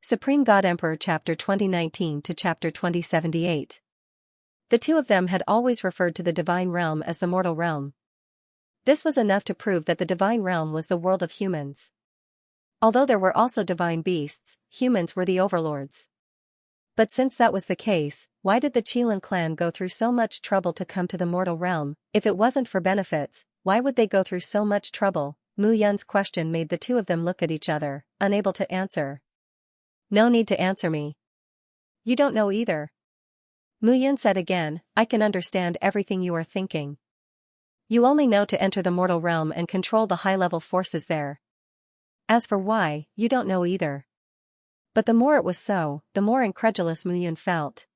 Supreme God Emperor Chapter 2019 to Chapter 2078. The two of them had always referred to the divine realm as the mortal realm. This was enough to prove that the divine realm was the world of humans. Although there were also divine beasts, humans were the overlords. But since that was the case, why did the Qilin clan go through so much trouble to come to the mortal realm? If it wasn't for benefits, why would they go through so much trouble? Mu Yun's question made the two of them look at each other, unable to answer. No need to answer me. You don't know either. Mu Yun said again, I can understand everything you are thinking. You only know to enter the mortal realm and control the high-level forces there. As for why, you don't know either. But the more it was so, the more incredulous Mu Yun felt.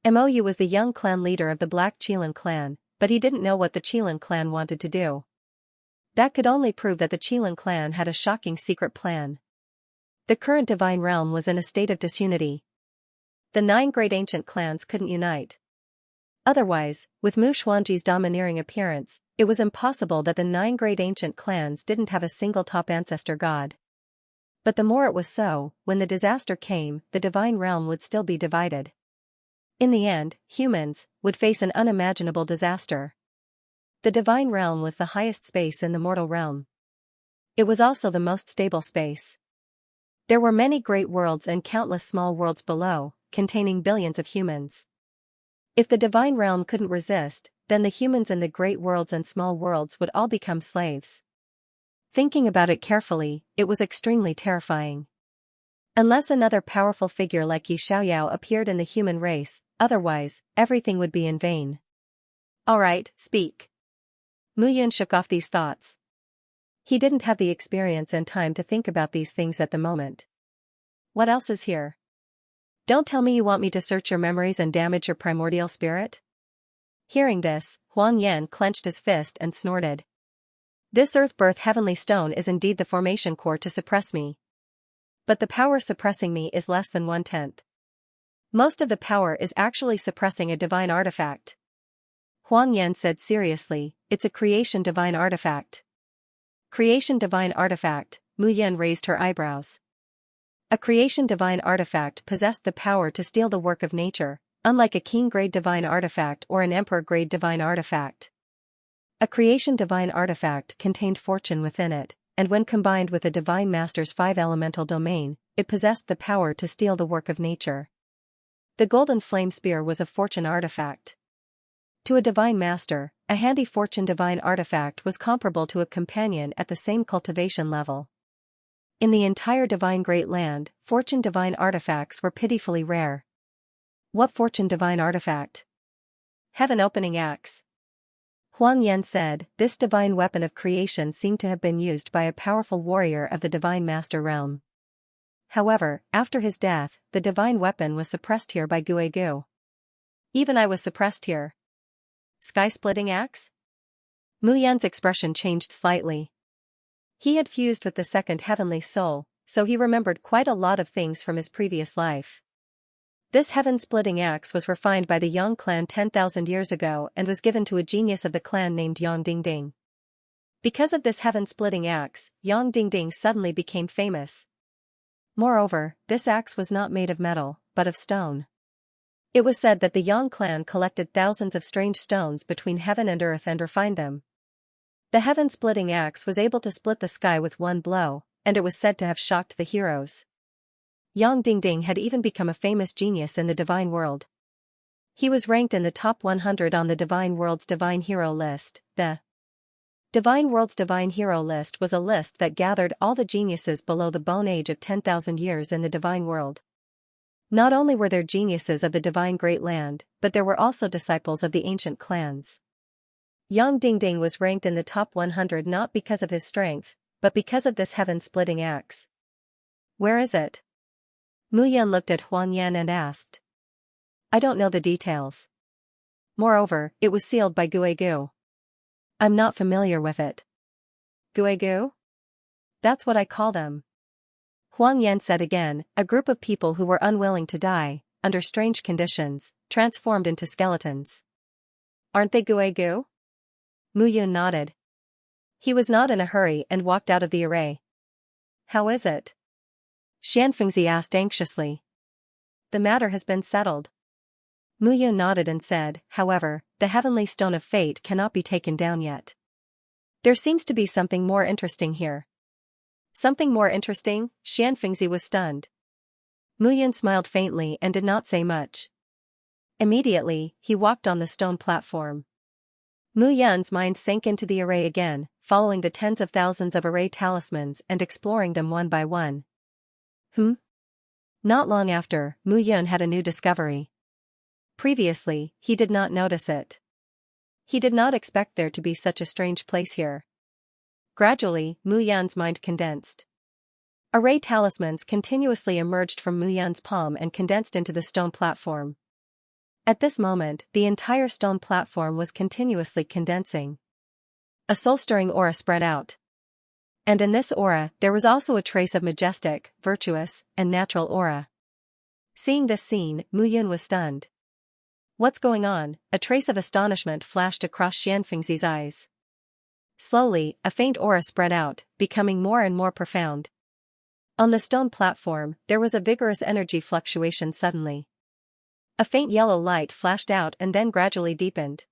Mou was the young clan leader of the Black Qilin clan, but he didn't know what the Qilin clan wanted to do. That could only prove that the Qilin clan had a shocking secret plan. The current divine realm was in a state of disunity. The 9 great ancient clans couldn't unite. Otherwise, with Mu Xuanji's domineering appearance, it was impossible that the 9 great ancient clans didn't have a single top ancestor god. But the more it was so, when the disaster came, the divine realm would still be divided. In the end, humans would face an unimaginable disaster. The divine realm was the highest space in the mortal realm. It was also the most stable space. There were many great worlds and countless small worlds below, containing billions of humans. If the divine realm couldn't resist, then the humans in the great worlds and small worlds would all become slaves. Thinking about it carefully, it was extremely terrifying. Unless another powerful figure like Xianxia appeared in the human race, otherwise, everything would be in vain. Alright, speak. Mu Yun shook off these thoughts. He didn't have the experience and time to think about these things at the moment. What else is here? Don't tell me you want me to search your memories and damage your primordial spirit? Hearing this, Huang Yan clenched his fist and snorted. This earth-birth heavenly stone is indeed the formation core to suppress me. But the power suppressing me is less than 1/10. Most of the power is actually suppressing a divine artifact. Huang Yan said seriously, it's a creation divine artifact. Creation divine artifact, Mu Yan raised her eyebrows. A creation divine artifact possessed the power to steal the work of nature, unlike a king-grade divine artifact or an emperor-grade divine artifact. A creation divine artifact contained fortune within it, and when combined with a divine master's 5 elemental domain, it possessed the power to steal the work of nature. The golden flame spear was a fortune artifact. To a divine master, a handy fortune divine artifact was comparable to a companion at the same cultivation level. In the entire divine great land, fortune divine artifacts were pitifully rare. What fortune divine artifact? Heaven opening axe. Huang Yan said, this divine weapon of creation seemed to have been used by a powerful warrior of the divine master realm. However, after his death, the divine weapon was suppressed here by Guegu. Even I was suppressed here. Sky-splitting axe? Mu Yan's expression changed slightly. He had fused with the second heavenly soul, so he remembered quite a lot of things from his previous life. This heaven-splitting axe was refined by the Yang clan 10,000 years ago and was given to a genius of the clan named Yang Dingding. Because of this heaven-splitting axe, Yang Dingding suddenly became famous. Moreover, this axe was not made of metal, but of stone. It was said that the Yang clan collected thousands of strange stones between heaven and earth and refined them. The heaven-splitting axe was able to split the sky with one blow, and it was said to have shocked the heroes. Yang Dingding had even become a famous genius in the divine world. He was ranked in the top 100 on the divine world's divine hero list. The divine world's divine hero list was a list that gathered all the geniuses below the bone age of 10,000 years in the divine world. Not only were there geniuses of the divine great land, but there were also disciples of the ancient clans. Yang Dingding was ranked in the top 100 not because of his strength, but because of this heaven-splitting axe. Where is it? Mu Yun looked at Huang Yan and asked. I don't know the details. Moreover, it was sealed by Guegu. I'm not familiar with it. Guegu? That's what I call them. Huang Yan said again, a group of people who were unwilling to die, under strange conditions, transformed into skeletons. Aren't they Guegu? Mu Yun nodded. He was not in a hurry and walked out of the array. How is it? Xianfengzi asked anxiously. The matter has been settled. Mu Yun nodded and said, however, the heavenly stone of fate cannot be taken down yet. There seems to be something more interesting here. Something more interesting? Xianfengzi was stunned. Mu Yun smiled faintly and did not say much. Immediately, he walked on the stone platform. Mu Yun's mind sank into the array again, following the tens of thousands of array talismans and exploring them one by one. Not long after, Mu Yun had a new discovery. Previously, he did not notice it. He did not expect there to be such a strange place here. Gradually, Mu Yun's mind condensed. Array talismans continuously emerged from Mu Yun's palm and condensed into the stone platform. At this moment, the entire stone platform was continuously condensing. A soul-stirring aura spread out. And in this aura, there was also a trace of majestic, virtuous, and natural aura. Seeing this scene, Mu Yun was stunned. What's going on? A trace of astonishment flashed across Xianfengzi's eyes. Slowly, a faint aura spread out, becoming more and more profound. On the stone platform, there was a vigorous energy fluctuation suddenly. A faint yellow light flashed out and then gradually deepened.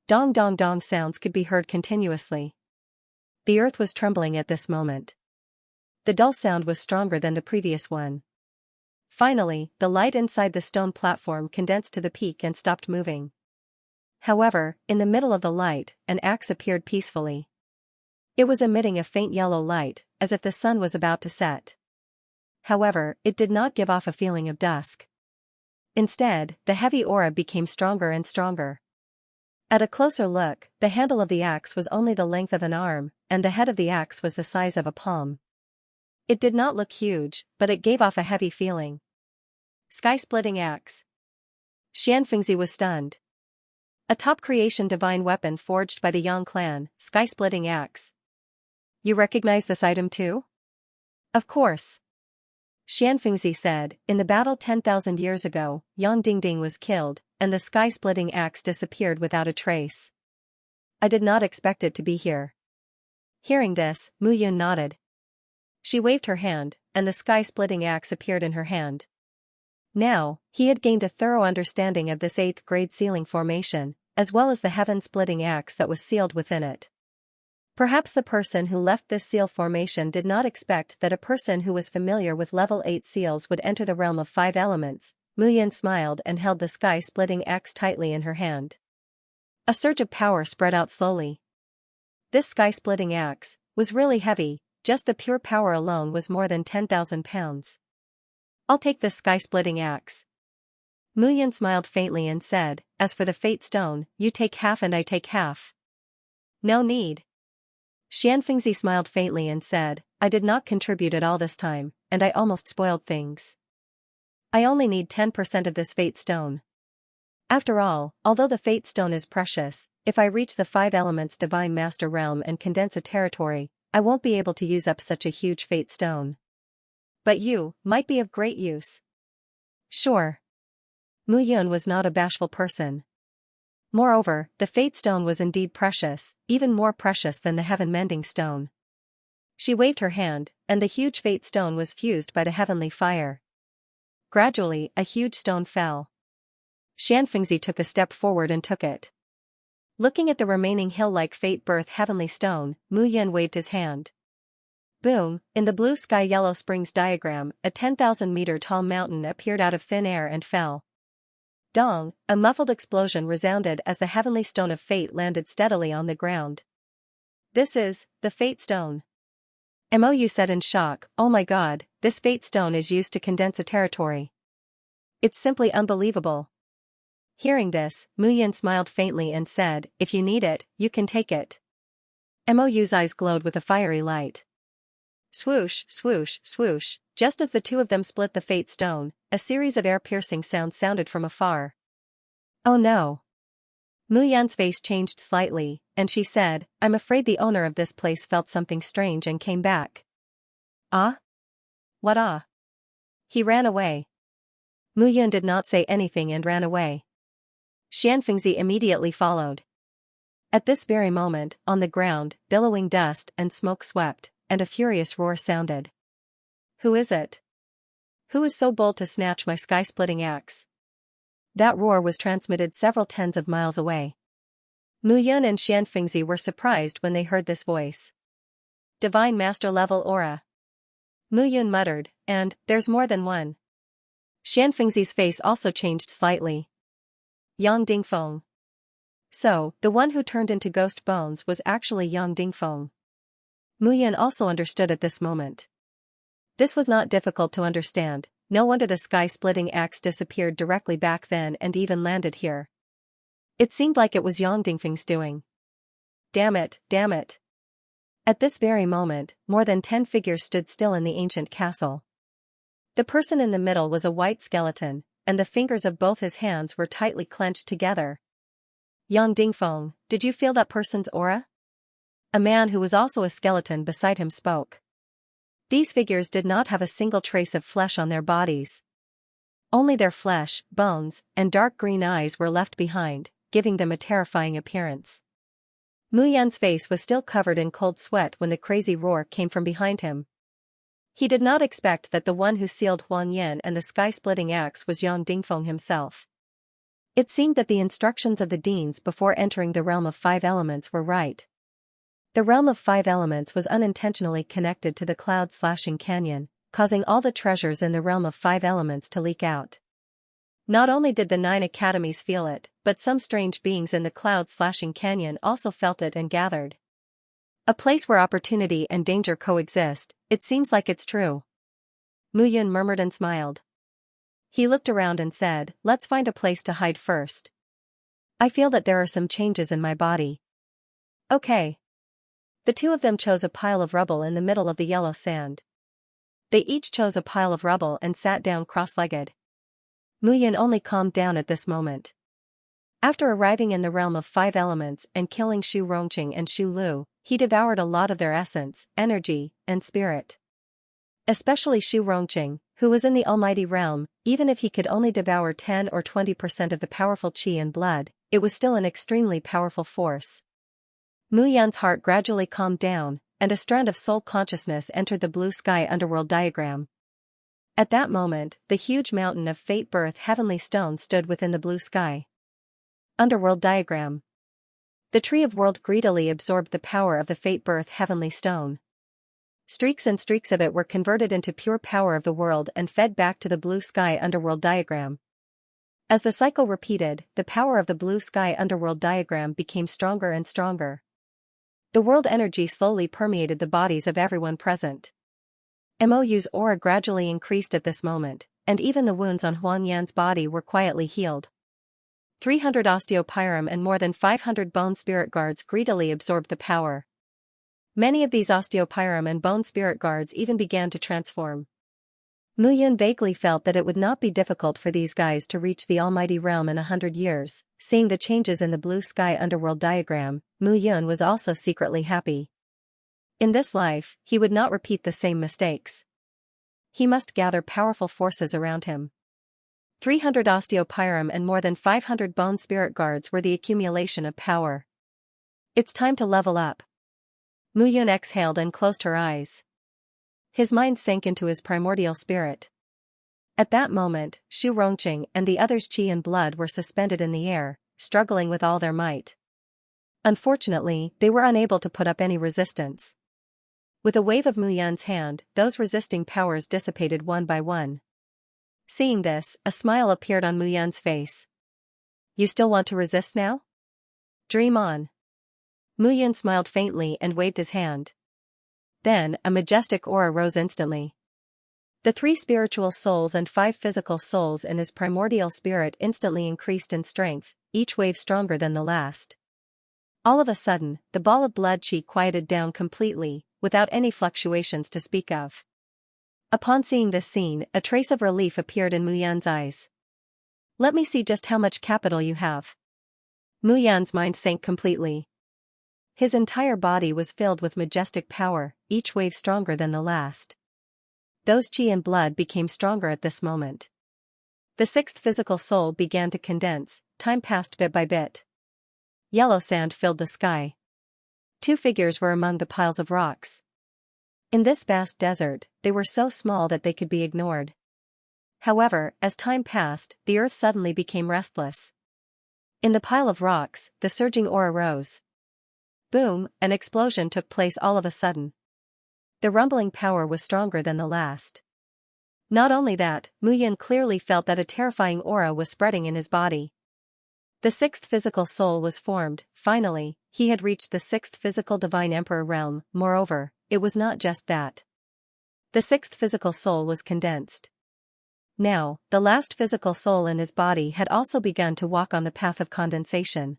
Dong dong dong sounds could be heard continuously. The earth was trembling at this moment. The dull sound was stronger than the previous one. Finally, the light inside the stone platform condensed to the peak and stopped moving. However, in the middle of the light, an axe appeared peacefully. It was emitting a faint yellow light, as if the sun was about to set. However, it did not give off a feeling of dusk. Instead, the heavy aura became stronger and stronger. At a closer look, the handle of the axe was only the length of an arm, and the head of the axe was the size of a palm. It did not look huge, but it gave off a heavy feeling. Sky-splitting axe. Xianfengzi was stunned. A top creation divine weapon forged by the Yang clan, sky-splitting axe. You recognize this item too? Of course. Xianfengzi said, in the battle 10,000 years ago, Yang Dingding was killed, and the sky-splitting axe disappeared without a trace. I did not expect it to be here. Hearing this, Mu Yun nodded. She waved her hand, and the sky-splitting axe appeared in her hand. Now, he had gained a thorough understanding of this 8th grade sealing formation, as well as the heaven-splitting axe that was sealed within it. Perhaps the person who left this seal formation did not expect that a person who was familiar with level 8 seals would enter the realm of 5 elements. Mu Yun smiled and held the sky-splitting axe tightly in her hand. A surge of power spread out slowly. This sky-splitting axe was really heavy, just the pure power alone was more than 10,000 pounds. I'll take this sky-splitting axe. Mu Yun smiled faintly and said, as for the fate stone, you take half and I take half. No need. Xianfengzi smiled faintly and said, I did not contribute at all this time, and I almost spoiled things. I only need 10% of this fate stone. After all, although the fate stone is precious, if I reach the 5 elements divine master realm and condense a territory, I won't be able to use up such a huge fate stone. But you might be of great use. Sure. Mu Yun was not a bashful person. Moreover, the fate stone was indeed precious, even more precious than the heaven-mending stone. She waved her hand, and the huge fate stone was fused by the heavenly fire. Gradually, a huge stone fell. Xianfengzi took a step forward and took it. Looking at the remaining hill-like fate birth heavenly stone, Mu Yun waved his hand. Boom, in the blue sky yellow springs diagram, a 10,000-meter tall mountain appeared out of thin air and fell. Dong, a muffled explosion resounded as the heavenly stone of fate landed steadily on the ground. This is the fate stone. Mou said in shock, oh my god, this fate stone is used to condense a territory. It's simply unbelievable. Hearing this, Mu Yun smiled faintly and said, if you need it, you can take it. Mou's eyes glowed with a fiery light. Swoosh, swoosh, swoosh, just as the two of them split the fate stone, a series of air-piercing sounds sounded from afar. Oh no. Mu Yun's face changed slightly, and she said, I'm afraid the owner of this place felt something strange and came back. Ah? What ah? He ran away. Mu Yun did not say anything and ran away. Xianfengzi immediately followed. At this very moment, on the ground, billowing dust and smoke swept, and a furious roar sounded. Who is it? Who is so bold to snatch my sky-splitting axe? That roar was transmitted several tens of miles away. Mu Yun and Xianxia were surprised when they heard this voice. Divine Master level aura. Mu Yun muttered, and, there's more than one. Xianxia's face also changed slightly. Yang Dingfeng. So, the one who turned into ghost bones was actually Yang Dingfeng. Mu Yun also understood at this moment. This was not difficult to understand, no wonder the sky-splitting axe disappeared directly back then and even landed here. It seemed like it was Yang Dingfeng's doing. Damn it, damn it. At this very moment, more than 10 figures stood still in the ancient castle. The person in the middle was a white skeleton, and the fingers of both his hands were tightly clenched together. Yang Dingfeng, did you feel that person's aura? A man who was also a skeleton beside him spoke. These figures did not have a single trace of flesh on their bodies. Only their flesh, bones, and dark green eyes were left behind, giving them a terrifying appearance. Mu Yan's face was still covered in cold sweat when the crazy roar came from behind him. He did not expect that the one who sealed Huang Yan and the sky-splitting axe was Yang Dingfeng himself. It seemed that the instructions of the deans before entering the realm of 5 elements were right. The realm of 5 elements was unintentionally connected to the cloud-slashing canyon, causing all the treasures in the realm of 5 elements to leak out. Not only did the 9 academies feel it, but some strange beings in the cloud-slashing canyon also felt it and gathered. A place where opportunity and danger coexist, it seems like it's true. Mu Yun murmured and smiled. He looked around and said, let's find a place to hide first. I feel that there are some changes in my body. Okay. The two of them chose a pile of rubble in the middle of the yellow sand. They each chose a pile of rubble and sat down cross-legged. Mu Yun only calmed down at this moment. After arriving in the realm of 5 elements and killing Xu Rongqing and Xu Lu, he devoured a lot of their essence, energy, and spirit. Especially Xu Rongqing, who was in the almighty realm, even if he could only devour 10 or 20% of the powerful qi and blood, it was still an extremely powerful force. Mu Yan's heart gradually calmed down, and a strand of soul consciousness entered the blue sky underworld diagram. At that moment, the huge mountain of fate birth heavenly stone stood within the blue sky. Underworld diagram. The tree of world greedily absorbed the power of the fate birth heavenly stone. Streaks and streaks of it were converted into pure power of the world and fed back to the blue sky underworld diagram. As the cycle repeated, the power of the blue sky underworld diagram became stronger and stronger. The world energy slowly permeated the bodies of everyone present. Mou's aura gradually increased at this moment, and even the wounds on Huang Yan's body were quietly healed. 300 osteopyrum and more than 500 bone spirit guards greedily absorbed the power. Many of these osteopyrum and bone spirit guards even began to transform. Mu Yun vaguely felt that it would not be difficult for these guys to reach the almighty realm in 100 years. Seeing the changes in the blue sky underworld diagram, Mu Yun was also secretly happy. In this life, he would not repeat the same mistakes. He must gather powerful forces around him. 300 osteopyrum and more than 500 bone spirit guards were the accumulation of power. It's time to level up. Mu Yun exhaled and closed her eyes. His mind sank into his primordial spirit. At that moment, Xu Rongqing and the others' qi and blood were suspended in the air, struggling with all their might. Unfortunately, they were unable to put up any resistance. With a wave of Mu Yun's hand, those resisting powers dissipated one by one. Seeing this, a smile appeared on Mu Yun's face. You still want to resist now? Dream on. Mu Yun smiled faintly and waved his hand. Then, a majestic aura rose instantly. The 3 spiritual souls and 5 physical souls in his primordial spirit instantly increased in strength, each wave stronger than the last. All of a sudden, the ball of blood qi quieted down completely, without any fluctuations to speak of. Upon seeing this scene, a trace of relief appeared in Mu Yan's eyes. Let me see just how much capital you have. Mu Yan's mind sank completely. His entire body was filled with majestic power, each wave stronger than the last. Those qi and blood became stronger at this moment. The 6th physical soul began to condense, time passed bit by bit. Yellow sand filled the sky. 2 figures were among the piles of rocks. In this vast desert, they were so small that they could be ignored. However, as time passed, the earth suddenly became restless. In the pile of rocks, the surging aura rose. Boom, an explosion took place all of a sudden. The rumbling power was stronger than the last. Not only that, Mu Yun clearly felt that a terrifying aura was spreading in his body. The sixth physical soul was formed. Finally, he had reached the sixth physical divine emperor realm. Moreover, it was not just that. The sixth physical soul was condensed. Now, the last physical soul in his body had also begun to walk on the path of condensation.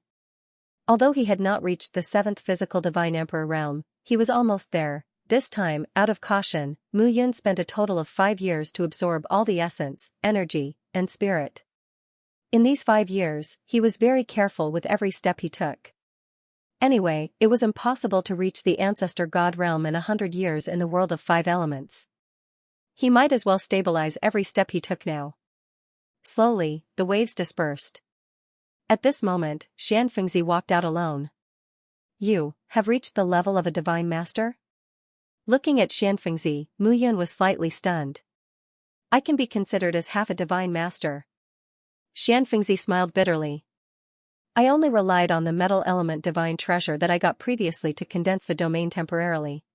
Although he had not reached the seventh physical divine emperor realm, he was almost there. This time, out of caution, Mu Yun spent a total of 5 years to absorb all the essence, energy, and spirit. In these 5 years, he was very careful with every step he took. Anyway, it was impossible to reach the ancestor god realm in 100 years in the world of 5 elements. He might as well stabilize every step he took now. Slowly, the waves dispersed. At this moment, Xianxia walked out alone. You have reached the level of a divine master? Looking at Xianxia, Mu Yun was slightly stunned. I can be considered as half a divine master. Xianxia smiled bitterly. I only relied on the metal element divine treasure that I got previously to condense the domain temporarily.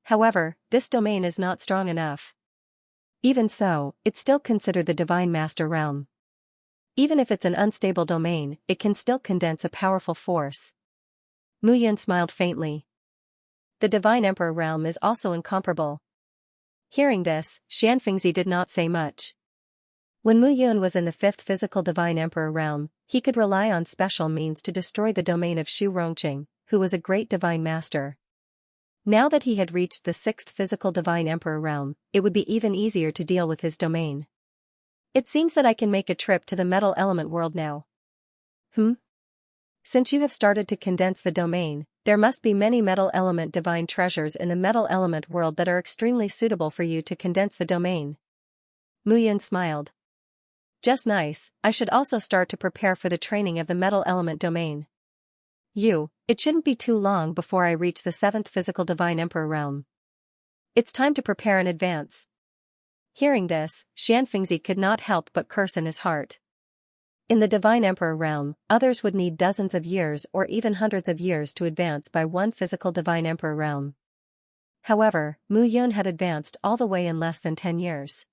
However, this domain is not strong enough. Even so, it's still considered the divine master realm. Even if it's an unstable domain, it can still condense a powerful force. Mu Yun smiled faintly. The divine emperor realm is also incomparable. Hearing this, Xianxia did not say much. When Mu Yun was in the fifth physical divine emperor realm, he could rely on special means to destroy the domain of Shu Rongqing, who was a great divine master. Now that he had reached the sixth physical divine emperor realm, it would be even easier to deal with his domain. It seems that I can make a trip to the metal element world now. Since you have started to condense the domain, there must be many metal element divine treasures in the metal element world that are extremely suitable for you to condense the domain. Mu Yun smiled. Just nice, I should also start to prepare for the training of the metal element domain. It shouldn't be too long before I reach the seventh physical divine emperor realm. It's time to prepare in advance. Hearing this, Xianxia could not help but curse in his heart. In the divine emperor realm, others would need dozens of years or even hundreds of years to advance by one physical divine emperor realm. However, Mu Yun had advanced all the way in less than 10 years.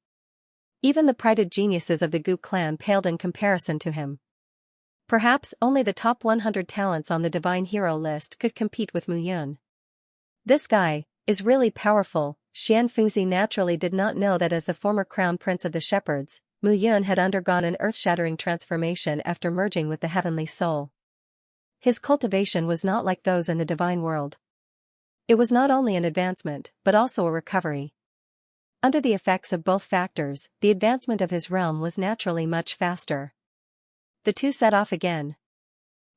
Even the prided geniuses of the Gu clan paled in comparison to him. Perhaps only the top 100 talents on the divine hero list could compete with Mu Yun. This guy is really powerful. Xianxia naturally did not know that as the former crown prince of the shepherds, Mu Yun had undergone an earth-shattering transformation after merging with the heavenly soul. His cultivation was not like those in the divine world. It was not only an advancement, but also a recovery. Under the effects of both factors, the advancement of his realm was naturally much faster. The two set off again.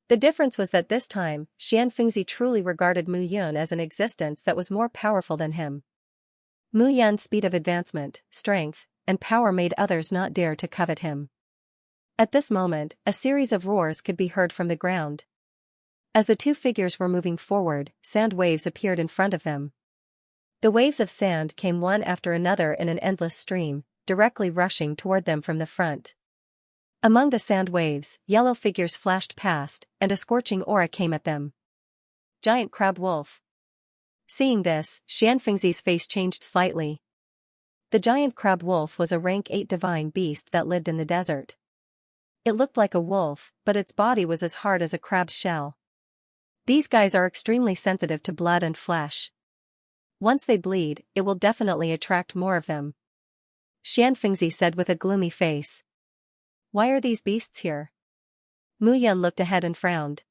The difference was that this time, Xianxia truly regarded Mu Yun as an existence that was more powerful than him. Mu Yun's speed of advancement, strength, and power made others not dare to covet him. At this moment, a series of roars could be heard from the ground. As the two figures were moving forward, sand waves appeared in front of them. The waves of sand came one after another in an endless stream, directly rushing toward them from the front. Among the sand waves, yellow figures flashed past, and a scorching aura came at them. Giant crab wolf. Seeing this, Xianxing's face changed slightly. The giant crab wolf was a rank 8 divine beast that lived in the desert. It looked like a wolf, but its body was as hard as a crab's shell. These guys are extremely sensitive to blood and flesh. Once they bleed, it will definitely attract more of them. Xianxia said with a gloomy face. Why are these beasts here? Mu Yun looked ahead and frowned.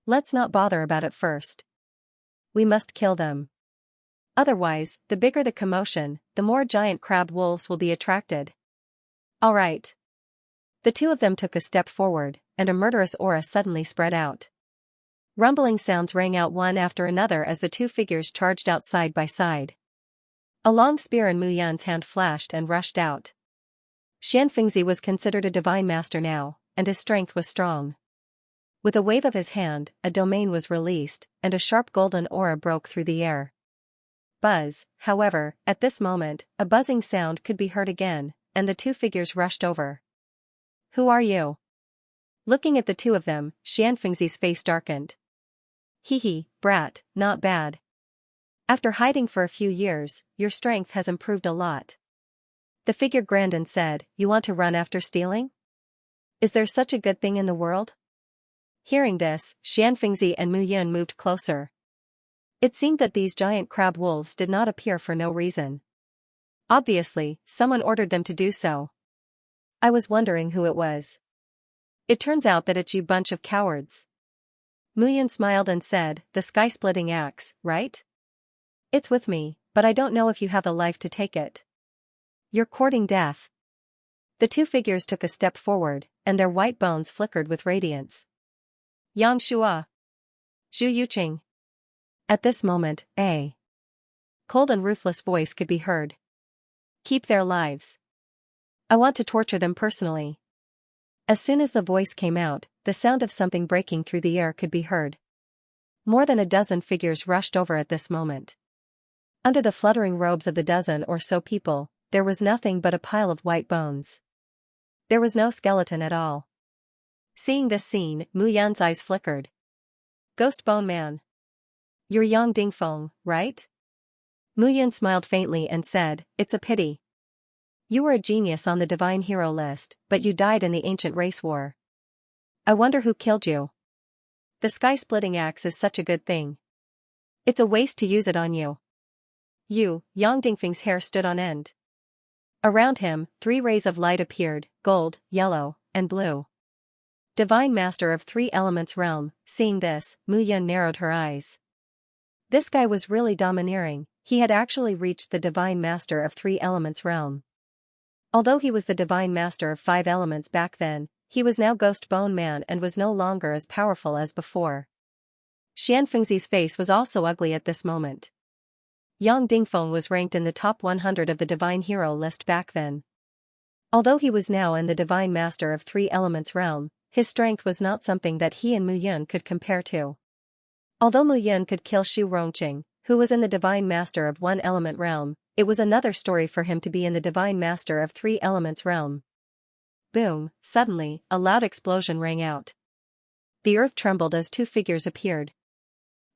Let's not bother about it first. We must kill them. Otherwise, the bigger the commotion, the more giant crab wolves will be attracted. All right. The two of them took a step forward, and a murderous aura suddenly spread out. Rumbling sounds rang out one after another as the two figures charged out side by side. A long spear in Mu Yun's hand flashed and rushed out. Xianxia was considered a divine master now, and his strength was strong. With a wave of his hand, a domain was released, and a sharp golden aura broke through the air. Buzz, however, at this moment, a buzzing sound could be heard again, and the two figures rushed over. Who are you? Looking at the two of them, Xianfengzi's face darkened. Hee, brat, not bad. After hiding for a few years, your strength has improved a lot. The figure grinned and said, you want to run after stealing? Is there such a good thing in the world? Hearing this, Xianfengzi and Mu Yun moved closer. It seemed that these giant crab wolves did not appear for no reason. Obviously, someone ordered them to do so. I was wondering who it was. It turns out that it's you bunch of cowards. Mu Yun smiled and said, the sky-splitting axe, right? It's with me, but I don't know if you have the life to take it. You're courting death. The two figures took a step forward, and their white bones flickered with radiance. Xianxia. Zhu Yuqing. At this moment, a cold and ruthless voice could be heard. Keep their lives. I want to torture them personally. As soon as the voice came out, the sound of something breaking through the air could be heard. More than a dozen figures rushed over at this moment. Under the fluttering robes of the dozen or so people, there was nothing but a pile of white bones. There was no skeleton at all. Seeing this scene, Mu Yun's eyes flickered. Ghost Bone Man. You're Yang Dingfeng, right? Mu Yun smiled faintly and said, it's a pity. You were a genius on the divine hero list, but you died in the ancient race war. I wonder who killed you. The sky-splitting axe is such a good thing. It's a waste to use it on you. Yang Dingfeng's hair stood on end. Around him, 3 rays of light appeared, gold, yellow, and blue. Divine Master of 3 Elements Realm. Seeing this, Mu Yun narrowed her eyes. This guy was really domineering. He had actually reached the Divine Master of 3 Elements Realm. Although he was the Divine Master of 5 Elements back then, he was now Ghost Bone Man and was no longer as powerful as before. Xianfengzi's face was also ugly at this moment. Yang Dingfeng was ranked in the top 100 of the Divine Hero list back then. Although he was now in the Divine Master of 3 Elements Realm, his strength was not something that he and Mu Yun could compare to. Although Mu Yun could kill Xu Rongqing, who was in the Divine Master of 1 Element Realm, it was another story for him to be in the Divine Master of 3 Elements Realm. Boom, suddenly, a loud explosion rang out. The earth trembled as 2 figures appeared.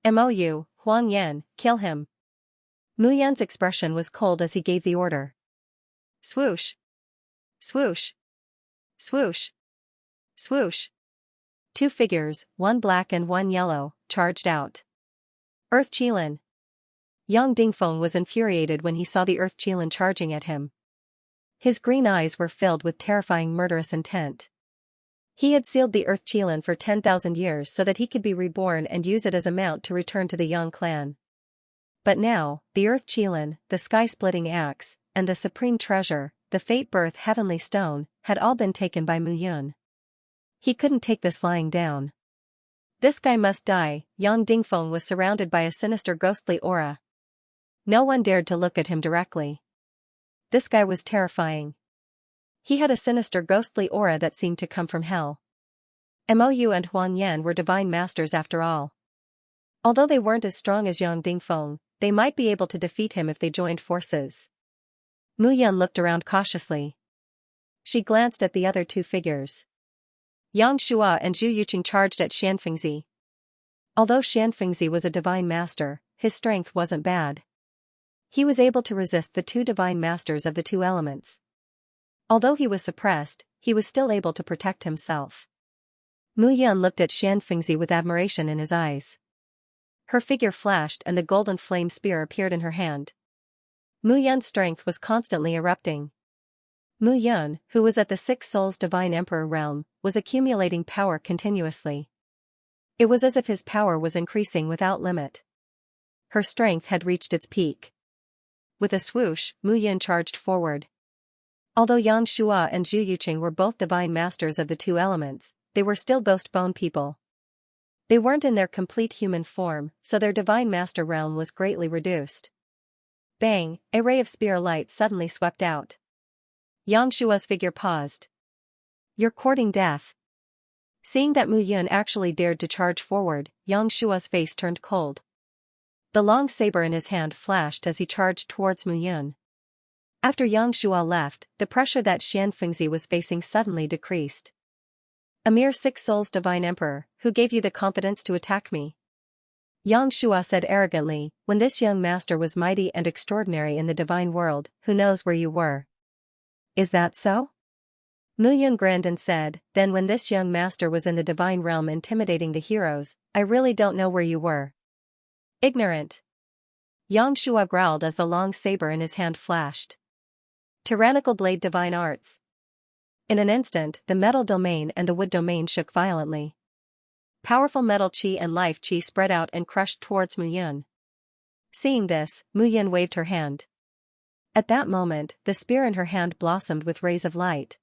Mou, Huang Yan, kill him. Mu Yun's expression was cold as he gave the order. Swoosh. Swoosh. Swoosh. Swoosh. 2 figures, one black and one yellow, charged out. Earth Qilin. Yang Dingfeng was infuriated when he saw the Earth Qilin charging at him. His green eyes were filled with terrifying murderous intent. He had sealed the Earth Qilin for 10,000 years so that he could be reborn and use it as a mount to return to the Yang clan. But now, the Earth Qilin, the sky-splitting axe, and the supreme treasure, the Fate Birth Heavenly Stone, had all been taken by Mu Yun. He couldn't take this lying down. This guy must die. Yang Dingfeng was surrounded by a sinister ghostly aura. No one dared to look at him directly. This guy was terrifying. He had a sinister ghostly aura that seemed to come from hell. Mou and Huang Yan were divine masters after all. Although they weren't as strong as Yang Dingfeng, they might be able to defeat him if they joined forces. Mu Yun looked around cautiously. She glanced at the other 2 figures. Xianxia and Zhu Yuqing charged at Xianfengzi. Although Xianfengzi was a divine master, his strength wasn't bad. He was able to resist the 2 divine masters of the 2 elements. Although he was suppressed, he was still able to protect himself. Mu Yun looked at Xianfengzi with admiration in his eyes. Her figure flashed and the golden flame spear appeared in her hand. Mu Yun's strength was constantly erupting. Mu Yun, who was at the 6 Souls Divine Emperor realm, was accumulating power continuously. It was as if his power was increasing without limit. Her strength had reached its peak. With a swoosh, Mu Yun charged forward. Although Xianxia and Zhu Yuqing were both divine masters of the 2 elements, they were still ghost bone people. They weren't in their complete human form, so their divine master realm was greatly reduced. Bang, a ray of spear light suddenly swept out. Xianxia's figure paused. You're courting death. Seeing that Mu Yun actually dared to charge forward, Xianxia's face turned cold. The long saber in his hand flashed as he charged towards Mu Yun. After Yang Shua left, the pressure that Xianxia was facing suddenly decreased. A mere 6 souls divine emperor, who gave you the confidence to attack me? Yang Shua said arrogantly, when this young master was mighty and extraordinary in the divine world, who knows where you were? Is that so? Mu Yun grinned and said, then when this young master was in the divine realm intimidating the heroes, I really don't know where you were. Ignorant. Yang Shua growled as the long saber in his hand flashed. Tyrannical blade divine arts. In an instant, the metal domain and the wood domain shook violently. Powerful metal chi and life chi spread out and crushed towards Mu Yun. Seeing this, Mu Yun waved her hand. At that moment, the spear in her hand blossomed with rays of light.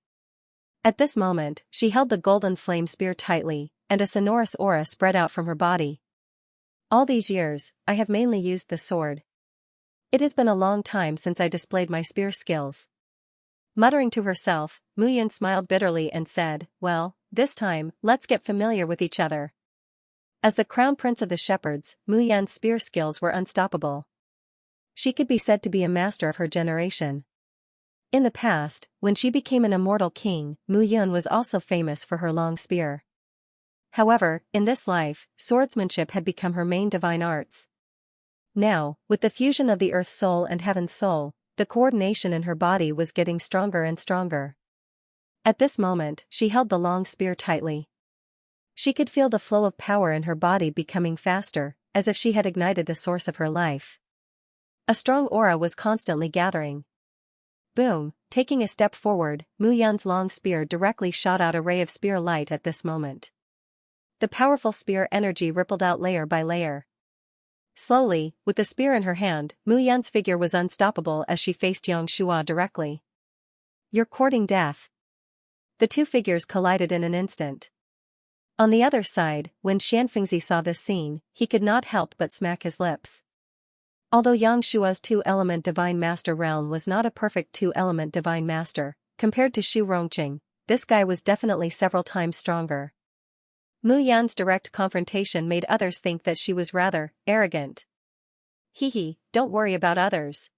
At this moment, she held the golden flame spear tightly, and a sonorous aura spread out from her body. All these years, I have mainly used the sword. It has been a long time since I displayed my spear skills. Muttering to herself, Mu Yun smiled bitterly and said, well, this time, let's get familiar with each other. As the crown prince of the shepherds, Mu Yun's spear skills were unstoppable. She could be said to be a master of her generation. In the past, when she became an immortal king, Mu Yun was also famous for her long spear. However, in this life, swordsmanship had become her main divine arts. Now, with the fusion of the earth's soul and heaven's soul, the coordination in her body was getting stronger and stronger. At this moment, she held the long spear tightly. She could feel the flow of power in her body becoming faster, as if she had ignited the source of her life. A strong aura was constantly gathering. Boom, taking a step forward, Mu Yun's long spear directly shot out a ray of spear light at this moment. The powerful spear energy rippled out layer by layer. Slowly, with the spear in her hand, Mu Yun's figure was unstoppable as she faced Yang Shua directly. You're courting death. The two figures collided in an instant. On the other side, when Xianxia saw this scene, he could not help but smack his lips. Although Yang Shua's 2-element divine master realm was not a perfect 2-element divine master, compared to Xu Rongqing, this guy was definitely several times stronger. Mu Yun's direct confrontation made others think that she was rather arrogant. Hee, don't worry about others.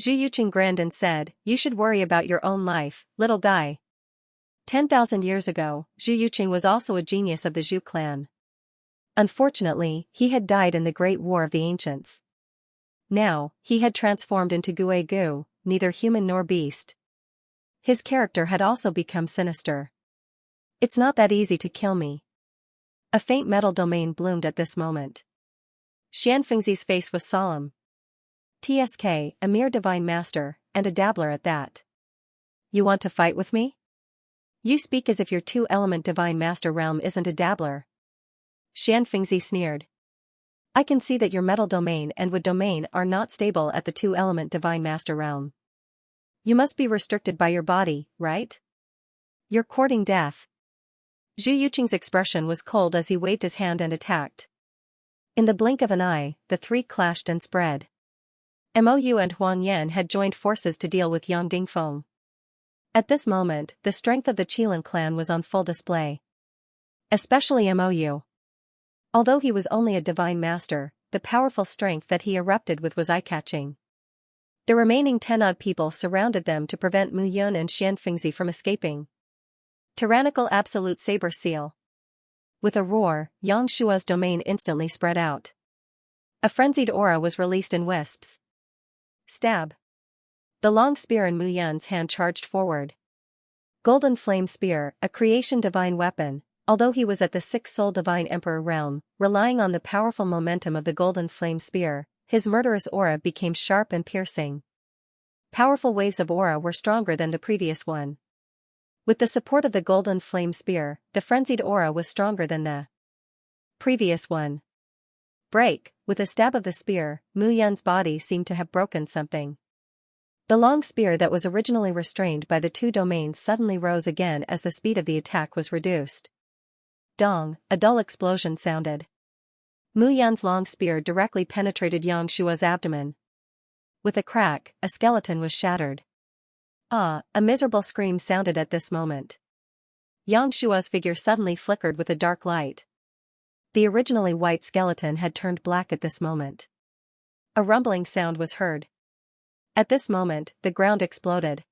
Zhu Yuqing grinned and said, you should worry about your own life, little guy. 10,000 years ago, Zhu Yuqing was also a genius of the Zhu clan. Unfortunately, he had died in the Great War of the Ancients. Now, he had transformed into Gui Gu, neither human nor beast. His character had also become sinister. It's not that easy to kill me. A faint metal domain bloomed at this moment. Xianfengzi's face was solemn. TSK, a mere divine master, and a dabbler at that. You want to fight with me? You speak as if your 2-element divine master realm isn't a dabbler. Xianfengzi sneered. I can see that your metal domain and wood domain are not stable at the 2-element divine master realm. You must be restricted by your body, right? You're courting death. Zhu Yuqing's expression was cold as he waved his hand and attacked. In the blink of an eye, the three clashed and spread. Mou and Huang Yan had joined forces to deal with Yang Dingfeng. At this moment, the strength of the Qilin clan was on full display. Especially Mou. Although he was only a divine master, the powerful strength that he erupted with was eye-catching. The remaining 10-odd people surrounded them to prevent Mu Yun and Xianfengzi from escaping. Tyrannical Absolute Saber Seal. With a roar, Yang Shua's domain instantly spread out. A frenzied aura was released in wisps. Stab. The long spear in Mu Yun's hand charged forward. Golden Flame Spear, a creation divine weapon, although he was at the 6-soul divine emperor realm, relying on the powerful momentum of the Golden Flame Spear, his murderous aura became sharp and piercing. Powerful waves of aura were stronger than the previous one. With the support of the Golden Flame Spear, the frenzied aura was stronger than the previous one. Break. With a stab of the spear, Mu Yun's body seemed to have broken something. The long spear that was originally restrained by the 2 domains suddenly rose again as the speed of the attack was reduced. Dong, a dull explosion sounded. Mu Yun's long spear directly penetrated Yang Shua's abdomen. With a crack, a skeleton was shattered. Ah, a miserable scream sounded at this moment. Yang Shua's figure suddenly flickered with a dark light. The originally white skeleton had turned black at this moment. A rumbling sound was heard. At this moment, the ground exploded.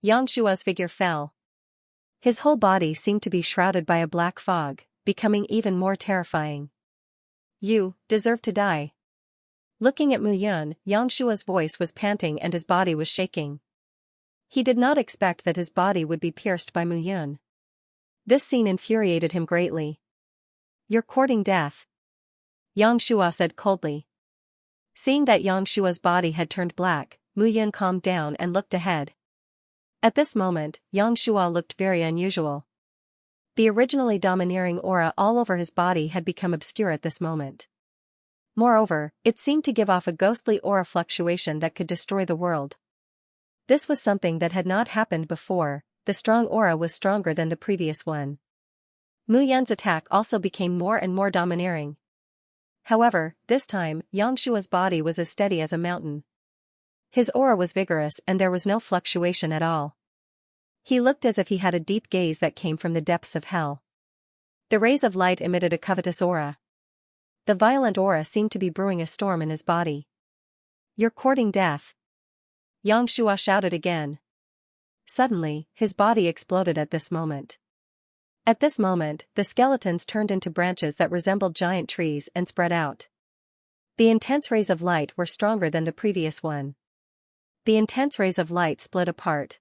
Yangshua's figure fell. His whole body seemed to be shrouded by a black fog, becoming even more terrifying. You deserve to die. Looking at Mu Yun, Yangshua's voice was panting and his body was shaking. He did not expect that his body would be pierced by Mu Yun. This scene infuriated him greatly. You're courting death, Yangshua said coldly. Seeing that Yangshua's body had turned black, Mu Yun calmed down and looked ahead. At this moment, Yangshua looked very unusual. The originally domineering aura all over his body had become obscure at this moment. Moreover, it seemed to give off a ghostly aura fluctuation that could destroy the world. This was something that had not happened before. The strong aura was stronger than the previous one. Mu Yun's attack also became more and more domineering. However, this time, Yangshua's body was as steady as a mountain. His aura was vigorous and there was no fluctuation at all. He looked as if he had a deep gaze that came from the depths of hell. The rays of light emitted a covetous aura. The violent aura seemed to be brewing a storm in his body. You're courting death, Yangshua shouted again. Suddenly, his body exploded at this moment. At this moment, the skeletons turned into branches that resembled giant trees and spread out. The intense rays of light were stronger than the previous one. The intense rays of light split apart.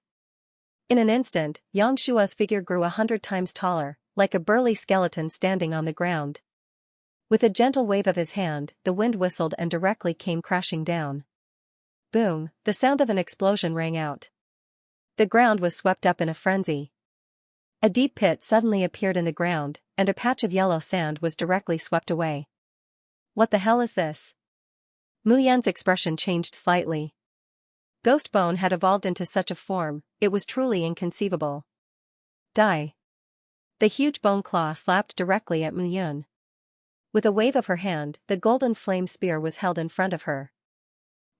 In an instant, Yangshua's figure grew 100 times taller, like a burly skeleton standing on the ground. With a gentle wave of his hand, the wind whistled and directly came crashing down. Boom, the sound of an explosion rang out. The ground was swept up in a frenzy. A deep pit suddenly appeared in the ground, and a patch of yellow sand was directly swept away. What the hell is this? Mu Yan's expression changed slightly. Ghost bone had evolved into such a form, it was truly inconceivable. Die. The huge bone claw slapped directly at Mu Yun. With a wave of her hand, the golden flame spear was held in front of her.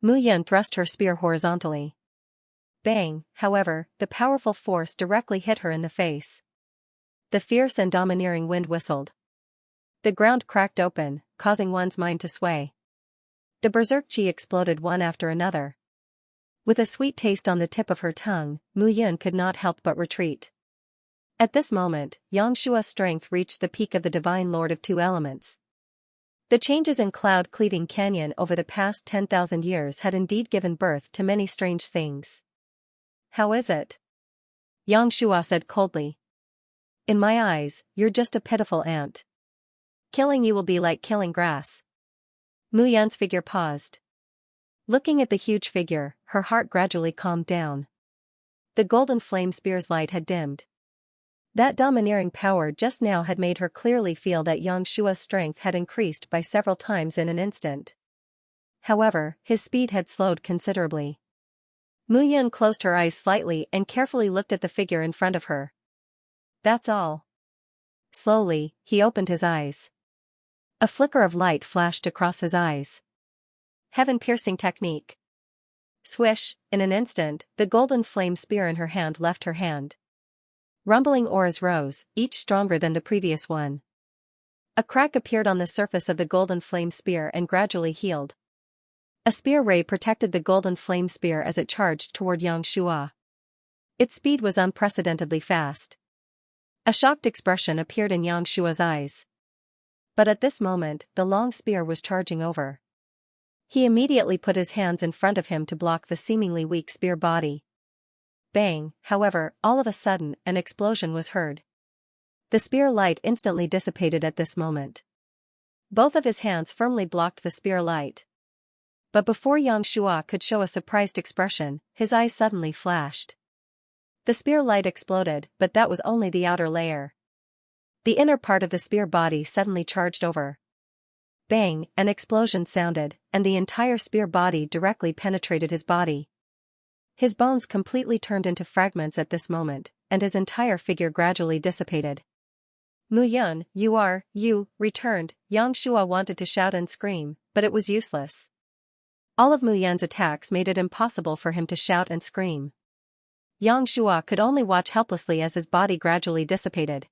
Mu Yun thrust her spear horizontally. Bang, however, the powerful force directly hit her in the face. The fierce and domineering wind whistled. The ground cracked open, causing one's mind to sway. The berserk chi exploded one after another. With a sweet taste on the tip of her tongue, Mu Yun could not help but retreat. At this moment, Yangshua's strength reached the peak of the Divine Lord of Two Elements. The changes in Cloud Cleaving Canyon over the past 10,000 years had indeed given birth to many strange things. How is it? Yangshua said coldly. In my eyes, you're just a pitiful ant. Killing you will be like killing grass. Mu Yun's figure paused. Looking at the huge figure, her heart gradually calmed down. The golden flame spear's light had dimmed. That domineering power just now had made her clearly feel that Yangshua's strength had increased by several times in an instant. However, his speed had slowed considerably. Mu Yun closed her eyes slightly and carefully looked at the figure in front of her. That's all. Slowly, he opened his eyes. A flicker of light flashed across his eyes. Heaven-piercing technique. Swish, in an instant, the golden flame spear in her hand left her hand. Rumbling auras rose, each stronger than the previous one. A crack appeared on the surface of the golden flame spear and gradually healed. A spear ray protected the golden flame spear as it charged toward Yangshua. Its speed was unprecedentedly fast. A shocked expression appeared in Yangshua's eyes. But at this moment, the long spear was charging over. He immediately put his hands in front of him to block the seemingly weak spear body. Bang, however, all of a sudden, an explosion was heard. The spear light instantly dissipated at this moment. Both of his hands firmly blocked the spear light. But before Yangshua could show a surprised expression, his eyes suddenly flashed. The spear light exploded, but that was only the outer layer. The inner part of the spear body suddenly charged over. Bang, an explosion sounded, and the entire spear body directly penetrated his body. His bones completely turned into fragments at this moment, and his entire figure gradually dissipated. Mu Yun, you returned. Yangshua wanted to shout and scream, but it was useless. All of Mu Yun's attacks made it impossible for him to shout and scream. Yangshua could only watch helplessly as his body gradually dissipated.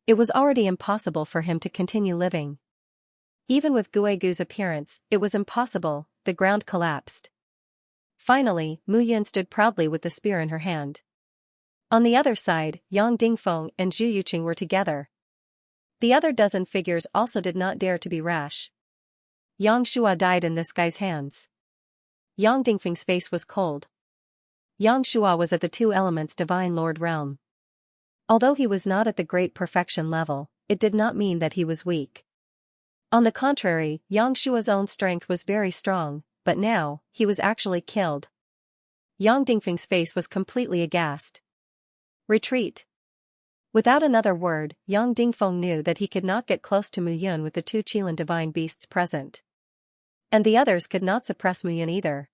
It was already impossible for him to continue living. Even with Guegu's appearance, it was impossible. The ground collapsed. Finally, Mu Yun stood proudly with the spear in her hand. On the other side, Yang Dingfeng and Zhu Yuqing were together. The other dozen figures also did not dare to be rash. Yang Shua died in this guy's hands. Yang Dingfeng's face was cold. Yang Shua was at the Two Elements Divine Lord realm. Although he was not at the great perfection level, it did not mean that he was weak. On the contrary, Yang Shua's own strength was very strong, but now, he was actually killed. Yang Dingfeng's face was completely aghast. Retreat. Without another word, Yang Dingfeng knew that he could not get close to Mu Yun with the two Qilin divine beasts present. And the others could not suppress Mu Yun either.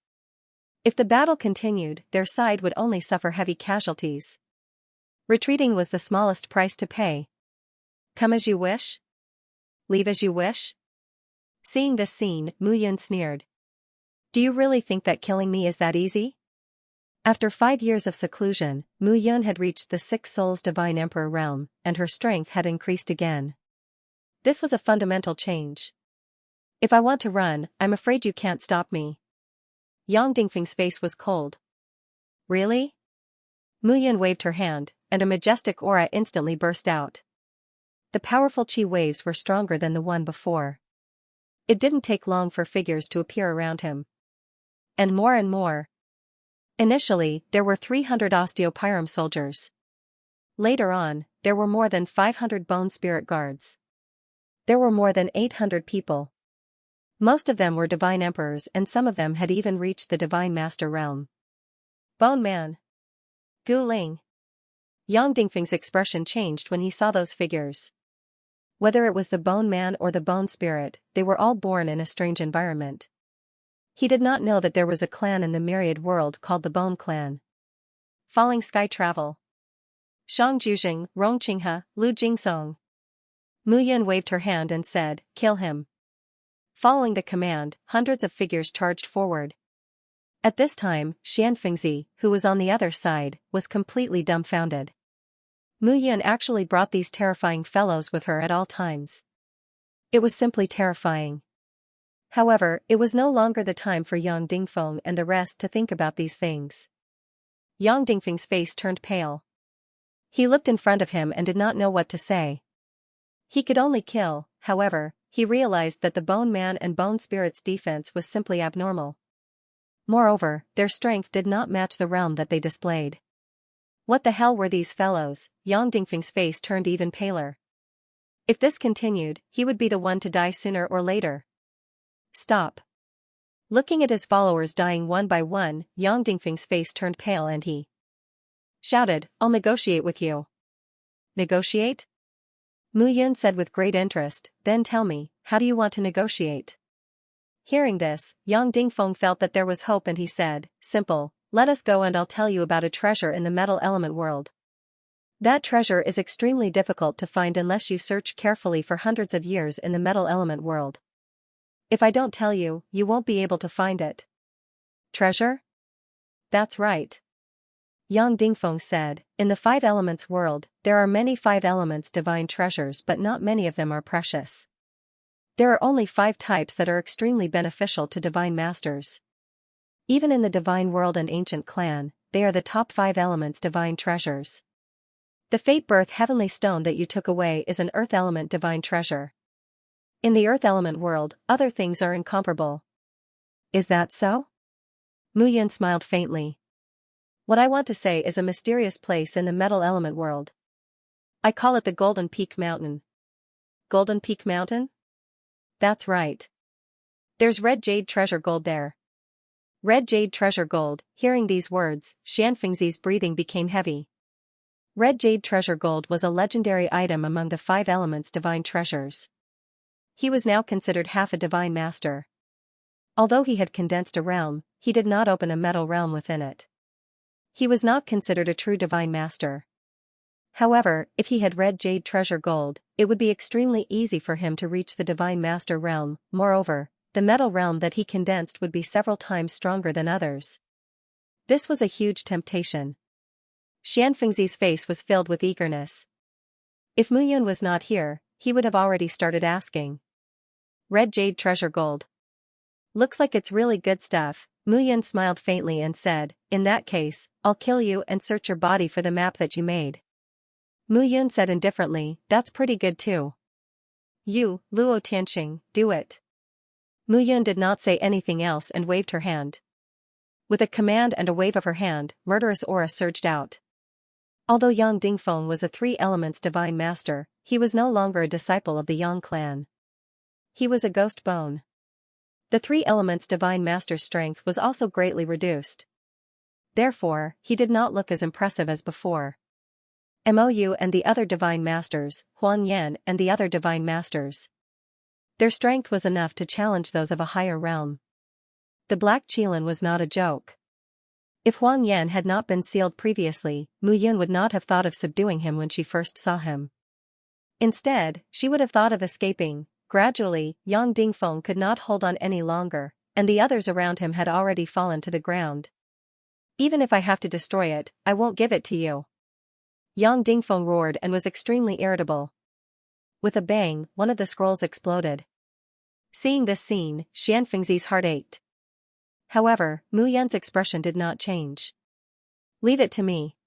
If the battle continued, their side would only suffer heavy casualties. Retreating was the smallest price to pay. Come as you wish? Leave as you wish? Seeing this scene, Mu Yun sneered. Do you really think that killing me is that easy? After 5 years of seclusion, Mu Yun had reached the Six Souls Divine Emperor realm, and her strength had increased again. This was a fundamental change. If I want to run, I'm afraid you can't stop me. Yang Dingfeng's face was cold. Really? Mu Yun waved her hand, and a majestic aura instantly burst out. The powerful qi waves were stronger than the one before. It didn't take long for figures to appear around him. And more. Initially, there were 300 Osteopyram soldiers. Later on, there were more than 500 bone spirit guards. There were more than 800 people. Most of them were divine emperors, and some of them had even reached the divine master realm. Bone Man. Gu Ling. Yang Dingfeng's expression changed when he saw those figures. Whether it was the Bone Man or the Bone Spirit, they were all born in a strange environment. He did not know that there was a clan in the myriad world called the Bone Clan. Falling Sky Travel. Shang Juzheng, Rong Qinghe, Lu Jingsong. Mu Yun waved her hand and said, "Kill him." Following the command, hundreds of figures charged forward. At this time, Xianxia, who was on the other side, was completely dumbfounded. Mu Yun actually brought these terrifying fellows with her at all times. It was simply terrifying. However, it was no longer the time for Yang Dingfeng and the rest to think about these things. Yang Dingfeng's face turned pale. He looked in front of him and did not know what to say. He could only kill. However, he realized that the Bone Man and Bone Spirit's defense was simply abnormal. Moreover, their strength did not match the realm that they displayed. What the hell were these fellows? Yang Dingfeng's face turned even paler. If this continued, he would be the one to die sooner or later. Stop. Looking at his followers dying one by one, Yang Dingfeng's face turned pale and he shouted, "I'll negotiate with you." Negotiate? Mu Yun said with great interest, "Then tell me, how do you want to negotiate?" Hearing this, Yang Dingfeng felt that there was hope and he said, "Simple, let us go and I'll tell you about a treasure in the metal element world. That treasure is extremely difficult to find unless you search carefully for hundreds of years in the metal element world. If I don't tell you, you won't be able to find it." Treasure? That's right. Yang Dingfeng said, "In the Five Elements world, there are many Five Elements divine treasures but not many of them are precious. There are only 5 types that are extremely beneficial to divine masters. Even in the divine world and ancient clan, they are the top 5 elements divine treasures. The Fate Birth Heavenly Stone that you took away is an Earth Element divine treasure. In the Earth Element world, other things are incomparable." Is that so? Mu Yun smiled faintly. "What I want to say is a mysterious place in the metal element world. I call it the Golden Peak Mountain." Golden Peak Mountain? That's right. There's red jade treasure gold there. Red jade treasure gold. Hearing these words, Xianxing's breathing became heavy. Red jade treasure gold was a legendary item among the 5 elements divine treasures. He was now considered half a divine master. Although he had condensed a realm, he did not open a metal realm within it. He was not considered a true divine master. However, if he had red jade treasure gold, it would be extremely easy for him to reach the divine master realm. Moreover, the metal realm that he condensed would be several times stronger than others. This was a huge temptation. Xianfengzi's face was filled with eagerness. If Mu Yun was not here, he would have already started asking. Red jade treasure gold. Looks like it's really good stuff. Mu Yun smiled faintly and said, "In that case, I'll kill you and search your body for the map that you made." Mu Yun said indifferently, "That's pretty good too. You, Luo Tianxing, do it." Mu Yun did not say anything else and waved her hand. With a command and a wave of her hand, murderous aura surged out. Although Yang Dingfeng was a three elements divine master, he was no longer a disciple of the Yang clan. He was a ghost bone. The three elements divine master's strength was also greatly reduced. Therefore, he did not look as impressive as before. Mou and the other divine masters, Huan Yan and the other divine masters. Their strength was enough to challenge those of a higher realm. The Black Qilin was not a joke. If Huang Yan had not been sealed previously, Mu Yun would not have thought of subduing him when she first saw him. Instead, she would have thought of escaping. Gradually, Yang Dingfeng could not hold on any longer, and the others around him had already fallen to the ground. "Even if I have to destroy it, I won't give it to you." Yang Dingfeng roared and was extremely irritable. With a bang, one of the scrolls exploded. Seeing this scene, Xianfengzi's heart ached. However, Mu Yun's expression did not change. "Leave it to me."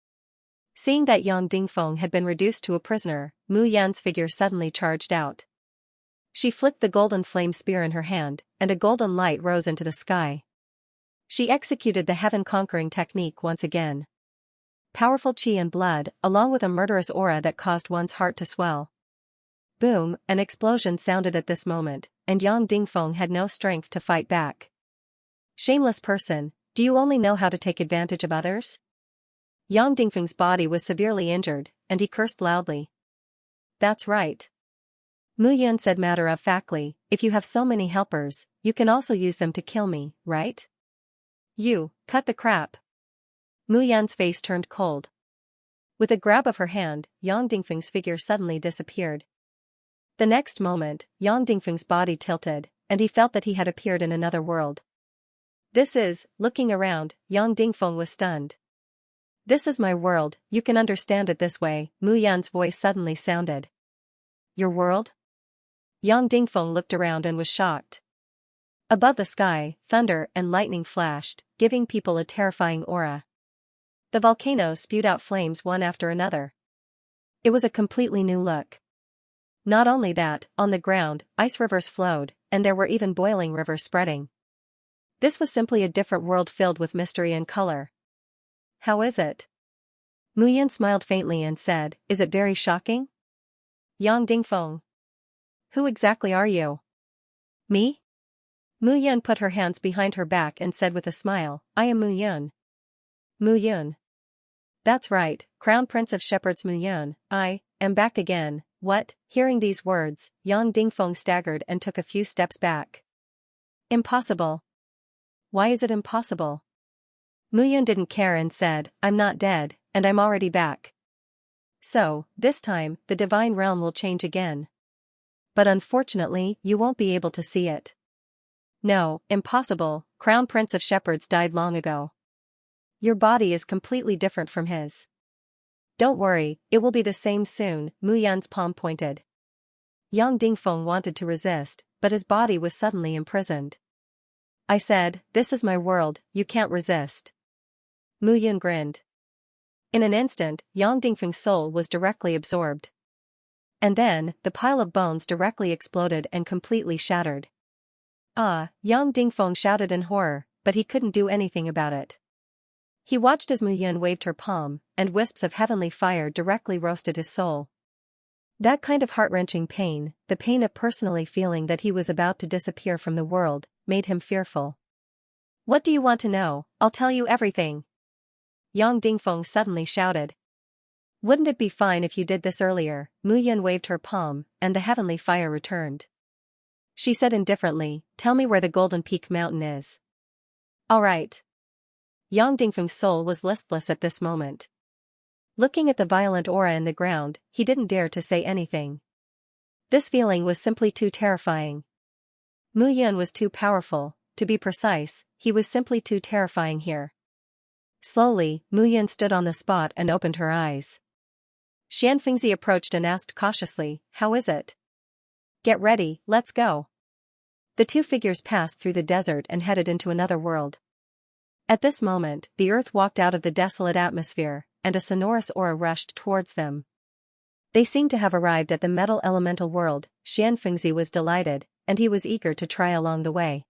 Seeing that Yang Dingfeng had been reduced to a prisoner, Mu Yun's figure suddenly charged out. She flicked the golden flame spear in her hand, and a golden light rose into the sky. She executed the heaven-conquering technique once again. Powerful qi and blood, along with a murderous aura that caused one's heart to swell. Boom, an explosion sounded at this moment, and Yang Dingfeng had no strength to fight back. "Shameless person, do you only know how to take advantage of others?" Yang Dingfeng's body was severely injured, and he cursed loudly. "That's right." Mu Yun said matter-of-factly, "If you have so many helpers, you can also use them to kill me, right?" "You, cut the crap." Mu Yun's face turned cold. With a grab of her hand, Yang Dingfeng's figure suddenly disappeared. The next moment, Yang Dingfeng's body tilted, and he felt that he had appeared in another world. Looking around, Yang Dingfeng was stunned. "This is my world, you can understand it this way," Mu Yun's voice suddenly sounded. "Your world?" Yang Dingfeng looked around and was shocked. Above the sky, thunder and lightning flashed, giving people a terrifying aura. The volcanoes spewed out flames one after another. It was a completely new look. Not only that, on the ground, ice rivers flowed, and there were even boiling rivers spreading. This was simply a different world filled with mystery and color. "How is it?" Mu Yun smiled faintly and said, "Is it very shocking?" Yang Dingfeng. "Who exactly are you?" "Me?" Mu Yun put her hands behind her back and said with a smile, "I am Mu Yun." "Mu Yun." "That's right, Crown Prince of Shepherds Mu Yun, I am back again." "What?" Hearing these words, Yang Dingfeng staggered and took a few steps back. "Impossible." "Why is it impossible?" Mu Yun didn't care and said, "I'm not dead, and I'm already back. So, this time, the divine realm will change again. But unfortunately, you won't be able to see it." "No, impossible, Crown Prince of Shepherds died long ago. Your body is completely different from his." "Don't worry, it will be the same soon," Mu Yun's palm pointed. Yang Dingfeng wanted to resist, but his body was suddenly imprisoned. "I said, this is my world, you can't resist." Mu Yun grinned. In an instant, Yang Dingfeng's soul was directly absorbed. And then, the pile of bones directly exploded and completely shattered. "Ah!" Yang Dingfeng shouted in horror, but he couldn't do anything about it. He watched as Mu Yun waved her palm, and wisps of heavenly fire directly roasted his soul. That kind of heart-wrenching pain, the pain of personally feeling that he was about to disappear from the world, made him fearful. "What do you want to know? I'll tell you everything!" Yang Dingfeng suddenly shouted. "Wouldn't it be fine if you did this earlier?" Mu Yun waved her palm, and the heavenly fire returned. She said indifferently, "Tell me where the Golden Peak Mountain is." "All right." Yang Dingfeng's soul was listless at this moment. Looking at the violent aura in the ground, he didn't dare to say anything. This feeling was simply too terrifying. Mu Yun was too powerful, to be precise, he was simply too terrifying here. Slowly, Mu Yun stood on the spot and opened her eyes. Xianfengzi approached and asked cautiously, "How is it?" "Get ready, let's go." The two figures passed through the desert and headed into another world. At this moment, the earth walked out of the desolate atmosphere, and a sonorous aura rushed towards them. They seemed to have arrived at the metal elemental world. Xianxia was delighted, and he was eager to try along the way.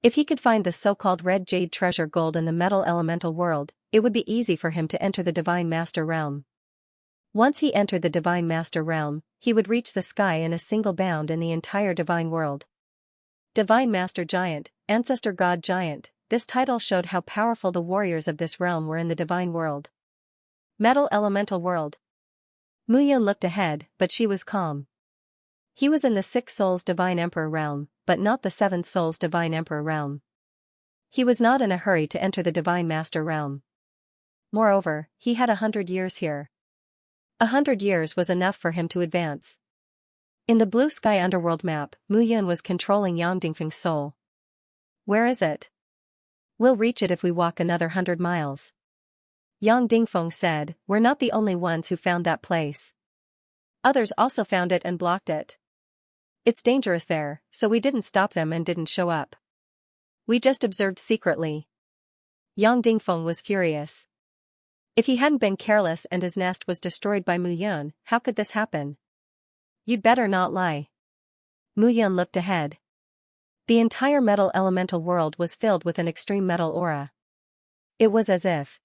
If he could find the so-called red jade treasure gold in the metal elemental world, it would be easy for him to enter the Divine Master realm. Once he entered the Divine Master realm, he would reach the sky in a single bound in the entire divine world. Divine Master Giant, Ancestor God Giant, this title showed how powerful the warriors of this realm were in the divine world. Metal elemental world. Muyun looked ahead, but she was calm. He was in the 6 Souls Divine Emperor realm, but not the 7 Souls Divine Emperor realm. He was not in a hurry to enter the Divine Master realm. Moreover, he had 100 years here. 100 years was enough for him to advance. In the blue sky underworld map, Muyun was controlling Yang Dingfeng's soul. Where is it? We'll reach it if we walk another 100 miles. Yang Dingfeng said, we're not the only ones who found that place. Others also found it and blocked it. It's dangerous there, so we didn't stop them and didn't show up. We just observed secretly. Yang Dingfeng was furious. If he hadn't been careless and his nest was destroyed by Muyun, how could this happen? You'd better not lie. Muyun looked ahead. The entire metal elemental world was filled with an extreme metal aura. It was as if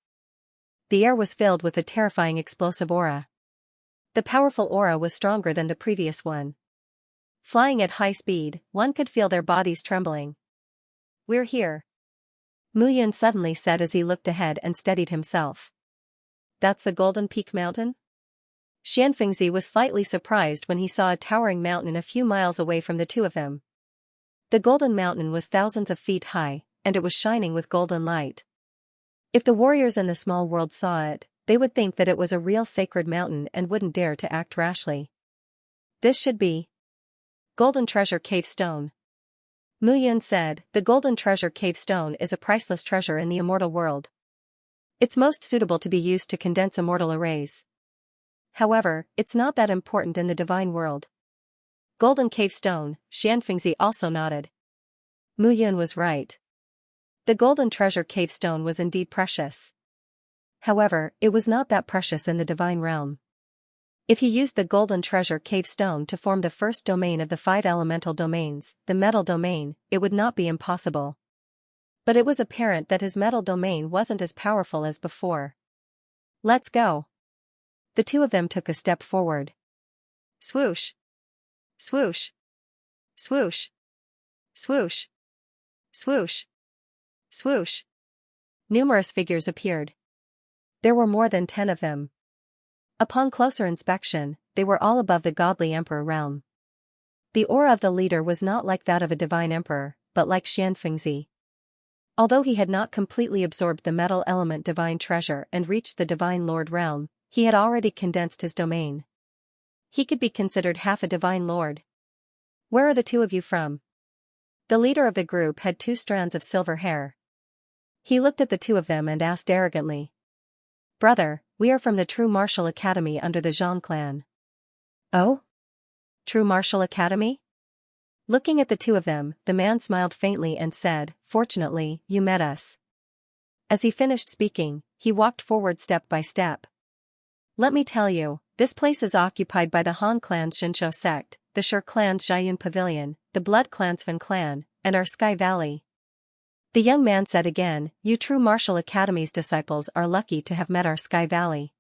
the air was filled with a terrifying explosive aura. The powerful aura was stronger than the previous one. Flying at high speed, one could feel their bodies trembling. We're here. Muyun suddenly said as he looked ahead and steadied himself. That's the Golden Peak Mountain? Xianxia was slightly surprised when he saw a towering mountain a few miles away from the two of them. The Golden Mountain was thousands of feet high, and it was shining with golden light. If the warriors in the small world saw it, they would think that it was a real sacred mountain and wouldn't dare to act rashly. This should be Golden Treasure Cave Stone. Muyun said, the Golden Treasure Cave Stone is a priceless treasure in the immortal world. It's most suitable to be used to condense immortal arrays. However, it's not that important in the divine world. Golden Cave Stone, Xianxia also nodded. Muyun was right. The Golden Treasure Cave Stone was indeed precious. However, it was not that precious in the divine realm. If he used the Golden Treasure Cave Stone to form the first domain of the 5 elemental domains, the metal domain, it would not be impossible. But it was apparent that his metal domain wasn't as powerful as before. Let's go. The two of them took a step forward. Swoosh. Swoosh. Swoosh. Swoosh. Swoosh. Swoosh. Numerous figures appeared. There were more than 10 of them. Upon closer inspection, they were all above the godly emperor realm. The aura of the leader was not like that of a divine emperor, but like Xianxia. Although he had not completely absorbed the metal element divine treasure and reached the divine lord realm, he had already condensed his domain. He could be considered half a divine lord. Where are the two of you from? The leader of the group had 2 strands of silver hair. He looked at the two of them and asked arrogantly. Brother, we are from the True Martial Academy under the Zhang clan. Oh? True Martial Academy? Looking at the two of them, the man smiled faintly and said, fortunately, you met us. As he finished speaking, he walked forward step by step. Let me tell you, this place is occupied by the Han clan's Xianxia sect, the Shi clan's Xiayun Pavilion, the Blood clan's Fan clan, and our Sky Valley. The young man said again, you True Martial Academy's disciples are lucky to have met our Sky Valley.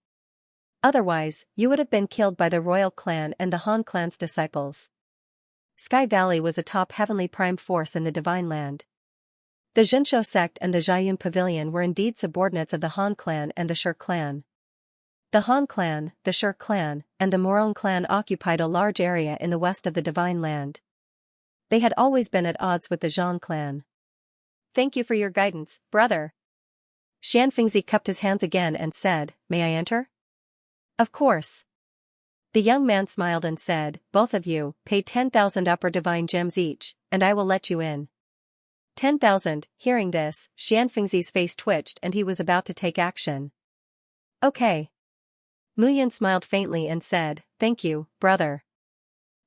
Otherwise, you would have been killed by the Royal Clan and the Han clan's disciples. Sky Valley was a top heavenly prime force in the Divine Land. The Xianxia sect and the Xiayun Pavilion were indeed subordinates of the Han clan and the Shi clan. The Han clan, the Shi clan, and the Morong clan occupied a large area in the west of the Divine Land. They had always been at odds with the Zhang clan. Thank you for your guidance, brother. Xianxia cupped his hands again and said, may I enter? Of course. The young man smiled and said, both of you, pay 10,000 upper divine gems each, and I will let you in. 10,000, hearing this, Xianxia's face twitched and he was about to take action. Okay. Muyun smiled faintly and said, thank you, brother.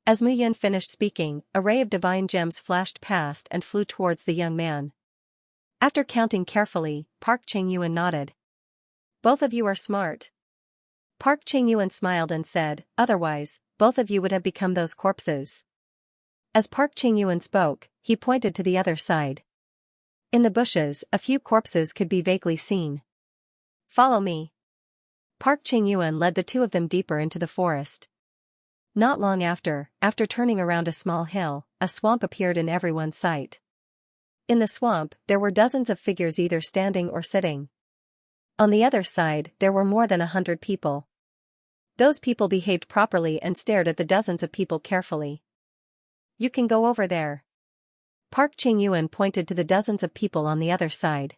As Muyun finished speaking, a ray of divine gems flashed past and flew towards the young man. After counting carefully, Park Ching-yuan nodded. Both of you are smart. Park Ching-yuan smiled and said, otherwise, both of you would have become those corpses. As Park Ching-yuan spoke, he pointed to the other side. In the bushes, a few corpses could be vaguely seen. Follow me. Park Ching-yuan led the two of them deeper into the forest. Not long after turning around a small hill, a swamp appeared in everyone's sight. In the swamp, there were dozens of figures either standing or sitting. On the other side, there were more than 100 people. Those people behaved properly and stared at the dozens of people carefully. You can go over there. Park Ching-yuan pointed to the dozens of people on the other side.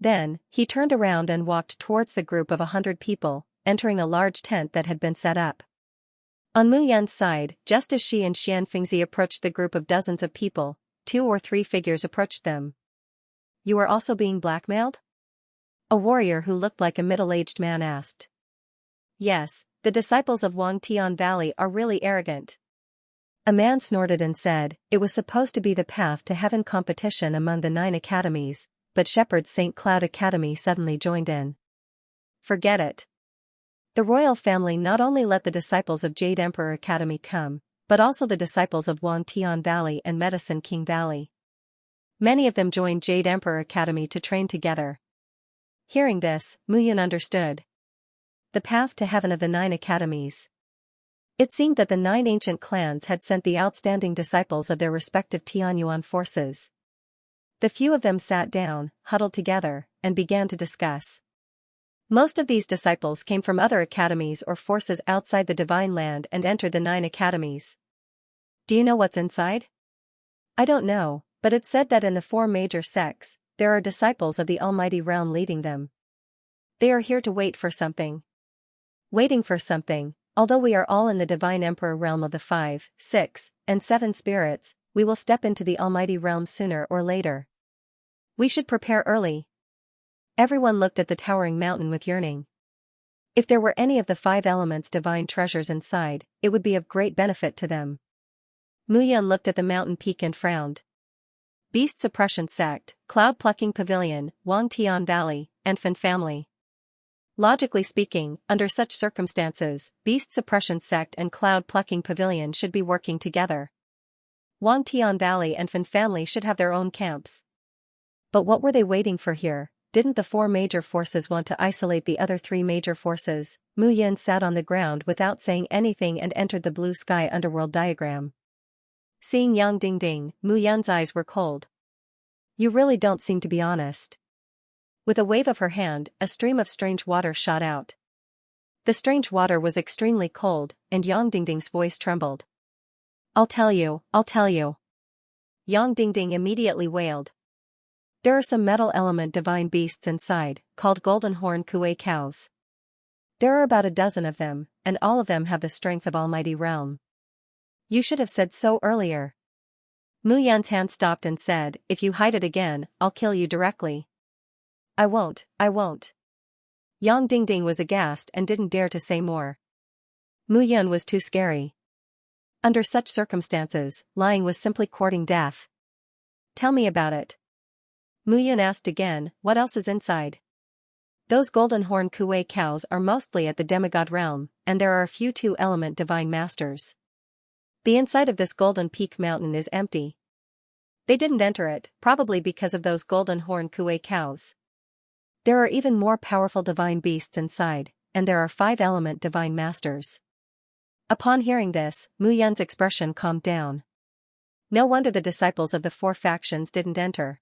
Then, he turned around and walked towards the group of 100 people, entering a large tent that had been set up. On Mu Yan's side, just as she and Xianxia approached the group of dozens of people, 2 or 3 figures approached them. You are also being blackmailed? A warrior who looked like a middle-aged man asked. Yes, the disciples of Wangtian Valley are really arrogant. A man snorted and said, it was supposed to be the path to heaven competition among the 9 academies, but Shepherd's St. Cloud Academy suddenly joined in. Forget it. The royal family not only let the disciples of Jade Emperor Academy come, but also the disciples of Wangtian Valley and Medicine King Valley. Many of them joined Jade Emperor Academy to train together. Hearing this, Mu Yan understood. The path to heaven of the 9 academies. It seemed that the 9 ancient clans had sent the outstanding disciples of their respective Tianyuan forces. The few of them sat down, huddled together, and began to discuss. Most of these disciples came from other academies or forces outside the Divine Land and entered the 9 academies. Do you know what's inside? I don't know, but it's said that in the 4 major sects, there are disciples of the Almighty Realm leading them. They are here to wait for something. Waiting for something, although we are all in the Divine Emperor Realm of the 5, 6, and 7 spirits, we will step into the Almighty Realm sooner or later. We should prepare early. Everyone looked at the towering mountain with yearning. If there were any of the 5 elements' divine treasures inside, it would be of great benefit to them. Mu Yan looked at the mountain peak and frowned. Beast Suppression Sect, Cloud Plucking Pavilion, Wangtian Valley, and Fan Family. Logically speaking, under such circumstances, Beast Suppression Sect and Cloud Plucking Pavilion should be working together. Wangtian Valley and Fan Family should have their own camps. But what were they waiting for here? Didn't the 4 major forces want to isolate the other 3 major forces? Mu Yan sat on the ground without saying anything and entered the blue sky underworld diagram. Seeing Yang Dingding, Mu Yan's eyes were cold. You really don't seem to be honest. With a wave of her hand, a stream of strange water shot out. The strange water was extremely cold, and Yang Dingding's voice trembled. I'll tell you. Yang Dingding immediately wailed. There are some metal element divine beasts inside, called golden horn kuei cows. There are about a dozen of them, and all of them have the strength of Almighty Realm. You should have said so earlier. Mu Yan's hand stopped and said, if you hide it again, I'll kill you directly. I won't. Yang Dingding was aghast and didn't dare to say more. Mu Yan was too scary. Under such circumstances, lying was simply courting death. Tell me about it. Mu Yan asked again, what else is inside? Those golden horn kuei cows are mostly at the demigod realm, and there are a few 2-element divine masters. The inside of this golden peak mountain is empty. They didn't enter it, probably because of those golden horn kuei cows. There are even more powerful divine beasts inside, and there are 5-element divine masters. Upon hearing this, Mu Yan's expression calmed down. No wonder the disciples of the 4 factions didn't enter.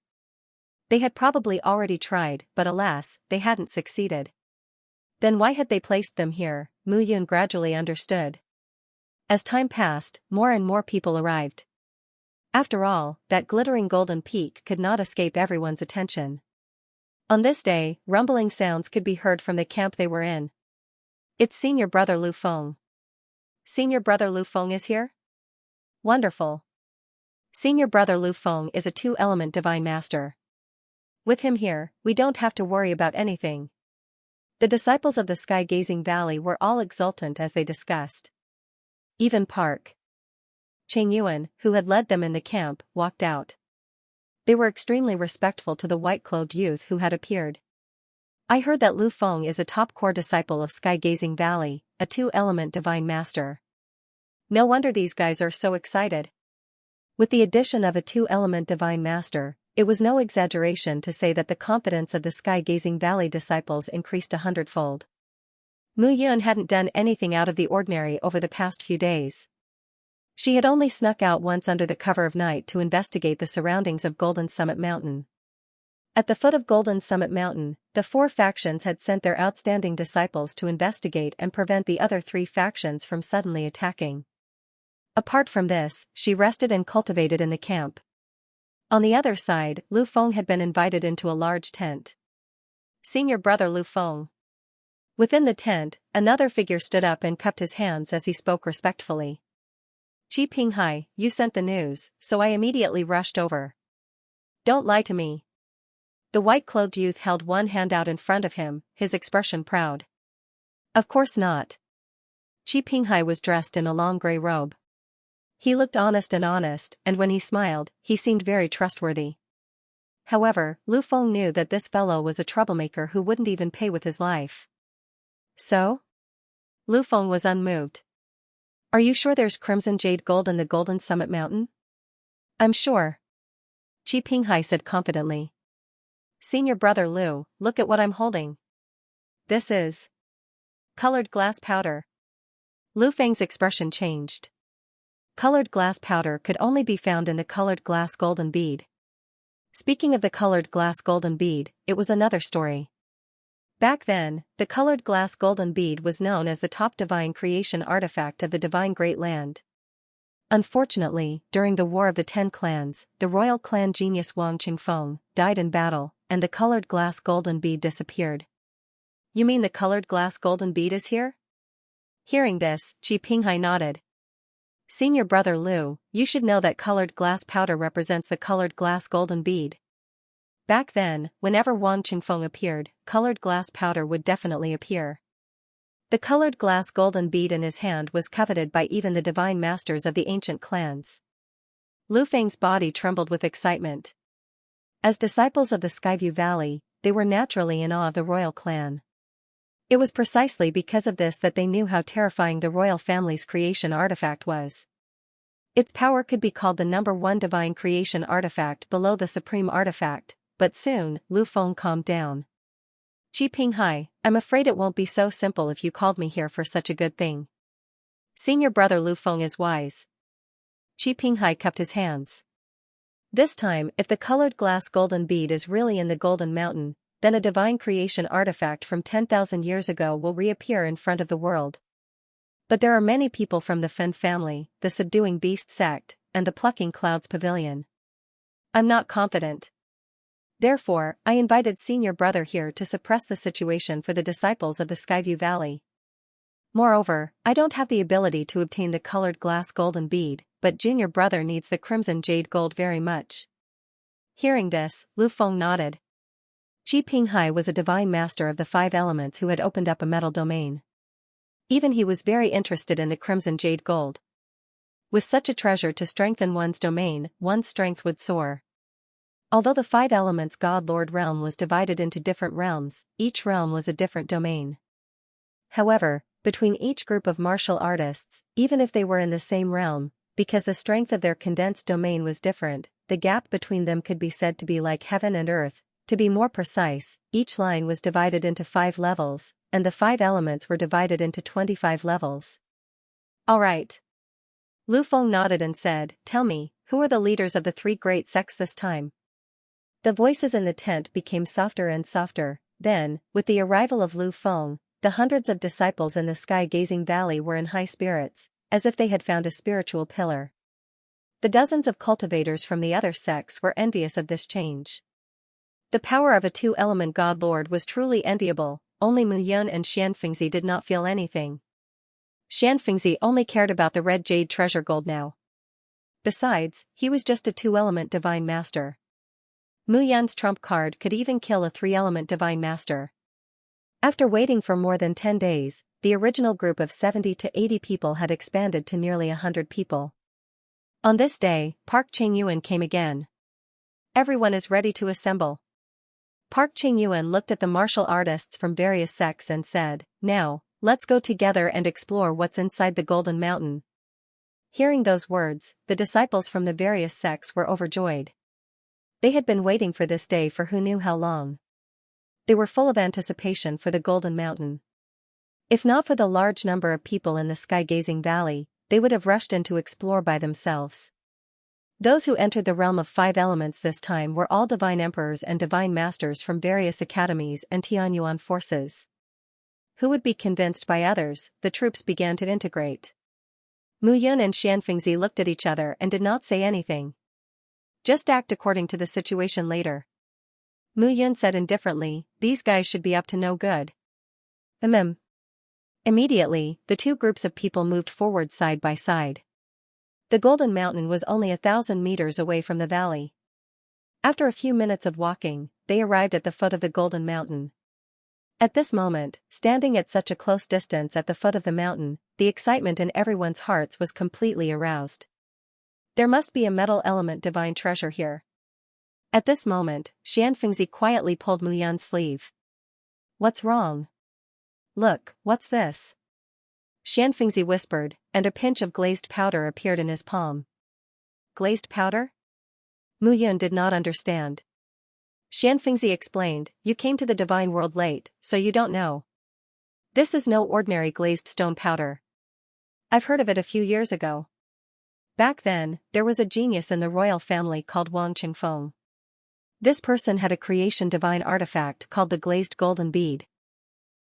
They had probably already tried, but alas, they hadn't succeeded. Then why had they placed them here? Mu Yan gradually understood. As time passed, more and more people arrived. After all, that glittering golden peak could not escape everyone's attention. On this day, rumbling sounds could be heard from the camp they were in. It's Senior Brother Lu Feng. Senior Brother Lu Feng is here? Wonderful. Senior Brother Lu Feng is a 2-element divine master. With him here, we don't have to worry about anything. The disciples of the Sky-Gazing Valley were all exultant as they discussed. Even Park Ching-yuan, who had led them in the camp, walked out. They were extremely respectful to the white-clothed youth who had appeared. I heard that Lu Feng is a top core disciple of Sky-Gazing Valley, a two-element divine master. No wonder these guys are so excited. With the addition of a two-element divine master, it was no exaggeration to say that the confidence of the Sky-Gazing Valley disciples increased 100-fold. Mu Yun hadn't done anything out of the ordinary over the past few days. She had only snuck out once under the cover of night to investigate the surroundings of Golden Summit Mountain. At the foot of Golden Summit Mountain, the four factions had sent their outstanding disciples to investigate and prevent the other three factions from suddenly attacking. Apart from this, she rested and cultivated in the camp. On the other side, Lu Feng had been invited into a large tent. Senior brother Lu Feng. Within the tent, another figure stood up and cupped his hands as he spoke respectfully. Qi Pinghai, you sent the news, so I immediately rushed over. Don't lie to me. The white-clothed youth held one hand out in front of him, his expression proud. Of course not. Qi Pinghai was dressed in a long gray robe. He looked honest, and when he smiled, he seemed very trustworthy. However, Lu Feng knew that this fellow was a troublemaker who wouldn't even pay with his life. So? Lu Feng was unmoved. Are you sure there's crimson jade gold in the Golden Summit Mountain? I'm sure. Qi Pinghai said confidently. Senior brother Lu, look at what I'm holding. This is colored glass powder. Lu Feng's expression changed. Colored glass powder could only be found in the colored glass golden bead. Speaking of the colored glass golden bead, it was another story. Back then, the colored glass golden bead was known as the top divine creation artifact of the divine Great Land. Unfortunately, during the War of the Ten Clans, the royal clan genius Wang Qingfeng died in battle, and the colored glass golden bead disappeared. You mean the colored glass golden bead is here? Hearing this, Qi Pinghai nodded. Senior brother Lu, you should know that colored glass powder represents the colored glass golden bead. Back then, whenever Wang Qingfeng appeared, colored glass powder would definitely appear. The colored glass golden bead in his hand was coveted by even the divine masters of the ancient clans. Lu Feng's body trembled with excitement. As disciples of the Skyview Valley, they were naturally in awe of the royal clan. It was precisely because of this that they knew how terrifying the royal family's creation artifact was. Its power could be called the #1 divine creation artifact below the supreme artifact, but soon, Lu Feng calmed down. Qi Pinghai, I'm afraid it won't be so simple if you called me here for such a good thing. Senior brother Lu Feng is wise. Qi Pinghai cupped his hands. This time, if the colored glass golden bead is really in the Golden Mountain, then a divine creation artifact from 10,000 years ago will reappear in front of the world. But there are many people from the Fen family, the Subduing Beast sect, and the Plucking Clouds Pavilion. I'm not confident. Therefore, I invited senior brother here to suppress the situation for the disciples of the Skyview Valley. Moreover, I don't have the ability to obtain the colored glass golden bead, but junior brother needs the crimson jade gold very much. Hearing this, Lu Feng nodded. Qi Pinghai was a divine master of the 5 elements who had opened up a metal domain. Even he was very interested in the crimson jade gold. With such a treasure to strengthen one's domain, one's strength would soar. Although the 5 elements God Lord realm was divided into different realms, each realm was a different domain. However, between each group of martial artists, even if they were in the same realm, because the strength of their condensed domain was different, the gap between them could be said to be like heaven and earth. To be more precise, each line was divided into 5 levels, and the 5 elements were divided into 25 levels. All right. Lu Feng nodded and said, Tell me, who are the leaders of the 3 great sects this time? The voices in the tent became softer and softer. Then, with the arrival of Lu Feng, the hundreds of disciples in the Sky-Gazing Valley were in high spirits, as if they had found a spiritual pillar. The dozens of cultivators from the other sects were envious of this change. The power of a 2-element God Lord was truly enviable. Only Mu Yun and Xianxia did not feel anything. Xianxia only cared about the red jade treasure gold now. Besides, he was just a 2-element divine master. Mu Yun's trump card could even kill a 3-element divine master. After waiting for more than 10 days, the original group of 70 to 80 people had expanded to nearly 100 people. On this day, Park Chengyuan came again. Everyone is ready to assemble. Park Qingyuan looked at the martial artists from various sects and said, "Now, let's go together and explore what's inside the Golden Mountain." Hearing those words, the disciples from the various sects were overjoyed. They had been waiting for this day for who knew how long. They were full of anticipation for the Golden Mountain. If not for the large number of people in the sky-gazing valley, they would have rushed in to explore by themselves. Those who entered the realm of 5 elements this time were all divine emperors and divine masters from various academies and Tianyuan forces. Who would be convinced by others, the troops began to integrate. Mu Yun and Xianxia looked at each other and did not say anything. Just act according to the situation later. Mu Yun said indifferently, "These guys should be up to no good." Immediately, the two groups of people moved forward side by side. The Golden Mountain was only 1,000 meters away from the valley. After a few minutes of walking, they arrived at the foot of the Golden Mountain. At this moment, standing at such a close distance at the foot of the mountain, the excitement in everyone's hearts was completely aroused. There must be a metal element divine treasure here. At this moment, Xianxia quietly pulled Mu Yun's sleeve. "What's wrong?" "Look, what's this?" Xianxia whispered, and a pinch of glazed powder appeared in his palm. "Glazed powder?" Mu Yun did not understand. Xianxia explained, "You came to the divine world late, so you don't know. This is no ordinary glazed stone powder. I've heard of it a few years ago. Back then, there was a genius in the royal family called Wang Qingfeng. This person had a creation divine artifact called the glazed golden bead.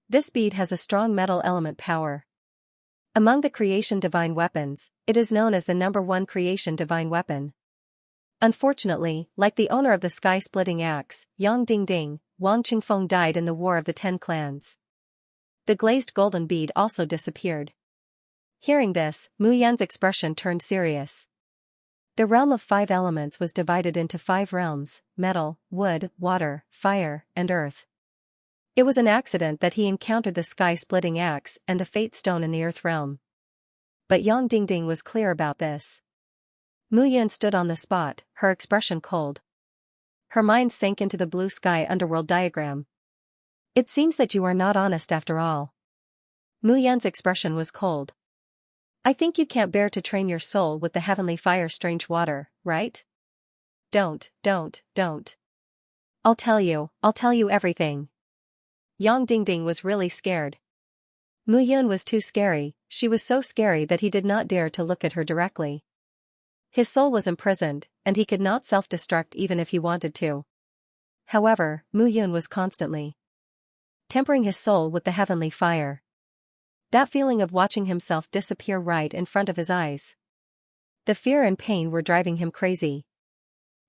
This bead has a strong metal element power. Among the creation divine weapons, it is known as the #1 creation divine weapon. Unfortunately, like the owner of the sky-splitting axe, Yang Dingding, Wang Qingfeng died in the War of the 10 Clans. The glazed golden bead also disappeared." Hearing this, Mu Yun's expression turned serious. The realm of 5 elements was divided into 5 realms: metal, wood, water, fire, and earth. It was an accident that he encountered the sky-splitting axe and the fate stone in the earth realm. But Yang Dingding was clear about this. Mu Yun stood on the spot, her expression cold. Her mind sank into the blue sky underworld diagram. "It seems that you are not honest after all." Mu Yun's expression was cold. "I think you can't bear to train your soul with the heavenly fire strange water, right? Don't. I'll tell you everything." Yang Dingding was really scared. Mu Yun was too scary, she was so scary that he did not dare to look at her directly. His soul was imprisoned, and he could not self-destruct even if he wanted to. However, Mu Yun was constantly tempering his soul with the heavenly fire. That feeling of watching himself disappear right in front of his eyes. The fear and pain were driving him crazy.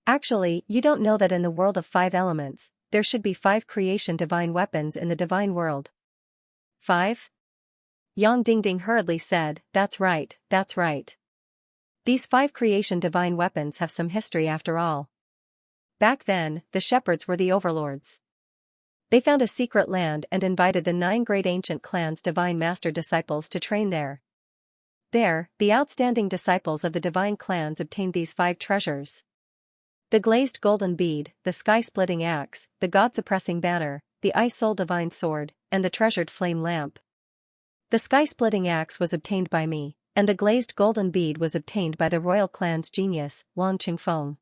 "Actually, you don't know that in the world of 5 elements, there should be 5 creation divine weapons in the divine world." "5? Yang Dingding hurriedly said, That's right. These 5 creation divine weapons have some history after all. Back then, the shepherds were the overlords. They found a secret land and invited the 9 great ancient clans' divine master disciples to train there. There, the outstanding disciples of the divine clans obtained these 5 treasures: the glazed golden bead, the sky-splitting axe, the god-suppressing banner, the ice-soul divine sword, and the treasured flame lamp. The sky-splitting axe was obtained by me, and the glazed golden bead was obtained by the royal clan's genius, Wang Qingfeng."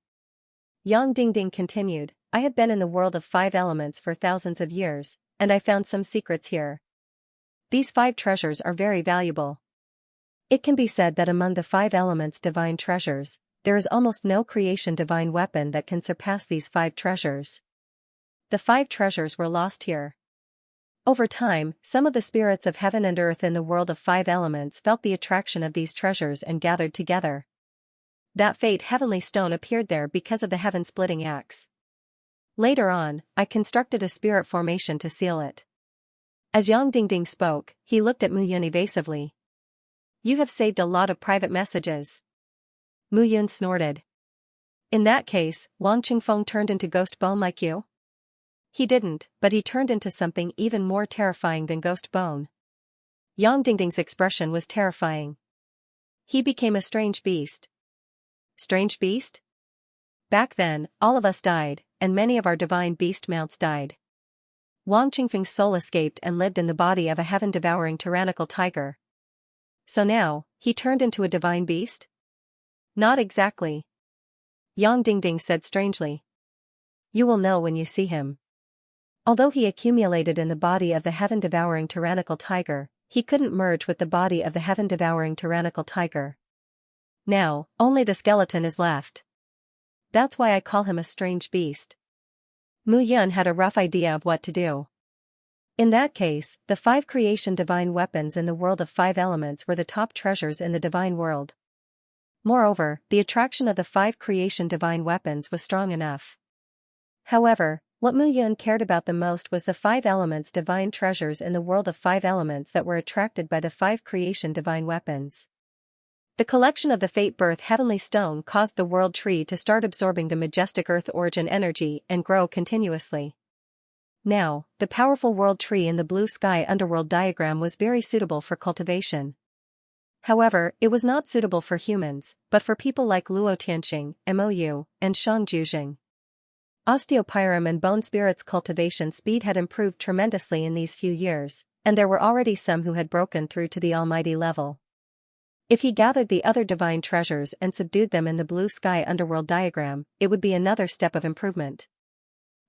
Yang Dingding continued, "I have been in the world of 5 elements for thousands of years, and I found some secrets here. These 5 treasures are very valuable. It can be said that among the 5 elements' divine treasures, there is almost no creation divine weapon that can surpass these 5 treasures. The 5 treasures were lost here. Over time, some of the spirits of heaven and earth in the world of 5 elements felt the attraction of these treasures and gathered together. That fate heavenly stone appeared there because of the heaven-splitting axe. Later on, I constructed a spirit formation to seal it." As Yang Dingding spoke, he looked at Mu Yun evasively. "You have saved a lot of private messages." Mu Yun snorted. "In that case, Wang Qingfeng turned into ghost bone like you?" "He didn't, but he turned into something even more terrifying than ghost bone." Yang Dingding's expression was terrifying. "He became a strange beast." "Strange beast?" Back then, all of us died, and many of our divine beast mounts died. Wang Qingfeng's soul escaped and lived in the body of a heaven-devouring tyrannical tiger. So now, he turned into a divine beast? Not exactly. Yang Dingding said strangely. You will know when you see him. Although he accumulated in the body of the heaven-devouring tyrannical tiger, he couldn't merge with the body of the heaven-devouring tyrannical tiger. Now, only the skeleton is left. That's why I call him a strange beast. Mu Yun had a rough idea of what to do. In that case, the 5 creation divine weapons in the world of 5 elements were the top treasures in the divine world. Moreover, the attraction of the 5 creation divine weapons was strong enough. However, what Mu Yun cared about the most was the 5 elements divine treasures in the world of 5 elements that were attracted by the 5 creation divine weapons. The collection of the Fate Birth Heavenly Stone caused the world tree to start absorbing the majestic earth origin energy and grow continuously. Now, the powerful world tree in the blue sky underworld diagram was very suitable for cultivation. However, it was not suitable for humans, but for people like Luo Tianxing, Mou, and Shang Juzheng. Osteopyrum and bone spirits cultivation speed had improved tremendously in these few years, and there were already some who had broken through to the almighty level. If he gathered the other divine treasures and subdued them in the blue sky underworld diagram, it would be another step of improvement.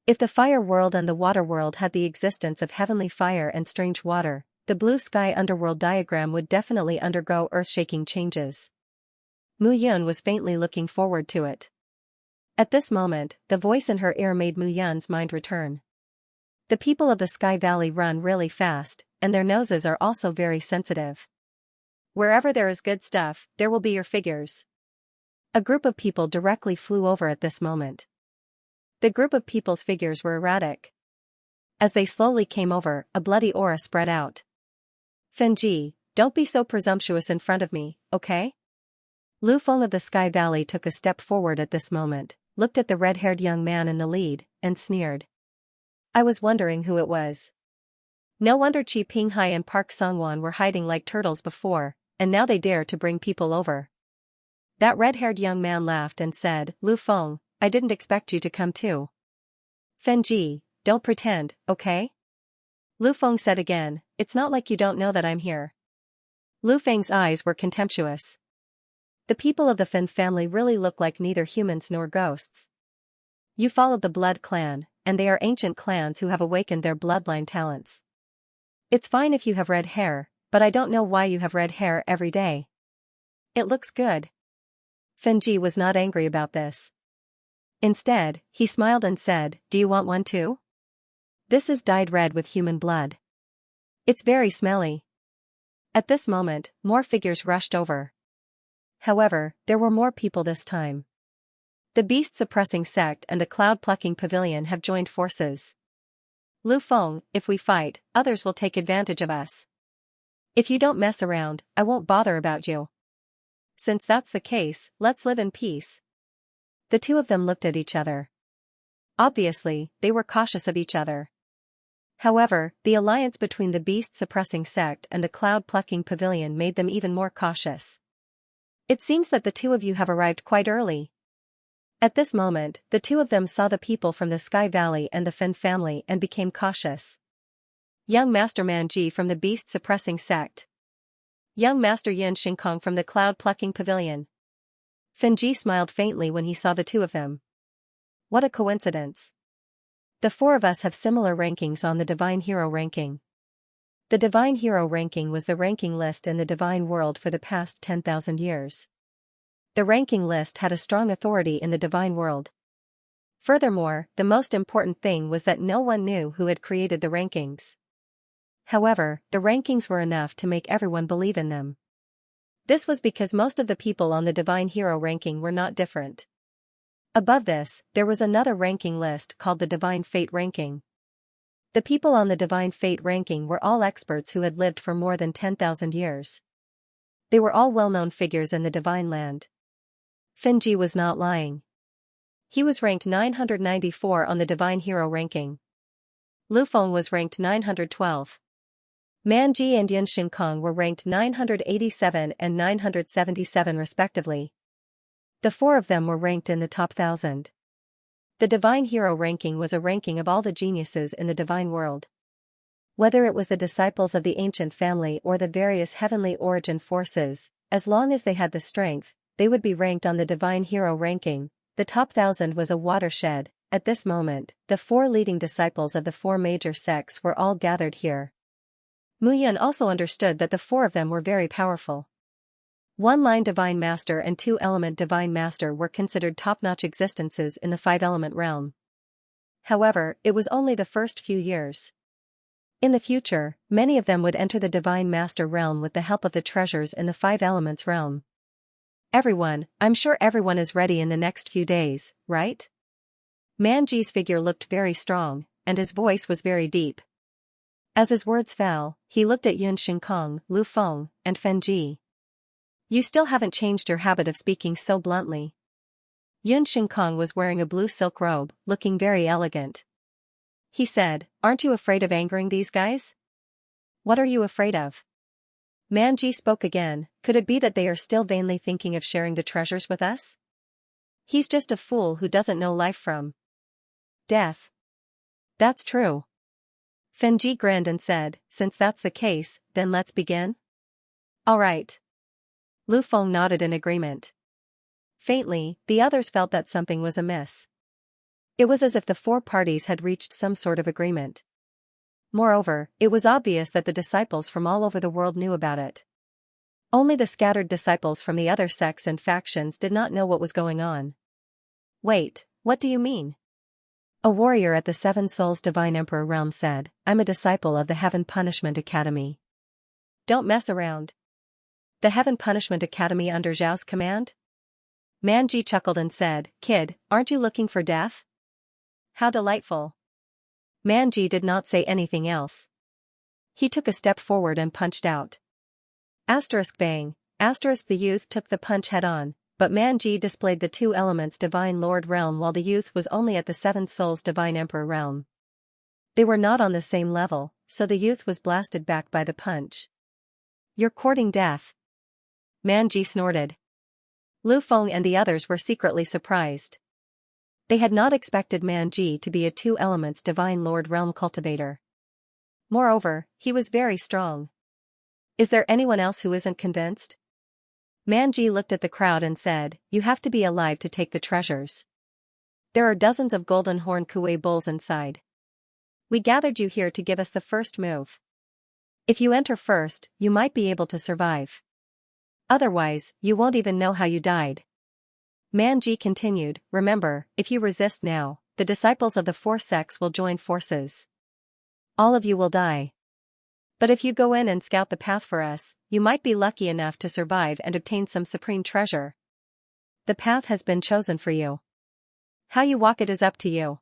If the fire world and the water world had the existence of heavenly fire and strange water, the blue sky underworld diagram would definitely undergo earth-shaking changes. Mu Yun was faintly looking forward to it. At this moment, the voice in her ear made Mu Yun's mind return. The people of the Sky Valley run really fast, and their noses are also very sensitive. Wherever there is good stuff, there will be your figures. A group of people directly flew over at this moment. The group of people's figures were erratic. As they slowly came over, a bloody aura spread out. Fenji, don't be so presumptuous in front of me, okay? Lu Feng of the Sky Valley took a step forward at this moment, looked at the red-haired young man in the lead, and sneered. I was wondering who it was. No wonder Qi Pinghai and Park Sungwon were hiding like turtles before, and now they dare to bring people over. That red-haired young man laughed and said, Lu Feng, I didn't expect you to come too. Fenji, don't pretend, okay? Lu Feng said again, it's not like you don't know that I'm here. Lu Feng's eyes were contemptuous. The people of the Fen family really look like neither humans nor ghosts. You followed the blood clan, and they are ancient clans who have awakened their bloodline talents. It's fine if you have red hair, but I don't know why you have red hair every day. It looks good. Fenji was not angry about this. Instead, he smiled and said, do you want one too? This is dyed red with human blood. It's very smelly. At this moment, more figures rushed over. However, there were more people this time. The beast-suppressing sect and the cloud-plucking pavilion have joined forces. Lu Feng, if we fight, others will take advantage of us. If you don't mess around, I won't bother about you. Since that's the case, let's live in peace. The two of them looked at each other. Obviously, they were cautious of each other. However, the alliance between the beast-suppressing sect and the cloud-plucking pavilion made them even more cautious. It seems that the two of you have arrived quite early. At this moment, the two of them saw the people from the Sky Valley and the Fen family and became cautious. Young Master Manji from the beast-suppressing sect. Young Master Yin Xingkong from the cloud-plucking pavilion. Fenji smiled faintly when he saw the two of them. What a coincidence. The four of us have similar rankings on the Divine Hero ranking. The Divine Hero ranking was the ranking list in the Divine World for the past 10,000 years. The ranking list had a strong authority in the Divine World. Furthermore, the most important thing was that no one knew who had created the rankings. However, the rankings were enough to make everyone believe in them. This was because most of the people on the Divine Hero ranking were not different. Above this, there was another ranking list called the Divine Fate ranking. The people on the Divine Fate ranking were all experts who had lived for more than 10,000 years. They were all well-known figures in the Divine Land. Fenji was not lying. He was ranked 994 on the Divine Hero ranking. Lu Feng was ranked 912. Manji and Yin Xingkong were ranked 987 and 977 respectively. The four of them were ranked in the top 1,000. The divine hero ranking was a ranking of all the geniuses in the divine world. Whether it was the disciples of the ancient family or the various heavenly origin forces, as long as they had the strength, they would be ranked on the divine hero ranking. The top 1,000 was a watershed. At this moment, the four leading disciples of the four major sects were all gathered here. Mu Yun also understood that the four of them were very powerful. One-line Divine Master and two-element Divine Master were considered top-notch existences in the five-element realm. However, it was only the first few years. In the future, many of them would enter the Divine Master realm with the help of the treasures in the five elements realm. I'm sure everyone is ready in the next few days, right? Manji's figure looked very strong, and his voice was very deep. As his words fell, he looked at Yun Shinkong, Lu Feng, and Fenji. You still haven't changed your habit of speaking so bluntly. Yun Shinkong was wearing a blue silk robe, looking very elegant. He said, "Aren't you afraid of angering these guys?" "What are you afraid of?" Manji spoke again. "Could it be that they are still vainly thinking of sharing the treasures with us? He's just a fool who doesn't know life from death." "That's true." Fenji grinned and said, "Since that's the case, then let's begin?" "All right." Lu Feng nodded in agreement. Faintly, the others felt that something was amiss. It was as if the four parties had reached some sort of agreement. Moreover, it was obvious that the disciples from all over the world knew about it. Only the scattered disciples from the other sects and factions did not know what was going on. "Wait, what do you mean?" A warrior at the Seven Souls Divine Emperor realm said, "I'm a disciple of the Heaven Punishment Academy." "Don't mess around." "The Heaven Punishment Academy under Zhao's command?" Manji chuckled and said, "Kid, aren't you looking for death?" "How delightful." Manji did not say anything else. He took a step forward and punched out. Bang. The youth took the punch head-on, but Manji displayed the two elements Divine Lord realm while the youth was only at the Seven Souls Divine Emperor realm. They were not on the same level, so the youth was blasted back by the punch. "You're courting death." Manji snorted. Lu Feng and the others were secretly surprised. They had not expected Manji to be a two elements Divine Lord realm cultivator. Moreover, he was very strong. "Is there anyone else who isn't convinced?" Manji looked at the crowd and said, "You have to be alive to take the treasures. There are dozens of golden horn Kuei bulls inside. We gathered you here to give us the first move. If you enter first, you might be able to survive. Otherwise, you won't even know how you died." Manji continued, "Remember, if you resist now, the disciples of the four sects will join forces. All of you will die. But if you go in and scout the path for us, you might be lucky enough to survive and obtain some supreme treasure. The path has been chosen for you. How you walk it is up to you."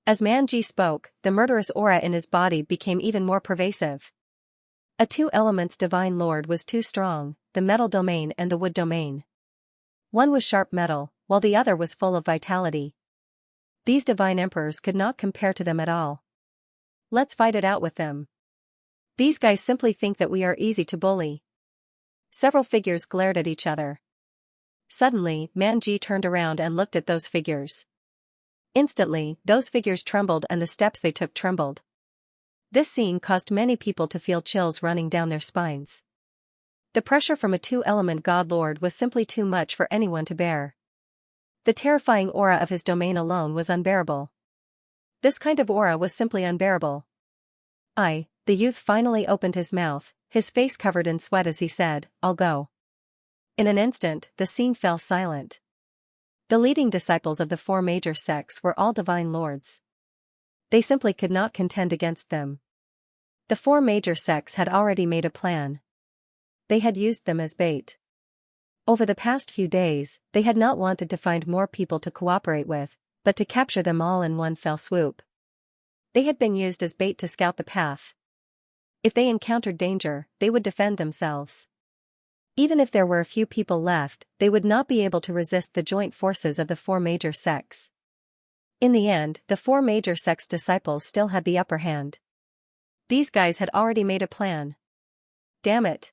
As Manji spoke, the murderous aura in his body became even more pervasive. A two elements Divine Lord was too strong, the metal domain and the wood domain. One was sharp metal, while the other was full of vitality. These divine emperors could not compare to them at all. "Let's fight it out with them. These guys simply think that we are easy to bully." Several figures glared at each other. Suddenly, Manji turned around and looked at those figures. Instantly, those figures trembled and the steps they took trembled. This scene caused many people to feel chills running down their spines. The pressure from a two-element God Lord was simply too much for anyone to bear. The terrifying aura of his domain alone was unbearable. This kind of aura was simply unbearable. The youth finally opened his mouth, his face covered in sweat as he said, "I'll go." In an instant, the scene fell silent. The leading disciples of the four major sects were all divine lords. They simply could not contend against them. The four major sects had already made a plan. They had used them as bait. Over the past few days, they had not wanted to find more people to cooperate with, but to capture them all in one fell swoop. They had been used as bait to scout the path. If they encountered danger, they would defend themselves. Even if there were a few people left, they would not be able to resist the joint forces of the four major sects. In the end, the four major sects' disciples still had the upper hand. These guys had already made a plan. Damn it.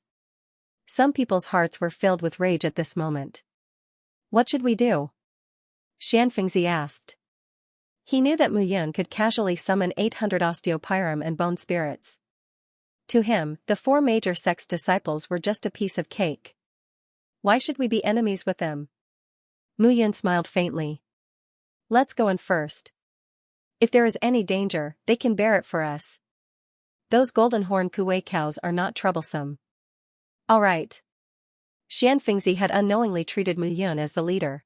Some people's hearts were filled with rage at this moment. What should we do? Xianxia asked. He knew that Mu Yun could casually summon 800 osteopyrum and bone spirits. To him, the 4 major sect's disciples were just a piece of cake. Why should we be enemies with them? Mu Yun smiled faintly. Let's go in first. If there is any danger, they can bear it for us. Those golden horn kuei cows are not troublesome. All right. Xianxia had unknowingly treated Mu Yun as the leader.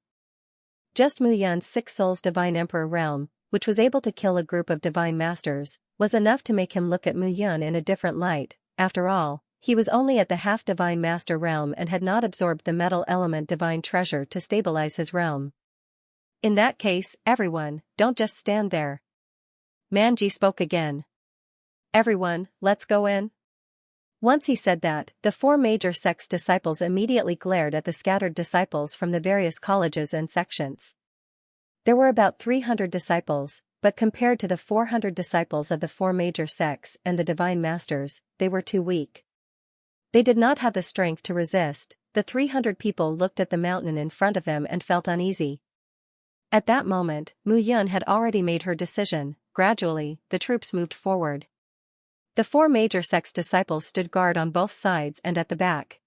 Just Mu Yun's 6 souls divine emperor realm, which was able to kill a group of divine masters, was enough to make him look at Mu Yun in a different light. After all, he was only at the half-divine master realm and had not absorbed the metal element divine treasure to stabilize his realm. In that case, everyone, don't just stand there. Manji spoke again. Everyone, let's go in. Once he said that, the 4 major sect's disciples immediately glared at the scattered disciples from the various colleges and sections. There were about 300 disciples, but compared to the 400 disciples of the 4 major sects and the divine masters, they were too weak. They did not have the strength to resist. The 300 people looked at the mountain in front of them and felt uneasy. At that moment, Mu Yun had already made her decision. Gradually, the troops moved forward. The 4 major sects' disciples stood guard on both sides and at the back.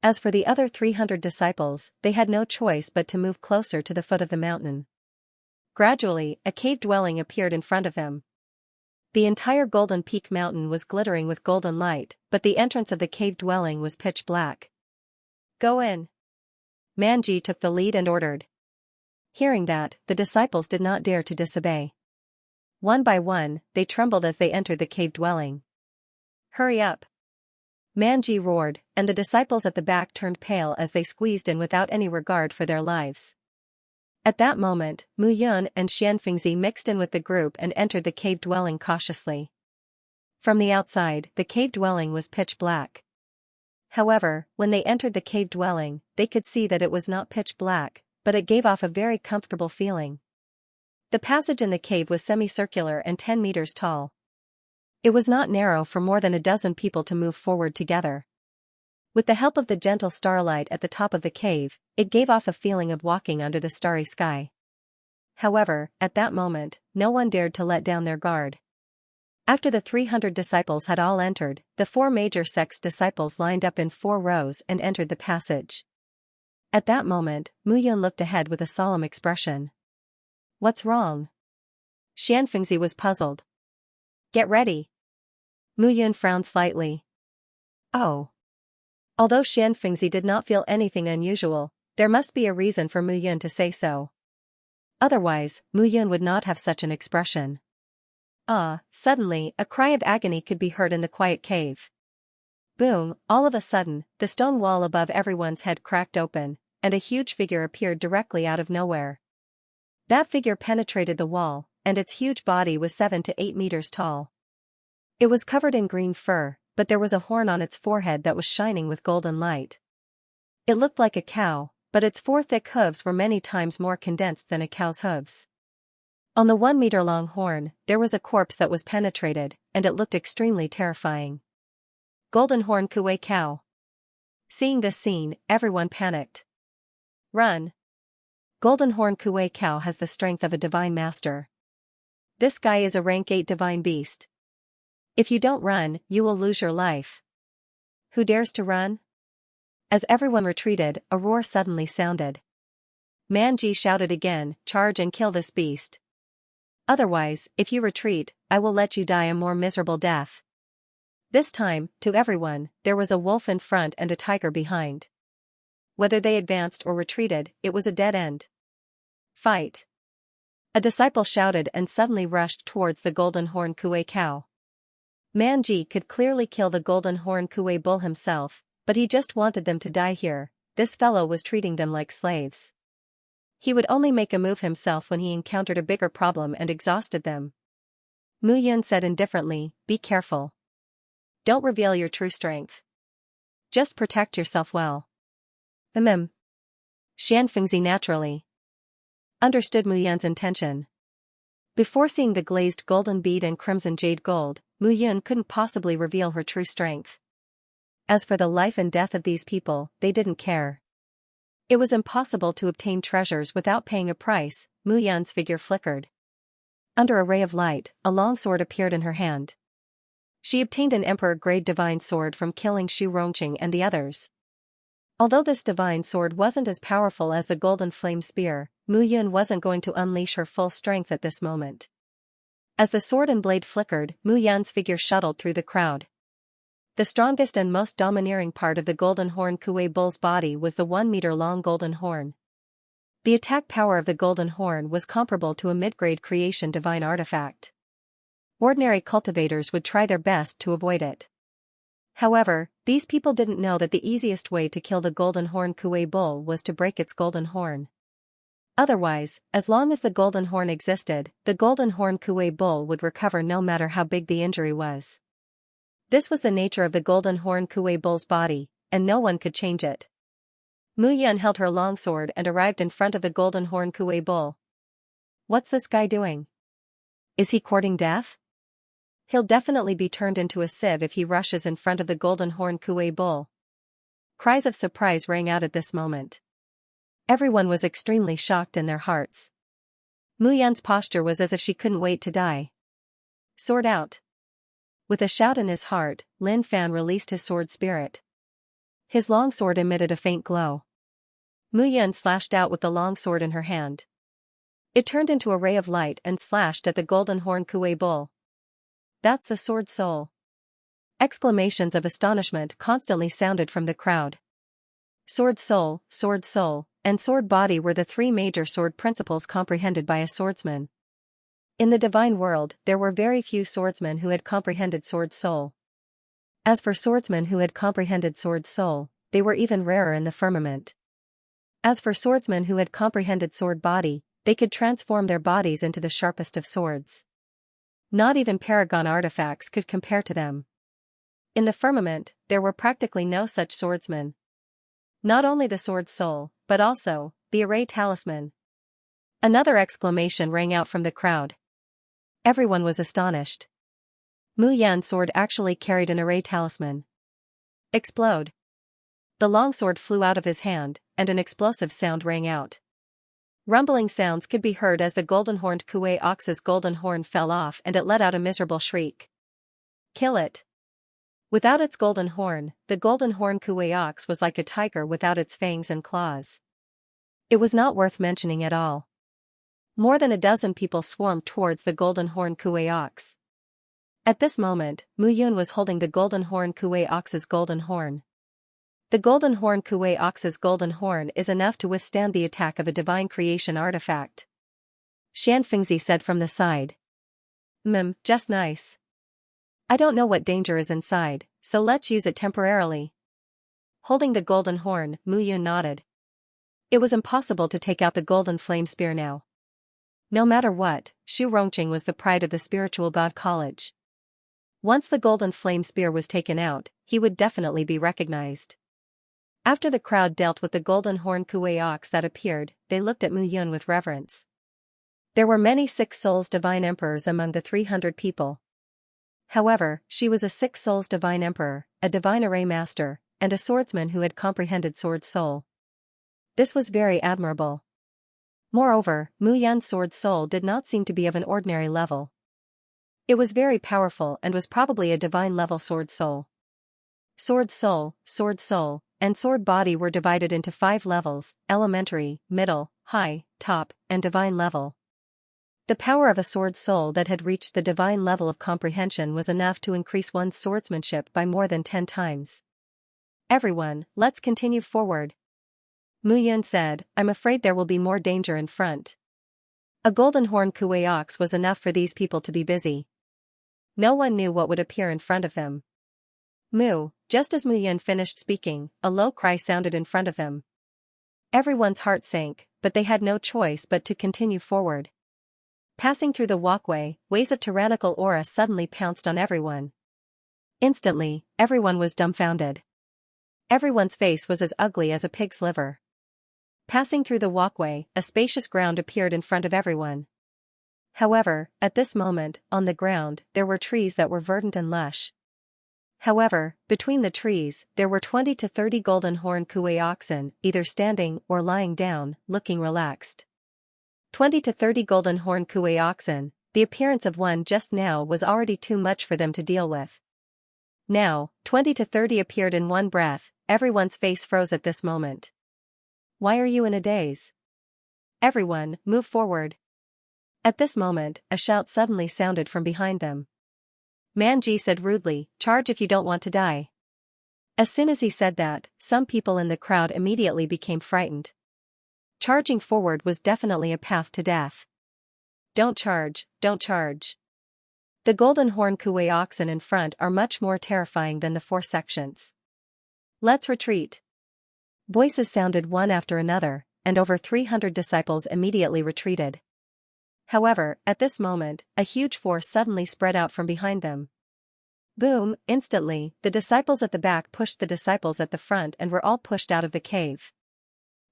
As for the other 300 disciples, they had no choice but to move closer to the foot of the mountain. Gradually, a cave dwelling appeared in front of them. The entire Golden Peak mountain was glittering with golden light, but the entrance of the cave dwelling was pitch black. Go in. Manji took the lead and ordered. Hearing that, the disciples did not dare to disobey. One by one, they trembled as they entered the cave dwelling. Hurry up! Manji roared, and the disciples at the back turned pale as they squeezed in without any regard for their lives. At that moment, Mu Yun and Xianxia mixed in with the group and entered the cave dwelling cautiously. From the outside, the cave dwelling was pitch black. However, when they entered the cave dwelling, they could see that it was not pitch black, but it gave off a very comfortable feeling. The passage in the cave was semicircular and 10 meters tall. It was not narrow for more than a dozen people to move forward together. With the help of the gentle starlight at the top of the cave, it gave off a feeling of walking under the starry sky. However, at that moment, no one dared to let down their guard. After the 300 disciples had all entered, the 4 major sects' disciples lined up in 4 rows and entered the passage. At that moment, Mu Yun looked ahead with a solemn expression. What's wrong? Xianxia was puzzled. Get ready. Mu Yun frowned slightly. Oh. Although Xianxia did not feel anything unusual, there must be a reason for Mu Yun to say so. Otherwise, Mu Yun would not have such an expression. Suddenly, a cry of agony could be heard in the quiet cave. Boom, all of a sudden, the stone wall above everyone's head cracked open, and a huge figure appeared directly out of nowhere. That figure penetrated the wall, and its huge body was 7 to 8 meters tall. It was covered in green fur, but there was a horn on its forehead that was shining with golden light. It looked like a cow, but its 4 thick hooves were many times more condensed than a cow's hooves. On the 1-meter-long horn, there was a corpse that was penetrated, and it looked extremely terrifying. Golden horn kuei cow. Seeing this scene, everyone panicked. Run! Golden horn kuei cow has the strength of a divine master. This guy is a rank 8 divine beast. If you don't run, you will lose your life. Who dares to run? As everyone retreated, a roar suddenly sounded. Manji shouted again, charge and kill this beast. Otherwise, if you retreat, I will let you die a more miserable death. This time, to everyone, there was a wolf in front and a tiger behind. Whether they advanced or retreated, it was a dead end. Fight! A disciple shouted and suddenly rushed towards the golden horn kuei cow. Manji could clearly kill the golden horn kuei bull himself, but he just wanted them to die here. This fellow was treating them like slaves. He would only make a move himself when he encountered a bigger problem and exhausted them. Mu Yun said indifferently, be careful. Don't reveal your true strength. Just protect yourself well. Xianxia naturally understood Mu Yun's intention. Before seeing the glazed golden bead and crimson jade gold, Mu Yun couldn't possibly reveal her true strength. As for the life and death of these people, they didn't care. It was impossible to obtain treasures without paying a price. Mu Yan's figure flickered. Under a ray of light, a long sword appeared in her hand. She obtained an emperor-grade divine sword from killing Xu Rongqing and the others. Although this divine sword wasn't as powerful as the golden flame spear, Mu Yun wasn't going to unleash her full strength at this moment. As the sword and blade flickered, Mu Yan's figure shuttled through the crowd. The strongest and most domineering part of the golden horn Kuei bull's body was the 1-meter-long golden horn. The attack power of the golden horn was comparable to a mid-grade creation divine artifact. Ordinary cultivators would try their best to avoid it. However, these people didn't know that the easiest way to kill the golden horn Kuei bull was to break its golden horn. Otherwise, as long as the golden horn existed, the golden horn Kuei bull would recover no matter how big the injury was. This was the nature of the golden horn Kuei bull's body, and no one could change it. Mu Yun held her longsword and arrived in front of the golden horn Kuei bull. What's this guy doing? Is he courting death? He'll definitely be turned into a sieve if he rushes in front of the golden horn Kuei bull. Cries of surprise rang out at this moment. Everyone was extremely shocked in their hearts. Mu Yan's posture was as if she couldn't wait to die. Sword out. With a shout in his heart, Lin Fan released his sword spirit. His longsword emitted a faint glow. Mu Yun slashed out with the longsword in her hand. It turned into a ray of light and slashed at the golden horn Kuei bull. That's the sword soul. Exclamations of astonishment constantly sounded from the crowd. Sword soul, and sword body were the three major sword principles comprehended by a swordsman. In the divine world, there were very few swordsmen who had comprehended sword soul. As for swordsmen who had comprehended sword soul, they were even rarer in the firmament. As for swordsmen who had comprehended sword body, they could transform their bodies into the sharpest of swords. Not even paragon artifacts could compare to them. In the firmament, there were practically no such swordsmen. Not only the sword soul, but also the array talisman. Another exclamation rang out from the crowd. Everyone was astonished. Mu Yan's sword actually carried an array talisman. Explode. The longsword flew out of his hand, and an explosive sound rang out. Rumbling sounds could be heard as the golden-horned Kuei ox's golden horn fell off and it let out a miserable shriek. Kill it. Without its golden horn, the golden horn Kuei ox was like a tiger without its fangs and claws. It was not worth mentioning at all. More than a dozen people swarmed towards the golden horn Kuei ox. At this moment, Mu Yun was holding the golden horn Kuei ox's golden horn. The golden horn Kuei ox's golden horn is enough to withstand the attack of a divine creation artifact. Xianxia said from the side. Just nice. I don't know what danger is inside, so let's use it temporarily. Holding the golden horn, Mu Yun nodded. It was impossible to take out the golden flame spear now. No matter what, Xu Rongqing was the pride of the spiritual god college. Once the golden flame spear was taken out, he would definitely be recognized. After the crowd dealt with the golden horn Kuei ox that appeared, they looked at Mu Yun with reverence. There were many Six Souls divine emperors among the 300 people. However, she was a Six Souls divine emperor, a divine array master, and a swordsman who had comprehended sword soul. This was very admirable. Moreover, Mu Yun's sword soul did not seem to be of an ordinary level. It was very powerful and was probably a divine level sword soul. Sword soul, and sword body were divided into 5 levels: elementary, middle, high, top, and divine level. The power of a sword soul that had reached the divine level of comprehension was enough to increase one's swordsmanship by more than 10 times. Everyone, let's continue forward. Mu Yun said, I'm afraid there will be more danger in front. A golden horn Kuei ox was enough for these people to be busy. No one knew what would appear in front of them. Just as Mu Yun finished speaking, a low cry sounded in front of them. Everyone's heart sank, but they had no choice but to continue forward. Passing through the walkway, waves of tyrannical aura suddenly pounced on everyone. Instantly, everyone was dumbfounded. Everyone's face was as ugly as a pig's liver. Passing through the walkway, a spacious ground appeared in front of everyone. However, at this moment, on the ground, there were trees that were verdant and lush. However, between the trees, there were 20 to 30 golden horn kuei oxen, either standing or lying down, looking relaxed. 20 to 30 golden horn kuei oxen, the appearance of one just now was already too much for them to deal with. Now, 20 to 30 appeared in one breath. Everyone's face froze at this moment. Why are you in a daze? Everyone, move forward. At this moment, a shout suddenly sounded from behind them. Manji said rudely, charge if you don't want to die. As soon as he said that, some people in the crowd immediately became frightened. Charging forward was definitely a path to death. Don't charge, don't charge. The golden horn kuei oxen in front are much more terrifying than the 4 sections. Let's retreat. Voices sounded one after another, and over 300 disciples immediately retreated. However, at this moment, a huge force suddenly spread out from behind them. Boom! Instantly, the disciples at the back pushed the disciples at the front and were all pushed out of the cave.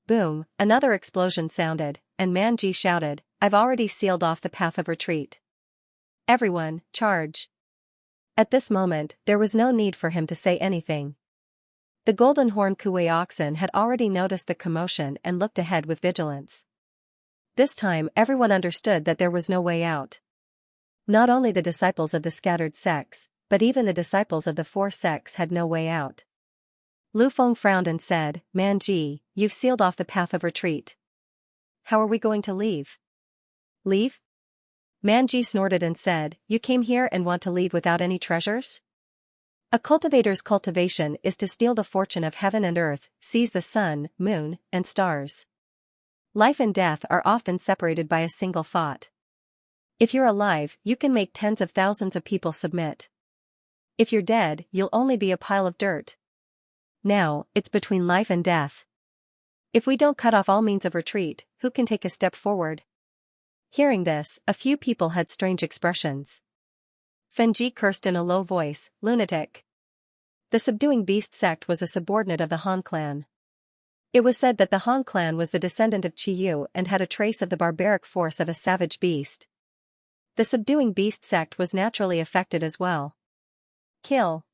Boom! Another explosion sounded, and Manji shouted, I've already sealed off the path of retreat. Everyone, charge. At this moment, there was no need for him to say anything. The golden horn kuei oxen had already noticed the commotion and looked ahead with vigilance. This time everyone understood that there was no way out. Not only the disciples of the scattered sects, but even the disciples of the 4 sects had no way out. Lu Feng frowned and said, Manji, you've sealed off the path of retreat. How are we going to leave? Leave? Manji snorted and said, you came here and want to leave without any treasures? A cultivator's cultivation is to steal the fortune of heaven and earth, seize the sun, moon, and stars. Life and death are often separated by a single thought. If you're alive, you can make tens of thousands of people submit. If you're dead, you'll only be a pile of dirt. Now, it's between life and death. If we don't cut off all means of retreat, who can take a step forward? Hearing this, a few people had strange expressions. Fenji cursed in a low voice, lunatic. The subduing beast sect was a subordinate of the Han clan. It was said that the Han clan was the descendant of Qiyu and had a trace of the barbaric force of a savage beast. The subduing beast sect was naturally affected as well. Kill.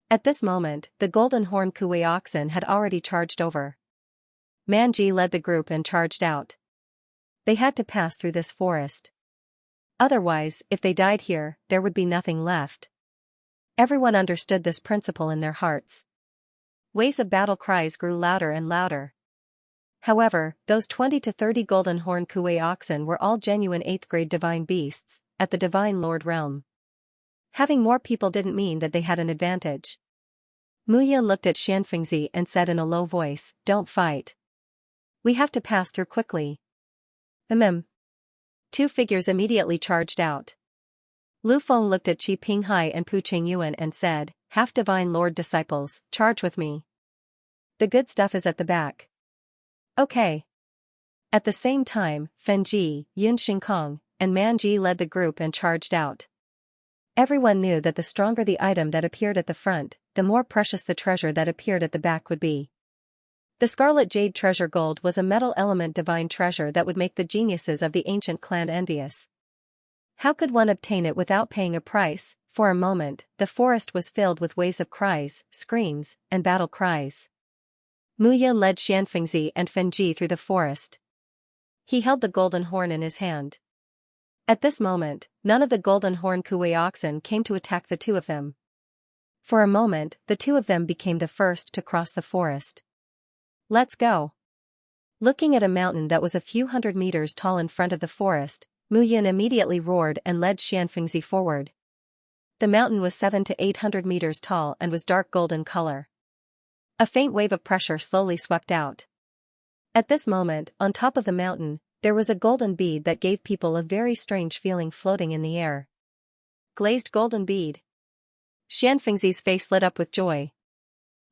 At this moment, the golden horn kuei oxen had already charged over. Manji led the group and charged out. They had to pass through this forest. Otherwise, if they died here, there would be nothing left. Everyone understood this principle in their hearts. Waves of battle cries grew louder and louder. However, those 20 to 30 golden horn kuei oxen were all genuine 8th grade divine beasts, at the divine lord realm. Having more people didn't mean that they had an advantage. Mu Yan looked at Xianxia and said in a low voice, don't fight. We have to pass through quickly. 2 figures immediately charged out. Lu Feng looked at Qi Pinghai and Pu Qingyuan and said, half-divine lord disciples, charge with me. The good stuff is at the back. Okay. At the same time, Fenji, Yun Xingkong, and Manji led the group and charged out. Everyone knew that the stronger the item that appeared at the front, the more precious the treasure that appeared at the back would be. The scarlet jade treasure gold was a metal element divine treasure that would make the geniuses of the ancient clan envious. How could one obtain it without paying a price? For a moment, the forest was filled with waves of cries, screams, and battle cries. Mu Yan led Xianxia and Fenji through the forest. He held the golden horn in his hand. At this moment, none of the golden horn kuei oxen came to attack the 2 of them. For a moment, the 2 of them became the first to cross the forest. Let's go. Looking at a mountain that was a few hundred meters tall in front of the forest, Mu Yan immediately roared and led Xianxia forward. The mountain was 700 to 800 meters tall and was dark gold in color. A faint wave of pressure slowly swept out. At this moment, on top of the mountain, there was a golden bead that gave people a very strange feeling floating in the air. Glazed golden bead. Xianfengzi's face lit up with joy.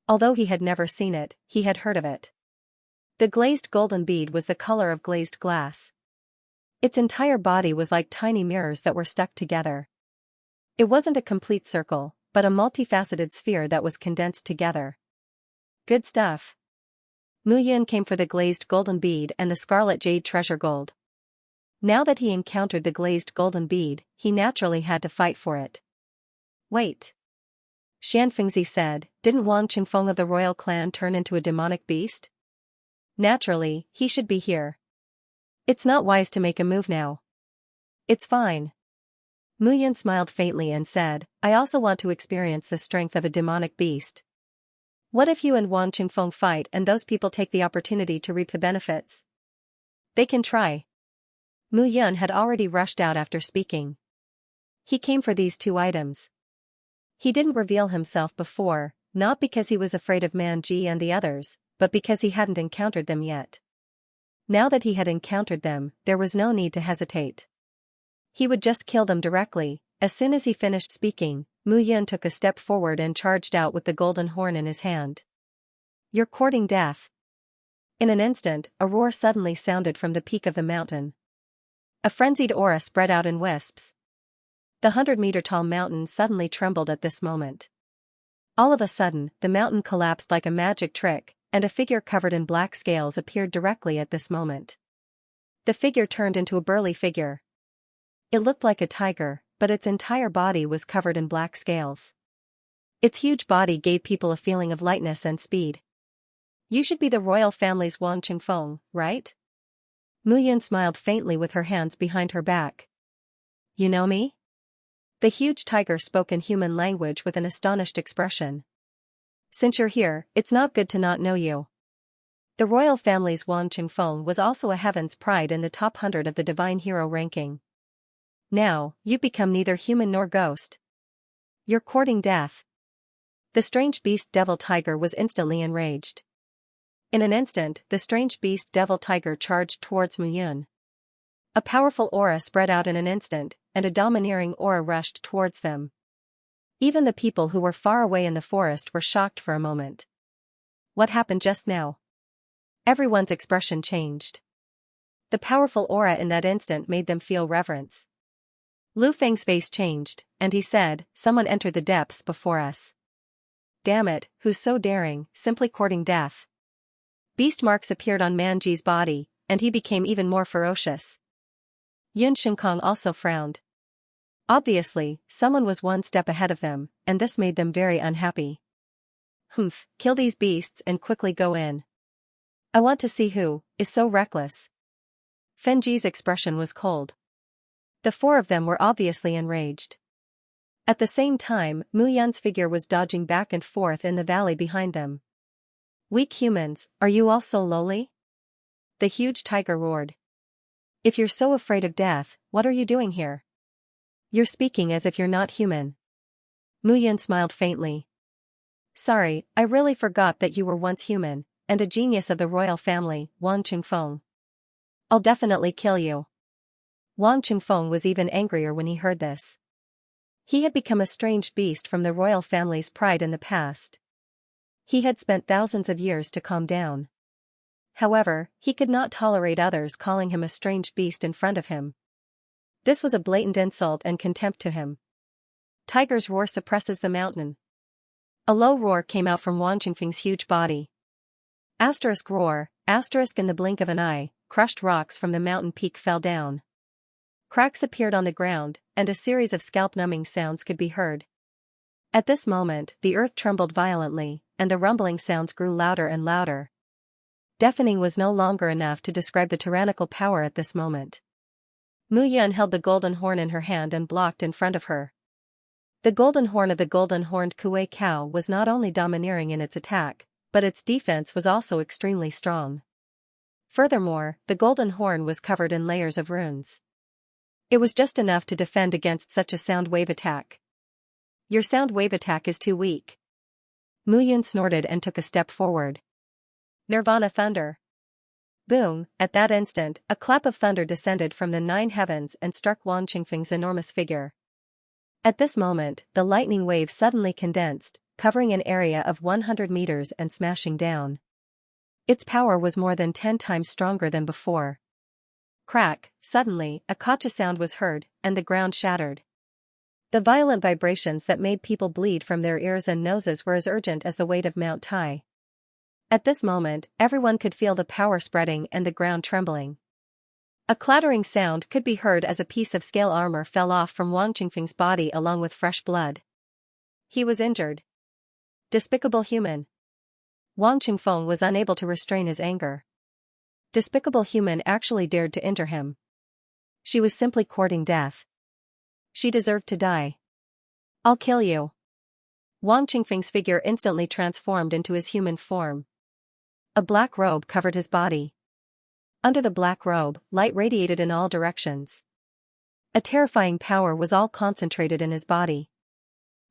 Although he had never seen it, he had heard of it. The glazed golden bead was the color of glazed glass. Its entire body was like tiny mirrors that were stuck together. It wasn't a complete circle, but a multifaceted sphere that was condensed together. Good stuff. Mu Yan came for the glazed golden bead and the scarlet jade treasure gold. Now that he encountered the glazed golden bead, he naturally had to fight for it. Wait. Xianxia said, didn't Wang Qingfeng of the royal clan turn into a demonic beast? Naturally, he should be here. It's not wise to make a move now. It's fine. Mu Yun smiled faintly and said, I also want to experience the strength of a demonic beast. What if you and Wang Qingfeng fight and those people take the opportunity to reap the benefits? They can try. Mu Yun had already rushed out after speaking. He came for these 2 items. He didn't reveal himself before, not because he was afraid of Man Ji and the others, but because he hadn't encountered them yet. Now that he had encountered them, there was no need to hesitate. He would just kill them directly. As soon as he finished speaking, Mu Yun took a step forward and charged out with the golden horn in his hand. You're courting death. In an instant, a roar suddenly sounded from the peak of the mountain. A frenzied aura spread out in wisps. The 100-meter-tall mountain suddenly trembled at this moment. All of a sudden, the mountain collapsed like a magic trick, and a figure covered in black scales appeared directly at this moment. The figure turned into a burly figure. It looked like a tiger, but its entire body was covered in black scales. Its huge body gave people a feeling of lightness and speed. You should be the royal family's Wang Qingfeng, right? Mu Yun smiled faintly with her hands behind her back. You know me? The huge tiger spoke in human language with an astonished expression. Since you're here, it's not good to not know you. The royal family's Wang Qingfeng was also a heaven's pride in the top 100 of the divine hero ranking. Now, you've become neither human nor ghost. You're courting death. The strange beast devil tiger was instantly enraged. In an instant, the strange beast devil tiger charged towards Mu Yun. A powerful aura spread out in an instant, and a domineering aura rushed towards them. Even the people who were far away in the forest were shocked for a moment. What happened just now? Everyone's expression changed. The powerful aura in that instant made them feel reverence. Lu Feng's face changed, and he said, someone entered the depths before us. Damn it, who's so daring, simply courting death. Beast marks appeared on Manji's body, and he became even more ferocious. Yun Shinkong also frowned. Obviously, someone was one step ahead of them, and this made them very unhappy. Humph, kill these beasts and quickly go in. I want to see who is so reckless. Fenji's expression was cold. The 4 of them were obviously enraged. At the same time, Mu Yun's figure was dodging back and forth in the valley behind them. Weak humans, are you all so lowly? The huge tiger roared. If you're so afraid of death, what are you doing here? You're speaking as if you're not human. Mu Yun smiled faintly. Sorry, I really forgot that you were once human, and a genius of the royal family, Wang Qingfeng. I'll definitely kill you. Wang Qingfeng was even angrier when he heard this. He had become a strange beast from the royal family's pride in the past. He had spent thousands of years to calm down. However, he could not tolerate others calling him a strange beast in front of him. This was a blatant insult and contempt to him. Tiger's roar suppresses the mountain. A low roar came out from Wang Qingfeng's huge body. Asterisk roar, asterisk in the blink of an eye, crushed rocks from the mountain peak fell down. Cracks appeared on the ground, and a series of scalp-numbing sounds could be heard. At this moment, the earth trembled violently, and the rumbling sounds grew louder and louder. Deafening was no longer enough to describe the tyrannical power at this moment. Mu Yun held the golden horn in her hand and blocked in front of her. The golden horn of the golden-horned Kuei cow was not only domineering in its attack, but its defense was also extremely strong. Furthermore, the golden horn was covered in layers of runes. It was just enough to defend against such a sound wave attack. Your sound wave attack is too weak. Mu Yun snorted and took a step forward. Nirvana thunder. Boom, at that instant, a clap of thunder descended from the 9 heavens and struck Wang Qingfeng's enormous figure. At this moment, the lightning wave suddenly condensed, covering an area of 100 meters and smashing down. Its power was more than 10 times stronger than before. Crack, suddenly, a kacha sound was heard, and the ground shattered. The violent vibrations that made people bleed from their ears and noses were as urgent as the weight of Mount Tai. At this moment, everyone could feel the power spreading and the ground trembling. A clattering sound could be heard as a piece of scale armor fell off from Wang Qingfeng's body along with fresh blood. He was injured. Despicable human. Wang Qingfeng was unable to restrain his anger. Despicable human actually dared to enter him. She was simply courting death. She deserved to die. I'll kill you. Wang Qingfeng's figure instantly transformed into his human form. A black robe covered his body. Under the black robe, light radiated in all directions. A terrifying power was all concentrated in his body.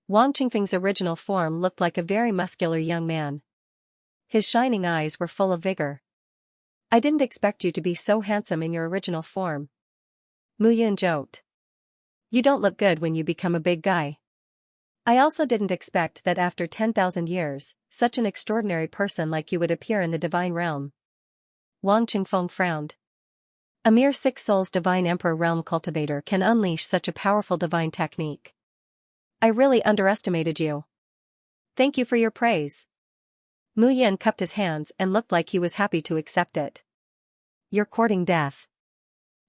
Wang Qingfeng's original form looked like a very muscular young man. His shining eyes were full of vigor. I didn't expect you to be so handsome in your original form. Mu Yun joked. You don't look good when you become a big guy. I also didn't expect that after 10,000 years, such an extraordinary person like you would appear in the divine realm. Wang Qingfeng frowned. A mere 6 souls divine emperor realm cultivator can unleash such a powerful divine technique. I really underestimated you. Thank you for your praise. Mu Yan cupped his hands and looked like he was happy to accept it. You're courting death.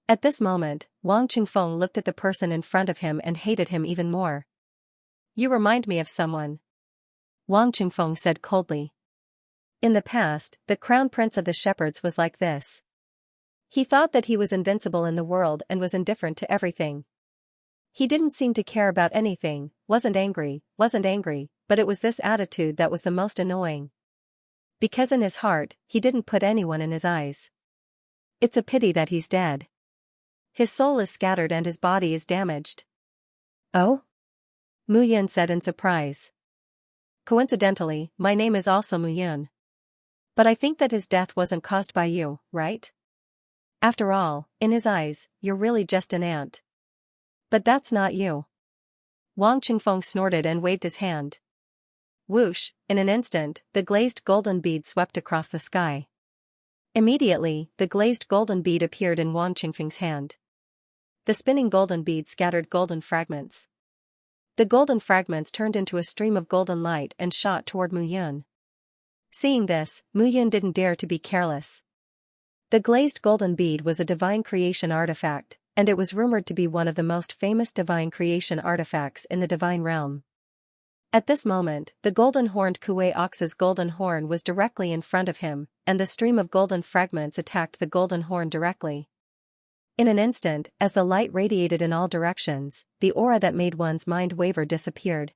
At this moment, Wang Qingfeng looked at the person in front of him and hated him even more. You remind me of someone. Wang Qingfeng said coldly. In the past, the crown prince of the shepherds was like this. He thought that he was invincible in the world and was indifferent to everything. He didn't seem to care about anything, wasn't angry, but it was this attitude that was the most annoying. Because in his heart, he didn't put anyone in his eyes. It's a pity that he's dead. His soul is scattered and his body is damaged. Oh? Mu Yun said in surprise. Coincidentally, my name is also Mu Yun. But I think that his death wasn't caused by you, right? After all, in his eyes, you're really just an ant. But that's not you. Wang Qingfeng snorted and waved his hand. Whoosh, in an instant, the glazed golden bead swept across the sky. Immediately, the glazed golden bead appeared in Wang Qingfeng's hand. The spinning golden bead scattered golden fragments. The golden fragments turned into a stream of golden light and shot toward Mu Yun. Seeing this, Mu Yun didn't dare to be careless. The glazed golden bead was a divine creation artifact, and it was rumored to be one of the most famous divine creation artifacts in the divine realm. At this moment, the golden-horned Kuei ox's golden horn was directly in front of him, and the stream of golden fragments attacked the golden horn directly. In an instant, as the light radiated in all directions, the aura that made one's mind waver disappeared.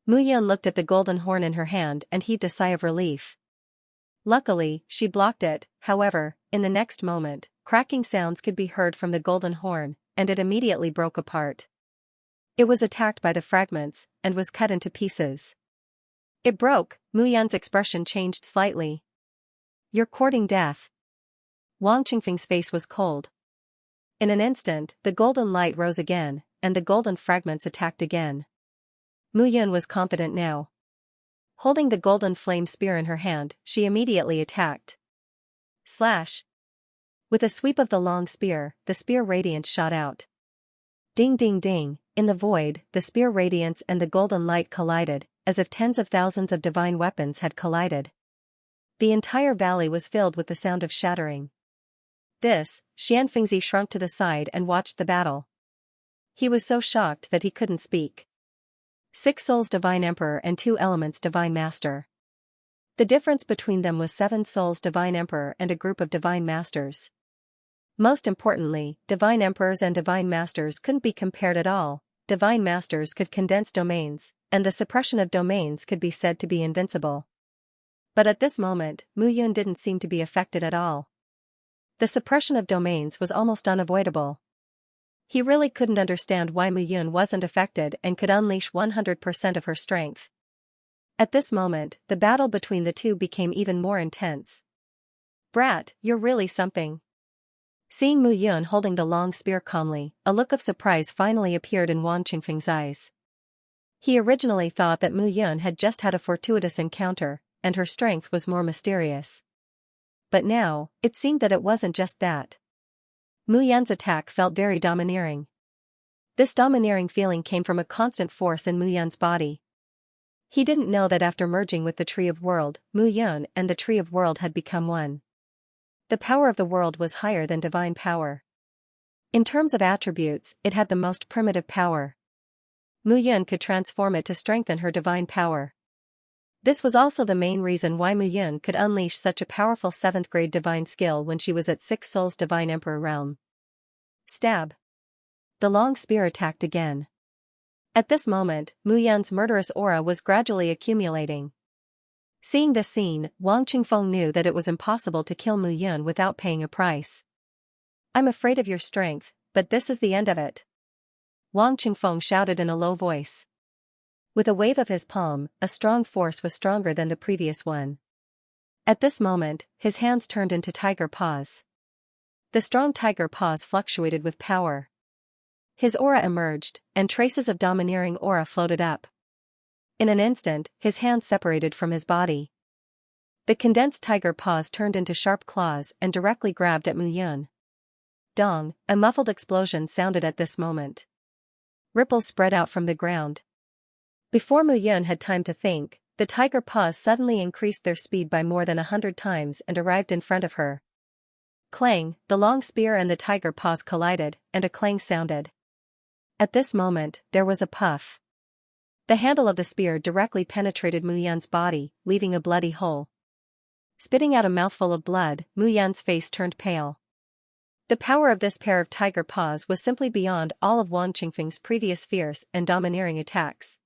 Mu Yun looked at the golden horn in her hand and heaved a sigh of relief. Luckily, she blocked it. However, in the next moment, cracking sounds could be heard from the golden horn, and it immediately broke apart. It was attacked by the fragments, and was cut into pieces. It broke. Mu Yun's expression changed slightly. You're courting death. Wang Qingfeng's face was cold. In an instant, the golden light rose again, and the golden fragments attacked again. Mu Yun was confident now. Holding the golden flame spear in her hand, she immediately attacked. Slash! With a sweep of the long spear, the spear radiance shot out. Ding ding ding, in the void, the spear radiance and the golden light collided, as if tens of thousands of divine weapons had collided. The entire valley was filled with the sound of shattering. This, Xianxia shrunk to the side and watched the battle. He was so shocked that he couldn't speak. 6 souls divine emperor and 2 elements divine master. The difference between them was 7 souls divine emperor and a group of divine masters. Most importantly, divine emperors and divine masters couldn't be compared at all. Divine masters could condense domains, and the suppression of domains could be said to be invincible. But at this moment, Mu Yun didn't seem to be affected at all. The suppression of domains was almost unavoidable. He really couldn't understand why Mu Yun wasn't affected and could unleash 100% of her strength. At this moment, the battle between the two became even more intense. Brat, you're really something. Seeing Mu Yun holding the long spear calmly, a look of surprise finally appeared in Wang Qingfeng's eyes. He originally thought that Mu Yun had just had a fortuitous encounter, and her strength was more mysterious. But now, it seemed that it wasn't just that. Mu Yun's attack felt very domineering. This domineering feeling came from a constant force in Mu Yun's body. He didn't know that after merging with the Tree of World, Mu Yun and the Tree of World had become one. The power of the world was higher than divine power. In terms of attributes, it had the most primitive power. Mu Yun could transform it to strengthen her divine power. This was also the main reason why Mu Yun could unleash such a powerful 7th grade divine skill when she was at 6 Souls Divine Emperor realm. Stab. The long spear attacked again. At this moment, Mu Yun's murderous aura was gradually accumulating. Seeing this scene, Wang Qingfeng knew that it was impossible to kill Mu Yun without paying a price. I'm afraid of your strength, but this is the end of it. Wang Qingfeng shouted in a low voice. With a wave of his palm, a strong force was stronger than the previous one. At this moment, his hands turned into tiger paws. The strong tiger paws fluctuated with power. His aura emerged, and traces of domineering aura floated up. In an instant, his hands separated from his body. The condensed tiger paws turned into sharp claws and directly grabbed at Mu Yun. Dong, a muffled explosion sounded at this moment. Ripples spread out from the ground. Before Mu Yun had time to think, the tiger paws suddenly increased their speed by more than 100 times and arrived in front of her. Clang, the long spear and the tiger paws collided, and a clang sounded. At this moment, there was a puff. The handle of the spear directly penetrated Mu Yun's body, leaving a bloody hole. Spitting out a mouthful of blood, Mu Yun's face turned pale. The power of this pair of tiger paws was simply beyond all of Wang Qingfeng's previous fierce and domineering attacks.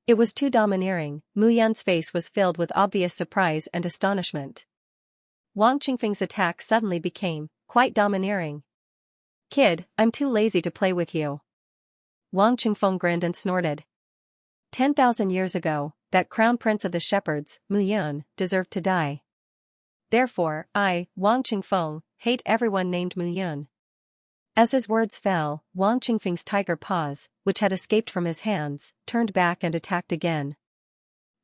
It was too domineering. Mu Yun's face was filled with obvious surprise and astonishment. Wang Qingfeng's attack suddenly became quite domineering. Kid, I'm too lazy to play with you. Wang Qingfeng grinned and snorted. 10,000 years ago, that crown prince of the shepherds, Mu Yun, deserved to die. Therefore, I, Wang Qingfeng, hate everyone named Mu Yun. As his words fell, Wang Qingfeng's tiger paws, which had escaped from his hands, turned back and attacked again.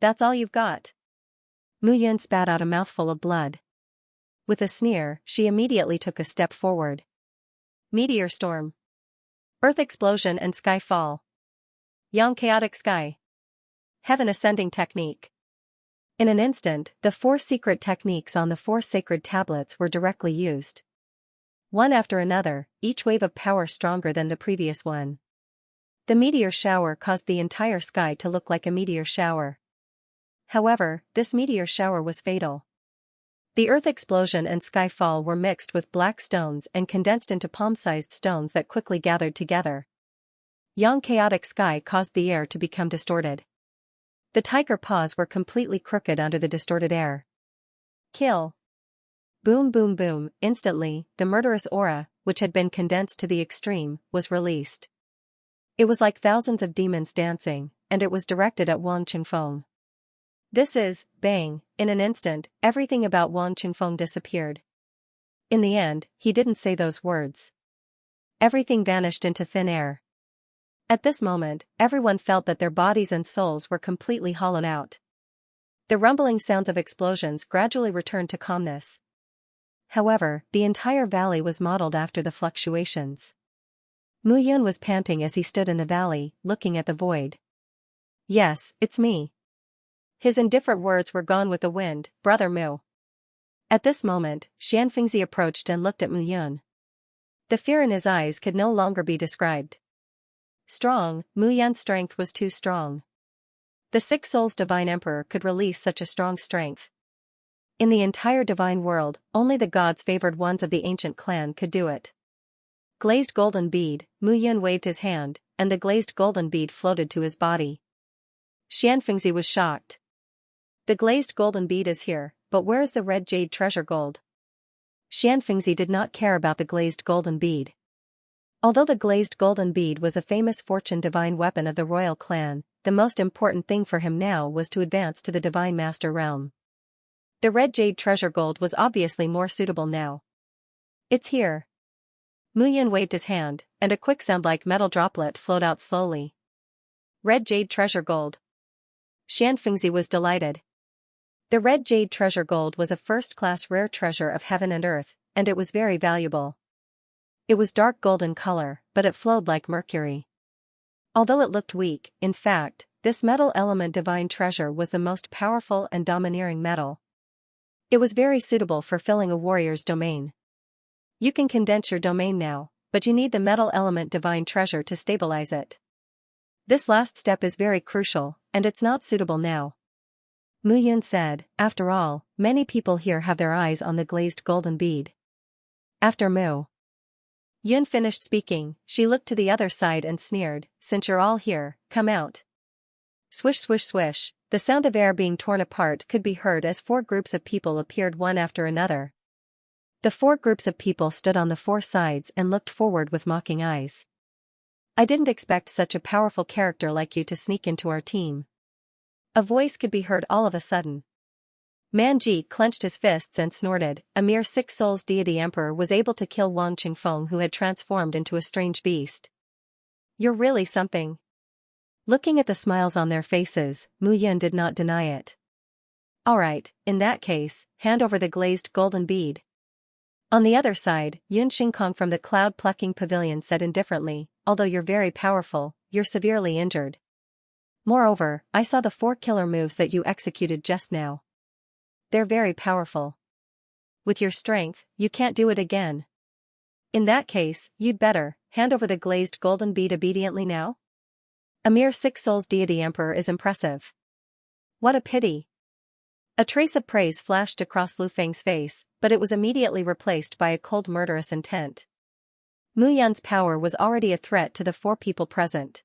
That's all you've got? Mu Yun spat out a mouthful of blood. With a sneer, she immediately took a step forward. Meteor storm. Earth explosion and sky fall. Yang chaotic sky. Heaven ascending technique. In an instant, the 4 secret techniques on the 4 sacred tablets were directly used. One after another, each wave of power stronger than the previous one. The meteor shower caused the entire sky to look like a meteor shower. However, this meteor shower was fatal. The earth explosion and sky fall were mixed with black stones and condensed into palm-sized stones that quickly gathered together. Yang chaotic sky caused the air to become distorted. The tiger paws were completely crooked under the distorted air. Kill. Boom boom boom, instantly, the murderous aura, which had been condensed to the extreme, was released. It was like thousands of demons dancing, and it was directed at Wang Qingfeng. This is, bang, in an instant, everything about Wang Qingfeng disappeared. In the end, he didn't say those words. Everything vanished into thin air. At this moment, everyone felt that their bodies and souls were completely hollowed out. The rumbling sounds of explosions gradually returned to calmness. However, the entire valley was modeled after the fluctuations. Mu Yun was panting as he stood in the valley, looking at the void. Yes, it's me. His indifferent words were gone with the wind, brother Mu. At this moment, Xianxia approached and looked at Mu Yun. The fear in his eyes could no longer be described. Strong, Mu Yun's strength was too strong. The 6 Souls Divine Emperor could release such a strong strength. In the entire divine world, only the gods favored ones of the ancient clan could do it. Glazed golden bead, Mu Yun waved his hand, and the glazed golden bead floated to his body. Xianxia was shocked. The glazed golden bead is here, but where is the red jade treasure gold? Xianxia did not care about the glazed golden bead. Although the glazed golden bead was a famous fortune divine weapon of the royal clan, the most important thing for him now was to advance to the divine master realm. The red jade treasure gold was obviously more suitable now. It's here. Mu Yun waved his hand, and a quicksand-like metal droplet flowed out slowly. Red jade treasure gold. Xianxia was delighted. The red jade treasure gold was a first-class rare treasure of heaven and earth, and it was very valuable. It was dark gold in color, but it flowed like mercury. Although it looked weak, in fact, this metal element divine treasure was the most powerful and domineering metal. It was very suitable for filling a warrior's domain. You can condense your domain now, but you need the metal element divine treasure to stabilize it. This last step is very crucial, and it's not suitable now. Mu Yun said, after all, many people here have their eyes on the glazed golden bead. After Mu Yun finished speaking, she looked to the other side and sneered, since you're all here, come out. Swish swish swish, the sound of air being torn apart could be heard as 4 groups of people appeared one after another. The 4 groups of people stood on the 4 sides and looked forward with mocking eyes. I didn't expect such a powerful character like you to sneak into our team. A voice could be heard all of a sudden. Manji clenched his fists and snorted, a mere 6 souls deity emperor was able to kill Wang Qingfeng who had transformed into a strange beast. You're really something. Looking at the smiles on their faces, Mu Yun did not deny it. Alright, in that case, hand over the glazed golden bead. On the other side, Yun Xingkong from the cloud-plucking pavilion said indifferently, although you're very powerful, you're severely injured. Moreover, I saw the 4 killer moves that you executed just now. They're very powerful. With your strength, you can't do it again. In that case, you'd better hand over the glazed golden bead obediently now? A mere 6 souls deity emperor is impressive. What a pity. A trace of praise flashed across Lu Feng's face, but it was immediately replaced by a cold murderous intent. Mu Yun's power was already a threat to the 4 people present.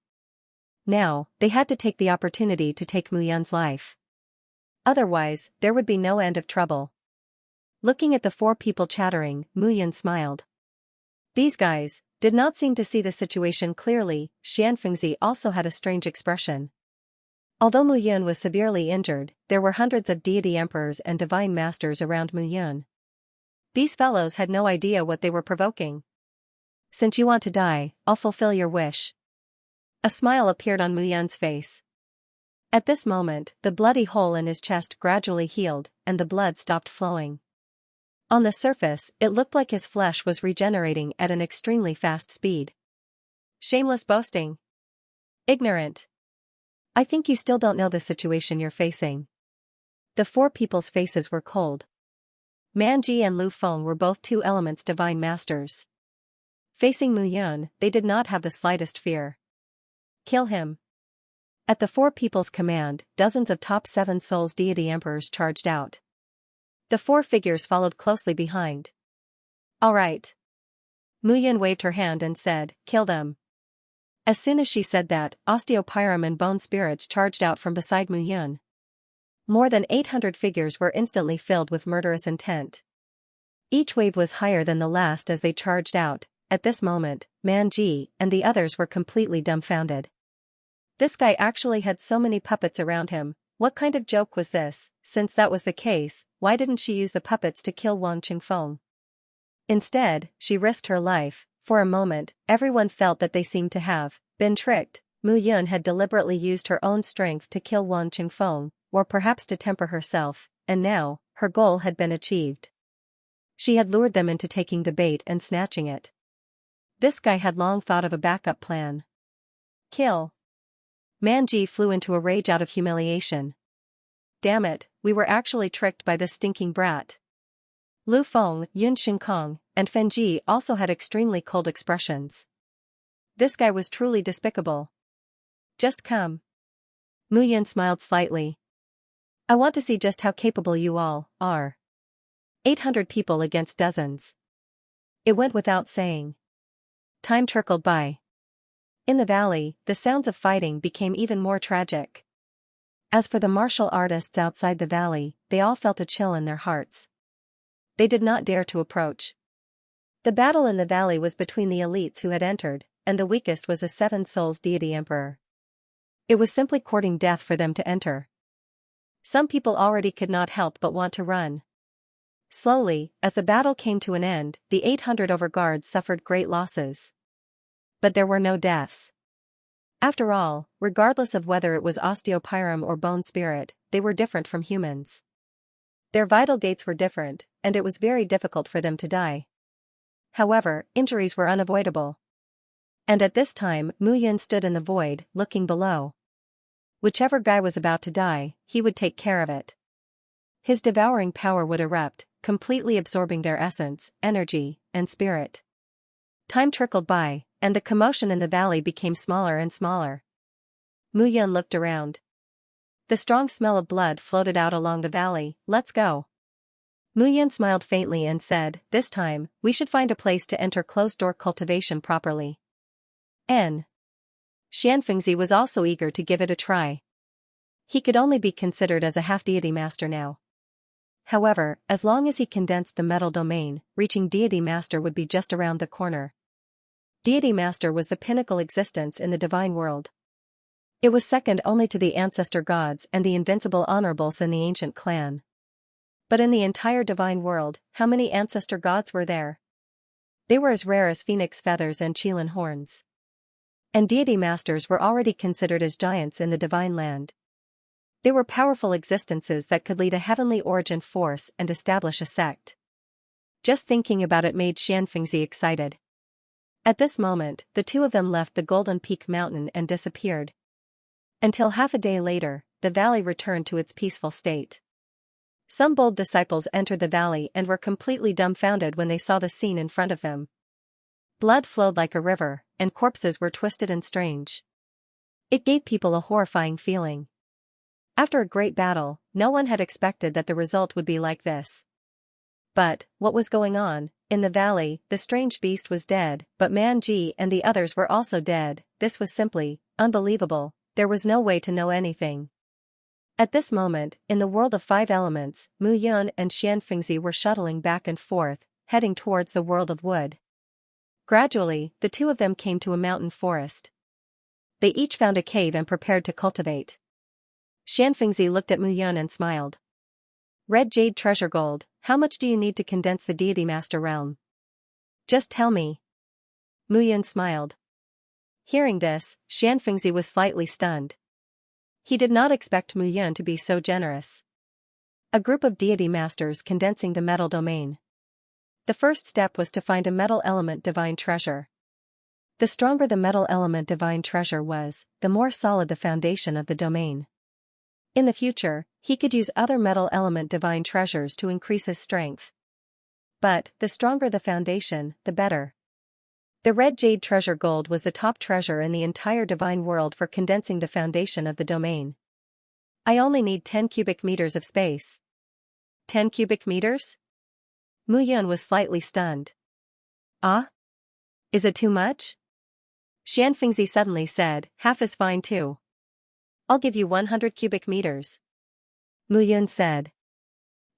Now, they had to take the opportunity to take Mu Yun's life. Otherwise, there would be no end of trouble. Looking at the 4 people chattering, Mu Yun smiled. These guys did not seem to see the situation clearly. Xianxia also had a strange expression. Although Mu Yun was severely injured, there were hundreds of deity emperors and divine masters around Mu Yun. These fellows had no idea what they were provoking. Since you want to die, I'll fulfill your wish. A smile appeared on Mu Yun's face. At this moment, the bloody hole in his chest gradually healed, and the blood stopped flowing. On the surface, it looked like his flesh was regenerating at an extremely fast speed. Shameless boasting. Ignorant. I think you still don't know the situation you're facing. The 4 people's faces were cold. Manji and Lu Feng were both 2 elements divine masters. Facing Mu Yun, they did not have the slightest fear. Kill him. At the 4 people's command, dozens of top 7 souls deity emperors charged out. The 4 figures followed closely behind. All right. Mu Yun waved her hand and said, kill them. As soon as she said that, Osteopyrum and Bone Spirits charged out from beside Mu Yun. More than 800 figures were instantly filled with murderous intent. Each wave was higher than the last as they charged out. At this moment, Manji and the others were completely dumbfounded. This guy actually had so many puppets around him. What kind of joke was this? Since that was the case, why didn't she use the puppets to kill Wang Qingfeng? Instead, she risked her life. For a moment, everyone felt that they seemed to have been tricked. Mu Yun had deliberately used her own strength to kill Wang Qingfeng, or perhaps to temper herself, and now, her goal had been achieved. She had lured them into taking the bait and snatching it. This guy had long thought of a backup plan. Kill. Manji flew into a rage out of humiliation. Damn it, we were actually tricked by this stinking brat. Lu Feng, Yun Xingkong, and Fenji also had extremely cold expressions. This guy was truly despicable. Just come. Mu Yun smiled slightly. I want to see just how capable you all are. 800 people against dozens. It went without saying. Time trickled by. In the valley, the sounds of fighting became even more tragic. As for the martial artists outside the valley, they all felt a chill in their hearts. They did not dare to approach. The battle in the valley was between the elites who had entered, and the weakest was a 7 souls deity emperor. It was simply courting death for them to enter. Some people already could not help but want to run. Slowly, as the battle came to an end, the 800 overguards suffered great losses. But there were no deaths. After all, regardless of whether it was Osteopyrum or Bone Spirit, they were different from humans. Their vital gates were different, and it was very difficult for them to die. However, injuries were unavoidable. And at this time, Mu Yun stood in the void, looking below. Whichever guy was about to die, he would take care of it. His devouring power would erupt, completely absorbing their essence, energy, and spirit. Time trickled by, and the commotion in the valley became smaller and smaller. Mu Yun looked around. the strong smell of blood floated out along the valley. Let's go. Muyun smiled faintly and said, this time, we should find a place to enter closed-door cultivation properly. Xianxia was also eager to give it a try. He could only be considered as a half-deity master now. However, as long as he condensed the metal domain, reaching deity master would be just around the corner. Deity master was the pinnacle existence in the divine world. It was second only to the ancestor gods and the invincible honorables in the ancient clan. But in the entire divine world, how many ancestor gods were there? They were as rare as phoenix feathers and Qilin horns. And deity masters were already considered as giants in the divine land. They were powerful existences that could lead a heavenly origin force and establish a sect. Just thinking about it made Xianxia excited. At this moment, the two of them left the Golden Peak mountain and disappeared. Until half a day later, the valley returned to its peaceful state. Some bold disciples entered the valley and were completely dumbfounded when they saw the scene in front of them. Blood flowed like a river, and corpses were twisted and strange. It gave people a horrifying feeling. After a great battle, no one had expected that the result would be like this. But, what was going on? In the valley, the strange beast was dead, but Manji and the others were also dead. This was simply unbelievable. There was no way to know anything. At this moment, in the world of 5 elements, Mu Yun and Xianxia were shuttling back and forth, heading towards the world of wood. Gradually, the two of them came to a mountain forest. They each found a cave and prepared to cultivate. Xianxia looked at Mu Yun and smiled. Red jade treasure gold, how much do you need to condense the deity master realm? Just tell me. Mu Yun smiled. Hearing this, Xianxia was slightly stunned. He did not expect Mu Yun to be so generous. A group of deity masters condensing the metal domain. The first step was to find a metal element divine treasure. The stronger the metal element divine treasure was, the more solid the foundation of the domain. In the future, he could use other metal element divine treasures to increase his strength. But, the stronger the foundation, the better. The red jade treasure gold was the top treasure in the entire divine world for condensing the foundation of the domain. I only need 10 cubic meters of space. 10 cubic meters? Mu Yun was slightly stunned. Ah? Is it too much? Xianxia suddenly said, half is fine too. I'll give you 100 cubic meters. Mu Yun said.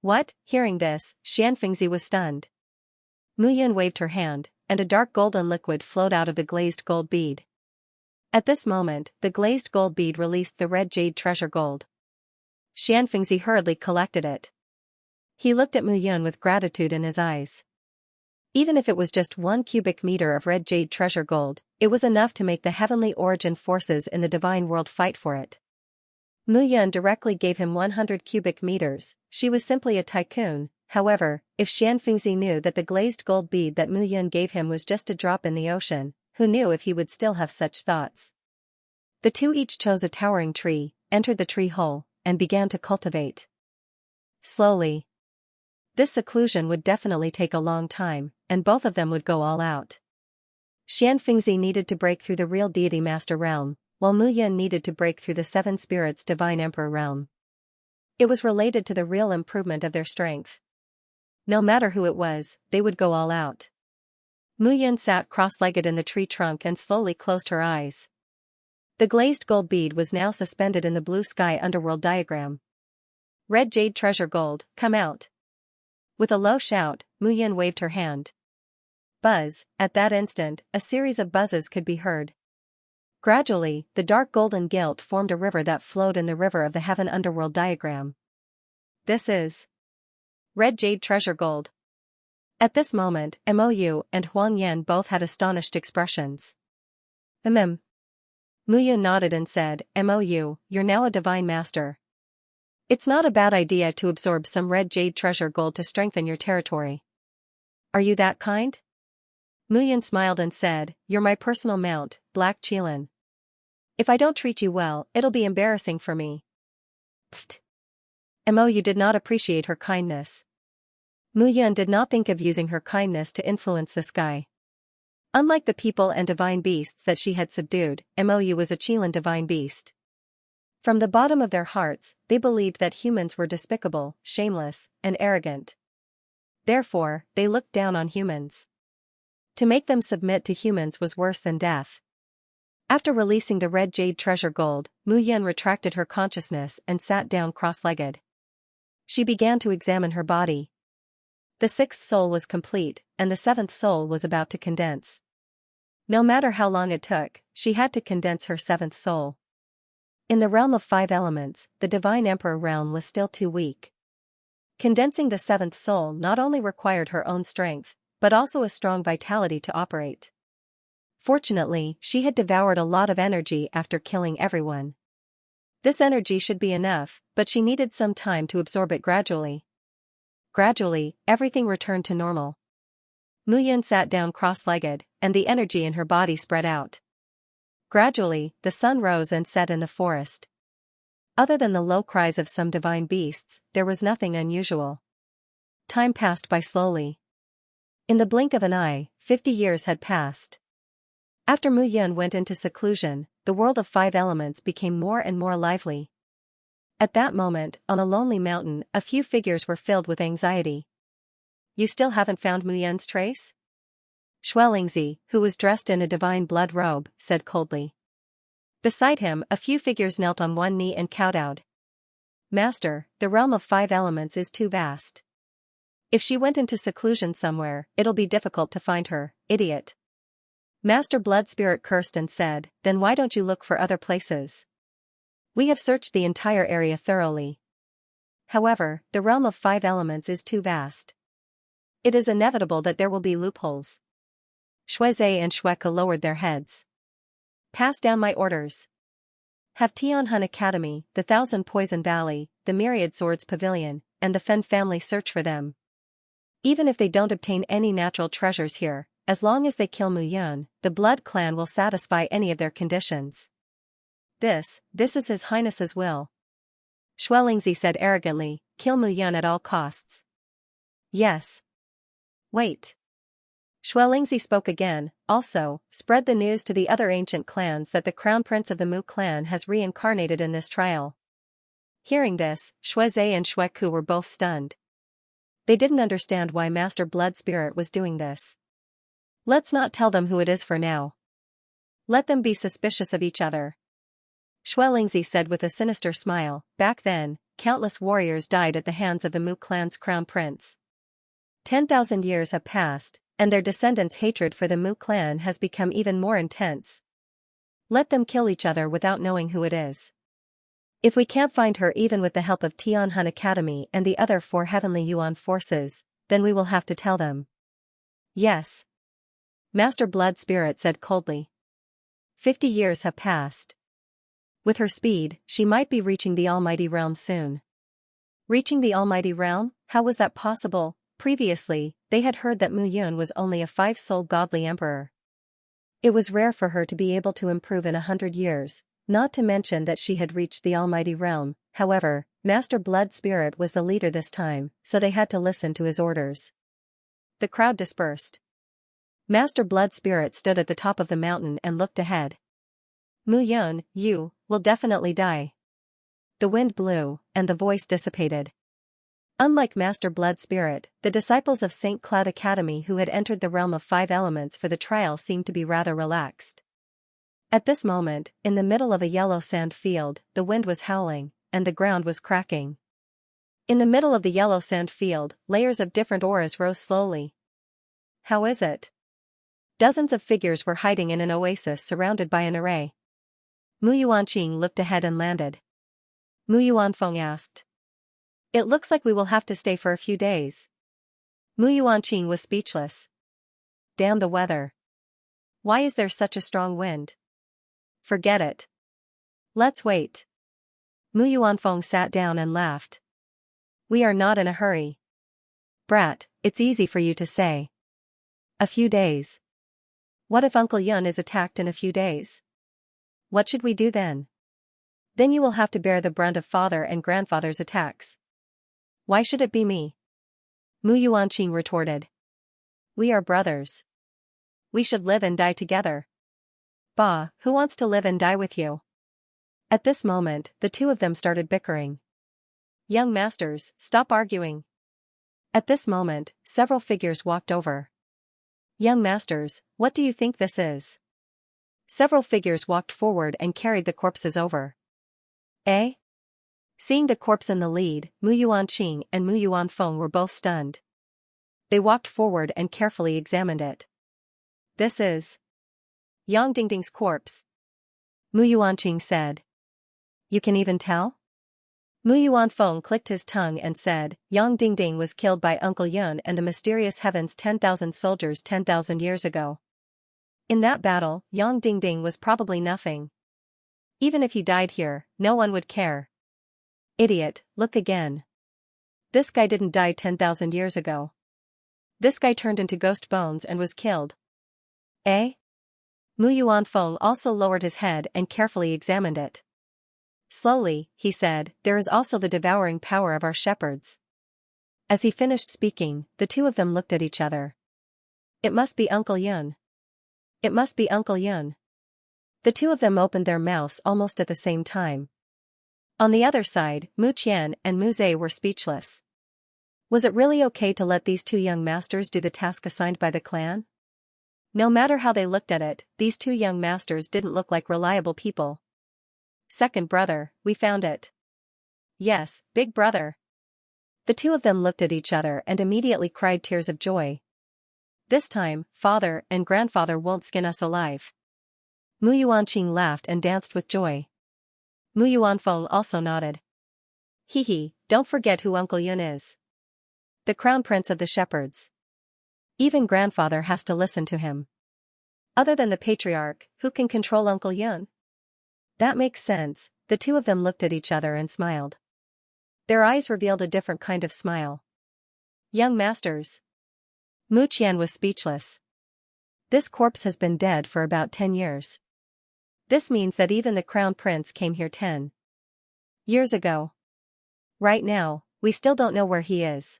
What? Hearing this, Xianxia was stunned. Mu Yun waved her hand, and a dark golden liquid flowed out of the glazed gold bead. At this moment, the glazed gold bead released the red jade treasure gold. Xianxia hurriedly collected it. He looked at Mu Yun with gratitude in his eyes. Even if it was just 1 cubic meter of red jade treasure gold, it was enough to make the heavenly origin forces in the divine world fight for it. Mu Yun directly gave him 100 cubic meters. She was simply a tycoon. However, if Xianxia knew that the glazed gold bead that Mu Yun gave him was just a drop in the ocean, who knew if he would still have such thoughts? The two each chose a towering tree, entered the tree hole, and began to cultivate. Slowly. This seclusion would definitely take a long time, and both of them would go all out. Xianxia needed to break through the real deity master realm, while Mu Yun needed to break through the 7 spirits divine emperor realm. It was related to the real improvement of their strength. No matter who it was, they would go all out. Mu Yun sat cross-legged in the tree trunk and slowly closed her eyes. The glazed gold bead was now suspended in the blue sky underworld diagram. Red jade treasure gold, come out. With a low shout, Mu Yun waved her hand. Buzz, at that instant, a series of buzzes could be heard. Gradually, the dark golden gilt formed a river that flowed in the river of the heaven underworld diagram. This is red jade treasure gold. At this moment, Mou and Huang Yan both had astonished expressions. Mu Yun nodded and said, Mou, you're now a divine master. It's not a bad idea to absorb some red jade treasure gold to strengthen your territory. Are you that kind? Mu Yun smiled and said, you're my personal mount, Black Qilin. If I don't treat you well, it'll be embarrassing for me. Pfft. Mou did not appreciate her kindness. Mu Yun did not think of using her kindness to influence this guy. Unlike the people and divine beasts that she had subdued, Mou was a Qilin divine beast. From the bottom of their hearts, they believed that humans were despicable, shameless, and arrogant. Therefore, they looked down on humans. To make them submit to humans was worse than death. After releasing the red jade treasure gold, Mu Yan retracted her consciousness and sat down cross-legged. She began to examine her body. The sixth soul was complete, and the seventh soul was about to condense. No matter how long it took, she had to condense her seventh soul. In the realm of 5 elements, the Divine Emperor realm was still too weak. Condensing the seventh soul not only required her own strength, but also a strong vitality to operate. Fortunately, she had devoured a lot of energy after killing everyone. This energy should be enough, but she needed some time to absorb it gradually. Gradually, everything returned to normal. Mu Yan sat down cross-legged, and the energy in her body spread out. Gradually, the sun rose and set in the forest. Other than the low cries of some divine beasts, there was nothing unusual. Time passed by slowly. In the blink of an eye, 50 years had passed. After Mu Yan went into seclusion, the world of 5 elements became more and more lively. At that moment, on a lonely mountain, a few figures were filled with anxiety. "You still haven't found Mu Yan's trace?" Xianxia, who was dressed in a divine blood robe, said coldly. Beside him, a few figures knelt on one knee and kowtowed. "Master, the realm of 5 elements is too vast. If she went into seclusion somewhere, it'll be difficult to find her, idiot." Master Blood Spirit cursed and said, "Then why don't you look for other places? We have searched the entire area thoroughly. However, the realm of 5 elements is too vast. It is inevitable that there will be loopholes." Xianxia and Xueku lowered their heads. "Pass down my orders. Have Tianhun Academy, the Thousand Poison Valley, the Myriad Swords Pavilion, and the Fen family search for them. Even if they don't obtain any natural treasures here, as long as they kill Mu Yan, the Blood Clan will satisfy any of their conditions. This is His Highness's will." Xianxia said arrogantly, "Kill Mu Yan at all costs." "Yes." "Wait." Xianxia spoke again, "Also, spread the news to the other ancient clans that the crown prince of the Mu clan has reincarnated in this trial." Hearing this, Xianxia and Xueku were both stunned. They didn't understand why Master Blood Spirit was doing this. "Let's not tell them who it is for now. Let them be suspicious of each other." Xianxia said with a sinister smile, "Back then, countless warriors died at the hands of the Mu clan's crown prince. 10,000 years have passed, and their descendants' hatred for the Mu clan has become even more intense. Let them kill each other without knowing who it is. If we can't find her even with the help of Tianhun Academy and the other 4 heavenly Yuan forces, then we will have to tell them." "Yes." Master Blood Spirit said coldly. 50 years have passed. With her speed, she might be reaching the Almighty Realm soon. Reaching the Almighty Realm? How was that possible? Previously, they had heard that Mu Yan was only a 5-souled godly emperor. It was rare for her to be able to improve in 100 years, not to mention that she had reached the Almighty Realm. However, Master Blood Spirit was the leader this time, so they had to listen to his orders. The crowd dispersed. Master Blood Spirit stood at the top of the mountain and looked ahead. "Mu Yan, you will definitely die." The wind blew, and the voice dissipated. Unlike Master Blood Spirit, the disciples of St. Cloud Academy who had entered the realm of 5 elements for the trial seemed to be rather relaxed. At this moment, in the middle of a yellow sand field, the wind was howling, and the ground was cracking. In the middle of the yellow sand field, layers of different auras rose slowly. How is it? Dozens of figures were hiding in an oasis surrounded by an array. Mu Yuanqing looked ahead and landed. Mu Yuanfeng asked. "It looks like we will have to stay for a few days." Mu Yuanqing was speechless. Damn the weather. Why is there such a strong wind? Forget it. Let's wait. Mu Yuanfeng sat down and laughed. We are not in a hurry. Brat, it's easy for you to say. A few days. What if Uncle Yun is attacked in a few days? What should we do then? Then you will have to bear the brunt of father and grandfather's attacks. Why should it be me? Mu Yuanqing retorted. We are brothers. We should live and die together. Bah, who wants to live and die with you? At this moment, the two of them started bickering. Young masters, stop arguing. At this moment, several figures walked over. Young masters, what do you think this is? Several figures walked forward and carried the corpses over. Eh? Seeing the corpse in the lead, Mu Yuanqing and Mu Yuanfeng were both stunned. They walked forward and carefully examined it. This is Yang Dingding's corpse. Mu Yuanqing said. You can even tell? Mu Yuanfeng clicked his tongue and said, Yang Dingding was killed by Uncle Yun and the mysterious heaven's 10,000 soldiers 10,000 years ago. In that battle, Yang Dingding was probably nothing. Even if he died here, no one would care. Idiot, look again. This guy didn't die 10,000 years ago. This guy turned into ghost bones and was killed. Eh? Mu Yuanfeng also lowered his head and carefully examined it. Slowly, he said, there is also the devouring power of our shepherds. As he finished speaking, the two of them looked at each other. It must be Uncle Yun. It must be Uncle Yun. The two of them opened their mouths almost at the same time. On the other side, Mu Qian and Mu Zhe were speechless. Was it really okay to let these two young masters do the task assigned by the clan? No matter how they looked at it, these two young masters didn't look like reliable people. Second brother, we found it. Yes, big brother. The two of them looked at each other and immediately cried tears of joy. This time, father and grandfather won't skin us alive. Mu Yuanqing laughed and danced with joy. Mu Yuanfeng also nodded. Hee hee, don't forget who Uncle Yun is. The crown prince of the shepherds. Even grandfather has to listen to him. Other than the patriarch, who can control Uncle Yun? That makes sense. The two of them looked at each other and smiled. Their eyes revealed a different kind of smile. Young masters. Mu Qian was speechless. This corpse has been dead for about 10 years. This means that even the crown prince came here 10 years ago. Right now, we still don't know where he is.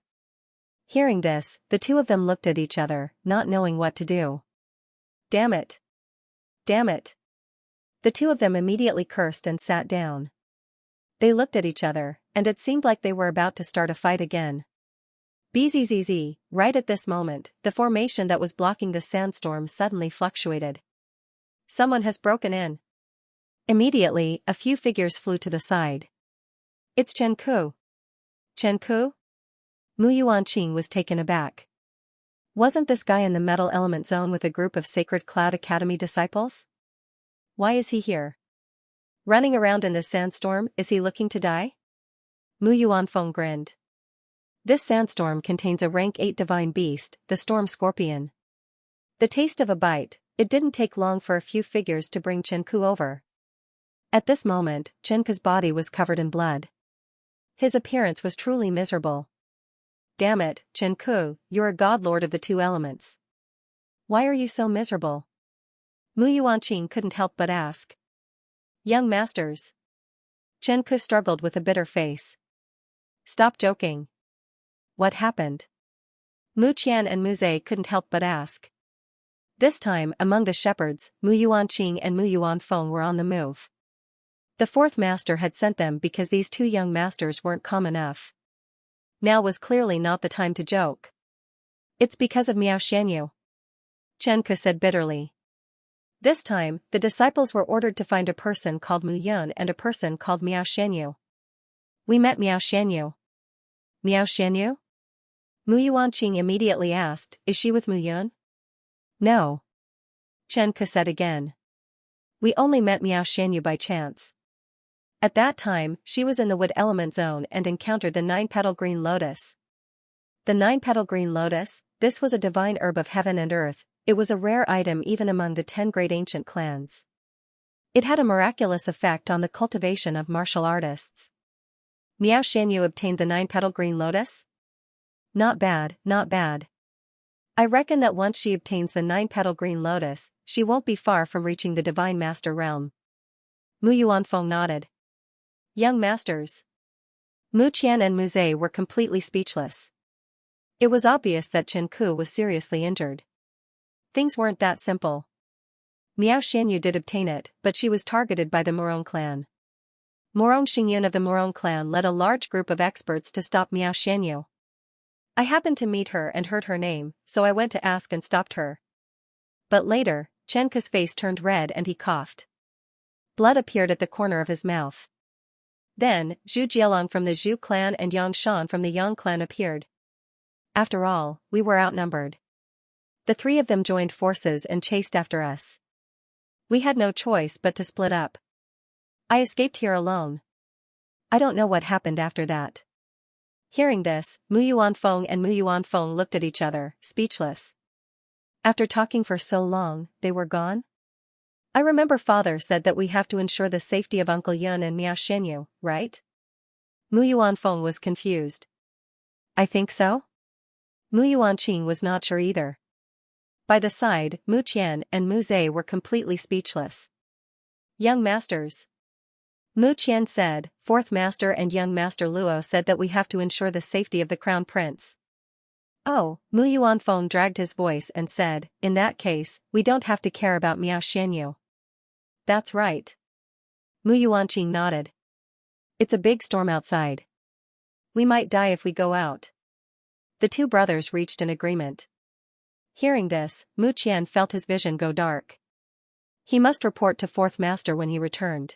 Hearing this, the two of them looked at each other, not knowing what to do. Damn it. Damn it. The two of them immediately cursed and sat down. They looked at each other, and it seemed like they were about to start a fight again. Bzzz, right at this moment, the formation that was blocking the sandstorm suddenly fluctuated. Someone has broken in. Immediately, a few figures flew to the side. It's Chen Ku. Chen Ku? Mu Yuanqing was taken aback. Wasn't this guy in the metal element zone with a group of Sacred Cloud Academy disciples? Why is he here? Running around in this sandstorm, is he looking to die? Mu Yuanfeng grinned. This sandstorm contains a rank 8 divine beast, the storm scorpion. The taste of a bite, it didn't take long for a few figures to bring Chen Ku over. At this moment, Chen Ku's body was covered in blood. His appearance was truly miserable. Damn it, Chen Ku, you're a god lord of the two elements. Why are you so miserable? Mu Yuanqing couldn't help but ask. Young masters. Chen Ku struggled with a bitter face. Stop joking. What happened? Mu Qian and Mu Zhe couldn't help but ask. This time, among the shepherds, Mu Yuanqing and Mu Yuanfeng were on the move. The fourth master had sent them because these two young masters weren't calm enough. Now was clearly not the time to joke. It's because of Miao Xianyu. Chen Ku said bitterly. This time, the disciples were ordered to find a person called Mu Yun and a person called Miao Xianyu. We met Miao Xianyu. Miao Xianyu? Mu Yuanqing immediately asked, is she with Mu Yun? No. Chen Ku said again. We only met Miao Xianyu by chance. At that time, she was in the wood element zone and encountered the 9-petal green lotus. The 9-petal green lotus, this was a divine herb of heaven and earth. It was a rare item even among the 10 great ancient clans. It had a miraculous effect on the cultivation of martial artists. Miao Xianyu obtained the 9-petal green lotus? Not bad, not bad. I reckon that once she obtains the 9-petal green lotus, she won't be far from reaching the divine master realm. Mu Yuanfeng nodded. Young masters. Mu Qian and Mu Zhe were completely speechless. It was obvious that Chen Ku was seriously injured. Things weren't that simple. Miao Xianyu did obtain it, but she was targeted by the Morong clan. Morong Xingyun of the Morong clan led a large group of experts to stop Miao Xianyu. I happened to meet her and heard her name, so I went to ask and stopped her. But later, Chen Ke's face turned red and he coughed. Blood appeared at the corner of his mouth. Then, Zhu Jialong from the Zhu clan and Yang Shan from the Yang clan appeared. After all, we were outnumbered. The three of them joined forces and chased after us. We had no choice but to split up. I escaped here alone. I don't know what happened after that. Hearing this, Mu Yuanfeng and Mu Yuanfeng looked at each other, speechless. After talking for so long, they were gone? I remember father said that we have to ensure the safety of Uncle Yun and Miao Xianyu, right? Mu Yuanfeng was confused. I think so? Mu Yuanqing was not sure either. By the side, Mu Qian and Mu Zhe were completely speechless. Young masters. Mu Qian said, Fourth Master and Young Master Luo said that we have to ensure the safety of the Crown Prince. Oh, Mu Yuanfeng dragged his voice and said, in that case, we don't have to care about Miao Xianyu. That's right. Mu Yuanqing nodded. It's a big storm outside. We might die if we go out. The two brothers reached an agreement. Hearing this, Mu Qian felt his vision go dark. He must report to Fourth Master when he returned.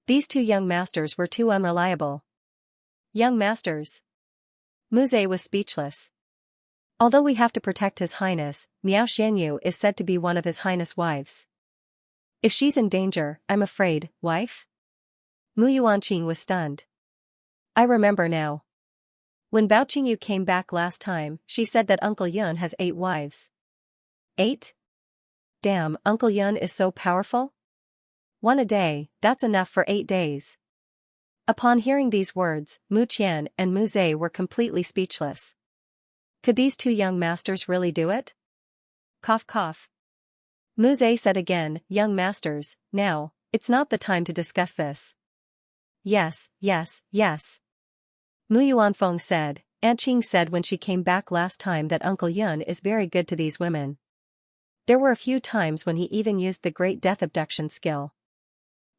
These two young masters were too unreliable. Young masters. Mu Zhe was speechless. Although we have to protect His Highness, Miao Xianyu is said to be one of His Highness' wives. If she's in danger, I'm afraid, wife? Mu Yuanqing was stunned. I remember now. When Bao Qingyu came back last time, she said that Uncle Yun has 8 wives. 8? Damn, Uncle Yun is so powerful? 1 a day, that's enough for 8 days. Upon hearing these words, Mu Qian and Mu Zhe were completely speechless. Could these two young masters really do it? Cough cough. Mu Zhe said again, young masters, now, it's not the time to discuss this. Yes, yes, yes. Mu Yuanfeng said, Aunt Qing said when she came back last time that Uncle Yun is very good to these women. There were a few times when he even used the Great Death Abduction skill.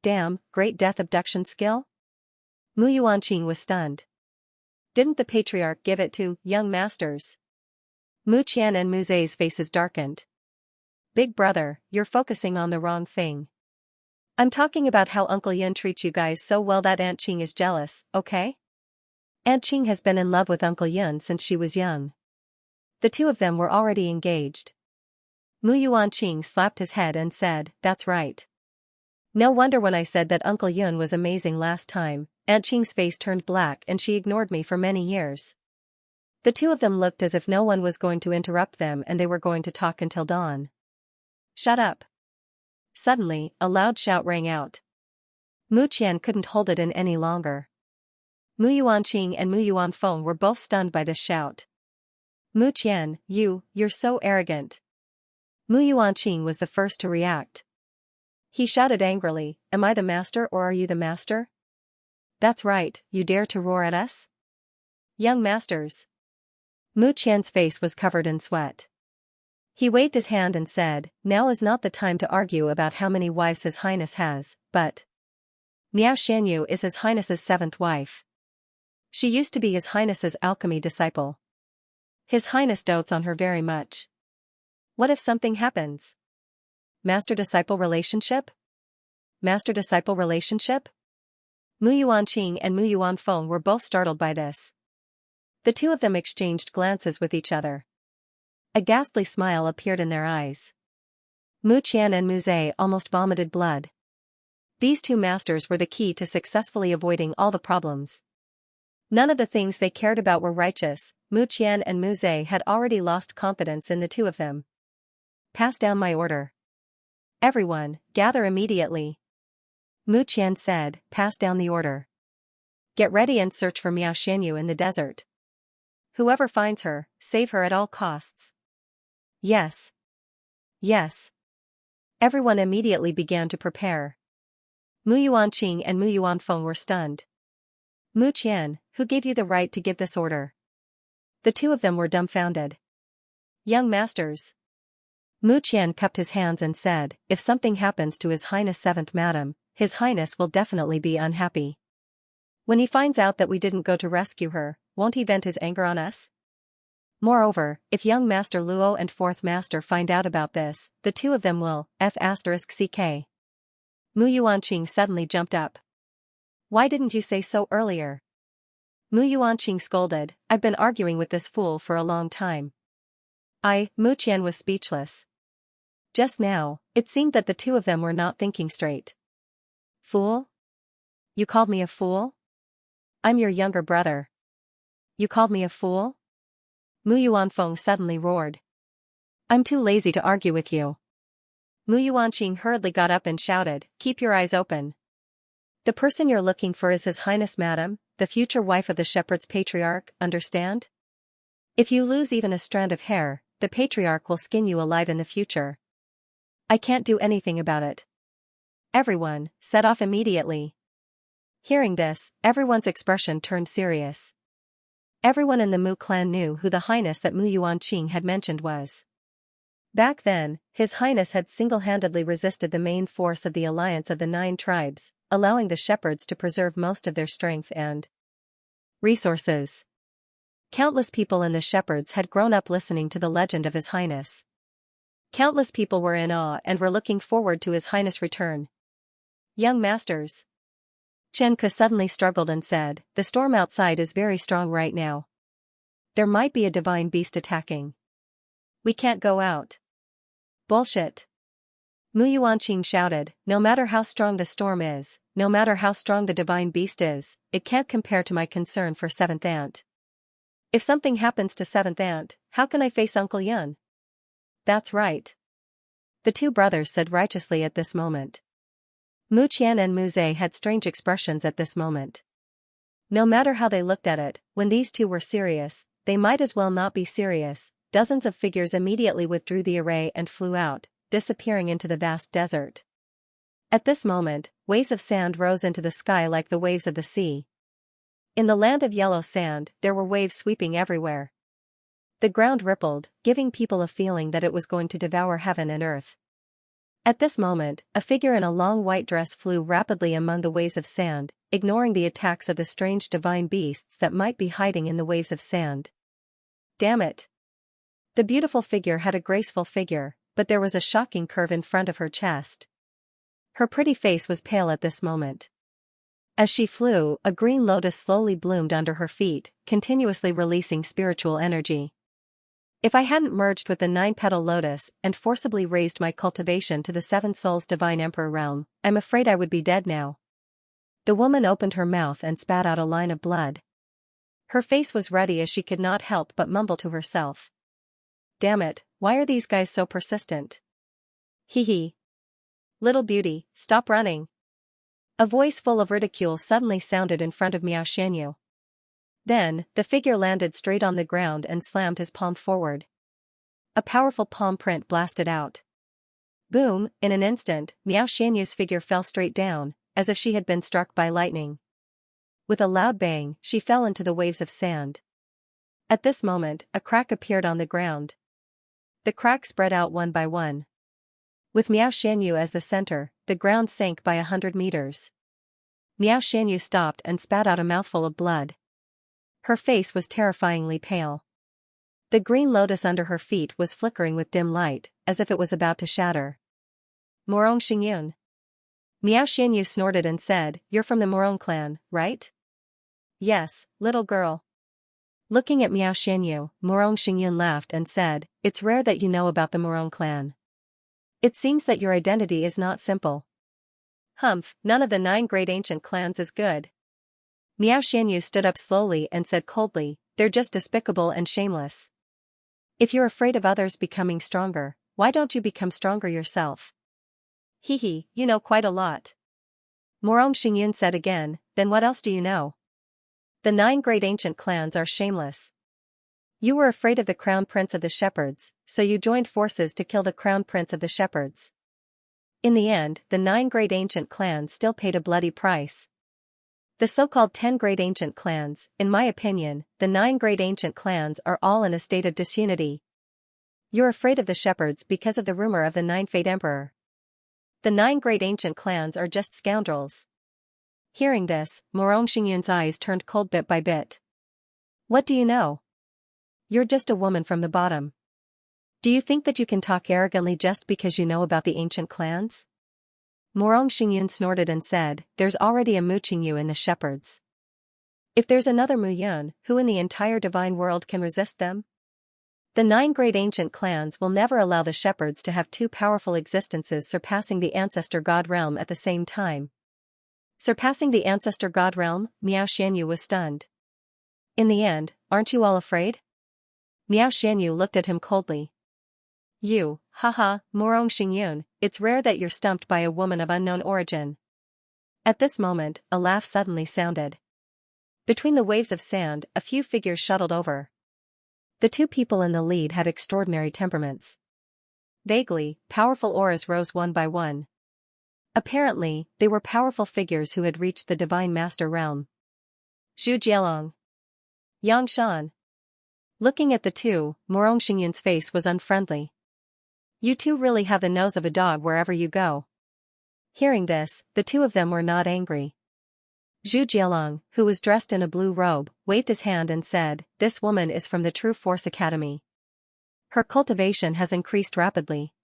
Damn, Great Death Abduction skill? Mu Yuanqing was stunned. Didn't the patriarch give it to young masters? Mu Qian and Mu Zhe's faces darkened. Big brother, you're focusing on the wrong thing. I'm talking about how Uncle Yun treats you guys so well that Aunt Qing is jealous, okay? Aunt Qing has been in love with Uncle Yun since she was young. The two of them were already engaged. Mu Yuanqing slapped his head and said, that's right. No wonder when I said that Uncle Yun was amazing last time, Aunt Qing's face turned black and she ignored me for many years. The two of them looked as if no one was going to interrupt them and they were going to talk until dawn. Shut up. Suddenly, a loud shout rang out. Mu Qian couldn't hold it in any longer. Mu Yuanqing and Mu Yuanfeng were both stunned by this shout. Mu Qian, you're so arrogant. Mu Yuanqing was the first to react. He shouted angrily, am I the master or are you the master? That's right, you dare to roar at us? Young masters. Mu Qian's face was covered in sweat. He waved his hand and said, now is not the time to argue about how many wives His Highness has, but Miao Xianyu is His Highness's 7th wife. She used to be His Highness's alchemy disciple. His Highness dotes on her very much. What if something happens? Master-disciple relationship? Master-disciple relationship? Mu Yuanqing and Mu Yuanfeng were both startled by this. The two of them exchanged glances with each other. A ghastly smile appeared in their eyes. Mu Qian and Mu Zhe almost vomited blood. These two masters were the key to successfully avoiding all the problems. None of the things they cared about were righteous. Mu Qian and Mu Zhe had already lost confidence in the two of them. Pass down my order. Everyone, gather immediately. Mu Qian said, pass down the order. Get ready and search for Miao Xianyu in the desert. Whoever finds her, save her at all costs. Yes. Yes. Everyone immediately began to prepare. Mu Yuanqing and Mu Yuanfeng were stunned. Mu Qian, who gave you the right to give this order? The two of them were dumbfounded. Young masters. Mu Qian cupped his hands and said, if something happens to His Highness 7th Madam, His Highness will definitely be unhappy. When he finds out that we didn't go to rescue her, won't he vent his anger on us? Moreover, if young Master Luo and Fourth Master find out about this, the two of them will, f*ck. Mu Yuanqing suddenly jumped up. Why didn't you say so earlier? Mu Yuanqing scolded, I've been arguing with this fool for a long time. Mu Qian was speechless. Just now, it seemed that the two of them were not thinking straight. Fool? You called me a fool? I'm your younger brother. You called me a fool? Mu Yuanfeng suddenly roared. I'm too lazy to argue with you. Mu Yuanqing hurriedly got up and shouted, keep your eyes open. The person you're looking for is His Highness Madam, the future wife of the shepherd's patriarch, understand? If you lose even a strand of hair, the patriarch will skin you alive in the future. I can't do anything about it. Everyone, set off immediately. Hearing this, everyone's expression turned serious. Everyone in the Mu clan knew who the highness that Mu Yuanqing had mentioned was. Back then, His Highness had single-handedly resisted the main force of the alliance of the 9 tribes, allowing the shepherds to preserve most of their strength and resources. Countless people in the shepherds had grown up listening to the legend of His Highness. Countless people were in awe and were looking forward to His Highness' return. Young masters. Chen Ke suddenly struggled and said, the storm outside is very strong right now. There might be a divine beast attacking. We can't go out. Bullshit. Mu Yuanqing shouted, no matter how strong the storm is, no matter how strong the divine beast is, it can't compare to my concern for 7th Aunt. If something happens to 7th Aunt, how can I face Uncle Yun? That's right. The two brothers said righteously at this moment. Mu Qian and Mu Zhe had strange expressions at this moment. No matter how they looked at it, when these two were serious, they might as well not be serious. Dozens of figures immediately withdrew the array and flew out, disappearing into the vast desert. At this moment, waves of sand rose into the sky like the waves of the sea. In the land of yellow sand, there were waves sweeping everywhere. The ground rippled, giving people a feeling that it was going to devour heaven and earth. At this moment, a figure in a long white dress flew rapidly among the waves of sand, ignoring the attacks of the strange divine beasts that might be hiding in the waves of sand. Damn it! The beautiful figure had a graceful figure, but there was a shocking curve in front of her chest. Her pretty face was pale at this moment. As she flew, a green lotus slowly bloomed under her feet, continuously releasing spiritual energy. If I hadn't merged with the 9-petal lotus and forcibly raised my cultivation to the 7 souls divine emperor realm, I'm afraid I would be dead now. The woman opened her mouth and spat out a line of blood. Her face was ruddy as she could not help but mumble to herself. Damn it, why are these guys so persistent? Hee hee. Little beauty, stop running. A voice full of ridicule suddenly sounded in front of Miao Xianyu. Then, the figure landed straight on the ground and slammed his palm forward. A powerful palm print blasted out. Boom, in an instant, Miao Xianyu's figure fell straight down, as if she had been struck by lightning. With a loud bang, she fell into the waves of sand. At this moment, a crack appeared on the ground. The crack spread out one by one. With Miao Xianyu as the center, the ground sank by 100 meters. Miao Xianyu stopped and spat out a mouthful of blood. Her face was terrifyingly pale. The green lotus under her feet was flickering with dim light, as if it was about to shatter. Morong Xingyun. Miao Xianyu snorted and said, you're from the Morong clan, right? Yes, little girl. Looking at Miao Xianyu, Morong Xingyun laughed and said, it's rare that you know about the Morong clan. It seems that your identity is not simple. Humph, none of the 9 great ancient clans is good. Miao Xianyu stood up slowly and said coldly, they're just despicable and shameless. If you're afraid of others becoming stronger, why don't you become stronger yourself? Hee hee, you know quite a lot. Morong Xingyun said again, then what else do you know? The 9 great ancient clans are shameless. You were afraid of the crown prince of the shepherds, so you joined forces to kill the crown prince of the shepherds. In the end, the 9 great ancient clans still paid a bloody price. The so-called 10 great ancient clans, in my opinion, the 9 great ancient clans are all in a state of disunity. You're afraid of the shepherds because of the rumor of the 9 Fate Emperor. The 9 great ancient clans are just scoundrels. Hearing this, Morong Xingyun's eyes turned cold bit by bit. What do you know? You're just a woman from the bottom. Do you think that you can talk arrogantly just because you know about the ancient clans? Morong Xingyun snorted and said, there's already a Mu Qingyu in the shepherds. If there's another Mu Yun, who in the entire divine world can resist them? The 9 great ancient clans will never allow the shepherds to have 2 powerful existences surpassing the ancestor god realm at the same time. Surpassing the ancestor god realm, Miao Xianyu was stunned. In the end, aren't you all afraid? Miao Xianyu looked at him coldly. You, haha, Morong Xingyun, it's rare that you're stumped by a woman of unknown origin. At this moment, a laugh suddenly sounded. Between the waves of sand, a few figures shuttled over. The 2 people in the lead had extraordinary temperaments. Vaguely, powerful auras rose one by one. Apparently, they were powerful figures who had reached the divine master realm. Zhu Jialong. Yang Shan. Looking at the 2, Morong Xingyun's face was unfriendly. You 2 really have the nose of a dog wherever you go. Hearing this, the 2 of them were not angry. Zhu Jialong, who was dressed in a blue robe, waved his hand and said, this woman is from the True Force Academy. Her cultivation has increased rapidly.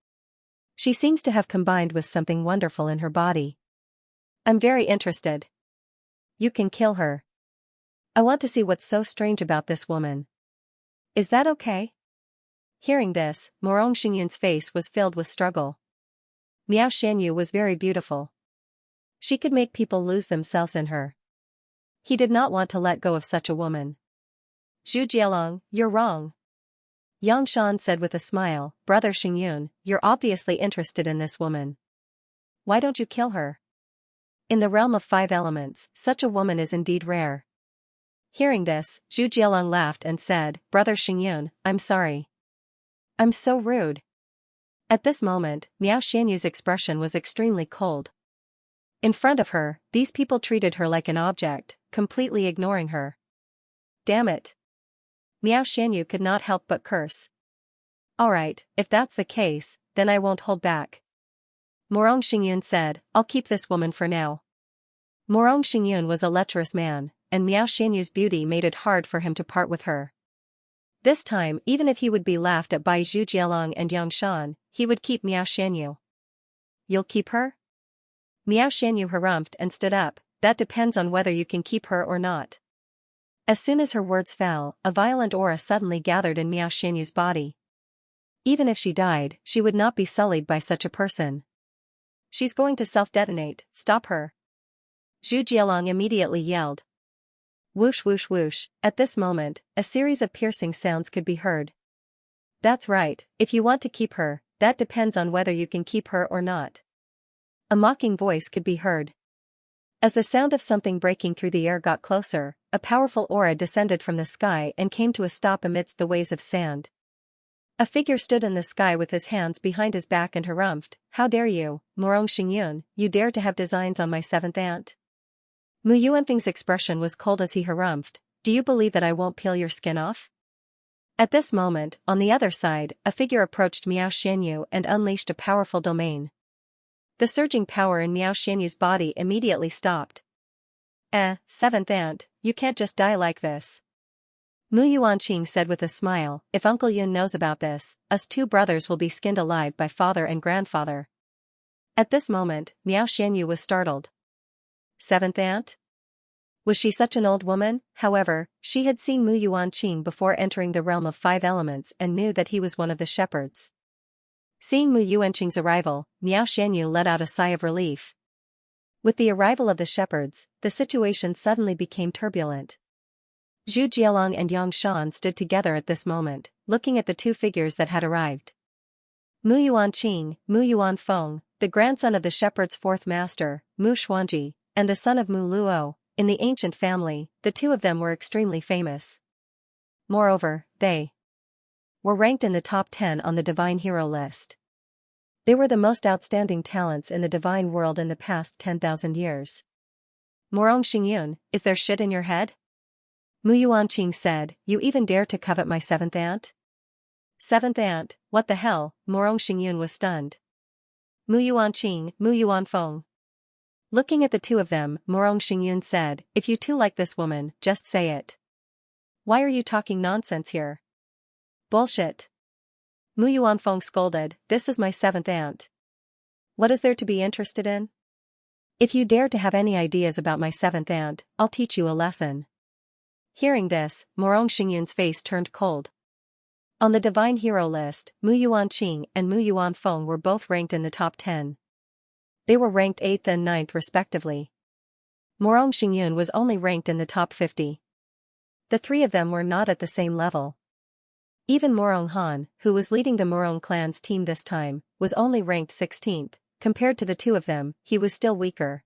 She seems to have combined with something wonderful in her body. I'm very interested. You can kill her. I want to see what's so strange about this woman. Is that okay? Hearing this, Morong Xingyun's face was filled with struggle. Miao Xianyu was very beautiful. She could make people lose themselves in her. He did not want to let go of such a woman. Zhu Jialong, you're wrong. Yang Shan said with a smile, Brother Xingyun, you're obviously interested in this woman. Why don't you kill her? In the realm of 5 elements, such a woman is indeed rare. Hearing this, Zhu Jialong laughed and said, Brother Xingyun, I'm sorry. I'm so rude. At this moment, Miao Xianyu's expression was extremely cold. In front of her, these people treated her like an object, completely ignoring her. Damn it. Miao Xianyu could not help but curse. Alright, if that's the case, then I won't hold back. Morong Xingyun said, I'll keep this woman for now. Morong Xingyun was a lecherous man, and Miao Xianyu's beauty made it hard for him to part with her. This time, even if he would be laughed at by Zhu Jialong and Yang Shan, he would keep Miao Xianyu. You'll keep her? Miao Xianyu harumphed and stood up, that depends on whether you can keep her or not. As soon as her words fell, a violent aura suddenly gathered in Miao Xianyu's body. Even if she died, she would not be sullied by such a person. She's going to self-detonate, stop her. Zhu Jialong immediately yelled. Whoosh whoosh whoosh, at this moment, a series of piercing sounds could be heard. That's right, if you want to keep her, that depends on whether you can keep her or not. A mocking voice could be heard. As the sound of something breaking through the air got closer, a powerful aura descended from the sky and came to a stop amidst the waves of sand. A figure stood in the sky with his hands behind his back and harumphed, How dare you, Morong Xingyun, you dare to have designs on my 7th aunt? Mu Yuanfeng's expression was cold as he harumphed, Do you believe that I won't peel your skin off? At this moment, on the other side, a figure approached Miao Xianyu and unleashed a powerful domain. The surging power in Miao Xianyu's body immediately stopped. 7th aunt, you can't just die like this. Mu Yuanqing said with a smile, if Uncle Yun knows about this, us 2 brothers will be skinned alive by father and grandfather. At this moment, Miao Xianyu was startled. 7th aunt? Was she such an old woman? However, she had seen Mu Yuanqing before entering the realm of 5 elements and knew that he was one of the shepherds. Seeing Mu Yuanqing's arrival, Miao Xianyu let out a sigh of relief. With the arrival of the shepherds, the situation suddenly became turbulent. Zhu Jialong and Yang Shan stood together at this moment, looking at the 2 figures that had arrived. Mu Yuanqing, Mu Yuanfeng, the grandson of the shepherd's 4th master, Mu Xuanji, and the son of Mu Luo, in the ancient family, the 2 of them were extremely famous. Moreover, they were ranked in the top 10 on the divine hero list. They were the most outstanding talents in the divine world in the past 10,000 years. Morong Xingyun, is there shit in your head? Mu Yuanqing said, you even dare to covet my 7th aunt? 7th aunt, what the hell? Morong Xingyun was stunned. Mu Yuanqing, Mu Yuanfeng. Looking at the two of them, Morong Xingyun said, if you two like this woman, just say it. Why are you talking nonsense here? Bullshit. Mu Yuanfeng scolded, this is my seventh aunt. What is there to be interested in? If you dare to have any ideas about my seventh aunt, I'll teach you a lesson. Hearing this, Morong Xingyun's face turned cold. On the divine hero list, Mu Yuanqing and Mu Yuanfeng were both ranked in the top 10. They were ranked 8th and 9th respectively. Morong Xingyun was only ranked in the top 50. The three of them were not at the same level. Even Morong Han, who was leading the Morong clan's team this time, was only ranked 16th. Compared to the two of them, he was still weaker.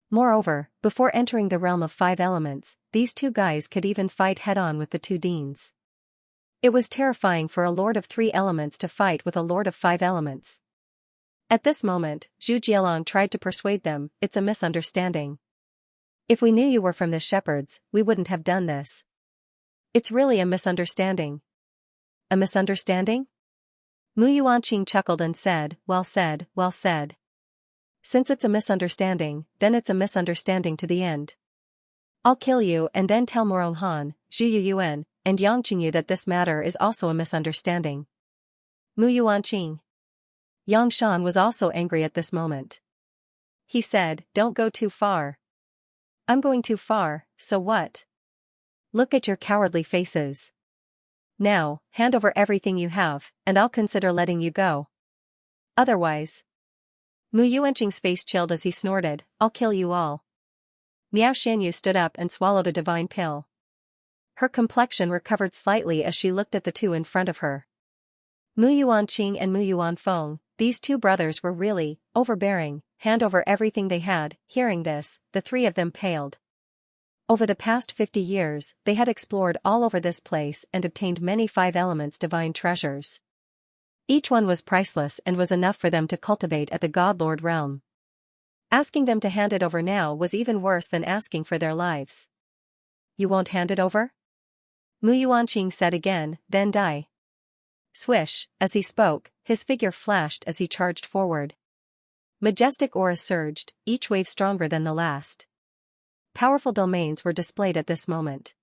Moreover, before entering the realm of 5 elements, these two guys could even fight head-on with the two deans. It was terrifying for a lord of 3 elements to fight with a lord of 5 elements. At this moment, Zhu Jialong tried to persuade them, it's a misunderstanding. If we knew you were from the shepherds, we wouldn't have done this. It's really a misunderstanding. A misunderstanding? Mu Yuanqing chuckled and said, well said, well said. Since it's a misunderstanding, then it's a misunderstanding to the end. I'll kill you and then tell Morong Han, Zhu Yuan, and Yang Qingyu that this matter is also a misunderstanding. Mu Yuanqing. Yang Shan was also angry at this moment. He said, don't go too far. I'm going too far, so what? Look at your cowardly faces. Now, hand over everything you have, and I'll consider letting you go. Otherwise. Mu Yuanqing's face chilled as he snorted, I'll kill you all. Miao Xianyu stood up and swallowed a divine pill. Her complexion recovered slightly as she looked at the two in front of her. Mu Yuanqing and Mu Yuanfeng, these two brothers were really overbearing, hand over everything they had. Hearing this, the three of them paled. Over the past 50 years, they had explored all over this place and obtained many 5 elements divine treasures. Each one was priceless and was enough for them to cultivate at the God-Lord realm. Asking them to hand it over now was even worse than asking for their lives. You won't hand it over? Mu Yuanqing said again, then die. Swish, as he spoke, his figure flashed as he charged forward. Majestic auras surged, each wave stronger than the last. Powerful domains were displayed at this moment.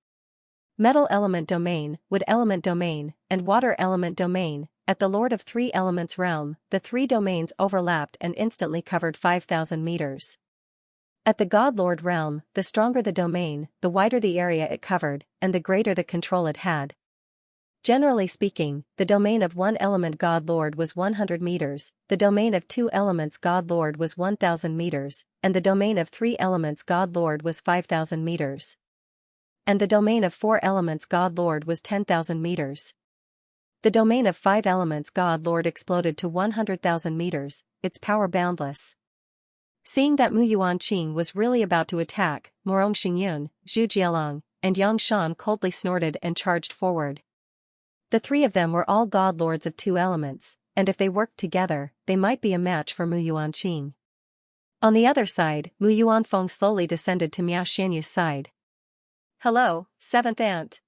Metal element domain, wood element domain, and water element domain. At the Lord of 3 Elements realm, the 3 domains overlapped and instantly covered 5,000 meters. At the God Lord realm, the stronger the domain, the wider the area it covered, and the greater the control it had. Generally speaking, the domain of 1 element God Lord was 100 meters, the domain of 2 elements God Lord was 1,000 meters, and the domain of 3 elements God Lord was 5,000 meters. And the domain of 4 elements God Lord was 10,000 meters. The domain of 5 elements God Lord exploded to 100,000 meters, its power boundless. Seeing that Mu Yuanqing was really about to attack, Morong Xingyun, Zhu Jialong, and Yang Shan coldly snorted and charged forward. The three of them were all God Lords of 2 elements, and if they worked together, they might be a match for Mu Yuanqing. On the other side, Mu Yuanfeng slowly descended to Miao Xianyu's side. Hello, 7th aunt.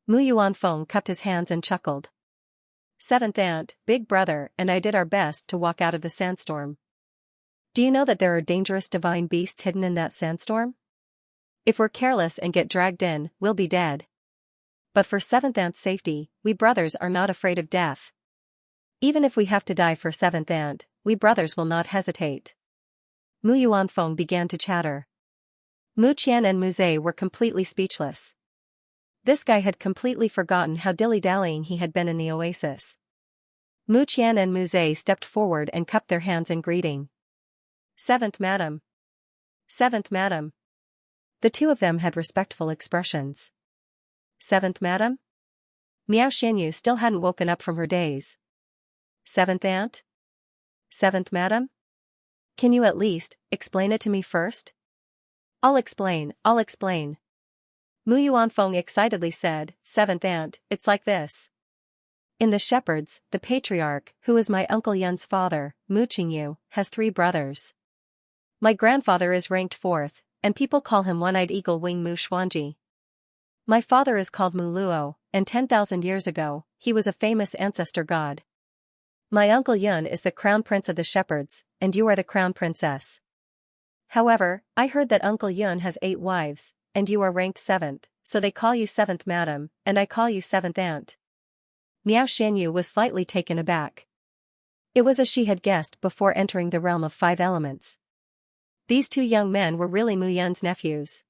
Mu Yuanfeng cupped his hands and chuckled. 7th aunt, big brother, and I did our best to walk out of the sandstorm. Do you know that there are dangerous divine beasts hidden in that sandstorm? If we're careless and get dragged in, we'll be dead. But for 7th aunt's safety, we brothers are not afraid of death. Even if we have to die for 7th aunt, we brothers will not hesitate. Mu Yuanfeng began to chatter. Mu Qian and Mu Zhe were completely speechless. This guy had completely forgotten how dilly-dallying he had been in the oasis. Mu Qian and Mu Zhe stepped forward and cupped their hands in greeting. 7th madam. 7th madam. The two of them had respectful expressions. 7th madam? Miao Xianyu still hadn't woken up from her daze. 7th aunt? 7th madam? Can you at least explain it to me first? I'll explain. Mu Yuanfeng excitedly said, 7th aunt, it's like this. In the shepherds, the patriarch, who is my uncle Yun's father, Mu Qingyu, has 3 brothers. My grandfather is ranked 4th, and people call him One-Eyed Eagle Wing Mu Xuanji. My father is called Mu Luo, and 10,000 years ago, he was a famous ancestor god. My uncle Yun is the crown prince of the shepherds, and you are the crown princess. However, I heard that Uncle Yun has 8 wives, and you are ranked 7th, so they call you 7th madam, and I call you 7th aunt. Miao Xianyu was slightly taken aback. It was as she had guessed before entering the realm of 5 elements. These 2 young men were really Mu Yun's nephews.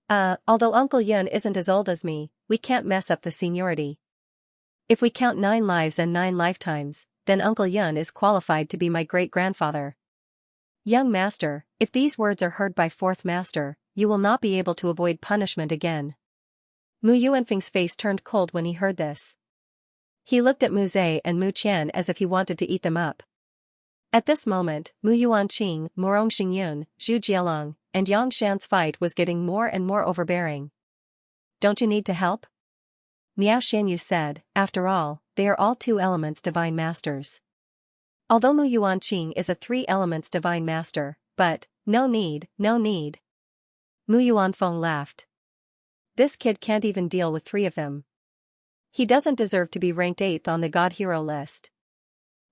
Although Uncle Yun isn't as old as me, we can't mess up the seniority. If we count 9 lives and 9 lifetimes, then Uncle Yun is qualified to be my great-grandfather. Young master, if these words are heard by 4th master, you will not be able to avoid punishment again. Mu Yuanfeng's face turned cold when he heard this. He looked at Mu Zhe and Mu Qian as if he wanted to eat them up. At this moment, Mu Yuanqing, Morong Xingyun, Zhu Jialong, and Yang Shan's fight was getting more and more overbearing. Don't you need to help? Miao Xianyu said, after all, they are all 2 elements divine masters. Although Mu Yuanqing is a 3 elements divine master, but, no need, no need. Mu Yuanfeng laughed. This kid can't even deal with 3 of them. He doesn't deserve to be ranked 8th on the God Hero list.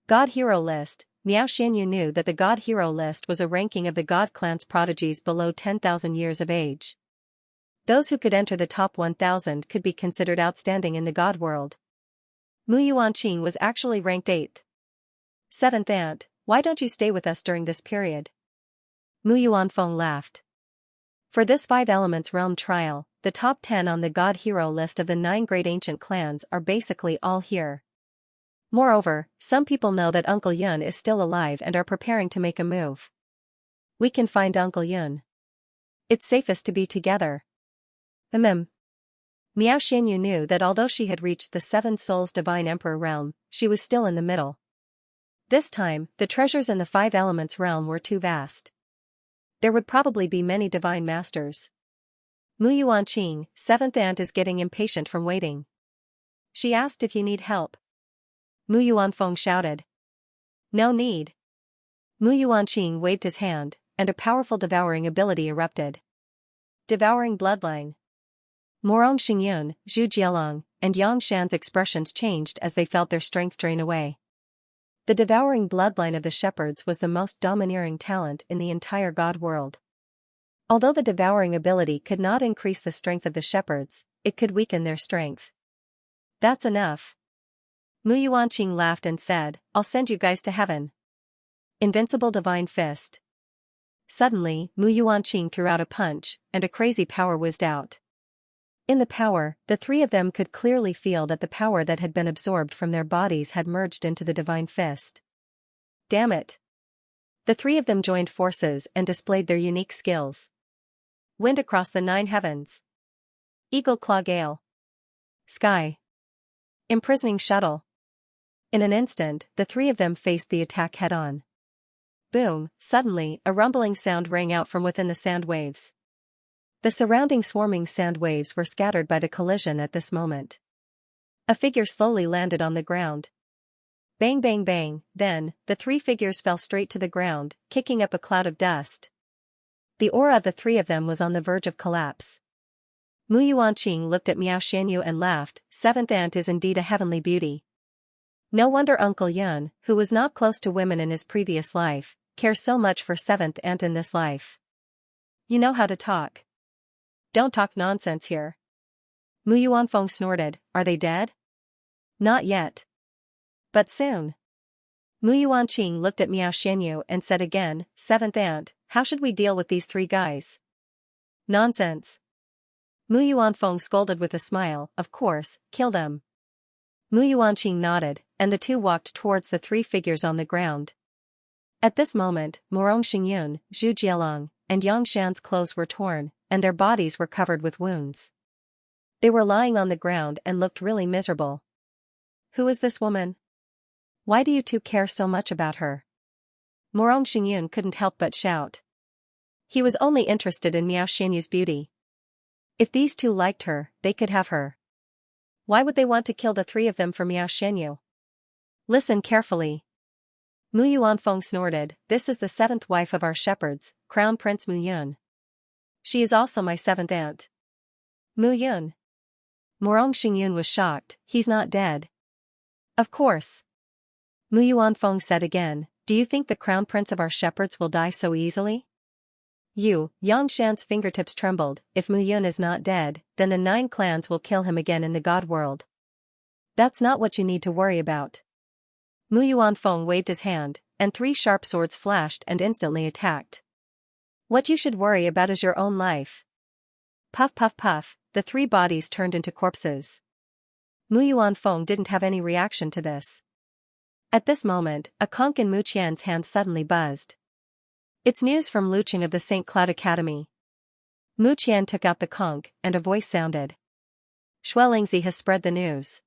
God Hero list. Miao Xianyu knew that the God Hero list was a ranking of the God clan's prodigies below 10,000 years of age. Those who could enter the top 1,000 could be considered outstanding in the God world. Mu Yuanqing was actually ranked 8th. 7th aunt, why don't you stay with us during this period? Mu Yuanfeng laughed. For this 5 elements realm trial, the top 10 on the God Hero list of the 9 great ancient clans are basically all here. Moreover, some people know that Uncle Yun is still alive and are preparing to make a move. We can find Uncle Yun. It's safest to be together. Miao Xianyu knew that although she had reached the 7 Souls Divine Emperor realm, she was still in the middle. This time, the treasures in the 5 elements realm were too vast. There would probably be many divine masters. Mu Yuanqing, 7th aunt, is getting impatient from waiting. She asked if you need help. Mu Yuanfeng shouted. No need. Mu Yuanqing waved his hand, and a powerful devouring ability erupted. Devouring bloodline. Morong Xingyun, Zhu Jialong, and Yang Shan's expressions changed as they felt their strength drain away. The devouring bloodline of the shepherds was the most domineering talent in the entire God world. Although the devouring ability could not increase the strength of the shepherds, it could weaken their strength. That's enough. Mu Yuanqing laughed and said, I'll send you guys to heaven. Invincible Divine Fist. Suddenly, Mu Yuanqing threw out a punch, and a crazy power whizzed out. In the power, the 3 of them could clearly feel that the power that had been absorbed from their bodies had merged into the Divine Fist. Damn it! The 3 of them joined forces and displayed their unique skills. Wind across the 9 heavens. Eagle Claw Gale. Sky. Imprisoning Shuttle. In an instant, the 3 of them faced the attack head-on. Boom! Suddenly, a rumbling sound rang out from within the sand waves. The surrounding swarming sand waves were scattered by the collision at this moment. A figure slowly landed on the ground. Bang bang bang, then, the 3 figures fell straight to the ground, kicking up a cloud of dust. The aura of the 3 of them was on the verge of collapse. Mu Yuanqing looked at Miao Xianyu and laughed. 7th aunt is indeed a heavenly beauty. No wonder Uncle Yun, who was not close to women in his previous life, cares so much for 7th aunt in this life. You know how to talk. Don't talk nonsense here. Mu Yuanfeng snorted, are they dead? Not yet. But soon. Mu Yuanqing looked at Miao Xianyu and said again, 7th aunt, how should we deal with these 3 guys? Nonsense. Mu Yuanfeng scolded with a smile, of course, kill them. Mu Yuanqing nodded, and the 2 walked towards the 3 figures on the ground. At this moment, Morong Xingyun, Zhu Jialong, and Yang Shan's clothes were torn, and their bodies were covered with wounds. They were lying on the ground and looked really miserable. Who is this woman? Why do you 2 care so much about her? Morong Xingyun couldn't help but shout. He was only interested in Miao Xianyu's beauty. If these 2 liked her, they could have her. Why would they want to kill the 3 of them for Miao Xianyu? Listen carefully. Mu Yuanfeng snorted, this is the 7th wife of our shepherds, Crown Prince Mu Yun. She is also my 7th aunt. Mu Yun. Morong Xingyun was shocked, he's not dead. Of course. Mu Yuanfeng said again, do you think the crown prince of our shepherds will die so easily? Yangshan's fingertips trembled, if Mu Yun is not dead, then the 9 clans will kill him again in the god world. That's not what you need to worry about. Mu Yuanfeng waved his hand, and 3 sharp swords flashed and instantly attacked. What you should worry about is your own life. Puff puff puff, the 3 bodies turned into corpses. Mu Yuanfeng didn't have any reaction to this. At this moment, a conch in Mu Qian's hand suddenly buzzed. It's news from Luqing of the St. Cloud Academy. Mu Qian took out the conch, and a voice sounded. Xuelingzi has spread the news.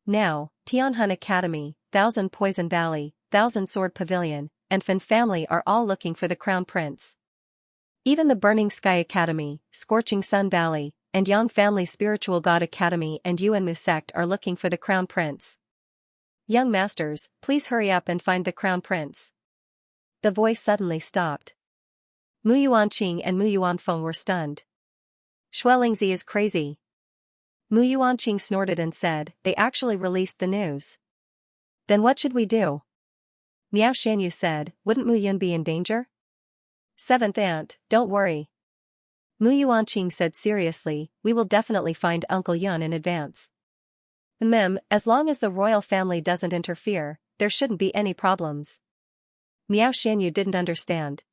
Now, Tianhun Academy, Thousand Poison Valley, Thousand Sword Pavilion, and Fan family are all looking for the crown prince. Even the Burning Sky Academy, Scorching Sun Valley, and Yang Family Spiritual God Academy and Yuan Mu Sect are looking for the crown prince. Young masters, please hurry up and find the crown prince. The voice suddenly stopped. Mu Yuanqing and Mu Yuanfeng were stunned. Xuelingzi is crazy. Mu Yuanqing snorted and said, they actually released the news. Then what should we do? Miao Xianyu said, wouldn't Mu Yun be in danger? 7th aunt, don't worry. Mu Yuanqing said seriously, we will definitely find Uncle Yun in advance. As long as the royal family doesn't interfere, there shouldn't be any problems. Miao Xianyu didn't understand.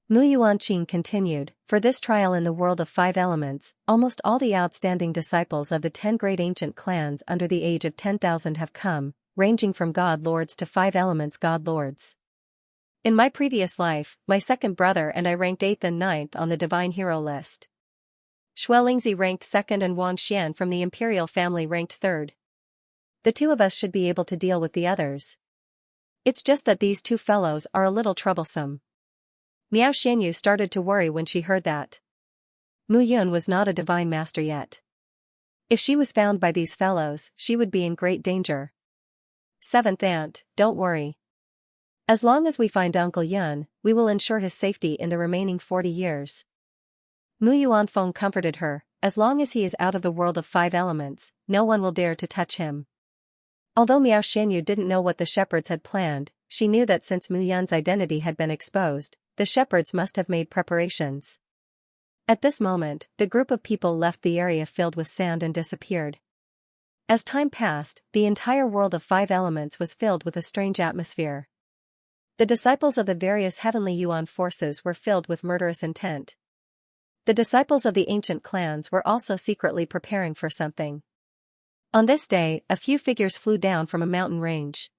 Mu Yuanqing continued, for this trial in the world of 5 elements, almost all the outstanding disciples of the 10 great ancient clans under the age of 10,000 have come, ranging from god lords to 5 elements god lords. In my previous life, my second brother and I ranked 8th and 9th on the divine hero list. Xuelingzi ranked 2nd and Wang Xian from the imperial family ranked 3rd. The 2 of us should be able to deal with the others. It's just that these 2 fellows are a little troublesome. Miao Xianyu started to worry when she heard that. Mu Yun was not a divine master yet. If she was found by these fellows, she would be in great danger. 7th aunt, don't worry. As long as we find Uncle Yun, we will ensure his safety in the remaining 40 years. Mu Yuanfeng comforted her, as long as he is out of the world of 5 elements, no one will dare to touch him. Although Miao Xianyu didn't know what the shepherds had planned, she knew that since Mu Yun's identity had been exposed, the shepherds must have made preparations. At this moment, the group of people left the area filled with sand and disappeared. As time passed, the entire world of 5 elements was filled with a strange atmosphere. The disciples of the various heavenly Yuan forces were filled with murderous intent. The disciples of the ancient clans were also secretly preparing for something. On this day, a few figures flew down from a mountain range.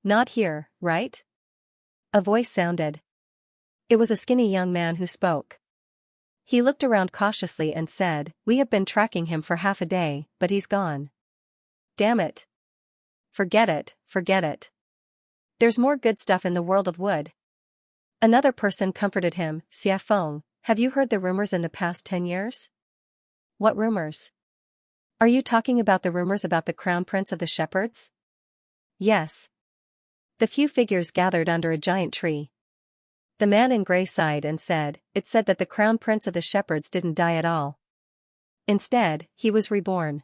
Not here, right? A voice sounded. It was a skinny young man who spoke. He looked around cautiously and said, we have been tracking him for half a day, but he's gone. Damn it. Forget it, forget it. There's more good stuff in the world of wood. Another person comforted him, Xia Feng, have you heard the rumors in the past 10 years? What rumors? Are you talking about the rumors about the crown prince of the shepherds? Yes. The few figures gathered under a giant tree. The man in gray sighed and said, it said that the crown prince of the shepherds didn't die at all. Instead, he was reborn.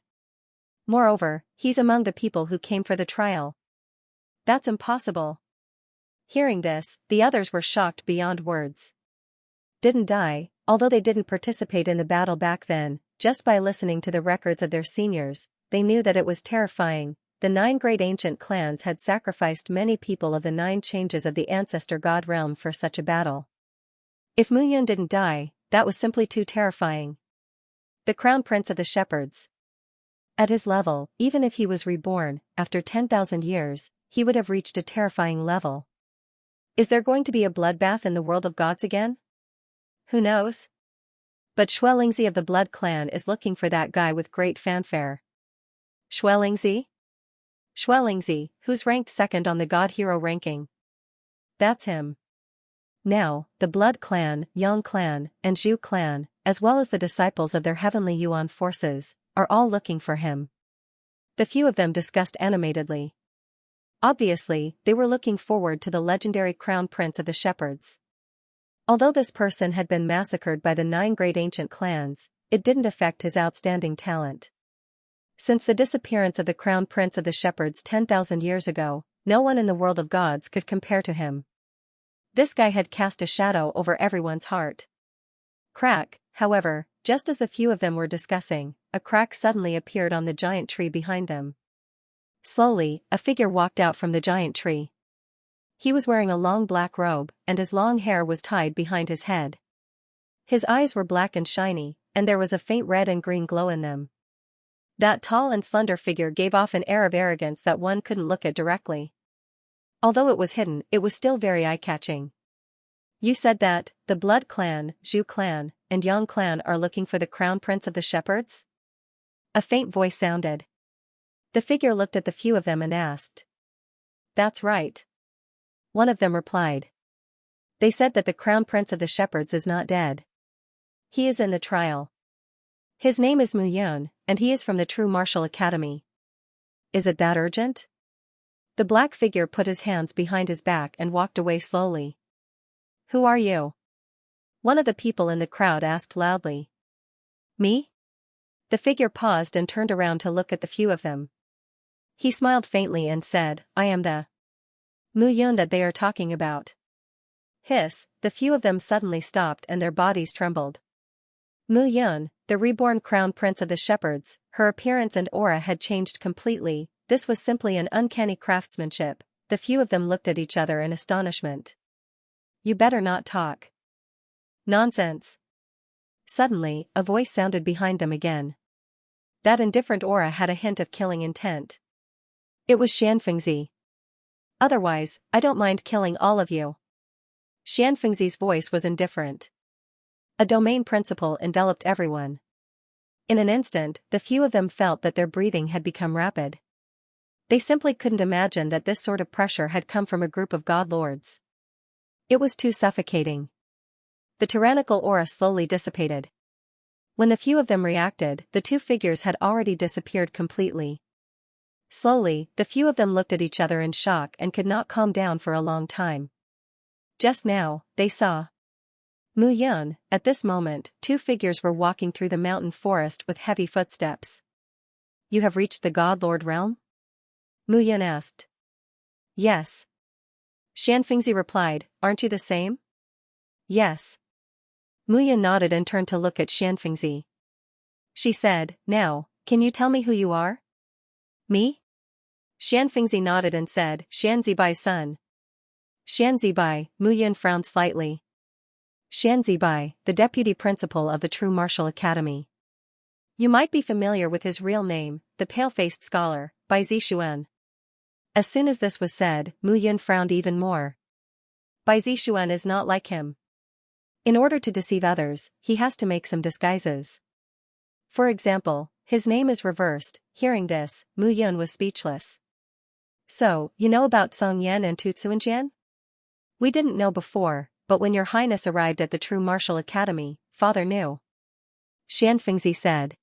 Moreover, he's among the people who came for the trial. That's impossible. Hearing this, the others were shocked beyond words. Didn't die, although they didn't participate in the battle back then, just by listening to the records of their seniors, they knew that it was terrifying. The 9 great ancient clans had sacrificed many people of the 9 changes of the ancestor god realm for such a battle. If Mu Yun didn't die, that was simply too terrifying. The crown prince of the shepherds. At his level, even if he was reborn, after 10,000 years, he would have reached a terrifying level. Is there going to be a bloodbath in the world of gods again? Who knows? But Xuelingzi of the Blood Clan is looking for that guy with great fanfare. Xuelingzi? Xuelingzi, who's ranked 2nd on the God Hero ranking. That's him. Now, the Blood Clan, Yang Clan, and Zhu Clan, as well as the disciples of their heavenly Yuan forces, are all looking for him. The few of them discussed animatedly. Obviously, they were looking forward to the legendary crown prince of the shepherds. Although this person had been massacred by the 9 great ancient clans, it didn't affect his outstanding talent. Since the disappearance of the crown prince of the shepherds 10,000 years ago, No one in the world of gods could compare to him. This guy had cast a shadow over everyone's heart. Crack, however, just as the few of them were discussing, a crack suddenly appeared on the giant tree behind them. Slowly, a figure walked out from the giant tree. He was wearing a long black robe, and his long hair was tied behind his head. His eyes were black and shiny, and there was a faint red and green glow in them. That tall and slender figure gave off an air of arrogance that one couldn't look at directly. Although it was hidden, it was still very eye-catching. You said that the Blood Clan, Zhu Clan, and Yang Clan are looking for the Crown Prince of the Shepherds? A faint voice sounded. The figure looked at the few of them and asked. That's right. One of them replied. They said that the Crown Prince of the Shepherds is not dead. He is in the trial. His name is Mu Yun, and he is from the True Martial Academy. Is it that urgent? The black figure put his hands behind his back and walked away slowly. Who are you? One of the people in the crowd asked loudly. Me? The figure paused and turned around to look at the few of them. He smiled faintly and said, I am the Mu Yun that they are talking about. Hiss, the few of them suddenly stopped and their bodies trembled. Mu Yun, the reborn Crown Prince of the Shepherds, her appearance and aura had changed completely. This was simply an uncanny craftsmanship. The few of them looked at each other in astonishment. You better not talk. Nonsense. Suddenly, a voice sounded behind them again. That indifferent aura had a hint of killing intent. It was Xianxia. Otherwise, I don't mind killing all of you. Xianxia's voice was indifferent. A domain principle enveloped everyone. In an instant, the few of them felt that their breathing had become rapid. They simply couldn't imagine that this sort of pressure had come from a group of god lords. It was too suffocating. The tyrannical aura slowly dissipated. When the few of them reacted, the two figures had already disappeared completely. Slowly, the few of them looked at each other in shock and could not calm down for a long time. Just now, they saw Mu Yun. At this moment, two figures were walking through the mountain forest with heavy footsteps. You have reached the God Lord realm? Mu Yun asked. Yes. Xianxia replied, aren't you the same? Yes. Mu Yun nodded and turned to look at Xianxia. She said, now, can you tell me who you are? Me? Xianxia nodded and said, Xianzibai's son. Xianzibai, Mu Yun frowned slightly. Xianzibai, the deputy principal of the True Martial Academy. You might be familiar with his real name, the pale-faced scholar, Bai Zixuan. As soon as this was said, Mu Yun frowned even more. Bai Zixuan is not like him. In order to deceive others, he has to make some disguises. For example, his name is reversed. Hearing this, Mu Yun was speechless. So, you know about Song Yan and Tu Tsuanjian? We didn't know before, but when your highness arrived at the True Martial Academy, father knew. Xianxia said.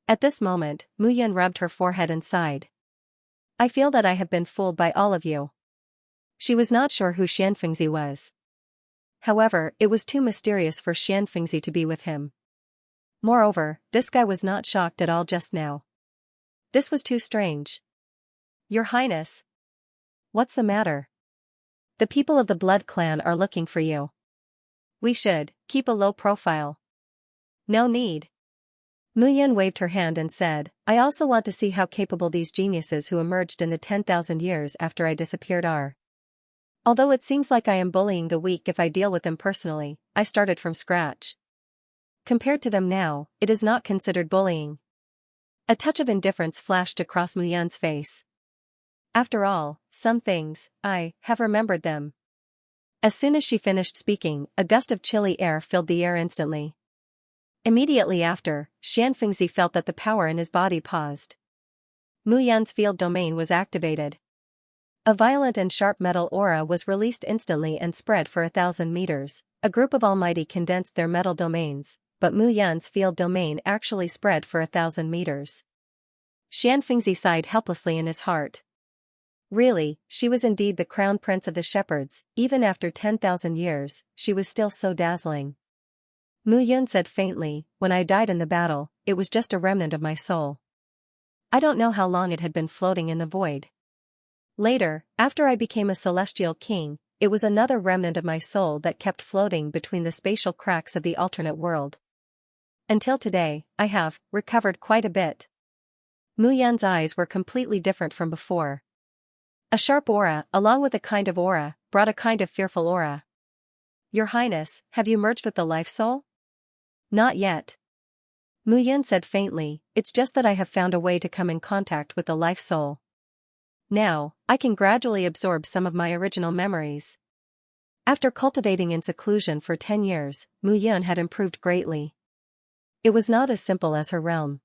At this moment, Mu Yun rubbed her forehead and sighed. I feel that I have been fooled by all of you. She was not sure who Xianxia was. However, it was too mysterious for Xianxia to be with him. Moreover, this guy was not shocked at all just now. This was too strange. Your Highness. What's the matter? The people of the Blood Clan are looking for you. We should keep a low profile. No need. Mu Yun waved her hand and said, I also want to see how capable these geniuses who emerged in the 10,000 years after I disappeared are. Although it seems like I am bullying the weak if I deal with them personally, I started from scratch. Compared to them now, it is not considered bullying. A touch of indifference flashed across Mu Yun's face. After all, some things, I have remembered them. As soon as she finished speaking, a gust of chilly air filled the air instantly. Immediately after, Xianxia felt that the power in his body paused. Mu Yun's field domain was activated. A violent and sharp metal aura was released instantly and spread for 1,000 meters. A group of Almighty condensed their metal domains, but Mu Yun's field domain actually spread for 1,000 meters. Xianxia sighed helplessly in his heart. Really, she was indeed the crown prince of the shepherds. Even after 10,000 years, she was still so dazzling. Mu Yun said faintly, when I died in the battle, it was just a remnant of my soul. I don't know how long it had been floating in the void. Later, after I became a celestial king, it was another remnant of my soul that kept floating between the spatial cracks of the alternate world. Until today, I have recovered quite a bit. Mu Yan's eyes were completely different from before. A sharp aura, along with a kind of aura, brought a kind of fearful aura. Your Highness, have you merged with the life soul? Not yet. Mu Yan said faintly, it's just that I have found a way to come in contact with the life soul. Now, I can gradually absorb some of my original memories. After cultivating in seclusion for 10 years, Mu Yan had improved greatly. It was not as simple as her realm.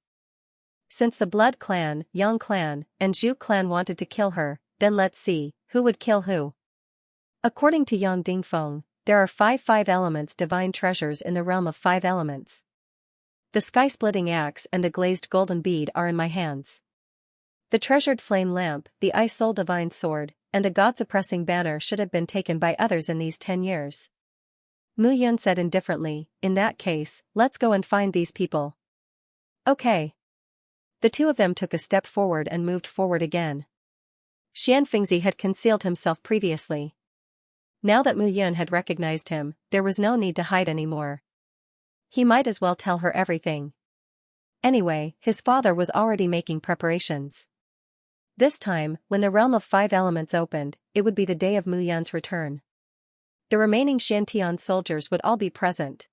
Since the Blood Clan, Yang Clan, and Zhu Clan wanted to kill her, then let's see, who would kill who? According to Yang Dingfeng, there are 5 elements divine treasures in the realm of 5 elements. The sky-splitting axe and the glazed golden bead are in my hands. The treasured flame lamp, the ice soul divine sword, and the god-suppressing banner should have been taken by others in these 10 years. Mu Yan said indifferently, in that case, let's go and find these people. Okay. The two of them took a step forward and moved forward again. Xianxia had concealed himself previously. Now that Mu Yan had recognized him, there was no need to hide anymore. He might as well tell her everything. Anyway, his father was already making preparations. This time, when the realm of 5 elements opened, it would be the day of Mu Yan's return. The remaining Xiantian soldiers would all be present.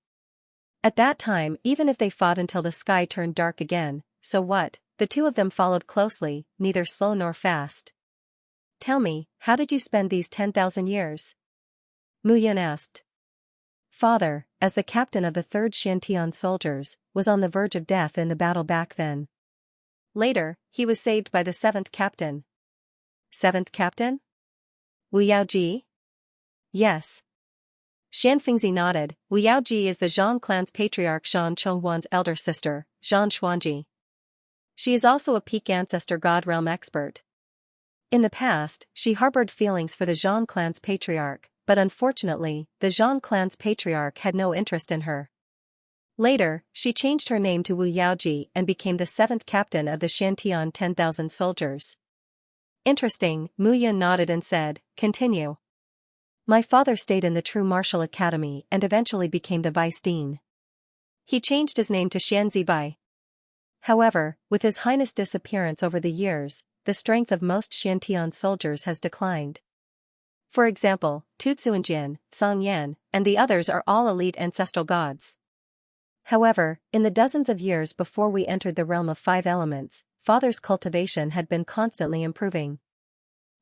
At that time, even if they fought until the sky turned dark again, so what? The two of them followed closely, neither slow nor fast. Tell me, how did you spend these 10,000 years? Mu Yan asked. Father, as the captain of the 3rd Xiantian soldiers, was on the verge of death in the battle back then. Later, he was saved by the 7th captain. 7th captain? Wu Yaoji? Yes. Xianxia nodded. Wu Yaoji is the Zhang clan's patriarch Zhang Chongwan's elder sister, Zhang Xuanji. She is also a peak ancestor god realm expert. In the past, she harbored feelings for the Zhang clan's patriarch, but unfortunately, the Zhang clan's patriarch had no interest in her. Later, she changed her name to Wu Yaoji and became the 7th captain of the Xiantian 10,000 soldiers. Interesting, Mu Yan nodded and said, continue. My father stayed in the True Martial Academy and eventually became the vice dean. He changed his name to Xianzibai. However, with His Highness' disappearance over the years, the strength of most Xiantian soldiers has declined. For example, Tu Tsuanjian, Song Yan, and the others are all elite ancestral gods. However, in the dozens of years before we entered the realm of 5 elements, Father's cultivation had been constantly improving.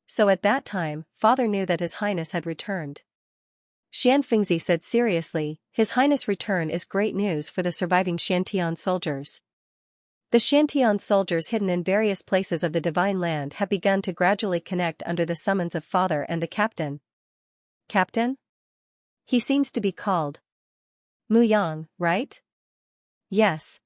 So at that time, Father knew that His Highness had returned. Xianxia said seriously, His Highness' return is great news for the surviving Xiantian soldiers. The Xiantian soldiers hidden in various places of the Divine Land have begun to gradually connect under the summons of Father and the Captain. Captain? He seems to be called Mu Yang, right? Yes.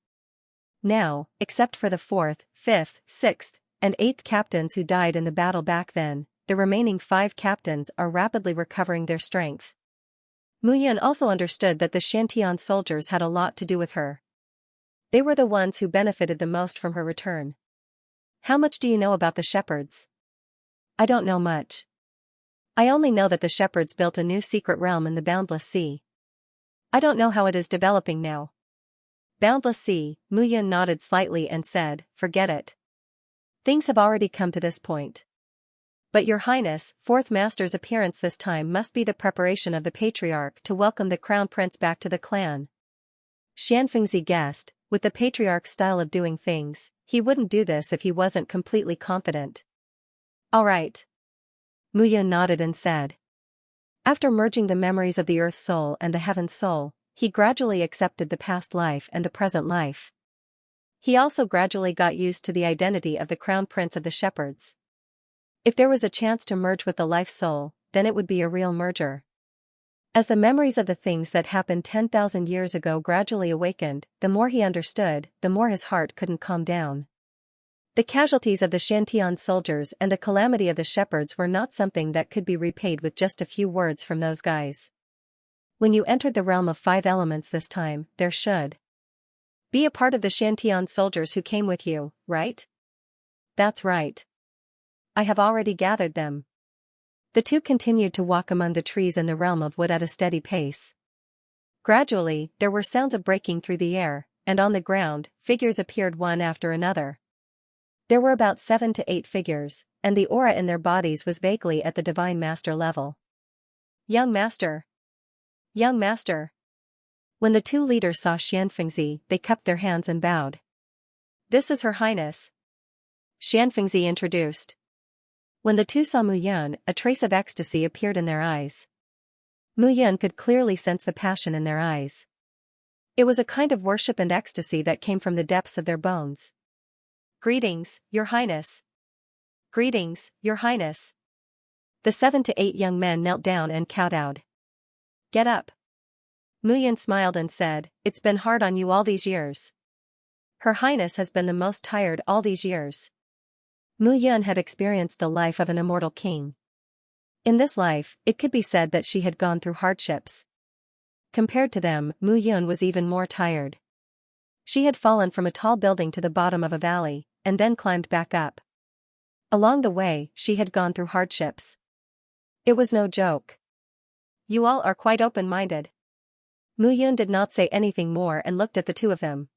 Now, except for the 4th, 5th, 6th, and 8th captains who died in the battle back then, the remaining 5 captains are rapidly recovering their strength. Mu Yan also understood that the Xiantian soldiers had a lot to do with her. They were the ones who benefited the most from her return. How much do you know about the shepherds? I don't know much. I only know that the shepherds built a new secret realm in the Boundless Sea. I don't know how it is developing now. Boundless Sea, Mu Yan nodded slightly and said, forget it. Things have already come to this point. But Your Highness, 4th Master's appearance this time must be the preparation of the Patriarch to welcome the Crown Prince back to the clan. Xianxia guessed, with the Patriarch's style of doing things, he wouldn't do this if he wasn't completely confident. All right. Mu Yan nodded and said. After merging the memories of the Earth Soul and the Heaven Soul, he gradually accepted the past life and the present life. He also gradually got used to the identity of the Crown Prince of the Shepherds. If there was a chance to merge with the Life Soul, then it would be a real merger. As the memories of the things that happened 10,000 years ago gradually awakened, the more he understood, the more his heart couldn't calm down. The casualties of the Xiantian soldiers and the calamity of the shepherds were not something that could be repaid with just a few words from those guys. When you entered the realm of 5 elements this time, there should be a part of the Xiantian soldiers who came with you, right? That's right. I have already gathered them. The two continued to walk among the trees in the realm of wood at a steady pace. Gradually, there were sounds of breaking through the air, and on the ground, figures appeared one after another. There were about 7 to 8 figures, and the aura in their bodies was vaguely at the Divine Master level. Young Master! Young Master! When the two leaders saw Xianxia, they cupped their hands and bowed. This is Her Highness. Xianxia introduced. When the two saw Mu Yun, a trace of ecstasy appeared in their eyes. Mu Yun could clearly sense the passion in their eyes. It was a kind of worship and ecstasy that came from the depths of their bones. Greetings, Your Highness. Greetings, Your Highness. The 7 to 8 young men knelt down and kowtowed. Get up. Mu Yun smiled and said, It's been hard on you all these years. Her Highness has been the most tired all these years. Mu Yun had experienced the life of an immortal king. In this life, it could be said that she had gone through hardships. Compared to them, Mu Yun was even more tired. She had fallen from a tall building to the bottom of a valley, and then climbed back up. Along the way, she had gone through hardships. It was no joke. You all are quite open-minded. Mu Yun did not say anything more and looked at the two of them.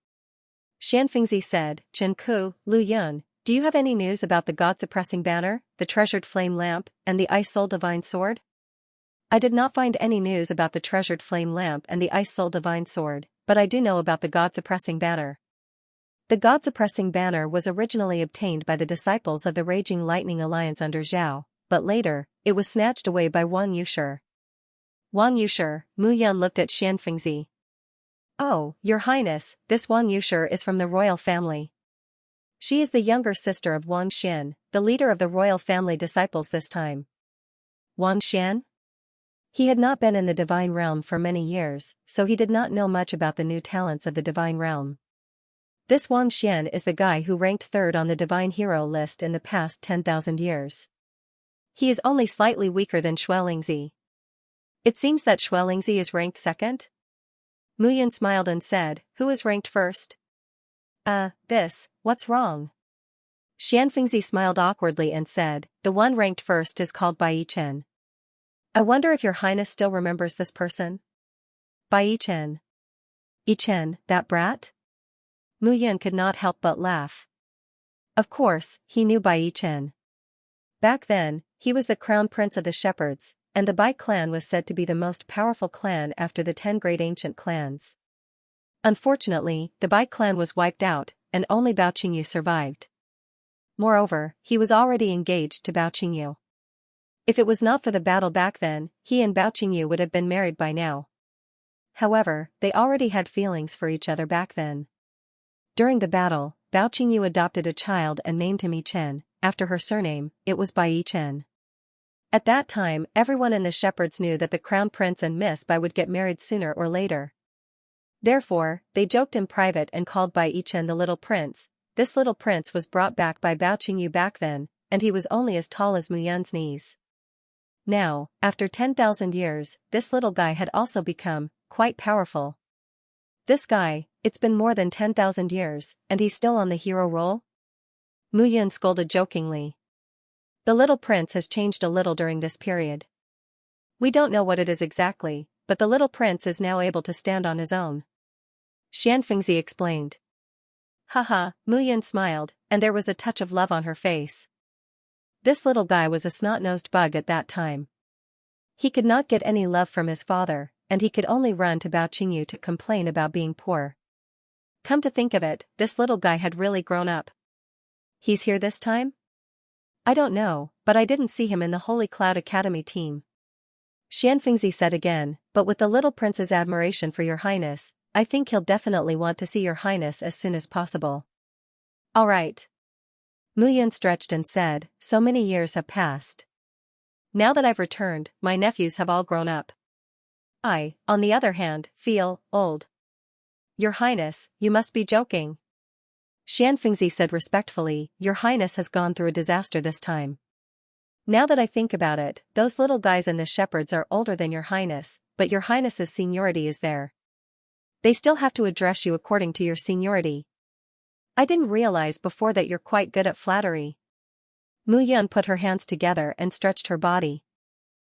Xianxia said, Chen Ku, Lu Yun, do you have any news about the God-suppressing banner, the treasured flame lamp, and the ice-soul divine sword? I did not find any news about the treasured flame lamp and the ice-soul divine sword, but I do know about the God-suppressing banner. The God-suppressing banner was originally obtained by the disciples of the Raging Lightning Alliance under Zhao, but later, it was snatched away by Wang Yushi. Wang Yushi, Mu Yun looked at Xianxia. Oh, Your Highness, this Wang Yushi is from the royal family. She is the younger sister of Wang Xin, the leader of the royal family disciples this time. Wang Xin? He had not been in the divine realm for many years, so he did not know much about the new talents of the divine realm. This Wang Xin is the guy who ranked third on the divine hero list in the past 10,000 years. He is only slightly weaker than Xianxia. It seems that Xianxia is ranked second? Mu Yun smiled and said, Who is ranked first? What's wrong? Xianxia smiled awkwardly and said, The one ranked first is called Bai Chen. I wonder if Your Highness still remembers this person? Bai Chen. Chen, that brat? Mu Yun could not help but laugh. Of course, he knew Bai Chen. Back then, he was the crown prince of the shepherds, and the Bai clan was said to be the most powerful clan after the 10 great ancient clans. Unfortunately, the Bai clan was wiped out, and only Bao Qingyu survived. Moreover, he was already engaged to Bao Qingyu. If it was not for the battle back then, he and Bao Qingyu would have been married by now. However, they already had feelings for each other back then. During the battle, Bao Qingyu adopted a child and named him Chen. After her surname, it was Bai Chen. At that time, everyone in the shepherds knew that the crown prince and Miss Bai would get married sooner or later. Therefore, they joked in private and called Bai Chen the little prince. This little prince was brought back by Bao Qingyu back then, and he was only as tall as Mu Yun's knees. Now, after 10,000 years, this little guy had also become quite powerful. This guy, it's been more than 10,000 years, and he's still on the hero role? Mu Yun scolded jokingly. The little prince has changed a little during this period. We don't know what it is exactly, but the little prince is now able to stand on his own. Xianxia explained. Haha, Mu Yun smiled, and there was a touch of love on her face. This little guy was a snot-nosed bug at that time. He could not get any love from his father, and he could only run to Bao Qingyu to complain about being poor. Come to think of it, this little guy had really grown up. He's here this time? I don't know, but I didn't see him in the Holy Cloud Academy team. Xianxia said again, but with the little prince's admiration for Your Highness, I think he'll definitely want to see Your Highness as soon as possible. All right. Mu Yun stretched and said, So many years have passed. Now that I've returned, my nephews have all grown up. I, on the other hand, feel old. Your Highness, you must be joking. Xianxia said respectfully, Your Highness has gone through a disaster this time. Now that I think about it, those little guys and the shepherds are older than Your Highness, but Your Highness's seniority is there. They still have to address you according to your seniority. I didn't realize before that you're quite good at flattery. Mu Yun put her hands together and stretched her body.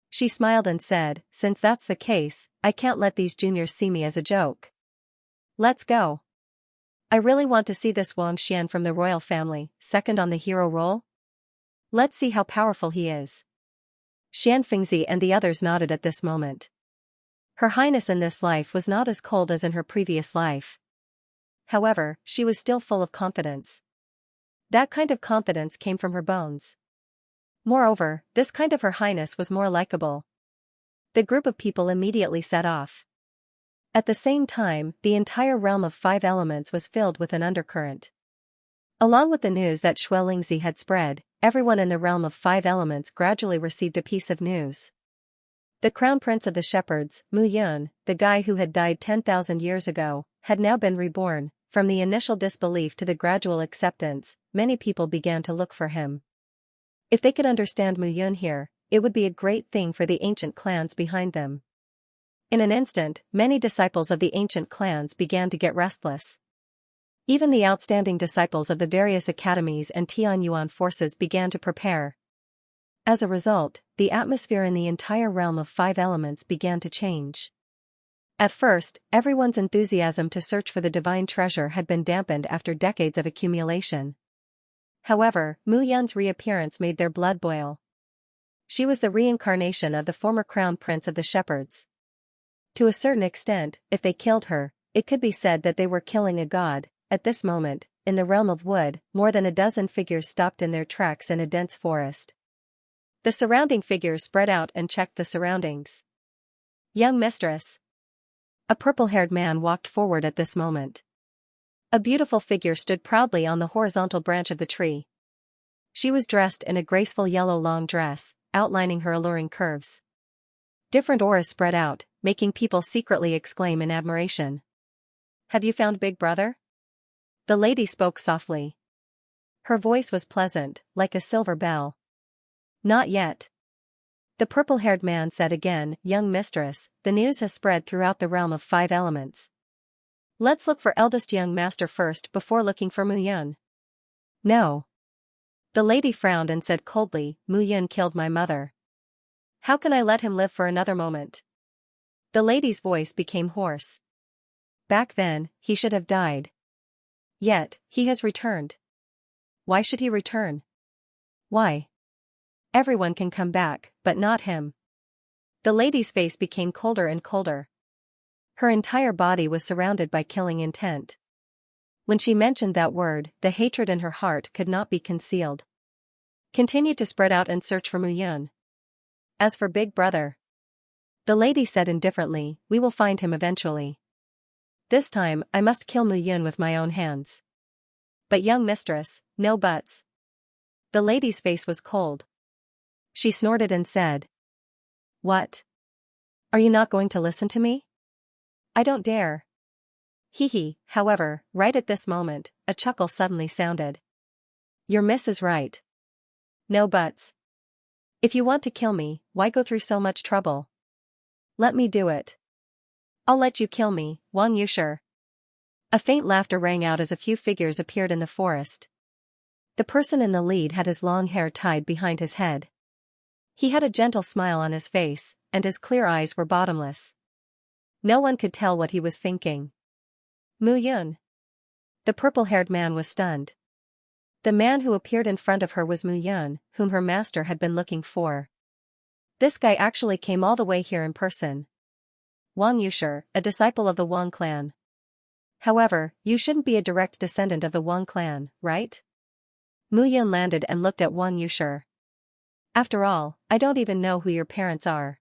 She smiled and said, since that's the case, I can't let these juniors see me as a joke. Let's go. I really want to see this Wang Xian from the royal family, second on the hero role. Let's see how powerful he is. Xian Fengzi and the others nodded at this moment. Her highness in this life was not as cold as in her previous life. However, she was still full of confidence. That kind of confidence came from her bones. Moreover, this kind of her highness was more likable. The group of people immediately set off. At the same time, the entire realm of 5 elements was filled with an undercurrent. Along with the news that Xuelingzi had spread, everyone in the realm of 5 elements gradually received a piece of news. The crown prince of the shepherds, Mu Yun, the guy who had died 10,000 years ago, had now been reborn. From the initial disbelief to the gradual acceptance, many people began to look for him. If they could understand Mu Yun here, it would be a great thing for the ancient clans behind them. In an instant, many disciples of the ancient clans began to get restless. Even the outstanding disciples of the various academies and Tianyuan forces began to prepare. As a result, the atmosphere in the entire realm of 5 elements began to change. At first, everyone's enthusiasm to search for the divine treasure had been dampened after decades of accumulation. However, Mu Yun's reappearance made their blood boil. She was the reincarnation of the former crown prince of the shepherds. To a certain extent, if they killed her, it could be said that they were killing a god. At this moment, in the realm of wood, more than a dozen figures stopped in their tracks in a dense forest. The surrounding figures spread out and checked the surroundings. Young mistress. A purple-haired man walked forward at this moment. A beautiful figure stood proudly on the horizontal branch of the tree. She was dressed in a graceful yellow long dress, outlining her alluring curves. Different auras spread out, making people secretly exclaim in admiration. Have you found Big Brother? The lady spoke softly. Her voice was pleasant, like a silver bell. Not yet. The purple-haired man said again, young mistress, the news has spread throughout the realm of 5 elements. Let's look for eldest young master first before looking for Mu Yun. No. The lady frowned and said coldly, Mu Yun killed my mother. How can I let him live for another moment? The lady's voice became hoarse. Back then, he should have died. Yet, he has returned. Why should he return? Why? Everyone can come back, but not him. The lady's face became colder and colder. Her entire body was surrounded by killing intent. When she mentioned that word, the hatred in her heart could not be concealed. Continue to spread out and search for Mu Yun. As for Big Brother, the lady said indifferently, we will find him eventually. This time, I must kill Mu Yun with my own hands. But young mistress, no buts. The lady's face was cold. She snorted and said. What? Are you not going to listen to me? I don't dare. Hee. However, right at this moment, a chuckle suddenly sounded. Your miss is right. No buts. If you want to kill me, why go through so much trouble? Let me do it. I'll let you kill me, Wang Yushi. A faint laughter rang out as a few figures appeared in the forest. The person in the lead had his long hair tied behind his head. He had a gentle smile on his face, and his clear eyes were bottomless. No one could tell what he was thinking. Mu Yun. The purple-haired man was stunned. The man who appeared in front of her was Mu Yun, whom her master had been looking for. This guy actually came all the way here in person. Wang Yushi, a disciple of the Wang clan. However, you shouldn't be a direct descendant of the Wang clan, right? Mu Yun landed and looked at Wang Yushi. After all, I don't even know who your parents are.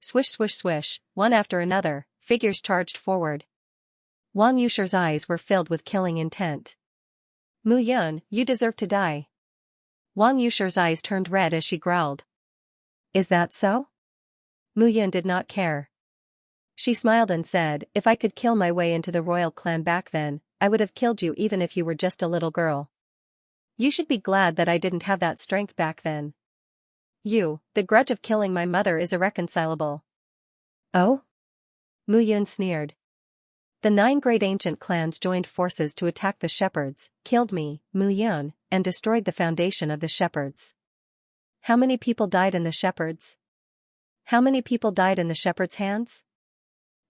Swish swish swish, one after another, figures charged forward. Wang Yushi's eyes were filled with killing intent. Mu Yun, you deserve to die. Wang Yushi's eyes turned red as she growled. Is that so? Mu Yun did not care. She smiled and said, if I could kill my way into the royal clan back then, I would have killed you even if you were just a little girl. You should be glad that I didn't have that strength back then. The grudge of killing my mother is irreconcilable. Oh? Mu Yun sneered. The 9 great ancient clans joined forces to attack the shepherds, killed me, Mu Yun, and destroyed the foundation of the shepherds. How many people died in the shepherds? How many people died in the shepherds' hands?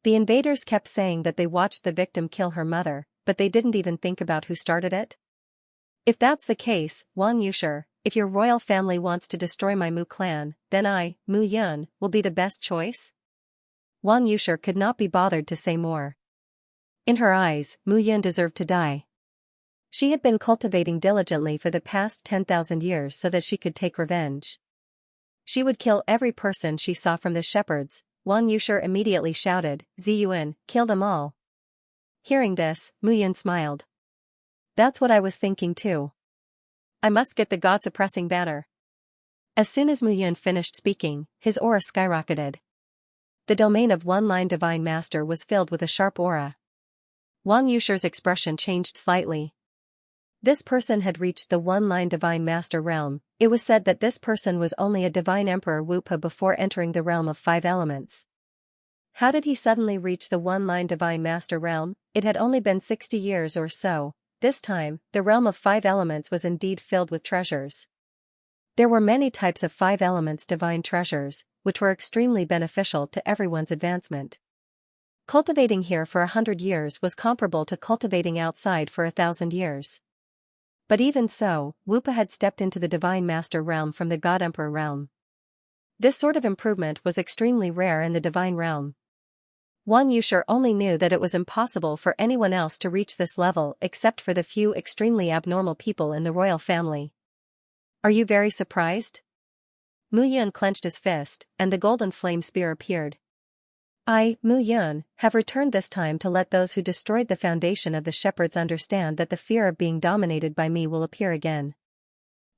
The invaders kept saying that they watched the victim kill her mother, but they didn't even think about who started it. If that's the case, Wang Yushi, if your royal family wants to destroy my Mu clan, then I, Mu Yun, will be the best choice? Wang Yushi could not be bothered to say more. In her eyes, Mu Yun deserved to die. She had been cultivating diligently for the past 10,000 years so that she could take revenge. She would kill every person she saw from the shepherds. Wang Yushi immediately shouted, "Ziyuan, kill them all." Hearing this, Mu Yun smiled. That's what I was thinking too. I must get the God-suppressing banner. As soon as Mu Yun finished speaking, his aura skyrocketed. The domain of one-line Divine Master was filled with a sharp aura. Wang Yushi's expression changed slightly. This person had reached the one-line Divine Master realm. It was said that this person was only a Divine Emperor Wupa before entering the realm of 5 elements. How did he suddenly reach the one-line Divine Master realm? It had only been 60 years or so. This time, the realm of 5 elements was indeed filled with treasures. There were many types of 5 elements divine treasures, which were extremely beneficial to everyone's advancement. Cultivating here for 100 years was comparable to cultivating outside for 1,000 years. But even so, Wupa had stepped into the Divine Master realm from the God Emperor realm. This sort of improvement was extremely rare in the Divine realm. Wang Yushi only knew that it was impossible for anyone else to reach this level except for the few extremely abnormal people in the royal family. Are you very surprised? Mu Yun clenched his fist, and the golden flame spear appeared. I, Mu Yun, have returned this time to let those who destroyed the foundation of the shepherds understand that the fear of being dominated by me will appear again.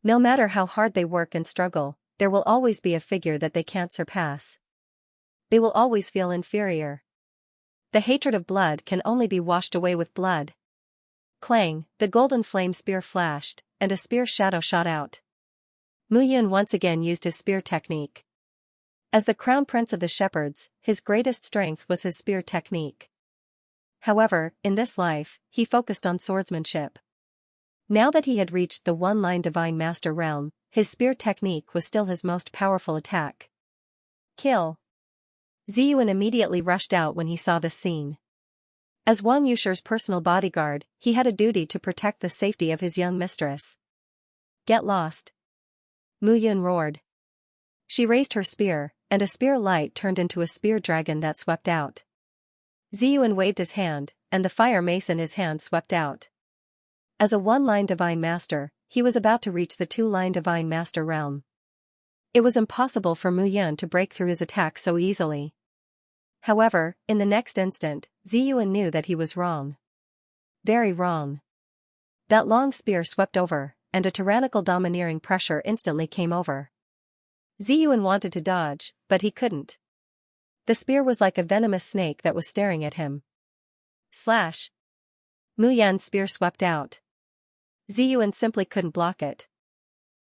No matter how hard they work and struggle, there will always be a figure that they can't surpass. They will always feel inferior. The hatred of blood can only be washed away with blood. Clang, the golden flame spear flashed, and a spear shadow shot out. Mu Yun once again used his spear technique. As the crown prince of the shepherds, his greatest strength was his spear technique. However, in this life, he focused on swordsmanship. Now that he had reached the one-line Divine Master realm, his spear technique was still his most powerful attack. Kill. Ziyuan immediately rushed out when he saw this scene. As Wang Yushi's personal bodyguard, he had a duty to protect the safety of his young mistress. Get lost. Mu Yun roared. She raised her spear, and a spear light turned into a spear dragon that swept out. Ziyuan waved his hand, and the fire mace in his hand swept out. As a one-line Divine Master, he was about to reach the 2-line Divine Master realm. It was impossible for Mu Yun to break through his attack so easily. However, in the next instant, Ziyuan knew that he was wrong. Very wrong. That long spear swept over, and a tyrannical domineering pressure instantly came over. Ziyuan wanted to dodge, but he couldn't. The spear was like a venomous snake that was staring at him. Slash. Mu Yun's spear swept out. Ziyuan simply couldn't block it.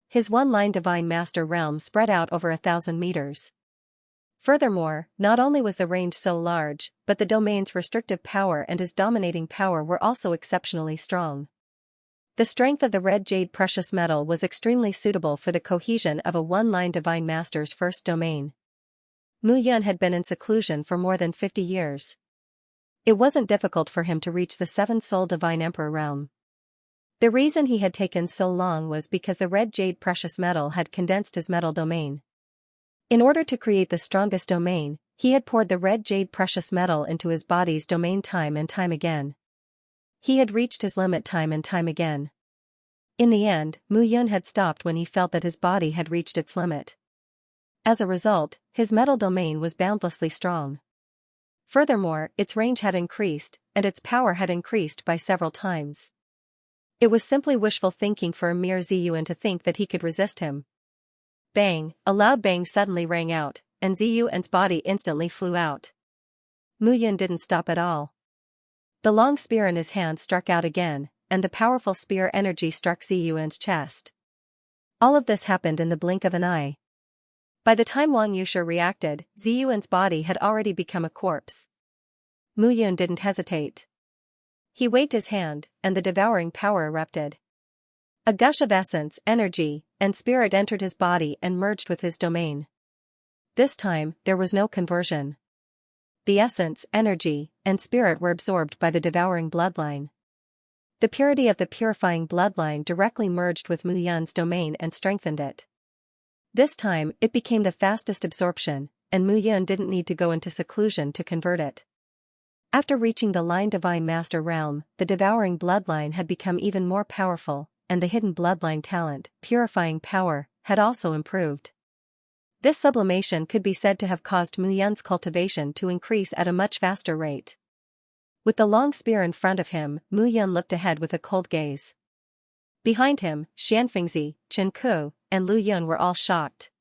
His one-line Divine Master realm spread out over 1,000 meters. Furthermore, not only was the range so large, but the domain's restrictive power and his dominating power were also exceptionally strong. The strength of the red jade precious metal was extremely suitable for the cohesion of a one-line Divine Master's first domain. Mu Yun had been in seclusion for more than 50 years. It wasn't difficult for him to reach the 7-soul Divine Emperor realm. The reason he had taken so long was because the red jade precious metal had condensed his metal domain. In order to create the strongest domain, he had poured the red jade precious metal into his body's domain time and time again. He had reached his limit time and time again. In the end, Mu Yun had stopped when he felt that his body had reached its limit. As a result, his metal domain was boundlessly strong. Furthermore, its range had increased, and its power had increased by several times. It was simply wishful thinking for a mere Ziyuan to think that he could resist him. Bang, a loud bang suddenly rang out, and Ziyuan's body instantly flew out. Mu Yun didn't stop at all. The long spear in his hand struck out again, and the powerful spear energy struck Ziyuan's chest. All of this happened in the blink of an eye. By the time Wang Yushi reacted, Ziyuan's body had already become a corpse. Mu Yun didn't hesitate. He waved his hand, and the devouring power erupted. A gush of essence, energy, and spirit entered his body and merged with his domain. This time, there was no conversion. The essence, energy, and spirit were absorbed by the devouring bloodline. The purity of the purifying bloodline directly merged with Mu Yun's domain and strengthened it. This time, it became the fastest absorption, and Mu Yun didn't need to go into seclusion to convert it. After reaching the Line Divine Master realm, the devouring bloodline had become even more powerful, and the hidden bloodline talent, purifying power, had also improved. This sublimation could be said to have caused Mu Yun's cultivation to increase at a much faster rate. With the long spear in front of him, Mu Yun looked ahead with a cold gaze. Behind him, Xianxia, Chen Ku, and Lu Yun were all shocked.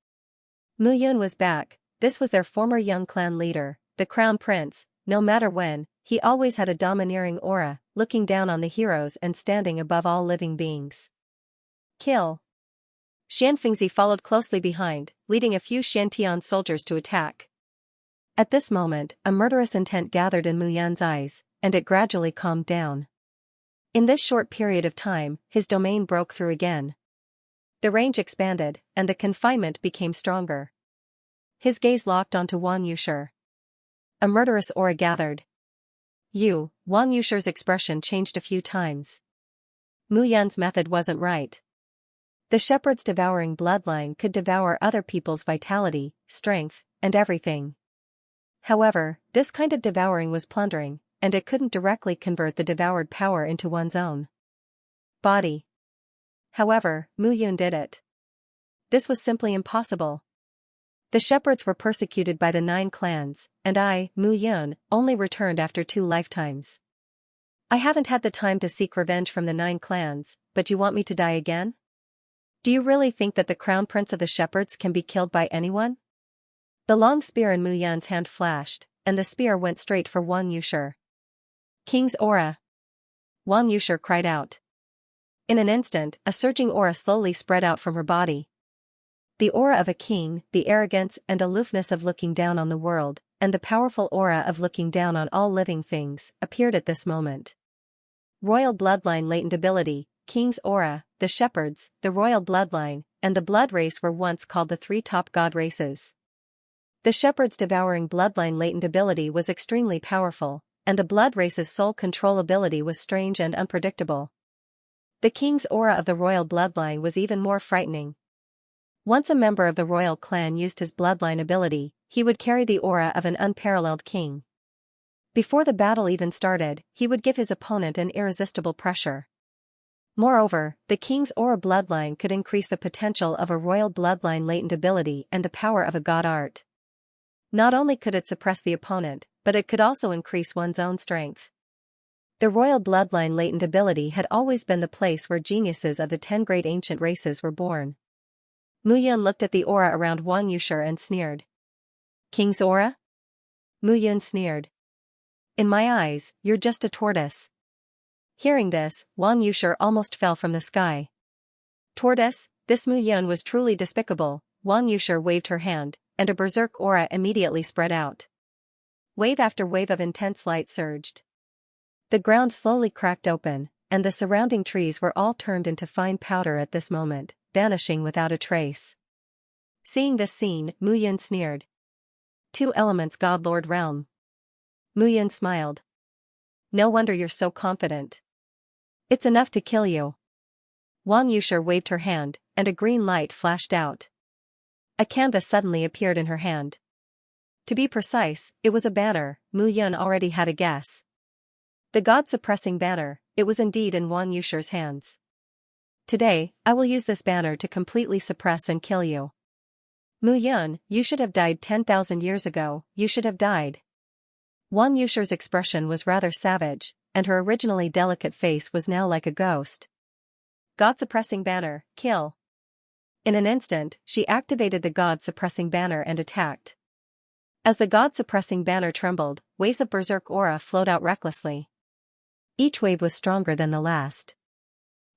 Mu Yun was back. This was their former young clan leader, the crown prince. No matter when, he always had a domineering aura, looking down on the heroes and standing above all living beings. Kill. Xianxia followed closely behind, leading a few Shantian soldiers to attack. At this moment, a murderous intent gathered in Mu Yun's eyes, and it gradually calmed down. In this short period of time, his domain broke through again. The range expanded, and the confinement became stronger. His gaze locked onto Wang Yushi. A murderous aura gathered. Wang Yushi's expression changed a few times. Mu Yun's method wasn't right. The shepherd's devouring bloodline could devour other people's vitality, strength, and everything. However, this kind of devouring was plundering, and it couldn't directly convert the devoured power into one's own body. However, Mu Yun did it. This was simply impossible. The shepherds were persecuted by the 9 clans, and I, Mu Yun, only returned after 2 lifetimes. I haven't had the time to seek revenge from the 9 clans, but you want me to die again? Do you really think that the crown prince of the shepherds can be killed by anyone? The long spear in Mu Yun's hand flashed, and the spear went straight for Wang Yushi. King's aura! Wang Yushi cried out. In an instant, a surging aura slowly spread out from her body. The aura of a king, the arrogance and aloofness of looking down on the world, and the powerful aura of looking down on all living things, appeared at this moment. Royal bloodline latent ability, King's aura, the shepherds, the royal bloodline, and the blood race were once called the 3 top god races. The shepherd's devouring bloodline latent ability was extremely powerful, and the blood race's soul control ability was strange and unpredictable. The king's aura of the royal bloodline was even more frightening. Once a member of the royal clan used his bloodline ability, he would carry the aura of an unparalleled king. Before the battle even started, he would give his opponent an irresistible pressure. Moreover, the king's aura bloodline could increase the potential of a royal bloodline latent ability and the power of a god art. Not only could it suppress the opponent, but it could also increase one's own strength. The royal bloodline latent ability had always been the place where geniuses of the 10 great ancient races were born. Mu Yun looked at the aura around Wang Yushi and sneered. King's aura? Mu Yun sneered. In my eyes, you're just a tortoise. Hearing this, Wang Yushi almost fell from the sky. Tortoise? This Mu Yun was truly despicable. Wang Yushi waved her hand, and a berserk aura immediately spread out. Wave after wave of intense light surged. The ground slowly cracked open, and the surrounding trees were all turned into fine powder at this moment, vanishing without a trace. Seeing this scene, Mu Yun sneered. 2 elements God Lord realm. Mu Yun smiled. No wonder you're so confident. It's enough to kill you. Wang Yushi waved her hand, and a green light flashed out. A canvas suddenly appeared in her hand. To be precise, it was a banner. Mu Yun already had a guess. The god-suppressing banner, it was indeed in Wang Yushi's hands. Today, I will use this banner to completely suppress and kill you. Mu Yun, you should have died 10,000 years ago, you should have died. Wang Yushi's expression was rather savage, and her originally delicate face was now like a ghost. God-suppressing banner, kill. In an instant, she activated the God-suppressing banner and attacked. As the God-suppressing banner trembled, waves of berserk aura flowed out recklessly. Each wave was stronger than the last.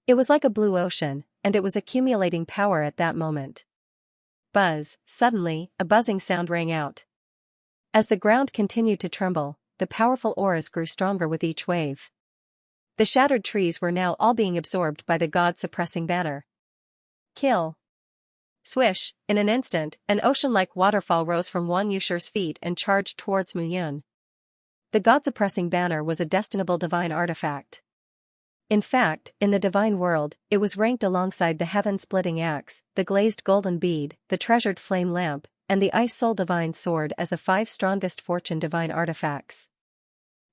It was like a blue ocean, and it was accumulating power at that moment. Buzz, suddenly, a buzzing sound rang out. As the ground continued to tremble, the powerful auras grew stronger with each wave. The shattered trees were now all being absorbed by the god-suppressing banner. Kill. Swish, in an instant, an ocean-like waterfall rose from Wang Yusher's feet and charged towards Mu Yun. The god-suppressing banner was a destinable divine artifact. In fact, in the divine world, it was ranked alongside the heaven-splitting axe, the glazed golden bead, the treasured flame lamp, and the ice soul divine sword as the 5 strongest fortune divine artifacts.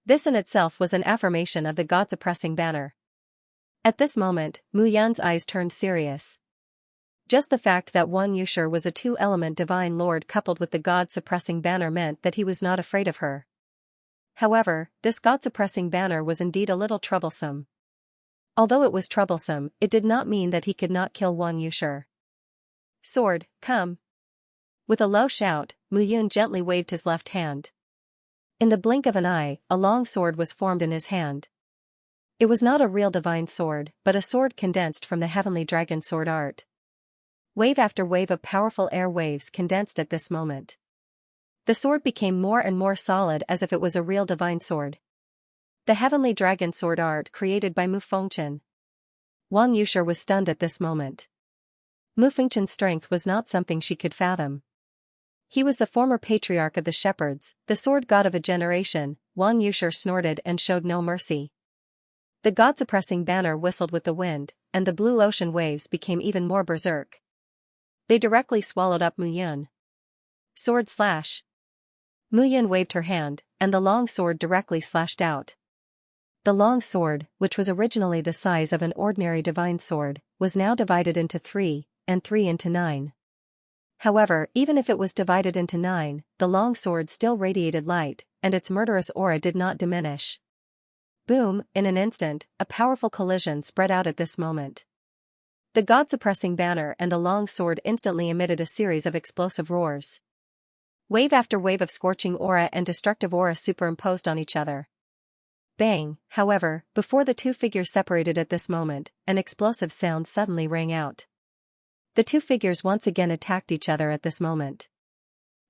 This in itself was an affirmation of the god-suppressing banner. At this moment, Mu Yun's eyes turned serious. Just the fact that Wang Yusher was a 2-element divine lord coupled with the god-suppressing banner meant that he was not afraid of her. However, this god-suppressing banner was indeed a little troublesome. Although it was troublesome, it did not mean that he could not kill Wang Yusher. Sword, come. With a low shout, Mu Yun gently waved his left hand. In the blink of an eye, a long sword was formed in his hand. It was not a real divine sword, but a sword condensed from the heavenly dragon sword art. Wave after wave of powerful air waves condensed at this moment. The sword became more and more solid as if it was a real divine sword. The heavenly dragon sword art created by Mu Fengchen. Wang Yusher was stunned at this moment. Mu Fengchen's strength was not something she could fathom. He was the former patriarch of the shepherds, the sword god of a generation. Wang Yusher snorted and showed no mercy. The god-suppressing banner whistled with the wind, and the blue ocean waves became even more berserk. They directly swallowed up Mu Yun. Sword slash. Mu Yun waved her hand, and the long sword directly slashed out. The long sword, which was originally the size of an ordinary divine sword, was now divided into 3, and 3 into 9. However, even if it was divided into 9, the long sword still radiated light, and its murderous aura did not diminish. Boom, in an instant, a powerful collision spread out at this moment. The god-suppressing banner and the long sword instantly emitted a series of explosive roars. Wave after wave of scorching aura and destructive aura superimposed on each other. Bang, however, before the two figures separated at this moment, an explosive sound suddenly rang out. The two figures once again attacked each other at this moment.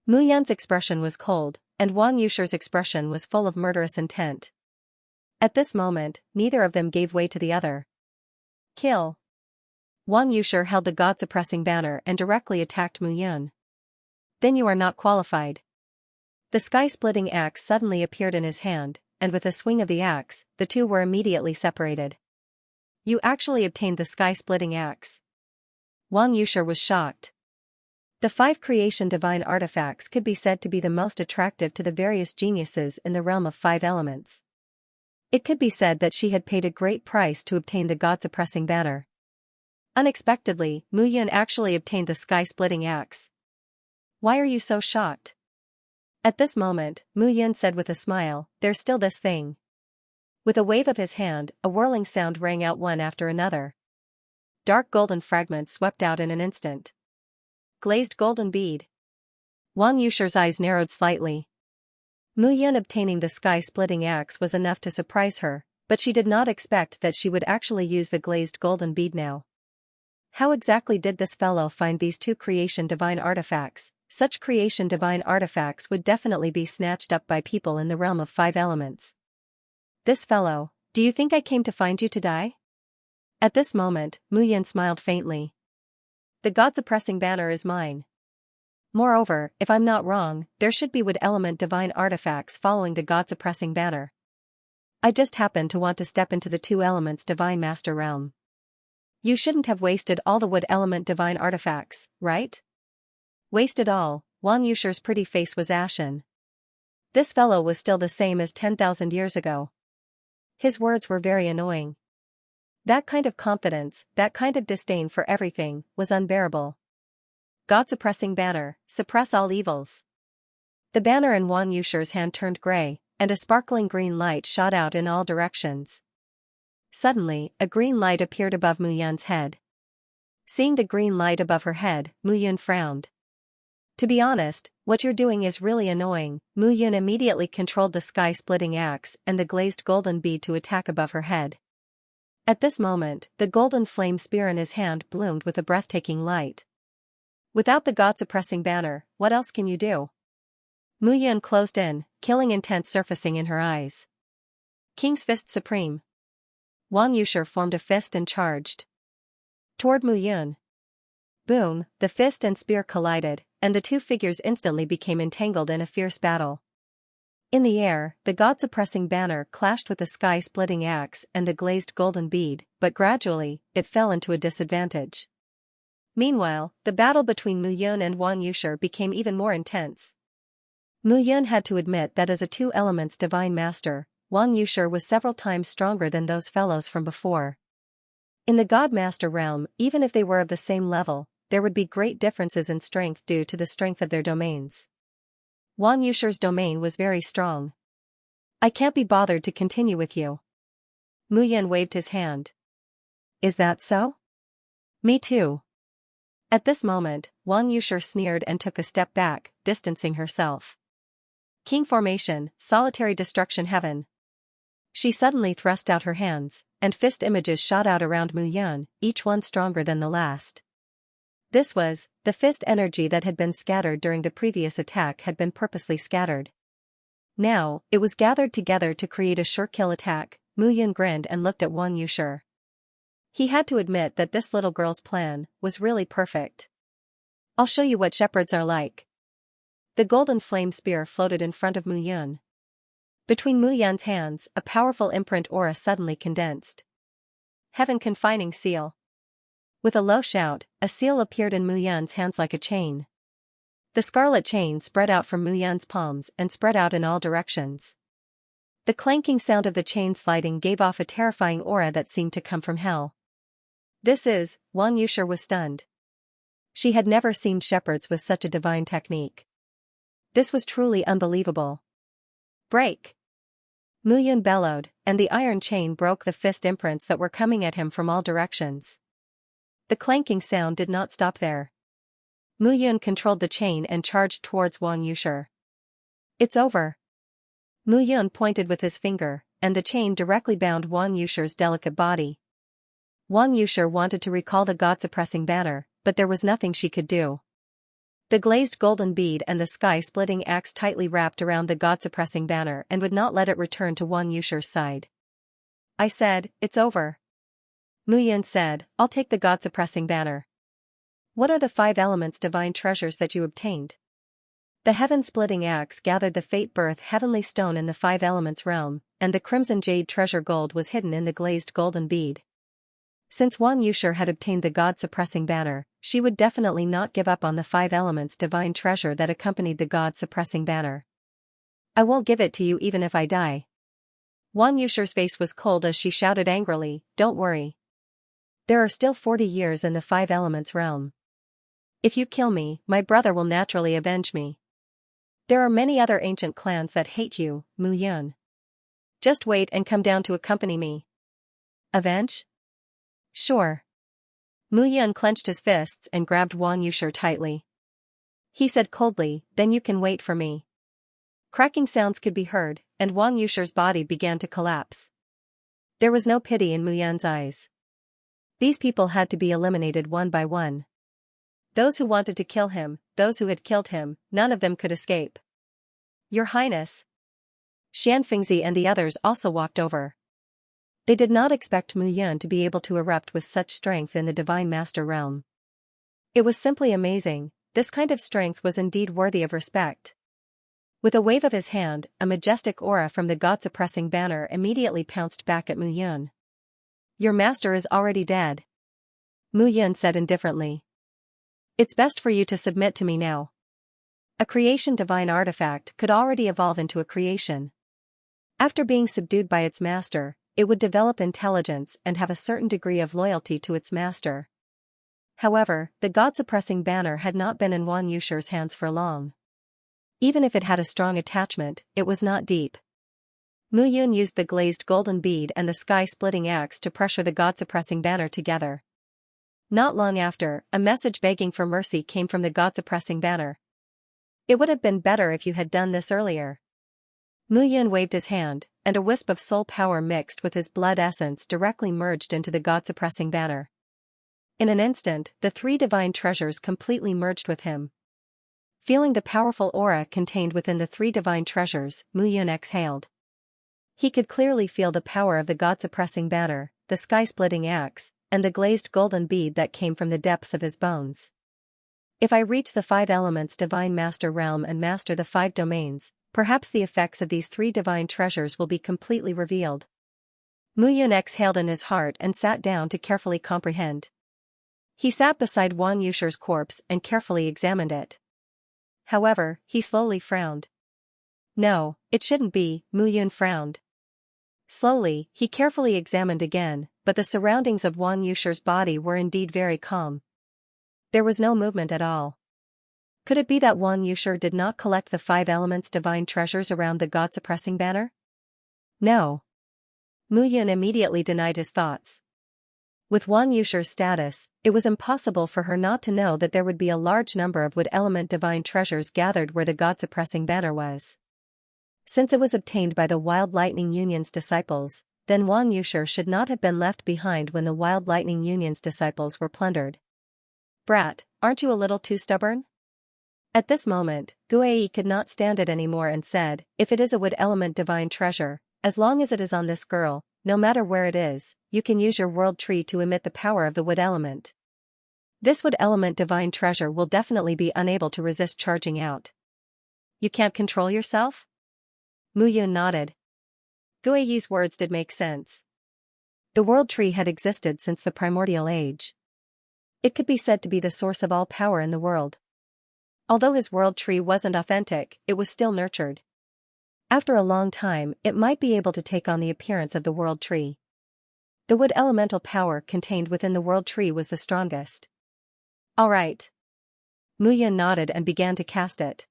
Mu Yun's expression was cold, and Wang Yusher's expression was full of murderous intent. At this moment, neither of them gave way to the other. Kill. Wang Yusher held the god-suppressing banner and directly attacked Mu Yun. Then you are not qualified. The sky-splitting axe suddenly appeared in his hand, and with a swing of the axe, the two were immediately separated. You actually obtained the sky-splitting axe. Wang Yusher was shocked. The 5 creation divine artifacts could be said to be the most attractive to the various geniuses in the realm of 5 elements. It could be said that she had paid a great price to obtain the god-suppressing banner. Unexpectedly, Mu Yun actually obtained the sky-splitting axe. Why are you so shocked? At this moment, Mu Yun said with a smile, there's still this thing. With a wave of his hand, a whirling sound rang out one after another. Dark golden fragments swept out in an instant. Glazed golden bead. Wang Yusher's eyes narrowed slightly. Mu Yun obtaining the sky-splitting axe was enough to surprise her, but she did not expect that she would actually use the glazed golden bead now. How exactly did this fellow find these 2 creation divine artifacts? Such creation divine artifacts would definitely be snatched up by people in the realm of 5 elements. This fellow, do you think I came to find you to die? At this moment, Mu Yun smiled faintly. The god-suppressing banner is mine. Moreover, if I'm not wrong, there should be wood element divine artifacts following the god-suppressing banner. I just happen to want to step into the 2 elements divine master realm. You shouldn't have wasted all the wood element divine artifacts, right? Wasted all. Wang Yusher's pretty face was ashen. This fellow was still the same as 10,000 years ago. His words were very annoying. That kind of confidence, that kind of disdain for everything, was unbearable. God-suppressing banner, suppress all evils. The banner in Wang Yusher's hand turned gray, and a sparkling green light shot out in all directions. Suddenly, a green light appeared above Mu Yun's head. Seeing the green light above her head, Mu Yun frowned. To be honest, what you're doing is really annoying. Mu Yun immediately controlled the sky-splitting axe and the glazed golden bead to attack above her head. At this moment, the golden flame spear in his hand bloomed with a breathtaking light. Without the god-suppressing banner, what else can you do? Mu Yun closed in, killing intent surfacing in her eyes. King's Fist Supreme. Wang Yushi formed a fist and charged toward Mu Yun. Boom, the fist and spear collided, and the two figures instantly became entangled in a fierce battle. In the air, the God-suppressing banner clashed with the sky-splitting axe and the glazed golden bead, but gradually, it fell into a disadvantage. Meanwhile, the battle between Mu Yun and Wang Yushi became even more intense. Mu Yun had to admit that as a two-elements divine master, Wang Yushi was several times stronger than those fellows from before. In the God Master realm, even if they were of the same level, there would be great differences in strength due to the strength of their domains. Wang Yushi's domain was very strong. I can't be bothered to continue with you. Mu Yun waved his hand. Is that so? Me too. At this moment, Wang Yushi sneered and took a step back, distancing herself. King Formation, Solitary Destruction Heaven. She suddenly thrust out her hands, and fist images shot out around Mu Yun, each one stronger than the last. This was, the fist energy that had been scattered during the previous attack had been purposely scattered. Now, it was gathered together to create a sure kill attack. Mu Yun grinned and looked at Wang Yushi. He had to admit that this little girl's plan was really perfect. I'll show you what shepherds are like. The golden flame spear floated in front of Mu Yun. Between Mu Yun's hands, a powerful imprint aura suddenly condensed. Heaven confining seal. With a low shout, a seal appeared in Mu Yun's hands like a chain. The scarlet chain spread out from Mu Yun's palms and spread out in all directions. The clanking sound of the chain sliding gave off a terrifying aura that seemed to come from hell. Wang Yushi was stunned. She had never seen shepherds with such a divine technique. This was truly unbelievable. Break! Mu Yun bellowed, and the iron chain broke the fist imprints that were coming at him from all directions. The clanking sound did not stop there. Mu Yun controlled the chain and charged towards Wang Yushi. It's over. Mu Yun pointed with his finger, and the chain directly bound Wang Yushi's delicate body. Wang Yushi wanted to recall the God-suppressing banner, but there was nothing she could do. The glazed golden bead and the sky-splitting axe tightly wrapped around the God-suppressing banner and would not let it return to Wang Yushi's side. I said, it's over. Mu Yun said, I'll take the God-suppressing banner. What are the 5 elements divine treasures that you obtained? The heaven-splitting axe gathered the fate-birth heavenly stone in the 5 elements realm, and the crimson jade treasure gold was hidden in the glazed golden bead. Since Wang Yushi had obtained the God-suppressing banner, she would definitely not give up on the 5 elements divine treasure that accompanied the God-suppressing banner. I won't give it to you even if I die. Wang Yushi's face was cold as she shouted angrily, don't worry. There are still 40 years in the 5 elements realm. If you kill me, my brother will naturally avenge me. There are many other ancient clans that hate you, Mu Yun. Just wait and come down to accompany me. Avenge? Sure. Mu Yun clenched his fists and grabbed Wang Yushi tightly. He said coldly, then you can wait for me. Cracking sounds could be heard, and Wang Yushi's body began to collapse. There was no pity in Mu Yun's eyes. These people had to be eliminated one by one. Those who wanted to kill him, those who had killed him, none of them could escape. Your Highness. Xianxia and the others also walked over. They did not expect Mu Yun to be able to erupt with such strength in the Divine Master realm. It was simply amazing. This kind of strength was indeed worthy of respect. With a wave of his hand, a majestic aura from the God-suppressing banner immediately pounced back at Mu Yun. Your master is already dead. Mu Yun said indifferently. It's best for you to submit to me now. A creation divine artifact could already evolve into a creation. After being subdued by its master, it would develop intelligence and have a certain degree of loyalty to its master. However, the God-suppressing banner had not been in Wang Yushi's hands for long. Even if it had a strong attachment, it was not deep. Mu Yun used the glazed golden bead and the sky-splitting axe to pressure the God-suppressing banner together. Not long after, a message begging for mercy came from the God-suppressing banner. It would have been better if you had done this earlier. Mu Yun waved his hand, and a wisp of soul power mixed with his blood essence directly merged into the God-suppressing banner. In an instant, the 3 divine treasures completely merged with him. Feeling the powerful aura contained within the three divine treasures, Mu Yun exhaled. He could clearly feel the power of the God-suppressing banner, the sky-splitting axe, and the glazed golden bead that came from the depths of his bones. If I reach the 5 elements divine master realm and master the 5 domains, perhaps the effects of these 3 divine treasures will be completely revealed. Mu Yun exhaled in his heart and sat down to carefully comprehend. He sat beside Wang Yusher's corpse and carefully examined it. However, he slowly frowned. No, it shouldn't be, Mu Yun frowned. Slowly, he carefully examined again, but the surroundings of Wang Yusher's body were indeed very calm. There was no movement at all. Could it be that Wang Yusher did not collect the 5 elements divine treasures around the God-suppressing banner? No. Mu Yun immediately denied his thoughts. With Wang Yusher's status, it was impossible for her not to know that there would be a large number of wood element divine treasures gathered where the God-suppressing banner was. Since it was obtained by the Wild Lightning Union's disciples, then Wang Yusher should not have been left behind when the Wild Lightning Union's disciples were plundered. Brat, aren't you a little too stubborn? At this moment, Guai could not stand it anymore and said, if it is a wood element divine treasure, as long as it is on this girl, no matter where it is, you can use your world tree to emit the power of the wood element. This wood element divine treasure will definitely be unable to resist charging out. You can't control yourself? Mu Yun nodded. Guiyi's words did make sense. The world tree had existed since the primordial age. It could be said to be the source of all power in the world. Although his world tree wasn't authentic, it was still nurtured. After a long time, it might be able to take on the appearance of the world tree. The wood elemental power contained within the world tree was the strongest. All right. Mu Yun nodded and began to cast it.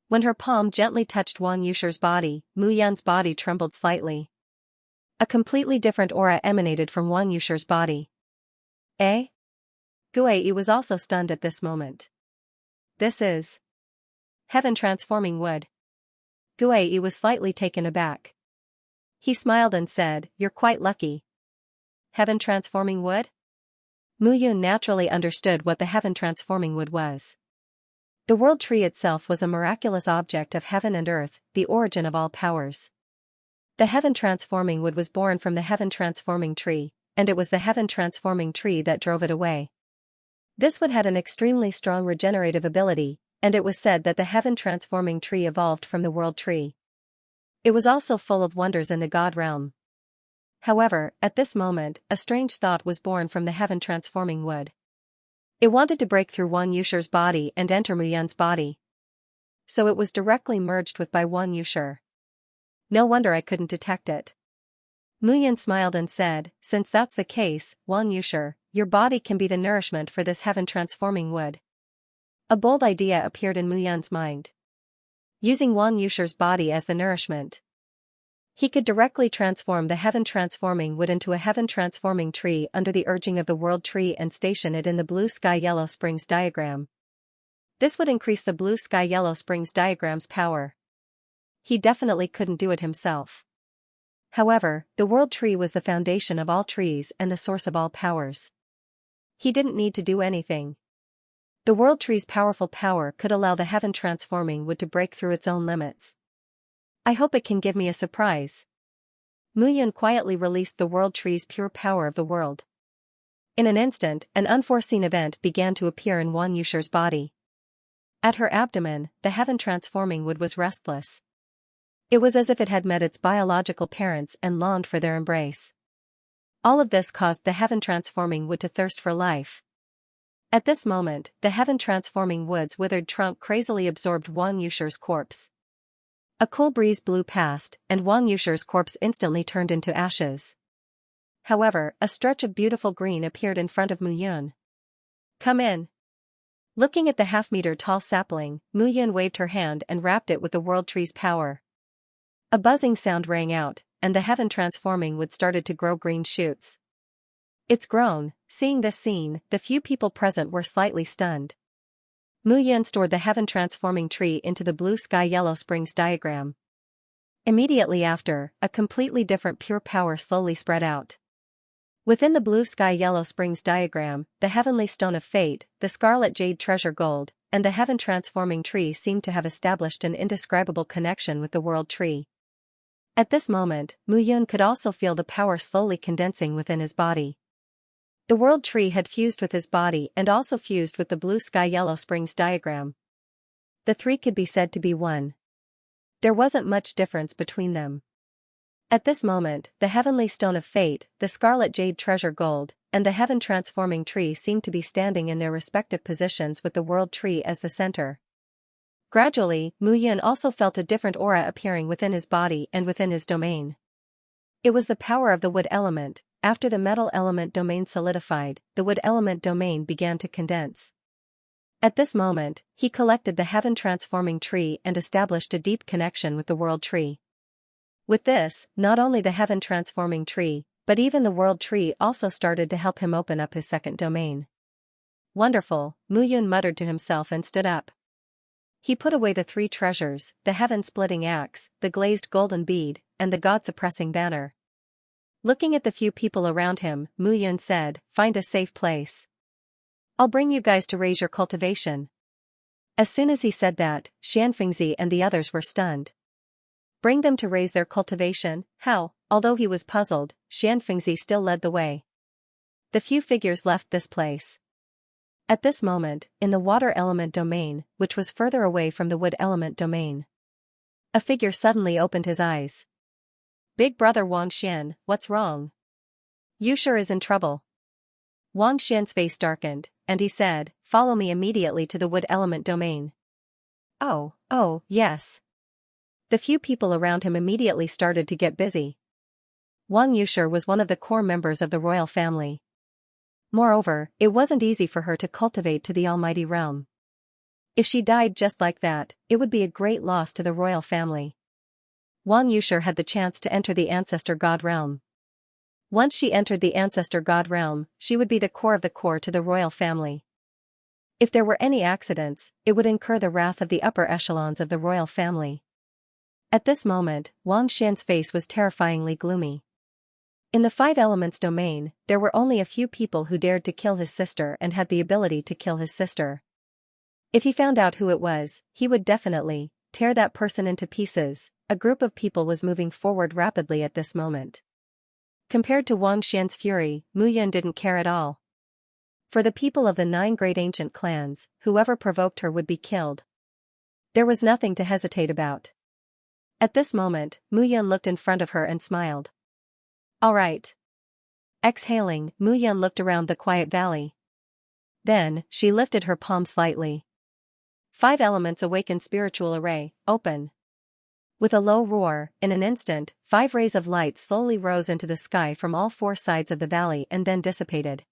When her palm gently touched Wang Yusher's body, Mu Yun's body trembled slightly. A completely different aura emanated from Wang Yusher's body. Eh? Guai was also stunned at this moment. This is heaven-transforming wood. Guai was slightly taken aback. He smiled and said, you're quite lucky. Heaven-transforming wood? Mu Yun naturally understood what the heaven-transforming wood was. The world tree itself was a miraculous object of heaven and earth, the origin of all powers. The heaven-transforming wood was born from the heaven-transforming tree, and it was the heaven-transforming tree that drove it away. This wood had an extremely strong regenerative ability, and it was said that the heaven-transforming tree evolved from the world tree. It was also full of wonders in the God realm. However, at this moment, a strange thought was born from the heaven-transforming wood. It wanted to break through Wang Yusher's body and enter Mu Yun's body. So it was directly merged with by Wang Yusher. No wonder I couldn't detect it. Mu Yun smiled and said, since that's the case, Wang Yusher, your body can be the nourishment for this heaven-transforming wood. A bold idea appeared in Mu Yun's mind. Using Wang Yusher's body as the nourishment, he could directly transform the heaven-transforming wood into a heaven-transforming tree under the urging of the world tree and station it in the blue sky yellow springs diagram. This would increase the blue sky yellow springs diagram's power. He definitely couldn't do it himself. However, the world tree was the foundation of all trees and the source of all powers. He didn't need to do anything. The world tree's powerful power could allow the heaven-transforming wood to break through its own limits. I hope it can give me a surprise. Mu Yun quietly released the world tree's pure power of the world. In an instant, an unforeseen event began to appear in Wang Yusher's body. At her abdomen, the heaven-transforming wood was restless. It was as if it had met its biological parents and longed for their embrace. All of this caused the heaven-transforming wood to thirst for life. At this moment, the heaven-transforming wood's withered trunk crazily absorbed Wang Yusher's corpse. A cool breeze blew past, and Wang Yusher's corpse instantly turned into ashes. However, a stretch of beautiful green appeared in front of Mu Yun. Come in. Looking at the half-meter-tall sapling, Mu Yun waved her hand and wrapped it with the world tree's power. A buzzing sound rang out, and the heaven-transforming wood started to grow green shoots. It's grown. Seeing this scene, the few people present were slightly stunned. Mu Yun stored the heaven-transforming tree into the blue sky yellow springs diagram. Immediately after, a completely different pure power slowly spread out. Within the blue sky yellow springs diagram, the heavenly stone of fate, the scarlet jade treasure gold, and the heaven-transforming tree seemed to have established an indescribable connection with the world tree. At this moment, Mu Yun could also feel the power slowly condensing within his body. The world tree had fused with his body and also fused with the blue sky yellow springs diagram. The three could be said to be one. There wasn't much difference between them. At this moment, the heavenly stone of fate, the scarlet jade treasure gold, and the heaven-transforming tree seemed to be standing in their respective positions with the world tree as the center. Gradually, Mu Yun also felt a different aura appearing within his body and within his domain. It was the power of the wood element. After the metal element domain solidified, the wood element domain began to condense. At this moment, he collected the heaven-transforming tree and established a deep connection with the world tree. With this, not only the heaven-transforming tree, but even the world tree also started to help him open up his second domain. Wonderful, Mu Yun muttered to himself and stood up. He put away the three treasures, the heaven-splitting axe, the glazed golden bead, and the god-suppressing banner. Looking at the few people around him, Mu Yun said, "Find a safe place. I'll bring you guys to raise your cultivation." As soon as he said that, Xianxia and the others were stunned. Bring them to raise their cultivation? How? Although he was puzzled, Xianxia still led the way. The few figures left this place. At this moment, in the water element domain, which was further away from the wood element domain, a figure suddenly opened his eyes. "Big brother Wang Xian, what's wrong? You sure is in trouble." Wang Xian's face darkened, and he said, "Follow me immediately to the wood element domain." Oh, yes. The few people around him immediately started to get busy. Wang Yushi was one of the core members of the royal family. Moreover, it wasn't easy for her to cultivate to the almighty realm. If she died just like that, it would be a great loss to the royal family. Wang Yushi had the chance to enter the ancestor god realm. Once she entered the ancestor god realm, she would be the core of the core to the royal family. If there were any accidents, it would incur the wrath of the upper echelons of the royal family. At this moment, Wang Xian's face was terrifyingly gloomy. In the five elements domain, there were only a few people who dared to kill his sister and had the ability to kill his sister. If he found out who it was, he would definitely tear that person into pieces. A group of people was moving forward rapidly at this moment. Compared to Wang Xian's fury, Mu Yun didn't care at all. For the people of the 9 great ancient clans, whoever provoked her would be killed. There was nothing to hesitate about. At this moment, Mu Yun looked in front of her and smiled. "All right." Exhaling, Mu Yun looked around the quiet valley. Then, she lifted her palm slightly. 5 elements awakened spiritual array, open. With a low roar, in an instant, 5 rays of light slowly rose into the sky from all 4 sides of the valley and then dissipated.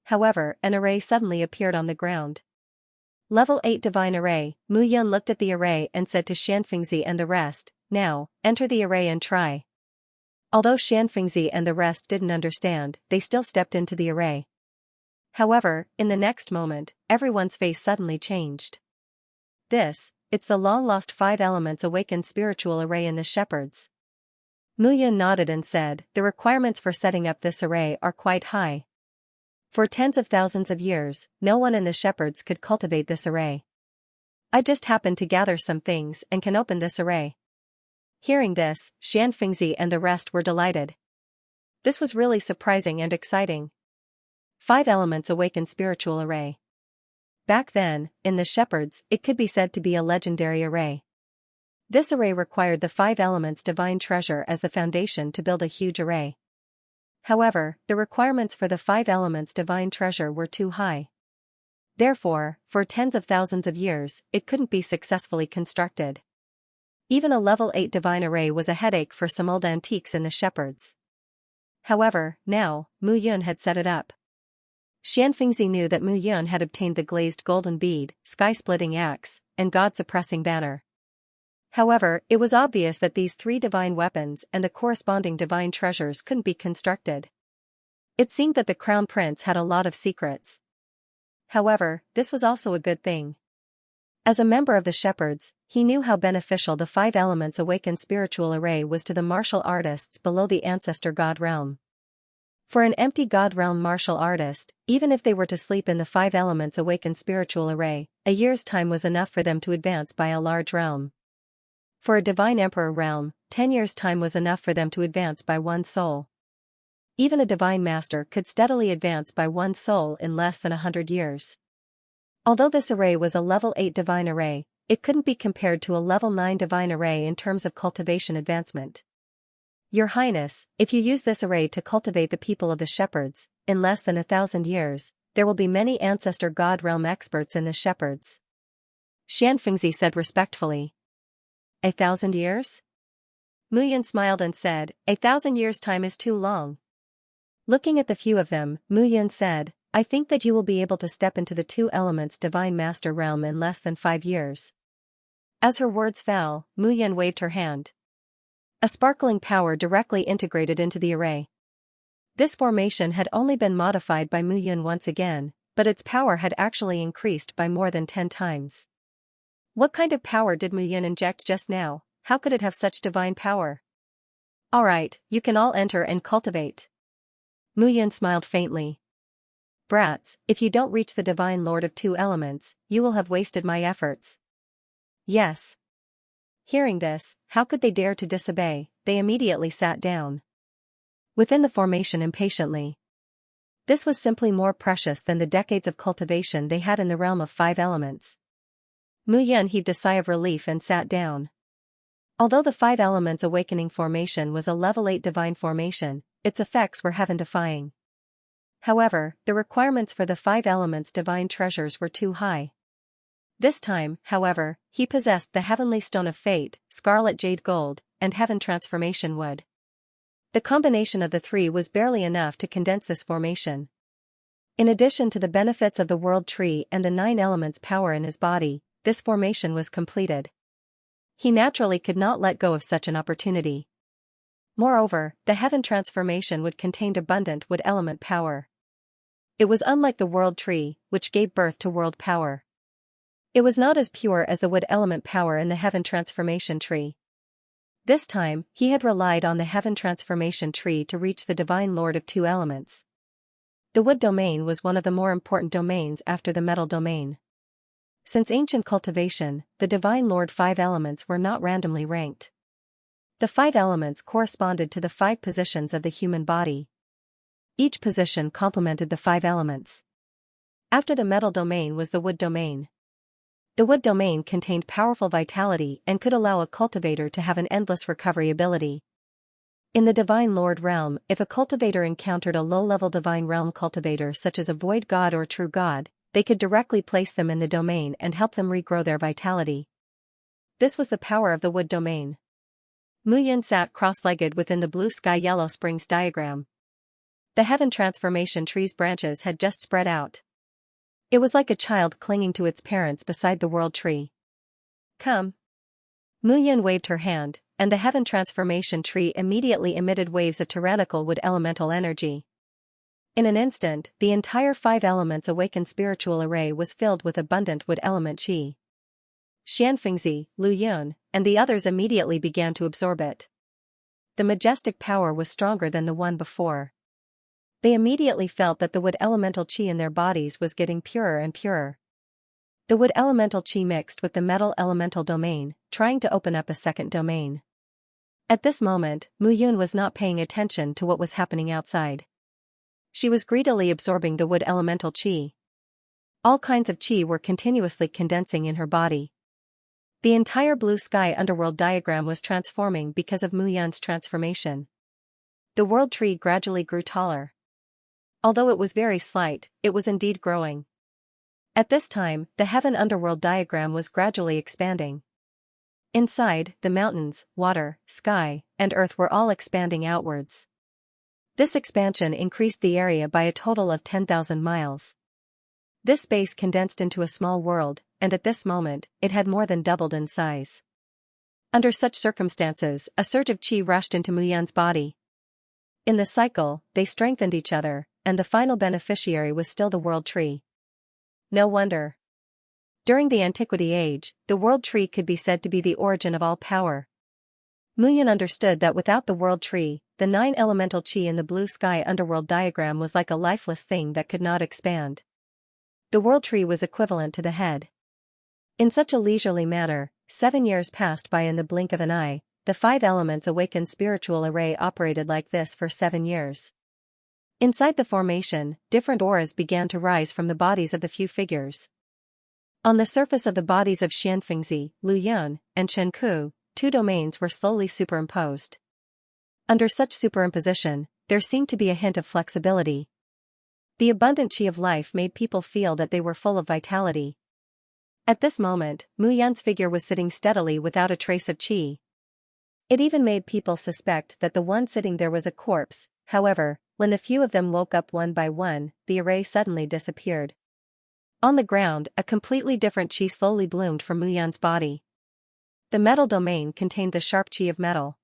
However, an array suddenly appeared on the ground. Level 8 Divine Array. Mu Yun looked at the array and said to Xianxia and the rest, "Now, enter the array and try." Although Xianxia and the rest didn't understand, they still stepped into the array. However, in the next moment, everyone's face suddenly changed. It's the long-lost 5 elements awakened spiritual array in the shepherds. Mu Yun nodded and said, "The requirements for setting up this array are quite high. For tens of thousands of years, no one in the shepherds could cultivate this array. I just happened to gather some things and can open this array." Hearing this, Xianxia and the rest were delighted. This was really surprising and exciting. 5 elements awakened spiritual array. Back then, in the shepherds, it could be said to be a legendary array. This array required the 5 elements divine treasure as the foundation to build a huge array. However, the requirements for the 5 elements divine treasure were too high. Therefore, for tens of thousands of years, it couldn't be successfully constructed. Even a level 8 divine array was a headache for some old antiques in the shepherds. However, now, Mu Yun had set it up. Xianxia knew that Mu Yun had obtained the glazed golden bead, sky-splitting axe, and god-suppressing banner. However, it was obvious that these 3 divine weapons and the corresponding divine treasures couldn't be constructed. It seemed that the crown prince had a lot of secrets. However, this was also a good thing. As a member of the shepherds, he knew how beneficial the 5 elements awakened spiritual array was to the martial artists below the ancestor god realm. For an empty God realm martial artist, even if they were to sleep in the 5 elements awakened spiritual array, a year's time was enough for them to advance by a large realm. For a divine emperor realm, 10 years' time was enough for them to advance by 1 soul. Even a divine master could steadily advance by 1 soul in less than 100 years. Although this array was a level 8 divine array, it couldn't be compared to a level 9 divine array in terms of cultivation advancement. Your Highness, if you use this array to cultivate the people of the shepherds, in less than 1,000 years, there will be many ancestor God realm experts in the shepherds. Xianxia said respectfully. 1,000 years? Muyan smiled and said, 1,000 years' time is too long. Looking at the few of them, Muyan said, I think that you will be able to step into the 2 elements divine master realm in less than 5 years. As her words fell, Muyan waved her hand. A sparkling power directly integrated into the array. This formation had only been modified by Muyan once again, but its power had actually increased by more than 10 times. What kind of power did Muyan inject just now? How could it have such divine power? Alright, you can all enter and cultivate. Muyan smiled faintly. Brats, if you don't reach the divine lord of 2 elements, you will have wasted my efforts. Yes. Hearing this, how could they dare to disobey? They immediately sat down within the formation impatiently. This was simply more precious than the decades of cultivation they had in the realm of 5 elements. Muyan heaved a sigh of relief and sat down. Although the 5 elements awakening formation was a level 8 divine formation, its effects were heaven-defying. However, the requirements for the 5 elements divine treasures were too high. This time, however, he possessed the heavenly stone of fate, scarlet jade gold, and heaven transformation wood. The combination of the 3 was barely enough to condense this formation. In addition to the benefits of the world tree and the 9 elements power in his body, this formation was completed. He naturally could not let go of such an opportunity. Moreover, the heaven transformation would contain abundant wood element power. It was unlike the world tree, which gave birth to world power. It was not as pure as the wood element power in the heaven transformation tree. This time, he had relied on the heaven transformation tree to reach the divine lord of 2 elements. The wood domain was one of the more important domains after the metal domain. Since ancient cultivation, the divine lord 5 elements were not randomly ranked. The 5 elements corresponded to the 5 positions of the human body. Each position complemented the 5 elements. After the metal domain was the wood domain. The wood domain contained powerful vitality and could allow a cultivator to have an endless recovery ability. In the divine lord realm, if a cultivator encountered a low-level divine realm cultivator such as a void god or true god, they could directly place them in the domain and help them regrow their vitality. This was the power of the wood domain. Muyan sat cross-legged within the blue sky yellow springs diagram. The heaven transformation tree's branches had just spread out. It was like a child clinging to its parents beside the world tree. Come. Muyan waved her hand, and the heaven transformation tree immediately emitted waves of tyrannical wood elemental energy. In an instant, the entire 5 elements awakened spiritual array was filled with abundant wood element qi. Xianxia, Lu Yun, and the others immediately began to absorb it. The majestic power was stronger than the one before. They immediately felt that the wood elemental qi in their bodies was getting purer and purer. The wood elemental qi mixed with the metal elemental domain, trying to open up a second domain. At this moment, Muyun was not paying attention to what was happening outside. She was greedily absorbing the wood elemental qi. All kinds of qi were continuously condensing in her body. The entire blue sky underworld diagram was transforming because of Muyun's transformation. The world tree gradually grew taller. Although it was very slight, it was indeed growing. At this time, the heaven underworld diagram was gradually expanding. Inside, the mountains, water, sky, and earth were all expanding outwards. This expansion increased the area by a total of 10,000 miles. This space condensed into a small world, and at this moment, it had more than doubled in size. Under such circumstances, a surge of qi rushed into Muyun's body. In the cycle, they strengthened each other, and the final beneficiary was still the world tree. No wonder. During the Antiquity Age, the world tree could be said to be the origin of all power. Mu Yun understood that without the world tree, the 9 elemental qi in the blue sky underworld diagram was like a lifeless thing that could not expand. The world tree was equivalent to the head. In such a leisurely manner, 7 years passed by in the blink of an eye. The 5 elements awakened spiritual array operated like this for 7 years. Inside the formation, different auras began to rise from the bodies of the few figures. On the surface of the bodies of Xianxia, Lu Yun, and Chen Ku, 2 domains were slowly superimposed. Under such superimposition, there seemed to be a hint of flexibility. The abundant qi of life made people feel that they were full of vitality. At this moment, Mu Yun's figure was sitting steadily without a trace of qi. It even made people suspect that the one sitting there was a corpse. However, when the few of them woke up one by one, the array suddenly disappeared. On the ground, a completely different qi slowly bloomed from Mu Yun's body. The metal domain contained the sharp qi of metal.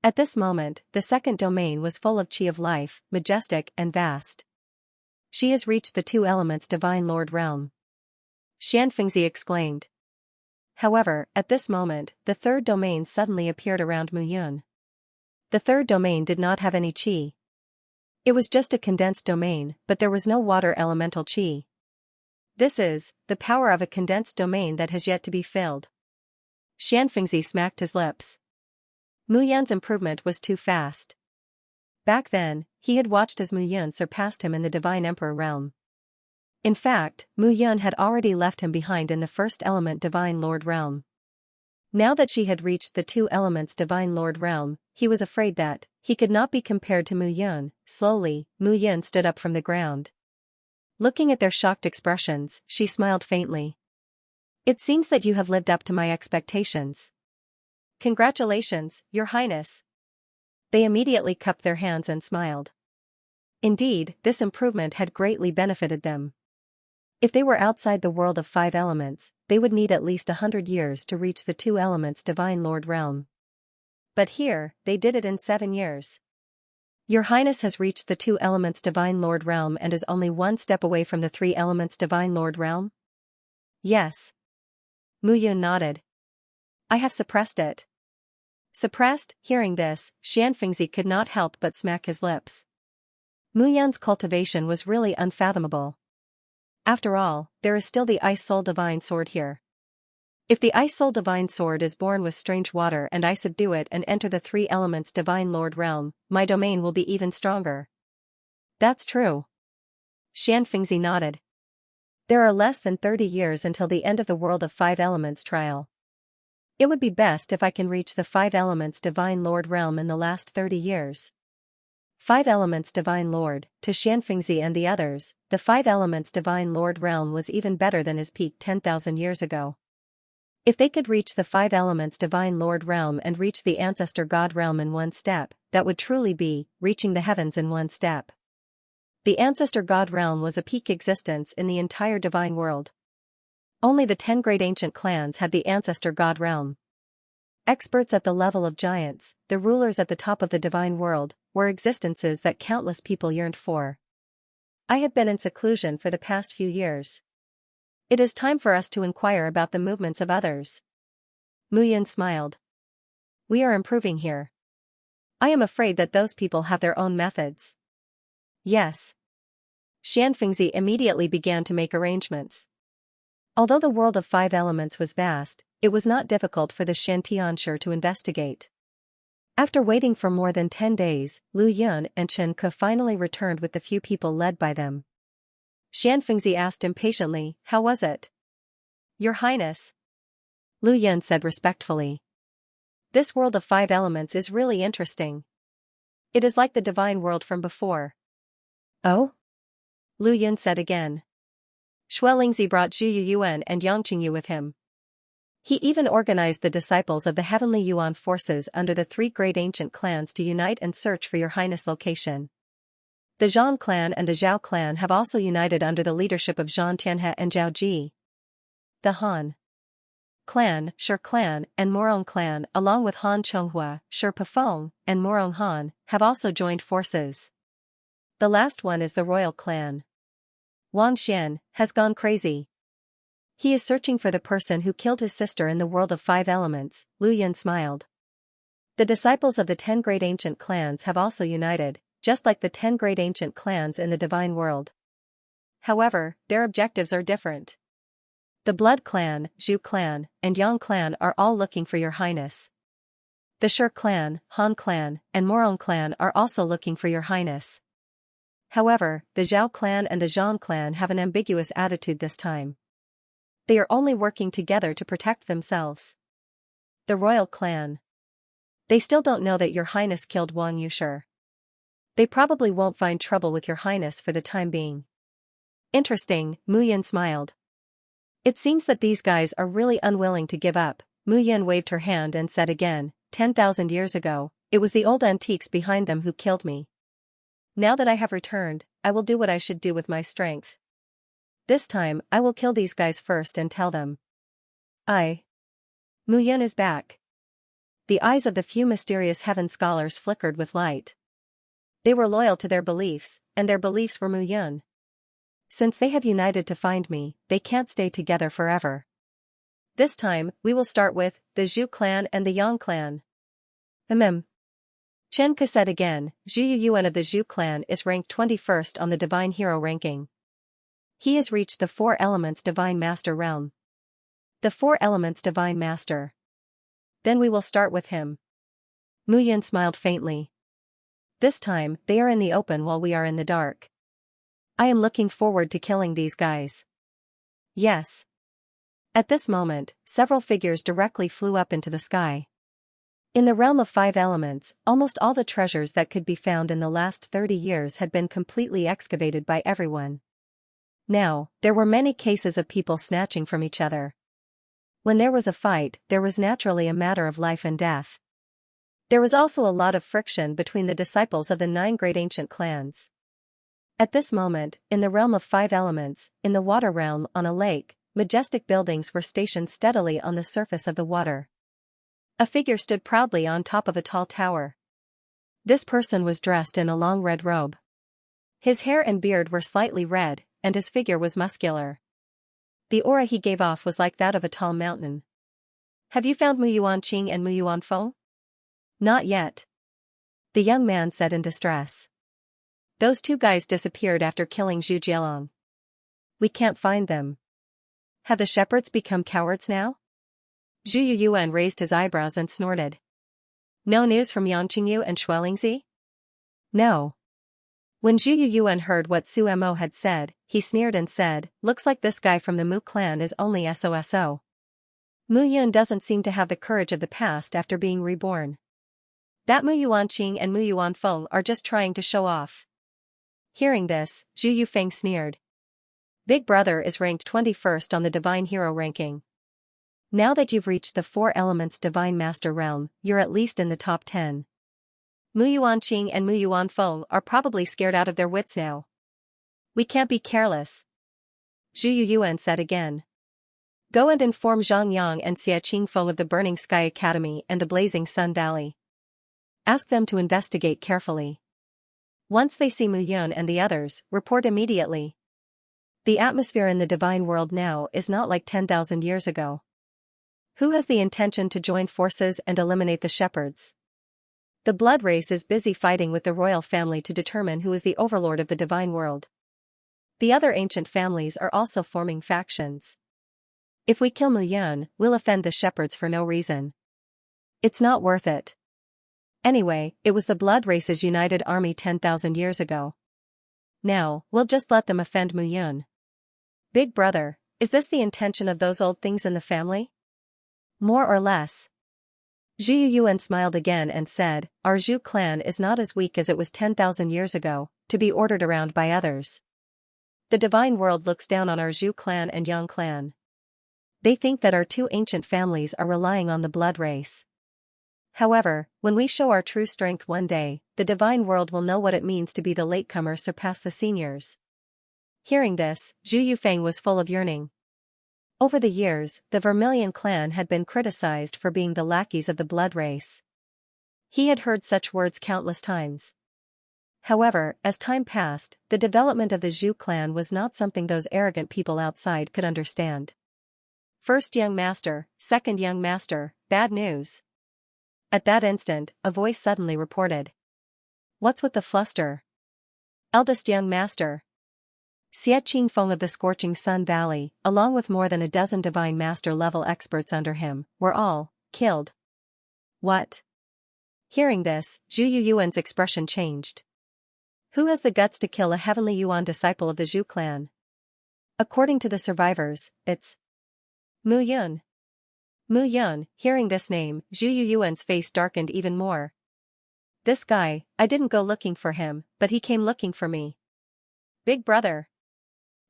At this moment, the second domain was full of qi of life, majestic and vast. She has reached the 2 elements divine lord realm. Xianxia exclaimed. However, at this moment, the third domain suddenly appeared around Mu Yun. The third domain did not have any qi. It was just a condensed domain, but there was no water elemental qi. This is the power of a condensed domain that has yet to be filled. Xianxia smacked his lips. Mu Yun's improvement was too fast. Back then, he had watched as Mu Yun surpassed him in the Divine Emperor realm. In fact, Mu Yun had already left him behind in the first element Divine Lord realm. Now that she had reached the 2 elements Divine Lord realm, he was afraid that he could not be compared to Mu Yun. Slowly, Mu Yun stood up from the ground. Looking at their shocked expressions, she smiled faintly. It seems that you have lived up to my expectations. Congratulations, Your Highness. They immediately cupped their hands and smiled. Indeed, this improvement had greatly benefited them. If they were outside the world of 5 elements, they would need at least 100 years to reach the 2 elements Divine Lord realm. But here, they did it in 7 years. Your Highness has reached the 2 elements Divine Lord realm and is only 1 step away from the 3 elements Divine Lord realm? Yes. Mu Yun nodded. I have suppressed it. Suppressed? Hearing this, Xianxia could not help but smack his lips. Mu Yun's cultivation was really unfathomable. After all, there is still the Ice Soul Divine Sword here. If the Ice Soul Divine Sword is born with strange water and I subdue it and enter the 3 elements Divine Lord realm, my domain will be even stronger. That's true. Xianxia nodded. There are less than 30 years until the end of the World of 5 Elements trial. It would be best if I can reach the 5 Elements Divine Lord realm in the last 30 years. 5 Elements Divine Lord, to Xianxia and the others, the 5 Elements Divine Lord realm was even better than his peak 10,000 years ago. If they could reach the 5 Elements Divine Lord realm and reach the Ancestor God realm in 1 step, that would truly be reaching the heavens in 1 step. The Ancestor God realm was a peak existence in the entire divine world. Only the 10 great ancient clans had the Ancestor God realm. Experts at the level of giants, the rulers at the top of the divine world, were existences that countless people yearned for. I have been in seclusion for the past few years. It is time for us to inquire about the movements of others. Mu Yun smiled. We are improving here. I am afraid that those people have their own methods. Yes. Xianxia immediately began to make arrangements. Although the world of 5 elements was vast, it was not difficult for the Xianxia to investigate. After waiting for more than 10 days, Lu Yun and Chen Ke finally returned with the few people led by them. Xianxia asked impatiently, how was it? Your Highness. Lu Yun said respectfully. This world of 5 elements is really interesting. It is like the divine world from before. Oh? Lu Yun said again. Xuelingzi brought Zhu Yuan and Yang Qingyu with him. He even organized the disciples of the heavenly Yuan forces under the 3 great ancient clans to unite and search for your Highness' location. The Zhang clan and the Zhao clan have also united under the leadership of Zhang Tianhe and Zhao Ji. The Han clan, Shi clan, and Morong clan, along with Han Chonghua, Shi Pefeng, and Morong Han, have also joined forces. The last one is the royal clan. Wang Xian has gone crazy. He is searching for the person who killed his sister in the world of 5 elements. Lu Yun smiled. The disciples of the 10 great ancient clans have also united, just like the 10 great ancient clans in the divine world. However, their objectives are different. The Blood Clan, Zhu Clan, and Yang Clan are all looking for your highness. The Shi Clan, Han Clan, and Morong Clan are also looking for your highness. However, the Zhao Clan and the Zhang Clan have an ambiguous attitude this time. They are only working together to protect themselves. The Royal Clan. They still don't know that your highness killed Wang Yushi. They probably won't find trouble with your highness for the time being. Interesting, Mu Yin smiled. It seems that these guys are really unwilling to give up. Mu Yin waved her hand and said again, 10,000 years ago, it was the old antiques behind them who killed me. Now that I have returned, I will do what I should do with my strength. This time, I will kill these guys first and tell them. Mu Yin is back. The eyes of the few mysterious heaven scholars flickered with light. They were loyal to their beliefs, and their beliefs were Mu Yin. Since they have united to find me, they can't stay together forever. This time, we will start with the Zhu clan and the Yang clan. Chen Ke said again, Zhu Yuan of the Zhu clan is ranked 21st on the Divine Hero ranking. He has reached the 4 Elements Divine Master realm. The 4 Elements Divine Master. Then we will start with him. Mu Yin smiled faintly. This time, they are in the open while we are in the dark. I am looking forward to killing these guys. Yes. At this moment, several figures directly flew up into the sky. In the realm of 5 elements, almost all the treasures that could be found in the last 30 years had been completely excavated by everyone. Now, there were many cases of people snatching from each other. When there was a fight, there was naturally a matter of life and death. There was also a lot of friction between the disciples of the 9 great ancient clans. At this moment, in the realm of 5 elements, in the water realm on a lake, majestic buildings were stationed steadily on the surface of the water. A figure stood proudly on top of a tall tower. This person was dressed in a long red robe. His hair and beard were slightly red, and his figure was muscular. The aura he gave off was like that of a tall mountain. Have you found Mu Yuanqing and Mu Yuanfeng? Not yet. The young man said in distress. Those 2 guys disappeared after killing Zhu Jielong. We can't find them. Have the shepherds become cowards now? Zhu Yuan raised his eyebrows and snorted. No news from Yanqingyu and Shuelingzi? No. When Zhu Yuan heard what Su Mo had said, he sneered and said, looks like this guy from the Mu clan is only SOSO. Mu Yun doesn't seem to have the courage of the past after being reborn. That Mu Yuanqing and Mu Yuanfeng are just trying to show off. Hearing this, Zhu Yufeng sneered. Big Brother is ranked 21st on the Divine Hero ranking. Now that you've reached the 4 Elements Divine Master realm, you're at least in the top 10. Mu Yuanqing and Mu Yuanfeng are probably scared out of their wits now. We can't be careless. Zhu Yuan said again. Go and inform Zhang Yang and Xia Qingfeng of the Burning Sky Academy and the Blazing Sun Valley. Ask them to investigate carefully. Once they see Mu Yun and the others, report immediately. The atmosphere in the divine world now is not like 10,000 years ago. Who has the intention to join forces and eliminate the shepherds? The blood race is busy fighting with the royal family to determine who is the overlord of the divine world. The other ancient families are also forming factions. If we kill Mu Yun, we'll offend the shepherds for no reason. It's not worth it. Anyway, it was the blood race's united army 10,000 years ago. Now, we'll just let them offend Mu Yun. Big Brother, is this the intention of those old things in the family? More or less. Zhu Yuan smiled again and said, our Zhu clan is not as weak as it was 10,000 years ago, to be ordered around by others. The divine world looks down on our Zhu clan and Yang clan. They think that our 2 ancient families are relying on the blood race. However, when we show our true strength one day, the divine world will know what it means to be the latecomers surpass the seniors. Hearing this, Zhu Yufeng was full of yearning. Over the years, the Vermilion clan had been criticized for being the lackeys of the blood race. He had heard such words countless times. However, as time passed, the development of the Zhu clan was not something those arrogant people outside could understand. First young master, second young master, bad news. At that instant, a voice suddenly reported. What's with the fluster? Eldest young master. Xie Qingfeng of the Scorching Sun Valley, along with more than a dozen divine master-level experts under him, were all killed. What? Hearing this, Zhu Yuan's expression changed. Who has the guts to kill a heavenly Yuan disciple of the Zhu clan? According to the survivors, it's Mu Yun. Mu Yun, hearing this name, Zhu Yuan's face darkened even more. This guy, I didn't go looking for him, but he came looking for me. Big brother.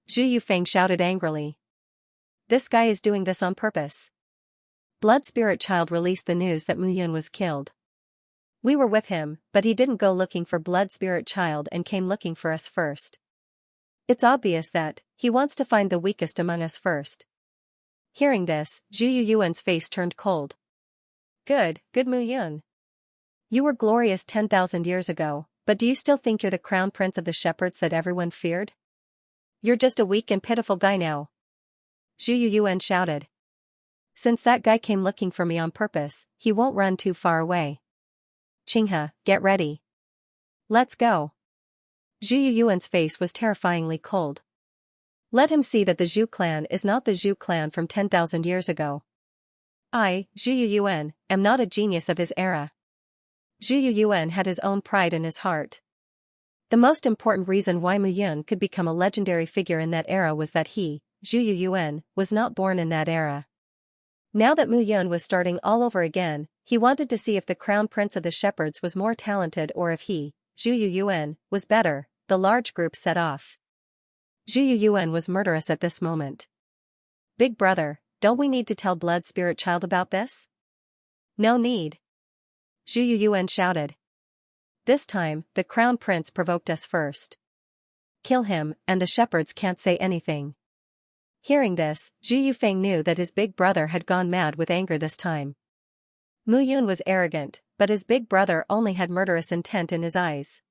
Zhu Yufeng shouted angrily. This guy is doing this on purpose. Blood Spirit Child released the news that Mu Yun was killed. We were with him, but he didn't go looking for Blood Spirit Child and came looking for us first. It's obvious that he wants to find the weakest among us first. Hearing this, Zhu Yuan's face turned cold. Good Mu Yun. You were glorious 10,000 years ago, but do you still think you're the crown prince of the shepherds that everyone feared? You're just a weak and pitiful guy now. Zhu Yuan shouted. Since that guy came looking for me on purpose, he won't run too far away. Qinghe, get ready. Let's go. Zhu Yuan's face was terrifyingly cold. Let him see that the Zhu clan is not the Zhu clan from 10,000 years ago. I, Zhu Yuan, am not a genius of his era. Zhu Yuan had his own pride in his heart. The most important reason why Mu Yun could become a legendary figure in that era was that he, Zhu Yuan, was not born in that era. Now that Mu Yun was starting all over again, he wanted to see if the crown prince of the shepherds was more talented or if he, Zhu Yuan, was better. The large group set off. Zhu Yuan was murderous at this moment. Big brother, don't we need to tell Blood Spirit Child about this? No need. Zhu Yuan shouted. This time, the crown prince provoked us first. Kill him, and the shepherds can't say anything. Hearing this, Zhu Yufeng knew that his big brother had gone mad with anger this time. Mu Yun was arrogant, but his big brother only had murderous intent in his eyes.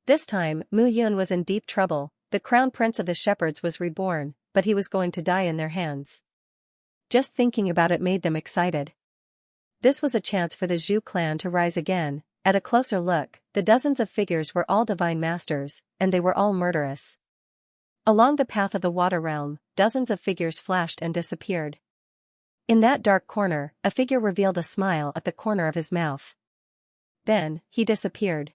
This time, Mu Yun was in deep trouble. The crown prince of the shepherds was reborn, but he was going to die in their hands. Just thinking about it made them excited. This was a chance for the Zhu clan to rise again. At a closer look, the dozens of figures were all divine masters, and they were all murderous. Along the path of the water realm, dozens of figures flashed and disappeared. In that dark corner, a figure revealed a smile at the corner of his mouth. Then, he disappeared.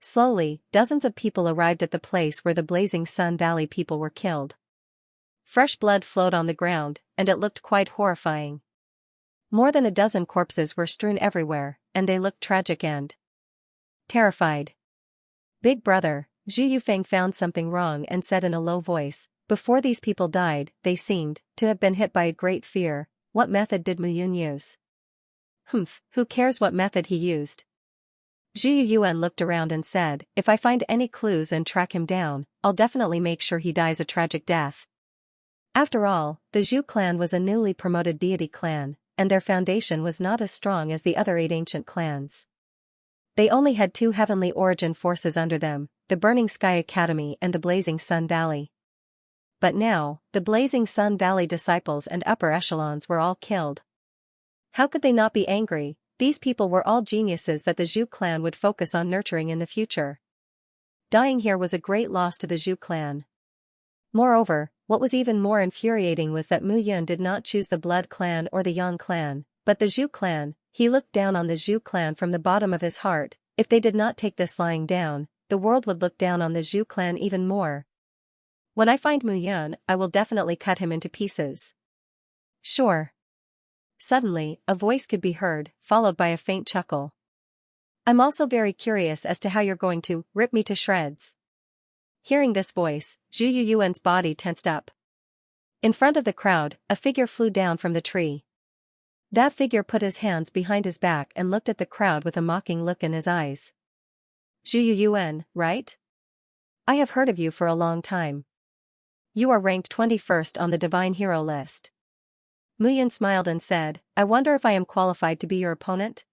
Slowly, dozens of people arrived at the place where the Blazing Sun Valley people were killed. Fresh blood flowed on the ground, and it looked quite horrifying. More than a dozen corpses were strewn everywhere, and they looked tragic and terrified. Big brother, Zhu Yufeng found something wrong and said in a low voice, before these people died, they seemed to have been hit by a great fear. What method did Mu Yun use? Who cares what method he used? Zhu Yuan looked around and said, if I find any clues and track him down, I'll definitely make sure he dies a tragic death. After all, the Zhu clan was a newly promoted deity clan, and their foundation was not as strong as the other 8 ancient clans. They only had 2 heavenly origin forces under them, the Burning Sky Academy and the Blazing Sun Valley. But now, the Blazing Sun Valley disciples and upper echelons were all killed. How could they not be angry? These people were all geniuses that the Zhu clan would focus on nurturing in the future. Dying here was a great loss to the Zhu clan. Moreover, what was even more infuriating was that Mu Yun did not choose the Blood clan or the Yang clan, but the Zhu clan. He looked down on the Zhu clan from the bottom of his heart. If they did not take this lying down, the world would look down on the Zhu clan even more. When I find Mu Yun, I will definitely cut him into pieces. Sure. Suddenly, a voice could be heard, followed by a faint chuckle. I'm also very curious as to how you're going to rip me to shreds. Hearing this voice, Zhu Yuan's body tensed up. In front of the crowd, a figure flew down from the tree. That figure put his hands behind his back and looked at the crowd with a mocking look in his eyes. Zhu Yuan, right? I have heard of you for a long time. You are ranked 21st on the Divine Hero list. Mu Yun smiled and said, I wonder if I am qualified to be your opponent?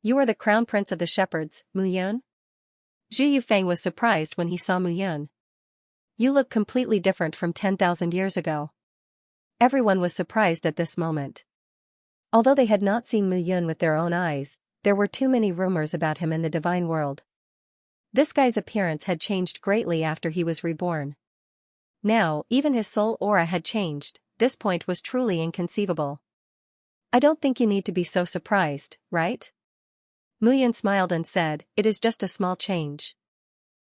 You are the crown prince of the shepherds, Mu Yun? Zhu Yufeng was surprised when he saw Mu Yun. You look completely different from 10,000 years ago. Everyone was surprised at this moment. Although they had not seen Mu Yun with their own eyes, there were too many rumors about him in the divine world. This guy's appearance had changed greatly after he was reborn. Now, even his soul aura had changed. This point was truly inconceivable. I don't think you need to be so surprised, right? Mu Yun smiled and said, it is just a small change.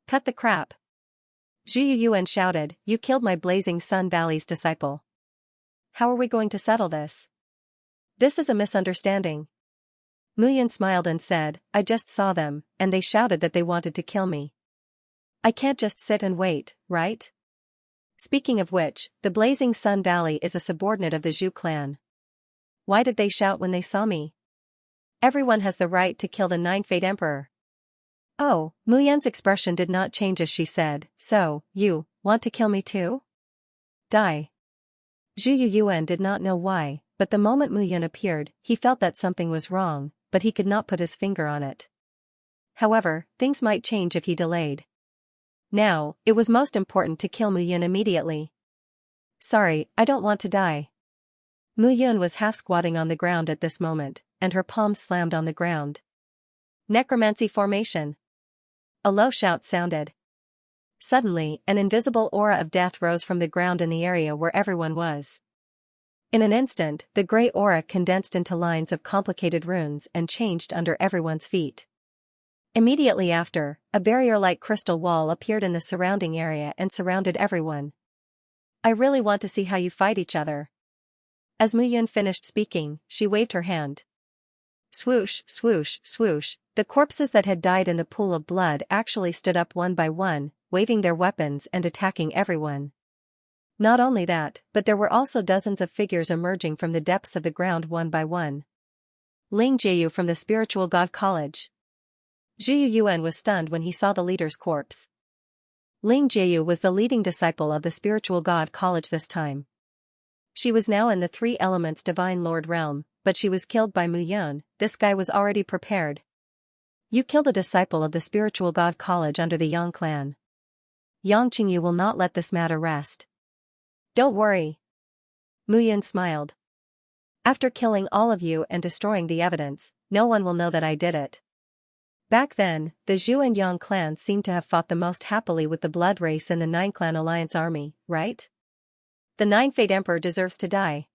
Cut the crap. Zhu Yuan shouted, you killed my Blazing Sun Valley's disciple. How are we going to settle this? This is a misunderstanding. Mu Yun smiled and said, I just saw them, and they shouted that they wanted to kill me. I can't just sit and wait, right? Speaking of which, the Blazing Sun Valley is a subordinate of the Zhu clan. Why did they shout when they saw me? Everyone has the right to kill the Nine-Fate Emperor. Oh, Mu Yun's expression did not change as she said, so, you want to kill me too? Die. Zhu Yuan did not know why, but the moment Mu Yun appeared, he felt that something was wrong, but he could not put his finger on it. However, things might change if he delayed. Now, it was most important to kill Mu Yun immediately. Sorry, I don't want to die. Mu Yun was half squatting on the ground at this moment, and her palms slammed on the ground. Necromancy formation. A low shout sounded. Suddenly, an invisible aura of death rose from the ground in the area where everyone was. In an instant, the gray aura condensed into lines of complicated runes and changed under everyone's feet. Immediately after, a barrier-like crystal wall appeared in the surrounding area and surrounded everyone. I really want to see how you fight each other. As Mu Yun finished speaking, she waved her hand. Swoosh, swoosh, swoosh, the corpses that had died in the pool of blood actually stood up one by one, waving their weapons and attacking everyone. Not only that, but there were also dozens of figures emerging from the depths of the ground one by one. Ling Jieyu from the Spiritual God College. Zhu Yuan was stunned when he saw the leader's corpse. Ling Jieyu was the leading disciple of the Spiritual God College this time. She was now in the Three Elements Divine Lord realm, but she was killed by Mu Yun. This guy was already prepared. You killed a disciple of the Spiritual God College under the Yang clan. Yang Qingyu will not let this matter rest. Don't worry. Mu Yun smiled. After killing all of you and destroying the evidence, no one will know that I did it. Back then, the Zhu and Yang clans seemed to have fought the most happily with the Blood Race and the Nine-Clan Alliance army, right? The Nine-Fate Emperor deserves to die.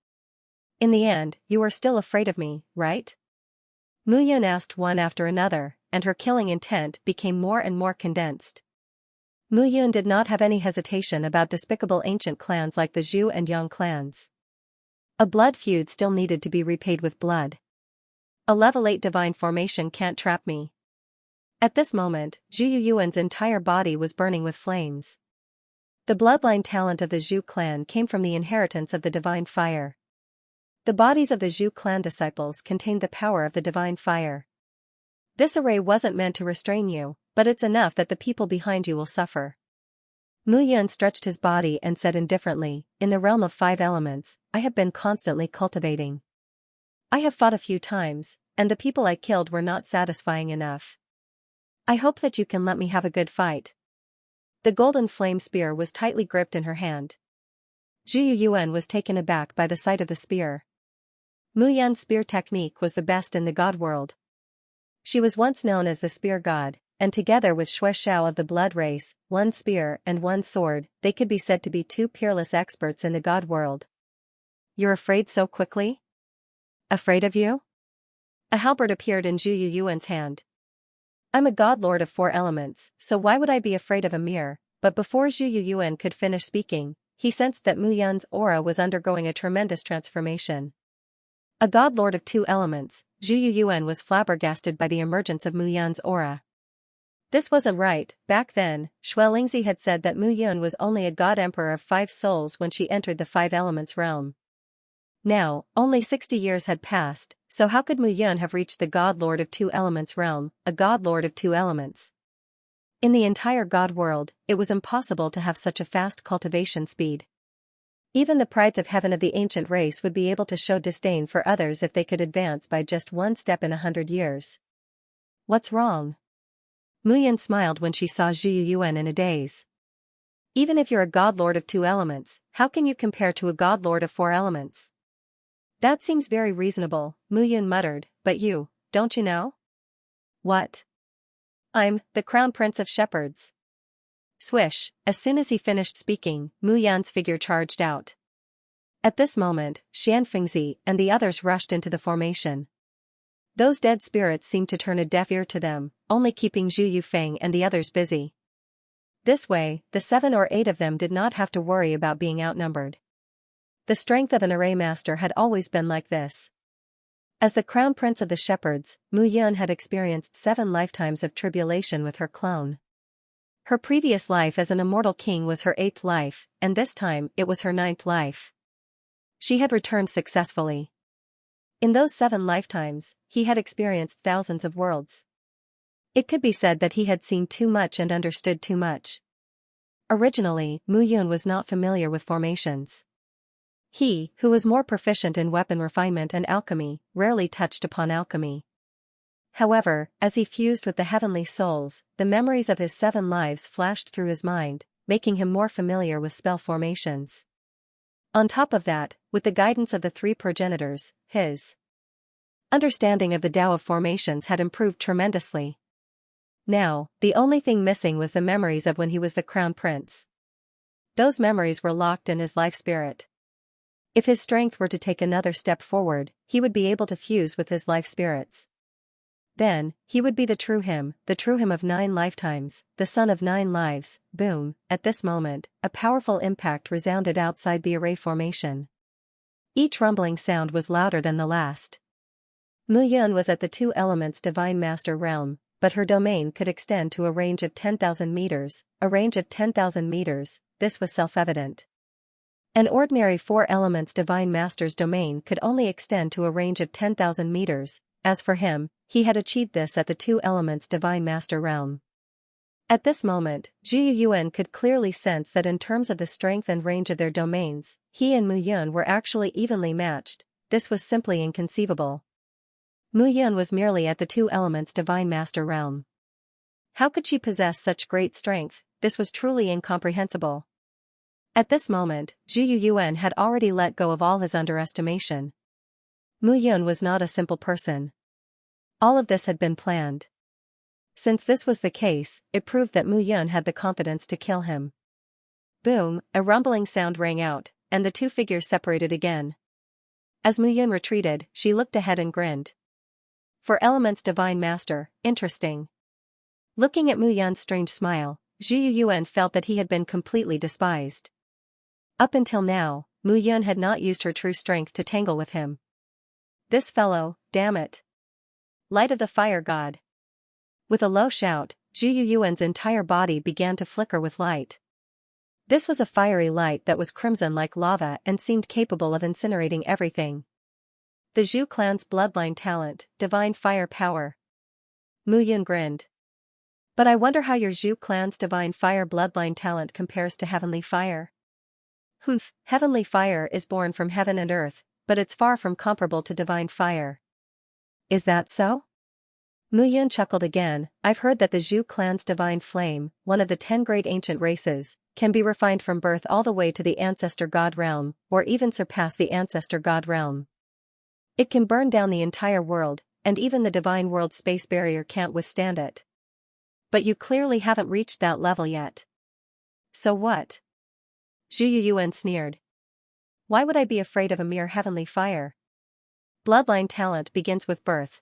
In the end, you are still afraid of me, right? Mu Yun asked one after another, and her killing intent became more and more condensed. Mu Yun did not have any hesitation about despicable ancient clans like the Zhu and Yang clans. A blood feud still needed to be repaid with blood. A level 8 divine formation can't trap me. At this moment, Zhu Yuan's entire body was burning with flames. The bloodline talent of the Zhu clan came from the inheritance of the divine fire. The bodies of the Zhu clan disciples contained the power of the divine fire. This array wasn't meant to restrain you, but it's enough that the people behind you will suffer. Mu Yun stretched his body and said indifferently, in the realm of 5 elements, I have been constantly cultivating. I have fought a few times, and the people I killed were not satisfying enough. I hope that you can let me have a good fight. The golden flame spear was tightly gripped in her hand. Zhu Yuan was taken aback by the sight of the spear. Mu Yun's spear technique was the best in the god world. She was once known as the spear god, and together with Xue Xiao of the blood race, one spear and one sword, they could be said to be 2 peerless experts in the god world. You're afraid so quickly? Afraid of you? A halberd appeared in Zhu Yuan's hand. I'm a god lord of 4 elements, so why would I be afraid of a mirror? But before Zhu Yuan could finish speaking, he sensed that Mu Yun's aura was undergoing a tremendous transformation. A god lord of 2 elements, Zhu Yuan was flabbergasted by the emergence of Mu Yun's aura. This wasn't right. Back then, Xuelingzi had said that Mu Yun was only a god emperor of 5 souls when she entered the 5 elements realm. Now, only 60 years had passed, so how could Mu Yun have reached the god lord of 2 elements realm, a god lord of 2 elements? In the entire god world, it was impossible to have such a fast cultivation speed. Even the prides of heaven of the ancient race would be able to show disdain for others if they could advance by just 1 step in 100 years. What's wrong? Mu Yun smiled when she saw Zhu Yuan in a daze. Even if you're a god lord of 2 elements, how can you compare to a god lord of 4 elements? That seems very reasonable, Mu Yun muttered, but you, don't you know? What? I'm the Crown Prince of Shepherds. Swish, as soon as he finished speaking, Mu Yan's figure charged out. At this moment, Xianxia and the others rushed into the formation. Those dead spirits seemed to turn a deaf ear to them, only keeping Zhu Yufeng and the others busy. This way, the 7 or 8 of them did not have to worry about being outnumbered. The strength of an array master had always been like this. As the Crown Prince of the Shepherds, Mu Yun had experienced 7 lifetimes of tribulation with her clone. Her previous life as an immortal king was her 8th life, and this time it was her 9th life. She had returned successfully. In those 7 lifetimes, he had experienced thousands of worlds. It could be said that he had seen too much and understood too much. Originally, Mu Yun was not familiar with formations. He, who was more proficient in weapon refinement and alchemy, rarely touched upon alchemy. However, as he fused with the heavenly souls, the memories of his 7 lives flashed through his mind, making him more familiar with spell formations. On top of that, with the guidance of the 3 progenitors, his understanding of the Tao of formations had improved tremendously. Now, the only thing missing was the memories of when he was the Crown Prince. Those memories were locked in his life spirit. If his strength were to take another step forward, he would be able to fuse with his life spirits. Then, he would be the true him of 9 lifetimes, the son of 9 lives. Boom, at this moment, a powerful impact resounded outside the array formation. Each rumbling sound was louder than the last. Mu Yun was at the 2 elements divine master realm, but her domain could extend to a range of 10,000 meters, this was self-evident. An ordinary 4 elements divine master's domain could only extend to a range of 10,000 meters, as for him, he had achieved this at the 2 elements divine master realm. At this moment, Zhu Yuan could clearly sense that in terms of the strength and range of their domains, he and Mu Yun were actually evenly matched. This was simply inconceivable. Mu Yun was merely at the 2 elements divine master realm. How could she possess such great strength? This was truly incomprehensible. At this moment, Zhu Yuan had already let go of all his underestimation. Mu Yun was not a simple person. All of this had been planned. Since this was the case, it proved that Mu Yun had the confidence to kill him. Boom, a rumbling sound rang out, and the 2 figures separated again. As Mu Yun retreated, she looked ahead and grinned. For Element's Divine Master, interesting. Looking at Mu Yun's strange smile, Zhu Yuan felt that he had been completely despised. Up until now, Mu Yun had not used her true strength to tangle with him. This fellow, damn it. Light of the Fire God. With a low shout, Zhu Yuan's entire body began to flicker with light. This was a fiery light that was crimson like lava and seemed capable of incinerating everything. The Zhu clan's bloodline talent, divine fire power. Mu Yun grinned. But I wonder how your Zhu clan's divine fire bloodline talent compares to heavenly fire. Heavenly fire is born from heaven and earth, but it's far from comparable to divine fire. Is that so? Mu Yun chuckled again. I've heard that the Zhu clan's divine flame, one of the 10 great ancient races, can be refined from birth all the way to the ancestor god realm, or even surpass the ancestor god realm. It can burn down the entire world, and even the divine world space barrier can't withstand it. But you clearly haven't reached that level yet. So what? Zhu Yuan sneered. Why would I be afraid of a mere heavenly fire? Bloodline talent begins with birth.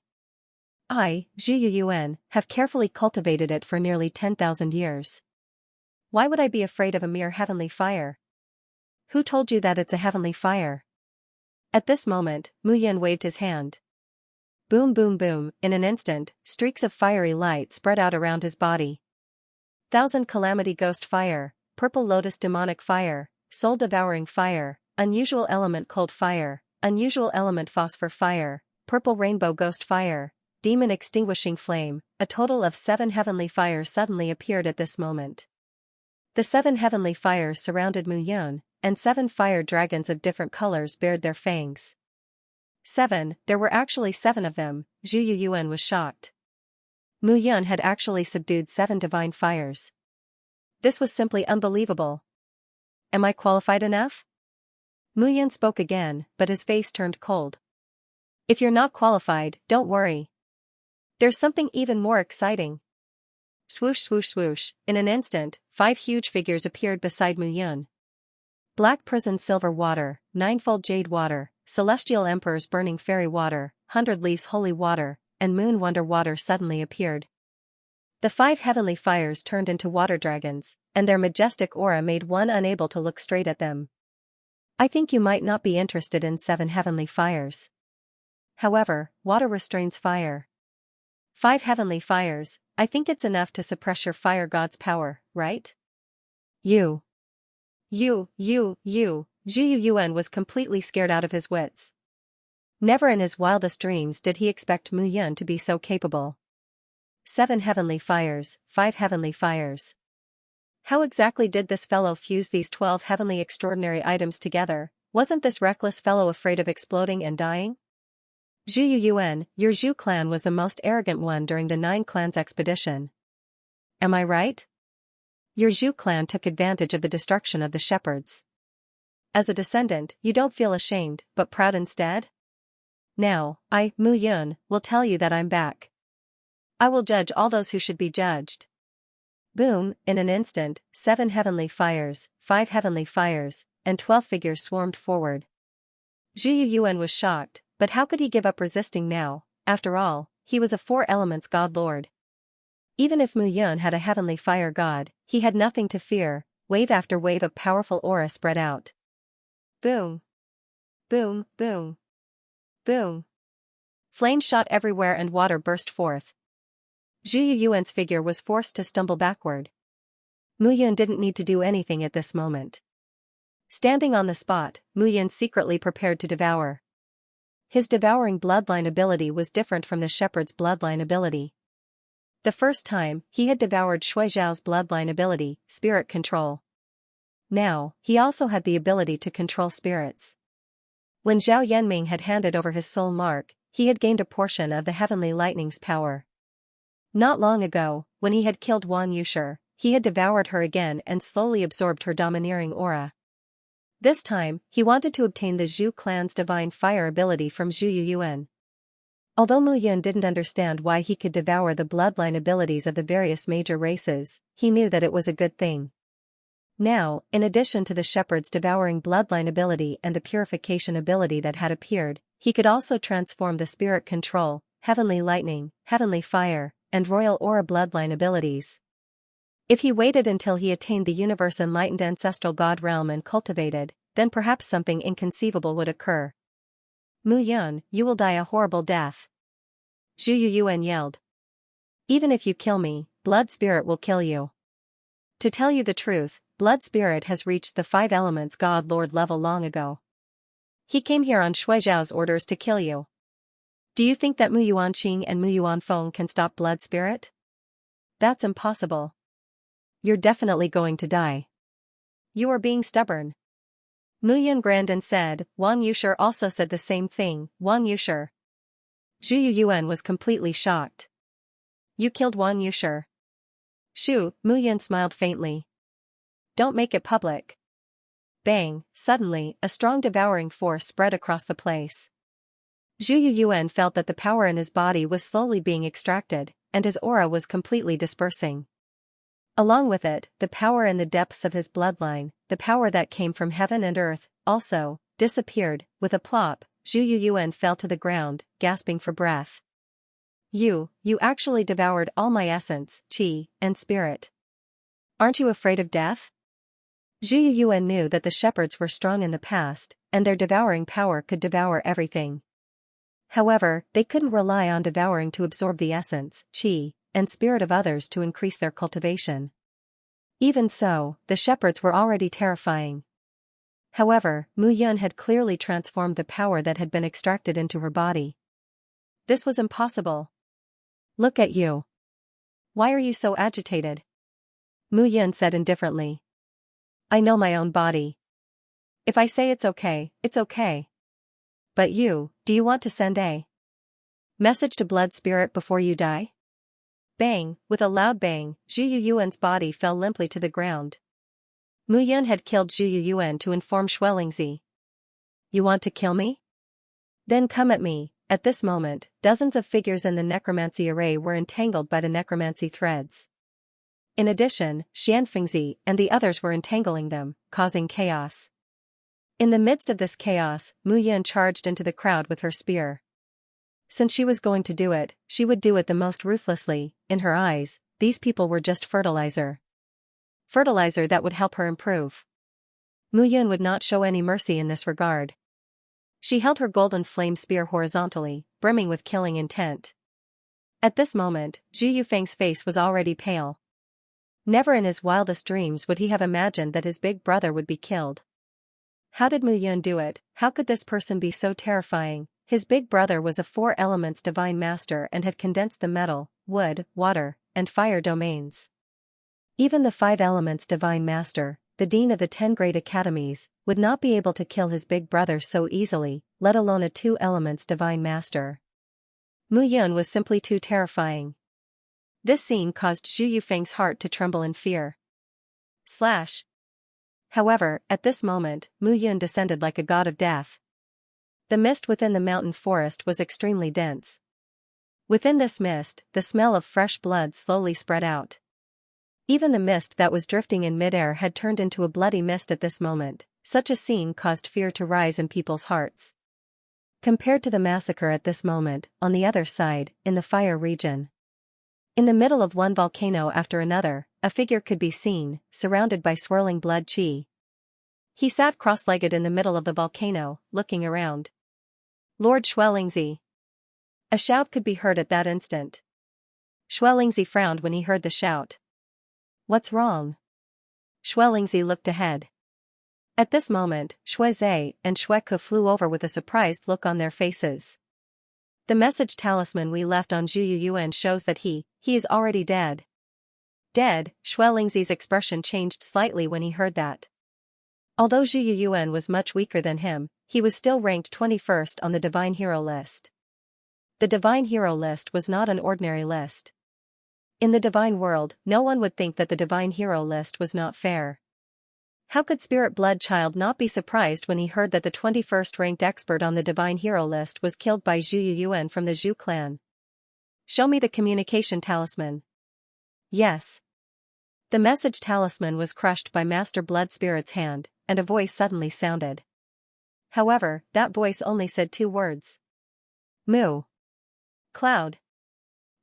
I, Zhu Yuan, have carefully cultivated it for nearly 10,000 years. Why would I be afraid of a mere heavenly fire? Who told you that it's a heavenly fire? At this moment, Mu Yun waved his hand. Boom boom boom, in an instant, streaks of fiery light spread out around his body. 1000 Calamity Ghost Fire, Purple Lotus Demonic Fire, Soul Devouring Fire, Unusual Element Cold Fire, Unusual Element Phosphor Fire, Purple Rainbow Ghost Fire, Demon Extinguishing Flame. A total of 7 heavenly fires suddenly appeared at this moment. The 7 heavenly fires surrounded Mu Yun, and 7 fire dragons of different colors bared their fangs. 7, there were actually 7 of them. Zhu Yuan was shocked. Mu Yun had actually subdued 7 divine fires. This was simply unbelievable. Am I qualified enough? Mu Yun spoke again, but his face turned cold. If you're not qualified, don't worry. There's something even more exciting. Swoosh swoosh swoosh, in an instant, 5 huge figures appeared beside Mu Yun. Black prison silver water, ninefold jade water, celestial emperor's burning fairy water, 100 leaves holy water, and moon wonder water suddenly appeared. The 5 heavenly fires turned into water dragons, and their majestic aura made one unable to look straight at them. I think you might not be interested in 7 heavenly fires. However, water restrains fire. 5 heavenly fires, I think it's enough to suppress your fire god's power, right? You, Zhu Yuan was completely scared out of his wits. Never in his wildest dreams did he expect Mu Yun to be so capable. 7 heavenly fires, 5 heavenly fires. How exactly did this fellow fuse these 12 heavenly extraordinary items together? Wasn't this reckless fellow afraid of exploding and dying? Zhu Yuan, your Zhu clan was the most arrogant one during the 9 clans expedition. Am I right? Your Zhu clan took advantage of the destruction of the shepherds. As a descendant, you don't feel ashamed, but proud instead? Now, I, Mu Yun, will tell you that I'm back. I will judge all those who should be judged. Boom, in an instant, 7 heavenly fires, 5 heavenly fires, and 12 figures swarmed forward. Zhu Yuan was shocked, but how could he give up resisting now? After all, he was a 4 elements god lord. Even if Mu Yun had a heavenly fire god, he had nothing to fear. Wave after wave of powerful aura spread out. Boom. Boom, boom. Boom. Flames shot everywhere and water burst forth. Zhu Yuan's figure was forced to stumble backward. Mu Yun didn't need to do anything at this moment. Standing on the spot, Mu Yun secretly prepared to devour. His devouring bloodline ability was different from the shepherd's bloodline ability. The first time, he had devoured Shui Zhao's bloodline ability, spirit control. Now, he also had the ability to control spirits. When Zhao Yanming had handed over his soul mark, he had gained a portion of the heavenly lightning's power. Not long ago, when he had killed Wang Yushi, he had devoured her again and slowly absorbed her domineering aura. This time, he wanted to obtain the Zhu clan's divine fire ability from Zhu Yuan. Although Mu Yun didn't understand why he could devour the bloodline abilities of the various major races, he knew that it was a good thing. Now, in addition to the shepherd's devouring bloodline ability and the purification ability that had appeared, he could also transform the spirit control, heavenly lightning, heavenly fire, and royal aura bloodline abilities. If he waited until he attained the universe-enlightened ancestral god realm and cultivated, then perhaps something inconceivable would occur. Mu Yun, you will die a horrible death. Zhu Yuan yelled. Even if you kill me, blood spirit will kill you. To tell you the truth, blood spirit has reached the 5 elements god lord level long ago. He came here on Shui Zhao's orders to kill you. Do you think that Mu Yuanqing and Mu Yuanfeng can stop blood spirit? That's impossible. You're definitely going to die. You are being stubborn. Mu Yun grinned and said, Wang Yushi also said the same thing, Wang Yushi. Zhu Yuan was completely shocked. You killed Wang Yushi. Shoo, Mu Yun smiled faintly. Don't make it public. Bang, suddenly, a strong devouring force spread across the place. Zhu Yuan felt that the power in his body was slowly being extracted, and his aura was completely dispersing. Along with it, the power in the depths of his bloodline, the power that came from heaven and earth, also, disappeared. With a plop, Zhu Yuan fell to the ground, gasping for breath. You actually devoured all my essence, qi, and spirit. Aren't you afraid of death? Zhu Yuan knew that the shepherds were strong in the past, and their devouring power could devour everything. However, they couldn't rely on devouring to absorb the essence, qi, and spirit of others to increase their cultivation. Even so, the shepherds were already terrifying. However, Mu Yun had clearly transformed the power that had been extracted into her body. This was impossible. Look at you. Why are you so agitated? Mu Yun said indifferently. I know my own body. If I say it's okay, it's okay. But you, do you want to send a message to blood spirit before you die? Bang, with a loud bang, Zhu Yuan's body fell limply to the ground. Mu Yun had killed Zhu Yuan to inform Xuelingzi. You want to kill me? Then come at me. At this moment, dozens of figures in the necromancy array were entangled by the necromancy threads. In addition, Xianxia and the others were entangling them, causing chaos. In the midst of this chaos, Mu Yun charged into the crowd with her spear. Since she was going to do it, she would do it the most ruthlessly. In her eyes, these people were just fertilizer. Fertilizer that would help her improve. Mu Yun would not show any mercy in this regard. She held her golden flame spear horizontally, brimming with killing intent. At this moment, Zhu Yufeng's face was already pale. Never in his wildest dreams would he have imagined that his big brother would be killed. How did Mu Yun do it? How could this person be so terrifying? His big brother was a 4 elements divine master and had condensed the metal, wood, water, and fire domains. Even the 5 elements divine master, the dean of the 10 great academies, would not be able to kill his big brother so easily, let alone a 2 elements divine master. Mu Yun was simply too terrifying. This scene caused Zhu Yufeng's heart to tremble in fear. Slash. However, at this moment, Mu Yun descended like a god of death. The mist within the mountain forest was extremely dense. Within this mist, the smell of fresh blood slowly spread out. Even the mist that was drifting in midair had turned into a bloody mist at this moment. Such a scene caused fear to rise in people's hearts. Compared to the massacre at this moment, on the other side, in the fire region. In the middle of one volcano after another, a figure could be seen, surrounded by swirling blood qi. He sat cross-legged in the middle of the volcano, looking around. Lord Xuelingzi. A shout could be heard at that instant. Xuelingzi frowned when he heard the shout. What's wrong? Xuelingzi looked ahead. At this moment, Shuizhe and Xueku flew over with a surprised look on their faces. The message talisman we left on Zhu Yuan shows that he is already dead. Dead, Xuelingzi's expression changed slightly when he heard that. Although Zhu Yuan was much weaker than him, he was still ranked 21st on the Divine Hero list. The Divine Hero list was not an ordinary list. In the divine world, no one would think that the Divine Hero list was not fair. How could Spirit Blood Child not be surprised when he heard that the 21st ranked expert on the Divine Hero list was killed by Zhu Yuan from the Zhu clan? Show me the communication talisman. Yes. The message talisman was crushed by Master Blood Spirit's hand, and a voice suddenly sounded. However, that voice only said 2 words. Moo. Cloud.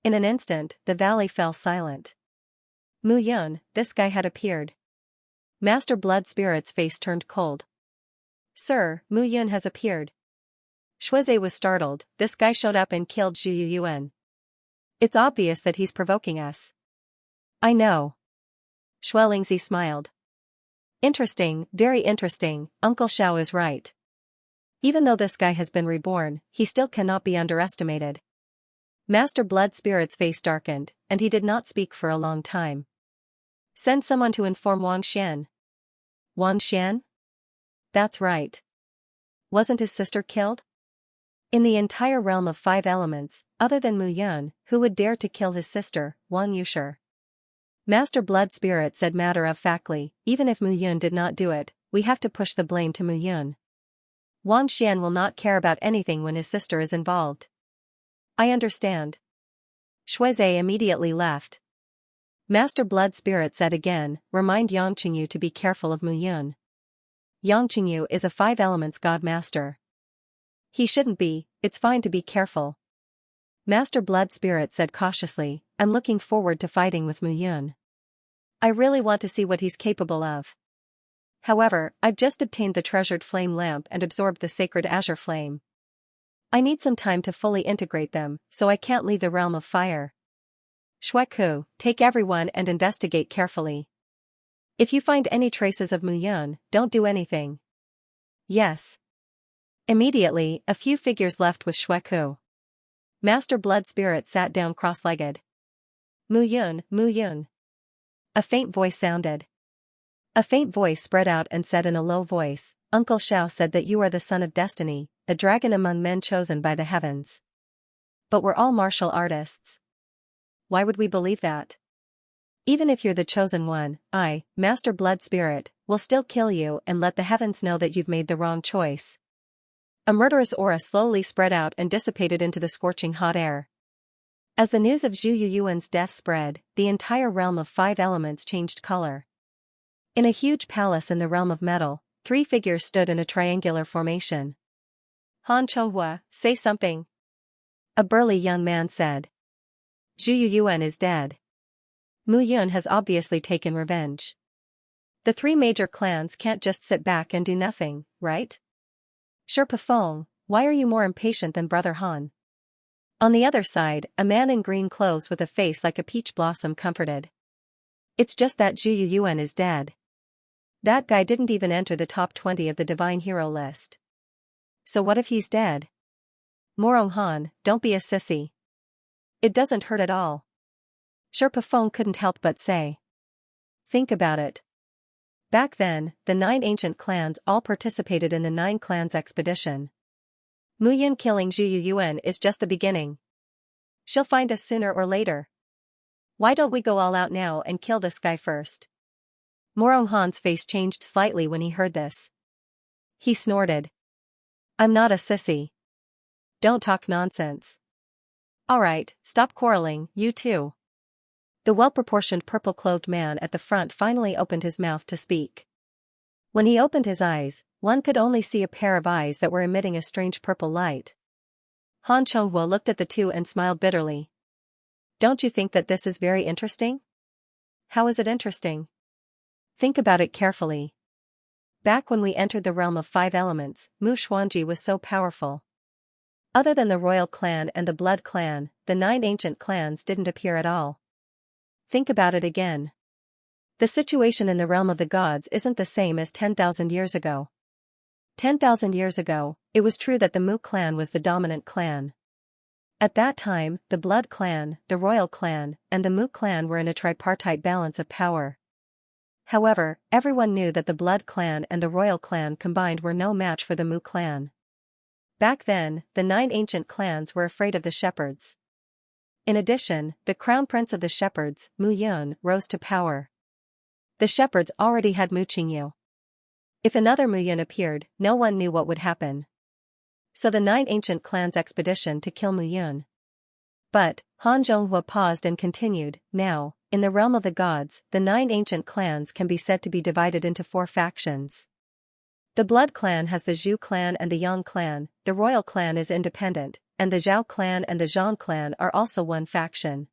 In an instant, the valley fell silent. Mu Yun, this guy had appeared. Master Blood Spirit's face turned cold. Sir, Mu Yun has appeared. Shuizhe was startled. This guy showed up and killed Zhu Yuan. It's obvious that he's provoking us. I know. Xuelingzi smiled. Interesting, very interesting, Uncle Xiao is right. Even though this guy has been reborn, he still cannot be underestimated. Master Blood Spirit's face darkened, and he did not speak for a long time. Send someone to inform Wang Xian. Wang Xian? That's right. Wasn't his sister killed? In the entire realm of 5 elements, other than Mu Yun, who would dare to kill his sister, Wang Yushi? Master Blood Spirit said matter-of-factly, even if Mu Yun did not do it, we have to push the blame to Mu Yun. Wang Xian will not care about anything when his sister is involved. I understand. Shuizhe immediately left. Master Blood Spirit said again, remind Yang Qingyu to be careful of Mu Yun. Yang Qingyu is a 5 elements god master. He shouldn't be, it's fine to be careful. Master Blood Spirit said cautiously, I'm looking forward to fighting with Mu Yun. I really want to see what he's capable of. However, I've just obtained the treasured flame lamp and absorbed the sacred azure flame. I need some time to fully integrate them, so I can't leave the realm of fire. Xueku, take everyone and investigate carefully. If you find any traces of Mu Yun, don't do anything. Yes. Immediately, a few figures left with Xueku. Master Blood Spirit sat down cross-legged. Mu Yun, Mu Yun. A faint voice sounded. A faint voice spread out and said in a low voice, Uncle Xiao said that you are the son of destiny, a dragon among men chosen by the heavens. But we're all martial artists. Why would we believe that? Even if you're the chosen one, I, Master Blood Spirit, will still kill you and let the heavens know that you've made the wrong choice. A murderous aura slowly spread out and dissipated into the scorching hot air. As the news of Zhu Yuyuan's death spread, the entire realm of 5 elements changed color. In a huge palace in the realm of metal, 3 figures stood in a triangular formation. Han Chonghua, say something. A burly young man said. Zhu Yuyuan is dead. Mu Yun has obviously taken revenge. The 3 major clans can't just sit back and do nothing, right? Sherpa Feng, why are you more impatient than Brother Han? On the other side, a man in green clothes with a face like a peach blossom comforted. It's just that Zhu Yuyuan is dead. That guy didn't even enter the top 20 of the divine hero list. So what if he's dead? Morong Han, don't be a sissy. It doesn't hurt at all. Sherpa Feng couldn't help but say. Think about it. Back then, the 9 ancient clans all participated in the 9 clans expedition. Mu Yun killing Zhu Yuyuan is just the beginning. She'll find us sooner or later. Why don't we go all out now and kill this guy first? Morong Han's face changed slightly when he heard this. He snorted. I'm not a sissy. Don't talk nonsense. Alright, stop quarreling, you two. The well-proportioned purple-clothed man at the front finally opened his mouth to speak. When he opened his eyes, one could only see a pair of eyes that were emitting a strange purple light. Han Chonghua looked at the two and smiled bitterly. Don't you think that this is very interesting? How is it interesting? Think about it carefully. Back when we entered the realm of 5 elements, Mu Xuanji was so powerful. Other than the royal clan and the blood clan, the 9 ancient clans didn't appear at all. Think about it again. The situation in the realm of the gods isn't the same as 10,000 years ago. 10,000 years ago, it was true that the Mu clan was the dominant clan. At that time, the blood clan, the royal clan, and the Mu clan were in a tripartite balance of power. However, everyone knew that the blood clan and the royal clan combined were no match for the Mu clan. Back then, the 9 ancient clans were afraid of the shepherds. In addition, the crown prince of the shepherds, Mu Yun, rose to power. The shepherds already had Mu Qingyu. If another Mu Yun appeared, no one knew what would happen. So the 9 ancient clans' expedition to kill Mu Yun. But, Han Zhonghua paused and continued, now, in the realm of the gods, the 9 ancient clans can be said to be divided into 4 factions. The blood clan has the Zhu clan and the Yang clan, the royal clan is independent, and the Zhao clan and the Zhang clan are also one faction.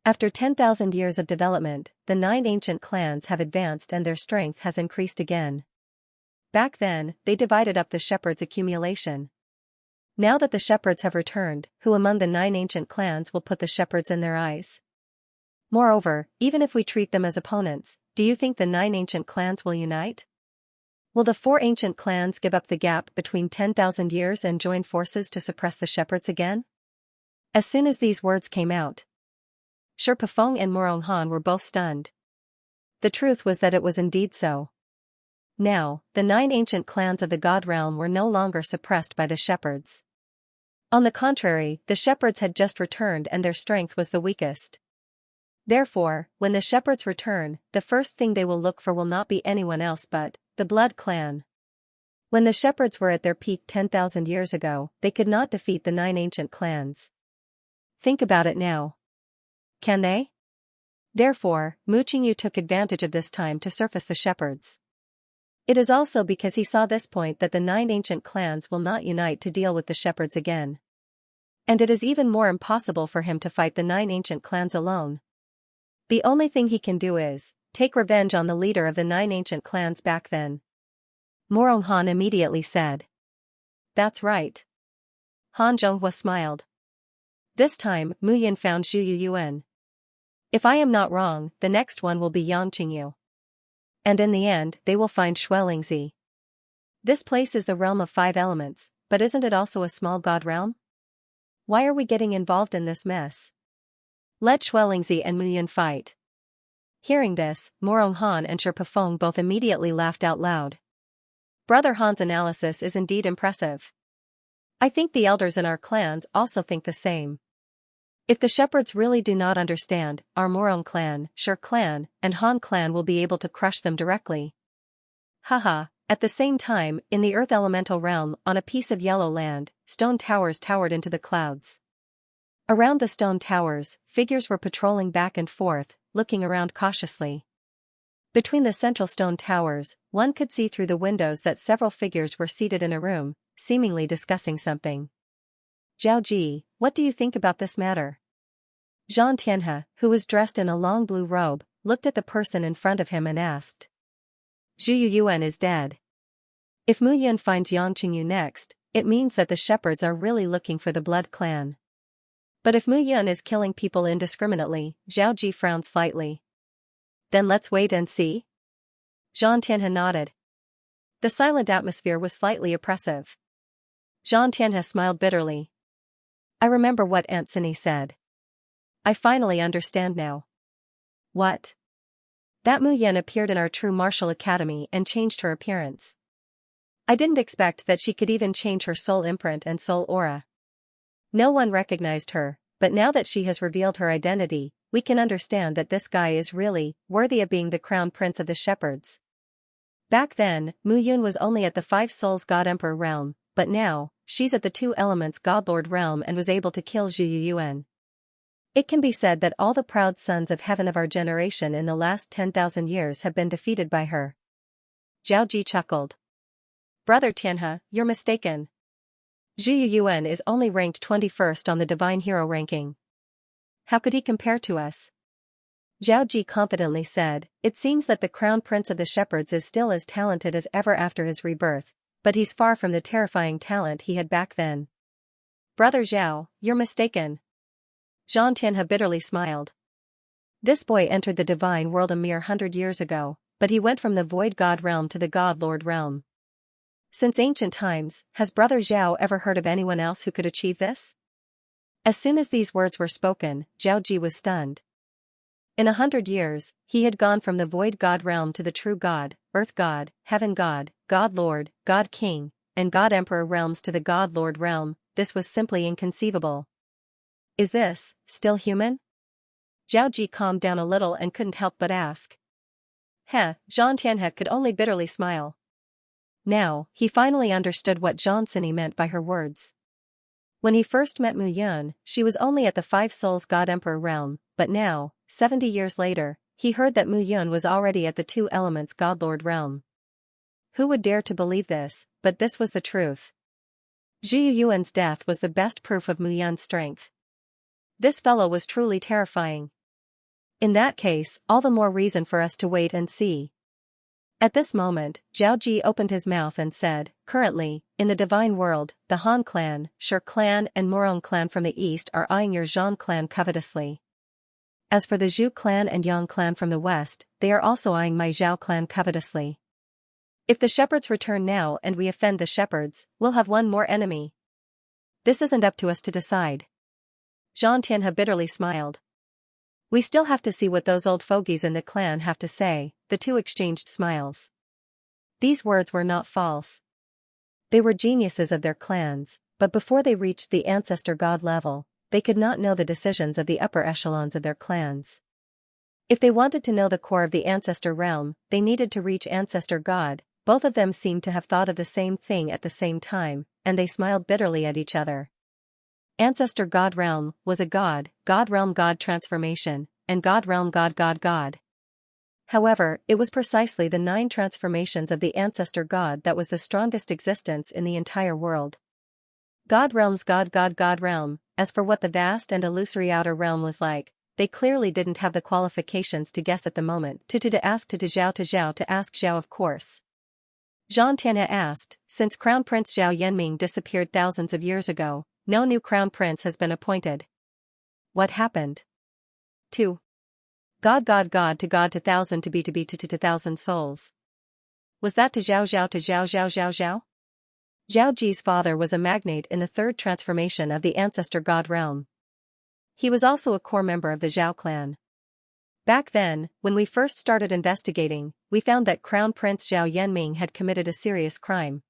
After 10,000 years of development, the 9 ancient clans have advanced and their strength has increased again. Back then, they divided up the shepherds' accumulation. Now that the shepherds have returned, who among the 9 ancient clans will put the shepherds in their eyes? Moreover, even if we treat them as opponents, do you think the 9 ancient clans will unite? Will the 4 ancient clans give up the gap between 10,000 years and join forces to suppress the shepherds again? As soon as these words came out, Sherpa Feng and Morong Han were both stunned. The truth was that it was indeed so. Now, the 9 ancient clans of the god realm were no longer suppressed by the shepherds. On the contrary, the shepherds had just returned and their strength was the weakest. Therefore, when the shepherds return, the first thing they will look for will not be anyone else but the blood clan. When the shepherds were at their peak 10,000 years ago, they could not defeat the 9 ancient clans. Think about it now. Can they? Therefore, Mu Qingyu took advantage of this time to surface the shepherds. It is also because he saw this point that the 9 ancient clans will not unite to deal with the shepherds again. And it is even more impossible for him to fight the 9 ancient clans alone. The only thing he can do is take revenge on the leader of the 9 ancient clans back then. Morong Han immediately said. That's right. Han Zhonghua smiled. This time, Mu Yun found Zhu Yuyuan. If I am not wrong, the next one will be Yang Qingyu. And in the end, they will find Xianxia. This place is the realm of 5 elements, but isn't it also a small god realm? Why are we getting involved in this mess? Let Xianxia and Mu Yun fight. Hearing this, Morong Han and Sherpa Feng both immediately laughed out loud. Brother Han's analysis is indeed impressive. I think the elders in our clans also think the same. If the shepherds really do not understand, our Morong clan, Sher clan, and Han clan will be able to crush them directly. Haha, At the same time, in the earth elemental realm, on a piece of yellow land, stone towers towered into the clouds. Around the stone towers, figures were patrolling back and forth, looking around cautiously. Between the central stone towers, one could see through the windows that several figures were seated in a room, seemingly discussing something. Zhao Ji, what do you think about this matter? Xianxia, who was dressed in a long blue robe, looked at the person in front of him and asked. Zhu Yuan is dead. If Mu Yun finds Yang Qingyu next, it means that the shepherds are really looking for the blood clan. But if Mu Yun is killing people indiscriminately, Zhao Ji frowned slightly. Then let's wait and see? Zhang Tianhe nodded. The silent atmosphere was slightly oppressive. Zhang Tianhe smiled bitterly. I remember what Aunt Cindy said. I finally understand now. What? That Mu Yun appeared in our true martial academy and changed her appearance. I didn't expect that she could even change her soul imprint and soul aura. No one recognized her, but now that she has revealed her identity, we can understand that this guy is really worthy of being the crown prince of the shepherds. Back then, Mu Yun was only at the Five Souls God Emperor realm, but now, she's at the Two Elements God Lord realm and was able to kill Zhu Yuan. It can be said that all the proud sons of heaven of our generation in the last 10,000 years have been defeated by her. Zhao Ji chuckled. Brother Tianhe, you're mistaken. Zhu Yuan is only ranked 21st on the Divine Hero ranking. How could he compare to us? Zhao Ji confidently said, it seems that the crown prince of the shepherds is still as talented as ever after his rebirth, but he's far from the terrifying talent he had back then. Brother Zhao, you're mistaken. Zhang Tianhe bitterly smiled. This boy entered the divine world a mere 100 years ago, but he went from the void god realm to the god lord realm. Since ancient times, has Brother Zhao ever heard of anyone else who could achieve this? As soon as these words were spoken, Zhao Ji was stunned. In 100 years, he had gone from the void god realm to the true god, earth god, heaven god, god lord, god king, and god emperor realms to the god lord realm. This was simply inconceivable. Is this still human? Zhao Ji calmed down a little and couldn't help but ask. Zhang Tianhe could only bitterly smile. Now, he finally understood what Zhang Cindy meant by her words. When he first met Mu Yun, she was only at the Five Souls God Emperor realm, but now, 70 years later, he heard that Mu Yun was already at the Two Elements God Lord realm. Who would dare to believe this, but this was the truth. Zhu Yuan's death was the best proof of Mu Yun's strength. This fellow was truly terrifying. In that case, all the more reason for us to wait and see. At this moment, Zhao Ji opened his mouth and said, currently, in the divine world, the Han clan, Shi clan and Morong clan from the east are eyeing your Zhang clan covetously. As for the Zhu clan and Yang clan from the west, they are also eyeing my Zhao clan covetously. If the shepherds return now and we offend the shepherds, we'll have one more enemy. This isn't up to us to decide. Zhang Tianhe bitterly smiled. We still have to see what those old fogies in the clan have to say. The two exchanged smiles. These words were not false. They were geniuses of their clans, but before they reached the ancestor god level, they could not know the decisions of the upper echelons of their clans. If they wanted to know the core of the ancestor realm, they needed to reach ancestor god. Both of them seemed to have thought of the same thing at the same time, and they smiled bitterly at each other. Ancestor God Realm was a God Realm God transformation, and God Realm God. However, it was precisely the 9 transformations of the Ancestor God that was the strongest existence in the entire world. God Realm's God Realm. As for what the vast and illusory outer realm was like, they clearly didn't have the qualifications to guess at the moment. To ask Zhao, of course. Zhang Tianhe asked, since Crown Prince Zhao Yanming disappeared thousands of years ago, no new crown prince has been appointed. What happened? 2. God to 1,000 to be to 1,000 souls. Was that to Zhao? Zhao Ji's father was a magnate in the 3rd transformation of the Ancestor God realm. He was also a core member of the Zhao clan. Back then, when we first started investigating, we found that Crown Prince Zhao Yanming had committed a serious crime.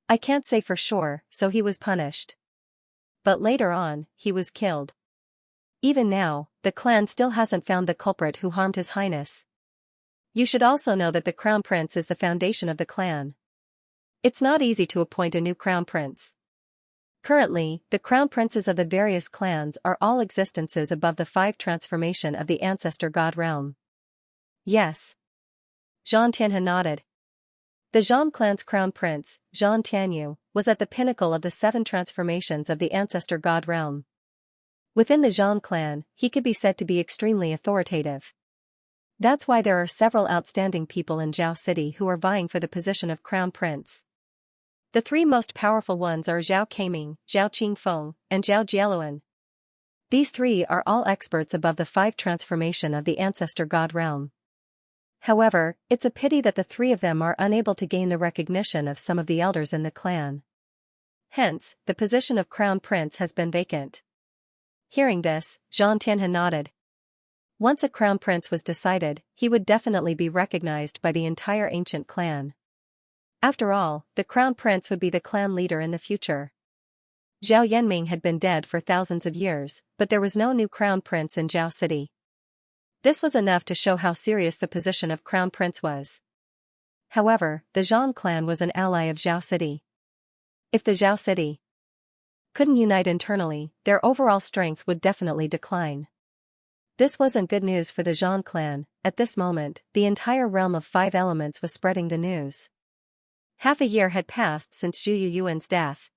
I can't say for sure, so he was punished. But later on, he was killed. Even now, the clan still hasn't found the culprit who harmed His Highness. You should also know that the crown prince is the foundation of the clan. It's not easy to appoint a new crown prince. Currently, the crown princes of the various clans are all existences above the 5 transformation of the ancestor god realm. Yes. Zhang Tianhe nodded. The Zhang clan's crown prince, Zhang Tianyu, was at the pinnacle of the 7 transformations of the ancestor god realm. Within the Zhang clan, he could be said to be extremely authoritative. That's why there are several outstanding people in Zhao City who are vying for the position of crown prince. The 3 most powerful ones are Zhao Keiming, Zhao Qingfeng, and Zhao Jialuan. These 3 are all experts above the 5 transformation of the ancestor god realm. However, it's a pity that the 3 of them are unable to gain the recognition of some of the elders in the clan. Hence, the position of crown prince has been vacant. Hearing this, Zhang Tianhe nodded. Once a crown prince was decided, he would definitely be recognized by the entire ancient clan. After all, the crown prince would be the clan leader in the future. Zhao Yanming had been dead for thousands of years, but there was no new crown prince in Zhao City. This was enough to show how serious the position of crown prince was. However, the Zhang clan was an ally of Zhao City. If the Zhao City couldn't unite internally, their overall strength would definitely decline. This wasn't good news for the Zhang clan. At this moment, the entire realm of 5 elements was spreading the news. Half a year had passed since Zhu Yuan's death.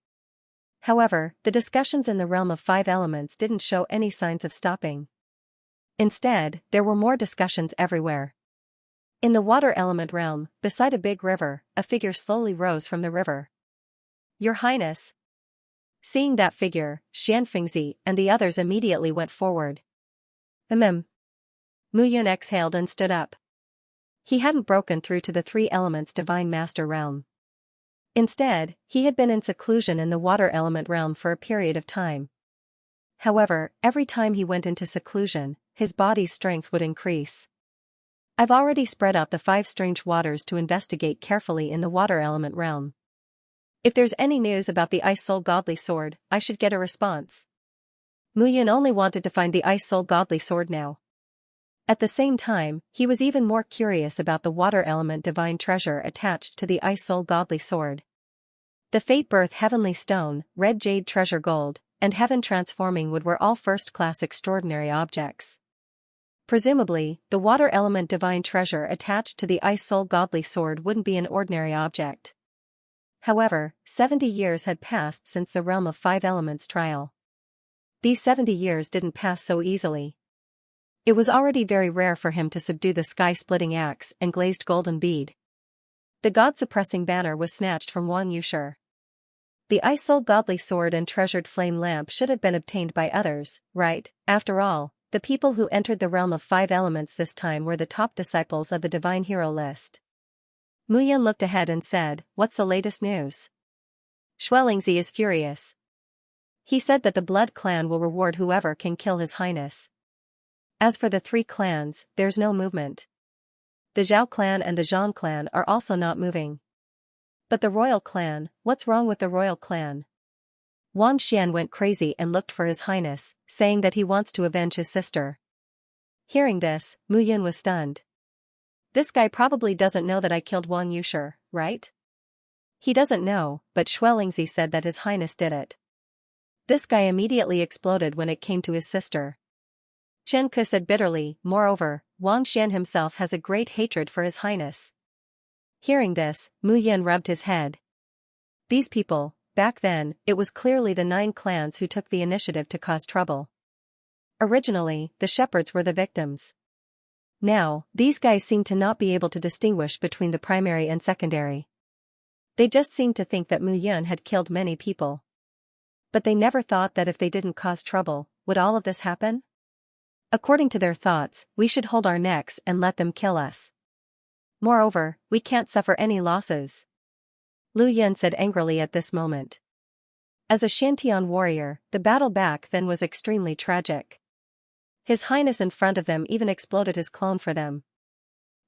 However, the discussions in the realm of 5 elements didn't show any signs of stopping. Instead, there were more discussions everywhere. In the water element realm, beside a big river, a figure slowly rose from the river. Your Highness. Seeing that figure, Xianxia and the others immediately went forward. Mu Yun exhaled and stood up. He hadn't broken through to the 3 elements divine master realm. Instead, he had been in seclusion in the water element realm for a period of time. However, every time he went into seclusion, his body's strength would increase. I've already spread out the 5 strange waters to investigate carefully in the water element realm. If there's any news about the Ice Soul Godly Sword, I should get a response. Mu Yun only wanted to find the Ice Soul Godly Sword now. At the same time, he was even more curious about the water element divine treasure attached to the Ice Soul Godly Sword. The Fate Birth Heavenly Stone, Red Jade Treasure Gold, and Heaven Transforming Wood were all first-class extraordinary objects. Presumably, the water element divine treasure attached to the Ice Soul Godly Sword wouldn't be an ordinary object. However, 70 years had passed since the realm of 5 elements trial. These 70 years didn't pass so easily. It was already very rare for him to subdue the sky-splitting axe and glazed golden bead. The god-suppressing banner was snatched from Wang Yushi. The Ice Soul Godly Sword and treasured flame lamp should have been obtained by others, right? After all, the people who entered the realm of 5 elements this time were the top disciples of the divine hero list. Mu Yun looked ahead and said, "What's the latest news?" Xianxia is furious. He said that the Blood clan will reward whoever can kill His Highness. As for the 3 clans, there's no movement. The Zhao clan and the Zhang clan are also not moving. But the royal clan, what's wrong with the royal clan? Wang Xian went crazy and looked for His Highness, saying that he wants to avenge his sister. Hearing this, Mu Yun was stunned. This guy probably doesn't know that I killed Wang Yushi, right? He doesn't know, but Xianxia said that His Highness did it. This guy immediately exploded when it came to his sister. Chen Ke said bitterly, moreover, Wang Xian himself has a great hatred for His Highness. Hearing this, Mu Yun rubbed his head. These people, back then, it was clearly the 9 clans who took the initiative to cause trouble. Originally, the shepherds were the victims. Now, these guys seem to not be able to distinguish between the primary and secondary. They just seemed to think that Mu Yun had killed many people. But they never thought that if they didn't cause trouble, would all of this happen? According to their thoughts, we should hold our necks and let them kill us. Moreover, we can't suffer any losses. Lu Yun said angrily at this moment. As a Shantian warrior, the battle back then was extremely tragic. His Highness in front of them even exploded his clone for them.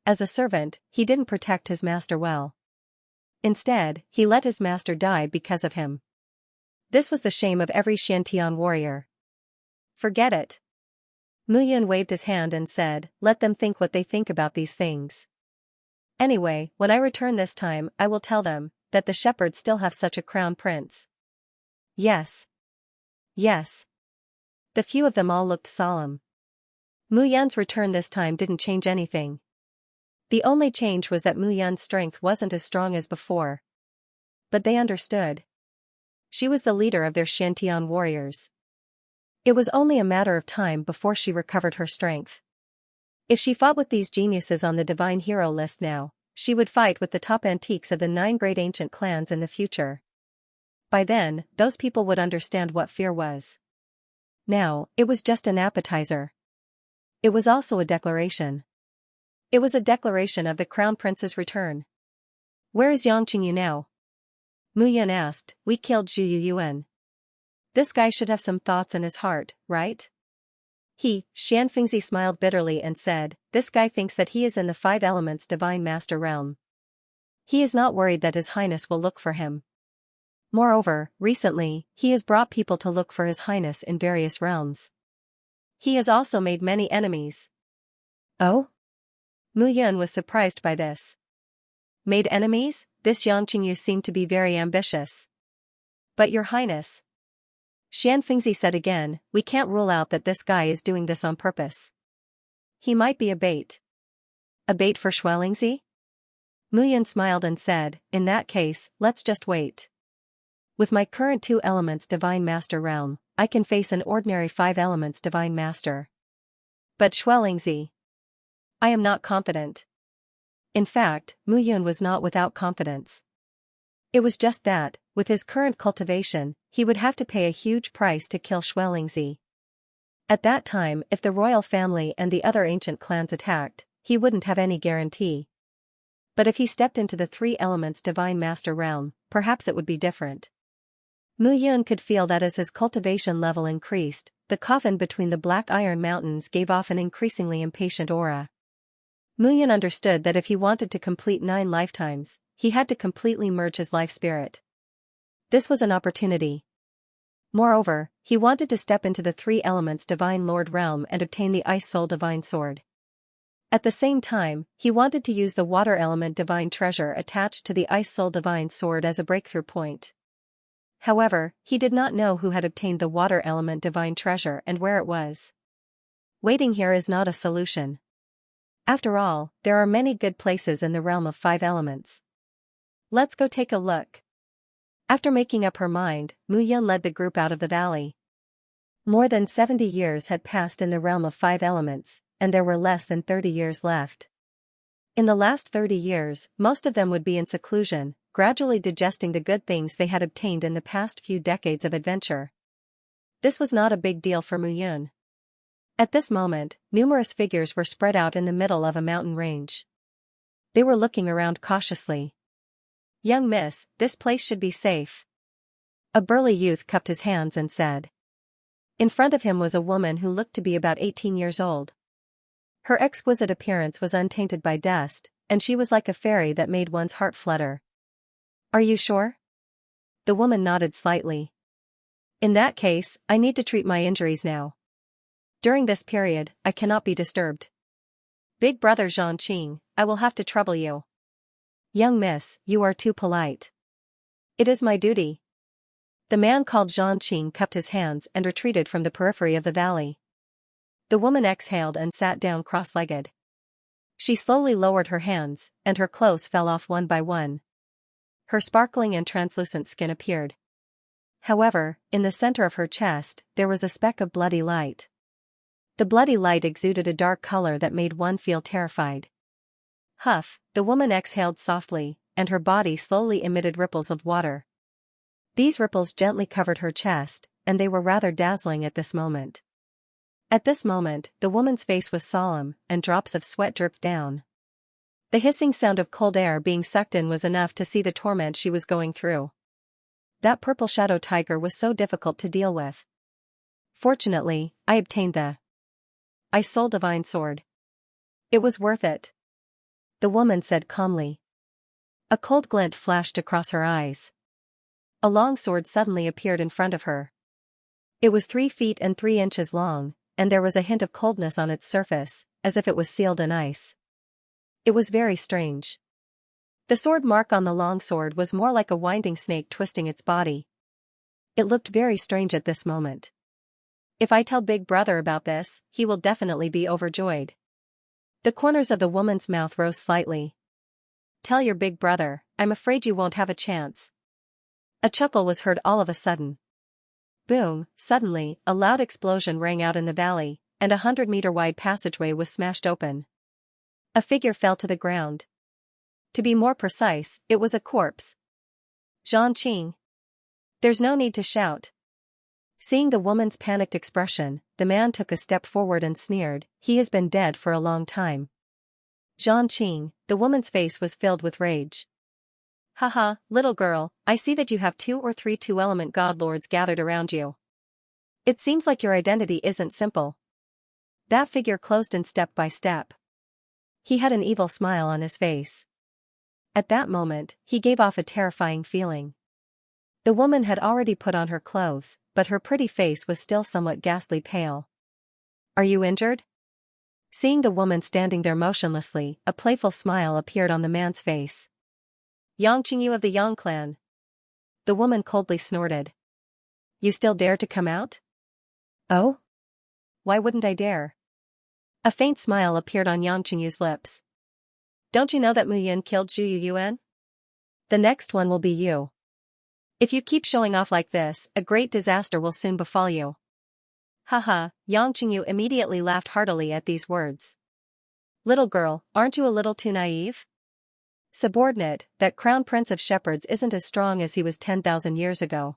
As a servant, he didn't protect his master well. Instead, he let his master die because of him. This was the shame of every Shantian warrior. Forget it. Mu Yun waved his hand and said, let them think what they think about these things. Anyway, when I return this time, I will tell them that the shepherds still have such a crown prince. Yes. Yes. The few of them all looked solemn. Mu Yan's return this time didn't change anything. The only change was that Mu Yan's strength wasn't as strong as before. But they understood. She was the leader of their Shantian warriors. It was only a matter of time before she recovered her strength. If she fought with these geniuses on the divine hero list now, she would fight with the top antiques of the 9 great ancient clans in the future. By then, those people would understand what fear was. Now, it was just an appetizer. It was also a declaration. It was a declaration of the Crown Prince's return. Where is Xianxia now? Mu Yan asked. We killed Zhu Yuan. This guy should have some thoughts in his heart, right? Xianxia smiled bitterly and said, this guy thinks that he is in the 5 elements divine master realm. He is not worried that His Highness will look for him. Moreover, recently, he has brought people to look for His Highness in various realms. He has also made many enemies. Oh? Mu Yan was surprised by this. Made enemies? This Xianxia seemed to be very ambitious. But Your Highness, Xianxia said again, we can't rule out that this guy is doing this on purpose. He might be a bait. A bait for Xianxia? Mu Yan smiled and said, in that case, let's just wait. With my current 2 elements divine master realm, I can face an ordinary 5 elements divine master. But Xianxia, I am not confident. In fact, Mu Yan was not without confidence. It was just that, with his current cultivation, he would have to pay a huge price to kill Xianxia. At that time, if the royal family and the other ancient clans attacked, he wouldn't have any guarantee. But if he stepped into the 3 elements divine master realm, perhaps it would be different. Mu Yan could feel that as his cultivation level increased, the coffin between the black iron mountains gave off an increasingly impatient aura. Mu Yan understood that if he wanted to complete 9 lifetimes, he had to completely merge his life spirit. This was an opportunity. Moreover, he wanted to step into the 3 elements divine lord realm and obtain the ice soul divine sword. At the same time, he wanted to use the water element divine treasure attached to the ice soul divine sword as a breakthrough point. However, he did not know who had obtained the water element divine treasure and where it was. Waiting here is not a solution. After all, there are many good places in the realm of 5 elements. Let's go take a look. After making up her mind, Mu Yan led the group out of the valley. More than 70 years had passed in the realm of 5 elements, and there were less than 30 years left. In the last 30 years, most of them would be in seclusion, gradually digesting the good things they had obtained in the past few decades of adventure. This was not a big deal for Mu Yan. At this moment, numerous figures were spread out in the middle of a mountain range. They were looking around cautiously. Young miss, this place should be safe. A burly youth cupped his hands and said. In front of him was a woman who looked to be about 18 years old. Her exquisite appearance was untainted by dust, and she was like a fairy that made one's heart flutter. Are you sure? The woman nodded slightly. In that case, I need to treat my injuries now. During this period, I cannot be disturbed. Big brother Xianxia, I will have to trouble you. Young miss, you are too polite. It is my duty. The man called Xianxia cupped his hands and retreated from the periphery of the valley. The woman exhaled and sat down cross-legged. She slowly lowered her hands, and her clothes fell off one by one. Her sparkling and translucent skin appeared. However, in the center of her chest, there was a speck of bloody light. The bloody light exuded a dark color that made one feel terrified. Huff, the woman exhaled softly, and her body slowly emitted ripples of water. These ripples gently covered her chest, and they were rather dazzling at this moment. At this moment, the woman's face was solemn, and drops of sweat dripped down. The hissing sound of cold air being sucked in was enough to see the torment she was going through. That purple shadow tiger was so difficult to deal with. Fortunately, I obtained the Ice Soul Divine Sword. It was worth it. The woman said calmly. A cold glint flashed across her eyes. A long sword suddenly appeared in front of her. It was 3 feet and 3 inches long, and there was a hint of coldness on its surface, as if it was sealed in ice. It was very strange. The sword mark on the long sword was more like a winding snake twisting its body. It looked very strange at this moment. If I tell Big Brother about this, he will definitely be overjoyed. The corners of the woman's mouth rose slightly. Tell your big brother, I'm afraid you won't have a chance. A chuckle was heard all of a sudden. Boom, suddenly, a loud explosion rang out in the valley, and a 100-meter-wide passageway was smashed open. A figure fell to the ground. To be more precise, it was a corpse. Xianxia. There's no need to shout. Seeing the woman's panicked expression, the man took a step forward and sneered, he has been dead for a long time. Xianxia, the woman's face was filled with rage. Haha, little girl, I see that you have 2 or 3 two-element godlords gathered around you. It seems like your identity isn't simple. That figure closed in step by step. He had an evil smile on his face. At that moment, he gave off a terrifying feeling. The woman had already put on her clothes, but her pretty face was still somewhat ghastly pale. Are you injured? Seeing the woman standing there motionlessly, a playful smile appeared on the man's face. Xianxia of the Yang clan. The woman coldly snorted. You still dare to come out? Oh? Why wouldn't I dare? A faint smile appeared on Xianxia's lips. Don't you know that Mu Yun killed Zhu Yuan? The next one will be you. If you keep showing off like this, a great disaster will soon befall you. Haha, Xianxia immediately laughed heartily at these words. Little girl, aren't you a little too naive? Subordinate, that crown prince of shepherds isn't as strong as he was 10,000 years ago.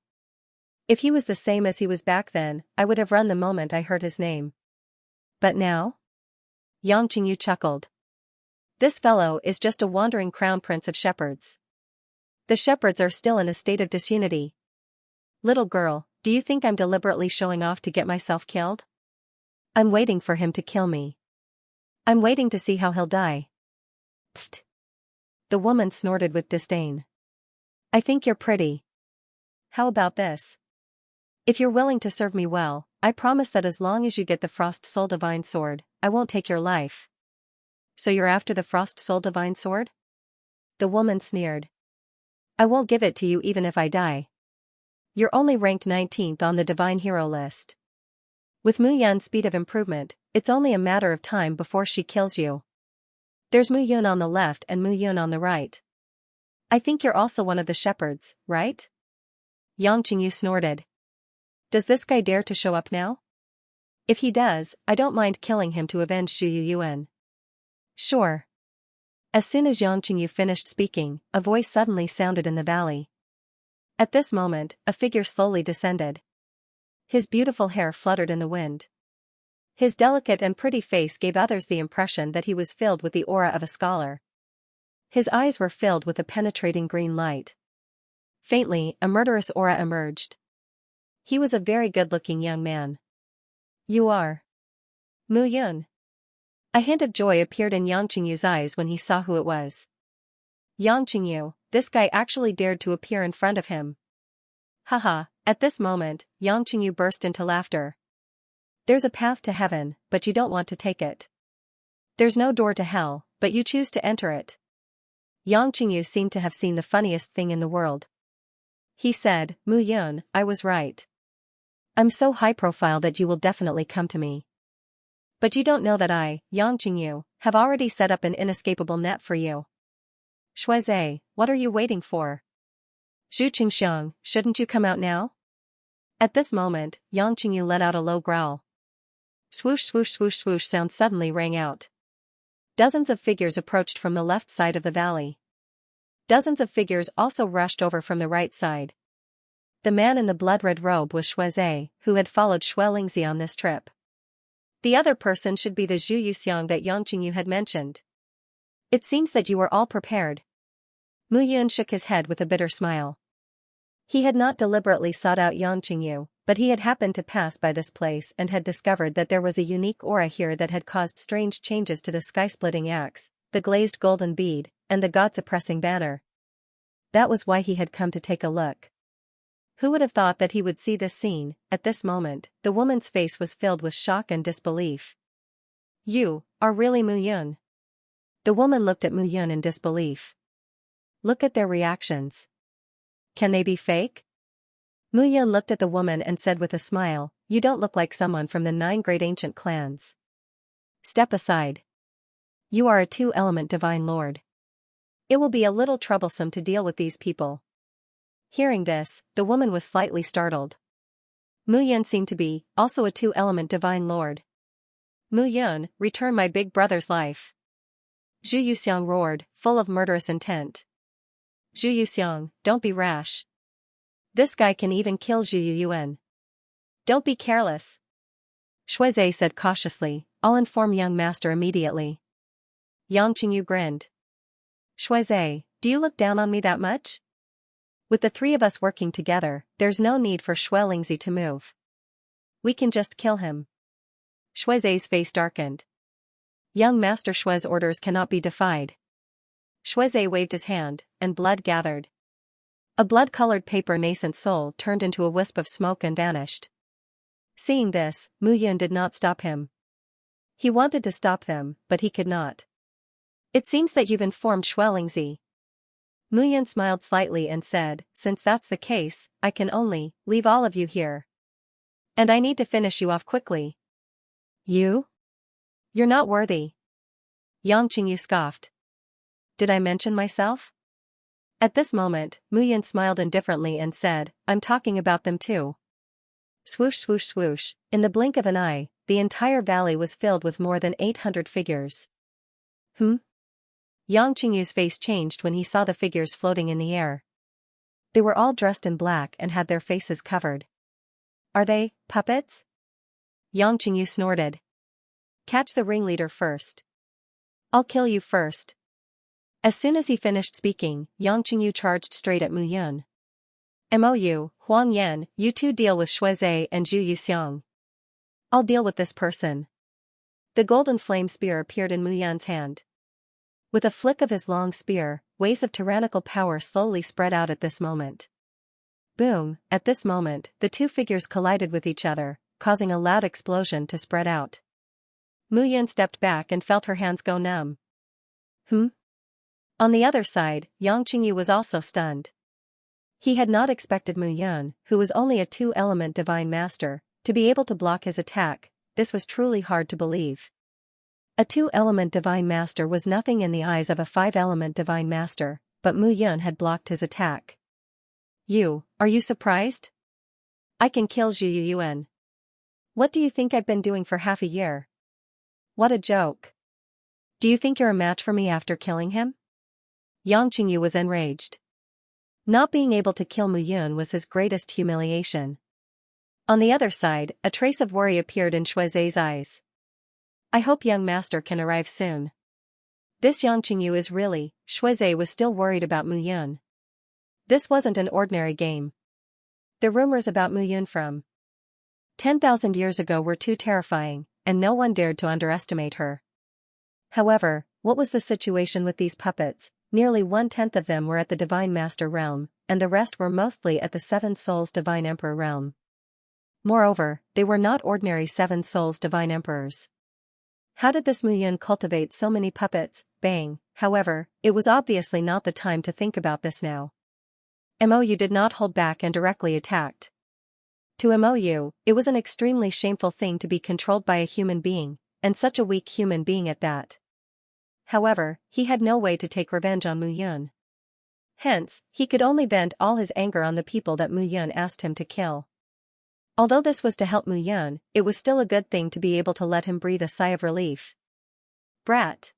If he was the same as he was back then, I would have run the moment I heard his name. But now? Xianxia chuckled. This fellow is just a wandering crown prince of shepherds. The shepherds are still in a state of disunity. Little girl, do you think I'm deliberately showing off to get myself killed? I'm waiting for him to kill me. I'm waiting to see how he'll die. Pfft. The woman snorted with disdain. I think you're pretty. How about this? If you're willing to serve me well, I promise that as long as you get the Frost Soul Divine Sword, I won't take your life. So you're after the Frost Soul Divine Sword? The woman sneered. I won't give it to you even if I die. You're only ranked 19th on the Divine Hero list. With Mu Yun's speed of improvement, it's only a matter of time before she kills you. There's Mu Yun on the left and Mu Yun on the right. I think you're also one of the shepherds, right? Xianxia snorted. Does this guy dare to show up now? If he does, I don't mind killing him to avenge Zhu Yuan. Sure. As soon as Xianxia finished speaking, a voice suddenly sounded in the valley. At this moment, a figure slowly descended. His beautiful hair fluttered in the wind. His delicate and pretty face gave others the impression that he was filled with the aura of a scholar. His eyes were filled with a penetrating green light. Faintly, a murderous aura emerged. He was a very good-looking young man. You are Mu Yun. A hint of joy appeared in Xianxia's eyes when he saw who it was. Xianxia, this guy actually dared to appear in front of him. Haha, at this moment, Xianxia burst into laughter. There's a path to heaven, but you don't want to take it. There's no door to hell, but you choose to enter it. Xianxia seemed to have seen the funniest thing in the world. He said, Mu Yun, I was right. I'm so high profile that you will definitely come to me. But you don't know that I, Xianxia, have already set up an inescapable net for you. Shuizhe, what are you waiting for? Zhu Qingxiang, shouldn't you come out now? At this moment, Xianxia let out a low growl. Swoosh swoosh swoosh swoosh sound suddenly rang out. Dozens of figures approached from the left side of the valley. Dozens of figures also rushed over from the right side. The man in the blood-red robe was Shuizhe, who had followed Xianxia on this trip. The other person should be the Zhu Yuxiang that Xianxia had mentioned. It seems that you were all prepared. Mu Yun shook his head with a bitter smile. He had not deliberately sought out Xianxia, but he had happened to pass by this place and had discovered that there was a unique aura here that had caused strange changes to the sky-splitting axe, the glazed golden bead, and the god-suppressing banner. That was why he had come to take a look. Who would have thought that he would see this scene? At this moment, the woman's face was filled with shock and disbelief. You are really Mu Yun. The woman looked at Mu Yun in disbelief. Look at their reactions. Can they be fake? Mu Yun looked at the woman and said with a smile, "You don't look like someone from the 9 great ancient clans. Step aside. You are a 2-element divine lord. It will be a little troublesome to deal with these people." Hearing this, the woman was slightly startled. Mu Yun seemed to be also a 2-element divine lord. "Mu Yun, return my big brother's life." Zhu Yuxiang roared, full of murderous intent. "Zhu Yuxiang, don't be rash. This guy can even kill Zhu Yuan. Don't be careless." Shuizhe said cautiously, "I'll inform young master immediately." Yang Qingyu grinned. "Shuizhe, do you look down on me that much? With the 3 of us working together, there's no need for Shuilingzi to move. We can just kill him." Shuizhe's face darkened. Young Master Shui's orders cannot be defied. Shuizhe waved his hand, and blood gathered. A blood-colored paper nascent soul turned into a wisp of smoke and vanished. Seeing this, Mu Yun did not stop him. He wanted to stop them, but he could not. "It seems that you've informed Shuilingzi." Mu Yun smiled slightly and said, "Since that's the case, I can only leave all of you here. And I need to finish you off quickly." "You? You're not worthy." Yang Qingyu scoffed. "Did I mention myself?" At this moment, Mu Yun smiled indifferently and said, "I'm talking about them too." Swoosh swoosh swoosh, in the blink of an eye, the entire valley was filled with more than 800 figures. Yang Qingyu's face changed when he saw the figures floating in the air. They were all dressed in black and had their faces covered. "Are they puppets?" Yang Qingyu snorted. "Catch the ringleader first. I'll kill you first." As soon as he finished speaking, Yang Qingyu charged straight at Mu Yun. "Mou, Huang Yan, you two deal with Shuizhe and Zhu Yuxiang. I'll deal with this person." The golden flame spear appeared in Mu Yun's hand. With a flick of his long spear, waves of tyrannical power slowly spread out at this moment. Boom, at this moment, the 2 figures collided with each other, causing a loud explosion to spread out. Mu Yun stepped back and felt her hands go numb. On the other side, Yang Qingyu was also stunned. He had not expected Mu Yun, who was only a 2-element divine master, to be able to block his attack. This was truly hard to believe. A 2-element divine master was nothing in the eyes of a 5-element divine master, but Mu Yun had blocked his attack. Are you surprised? I can kill Zhu Yuan. What do you think I've been doing for half a year? What a joke. Do you think you're a match for me after killing him?" Yang Qingyu was enraged. Not being able to kill Mu Yun was his greatest humiliation. On the other side, a trace of worry appeared in Shuizhe's eyes. "I hope young master can arrive soon." This Yang Qingyu is really. Shuizhe was still worried about Mu Yun. This wasn't an ordinary game. The rumors about Mu Yun from 10,000 years ago were too terrifying, and no one dared to underestimate her. However, what was the situation with these puppets? Nearly 1/10 of them were at the Divine Master realm, and the rest were mostly at the 7 Souls Divine Emperor realm. Moreover, they were not ordinary 7 Souls Divine Emperors. How did this Mu Yun cultivate so many puppets? Bang. However, it was obviously not the time to think about this now. Mou did not hold back and directly attacked. To Mou, it was an extremely shameful thing to be controlled by a human being, and such a weak human being at that. However, he had no way to take revenge on Mu Yun. Hence, he could only vent all his anger on the people that Mu Yun asked him to kill. Although this was to help Mu Yun, it was still a good thing to be able to let him breathe a sigh of relief. Brat.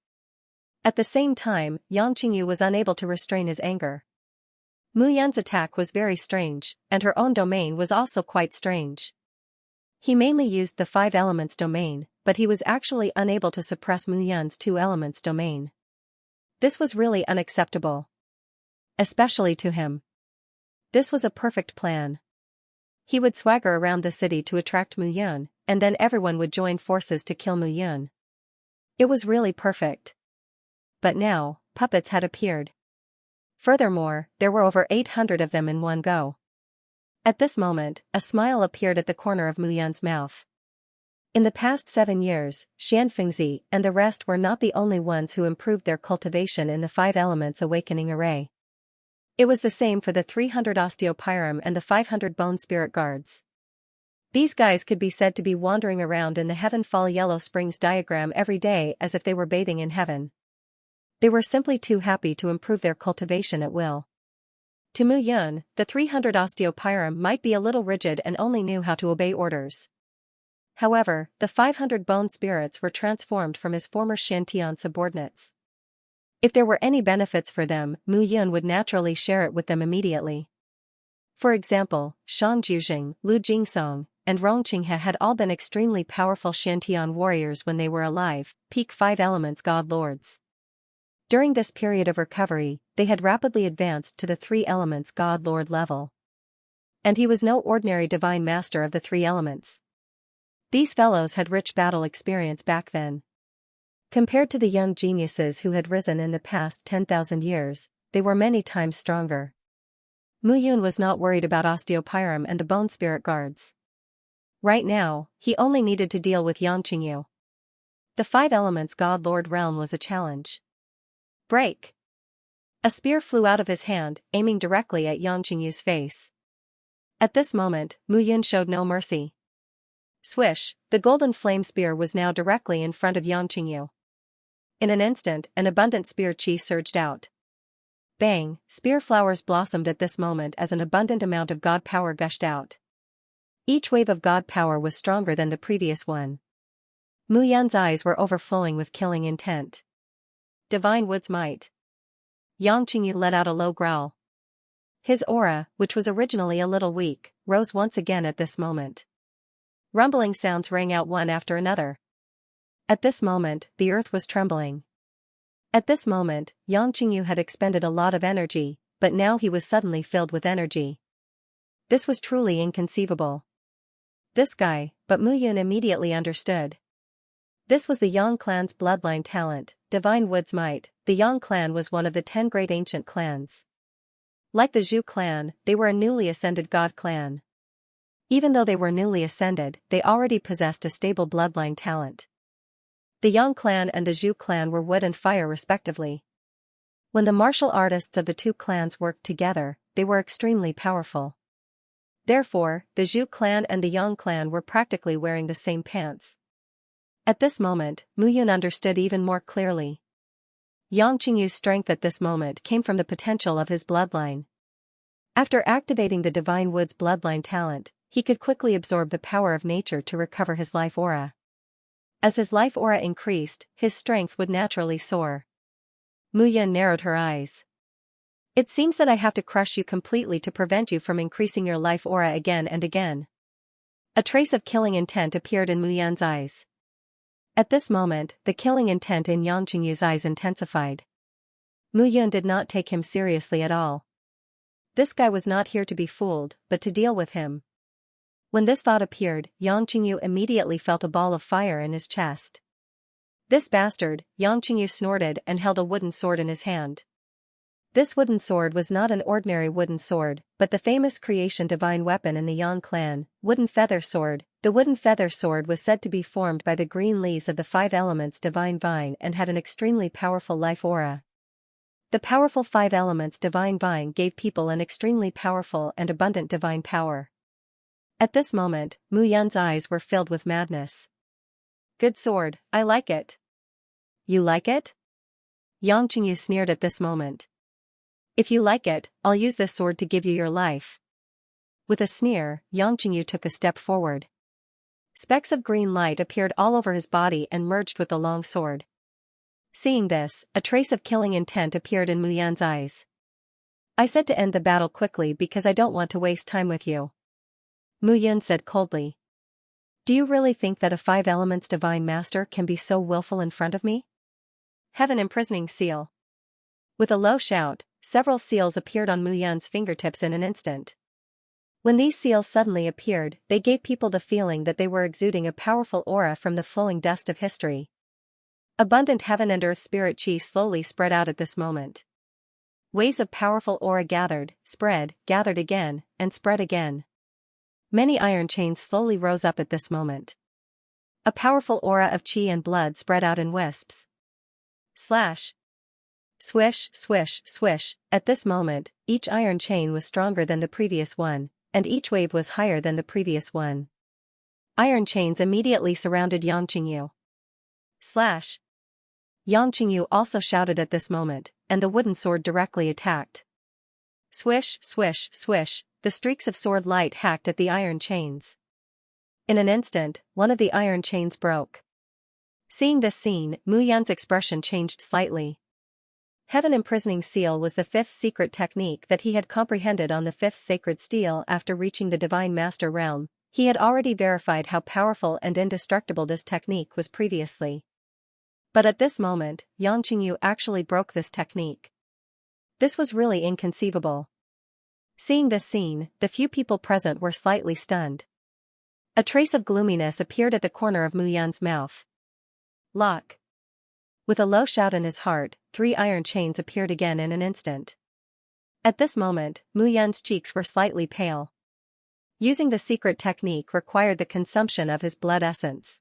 At the same time, Yang Qingyu was unable to restrain his anger. Mu Yun's attack was very strange, and her own domain was also quite strange. He mainly used the 5 elements domain, but he was actually unable to suppress Mu Yun's 2 elements domain. This was really unacceptable. Especially to him. This was a perfect plan. He would swagger around the city to attract Mu Yun, and then everyone would join forces to kill Mu Yun. It was really perfect. But now, puppets had appeared. Furthermore, there were over 800 of them in one go. At this moment, a smile appeared at the corner of Mu Yun's mouth. In the past 7 years, Xianxia and the rest were not the only ones who improved their cultivation in the 5 elements awakening array. It was the same for the 300 osteopyram and the 500 bone spirit guards. These guys could be said to be wandering around in the Heaven Fall Yellow Springs diagram every day as if they were bathing in heaven. They were simply too happy to improve their cultivation at will. To Mu Yun, the 300 osteopyram might be a little rigid and only knew how to obey orders. However, the 500 bone spirits were transformed from his former Shantian subordinates. If there were any benefits for them, Mu Yun would naturally share it with them immediately. For example, Shang Juzheng, Lu Jingsong, and Rong Qinghe had all been extremely powerful Shantian warriors when they were alive, peak 5 elements god lords. During this period of recovery, they had rapidly advanced to the 3 elements god lord level. And he was no ordinary divine master of the 3 elements. These fellows had rich battle experience back then. Compared to the young geniuses who had risen in the past 10,000 years, they were many times stronger. Mu Yun was not worried about osteopyram and the bone spirit guards. Right now, he only needed to deal with Yang Qingyu. The 5 elements god lord realm was a challenge. Break! A spear flew out of his hand, aiming directly at Yang Qingyu's face. At this moment, Mu Yun showed no mercy. Swish, the golden flame spear was now directly in front of Yang Qingyu. In an instant, an abundant spear chi surged out. Bang, spear flowers blossomed at this moment as an abundant amount of god power gushed out. Each wave of god power was stronger than the previous one. Mu Yun's eyes were overflowing with killing intent. Divine Wood's might. Yang Qingyu let out a low growl. His aura, which was originally a little weak, rose once again at this moment. Rumbling sounds rang out one after another. At this moment, the earth was trembling. At this moment, Yang Qingyu had expended a lot of energy, but now he was suddenly filled with energy. This was truly inconceivable. This guy, but Mu Yun immediately understood. This was the Yang clan's bloodline talent, Divine Wood's might. The Yang clan was one of the 10 great ancient clans. Like the Zhu clan, they were a newly ascended god clan. Even though they were newly ascended, they already possessed a stable bloodline talent. The Yang clan and the Zhu clan were wood and fire respectively. When the martial artists of the 2 clans worked together, they were extremely powerful. Therefore, the Zhu clan and the Yang clan were practically wearing the same pants. At this moment, Mu Yun understood even more clearly. Yang Qingyu's strength at this moment came from the potential of his bloodline. After activating the Divine Wood's bloodline talent, he could quickly absorb the power of nature to recover his life aura. As his life aura increased, his strength would naturally soar. Mu Yun narrowed her eyes. It seems that I have to crush you completely to prevent you from increasing your life aura again and again. A trace of killing intent appeared in Mu Yun's eyes. At this moment, the killing intent in Yang Qingyu's eyes intensified. Mu Yun did not take him seriously at all. This guy was not here to be fooled, but to deal with him. When this thought appeared, Yang Qingyu immediately felt a ball of fire in his chest. This bastard, Yang Qingyu snorted and held a wooden sword in his hand. This wooden sword was not an ordinary wooden sword, but the famous creation divine weapon in the Yang clan, wooden feather sword. The wooden feather sword was said to be formed by the green leaves of the 5 elements divine vine and had an extremely powerful life aura. The powerful 5 elements divine vine gave people an extremely powerful and abundant divine power. At this moment, Mu Yun's eyes were filled with madness. Good sword, I like it. You like it? Yang Qingyu sneered at this moment. If you like it, I'll use this sword to give you your life. With a sneer, Yang Qingyu took a step forward. Specks of green light appeared all over his body and merged with the long sword. Seeing this, a trace of killing intent appeared in Mu Yun's eyes. I said to end the battle quickly because I don't want to waste time with you. Mu Yun said coldly. Do you really think that a 5 elements divine master can be so willful in front of me? Heaven imprisoning seal. With a low shout, several seals appeared on Mu Yun's fingertips in an instant. When these seals suddenly appeared, they gave people the feeling that they were exuding a powerful aura from the flowing dust of history. Abundant heaven and earth spirit chi slowly spread out at this moment. Waves of powerful aura gathered, spread, gathered again, and spread again. Many iron chains slowly rose up at this moment. A powerful aura of chi and blood spread out in wisps. Slash. Swish, swish, swish. At this moment, each iron chain was stronger than the previous one, and each wave was higher than the previous one. Iron chains immediately surrounded Yang Qingyu. Slash! Yang Qingyu also shouted at this moment, and the wooden sword directly attacked. Swish, swish, swish, the streaks of sword light hacked at the iron chains. In an instant, one of the iron chains broke. Seeing this scene, Mu Yan's expression changed slightly. Heaven Imprisoning Seal was the fifth secret technique that he had comprehended on the fifth sacred steel after reaching the Divine Master realm. He had already verified how powerful and indestructible this technique was previously. But at this moment, Yang Qingyu actually broke this technique. This was really inconceivable. Seeing this scene, the few people present were slightly stunned. A trace of gloominess appeared at the corner of Mu Yan's mouth. Lock. With a low shout in his heart, 3 iron chains appeared again in an instant. At this moment, Mu Yan's cheeks were slightly pale. Using the secret technique required the consumption of his blood essence.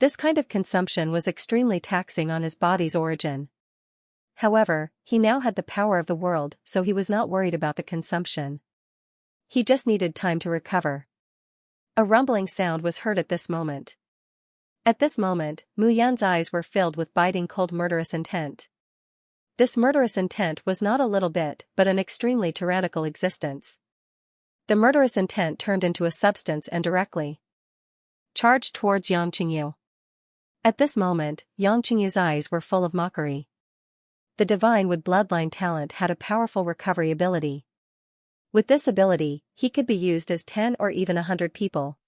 This kind of consumption was extremely taxing on his body's origin. However, he now had the power of the world, so he was not worried about the consumption. He just needed time to recover. A rumbling sound was heard at this moment. At this moment, Mu Yan's eyes were filled with biting cold murderous intent. This murderous intent was not a little bit, but an extremely tyrannical existence. The murderous intent turned into a substance and directly charged towards Yang Qingyu. At this moment, Yang Qingyu's eyes were full of mockery. The Divine Wood bloodline talent had a powerful recovery ability. With this ability, he could be used as 10 or even 100 people.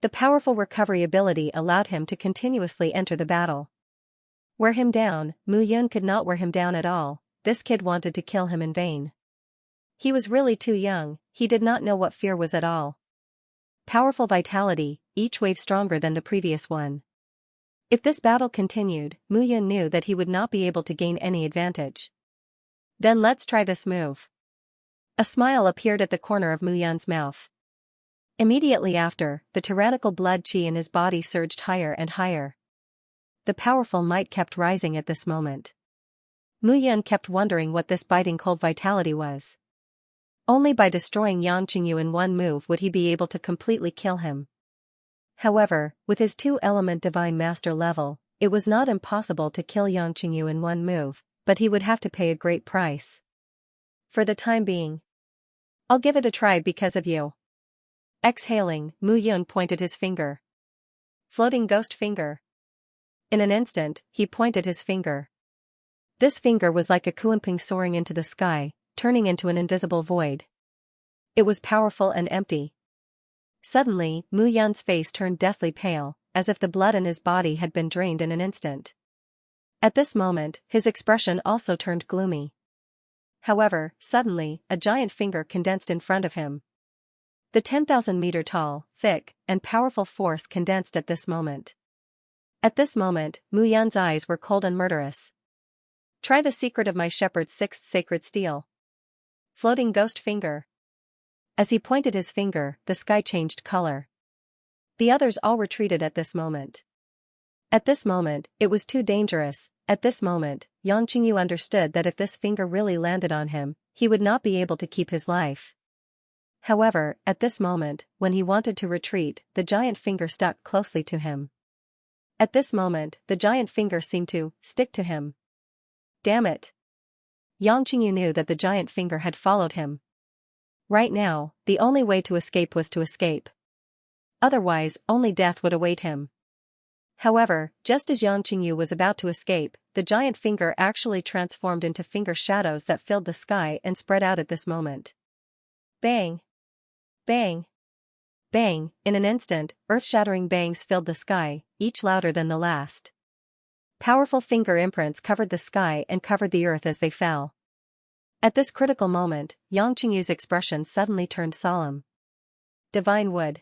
The powerful recovery ability allowed him to continuously enter the battle. Wear him down. Mu Yan could not wear him down at all. This kid wanted to kill him in vain. He was really too young, he did not know what fear was at all. Powerful vitality, each wave stronger than the previous one. If this battle continued, Mu Yan knew that he would not be able to gain any advantage. Then let's try this move. A smile appeared at the corner of Mu Yan's mouth. Immediately after, the tyrannical blood qi in his body surged higher and higher. The powerful might kept rising at this moment. Mu Yan kept wondering what this biting cold vitality was. Only by destroying Yang Qingyu in one move would he be able to completely kill him. However, with his 2-element Divine Master level, it was not impossible to kill Yang Qingyu in one move, but he would have to pay a great price. For the time being, I'll give it a try because of you. Exhaling, Mu Yan pointed his finger. Floating ghost finger. In an instant, he pointed his finger. This finger was like a kunping soaring into the sky, turning into an invisible void. It was powerful and empty. Suddenly, Mu Yan's face turned deathly pale, as if the blood in his body had been drained in an instant. At this moment, his expression also turned gloomy. However, suddenly, a giant finger condensed in front of him. The 10,000-meter tall, thick, and powerful force condensed at this moment. At this moment, Mu Yan's eyes were cold and murderous. Try the secret of my shepherd's 6th sacred steel. Floating ghost finger. As he pointed his finger, the sky changed color. The others all retreated at this moment. At this moment, it was too dangerous. At this moment, Yang Qingyu understood that if this finger really landed on him, he would not be able to keep his life. However, at this moment, when he wanted to retreat, the giant finger stuck closely to him. At this moment, the giant finger seemed to stick to him. Damn it! Yang Qingyu knew that the giant finger had followed him. Right now, the only way to escape was to escape. Otherwise, only death would await him. However, just as Yang Qingyu was about to escape, the giant finger actually transformed into finger shadows that filled the sky and spread out at this moment. Bang! Bang! Bang! In an instant, earth-shattering bangs filled the sky, each louder than the last. Powerful finger imprints covered the sky and covered the earth as they fell. At this critical moment, Yang Qingyu's expression suddenly turned solemn. Divine Wood.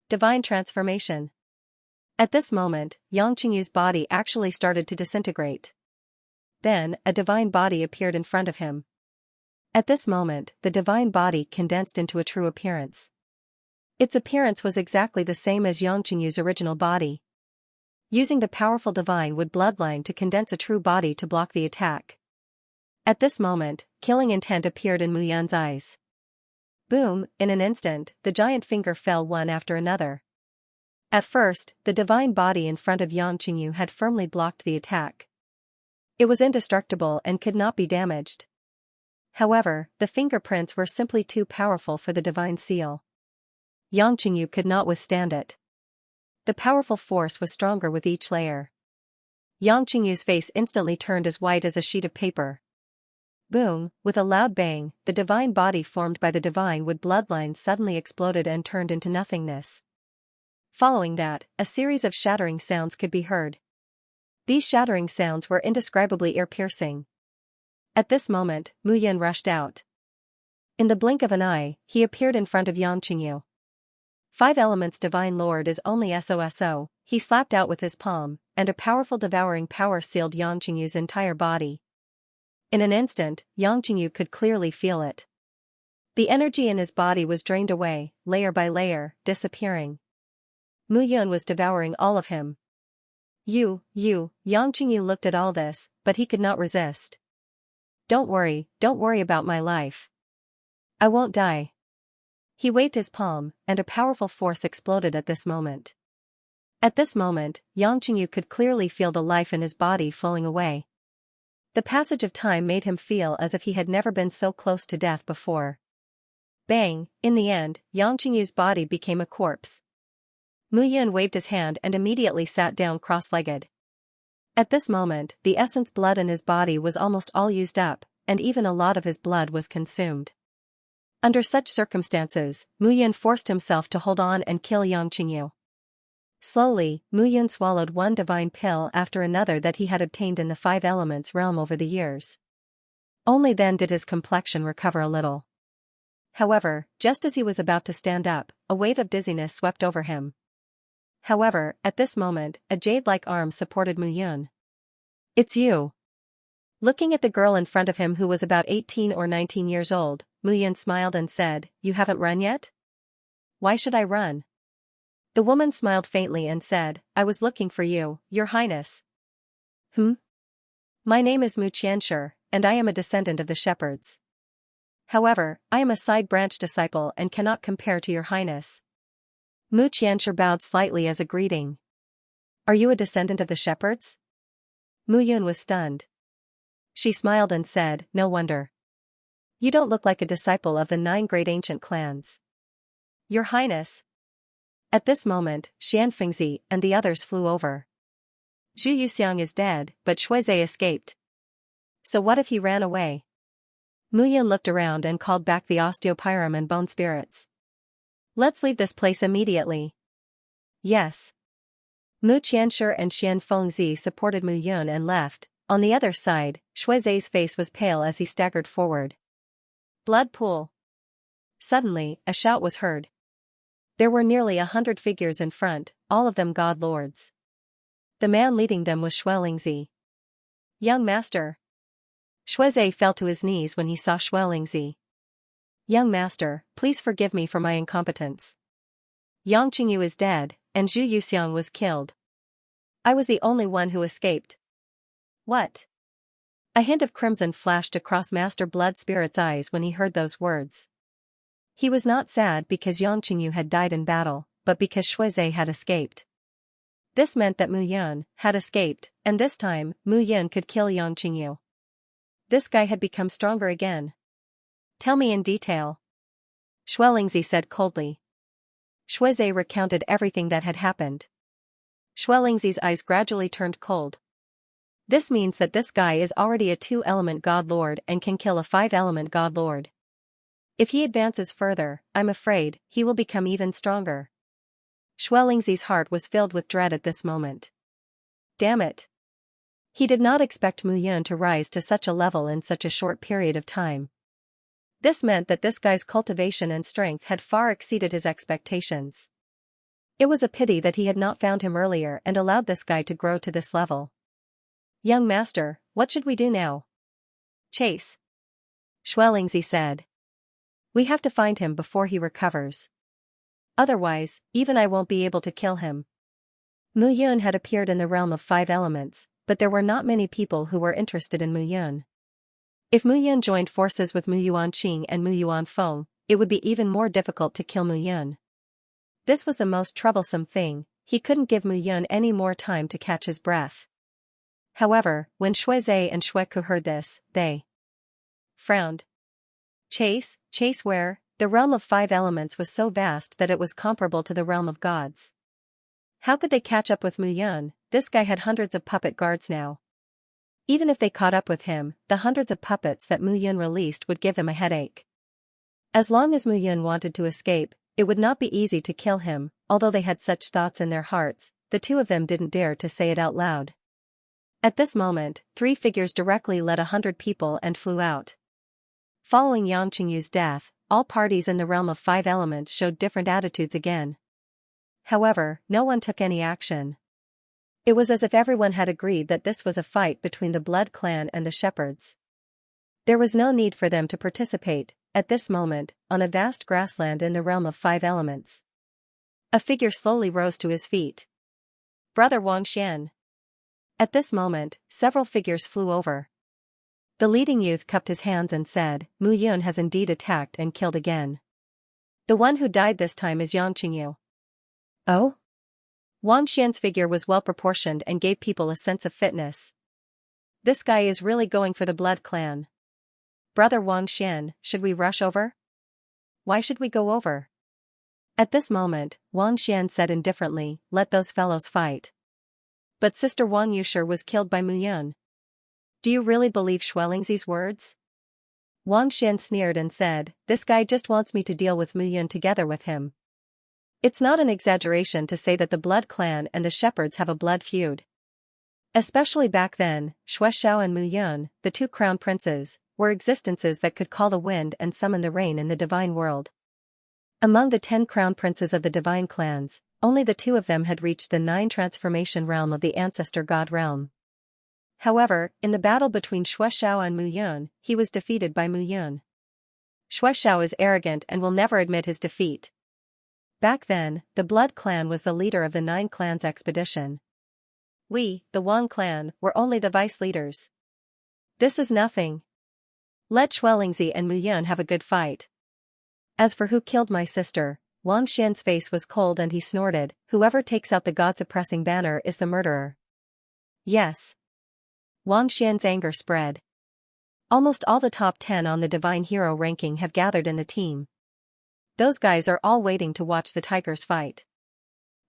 Divine Transformation. At this moment, Yang Qingyu's body actually started to disintegrate. Then, a divine body appeared in front of him. At this moment, the divine body condensed into a true appearance. Its appearance was exactly the same as Yang Qingyu's original body. using the powerful divine wood bloodline to condense a true body to block the attack. At this moment, killing intent appeared in Mu Yun's eyes. Boom, in an instant, the giant finger fell one after another. At first, the divine body in front of Yang Qingyu had firmly blocked the attack. It was indestructible and could not be damaged. However, the fingerprints were simply too powerful for the divine seal. Yang Qingyu could not withstand it. The powerful force was stronger with each layer. Yang Qingyu's face instantly turned as white as a sheet of paper. Boom, with a loud bang, the divine body formed by the divine wood bloodline suddenly exploded and turned into nothingness. Following that, a series of shattering sounds could be heard. These shattering sounds were indescribably ear-piercing. At this moment, Mu Yun rushed out. In the blink of an eye, he appeared in front of Yang Qingyu. 5 Elements Divine Lord is only SOSO, he slapped out with his palm, and a powerful devouring power sealed Yang Qingyu's entire body. In an instant, Yang Qingyu could clearly feel it. The energy in his body was drained away, layer by layer, disappearing. Mu Yun was devouring all of him. Yang Qingyu looked at all this, but he could not resist. Don't worry about my life. I won't die. He waved his palm, and a powerful force exploded at this moment. At this moment, Yang Qingyu could clearly feel the life in his body flowing away. The passage of time made him feel as if he had never been so close to death before. Bang, in the end, Yang Qingyu's body became a corpse. Mu Yun waved his hand and immediately sat down cross-legged. At this moment, the essence blood in his body was almost all used up, and even a lot of his blood was consumed. Under such circumstances, Mu Yun forced himself to hold on and kill Yang Qingyu. Slowly, Mu Yun swallowed one divine pill after another that he had obtained in the 5 Elements realm over the years. Only then did his complexion recover a little. However, just as he was about to stand up, a wave of dizziness swept over him. However, at this moment, a jade-like arm supported Mu Yun. It's you. Looking at the girl in front of him who was about 18 or 19 years old, Mu Yun smiled and said, You haven't run yet? Why should I run? The woman smiled faintly and said, I was looking for you, Your Highness. My name is Mu Xianxia, and I am a descendant of the shepherds. However, I am a side-branch disciple and cannot compare to Your Highness. Mu Xianxia bowed slightly as a greeting. Are you a descendant of the shepherds? Mu Yun was stunned. She smiled and said, No wonder. You don't look like a disciple of the 9 great ancient clans. Your Highness. At this moment, Xianxia and the others flew over. Zhu Yuxiang is dead, but Shuizhe escaped. So what if he ran away? Mu Yun looked around and called back the osteopyrum and bone spirits. Let's leave this place immediately. Yes. Mu Qianshi and Xian Fengzi supported Mu Yun and left. On the other side, Shuizhe's face was pale as he staggered forward. Blood pool. Suddenly, a shout was heard. There were nearly 100 figures in front, all of them god lords. The man leading them was Shuilingzi. Young master. Shuizhe fell to his knees when he saw Shuilingzi. Young master, please forgive me for my incompetence. Yang Qingyu is dead, and Zhu Yuxiang was killed. I was the only one who escaped. What? A hint of crimson flashed across Master Blood Spirit's eyes when he heard those words. He was not sad because Yang Qingyu had died in battle, but because Shuizhe had escaped. This meant that Mu Yun had escaped, and this time, Mu Yun could kill Yang Qingyu. This guy had become stronger again. Tell me in detail. Shuilingzi said coldly. Shuizhe recounted everything that had happened. Shuilingzi's eyes gradually turned cold. This means that this guy is already a 2-element god lord and can kill a 5-element god lord. If he advances further, I'm afraid, he will become even stronger. Shuilingzi's heart was filled with dread at this moment. Damn it. He did not expect Mu Yun to rise to such a level in such a short period of time. This meant that this guy's cultivation and strength had far exceeded his expectations. It was a pity that he had not found him earlier and allowed this guy to grow to this level. Young master, what should we do now? Chase. Shuilingzi said. We have to find him before he recovers. Otherwise, even I won't be able to kill him. Mu Yun had appeared in the realm of 5 elements, but there were not many people who were interested in Mu Yun. If Mu Yun joined forces with Mu Yuanqing and Mu Yuanfeng, it would be even more difficult to kill Mu Yun. This was the most troublesome thing, he couldn't give Mu Yun any more time to catch his breath. However, when Shuizhe and Shueku heard this, they frowned. Chase where? The realm of 5 elements was so vast that it was comparable to the realm of gods. How could they catch up with Mu Yun? This guy had hundreds of puppet guards now. Even if they caught up with him, the hundreds of puppets that Mu Yun released would give them a headache. As long as Mu Yun wanted to escape, it would not be easy to kill him, although they had such thoughts in their hearts, the two of them didn't dare to say it out loud. At this moment, 3 figures directly led 100 people and flew out. Following Yang Qingyu's death, all parties in the realm of 5 elements showed different attitudes again. However, no one took any action. It was as if everyone had agreed that this was a fight between the Blood Clan and the Shepherds. There was no need for them to participate, at this moment, on a vast grassland in the realm of 5 elements. A figure slowly rose to his feet. Brother Wang Xian. At this moment, several figures flew over. The leading youth cupped his hands and said, Mu Yun has indeed attacked and killed again. The one who died this time is Yang Qingyu. Oh? Wang Xian's figure was well proportioned and gave people a sense of fitness. This guy is really going for the Blood Clan. Brother Wang Xian, should we rush over? Why should we go over? At this moment, Wang Xian said indifferently, let those fellows fight. But Sister Wang Yusher was killed by Mu Yun. Do you really believe Shuelingzi's words? Wang Xian sneered and said, this guy just wants me to deal with Mu Yun together with him. It's not an exaggeration to say that the Blood Clan and the Shepherds have a blood feud. Especially back then, Shueshao and Mu Yun, the 2 crown princes, were existences that could call the wind and summon the rain in the divine world. Among the 10 crown princes of the divine clans, only the 2 of them had reached the 9 transformation realm of the ancestor god realm. However, in the battle between Shueshao and Mu Yun, he was defeated by Mu Yun. Shueshao is arrogant and will never admit his defeat. Back then, the Blood Clan was the leader of the 9 clans expedition. We, the Wang clan, were only the vice leaders. This is nothing. Let Shuelingzi and Mu Yun have a good fight. As for who killed my sister, Wang Xian's face was cold and he snorted, whoever takes out the god-suppressing banner is the murderer. Yes. Wang Xian's anger spread. Almost all the top 10 on the divine hero ranking have gathered in the team. Those guys are all waiting to watch the tigers fight.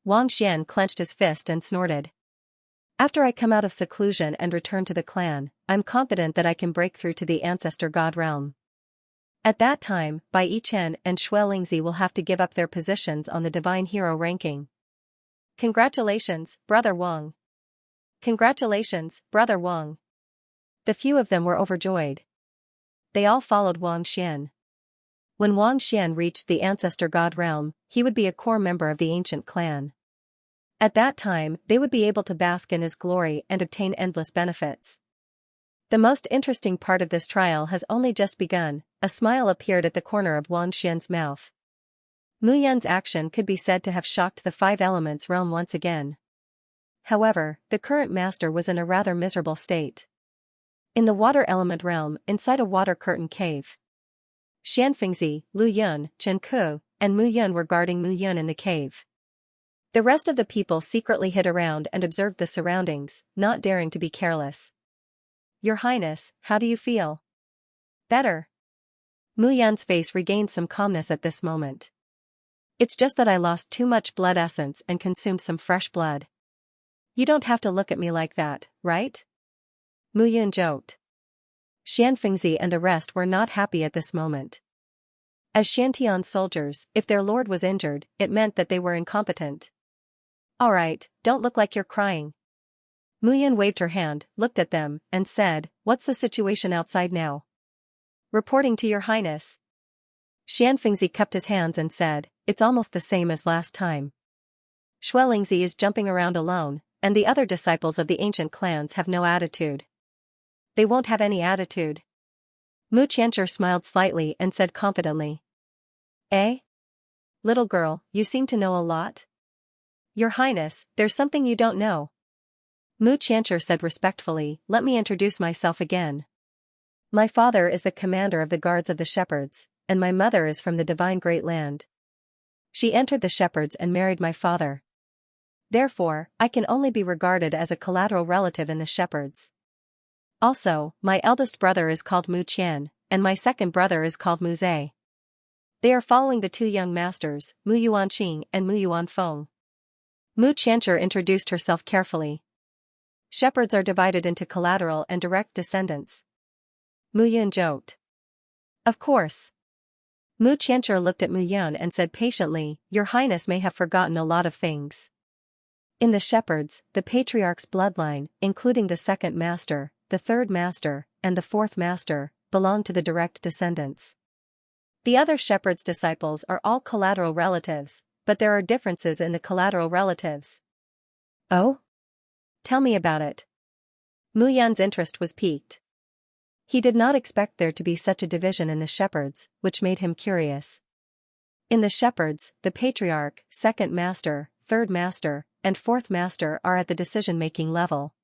Wang Xian clenched his fist and snorted. After I come out of seclusion and return to the clan, I'm confident that I can break through to the ancestor god realm. At that time, Bai Yichen and Shuelingzi will have to give up their positions on the divine hero ranking. Congratulations, Brother Wang. Congratulations, Brother Wang. The few of them were overjoyed. They all followed Wang Xian. When Wang Xian reached the ancestor god realm, he would be a core member of the ancient clan. At that time, they would be able to bask in his glory and obtain endless benefits. The most interesting part of this trial has only just begun. A smile appeared at the corner of Wang Xian's mouth. Mu Yun's action could be said to have shocked the 5 elements realm once again. However, the current master was in a rather miserable state. In the water element realm, inside a water curtain cave, Xianfengzi, Lu Yun, Chen Ku, and Mu Yun were guarding Mu Yun in the cave. The rest of the people secretly hid around and observed the surroundings, not daring to be careless. Your Highness, how do you feel? Better. Mu Yun's face regained some calmness at this moment. It's just that I lost too much blood essence and consumed some fresh blood. You don't have to look at me like that, right? Mu Yun joked. Xianfengzi and the rest were not happy at this moment. As Shantian soldiers, if their lord was injured, it meant that they were incompetent. Alright, don't look like you're crying. Mu Yun waved her hand, looked at them, and said, what's the situation outside now? Reporting to your highness. Xianfengzi cupped his hands and said, it's almost the same as last time. Shuelingzi is jumping around alone, and the other disciples of the ancient clans have no attitude. They won't have any attitude. Mu Qianzhi smiled slightly and said confidently. Eh? Little girl, you seem to know a lot? Your Highness, there's something you don't know. Mu Xianxia said respectfully, let me introduce myself again. My father is the commander of the guards of the shepherds, and my mother is from the divine great land. She entered the shepherds and married my father. Therefore, I can only be regarded as a collateral relative in the shepherds. Also, my eldest brother is called Mu Qian, and my second brother is called Mu Zhe. They are following the two young masters, Mu Yuanqing and Mu Yuanfeng. Mu Qianxia introduced herself carefully. Shepherds are divided into collateral and direct descendants. Mu Yun joked. Of course. Mu Qianxia looked at Mu Yun and said patiently, Your Highness may have forgotten a lot of things. In the shepherds, the patriarch's bloodline, including the second master, the third master, and the fourth master, belong to the direct descendants. The other shepherd's disciples are all collateral relatives, but there are differences in the collateral relatives. Oh? Tell me about it. Mu Yun's interest was piqued. He did not expect there to be such a division in the shepherds, which made him curious. In the shepherds, the patriarch, second master, third master, and fourth master are at the decision-making level.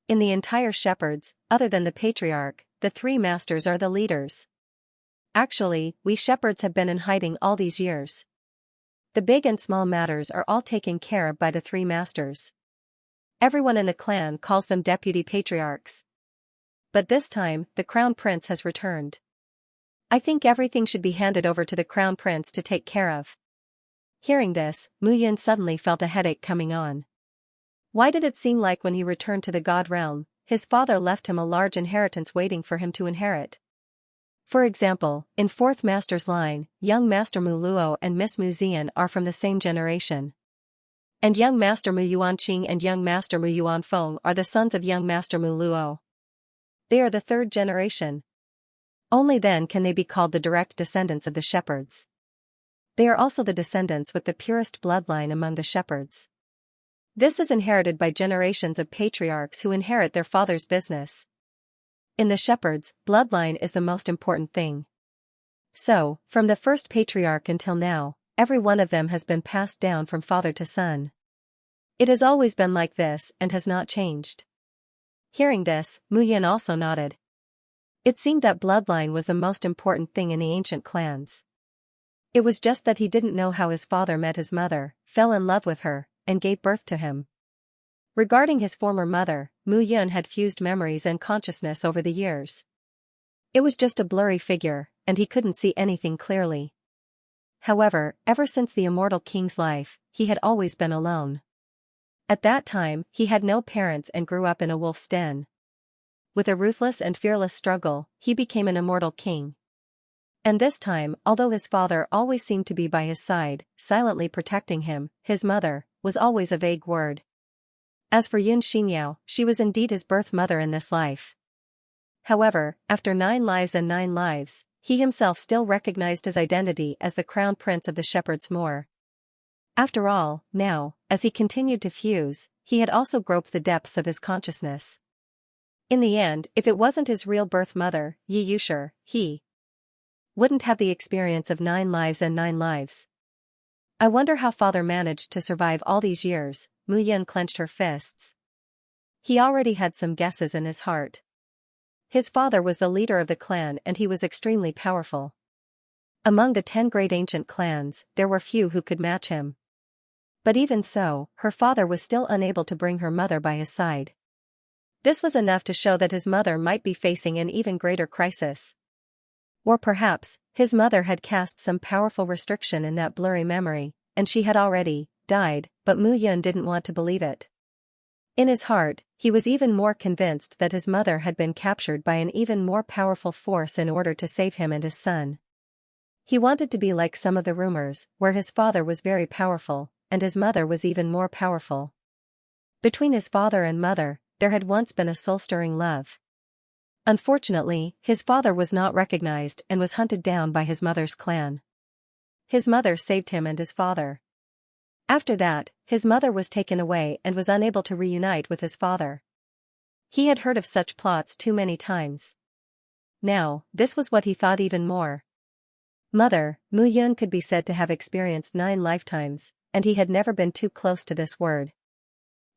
In the entire shepherds, other than the patriarch, the three masters are the leaders. Actually, we shepherds have been in hiding all these years. The big and small matters are all taken care of by the three masters. Everyone in the clan calls them deputy patriarchs. But this time, the crown prince has returned. I think everything should be handed over to the crown prince to take care of. Hearing this, Mu Yun suddenly felt a headache coming on. Why did it seem like when he returned to the god realm, his father left him a large inheritance waiting for him to inherit? For example, in fourth master's line, young master Mu Luo and Miss Mu Zian are from the same generation. And young master Mu Yuanqing and young master Mu Yuanfeng are the sons of young master Mu Luo. They are the third generation. Only then can they be called the direct descendants of the shepherds. They are also the descendants with the purest bloodline among the shepherds. This is inherited by generations of patriarchs who inherit their father's business. In the shepherds, bloodline is the most important thing. So, from the first patriarch until now, every one of them has been passed down from father to son. It has always been like this and has not changed. Hearing this, Mu Yun also nodded. It seemed that bloodline was the most important thing in the ancient clans. It was just that he didn't know how his father met his mother, fell in love with her, and gave birth to him. Regarding his former mother, Mu Yun had fused memories and consciousness over the years. It was just a blurry figure, and he couldn't see anything clearly. However, ever since the immortal king's life, he had always been alone. At that time, he had no parents and grew up in a wolf's den. With a ruthless and fearless struggle, he became an immortal king. And this time, although his father always seemed to be by his side, silently protecting him, his mother was always a vague word. As for Yun Xinyao, she was indeed his birth mother in this life. However, after 9 lives and 9 lives, he himself still recognized his identity as the crown prince of the shepherds more. After all, now, as he continued to fuse, he had also groped the depths of his consciousness. In the end, if it wasn't his real birth mother, Yi Yushi, he wouldn't have the experience of 9 lives and 9 lives. I wonder how father managed to survive all these years. Mu Yun clenched her fists. He already had some guesses in his heart. His father was the leader of the clan and he was extremely powerful. Among the 10 great ancient clans, there were few who could match him. But even so, her father was still unable to bring her mother by his side. This was enough to show that his mother might be facing an even greater crisis. Or perhaps, his mother had cast some powerful restriction in that blurry memory, and she had already died, but Mu Yun didn't want to believe it. In his heart, he was even more convinced that his mother had been captured by an even more powerful force in order to save him and his son. He wanted to be like some of the rumors, where his father was very powerful, and his mother was even more powerful. Between his father and mother, there had once been a soul-stirring love. Unfortunately, his father was not recognized and was hunted down by his mother's clan. His mother saved him and his father. After that, his mother was taken away and was unable to reunite with his father. He had heard of such plots too many times. Now, this was what he thought even more. Mother, Mu Yun could be said to have experienced 9 lifetimes, and he had never been too close to this word.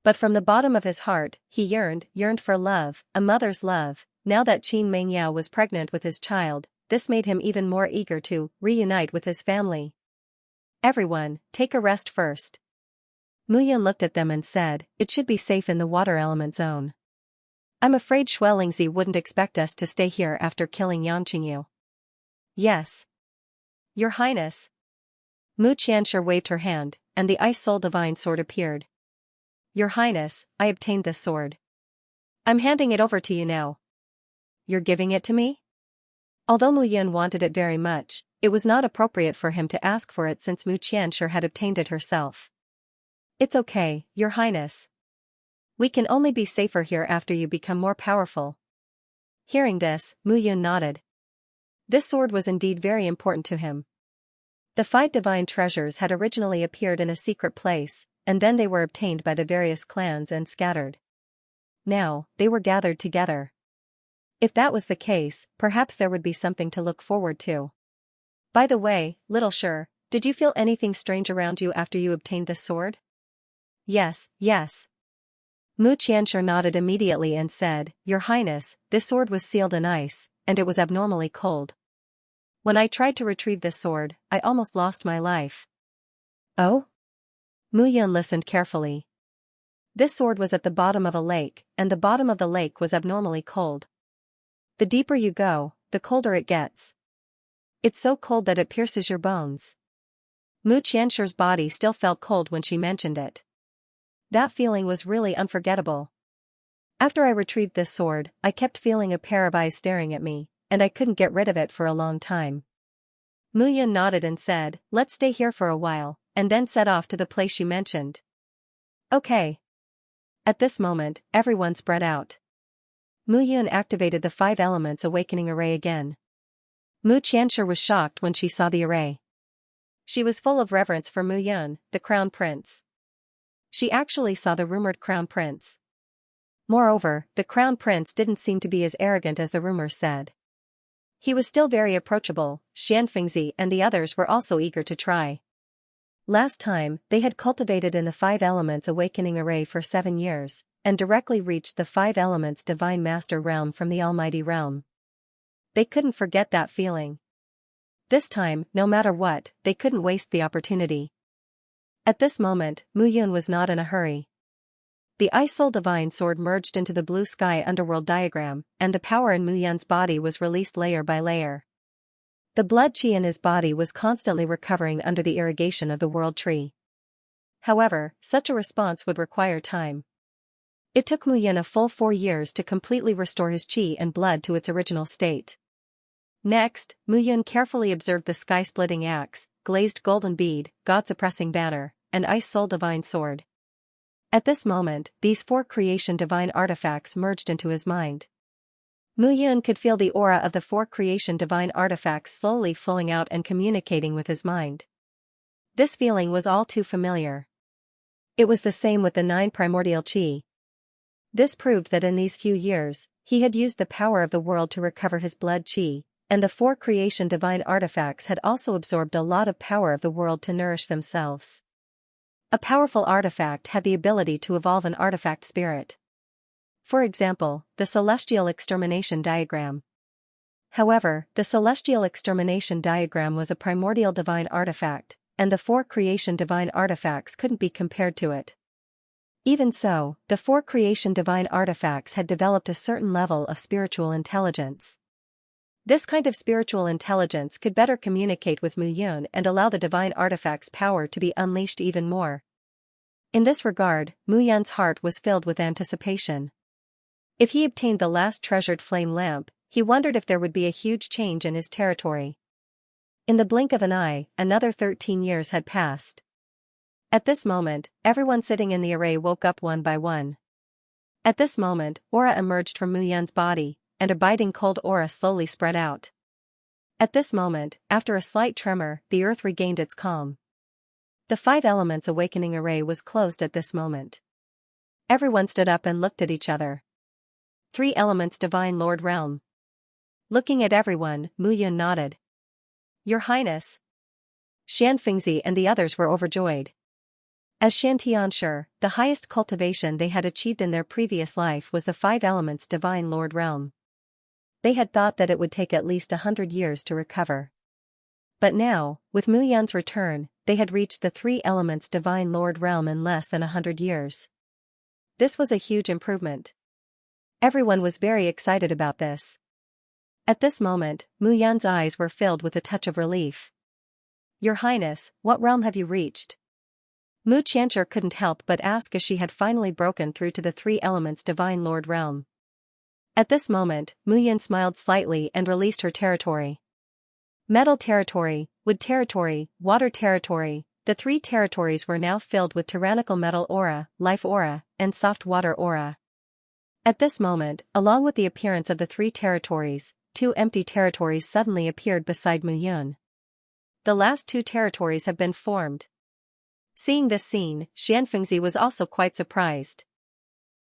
But from the bottom of his heart, he yearned for love, a mother's love. Now that Qin Mengyao was pregnant with his child, this made him even more eager to reunite with his family. Everyone, take a rest first. Mu Yun looked at them and said, it should be safe in the water element zone. I'm afraid Xuelingzi wouldn't expect us to stay here after killing Yanqingyu. Yes. Your Highness. Mu Qianxia waved her hand, and the Ice Soul Divine Sword appeared. Your Highness, I obtained this sword. I'm handing it over to you now. You're giving it to me? Although Mu Yun wanted it very much, it was not appropriate for him to ask for it since Mu Qianxia had obtained it herself. It's okay, Your Highness. We can only be safer here after you become more powerful. Hearing this, Mu Yun nodded. This sword was indeed very important to him. The 5 divine treasures had originally appeared in a secret place, and then they were obtained by the various clans and scattered. Now, they were gathered together. If that was the case, perhaps there would be something to look forward to. By the way, Little Shi, did you feel anything strange around you after you obtained this sword? Yes. Mu Qianxia nodded immediately and said, Your Highness, this sword was sealed in ice, and it was abnormally cold. When I tried to retrieve this sword, I almost lost my life. Oh? Mu Yun listened carefully. This sword was at the bottom of a lake, and the bottom of the lake was abnormally cold. The deeper you go, the colder it gets. It's so cold that it pierces your bones. Mu Qianxia's body still felt cold when she mentioned it. That feeling was really unforgettable. After I retrieved this sword, I kept feeling a pair of eyes staring at me, and I couldn't get rid of it for a long time. Mu Yun nodded and said, let's stay here for a while, and then set off to the place you mentioned. Okay. At this moment, everyone spread out. Mu Yun activated the 5 elements awakening array again. Mu Qianxia was shocked when she saw the array. She was full of reverence for Mu Yun, the crown prince. She actually saw the rumored crown prince. Moreover, the crown prince didn't seem to be as arrogant as the rumors said. He was still very approachable. Xianxia and the others were also eager to try. Last time, they had cultivated in the 5 elements awakening array for 7 years, and directly reached the 5 elements divine master realm from the almighty realm. They couldn't forget that feeling. This time, no matter what, they couldn't waste the opportunity. At this moment, Mu Yun was not in a hurry. The Ice Soul Divine Sword merged into the blue sky underworld diagram, and the power in Mu Yun's body was released layer by layer. The blood chi in his body was constantly recovering under the irrigation of the world tree. However, such a response would require time. It took Mu Yun a full 4 years to completely restore his chi and blood to its original state. Next, Mu Yun carefully observed the sky-splitting axe, glazed golden bead, God-suppressing banner, and Ice Soul Divine Sword. At this moment, these 4 creation divine artifacts merged into his mind. Mu Yun could feel the aura of the 4 creation divine artifacts slowly flowing out and communicating with his mind. This feeling was all too familiar. It was the same with the 9 primordial chi. This proved that in these few years, he had used the power of the world to recover his blood chi, and the 4 creation divine artifacts had also absorbed a lot of power of the world to nourish themselves. A powerful artifact had the ability to evolve an artifact spirit. For example, the Celestial Extermination Diagram. However, the Celestial Extermination Diagram was a primordial divine artifact, and the 4 creation divine artifacts couldn't be compared to it. Even so, the 4 creation divine artifacts had developed a certain level of spiritual intelligence. This kind of spiritual intelligence could better communicate with Mu Yun and allow the divine artifact's power to be unleashed even more. In this regard, Mu Yun's heart was filled with anticipation. If he obtained the last treasured flame lamp, he wondered if there would be a huge change in his territory. In the blink of an eye, another 13 years had passed. At this moment, everyone sitting in the array woke up one by one. At this moment, aura emerged from Mu Yun's body, and a biting cold aura slowly spread out. At this moment, after a slight tremor, the earth regained its calm. The 5 elements awakening array was closed at this moment. Everyone stood up and looked at each other. 3 elements divine lord realm. Looking at everyone, Mu Yun nodded. Your Highness. Xianxia and the others were overjoyed. As Xianxia, the highest cultivation they had achieved in their previous life was the Five Elements Divine Lord Realm. They had thought that it would take at least 100 years to recover. But now, with Mu Yan's return, they had reached the Three Elements Divine Lord Realm in less than 100 years. This was a huge improvement. Everyone was very excited about this. At this moment, Mu Yan's eyes were filled with a touch of relief. "Your Highness, what realm have you reached?" Mu Xianxia couldn't help but ask as she had finally broken through to the Three Elements Divine Lord Realm. At this moment, Mu Yan smiled slightly and released her territory. Metal territory, wood territory, water territory, the three territories were now filled with tyrannical metal aura, life aura, and soft water aura. At this moment, along with the appearance of the three territories, two empty territories suddenly appeared beside Mu Yan. The last two territories have been formed. Seeing this scene, Xianfengzi was also quite surprised.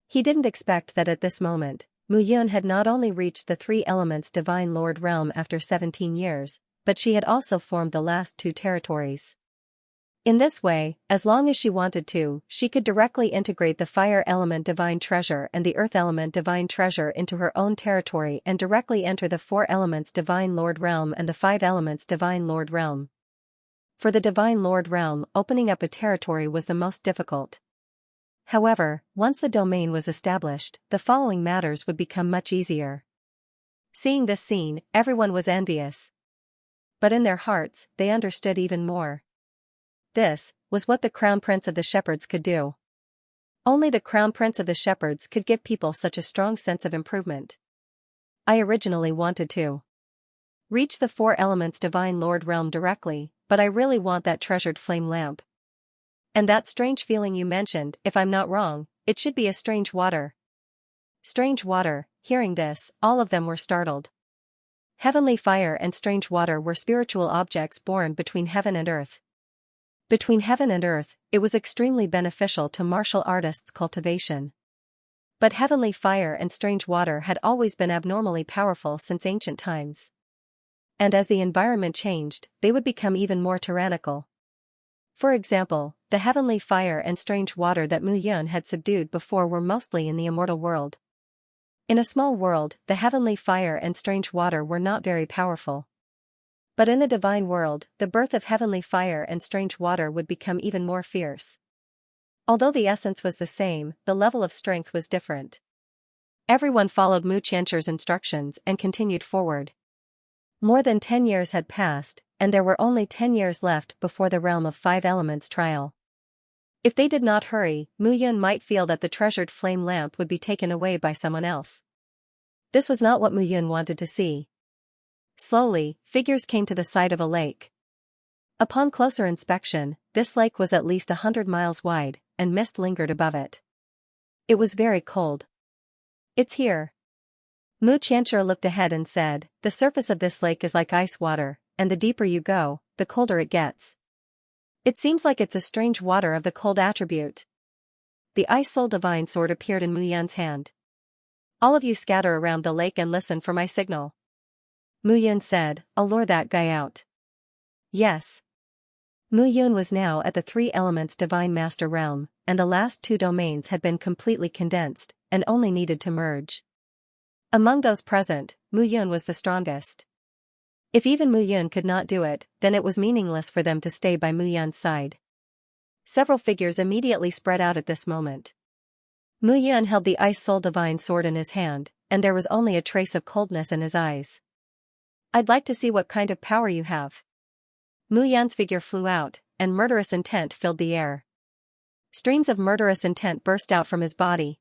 He didn't expect that at this moment, Mu Yan had not only reached the Three Elements Divine Lord Realm after 17 years, but she had also formed the last two territories. In this way, as long as she wanted to, she could directly integrate the Fire Element Divine Treasure and the Earth Element Divine Treasure into her own territory and directly enter the Four Elements Divine Lord Realm and the Five Elements Divine Lord Realm. For the Divine Lord Realm, opening up a territory was the most difficult. However, once the domain was established, the following matters would become much easier. Seeing this scene, everyone was envious. But in their hearts, they understood even more. This was what the Crown Prince of the Shepherds could do. Only the Crown Prince of the Shepherds could give people such a strong sense of improvement. I originally wanted to reach the Four Elements Divine Lord Realm directly, but I really want that treasured flame lamp. And that strange feeling you mentioned, if I'm not wrong, it should be a strange water. Strange water. Hearing this, all of them were startled. Heavenly fire and strange water were spiritual objects born between heaven and earth. Between heaven and earth, it was extremely beneficial to martial artists' cultivation. But heavenly fire and strange water had always been abnormally powerful since ancient times. And as the environment changed, they would become even more tyrannical. For example, the heavenly fire and strange water that Mu Yan had subdued before were mostly in the immortal world. In a small world, the heavenly fire and strange water were not very powerful. But in the divine world, the birth of heavenly fire and strange water would become even more fierce. Although the essence was the same, the level of strength was different. Everyone followed Mu Qianxi's instructions and continued forward. More than 10 years had passed, and there were only 10 years left before the Realm of Five Elements trial. If they did not hurry, Mu Yan might feel that the treasured flame lamp would be taken away by someone else. This was not what Mu Yan wanted to see. Slowly, figures came to the side of a lake. Upon closer inspection, this lake was at least 100 miles wide, and mist lingered above it. It was very cold. "It's here." Mu Qianxia looked ahead and said, "The surface of this lake is like ice water, and the deeper you go, the colder it gets. It seems like it's a strange water of the cold attribute." The Ice Soul Divine Sword appeared in Mu Yan's hand. "All of you scatter around the lake and listen for my signal." Mu Yan said, "I'll lure that guy out." Yes. Mu Yan was now at the Three Elements Divine Master Realm, and the last two domains had been completely condensed, and only needed to merge. Among those present, Mu Yan was the strongest. If even Mu Yan could not do it, then it was meaningless for them to stay by Mu Yan's side. Several figures immediately spread out at this moment. Mu Yan held the Ice Soul Divine Sword in his hand, and there was only a trace of coldness in his eyes. "I'd like to see what kind of power you have." Mu Yan's figure flew out, and murderous intent filled the air. Streams of murderous intent burst out from his body.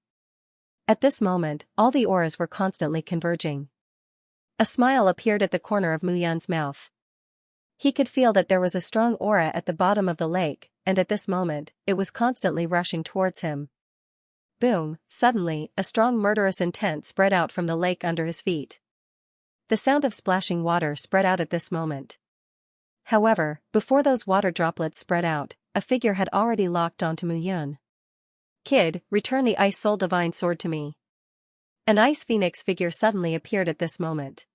At this moment, all the auras were constantly converging. A smile appeared at the corner of Mu Yan's mouth. He could feel that there was a strong aura at the bottom of the lake, and at this moment, it was constantly rushing towards him. Boom! Suddenly, a strong murderous intent spread out from the lake under his feet. The sound of splashing water spread out at this moment. However, before those water droplets spread out, a figure had already locked onto Mu Yan. "Kid, return the Ice Soul Divine Sword to me." An Ice Phoenix figure suddenly appeared at this moment.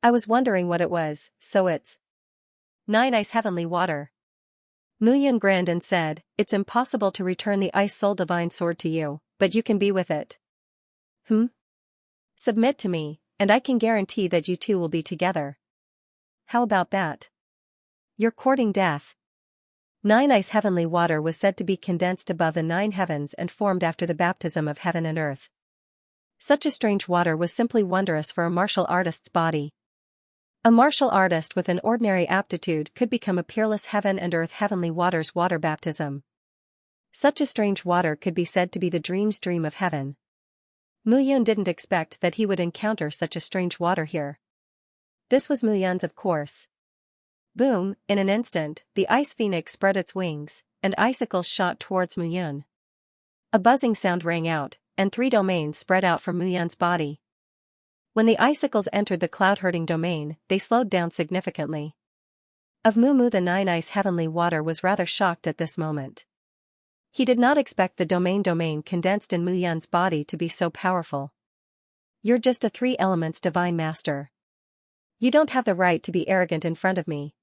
"I was wondering what it was, so it's 9 ice heavenly water." Mu Yun grinned and said, "It's impossible to return the Ice Soul Divine Sword to you, but you can be with it." Submit to me, and I can guarantee that you two will be together. How about that? You're courting death. 9 ice heavenly water was said to be condensed above the 9 heavens and formed after the baptism of heaven and earth. Such a strange water was simply wondrous for a martial artist's body. A martial artist with an ordinary aptitude could become a peerless heaven and earth heavenly water's water baptism. Such a strange water could be said to be the dream's dream of heaven. Mu Yun didn't expect that he would encounter such a strange water here. This was Mu Yun's, of course. Boom, in an instant, the ice phoenix spread its wings, and icicles shot towards Mu Yun. A buzzing sound rang out, and 3 domains spread out from Mu Yun's body. When the icicles entered the cloud-hurting domain, they slowed down significantly. Of Mu, the 9 ice heavenly water was rather shocked at this moment. He did not expect the domain condensed in Mu Yun's body to be so powerful. You're just a 3 elements divine master. You don't have the right to be arrogant in front of me.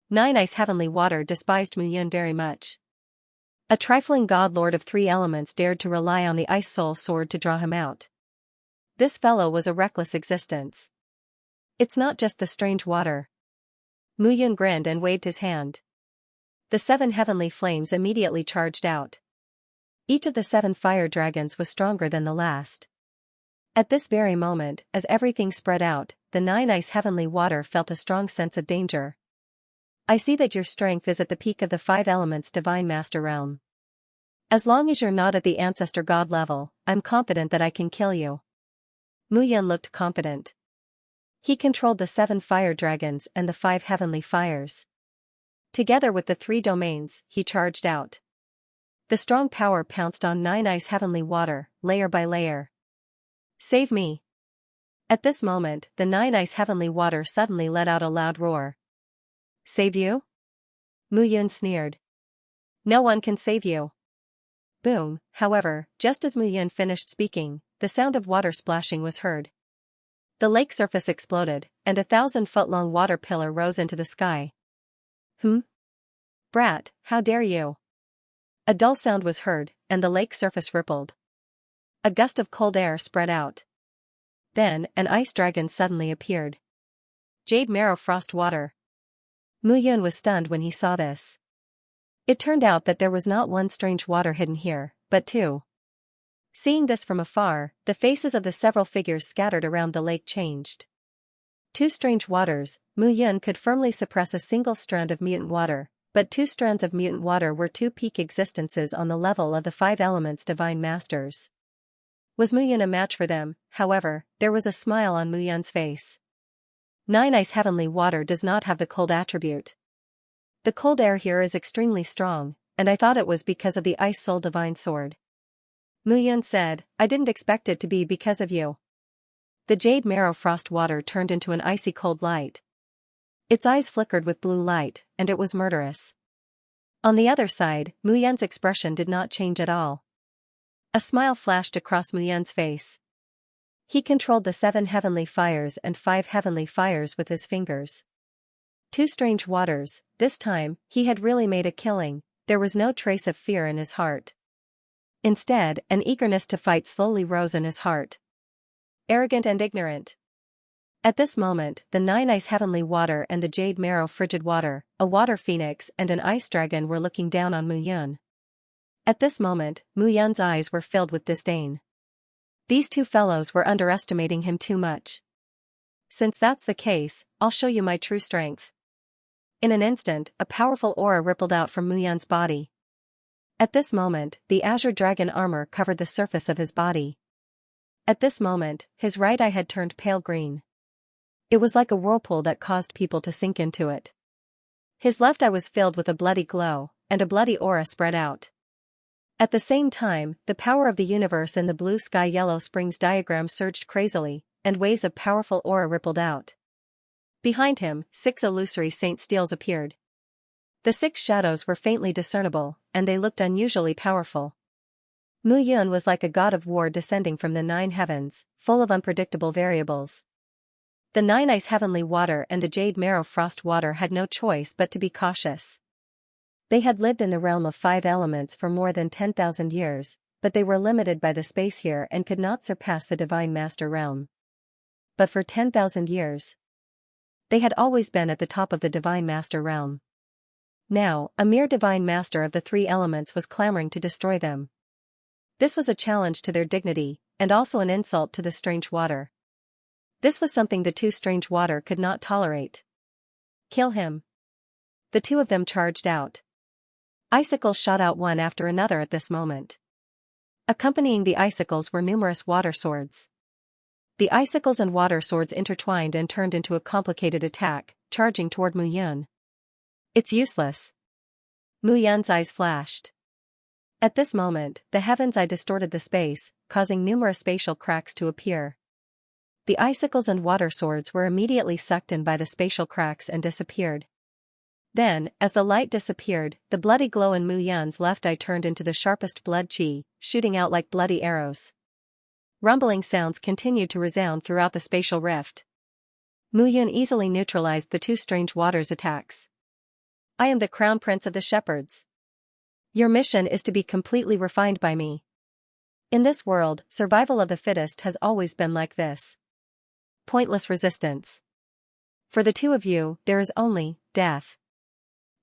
9 ice heavenly water despised Mu Yun very much. A trifling god lord of 3 elements dared to rely on the ice soul sword to draw him out. This fellow was a reckless existence. It's not just the strange water. Mu Yun grinned and waved his hand. The 7 heavenly flames immediately charged out. Each of the 7 fire dragons was stronger than the last. At this very moment, as everything spread out, the 9 ice heavenly water felt a strong sense of danger. I see that your strength is at the peak of the 5 elements divine master realm. As long as you're not at the ancestor god level, I'm confident that I can kill you. Mu Yun looked confident. He controlled the 7 fire dragons and the 5 heavenly fires. Together with the 3 domains, he charged out. The strong power pounced on 9 ice heavenly water, layer by layer. Save me. At this moment, the 9 ice heavenly water suddenly let out a loud roar. Save you? Mu Yun sneered. No one can save you. Boom, however, just as Mu Yun finished speaking, the sound of water splashing was heard. The lake surface exploded, and a 1,000-foot-long water pillar rose into the sky. Brat, how dare you? A dull sound was heard, and the lake surface rippled. A gust of cold air spread out. Then, an ice dragon suddenly appeared. Jade marrow frost water. Mu Yun was stunned when he saw this. It turned out that there was not 1 strange water hidden here, but 2. Seeing this from afar, the faces of the several figures scattered around the lake changed. 2 strange waters. Mu Yun could firmly suppress a single strand of mutant water, but 2 strands of mutant water were 2 peak existences on the level of the 5 elements divine masters. Was Mu Yun a match for them? However, there was a smile on Mu Yun's face. 9 ice heavenly water does not have the cold attribute. The cold air here is extremely strong, and I thought it was because of the ice soul divine sword. Mu Yun said, I didn't expect it to be because of you. The jade marrow frost water turned into an icy cold light. Its eyes flickered with blue light, and it was murderous. On the other side, Mu Yun's expression did not change at all. A smile flashed across Mu Yun's face. He controlled the 7 heavenly fires and 5 heavenly fires with his fingers. 2 strange waters. This time, he had really made a killing. There was no trace of fear in his heart. Instead, an eagerness to fight slowly rose in his heart. Arrogant and ignorant. At this moment, the 9 ice heavenly water and the jade marrow frigid water, a water phoenix and an ice dragon were looking down on Mu Yun. At this moment, Mu Yun's eyes were filled with disdain. These 2 fellows were underestimating him too much. Since that's the case, I'll show you my true strength. In an instant, a powerful aura rippled out from Mu Yun's body. At this moment, the azure dragon armor covered the surface of his body. At this moment, his right eye had turned pale green. It was like a whirlpool that caused people to sink into it. His left eye was filled with a bloody glow, and a bloody aura spread out. At the same time, the power of the universe in the blue sky yellow springs diagram surged crazily, and waves of powerful aura rippled out. Behind him, 6 illusory saint steels appeared. The 6 shadows were faintly discernible, and they looked unusually powerful. Mu Yun was like a god of war descending from the 9 heavens, full of unpredictable variables. The 9 ice heavenly water and the jade marrow frost water had no choice but to be cautious. They had lived in the realm of 5 elements for more than 10,000 years, but they were limited by the space here and could not surpass the Divine Master realm. But for 10,000 years, they had always been at the top of the Divine Master realm. Now, a mere Divine Master of the 3 elements was clamoring to destroy them. This was a challenge to their dignity, and also an insult to the strange water. This was something the 2 strange water could not tolerate. Kill him. The 2 of them charged out. Icicles shot out one after another at this moment. Accompanying the icicles were numerous water swords. The icicles and water swords intertwined and turned into a complicated attack, charging toward Mu Yun. It's useless. Mu Yun's eyes flashed. At this moment, the heaven's eye distorted the space, causing numerous spatial cracks to appear. The icicles and water swords were immediately sucked in by the spatial cracks and disappeared. Then, as the light disappeared, the bloody glow in Mu Yun's left eye turned into the sharpest blood chi, shooting out like bloody arrows. Rumbling sounds continued to resound throughout the spatial rift. Mu Yun easily neutralized the 2 strange waters' attacks. I am the crown prince of the shepherds. Your mission is to be completely refined by me. In this world, survival of the fittest has always been like this. Pointless resistance. For the 2 of you, there is only death.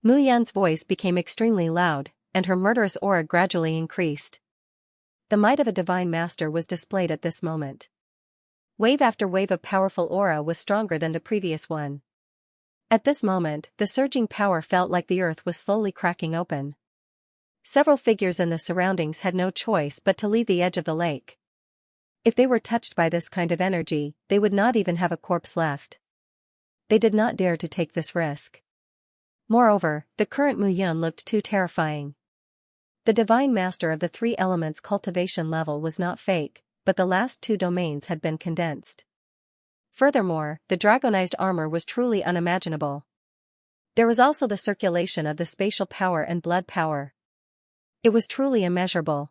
Mu Yun's voice became extremely loud, and her murderous aura gradually increased. The might of a divine master was displayed at this moment. Wave after wave of powerful aura was stronger than the previous one. At this moment, the surging power felt like the earth was slowly cracking open. Several figures in the surroundings had no choice but to leave the edge of the lake. If they were touched by this kind of energy, they would not even have a corpse left. They did not dare to take this risk. Moreover, the current Mu Yun looked too terrifying. The Divine Master of the 3 elements cultivation level was not fake, but the last 2 domains had been condensed. Furthermore, the dragonized armor was truly unimaginable. There was also the circulation of the spatial power and blood power. It was truly immeasurable.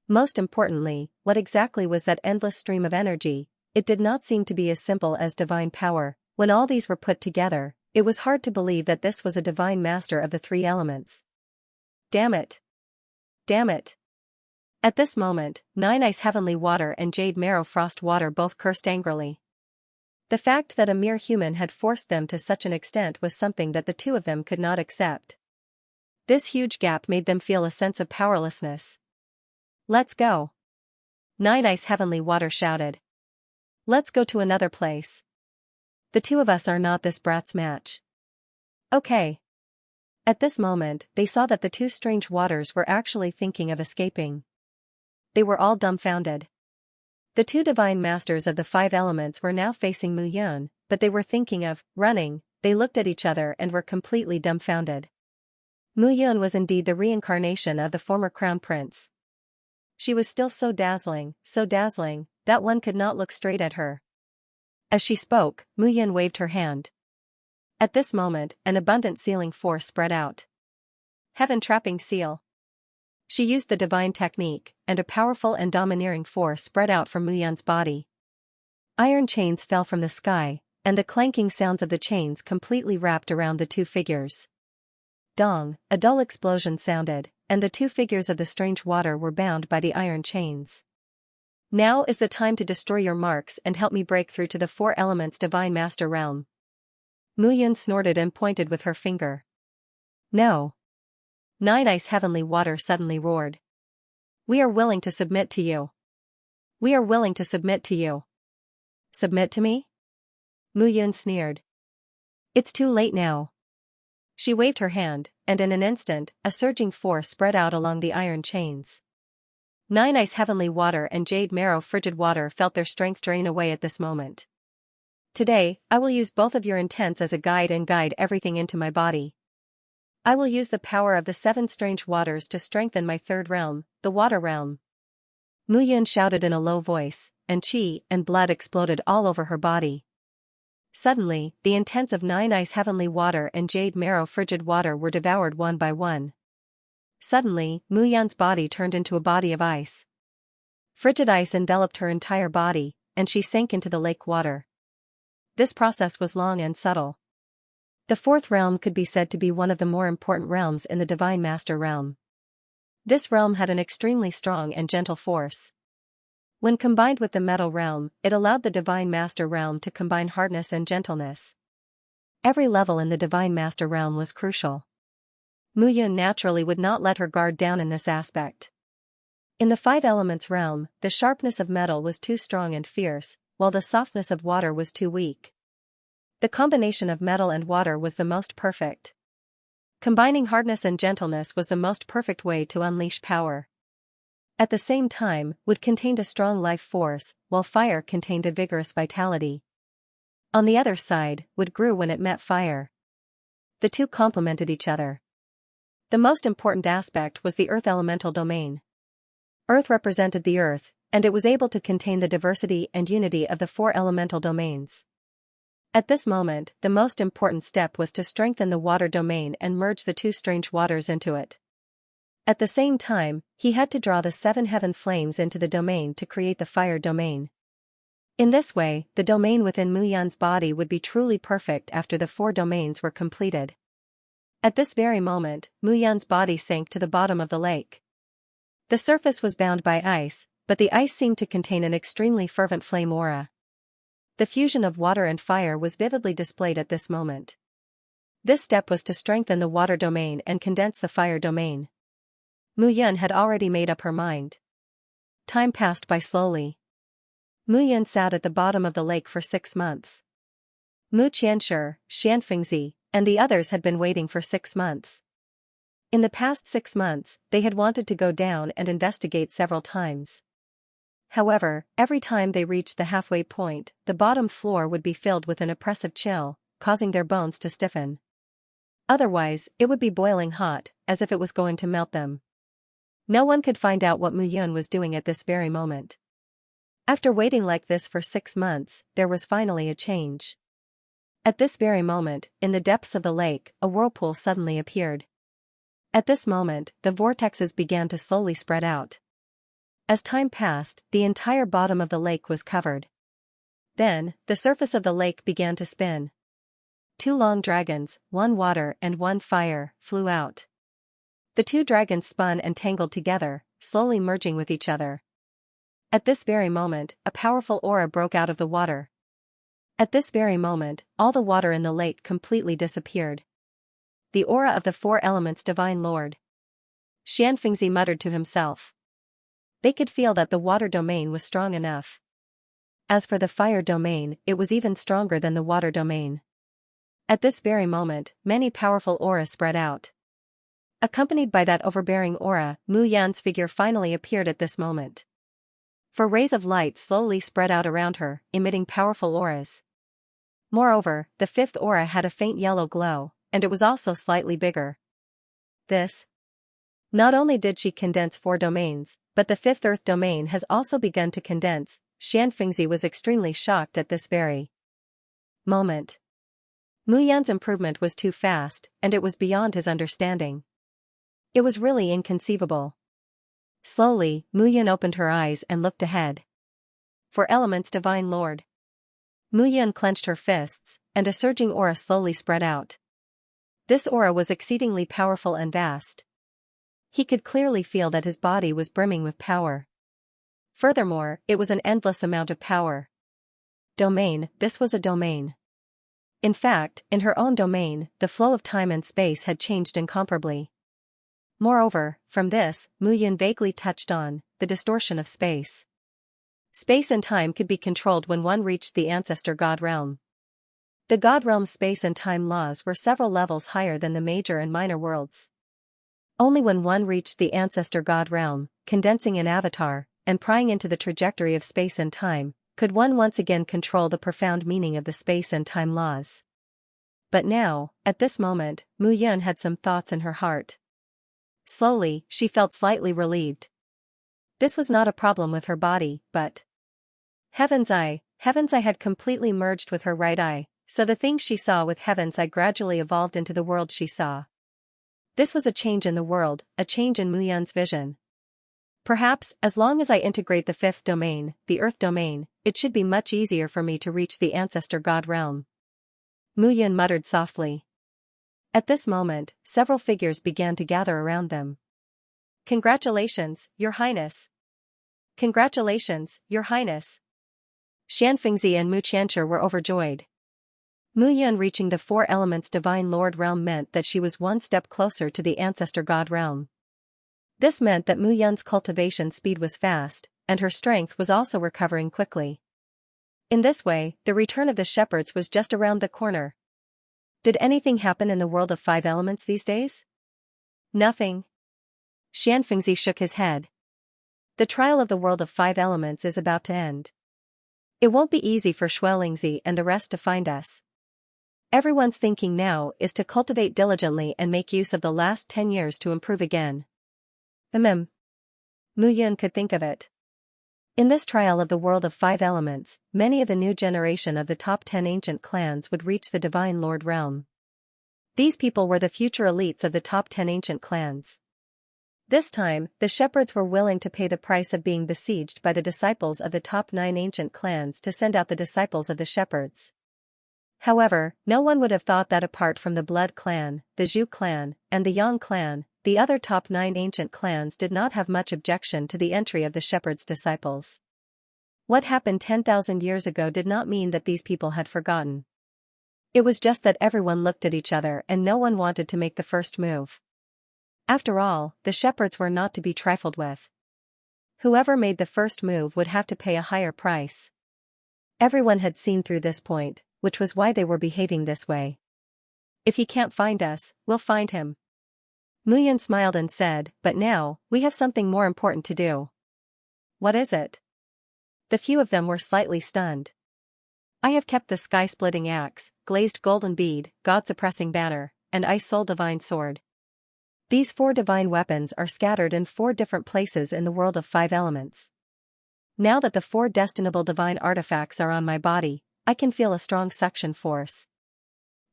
Most importantly, what exactly was that endless stream of energy? It did not seem to be as simple as divine power. When all these were put together, it was hard to believe that this was a divine master of the 3 elements. Damn it! Damn it! At this moment, 9 Ice Heavenly Water and Jade Marrow Frost Water both cursed angrily. The fact that a mere human had forced them to such an extent was something that the 2 of them could not accept. This huge gap made them feel a sense of powerlessness. Let's go! 9 Ice Heavenly Water shouted. Let's go to another place. The 2 of us are not this brat's match. Okay. At this moment, they saw that the 2 strange waters were actually thinking of escaping. They were all dumbfounded. The 2 divine masters of the 5 elements were now facing Mu Yun, but they were thinking of running. They looked at each other and were completely dumbfounded. Mu Yun was indeed the reincarnation of the former crown prince. She was still so dazzling, that one could not look straight at her. As she spoke, Mu Yun waved her hand. At this moment, an abundant sealing force spread out. Heaven-trapping seal. She used the divine technique, and a powerful and domineering force spread out from Mu Yun's body. Iron chains fell from the sky, and the clanking sounds of the chains completely wrapped around the 2 figures. Dong, a dull explosion sounded, and the 2 figures of the strange water were bound by the iron chains. Now is the time to destroy your marks and help me break through to the 4 elements divine master realm. Mu Yun snorted and pointed with her finger. No. 9 Ice Heavenly Water suddenly roared. We are willing to submit to you. We are willing to submit to you. Submit to me? Mu Yun sneered. It's too late now. She waved her hand, and in an instant, a surging force spread out along the iron chains. 9 Ice Heavenly Water and Jade Marrow Frigid Water felt their strength drain away at this moment. Today, I will use both of your intents as a guide and guide everything into my body. I will use the power of the 7 strange waters to strengthen my 3rd realm, the water realm. Mu Yun shouted in a low voice, and chi and blood exploded all over her body. Suddenly, the intents of 9 Ice Heavenly Water and Jade Marrow Frigid Water were devoured one by one. Suddenly, Mu Yun's body turned into a body of ice. Frigid ice enveloped her entire body, and she sank into the lake water. This process was long and subtle. The fourth realm could be said to be one of the more important realms in the Divine Master realm. This realm had an extremely strong and gentle force. When combined with the metal realm, it allowed the Divine Master realm to combine hardness and gentleness. Every level in the Divine Master realm was crucial. Mu Yun naturally would not let her guard down in this aspect. In the five elements realm, the sharpness of metal was too strong and fierce, while the softness of water was too weak. The combination of metal and water was the most perfect. Combining hardness and gentleness was the most perfect way to unleash power. At the same time, wood contained a strong life force, while fire contained a vigorous vitality. On the other side, wood grew when it met fire. The two complemented each other. The most important aspect was the earth elemental domain. Earth represented the earth, and it was able to contain the diversity and unity of the four elemental domains. At this moment, the most important step was to strengthen the water domain and merge the two strange waters into it. At the same time, he had to draw the seven heaven flames into the domain to create the fire domain. In this way, the domain within Mu Yan's body would be truly perfect after the four domains were completed. At this very moment, Mu Yan's body sank to the bottom of the lake. The surface was bound by ice, but the ice seemed to contain an extremely fervent flame aura. The fusion of water and fire was vividly displayed at this moment. This step was to strengthen the water domain and condense the fire domain. Mu Yun had already made up her mind. Time passed by slowly. Mu Yun sat at the bottom of the lake for 6 months. Mu Qianxia, Xianxia, and the others had been waiting for 6 months. In the past 6 months, they had wanted to go down and investigate several times. However, every time they reached the halfway point, the bottom floor would be filled with an oppressive chill, causing their bones to stiffen. Otherwise, it would be boiling hot, as if it was going to melt them. No one could find out what Mu Yun was doing at this very moment. After waiting like this for 6 months, there was finally a change. At this very moment, in the depths of the lake, a whirlpool suddenly appeared. At this moment, the vortexes began to slowly spread out. As time passed, the entire bottom of the lake was covered. Then, the surface of the lake began to spin. 2 long dragons, 1 water and 1 fire, flew out. The 2 dragons spun and tangled together, slowly merging with each other. At this very moment, a powerful aura broke out of the water. At this very moment, all the water in the lake completely disappeared. The aura of the 4 elements Divine Lord. Xianxia muttered to himself. They could feel that the water domain was strong enough. As for the fire domain, it was even stronger than the water domain. At this very moment, many powerful auras spread out. Accompanied by that overbearing aura, Mu Yan's figure finally appeared at this moment. 4 rays of light slowly spread out around her, emitting powerful auras. Moreover, the 5th aura had a faint yellow glow, and it was also slightly bigger. This. Not only did she condense 4 domains, but the 5th earth domain has also begun to condense. Xianxia was extremely shocked at this very moment. Mu Yan's improvement was too fast, and it was beyond his understanding. It was really inconceivable. Slowly, Mu Yan opened her eyes and looked ahead. 4 elements Divine Lord. Mu Yan clenched her fists, and a surging aura slowly spread out. This aura was exceedingly powerful and vast. He could clearly feel that his body was brimming with power. Furthermore, it was an endless amount of power. Domain, this was a domain. In fact, in her own domain, the flow of time and space had changed incomparably. Moreover, from this, Mu Yan vaguely touched on the distortion of space. Space and time could be controlled when one reached the ancestor God realm. The God realm's space and time laws were several levels higher than the major and minor worlds. Only when one reached the ancestor God realm, condensing an avatar, and prying into the trajectory of space and time, could one once again control the profound meaning of the space and time laws. But now, at this moment, Mu Yan had some thoughts in her heart. Slowly, she felt slightly relieved. This was not a problem with her body, but Heaven's Eye had completely merged with her right eye, so the things she saw with Heaven's Eye gradually evolved into the world she saw. This was a change in the world, a change in Mu Yan's vision. Perhaps, as long as I integrate the 5th domain, the Earth domain, it should be much easier for me to reach the ancestor God realm. Mu Yan muttered softly. At this moment, several figures began to gather around them. "Congratulations, Your Highness! Congratulations, Your Highness!" Xianxia and Mu Qianshi were overjoyed. Mu Yun reaching the Four Elements Divine Lord realm meant that she was one step closer to the Ancestor God realm. This meant that Mu Yun's cultivation speed was fast, and her strength was also recovering quickly. In this way, the return of the shepherds was just around the corner. Did anything happen in the world of 5 elements these days? Nothing. Xianxia shook his head. The trial of the world of 5 elements is about to end. It won't be easy for Xianxia and the rest to find us. Everyone's thinking now is to cultivate diligently and make use of the last 10 years to improve again. Mu Yun could think of it. In this trial of the world of 5 elements, many of the new generation of the top 10 ancient clans would reach the Divine Lord realm. These people were the future elites of the top 10 ancient clans. This time, the shepherds were willing to pay the price of being besieged by the disciples of the top 9 ancient clans to send out the disciples of the shepherds. However, no one would have thought that apart from the Blood clan, the Zhu clan, and the Yang clan, the other top 9 ancient clans did not have much objection to the entry of the shepherds' disciples. What happened 10,000 years ago did not mean that these people had forgotten. It was just that everyone looked at each other and no one wanted to make the first move. After all, the shepherds were not to be trifled with. Whoever made the first move would have to pay a higher price. Everyone had seen through this point, which was why they were behaving this way. "If he can't find us, we'll find him." Mu Yun smiled and said, "But now, we have something more important to do." "What is it?" The few of them were slightly stunned. "I have kept the sky-splitting axe, glazed golden bead, God-suppressing banner, and ice soul divine sword. These 4 divine weapons are scattered in 4 different places in the world of 5 elements. Now that the 4 destinable divine artifacts are on my body, I can feel a strong suction force."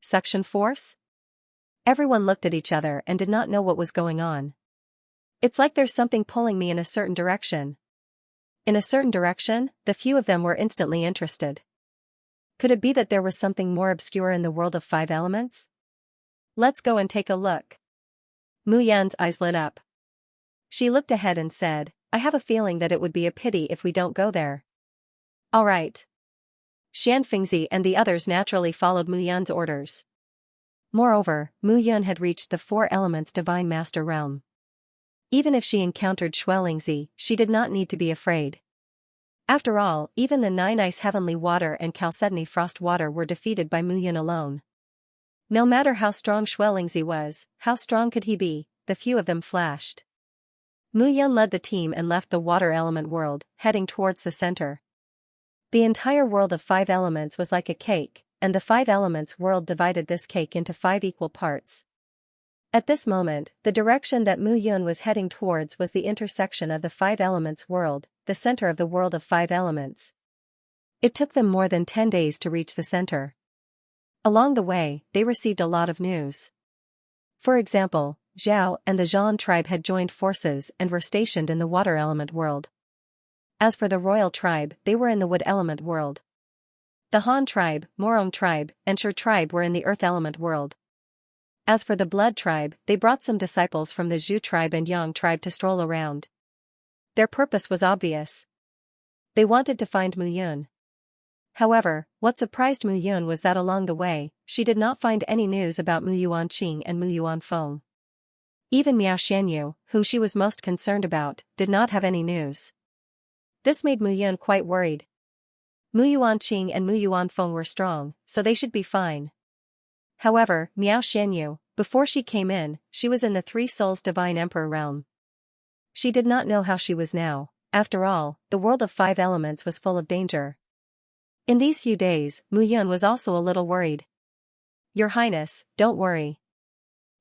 Suction force? Everyone looked at each other and did not know what was going on. "It's like there's something pulling me in a certain direction." In a certain direction, the few of them were instantly interested. Could it be that there was something more obscure in the world of 5 elements? "Let's go and take a look." Mu Yan's eyes lit up. She looked ahead and said, "I have a feeling that it would be a pity if we don't go there." "All right." Xianxia and the others naturally followed Mu Yan's orders. Moreover, Mu Yun had reached the 4 elements divine master realm. Even if she encountered Xianxia, she did not need to be afraid. After all, even the 9 ice heavenly water and Chalcedony frost water were defeated by Mu Yun alone. No matter how strong Xianxia was, how strong could he be, the few of them flashed. Mu Yun led the team and left the water element world, heading towards the center. The entire world of 5 elements was like a cake, and the 5 elements world divided this cake into 5 equal parts. At this moment, the direction that Mu Yun was heading towards was the intersection of the 5 elements world, the center of the world of 5 elements. It took them more than 10 days to reach the center. Along the way, they received a lot of news. For example, Zhao and the Zhan tribe had joined forces and were stationed in the water element world. As for the royal tribe, they were in the wood element world. The Han tribe, Morong tribe, and Shur tribe were in the earth element world. As for the blood tribe, they brought some disciples from the Zhu tribe and Yang tribe to stroll around. Their purpose was obvious. They wanted to find Mu Yun. However, what surprised Mu Yun was that along the way, she did not find any news about Mu Yuanqing and Mu Yuanfeng. Even Miao Xianyu, whom she was most concerned about, did not have any news. This made Mu Yun quite worried. Mu Yuanqing and Mu Yuanfeng were strong, so they should be fine. However, Miao Xianyu, before she came in, she was in the 3 Souls Divine Emperor realm. She did not know how she was now. After all, the world of 5 elements was full of danger. In these few days, Mu Yun was also a little worried. "Your Highness, don't worry.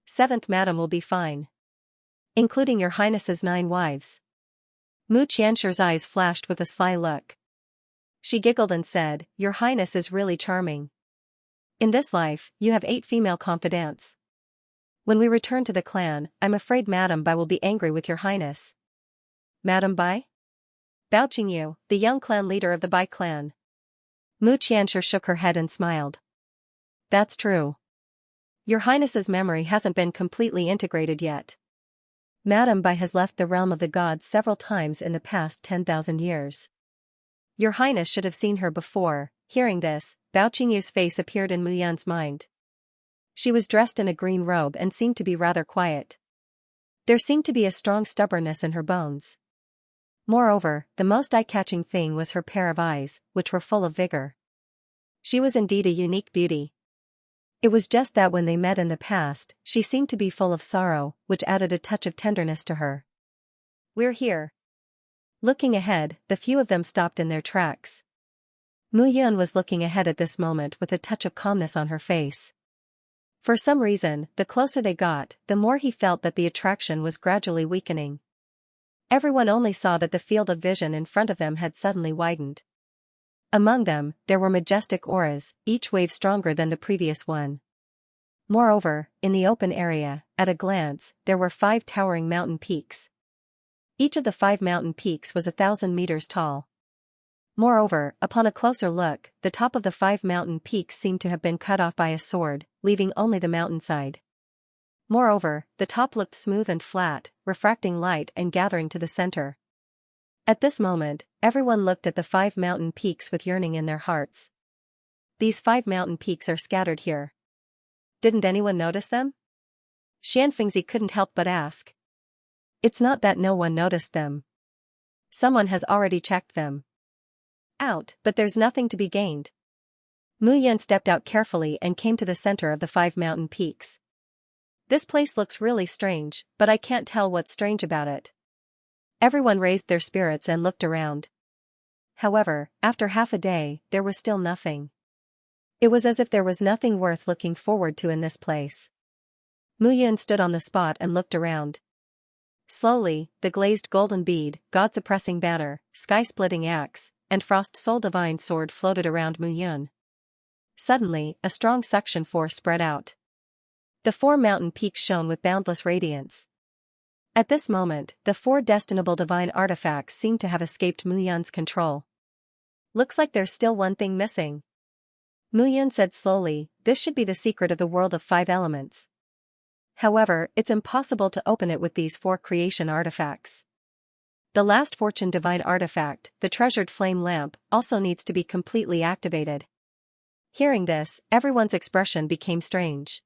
7th Madam will be fine. Including your Highness's 9 wives." Mu Qianshi's eyes flashed with a sly look. She giggled and said, "Your Highness is really charming. In this life, you have 8 female confidants. When we return to the clan, I'm afraid Madam Bai will be angry with your Highness." "Madam Bai?" "Bao Qingyu, the young clan leader of the Bai clan." Mu Qianshi shook her head and smiled. "That's true. Your Highness's memory hasn't been completely integrated yet. Madame Bai has left the realm of the gods several times in the past 10,000 years. Your Highness should have seen her before. Hearing this, Bao Qingyu's face appeared in Mu Yan's mind. She was dressed in a green robe and seemed to be rather quiet. There seemed to be a strong stubbornness in her bones. Moreover, the most eye-catching thing was her pair of eyes, which were full of vigor. She was indeed a unique beauty. It was just that when they met in the past, she seemed to be full of sorrow, which added a touch of tenderness to her. "We're here." Looking ahead, the few of them stopped in their tracks. Mu Yan was looking ahead at this moment with a touch of calmness on her face. For some reason, the closer they got, the more he felt that the attraction was gradually weakening. Everyone only saw that the field of vision in front of them had suddenly widened. Among them, there were majestic auras, each wave stronger than the previous one. Moreover, in the open area, at a glance, there were 5 towering mountain peaks. Each of the 5 mountain peaks was 1,000 meters tall. Moreover, upon a closer look, the top of the 5 mountain peaks seemed to have been cut off by a sword, leaving only the mountainside. Moreover, the top looked smooth and flat, refracting light and gathering to the center. At this moment, everyone looked at the 5 mountain peaks with yearning in their hearts. These 5 mountain peaks are scattered here. Didn't anyone notice them? Xianxia couldn't help but ask. It's not that no one noticed them. Someone has already checked them out, but there's nothing to be gained. Mu Yan stepped out carefully and came to the center of the 5 mountain peaks. This place looks really strange, but I can't tell what's strange about it. Everyone raised their spirits and looked around. However, after half a day, there was still nothing. It was as if there was nothing worth looking forward to in this place. Mu Yan stood on the spot and looked around. Slowly, the glazed golden bead, god-suppressing banner, sky-splitting axe, and frost soul divine sword floated around Mu Yan. Suddenly, a strong suction force spread out. The 4 mountain peaks shone with boundless radiance. At this moment, the 4 destinable divine artifacts seemed to have escaped Mu Yan's control. Looks like there's still one thing missing. Mu Yan said slowly, this should be the secret of the world of 5 elements. However, it's impossible to open it with these 4 creation artifacts. The last fortune divine artifact, the treasured flame lamp, also needs to be completely activated. Hearing this, everyone's expression became strange.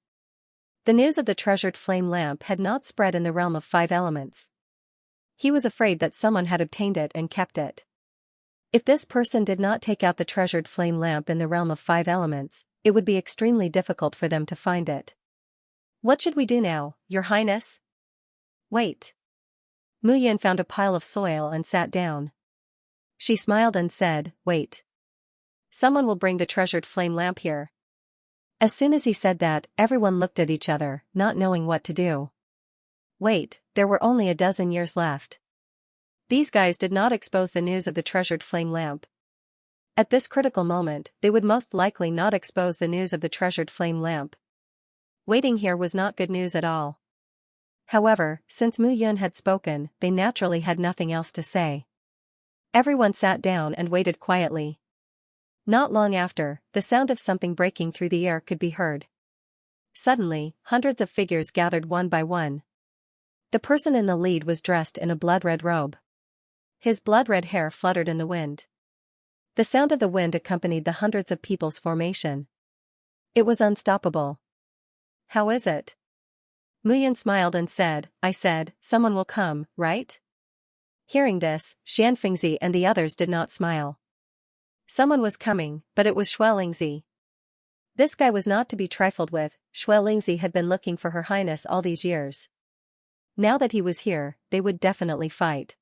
The news of the treasured flame lamp had not spread in the realm of 5 elements. He was afraid that someone had obtained it and kept it. If this person did not take out the treasured flame lamp in the realm of 5 elements, it would be extremely difficult for them to find it. What should we do now, Your Highness? Wait. Mu Yan found a pile of soil and sat down. She smiled and said, wait. Someone will bring the treasured flame lamp here. As soon as he said that, everyone looked at each other, not knowing what to do. Wait, there were only a dozen years left. These guys did not expose the news of the treasured flame lamp. At this critical moment, they would most likely not expose the news of the treasured flame lamp. Waiting here was not good news at all. However, since Mu Yan had spoken, they naturally had nothing else to say. Everyone sat down and waited quietly. Not long after, the sound of something breaking through the air could be heard. Suddenly, hundreds of figures gathered one by one. The person in the lead was dressed in a blood-red robe. His blood-red hair fluttered in the wind. The sound of the wind accompanied the hundreds of people's formation. It was unstoppable. How is it? Mu Yan smiled and said, I said, someone will come, right? Hearing this, Xianxia and the others did not smile. Someone was coming, but it was Xianxia. This guy was not to be trifled with. Xianxia had been looking for Her Highness all these years. Now that he was here, they would definitely fight.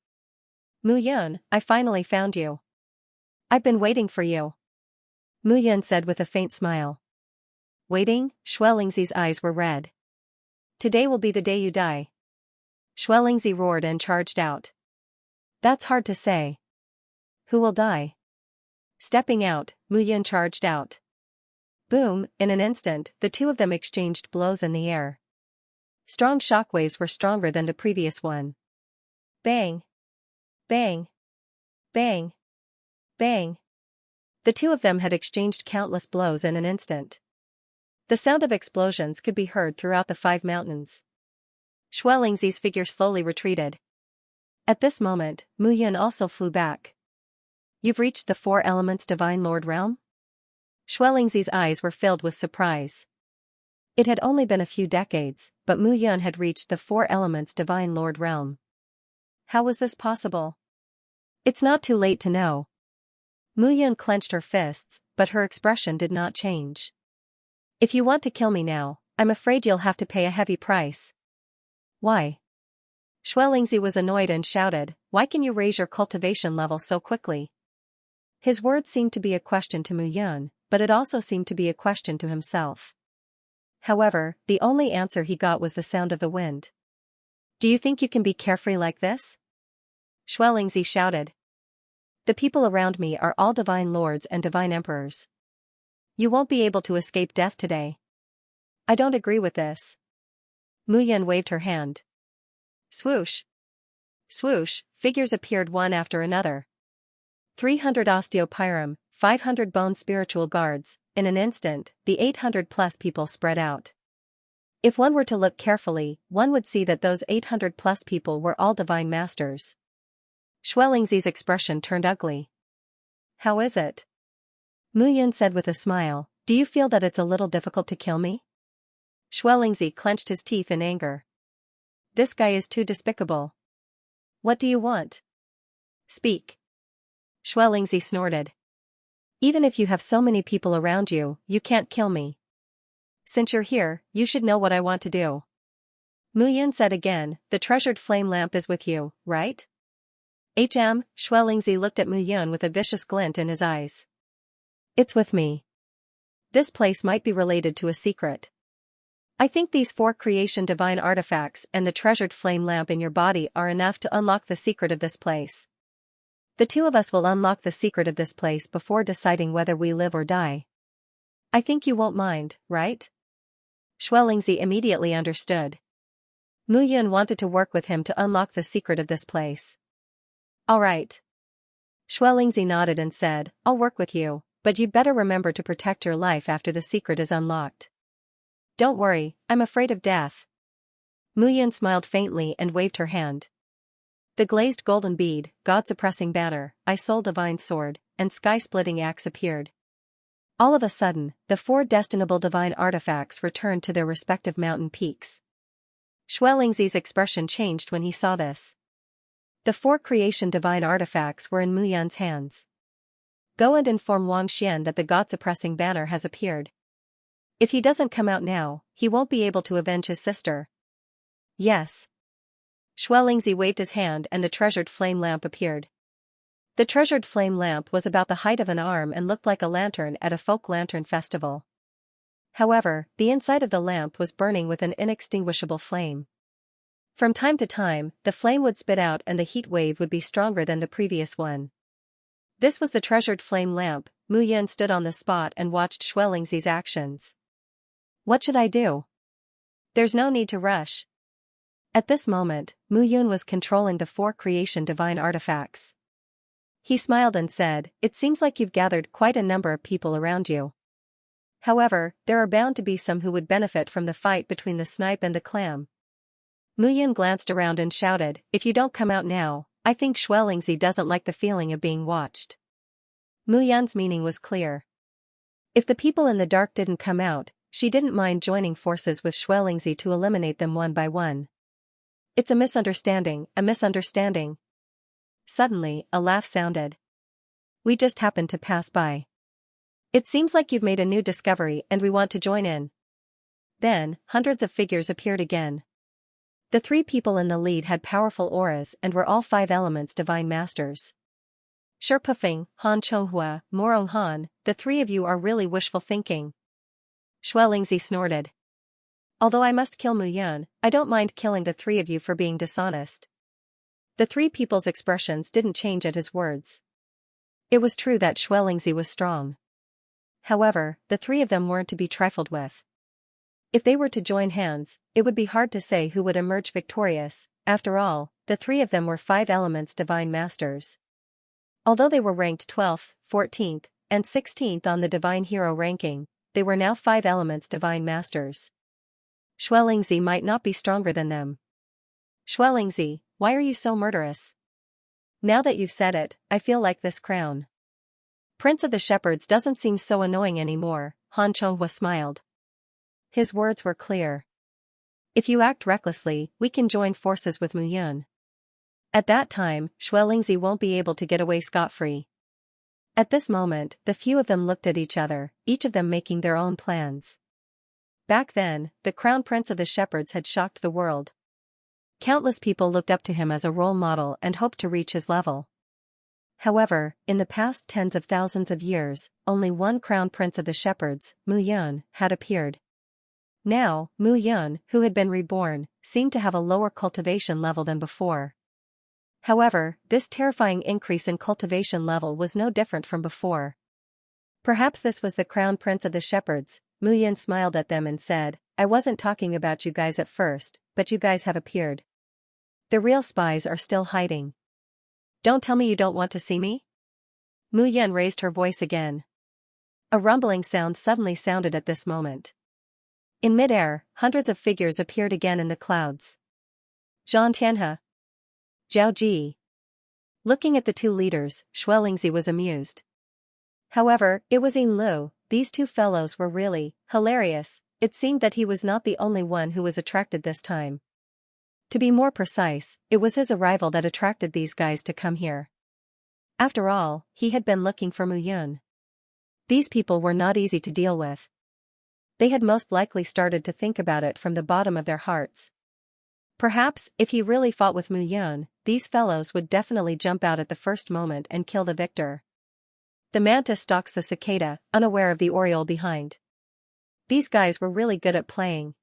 Mu Yan, I finally found you. I've been waiting for you. Mu Yan said with a faint smile. Waiting? Xianxia's eyes were red. Today will be the day you die. Xianxia roared and charged out. That's hard to say. Who will die? Stepping out, Mu Yan charged out. Boom, in an instant, the two of them exchanged blows in the air. Strong shockwaves were stronger than the previous one. Bang! Bang! Bang! Bang! The two of them had exchanged countless blows in an instant. The sound of explosions could be heard throughout the 5 mountains. Xuelingzi's figure slowly retreated. At this moment, Mu Yun also flew back. You've reached the 4 elements divine lord realm? Xuelingzi's eyes were filled with surprise. It had only been a few decades, but Mu Yun had reached the 4 elements divine lord realm. How was this possible? It's not too late to know. Mu Yun clenched her fists, but her expression did not change. If you want to kill me now, I'm afraid you'll have to pay a heavy price. Why? Xuelingzi was annoyed and shouted, why can you raise your cultivation level so quickly? His words seemed to be a question to Mu Yun, but it also seemed to be a question to himself. However, the only answer he got was the sound of the wind. Do you think you can be carefree like this? Xuelingzi shouted. The people around me are all divine lords and divine emperors. You won't be able to escape death today. I don't agree with this. Mu Yun waved her hand. Swoosh. Swoosh, figures appeared one after another. 300 osteopyram, 500 bone spiritual guards. In an instant, the 800+ people spread out. If one were to look carefully, one would see that those 800+ people were all divine masters. Xuelingzi's expression turned ugly. How is it? Mu Yun said with a smile, do you feel that it's a little difficult to kill me? Xuelingzi clenched his teeth in anger. This guy is too despicable. What do you want? Speak. Xuelingzi snorted. Even if you have so many people around you, you can't kill me. Since you're here, you should know what I want to do. Mu Yun said again, the treasured flame lamp is with you, right? Xuelingzi looked at Mu Yun with a vicious glint in his eyes. It's with me. This place might be related to a secret. I think these 4 creation divine artifacts and the treasured flame lamp in your body are enough to unlock the secret of this place. The 2 of us will unlock the secret of this place before deciding whether we live or die. I think you won't mind, right? Xuelingzi immediately understood. Mu Yun wanted to work with him to unlock the secret of this place. All right. Xuelingzi nodded and said, I'll work with you, but you'd better remember to protect your life after the secret is unlocked. Don't worry, I'm afraid of death. Mu Yun smiled faintly and waved her hand. The glazed golden bead, God-suppressing banner, I-soul divine sword, and sky-splitting axe appeared. All of a sudden, the 4 destinable divine artifacts returned to their respective mountain peaks. Xuelingzi's expression changed when he saw this. The 4 creation divine artifacts were in Mu Yun's hands. Go and inform Wang Xian that the God-suppressing banner has appeared. If he doesn't come out now, he won't be able to avenge his sister. Yes. Xuelingzi waved his hand and the treasured flame lamp appeared. The treasured flame lamp was about the height of an arm and looked like a lantern at a folk lantern festival. However, the inside of the lamp was burning with an inextinguishable flame. From time to time, the flame would spit out and the heat wave would be stronger than the previous one. This was the treasured flame lamp. Mu Yun stood on the spot and watched Xuelingzi's actions. What should I do? There's no need to rush. At this moment, Mu Yun was controlling the 4 creation divine artifacts. He smiled and said, it seems like you've gathered quite a number of people around you. However, there are bound to be some who would benefit from the fight between the snipe and the clam. Mu Yun glanced around and shouted, if you don't come out now, I think Xuelingzi doesn't like the feeling of being watched. Mu Yun's meaning was clear. If the people in the dark didn't come out, she didn't mind joining forces with Xuelingzi to eliminate them one by one. It's a misunderstanding, a misunderstanding. Suddenly, a laugh sounded. We just happened to pass by. It seems like you've made a new discovery and we want to join in. Then, hundreds of figures appeared again. The 3 people in the lead had powerful auras and were all 5 elements divine masters. Sherpufeng, Han Chonghua, Morong Han, the 3 of you are really wishful thinking. Xuelingzi snorted. Although I must kill Mu Yun, I don't mind killing the 3 of you for being dishonest. The 3 people's expressions didn't change at his words. It was true that Xuelingzi was strong. However, the 3 of them weren't to be trifled with. If they were to join hands, it would be hard to say who would emerge victorious. After all, the 3 of them were 5 elements divine masters. Although they were ranked 12th, 14th, and 16th on the divine hero ranking, they were now 5 elements divine masters. Xianxia might not be stronger than them. Xianxia, why are you so murderous? Now that you've said it, I feel like this crown. Prince of the Shepherds doesn't seem so annoying anymore, Han Chonghua smiled. His words were clear. If you act recklessly, we can join forces with Mu Yun. At that time, Xianxia won't be able to get away scot-free. At this moment, the few of them looked at each other, each of them making their own plans. Back then, the Crown Prince of the Shepherds had shocked the world. Countless people looked up to him as a role model and hoped to reach his level. However, in the past tens of thousands of years, only one Crown Prince of the Shepherds, Mu Yun, had appeared. Now, Mu Yun, who had been reborn, seemed to have a lower cultivation level than before. However, this terrifying increase in cultivation level was no different from before. Perhaps this was the Crown Prince of the Shepherds. Mu Yun smiled at them and said, I wasn't talking about you guys at first, but you guys have appeared. The real spies are still hiding. Don't tell me you don't want to see me? Mu Yun raised her voice again. A rumbling sound suddenly sounded at this moment. In midair, hundreds of figures appeared again in the clouds. Zhang Tianhe. Zhao Ji. Looking at the two leaders, Xianxia was amused. However, it was Yin Lu. These two fellows were really hilarious. It seemed that he was not the only one who was attracted this time. To be more precise, it was his arrival that attracted these guys to come here. After all, he had been looking for Mu Yun. These people were not easy to deal with. They had most likely started to think about it from the bottom of their hearts. Perhaps, if he really fought with Mu Yun, these fellows would definitely jump out at the first moment and kill the victor. The mantis stalks the cicada, unaware of the oriole behind. These guys were really good at playing.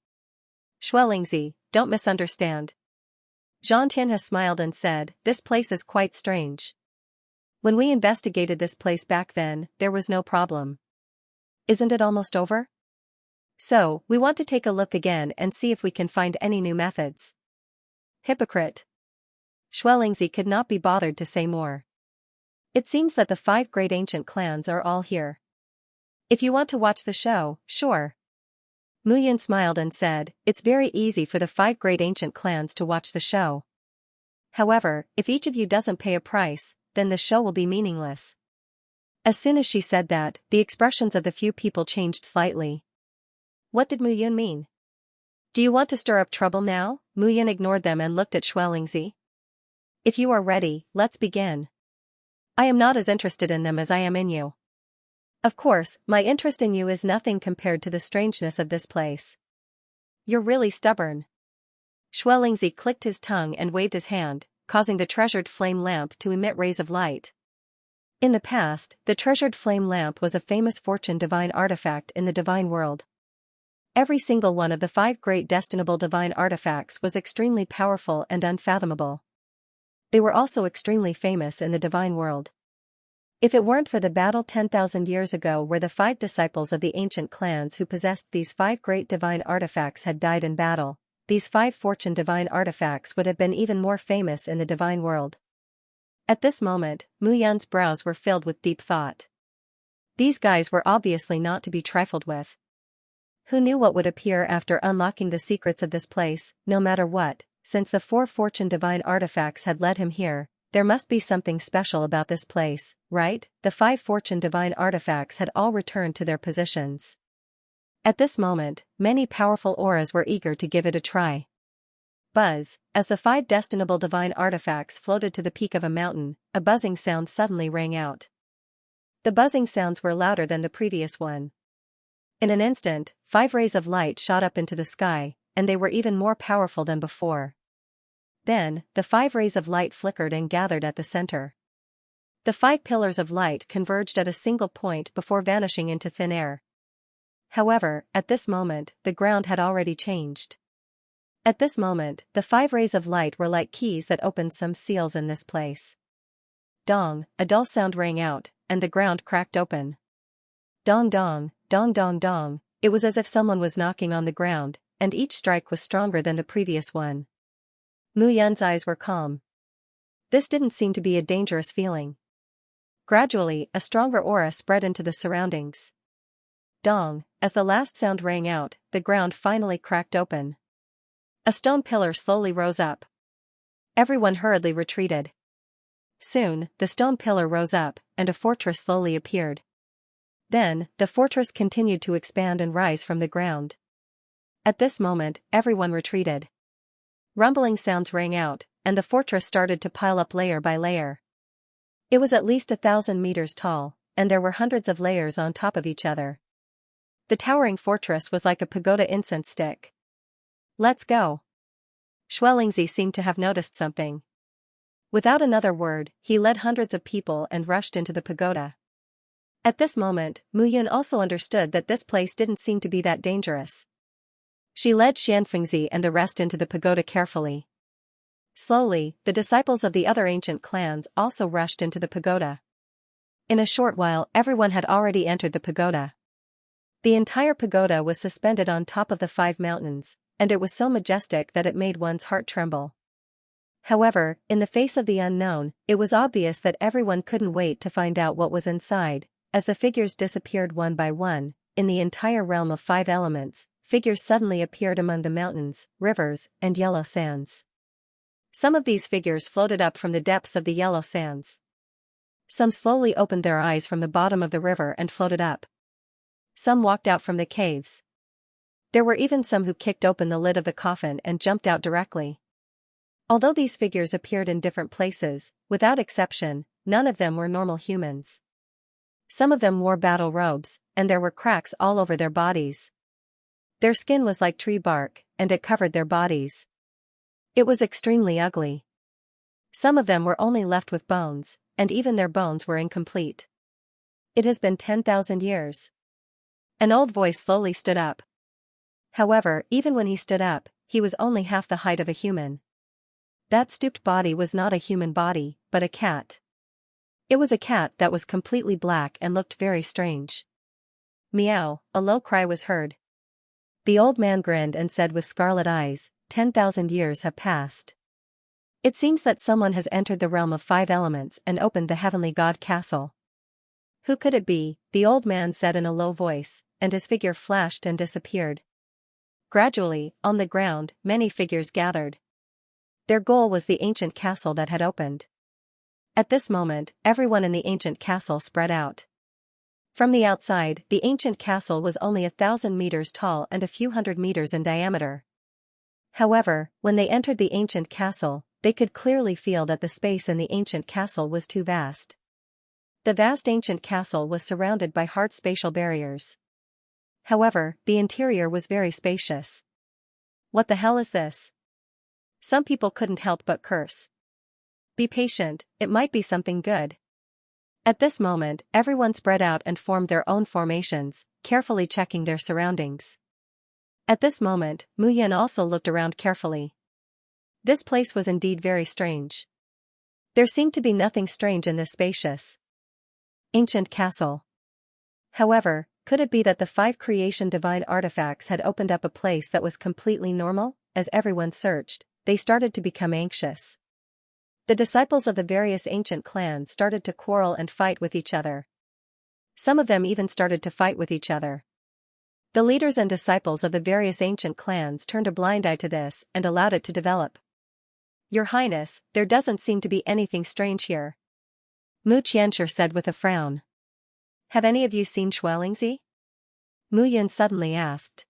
Xianxia, don't misunderstand. Zhang Tianhe smiled and said, this place is quite strange. When we investigated this place back then, there was no problem. Isn't it almost over? So, we want to take a look again and see if we can find any new methods. Hypocrite. Xianxia could not be bothered to say more. It seems that the 5 great ancient clans are all here. If you want to watch the show, sure. Mu Yun smiled and said, it's very easy for the 5 great ancient clans to watch the show. However, if each of you doesn't pay a price, then the show will be meaningless. As soon as she said that, the expressions of the few people changed slightly. What did Mu Yun mean? Do you want to stir up trouble now? Mu Yun ignored them and looked at Xianxia. If you are ready, let's begin. I am not as interested in them as I am in you. Of course, my interest in you is nothing compared to the strangeness of this place. You're really stubborn. Xianxia clicked his tongue and waved his hand, causing the treasured flame lamp to emit rays of light. In the past, the treasured flame lamp was a famous fortune divine artifact in the divine world. Every single one of the 5 great destinable divine artifacts was extremely powerful and unfathomable. They were also extremely famous in the divine world. If it weren't for the battle 10,000 years ago where the 5 disciples of the ancient clans who possessed these 5 great divine artifacts had died in battle, these 5 fortune divine artifacts would have been even more famous in the divine world. At this moment, Mu Yun's brows were filled with deep thought. These guys were obviously not to be trifled with. Who knew what would appear after unlocking the secrets of this place? No matter what, since the 4 fortune divine artifacts had led him here, there must be something special about this place, right? The 5 fortune divine artifacts had all returned to their positions. At this moment, many powerful auras were eager to give it a try. Buzz, as the 5 destinable divine artifacts floated to the peak of a mountain, a buzzing sound suddenly rang out. The buzzing sounds were louder than the previous one. In an instant, 5 rays of light shot up into the sky, and they were even more powerful than before. Then, the 5 rays of light flickered and gathered at the center. The 5 pillars of light converged at a single point before vanishing into thin air. However, at this moment, the ground had already changed. At this moment, the 5 rays of light were like keys that opened some seals in this place. Dong, a dull sound rang out, and the ground cracked open. Dong dong, dong dong dong, it was as if someone was knocking on the ground, and each strike was stronger than the previous one. Mu Yun's eyes were calm. This didn't seem to be a dangerous feeling. Gradually, a stronger aura spread into the surroundings. Dong, as the last sound rang out, the ground finally cracked open. A stone pillar slowly rose up. Everyone hurriedly retreated. Soon, the stone pillar rose up, and a fortress slowly appeared. Then, the fortress continued to expand and rise from the ground. At this moment, everyone retreated. Rumbling sounds rang out, and the fortress started to pile up layer by layer. It was at least 1,000 meters tall, and there were hundreds of layers on top of each other. The towering fortress was like a pagoda incense stick. "Let's go." Xuelingzi seemed to have noticed something. Without another word, he led hundreds of people and rushed into the pagoda. At this moment, Mu Yun also understood that this place didn't seem to be that dangerous. She led Xianxia and the rest into the pagoda carefully. Slowly, the disciples of the other ancient clans also rushed into the pagoda. In a short while, everyone had already entered the pagoda. The entire pagoda was suspended on top of the 5 mountains, and it was so majestic that it made one's heart tremble. However, in the face of the unknown, it was obvious that everyone couldn't wait to find out what was inside. As the figures disappeared one by one, in the entire realm of 5 elements, figures suddenly appeared among the mountains, rivers, and yellow sands. Some of these figures floated up from the depths of the yellow sands. Some slowly opened their eyes from the bottom of the river and floated up. Some walked out from the caves. There were even some who kicked open the lid of the coffin and jumped out directly. Although these figures appeared in different places, without exception, none of them were normal humans. Some of them wore battle robes, and there were cracks all over their bodies. Their skin was like tree bark, and it covered their bodies. It was extremely ugly. Some of them were only left with bones, and even their bones were incomplete. "It has been 10,000 years. An old voice slowly stood up. However, even when he stood up, he was only half the height of a human. That stooped body was not a human body, but a cat. It was a cat that was completely black and looked very strange. Meow, a low cry was heard. The old man grinned and said with scarlet eyes, 10,000 years have passed. It seems that someone has entered the realm of 5 elements and opened the heavenly god castle. Who could it be? The old man said in a low voice, and his figure flashed and disappeared. Gradually, on the ground, many figures gathered. Their goal was the ancient castle that had opened. At this moment, everyone in the ancient castle spread out. From the outside, the ancient castle was only 1,000 meters tall and a few hundred meters in diameter. However, when they entered the ancient castle, they could clearly feel that the space in the ancient castle was too vast. The vast ancient castle was surrounded by hard spatial barriers. However, the interior was very spacious. "What the hell is this?" Some people couldn't help but curse. "Be patient, it might be something good." At this moment, everyone spread out and formed their own formations, carefully checking their surroundings. At this moment, Mu Yan also looked around carefully. This place was indeed very strange. There seemed to be nothing strange in this spacious ancient castle. However, could it be that the 5 creation divine artifacts had opened up a place that was completely normal? As everyone searched, they started to become anxious. The disciples of the various ancient clans started to quarrel and fight with each other. Some of them even started to fight with each other. The leaders and disciples of the various ancient clans turned a blind eye to this and allowed it to develop. "Your Highness, there doesn't seem to be anything strange here," Mu Qianxia said with a frown. "Have any of you seen Xuelingzi?" Mu Yun suddenly asked.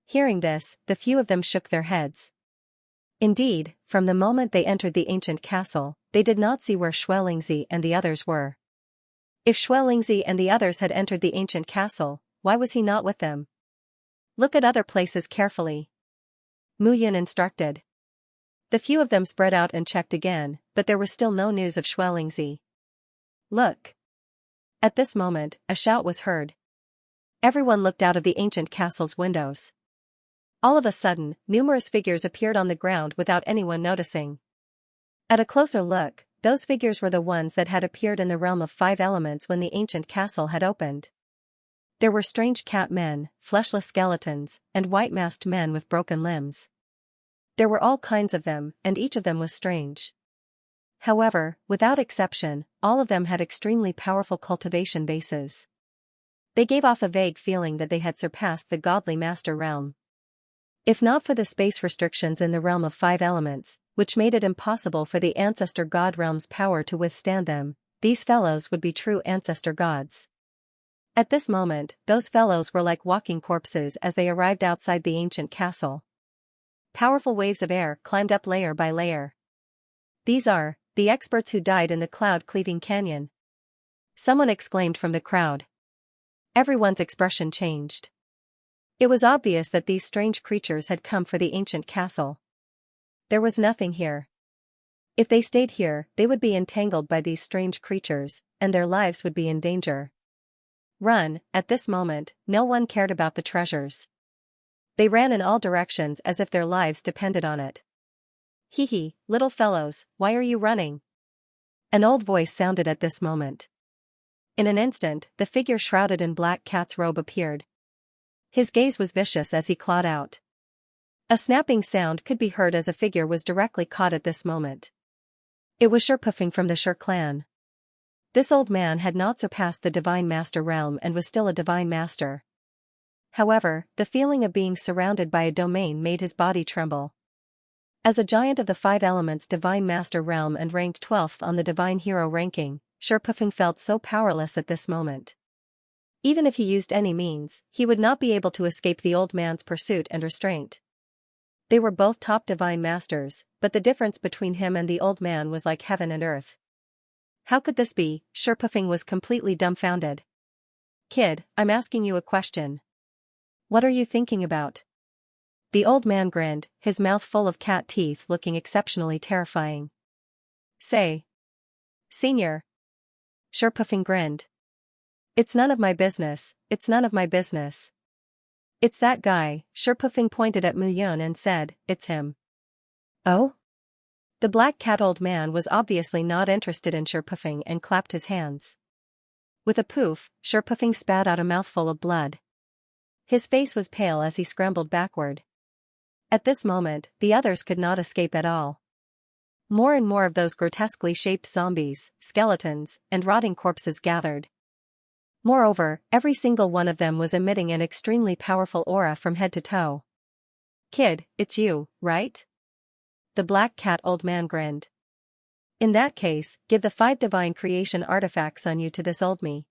Hearing this, the few of them shook their heads. Indeed, from the moment they entered the ancient castle, they did not see where Xuelingzi and the others were. If Xuelingzi and the others had entered the ancient castle, why was he not with them? "Look at other places carefully," Mu Yun instructed. The few of them spread out and checked again, but there was still no news of Xuelingzi. "Look!" At this moment, a shout was heard. Everyone looked out of the ancient castle's windows. All of a sudden, numerous figures appeared on the ground without anyone noticing. At a closer look, those figures were the ones that had appeared in the realm of 5 elements when the ancient castle had opened. There were strange cat men, fleshless skeletons, and white-masked men with broken limbs. There were all kinds of them, and each of them was strange. However, without exception, all of them had extremely powerful cultivation bases. They gave off a vague feeling that they had surpassed the godly master realm. If not for the space restrictions in the realm of 5 elements, which made it impossible for the ancestor god realm's power to withstand them, these fellows would be true ancestor gods. At this moment, those fellows were like walking corpses as they arrived outside the ancient castle. Powerful waves of air climbed up layer by layer. These are the experts who died in the cloud-cleaving canyon. Someone exclaimed from the crowd. Everyone's expression changed. It was obvious that these strange creatures had come for the ancient castle. There was nothing here. If they stayed here, they would be entangled by these strange creatures, and their lives would be in danger. Run. At this moment, no one cared about the treasures. They ran in all directions as if their lives depended on it. Hee hee, little fellows, why are you running? An old voice sounded at this moment. In an instant, the figure shrouded in black cat's robe appeared. His gaze was vicious as he clawed out. A snapping sound could be heard as a figure was directly caught at this moment. It was Sherpuffing from the Sher clan. This old man had not surpassed the Divine Master realm and was still a Divine Master. However, the feeling of being surrounded by a domain made his body tremble. As a giant of the 5 elements Divine Master realm and ranked 12th on the Divine Hero ranking, Sherpuffing felt so powerless at this moment. Even if he used any means, he would not be able to escape the old man's pursuit and restraint. They were both top Divine Masters, but the difference between him and the old man was like heaven and earth. How could this be? Sherpuffing was completely dumbfounded. Kid, I'm asking you a question. What are you thinking about? The old man grinned, his mouth full of cat teeth looking exceptionally terrifying. Say. Senior. Sherpuffing grinned. It's none of my business, it's none of my business. It's that guy. Sherpuffing pointed at Muyun and said, it's him. Oh? The black cat old man was obviously not interested in Sherpuffing and clapped his hands. With a poof, Sherpuffing spat out a mouthful of blood. His face was pale as he scrambled backward. At this moment, the others could not escape at all. More and more of those grotesquely shaped zombies, skeletons, and rotting corpses gathered. Moreover, every single one of them was emitting an extremely powerful aura from head to toe. Kid, it's you, right? The black cat old man grinned. In that case, give the 5 divine creation artifacts on you to this old me.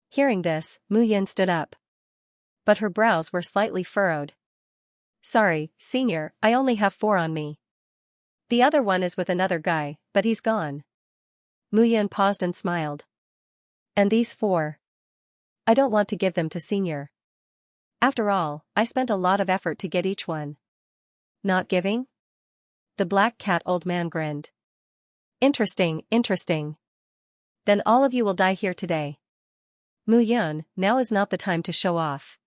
Hearing this, Muyun stood up. But her brows were slightly furrowed. Sorry, senior, I only have 4 on me. The other one is with another guy, but he's gone. Muyun paused and smiled. And these 4? I don't want to give them to senior. After all, I spent a lot of effort to get each one. Not giving? The black cat old man grinned. Interesting, interesting. Then all of you will die here today. Muyun, now is not the time to show off.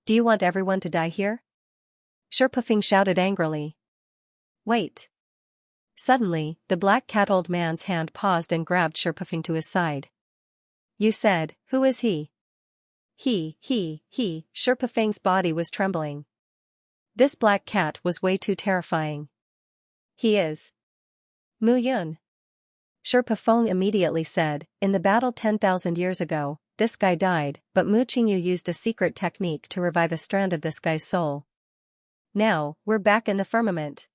Do you want everyone to die here? Sherpuffing shouted angrily. Wait. Suddenly, the black cat old man's hand paused and grabbed Sherpuffing to his side. You said, who is he? He, Sherpuffing's body was trembling. This black cat was way too terrifying. He is Muyun. Sherpuffing immediately said, in the battle 10,000 years ago, this guy died, but Mu Qingyu used a secret technique to revive a strand of this guy's soul. Now, we're back in the firmament.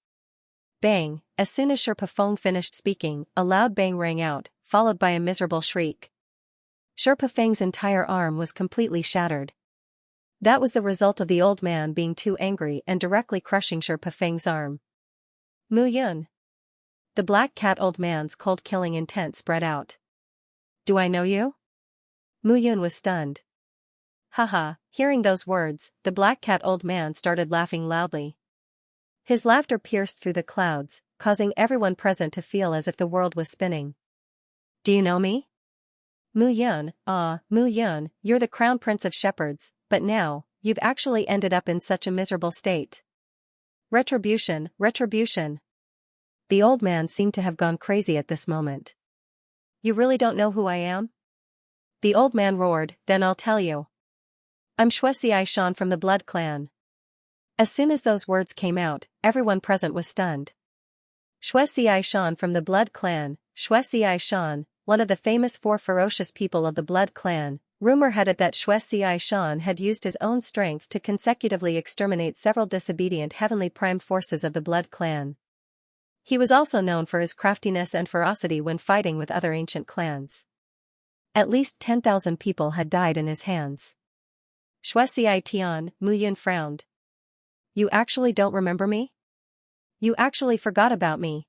Bang, as soon as Sherpuffing finished speaking, a loud bang rang out, followed by a miserable shriek. Sherpuffing's entire arm was completely shattered. That was the result of the old man being too angry and directly crushing Sherpuffing's arm. Muyun. The black cat old man's cold-killing intent spread out. Do I know you? Muyun was stunned. Haha, hearing those words, the black cat old man started laughing loudly. His laughter pierced through the clouds, causing everyone present to feel as if the world was spinning. Do you know me? Muyun, Muyun, you're the crown prince of shepherds, but now, you've actually ended up in such a miserable state. Retribution, retribution. The old man seemed to have gone crazy at this moment. You really don't know who I am? The old man roared, then I'll tell you. I'm Xianxia from the Blood Clan. As soon as those words came out, everyone present was stunned. Xianxia from the Blood Clan, Xianxia, one of the famous 4 ferocious people of the Blood Clan, Rumor had it that Xianxia had used his own strength to consecutively exterminate several disobedient heavenly prime forces of the Blood Clan. He was also known for his craftiness and ferocity when fighting with other ancient clans. At least 10,000 people had died in his hands. Xianxia, Mu Yun frowned. You actually don't remember me? You actually forgot about me.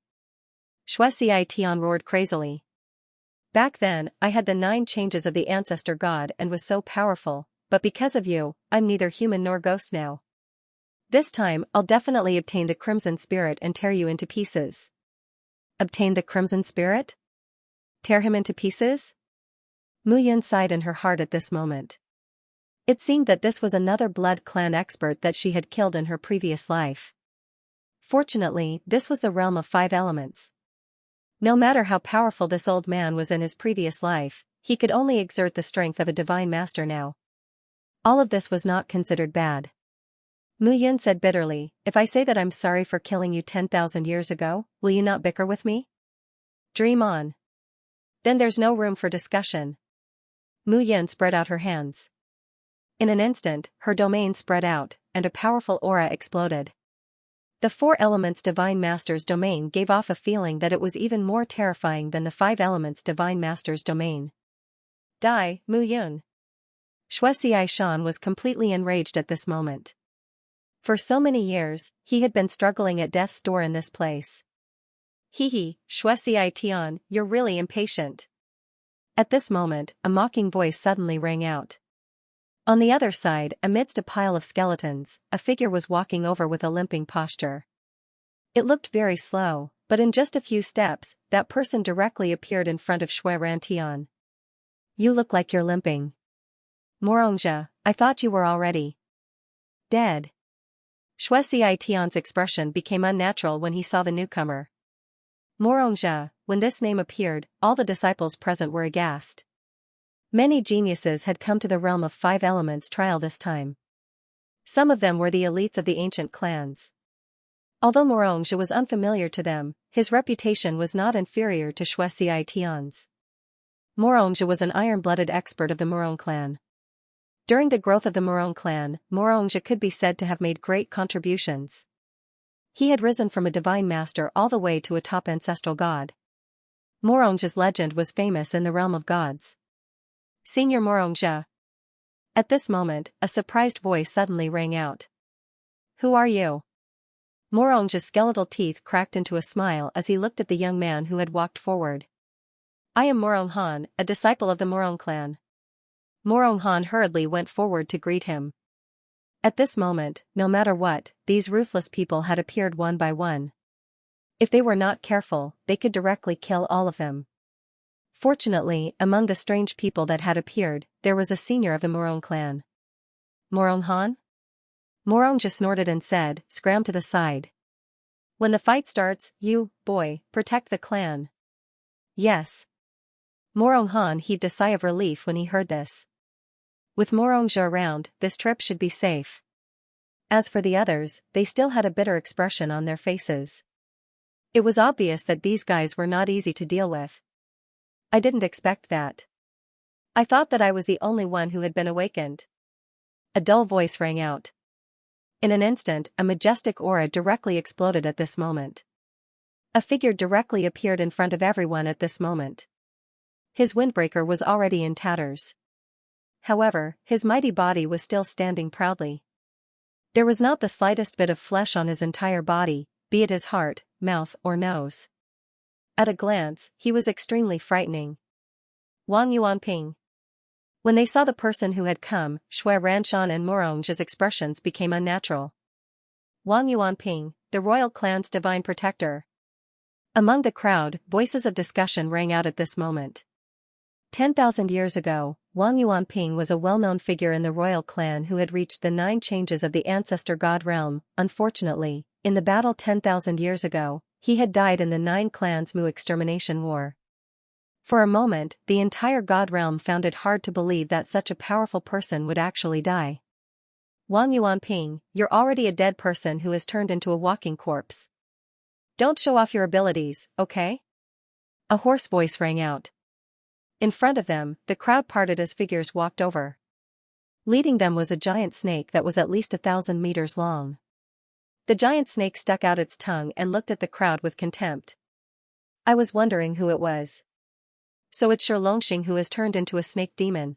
Xianxia roared crazily. Back then, I had the 9 changes of the ancestor god and was so powerful, but because of you, I'm neither human nor ghost now. This time, I'll definitely obtain the Crimson Spirit and tear you into pieces. Obtain the Crimson Spirit? Tear him into pieces? Mu Yun sighed in her heart at this moment. It seemed that this was another Blood Clan expert that she had killed in her previous life. Fortunately, this was the realm of 5 elements. No matter how powerful this old man was in his previous life, he could only exert the strength of a divine master now. All of this was not considered bad. Mu Yun said bitterly, if I say that I'm sorry for killing you 10,000 years ago, will you not bicker with me? Dream on. Then there's no room for discussion. Mu Yun spread out her hands. In an instant, her domain spread out, and a powerful aura exploded. The 4 elements Divine Master's domain gave off a feeling that it was even more terrifying than the 5 elements Divine Master's domain. Die, Mu Yun. Xianxia was completely enraged at this moment. For so many years, he had been struggling at death's door in this place. Hee, Xianxia, you're really impatient. At this moment, a mocking voice suddenly rang out. On the other side, amidst a pile of skeletons, a figure was walking over with a limping posture. It looked very slow, but in just a few steps, that person directly appeared in front of Xianxia. You look like you're limping. Xianxia, I thought you were already dead. Xianxia's expression became unnatural when he saw the newcomer. Xianxia, when this name appeared, all the disciples present were aghast. Many geniuses had come to the realm of 5 elements trial this time. Some of them were the elites of the ancient clans. Although Xianxia was unfamiliar to them, his reputation was not inferior to Xianxia's. Xianxia was an iron-blooded expert of the Moron clan. During the growth of the Moron clan, Xianxia could be said to have made great contributions. He had risen from a divine master all the way to a top ancestral god. Xianxia's legend was famous in the realm of gods. Senior Xianxia. At this moment, a surprised voice suddenly rang out. Who are you? Xianxia's skeletal teeth cracked into a smile as he looked at the young man who had walked forward. I am Moron, a disciple of the Moron clan. Moron hurriedly went forward to greet him. At this moment, no matter what, these ruthless people had appeared one by one. If they were not careful, they could directly kill all of them. Fortunately, among the strange people that had appeared, there was a senior of the Moron clan. Moron? Xianxia snorted and said, scram to the side. When the fight starts, you, boy, protect the clan. Yes. Moron heaved a sigh of relief when he heard this. With Xianxia around, this trip should be safe. As for the others, they still had a bitter expression on their faces. It was obvious that these guys were not easy to deal with. I didn't expect that. I thought that I was the only one who had been awakened. A dull voice rang out. In an instant, a majestic aura directly exploded at this moment. A figure directly appeared in front of everyone at this moment. His windbreaker was already in tatters. However, his mighty body was still standing proudly. There was not the slightest bit of flesh on his entire body, be it his heart, mouth, or nose. At a glance, he was extremely frightening. Wang Yuanping. When they saw the person who had come, Xianxia and Xianxia's expressions became unnatural. Wang Yuanping, the royal clan's divine protector. Among the crowd, voices of discussion rang out at this moment. 10,000 years ago, Wang Yuanping was a well-known figure in the royal clan who had reached the 9 changes of the ancestor god realm. Unfortunately, in the battle 10,000 years ago, he had died in the 9 clans Mu extermination war. For a moment, the entire god realm found it hard to believe that such a powerful person would actually die. Wang Yuanping, you're already a dead person who has turned into a walking corpse. Don't show off your abilities, okay? A hoarse voice rang out. In front of them, the crowd parted as figures walked over. Leading them was a giant snake that was at least 1,000 meters long. The giant snake stuck out its tongue and looked at the crowd with contempt. I was wondering who it was. So it's Xianxia who has turned into a snake demon.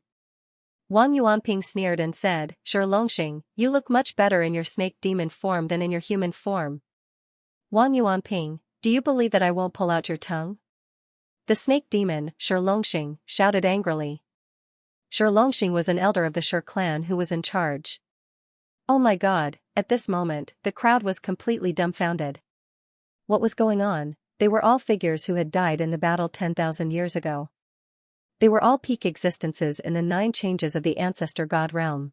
Wang Yuanping sneered and said, Xianxia, you look much better in your snake demon form than in your human form. Wang Yuanping, do you believe that I won't pull out your tongue? The snake demon, Xianxia, shouted angrily. Xianxia was an elder of the Shi clan who was in charge. Oh my god, at this moment, the crowd was completely dumbfounded. What was going on? They were all figures who had died in the battle 10,000 years ago. They were all peak existences in the 9 changes of the ancestor god realm.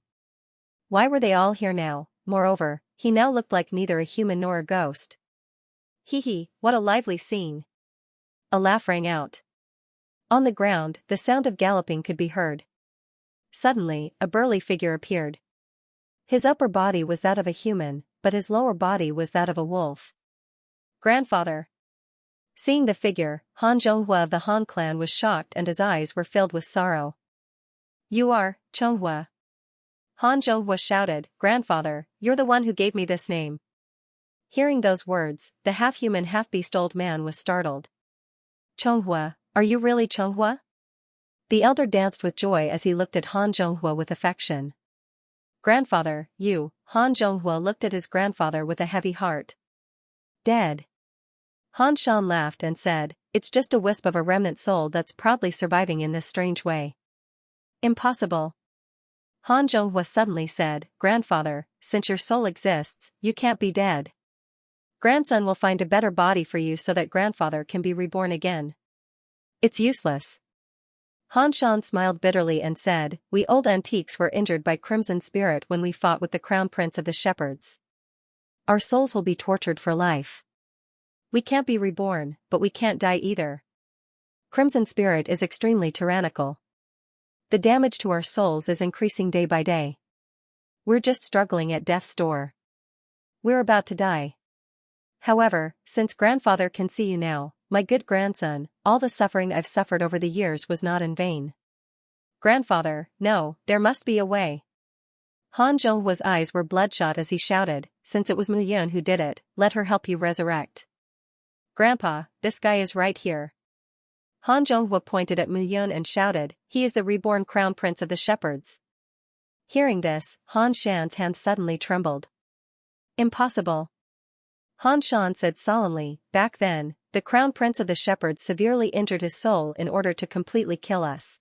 Why were they all here now? Moreover, he now looked like neither a human nor a ghost. Hee hee, what a lively scene. A laugh rang out. On the ground, the sound of galloping could be heard. Suddenly, a burly figure appeared. His upper body was that of a human, but his lower body was that of a wolf. Grandfather. Seeing the figure, Han Zhonghua of the Han clan was shocked and his eyes were filled with sorrow. You are, Zhonghua. Han Zhonghua shouted, Grandfather, you're the one who gave me this name. Hearing those words, the half-human half-beast old man was startled. Zhonghua, are you really Zhonghua? The elder danced with joy as he looked at Han Zhonghua with affection. Grandfather, you, Han Zhonghua looked at his grandfather with a heavy heart. Dead. Han Shan laughed and said, it's just a wisp of a remnant soul that's proudly surviving in this strange way. Impossible. Han Zhonghua suddenly said, Grandfather, since your soul exists, you can't be dead. Grandson will find a better body for you so that grandfather can be reborn again. It's useless. Han Shan smiled bitterly and said, we old antiques were injured by Crimson Spirit when we fought with the Crown Prince of the Shepherds. Our souls will be tortured for life. We can't be reborn, but we can't die either. Crimson Spirit is extremely tyrannical. The damage to our souls is increasing day by day. We're just struggling at death's door. We're about to die. However, since grandfather can see you now, my good grandson, all the suffering I've suffered over the years was not in vain. Grandfather, no, there must be a way. Han Zhonghua's eyes were bloodshot as he shouted, since it was Mu Yun who did it, let her help you resurrect. Grandpa, this guy is right here. Han Zhonghua pointed at Mu Yun and shouted, he is the reborn crown prince of the shepherds. Hearing this, Han Shan's hand suddenly trembled. Impossible. Han Shan said solemnly, back then, the crown prince of the shepherds severely injured his soul in order to completely kill us.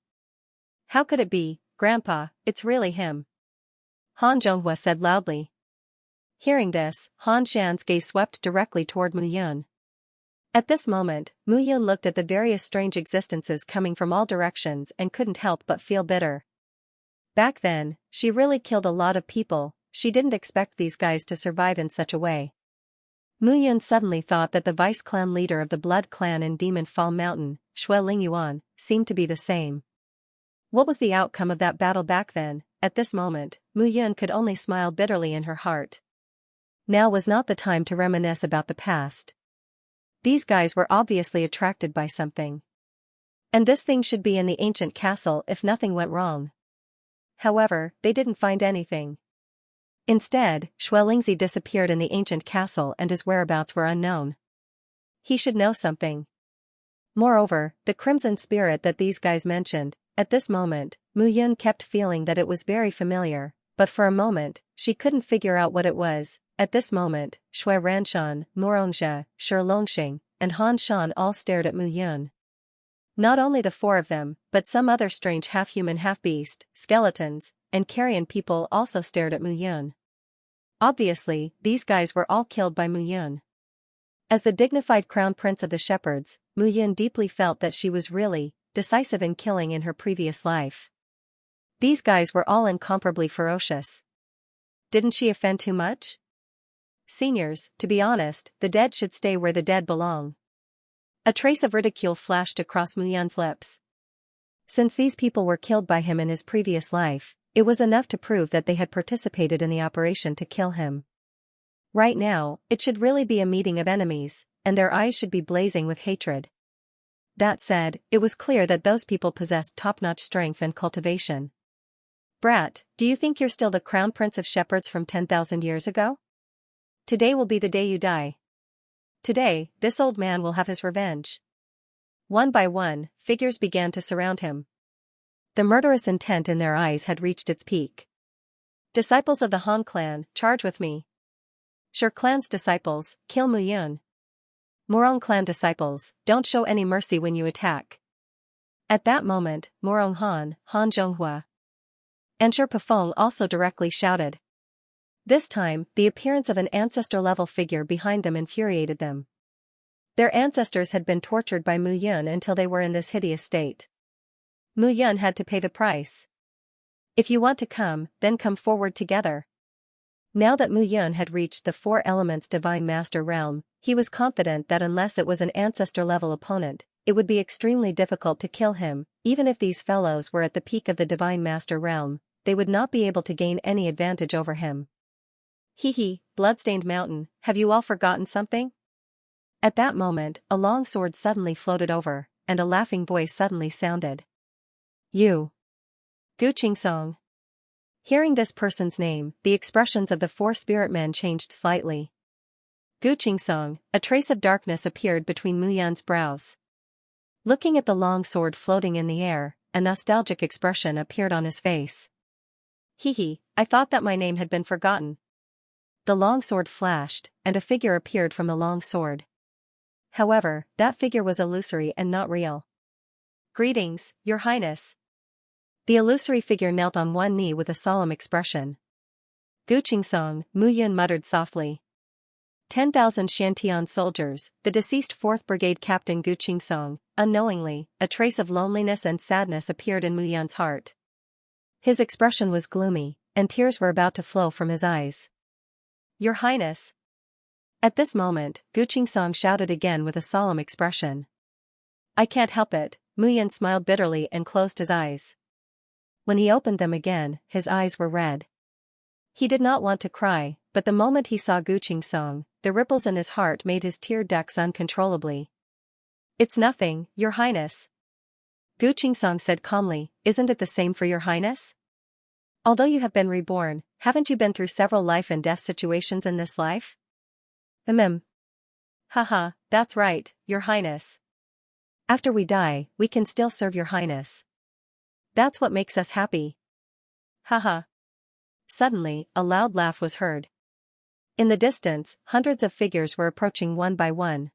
How could it be, Grandpa, it's really him. Han Zhonghua said loudly. Hearing this, Han Shan's gaze swept directly toward Mu Yun. At this moment, Mu Yun looked at the various strange existences coming from all directions and couldn't help but feel bitter. Back then, she really killed a lot of people, she didn't expect these guys to survive in such a way. Mu Yun suddenly thought that the vice-clan leader of the blood clan in Demon Fall Mountain, Shui Lingyuan, seemed to be the same. What was the outcome of that battle back then? At this moment, Mu Yun could only smile bitterly in her heart. Now was not the time to reminisce about the past. These guys were obviously attracted by something. And this thing should be in the ancient castle if nothing went wrong. However, they didn't find anything. Instead, Shuelingzi disappeared in the ancient castle and his whereabouts were unknown. He should know something. Moreover, the crimson spirit that these guys mentioned, at this moment, Mu Yun kept feeling that it was very familiar, but for a moment, she couldn't figure out what it was. At this moment, Shui Ranshan, Moronjia, Shilongxing, and Han Shan all stared at Mu Yun. Not only the 4 of them, but some other strange half-human half-beast, skeletons, and carrion people also stared at Mu Yun. Obviously, these guys were all killed by Mu Yun. As the dignified crown prince of the shepherds, Mu Yun deeply felt that she was really decisive in killing in her previous life. These guys were all incomparably ferocious. Didn't she offend too much? Seniors, to be honest, the dead should stay where the dead belong. A trace of ridicule flashed across Mu Yun's lips. Since these people were killed by him in his previous life, it was enough to prove that they had participated in the operation to kill him. Right now, it should really be a meeting of enemies, and their eyes should be blazing with hatred. That said, it was clear that those people possessed top-notch strength and cultivation. Brat, do you think you're still the crown prince of shepherds from 10,000 years ago? Today will be the day you die. Today, this old man will have his revenge. One by one, figures began to surround him. The murderous intent in their eyes had reached its peak. Disciples of the Han clan, charge with me. Sure clan's disciples, kill Mu Yun. Murong clan disciples, don't show any mercy when you attack. At that moment, Murong Han Zhonghua, and Shi Pefeng also directly shouted. This time, the appearance of an ancestor-level figure behind them infuriated them. Their ancestors had been tortured by Mu Yun until they were in this hideous state. Mu Yun had to pay the price. If you want to come, then come forward together. Now that Mu Yun had reached the Four Elements Divine Master realm, he was confident that unless it was an ancestor-level opponent, it would be extremely difficult to kill him. Even if these fellows were at the peak of the Divine Master realm, they would not be able to gain any advantage over him. Hee, bloodstained mountain, have you all forgotten something? At that moment, a long sword suddenly floated over, and a laughing voice suddenly sounded. You. Gu Qingsong. Hearing this person's name, the expressions of the four spirit men changed slightly. Gu Qingsong, a trace of darkness appeared between Mu Yun's brows. Looking at the long sword floating in the air, a nostalgic expression appeared on his face. I thought that my name had been forgotten. The long sword flashed, and a figure appeared from the long sword. However, that figure was illusory and not real. Greetings, Your Highness. The illusory figure knelt on one knee with a solemn expression. Gu Qingsong, Mu Yun muttered softly. 10,000 Shantian soldiers, the deceased 4th Brigade Captain Gu Qingsong. Unknowingly, a trace of loneliness and sadness appeared in Mu Yun's heart. His expression was gloomy, and tears were about to flow from his eyes. Your Highness. At this moment, Gu Qingsong shouted again with a solemn expression. I can't help it, Mu Yun smiled bitterly and closed his eyes. When he opened them again, his eyes were red. He did not want to cry, but the moment he saw Gu Qingsong, the ripples in his heart made his tear ducts uncontrollably. It's nothing, Your Highness. Gu Qingsong said calmly, isn't it the same for Your Highness? Although you have been reborn, haven't you been through several life and death situations in this life? Haha, that's right, Your Highness. After we die, we can still serve Your Highness. That's what makes us happy. Haha. Suddenly, a loud laugh was heard. In the distance, hundreds of figures were approaching one by one.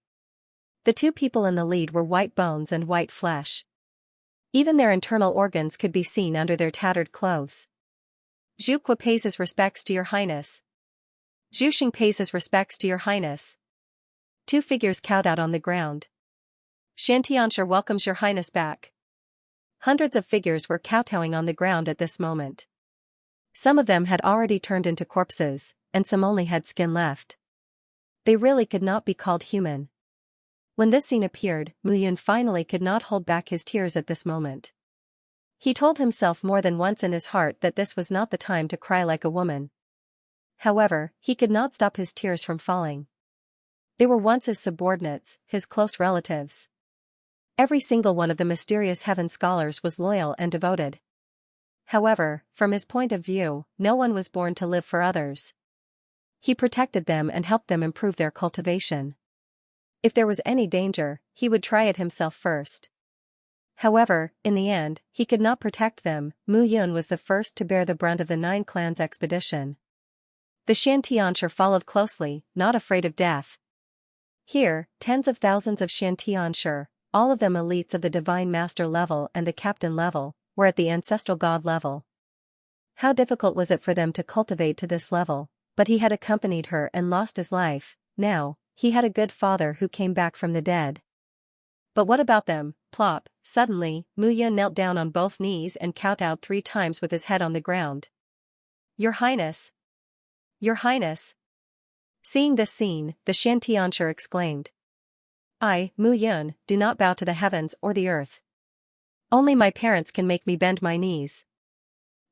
The two people in the lead were white bones and white flesh. Even their internal organs could be seen under their tattered clothes. Zhu Qua pays his respects to Your Highness. Zhu Xing pays his respects to Your Highness. Two figures kowed out on the ground. Xianxia welcomes Your Highness back. Hundreds of figures were kowtowing on the ground at this moment. Some of them had already turned into corpses, and some only had skin left. They really could not be called human. When this scene appeared, Mu Yun finally could not hold back his tears at this moment. He told himself more than once in his heart that this was not the time to cry like a woman. However, he could not stop his tears from falling. They were once his subordinates, his close relatives. Every single one of the mysterious heaven scholars was loyal and devoted. However, from his point of view, no one was born to live for others. He protected them and helped them improve their cultivation. If there was any danger, he would try it himself first. However, in the end, he could not protect them. Mu Yun was the first to bear the brunt of the 9 clans expedition. The Xianxia followed closely, not afraid of death. Here, tens of thousands of Xianxia, all of them elites of the Divine Master level and the Captain level, were at the Ancestral God level. How difficult was it for them to cultivate to this level, but he had accompanied her and lost his life. Now, he had a good father who came back from the dead. But what about them? Plop, suddenly, Mu Yun knelt down on both knees and kowtowed 3 times with his head on the ground. Your Highness! Your Highness! Seeing this scene, the Xianxia exclaimed. I, Mu Yun, do not bow to the heavens or the earth. Only my parents can make me bend my knees.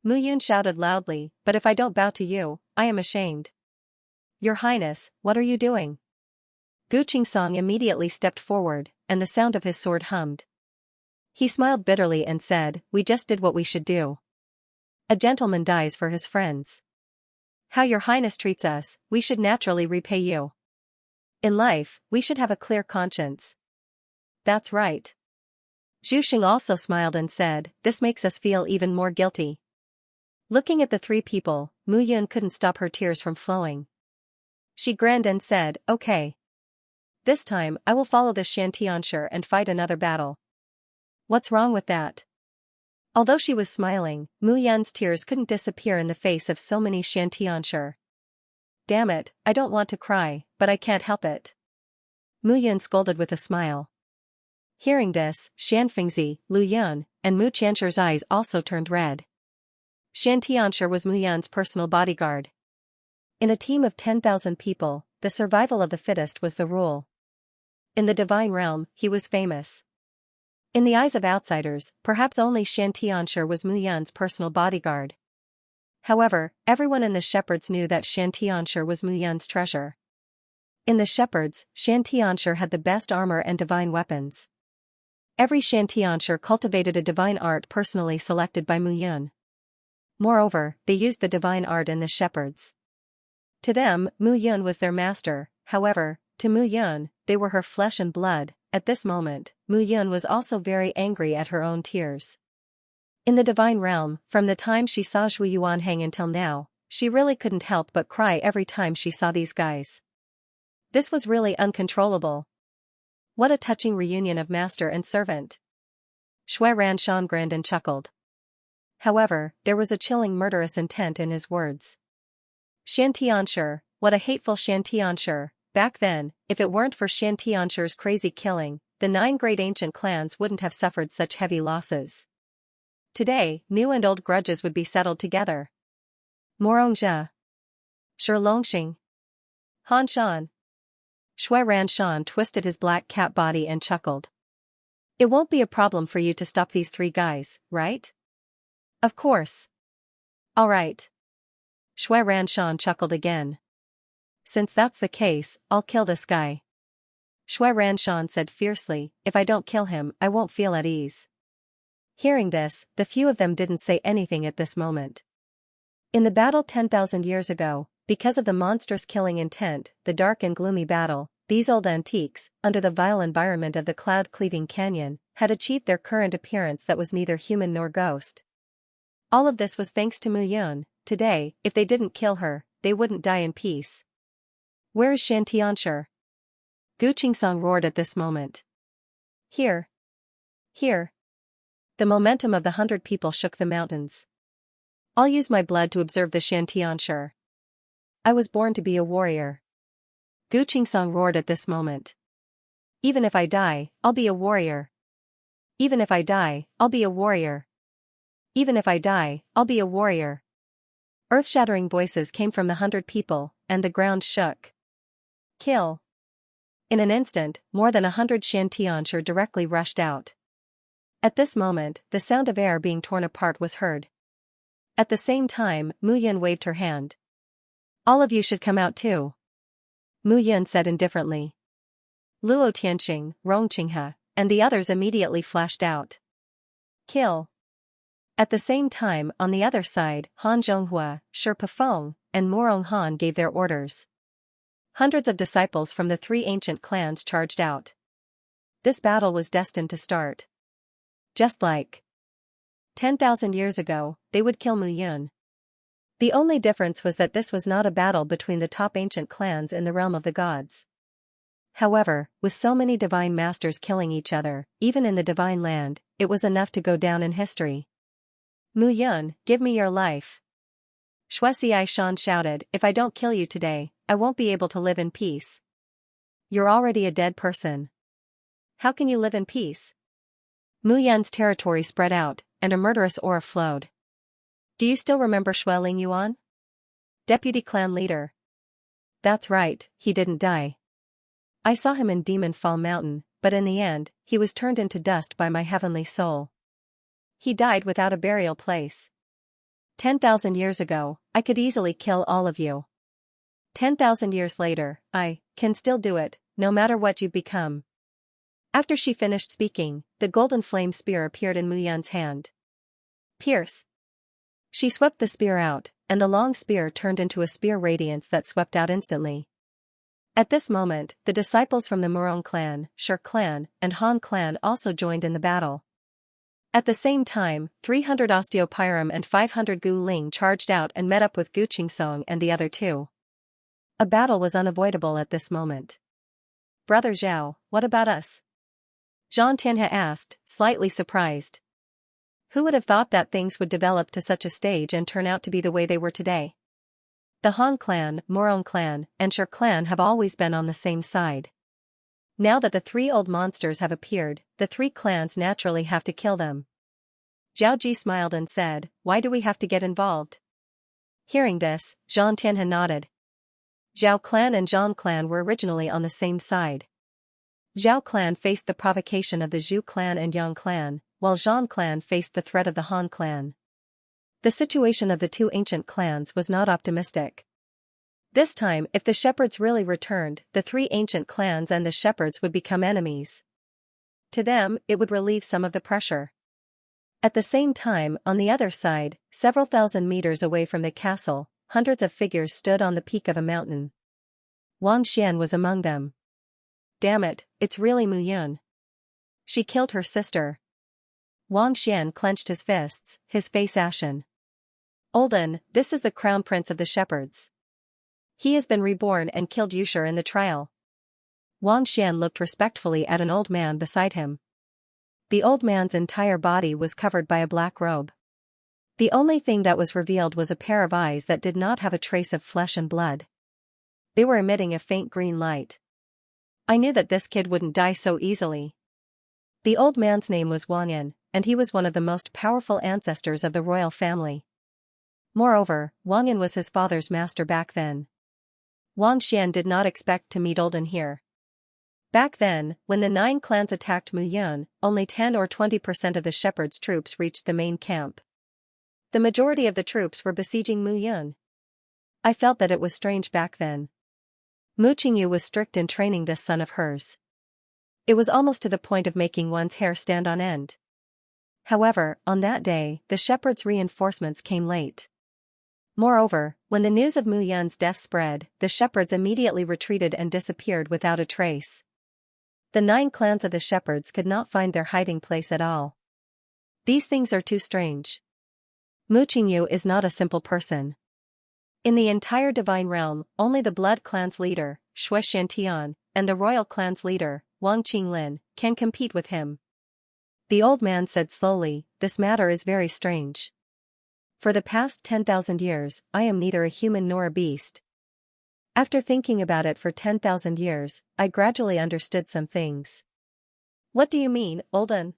Mu Yun shouted loudly, but if I don't bow to you, I am ashamed. Your Highness, what are you doing? Gu Qingsong immediately stepped forward, and the sound of his sword hummed. He smiled bitterly and said, "We just did what we should do. A gentleman dies for his friends. How your highness treats us, we should naturally repay you. In life, we should have a clear conscience." "That's right." Zhu Xing also smiled and said, "This makes us feel even more guilty." Looking at the three people, Mu Yun couldn't stop her tears from flowing. She grinned and said, "Okay. This time, I will follow this Xianxia and fight another battle." "What's wrong with that?" Although she was smiling, Mu Yun's tears couldn't disappear in the face of so many Xianxia. "Damn it, I don't want to cry, but I can't help it." Mu Yun scolded with a smile. Hearing this, Xianfengzi, Lu Yun, and Mu Qianxi's eyes also turned red. Xianxia was Mu Yun's personal bodyguard. In a team of 10,000 people, the survival of the fittest was the rule. In the divine realm, he was famous. In the eyes of outsiders, perhaps only Xianxia was Mu Yun's personal bodyguard. However, everyone in the shepherds knew that Xianxia was Mu Yun's treasure. In the shepherds, Xianxia had the best armor and divine weapons. Every Xianxia cultivated a divine art personally selected by Mu Yun. Moreover, they used the divine art in the shepherds. To them, Mu Yun was their master, however, to Mu Yun, they were her flesh and blood. At this moment, Mu Yun was also very angry at her own tears. In the divine realm, from the time she saw Zhu Yuan hang until now, she really couldn't help but cry every time she saw these guys. This was really uncontrollable. What a touching reunion of master and servant. Shui Ranshan grinned and chuckled. However, there was a chilling murderous intent in his words. Xianxia, what a hateful Xianxia. Back then, if it weren't for Xianxia's crazy killing, the 9 great ancient clans wouldn't have suffered such heavy losses. Today, new and old grudges would be settled together. Morongzhe. Shilongxing. Han Shan. Shui Ranshan twisted his black cat body and chuckled. "It won't be a problem for you to stop these 3 guys, right?" "Of course." "All right." Shui Ranshan chuckled again. "Since that's the case, I'll kill this guy." Shui Ranshan said fiercely, "If I don't kill him, I won't feel at ease." Hearing this, the few of them didn't say anything at this moment. In the battle 10,000 years ago, because of the monstrous killing intent, the dark and gloomy battle, these old antiques, under the vile environment of the cloud-cleaving canyon, had achieved their current appearance that was neither human nor ghost. All of this was thanks to Mu Yun. Today, if they didn't kill her, they wouldn't die in peace. "Where is Xianxia?" Gu Qingsong roared at this moment. "Here. Here." The momentum of the 100 people shook the mountains. "I'll use my blood to observe the Xianxia. I was born to be a warrior." Gu Qingsong roared at this moment. "Even if I die, I'll be a warrior. Even if I die, I'll be a warrior. Even if I die, I'll be a warrior." Earth-shattering voices came from the 100 people, and the ground shook. "Kill." In an instant, more than 100 Xianxia directly rushed out. At this moment, the sound of air being torn apart was heard. At the same time, Mu Yun waved her hand. "All of you should come out too." Mu Yun said indifferently. Luo Tianxing, Rong Qinghe, and the others immediately flashed out. "Kill." At the same time, on the other side, Han Zhonghua, Shi Pefeng, and Morong Han gave their orders. Hundreds of disciples from the 3 ancient clans charged out. This battle was destined to start. Just like 10,000 years ago, they would kill Mu Yun. The only difference was that this was not a battle between the top ancient clans in the realm of the gods. However, with so many divine masters killing each other, even in the divine land, it was enough to go down in history. "Mu Yun, give me your life." Shui Shan shouted, "If I don't kill you today, I won't be able to live in peace." "You're already a dead person. How can you live in peace?" Mu Yun's territory spread out, and a murderous aura flowed. "Do you still remember Shui Ling Yuan? Deputy clan leader." "That's right, he didn't die. I saw him in Demon Fall Mountain, but in the end, he was turned into dust by my heavenly soul. He died without a burial place. 10,000 years ago, I could easily kill all of you. 10,000 years later, I can still do it, no matter what you've become." After she finished speaking, the golden flame spear appeared in Mu Yan's hand. Pierce. She swept the spear out, and the long spear turned into a spear radiance that swept out instantly. At this moment, the disciples from the Murong clan, Shi clan, and Han clan also joined in the battle. At the same time, 300 Osteopyram and 500 Gu Ling charged out and met up with Gu Qingsong and the other two. A battle was unavoidable at this moment. Brother Zhao, what about us? Zhang Tianhe asked, slightly surprised. Who would have thought that things would develop to such a stage and turn out to be the way they were today? The Han clan, Murong clan, and Shi clan have always been on the same side. Now that the three old monsters have appeared, the three clans naturally have to kill them. Zhao Ji smiled and said, why do we have to get involved? Hearing this, Zhang Tianhe nodded. Zhao clan and Zhang clan were originally on the same side. Zhao clan faced the provocation of the Zhu clan and Yang clan, while Zhang clan faced the threat of the Han clan. The situation of the two ancient clans was not optimistic. This time, if the shepherds really returned, the three ancient clans and the shepherds would become enemies. To them, it would relieve some of the pressure. At the same time, on the other side, several thousand meters away from the castle, hundreds of figures stood on the peak of a mountain. Wang Xian was among them. Damn it, it's really Mu Yun. She killed her sister. Wang Xian clenched his fists, his face ashen. Olden, this is the crown prince of the shepherds. He has been reborn and killed Yushir in the trial. Wang Xian looked respectfully at an old man beside him. The old man's entire body was covered by a black robe. The only thing that was revealed was a pair of eyes that did not have a trace of flesh and blood. They were emitting a faint green light. I knew that this kid wouldn't die so easily. The old man's name was Wang Yan, and he was one of the most powerful ancestors of the royal family. Moreover, Wang Yan was his father's master back then. Wang Xian did not expect to meet Olden here. Back then, when the 9 clans attacked Mu Yun, only 10 or 20% of the shepherd's troops reached the main camp. The majority of the troops were besieging Mu Yun. I felt that it was strange back then. Mu Qingyu was strict in training this son of hers. It was almost to the point of making one's hair stand on end. However, on that day, the shepherd's reinforcements came late. Moreover, when the news of Mu Yun's death spread, the shepherds immediately retreated and disappeared without a trace. The 9 clans of the shepherds could not find their hiding place at all. These things are too strange. Mu Qingyu is not a simple person. In the entire divine realm, only the blood clan's leader, Shui Shantian, and the royal clan's leader, Wang Qinglin, can compete with him. The old man said slowly, this matter is very strange. For the past 10,000 years, I am neither a human nor a beast. After thinking about it for 10,000 years, I gradually understood some things. What do you mean, Olden?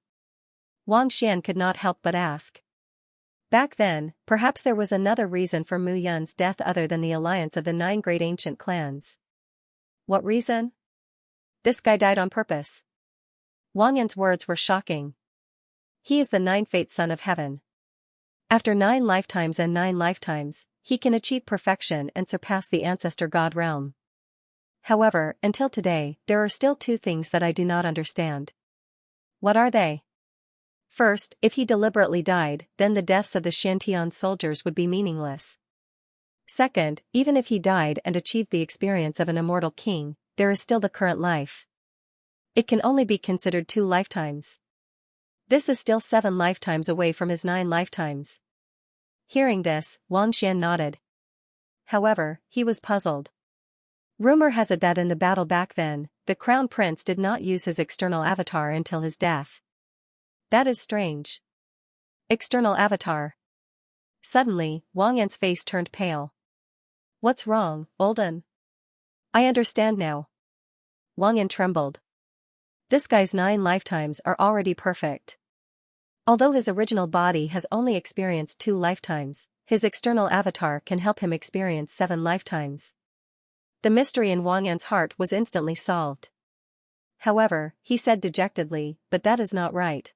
Wang Xian could not help but ask. Back then, perhaps there was another reason for Mu Yun's death other than the alliance of the 9 great ancient clans. What reason? This guy died on purpose. Wang Yan's words were shocking. He is the 9th son of heaven. After 9 lifetimes and 9 lifetimes, he can achieve perfection and surpass the ancestor god realm. However, until today, there are still 2 things that I do not understand. What are they? First, if he deliberately died, then the deaths of the Shantian soldiers would be meaningless. Second, even if he died and achieved the experience of an immortal king, there is still the current life. It can only be considered 2 lifetimes. This is still 7 lifetimes away from his 9 lifetimes. Hearing this, Wang Xian nodded. However, he was puzzled. Rumor has it that in the battle back then, the crown prince did not use his external avatar until his death. That is strange. External avatar. Suddenly, Wang Yan's face turned pale. What's wrong, Olden? I understand now. Wang Yan trembled. This guy's 9 lifetimes are already perfect. Although his original body has only experienced 2 lifetimes, his external avatar can help him experience 7 lifetimes. The mystery in Wang Yan's heart was instantly solved. However, he said dejectedly, but that is not right.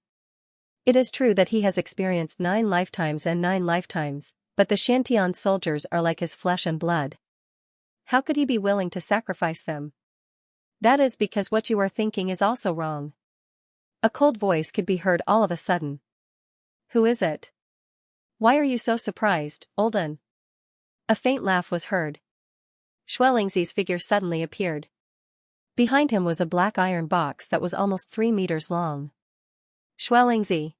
It is true that he has experienced 9 lifetimes and 9 lifetimes, but the Shantian soldiers are like his flesh and blood. How could he be willing to sacrifice them? That is because what you are thinking is also wrong. A cold voice could be heard all of a sudden. Who is it? Why are you so surprised, Olden? A faint laugh was heard. Xuelingzi's figure suddenly appeared. Behind him was a black iron box that was almost 3 meters long. Xuelingzi.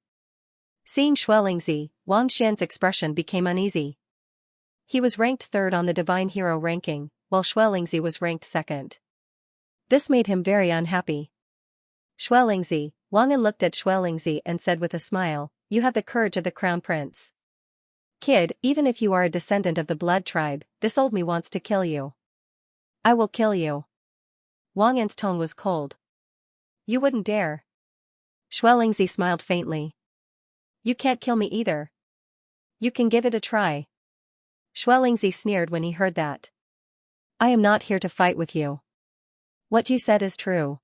Seeing Xuelingzi, Wang Xian's expression became uneasy. He was ranked third on the Divine Hero ranking, while Xuelingzi was ranked second. This made him very unhappy. Xuelingzi, Wang An looked at Xuelingzi and said with a smile, "You have the courage of the Crown Prince. Kid, even if you are a descendant of the Blood Tribe, this old me wants to kill you. I will kill you." Wang An's tone was cold. "You wouldn't dare." Xuelingzi smiled faintly. "You can't kill me either. You can give it a try." Xuelingzi sneered when he heard that. "I am not here to fight with you. What you said is true.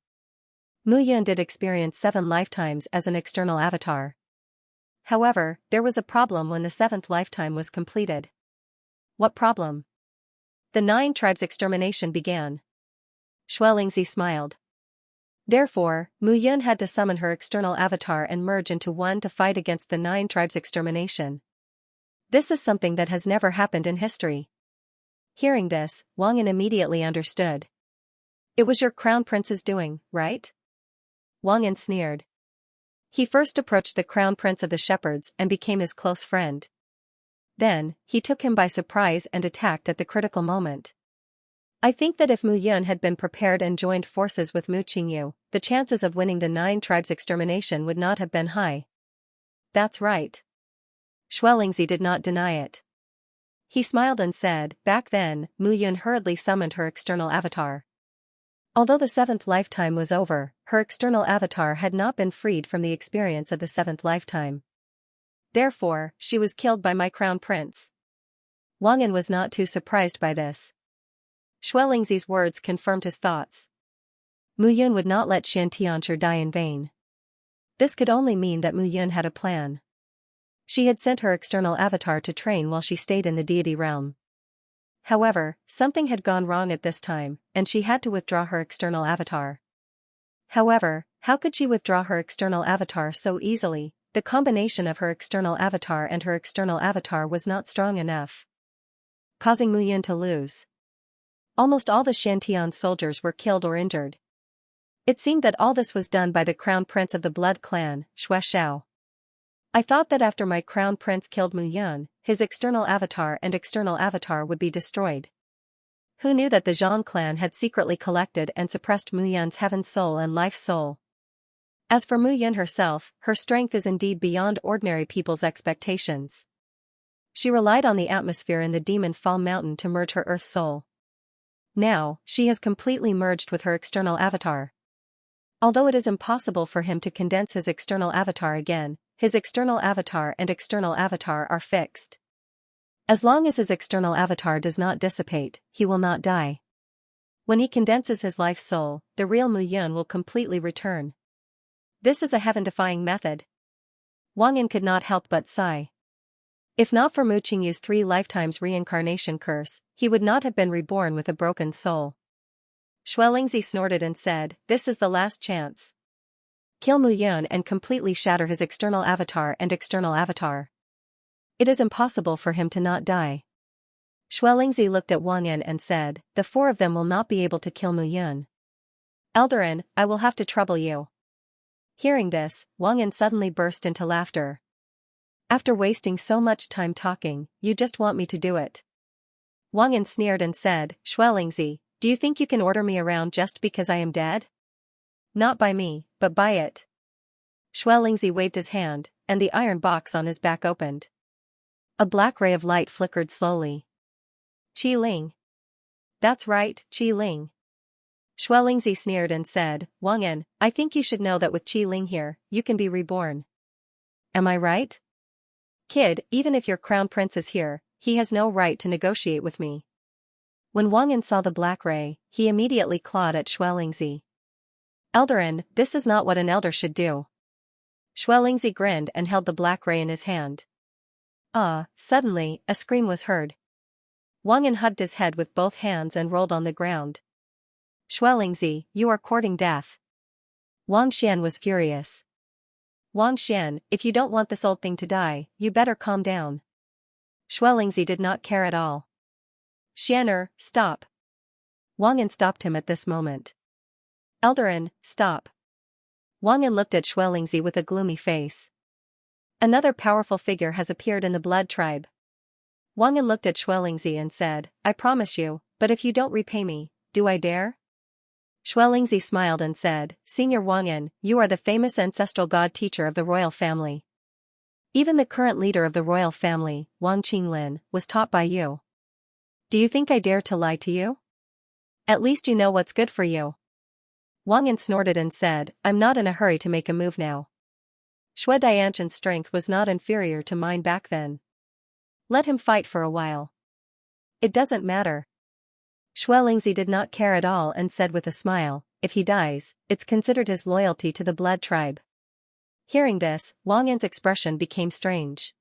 Mu Yun did experience 7 lifetimes as an external avatar. However, there was a problem when the 7th lifetime was completed." "What problem?" "The 9 tribes' extermination began." Xuelingzi smiled. Therefore, Mu Yun had to summon her external avatar and merge into one to fight against the 9 tribes' extermination. This is something that has never happened in history. Hearing this, Wang An immediately understood. "It was your Crown Prince's doing, right?" Wang An sneered. He first approached the Crown Prince of the Shepherds and became his close friend. Then, he took him by surprise and attacked at the critical moment. I think that if Mu Yun had been prepared and joined forces with Mu Qingyu, the chances of winning the 9 tribes' extermination would not have been high. That's right. Xuelingzi did not deny it. He smiled and said, "Back then, Mu Yun hurriedly summoned her external avatar. Although the 7th lifetime was over, her external avatar had not been freed from the experience of the 7th lifetime. Therefore, she was killed by my Crown Prince." Wang An was not too surprised by this. Xuelingzi's words confirmed his thoughts. Mu Yun would not let Xianxia die in vain. This could only mean that Mu Yun had a plan. She had sent her external avatar to train while she stayed in the deity realm. However, something had gone wrong at this time, and she had to withdraw her external avatar. However, how could she withdraw her external avatar so easily? The combination of her external avatar and her external avatar was not strong enough, causing Mu Yun to lose. Almost all the Shantian soldiers were killed or injured. It seemed that all this was done by the Crown Prince of the Blood Clan, Xue Xiao. I thought that after my Crown Prince killed Mu Yun, his external avatar and external avatar would be destroyed. Who knew that the Zhang clan had secretly collected and suppressed Mu Yun's heaven soul and life soul? As for Mu Yun herself, her strength is indeed beyond ordinary people's expectations. She relied on the atmosphere in the Demon Fall Mountain to merge her earth soul. Now, she has completely merged with her external avatar. Although it is impossible for him to condense his external avatar again, his external avatar and external avatar are fixed. As long as his external avatar does not dissipate, he will not die. When he condenses his life soul, the real Mu Yun will completely return. This is a heaven-defying method. Wang An could not help but sigh. If not for Mu Qingyu's 3 lifetimes reincarnation curse, he would not have been reborn with a broken soul. Xuelingzi snorted and said, "This is the last chance. Kill Mu Yun and completely shatter his external avatar and external avatar. It is impossible for him to not die." Xuelingzi looked at Wang An and said, "The 4 of them will not be able to kill Mu Yun. Eldarin, I will have to trouble you." Hearing this, Wang An suddenly burst into laughter. "After wasting so much time talking, you just want me to do it." Wang An sneered and said, "Xuelingzi, do you think you can order me around just because I am dead? Not by me, but by it." Xuelingzi waved his hand, and the iron box on his back opened. A black ray of light flickered slowly. "Qi Ling." "That's right, Qi Ling." Xuelingzi sneered and said, "Wang An, I think you should know that with Qi Ling here, you can be reborn. Am I right? Kid, even if your Crown Prince is here, he has no right to negotiate with me." When Wang An saw the black ray, he immediately clawed at Xuelingzi. "Eldarin, this is not what an elder should do." Xuelingzi grinned and held the black ray in his hand. Suddenly, a scream was heard. Wang An hugged his head with both hands and rolled on the ground. "Xuelingzi, you are courting death." Wang Xian was furious. Wang Xian, if you don't want this old thing to die, you better calm down. Xianxia did not care at all. Xianer, stop. Wang Yan stopped him at this moment. Eldarin, stop. Wang Yan looked at Xianxia with a gloomy face. Another powerful figure has appeared in the blood tribe. Wang Yan looked at Xianxia and said, I promise you, but if you don't repay me, do I dare? Xianxia smiled and said, Senior Wang Yan, you are the famous ancestral god teacher of the royal family. Even the current leader of the royal family, Wang Qinglin, was taught by you. Do you think I dare to lie to you? At least you know what's good for you. Wang Yan snorted and said, I'm not in a hurry to make a move now. Shui Dianchen's strength was not inferior to mine back then. Let him fight for a while. It doesn't matter. Xianxia did not care at all and said with a smile, if he dies, it's considered his loyalty to the blood tribe. Hearing this, Wang Yan's expression became strange.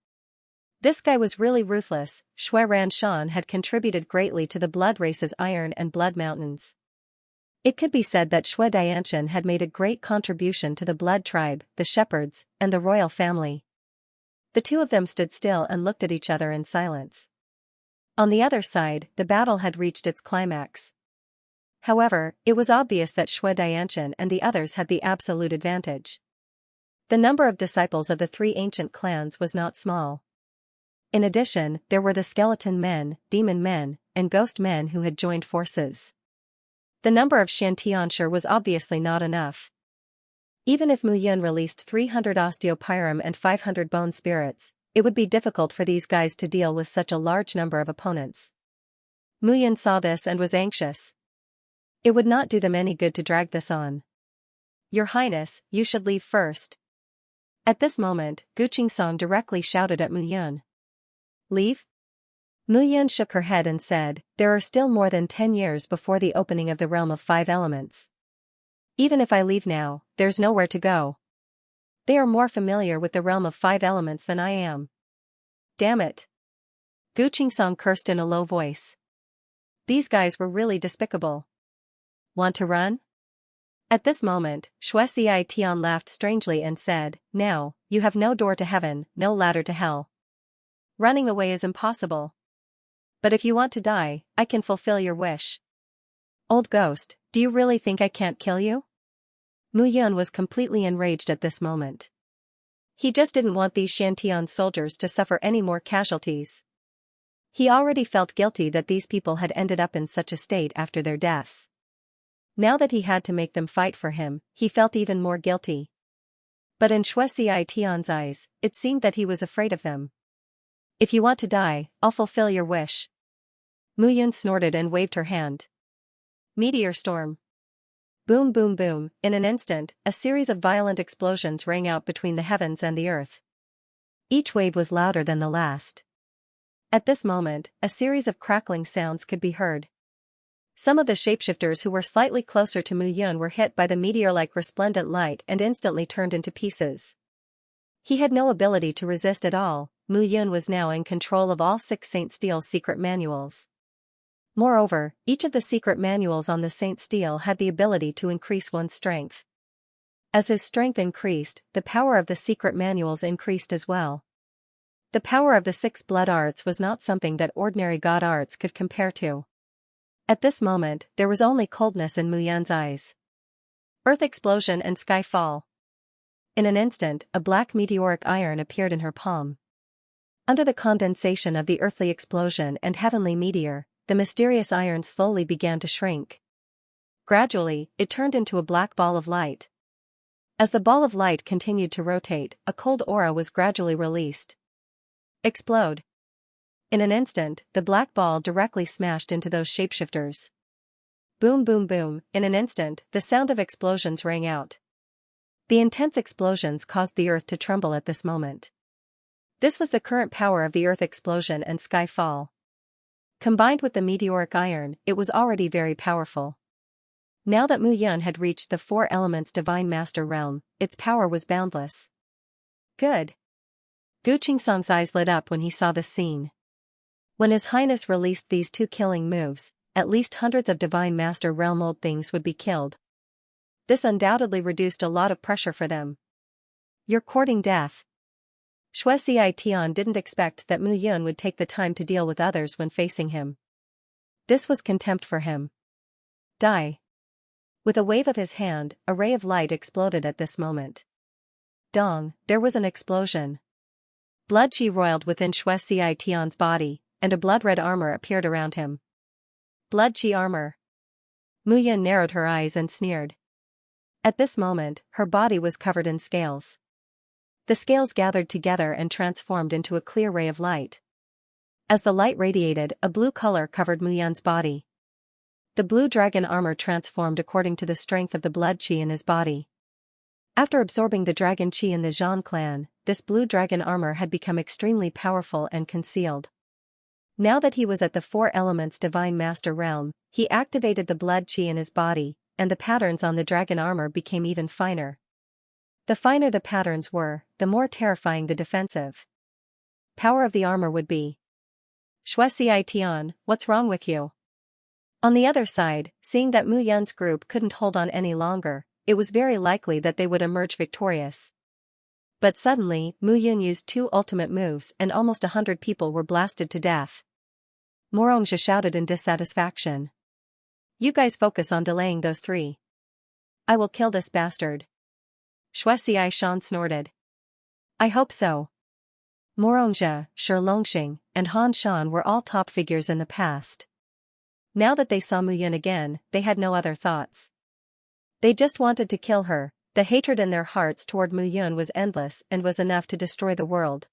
This guy was really ruthless. Shui Ranshan had contributed greatly to the blood race's iron and blood mountains. It could be said that Shui Dianchen had made a great contribution to the blood tribe, the shepherds, and the royal family. The two of them stood still and looked at each other in silence. On the other side, the battle had reached its climax. However, it was obvious that Shui Dianchen and the others had the absolute advantage. The number of disciples of the three ancient clans was not small. In addition, there were the skeleton men, demon men, and ghost men who had joined forces. The number of Xianxia was obviously not enough. Even if Mu Yun released 300 osteopyrum and 500 bone spirits, it would be difficult for these guys to deal with such a large number of opponents. Mu Yun saw this and was anxious. It would not do them any good to drag this on. Your Highness, you should leave first. At this moment, Gu Qingsong directly shouted at Mu Yun. Leave? Mu Yun shook her head and said, there are still more than 10 years before the opening of the realm of 5 elements. Even if I leave now, there's nowhere to go. They are more familiar with the realm of 5 elements than I am. Damn it. Gu Qingsong cursed in a low voice. These guys were really despicable. Want to run? At this moment, Shui Tian laughed strangely and said, now, you have no door to heaven, no ladder to hell. Running away is impossible. But if you want to die, I can fulfill your wish. Old ghost, do you really think I can't kill you? Mu Yun was completely enraged at this moment. He just didn't want these Xiantian soldiers to suffer any more casualties. He already felt guilty that these people had ended up in such a state after their deaths. Now that he had to make them fight for him, he felt even more guilty. But in Shui Tian's eyes, it seemed that he was afraid of them. If you want to die, I'll fulfill your wish. Mu Yun snorted and waved her hand. Meteor storm. Boom boom boom, in an instant, a series of violent explosions rang out between the heavens and the earth. Each wave was louder than the last. At this moment, a series of crackling sounds could be heard. Some of the shapeshifters who were slightly closer to Mu Yun were hit by the meteor-like resplendent light and instantly turned into pieces. He had no ability to resist at all. Mu Yun was now in control of all 6 Saint Steel's secret manuals. Moreover, each of the secret manuals on the Saint Steel had the ability to increase one's strength. As his strength increased, the power of the secret manuals increased as well. The power of the 6 blood arts was not something that ordinary god arts could compare to. At this moment, there was only coldness in Mu Yun's eyes. Earth explosion and sky fall. In an instant, a black meteoric iron appeared in her palm. Under the condensation of the earthly explosion and heavenly meteor, the mysterious iron slowly began to shrink. Gradually, it turned into a black ball of light. As the ball of light continued to rotate, a cold aura was gradually released. Explode. In an instant, the black ball directly smashed into those shapeshifters. Boom boom boom, in an instant, the sound of explosions rang out. The intense explosions caused the earth to tremble at this moment. This was the current power of the earth explosion and sky fall. Combined with the meteoric iron, it was already very powerful. Now that Mu Yun had reached the 4 elements divine master realm, its power was boundless. Good. Gu Qingsong's eyes lit up when he saw this scene. When His Highness released these 2 killing moves, at least hundreds of divine master realm old things would be killed. This undoubtedly reduced a lot of pressure for them. You're courting death. Shuai Tian didn't expect that Mu Yun would take the time to deal with others when facing him. This was contempt for him. Die. With a wave of his hand, a ray of light exploded at this moment. Dong, there was an explosion. Blood qi roiled within Shuai Tian's body, and a blood-red armor appeared around him. Blood qi armor. Mu Yun narrowed her eyes and sneered. At this moment, her body was covered in scales. The scales gathered together and transformed into a clear ray of light. As the light radiated, a blue color covered Mu Yun's body. The blue dragon armor transformed according to the strength of the blood qi in his body. After absorbing the dragon qi in the Zhan clan, this blue dragon armor had become extremely powerful and concealed. Now that he was at the Four Elements Divine Master realm, he activated the blood qi in his body, and the patterns on the dragon armor became even finer. The finer the patterns were, the more terrifying the defensive power of the armor would be. Shuai Tian, what's wrong with you? On the other side, seeing that Mu Yun's group couldn't hold on any longer, it was very likely that they would emerge victorious. But suddenly, Mu Yun used 2 ultimate moves and almost 100 people were blasted to death. Morongzhi shouted in dissatisfaction. You guys focus on delaying those 3. I will kill this bastard. Shuai Shan snorted. I hope so. Morongzhi, Shi Longxing, and Han Shan were all top figures in the past. Now that they saw Mu Yun again, they had no other thoughts. They just wanted to kill her. The hatred in their hearts toward Mu Yun was endless and was enough to destroy the world.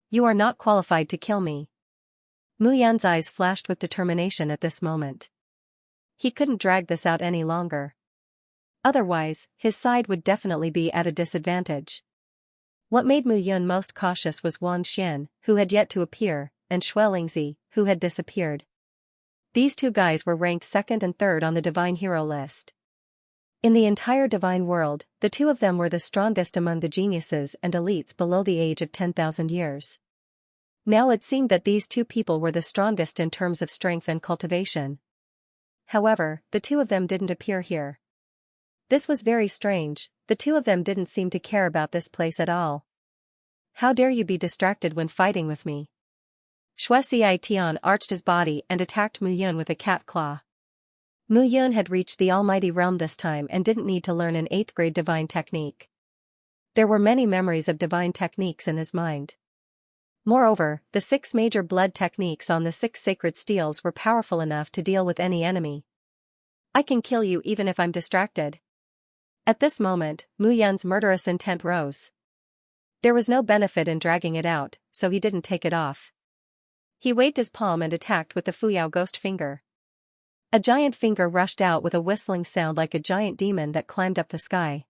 You are not qualified to kill me. Mu Yun's eyes flashed with determination at this moment. He couldn't drag this out any longer. Otherwise, his side would definitely be at a disadvantage. What made Mu Yun most cautious was Wang Xian, who had yet to appear, and Xianxia, who had disappeared. These 2 guys were ranked 2nd and 3rd on the divine hero list. In the entire divine world, the 2 of them were the strongest among the geniuses and elites below the age of 10,000 years. Now it seemed that these 2 people were the strongest in terms of strength and cultivation. However, the 2 of them didn't appear here. This was very strange, the 2 of them didn't seem to care about this place at all. How dare you be distracted when fighting with me? Shuai Tian arched his body and attacked Mu Yun with a cat claw. Mu Yun had reached the almighty realm this time and didn't need to learn an 8th grade divine technique. There were many memories of divine techniques in his mind. Moreover, the 6 major blood techniques on the 6 sacred steels were powerful enough to deal with any enemy. I can kill you even if I'm distracted. At this moment, Mu Yun's murderous intent rose. There was no benefit in dragging it out, so he didn't take it off. He waved his palm and attacked with the Fuyao ghost finger. A giant finger rushed out with a whistling sound like a giant demon that climbed up the sky.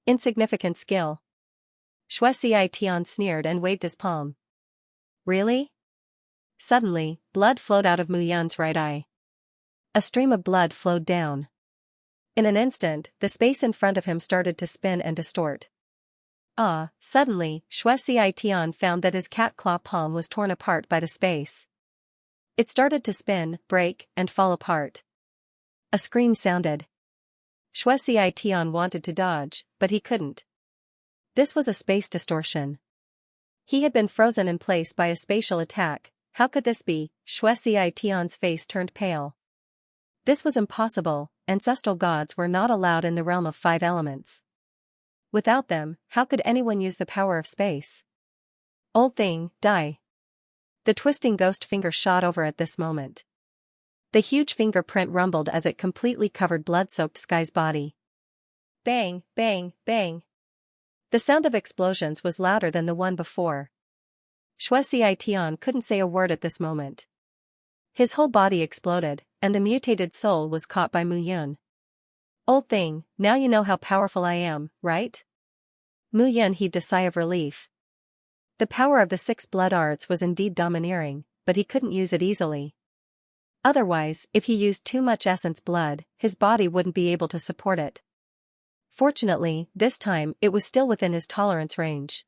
Insignificant skill. Shuai Tian sneered and waved his palm. Really? Suddenly, blood flowed out of Mu Yun's right eye. A stream of blood flowed down. In an instant, the space in front of him started to spin and distort. Suddenly, Shuai Tian found that his cat claw palm was torn apart by the space. It started to spin, break, and fall apart. A scream sounded. Shuai Tian wanted to dodge, but he couldn't. This was a space distortion. He had been frozen in place by a spatial attack. How could this be? Shuai Tian's face turned pale. This was impossible. Ancestral gods were not allowed in the realm of 5 elements. Without them, how could anyone use the power of space? Old thing, die. The twisting ghost finger shot over at this moment. The huge fingerprint rumbled as it completely covered blood-soaked Sky's body. Bang, bang, bang. The sound of explosions was louder than the one before. Shuai Tian couldn't say a word at this moment. His whole body exploded, and the mutated soul was caught by Mu Yun. Old thing, now you know how powerful I am, right? Mu Yun heaved a sigh of relief. The power of the 6 blood arts was indeed domineering, but he couldn't use it easily. Otherwise, if he used too much essence blood, his body wouldn't be able to support it. Fortunately, this time, it was still within his tolerance range.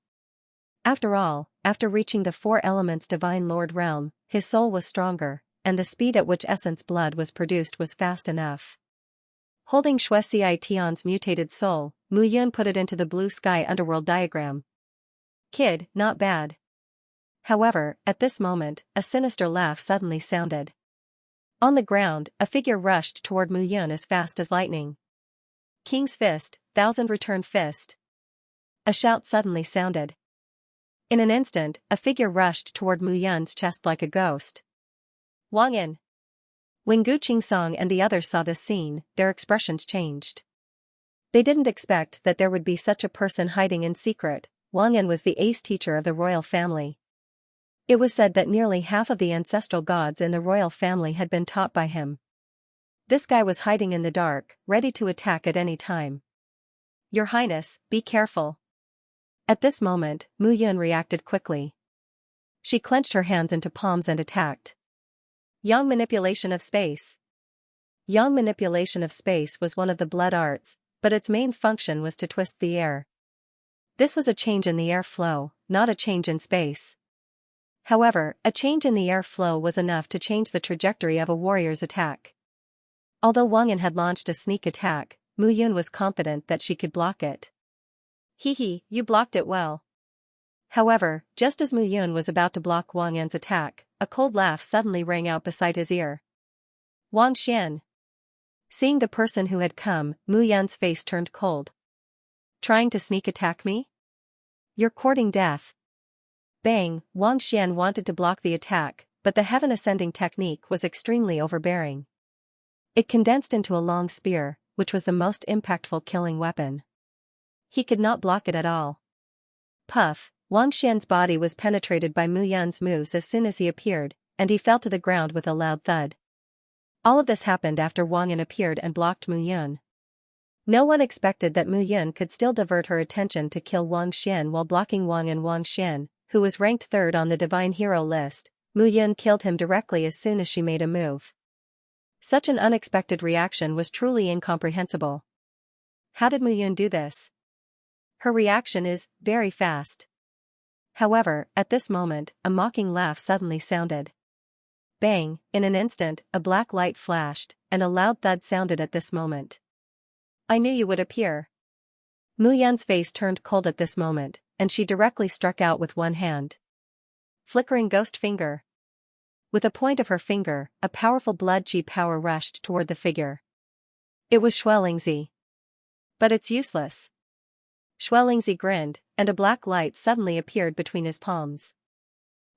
After all, after reaching the 4 elements divine lord realm, his soul was stronger, and the speed at which essence blood was produced was fast enough. Holding Xianxia Tian's mutated soul, Mu Yun put it into the blue sky underworld diagram. Kid, not bad. However, at this moment, a sinister laugh suddenly sounded. On the ground, a figure rushed toward Mu Yun as fast as lightning. King's fist, thousand return fist. A shout suddenly sounded. In an instant, a figure rushed toward Mu Yun's chest like a ghost. Wang Yin. When Gu Qingsong and the others saw this scene, their expressions changed. They didn't expect that there would be such a person hiding in secret. Wang Yin was the ace teacher of the royal family. It was said that nearly half of the ancestral gods in the royal family had been taught by him. This guy was hiding in the dark, ready to attack at any time. Your Highness, be careful. At this moment, Mu Yun reacted quickly. She clenched her hands into palms and attacked. Yang manipulation of space. Yang manipulation of space was one of the blood arts, but its main function was to twist the air. This was a change in the air flow, not a change in space. However, a change in the air flow was enough to change the trajectory of a warrior's attack. Although Wang Yin had launched a sneak attack, Mu Yun was confident that she could block it. Hee, you blocked it well. However, just as Mu Yun was about to block Wang Yin's attack, a cold laugh suddenly rang out beside his ear. Wang Xian. Seeing the person who had come, Mu Yun's face turned cold. Trying to sneak attack me? You're courting death. Bang, Wang Xian wanted to block the attack, but the heaven ascending technique was extremely overbearing. It condensed into a long spear, which was the most impactful killing weapon. He could not block it at all. Puff, Wang Xian's body was penetrated by Mu Yun's moves as soon as he appeared, and he fell to the ground with a loud thud. All of this happened after Wang Yin appeared and blocked Mu Yun. No one expected that Mu Yun could still divert her attention to kill Wang Xian while blocking Wang Yin. Wang Xian, who was ranked third on the divine hero list, Mu Yun killed him directly as soon as she made a move. Such an unexpected reaction was truly incomprehensible. How did Mu Yun do this? Her reaction is very fast. However, at this moment, a mocking laugh suddenly sounded. Bang, in an instant, a black light flashed, and a loud thud sounded at this moment. I knew you would appear. Mu Yun's face turned cold at this moment, and she directly struck out with one hand. Flickering ghost finger. With a point of her finger, a powerful blood chi power rushed toward the figure. It was Xianxia. But it's useless. Xianxia grinned, and a black light suddenly appeared between his palms.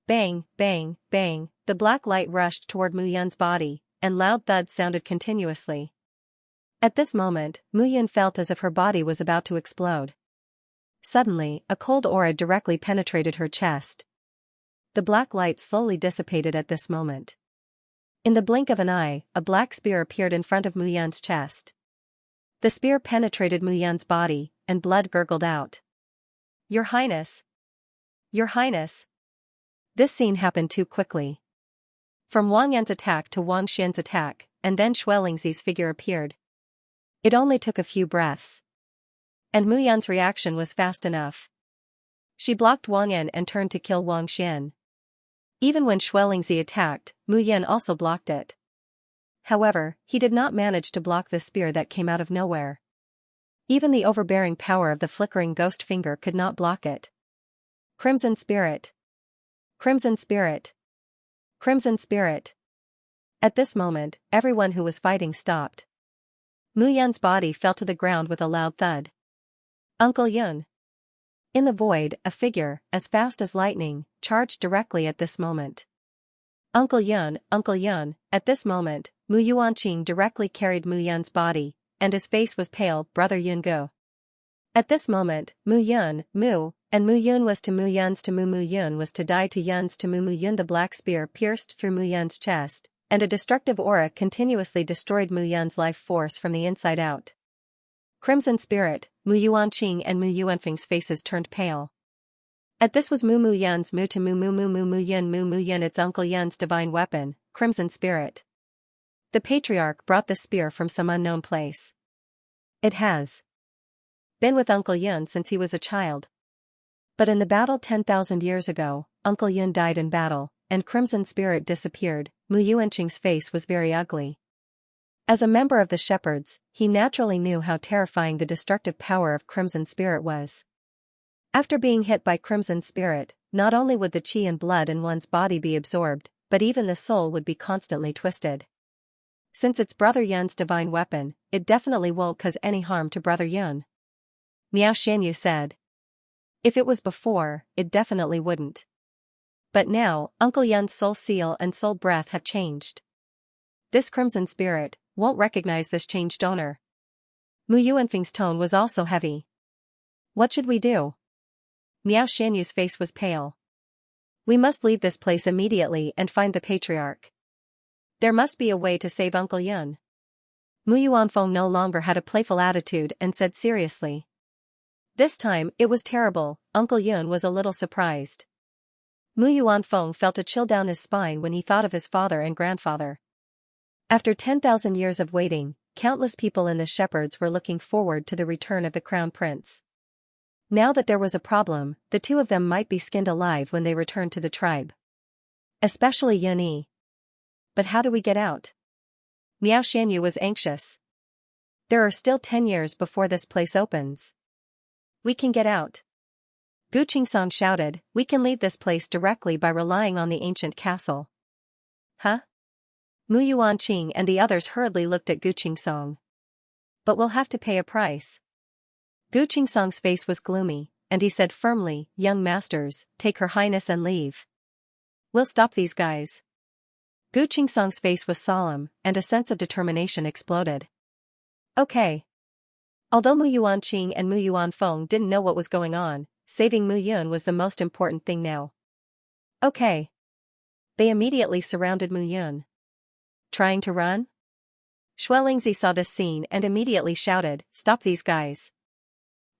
Bang, bang, bang, the black light rushed toward Mu Yun's body, and loud thuds sounded continuously. At this moment, Mu Yun felt as if her body was about to explode. Suddenly, a cold aura directly penetrated her chest. The black light slowly dissipated at this moment. In the blink of an eye, a black spear appeared in front of Mu Yun's chest. The spear penetrated Mu Yun's body, and blood gurgled out. Your Highness! Your Highness! This scene happened too quickly. From Wang Yan's attack to Wang Xian's attack, and then Xianxia's figure appeared. It only took a few breaths. And Mu Yun's reaction was fast enough. She blocked Wang Yan and turned to kill Wang Xian. Even when Xianxia attacked, Mu Yun also blocked it. However, he did not manage to block the spear that came out of nowhere. Even the overbearing power of the flickering ghost finger could not block it. Crimson Spirit! Crimson Spirit! Crimson Spirit! At this moment, everyone who was fighting stopped. Mu Yun's body fell to the ground with a loud thud. Uncle Yun! In the void, a figure, as fast as lightning, charged directly at this moment. Uncle Yun! At this moment, Mu Yuanqing directly carried Mu Yun's body, and his face was pale. Brother Yun go. At this moment, Mu Yun, and Mu Yun was to Mu Yun's to Mu Yun was to die to Yun's to Mu Yun. The black spear pierced through Mu Yun's chest, and a destructive aura continuously destroyed Mu Yun's life force from the inside out. Crimson Spirit, Mu Yuanqing and Mu Yuanfeng's faces turned pale. At this was Mu Yun's Mu to Mu Yun its Uncle Yun's divine weapon, Crimson Spirit. The patriarch brought the spear from some unknown place. It has been with Uncle Yun since he was a child. But in the battle 10,000 years ago, Uncle Yun died in battle, and Crimson Spirit disappeared. Mu Yuanqing's face was very ugly. As a member of the shepherds, he naturally knew how terrifying the destructive power of Crimson Spirit was. After being hit by Crimson Spirit, not only would the qi and blood in one's body be absorbed, but even the soul would be constantly twisted. Since it's Brother Yun's divine weapon, it definitely won't cause any harm to Brother Yun. Miao Xianyu said. If it was before, it definitely wouldn't. But now, Uncle Yun's soul seal and soul breath have changed. This Crimson Spirit won't recognize this changed owner. Mu Yuanfeng's tone was also heavy. What should we do? Miao Xianyu's face was pale. We must leave this place immediately and find the patriarch. There must be a way to save Uncle Yun. Mu Yuanfeng no longer had a playful attitude and said seriously. This time, it was terrible. Uncle Yun was a little surprised. Mu Yuanfeng felt a chill down his spine when he thought of his father and grandfather. After 10,000 years of waiting, countless people in the shepherds were looking forward to the return of the crown prince. Now that there was a problem, the two of them might be skinned alive when they returned to the tribe. Especially Yun Yi. But how do we get out? Miao Xianyu was anxious. There are still 10 years before this place opens. We can get out. Gu Qingsong shouted, we can leave this place directly by relying on the ancient castle. Huh? Mu Yuanqing and the others hurriedly looked at Gu Qingsong. But we'll have to pay a price. Gu Qingsong's face was gloomy, and he said firmly, young masters, take Her Highness and leave. We'll stop these guys. Gu Qingsong's face was solemn, and a sense of determination exploded. Okay. Although Mu Yuanqing and Mu Yuanfeng didn't know what was going on, saving Mu Yun was the most important thing now. Okay. They immediately surrounded Mu Yun. Trying to run? Xuelingzi saw this scene and immediately shouted, stop these guys.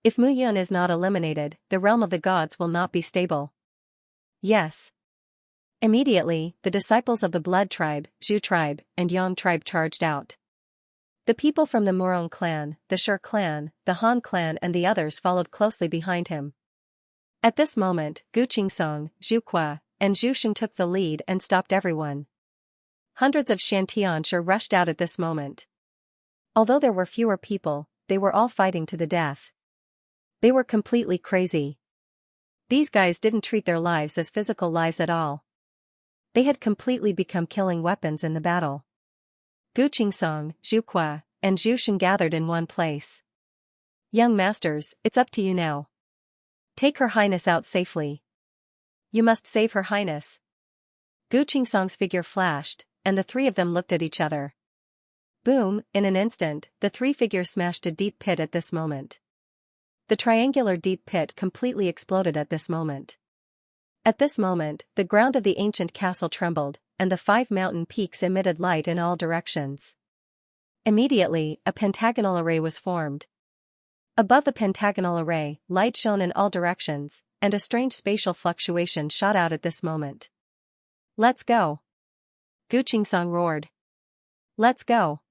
If Mu Yun is not eliminated, the realm of the gods will not be stable. Yes. Immediately, the disciples of the Blood tribe, Zhu tribe, and Yang tribe charged out. The people from the Murong clan, the Shi clan, the Han clan and the others followed closely behind him. At this moment, Gu Qingsong, Zhu Qua, and Zhu Sheng took the lead and stopped everyone. Hundreds of Xianxia rushed out at this moment. Although there were fewer people, they were all fighting to the death. They were completely crazy. These guys didn't treat their lives as physical lives at all. They had completely become killing weapons in the battle. Gu Qingsong, Zhu Qua, and Zhu Sheng gathered in one place. Young masters, it's up to you now. Take Her Highness out safely. You must save Her Highness. Gu Qingsong's figure flashed, and the three of them looked at each other. Boom, in an instant, the three figures smashed a deep pit at this moment. The triangular deep pit completely exploded at this moment. At this moment, the ground of the ancient castle trembled, and the 5 mountain peaks emitted light in all directions. Immediately, a pentagonal array was formed. Above the pentagonal array, light shone in all directions, and a strange spatial fluctuation shot out at this moment. Let's go. Gu Qingsong roared. Let's go.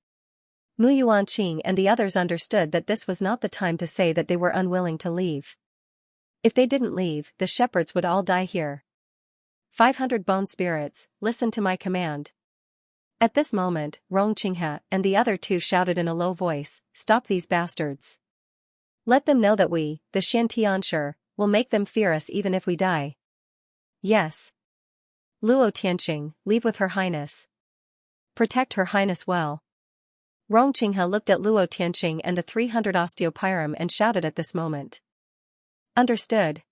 Mu Yuanqing and the others understood that this was not the time to say that they were unwilling to leave. If they didn't leave, the shepherds would all die here. 500 bone spirits, listen to my command. At this moment, Rong Qinghe and the other two shouted in a low voice, stop these bastards. Let them know that we, the Xianxia, will make them fear us even if we die. Yes. Luo Tianqing, leave with Her Highness. Protect Her Highness well. Rong Qinghe looked at Luo Tianqing and the 300 osteopyram and shouted at this moment. Understood.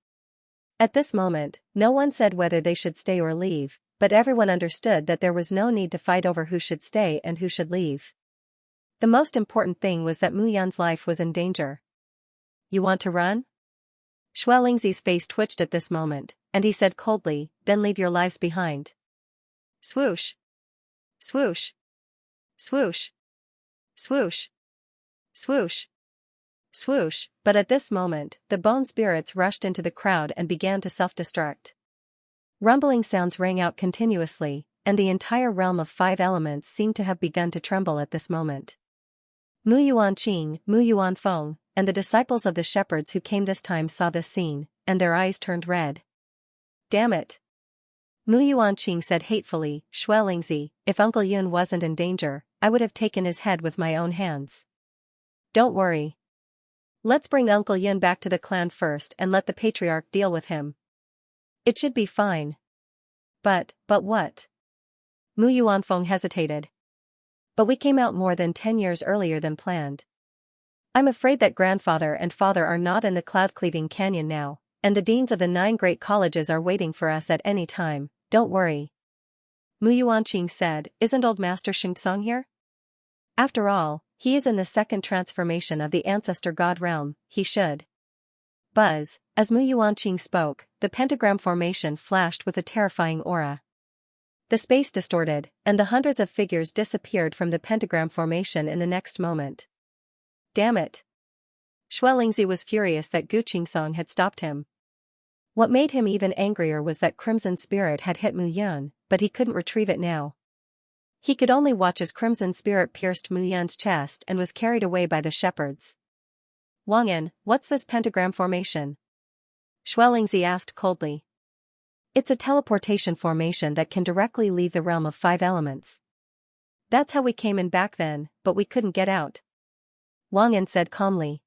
At this moment, no one said whether they should stay or leave, but everyone understood that there was no need to fight over who should stay and who should leave. The most important thing was that Mu Yun's life was in danger. You want to run? Xuelingzi's face twitched at this moment, and he said coldly, then leave your lives behind. Swoosh. Swoosh. Swoosh. Swoosh. Swoosh. Swoosh, but at this moment, the bone spirits rushed into the crowd and began to self-destruct. Rumbling sounds rang out continuously, and the entire realm of 5 elements seemed to have begun to tremble at this moment. Mu Yuanqing, Mu Yuanfeng, and the disciples of the shepherds who came this time saw this scene, and their eyes turned red. Damn it! Mu Yuanqing said hatefully, Xuelingzi, if Uncle Yun wasn't in danger, I would have taken his head with my own hands. Don't worry. Let's bring Uncle Yun back to the clan first and let the patriarch deal with him. It should be fine. But what? Mu Yuanfeng hesitated. But we came out more than 10 years earlier than planned. I'm afraid that grandfather and father are not in the cloud-cleaving canyon now, and the deans of the 9 great colleges are waiting for us at any time. Don't worry. Mu Yuanqing said, isn't old Master Xianxia here? After all, he is in the second transformation of the ancestor god realm, he should. Buzz, as Mu Yuanqing spoke, the pentagram formation flashed with a terrifying aura. The space distorted, and the hundreds of figures disappeared from the pentagram formation in the next moment. Damn it! Xuelingzi was furious that Gu Qingsong had stopped him. What made him even angrier was that Crimson Spirit had hit Mu Yun, but he couldn't retrieve it now. He could only watch as Crimson Spirit pierced Mu Yun's chest and was carried away by the shepherds. Wang Yan, what's this pentagram formation? Xuelingzi asked coldly. It's a teleportation formation that can directly leave the realm of 5 elements. That's how we came in back then, but we couldn't get out. Wang Yan said calmly.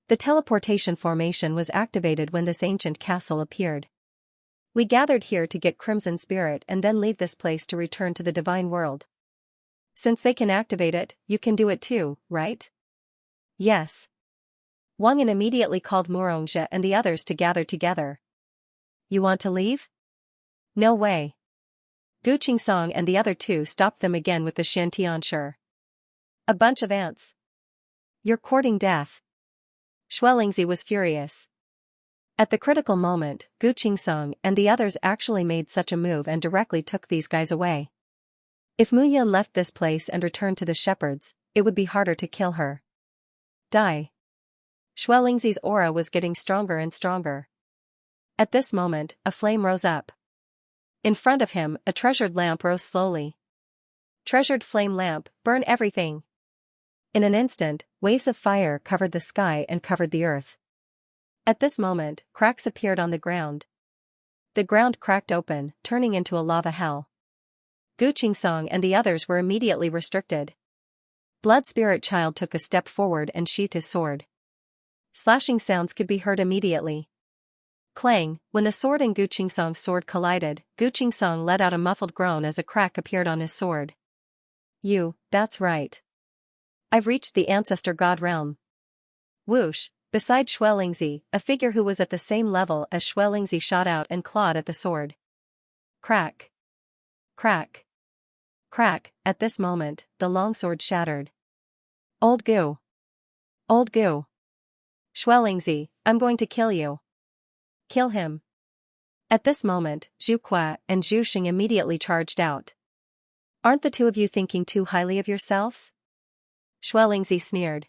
The teleportation formation was activated when this ancient castle appeared. We gathered here to get Crimson Spirit and then leave this place to return to the divine world. Since they can activate it, you can do it too, right? Yes. Wang Yan immediately called Murongxia and the others to gather together. You want to leave? No way. Gu Qingsong and the other 2 stopped them again with the Shantianshi. A bunch of ants. You're courting death. Xuelingzi was furious. At the critical moment, Gu Qingsong and the others actually made such a move and directly took these guys away. If Mu Yun left this place and returned to the shepherds, it would be harder to kill her. Die. Xuelingzi's aura was getting stronger and stronger. At this moment, a flame rose up. In front of him, a treasured lamp rose slowly. Treasured flame lamp, burn everything. In an instant, waves of fire covered the sky and covered the earth. At this moment, cracks appeared on the ground. The ground cracked open, turning into a lava hell. Gu Qingsong and the others were immediately restricted. Blood Spirit Child took a step forward and sheathed his sword. Slashing sounds could be heard immediately. Clang, when the sword and Gu Qingsong's sword collided, Gu Qingsong let out a muffled groan as a crack appeared on his sword. That's right. I've reached the ancestor god realm. Whoosh, beside Xuelingzi, a figure who was at the same level as Xuelingzi shot out and clawed at the sword. Crack. Crack. Crack, at this moment, the longsword shattered. Old Gu. Old Gu. Xuelingzi, I'm going to kill you. Kill him. At this moment, Zhu Qua and Zhu Xing immediately charged out. Aren't the 2 of you thinking too highly of yourselves? Xuelingzi sneered.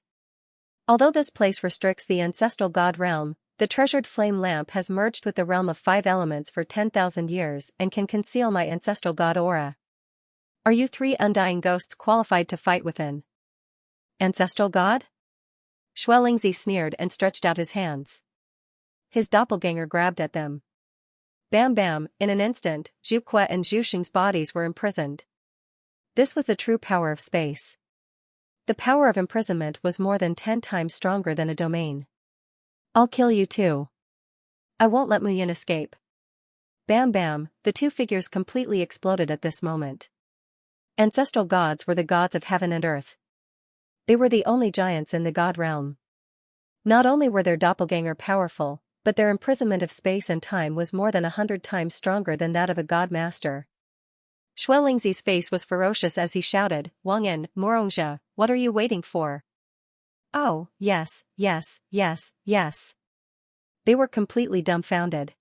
Although this place restricts the ancestral god realm, the treasured flame lamp has merged with the realm of 5 elements for 10,000 years and can conceal my ancestral god aura. Are you 3 undying ghosts qualified to fight within? Ancestral god? Xuelingzi sneered and stretched out his hands. His doppelganger grabbed at them. Bam bam, in an instant, Zhu Qua and Zhu Xing's bodies were imprisoned. This was the true power of space. The power of imprisonment was more than 10 times stronger than a domain. I'll kill you too. I won't let Mu Yun escape. Bam bam, the 2 figures completely exploded at this moment. Ancestral gods were the gods of heaven and earth. They were the only giants in the god realm. Not only were their doppelganger powerful, but their imprisonment of space and time was more than 100 times stronger than that of a god master. Xuelingzi's face was ferocious as he shouted, Wang Yan, Murongxia, what are you waiting for? Oh, yes, yes, yes, yes. They were completely dumbfounded.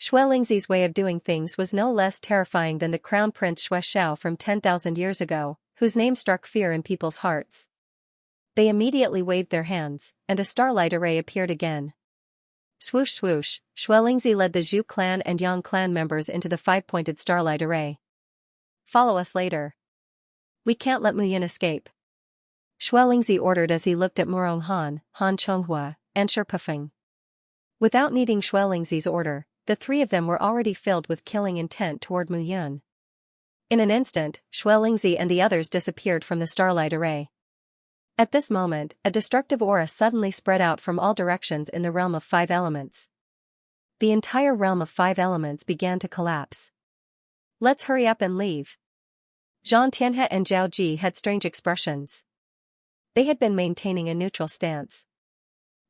Xuelingzi's way of doing things was no less terrifying than the Crown Prince Xue Xiao from 10,000 years ago, whose name struck fear in people's hearts. They immediately waved their hands, and a starlight array appeared again. Swoosh swoosh, Xuelingzi led the Zhu clan and Yang clan members into the 5-pointed starlight array. Follow us later. We can't let Mu Yun escape. Xuelingzi ordered as he looked at Murong Han, Han Chonghua, and Sherpafeng. Without needing Xuelingzi's order, the 3 of them were already filled with killing intent toward Mu Yun. In an instant, Xianxia and the others disappeared from the starlight array. At this moment, a destructive aura suddenly spread out from all directions in the realm of 5 elements. The entire realm of 5 elements began to collapse. Let's hurry up and leave. Zhang Tianhe and Zhao Ji had strange expressions. They had been maintaining a neutral stance.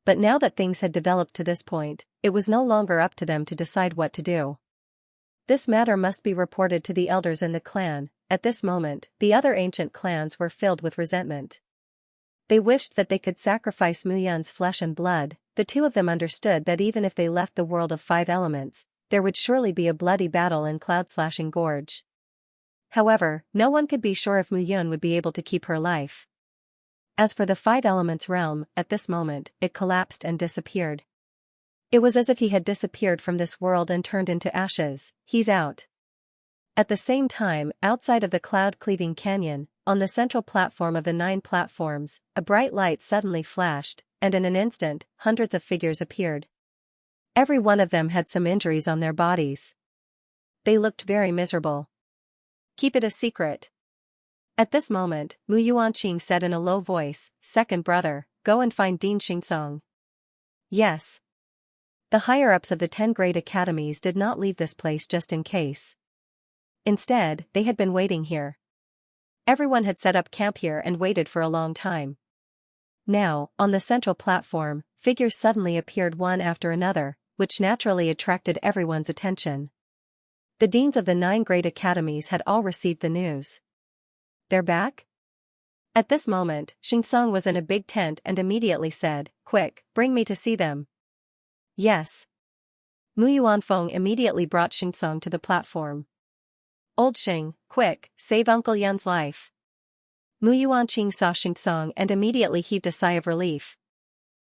But now that things had developed to this point, it was no longer up to them to decide what to do. This matter must be reported to the elders in the clan. At this moment, the other ancient clans were filled with resentment. They wished that they could sacrifice Mu Yun's flesh and blood. The two of them understood that even if they left the world of 5 elements, there would surely be a bloody battle in Cloud-Slashing Gorge. However, no one could be sure if Mu Yun would be able to keep her life. As for the 5 elements realm, at this moment, it collapsed and disappeared. It was as if he had disappeared from this world and turned into ashes. He's out. At the same time, outside of the cloud-cleaving canyon, on the central platform of the 9 platforms, a bright light suddenly flashed, and in an instant, hundreds of figures appeared. Every one of them had some injuries on their bodies. They looked very miserable. Keep it a secret. At this moment, Mu Yuanqing said in a low voice, "Second brother, go and find Dean Xingsong." Yes. The higher-ups of the 10 great academies did not leave this place just in case. Instead, they had been waiting here. Everyone had set up camp here and waited for a long time. Now, on the central platform, figures suddenly appeared one after another, which naturally attracted everyone's attention. The deans of the 9 great academies had all received the news. They're back? At this moment, Xingsong was in a big tent and immediately said, "Quick, bring me to see them." Yes. Mu Yuanfeng immediately brought Xingsong to the platform. "Old Xing, quick, save Uncle Yun's life." Mu Yuanqing saw Xingsong and immediately heaved a sigh of relief.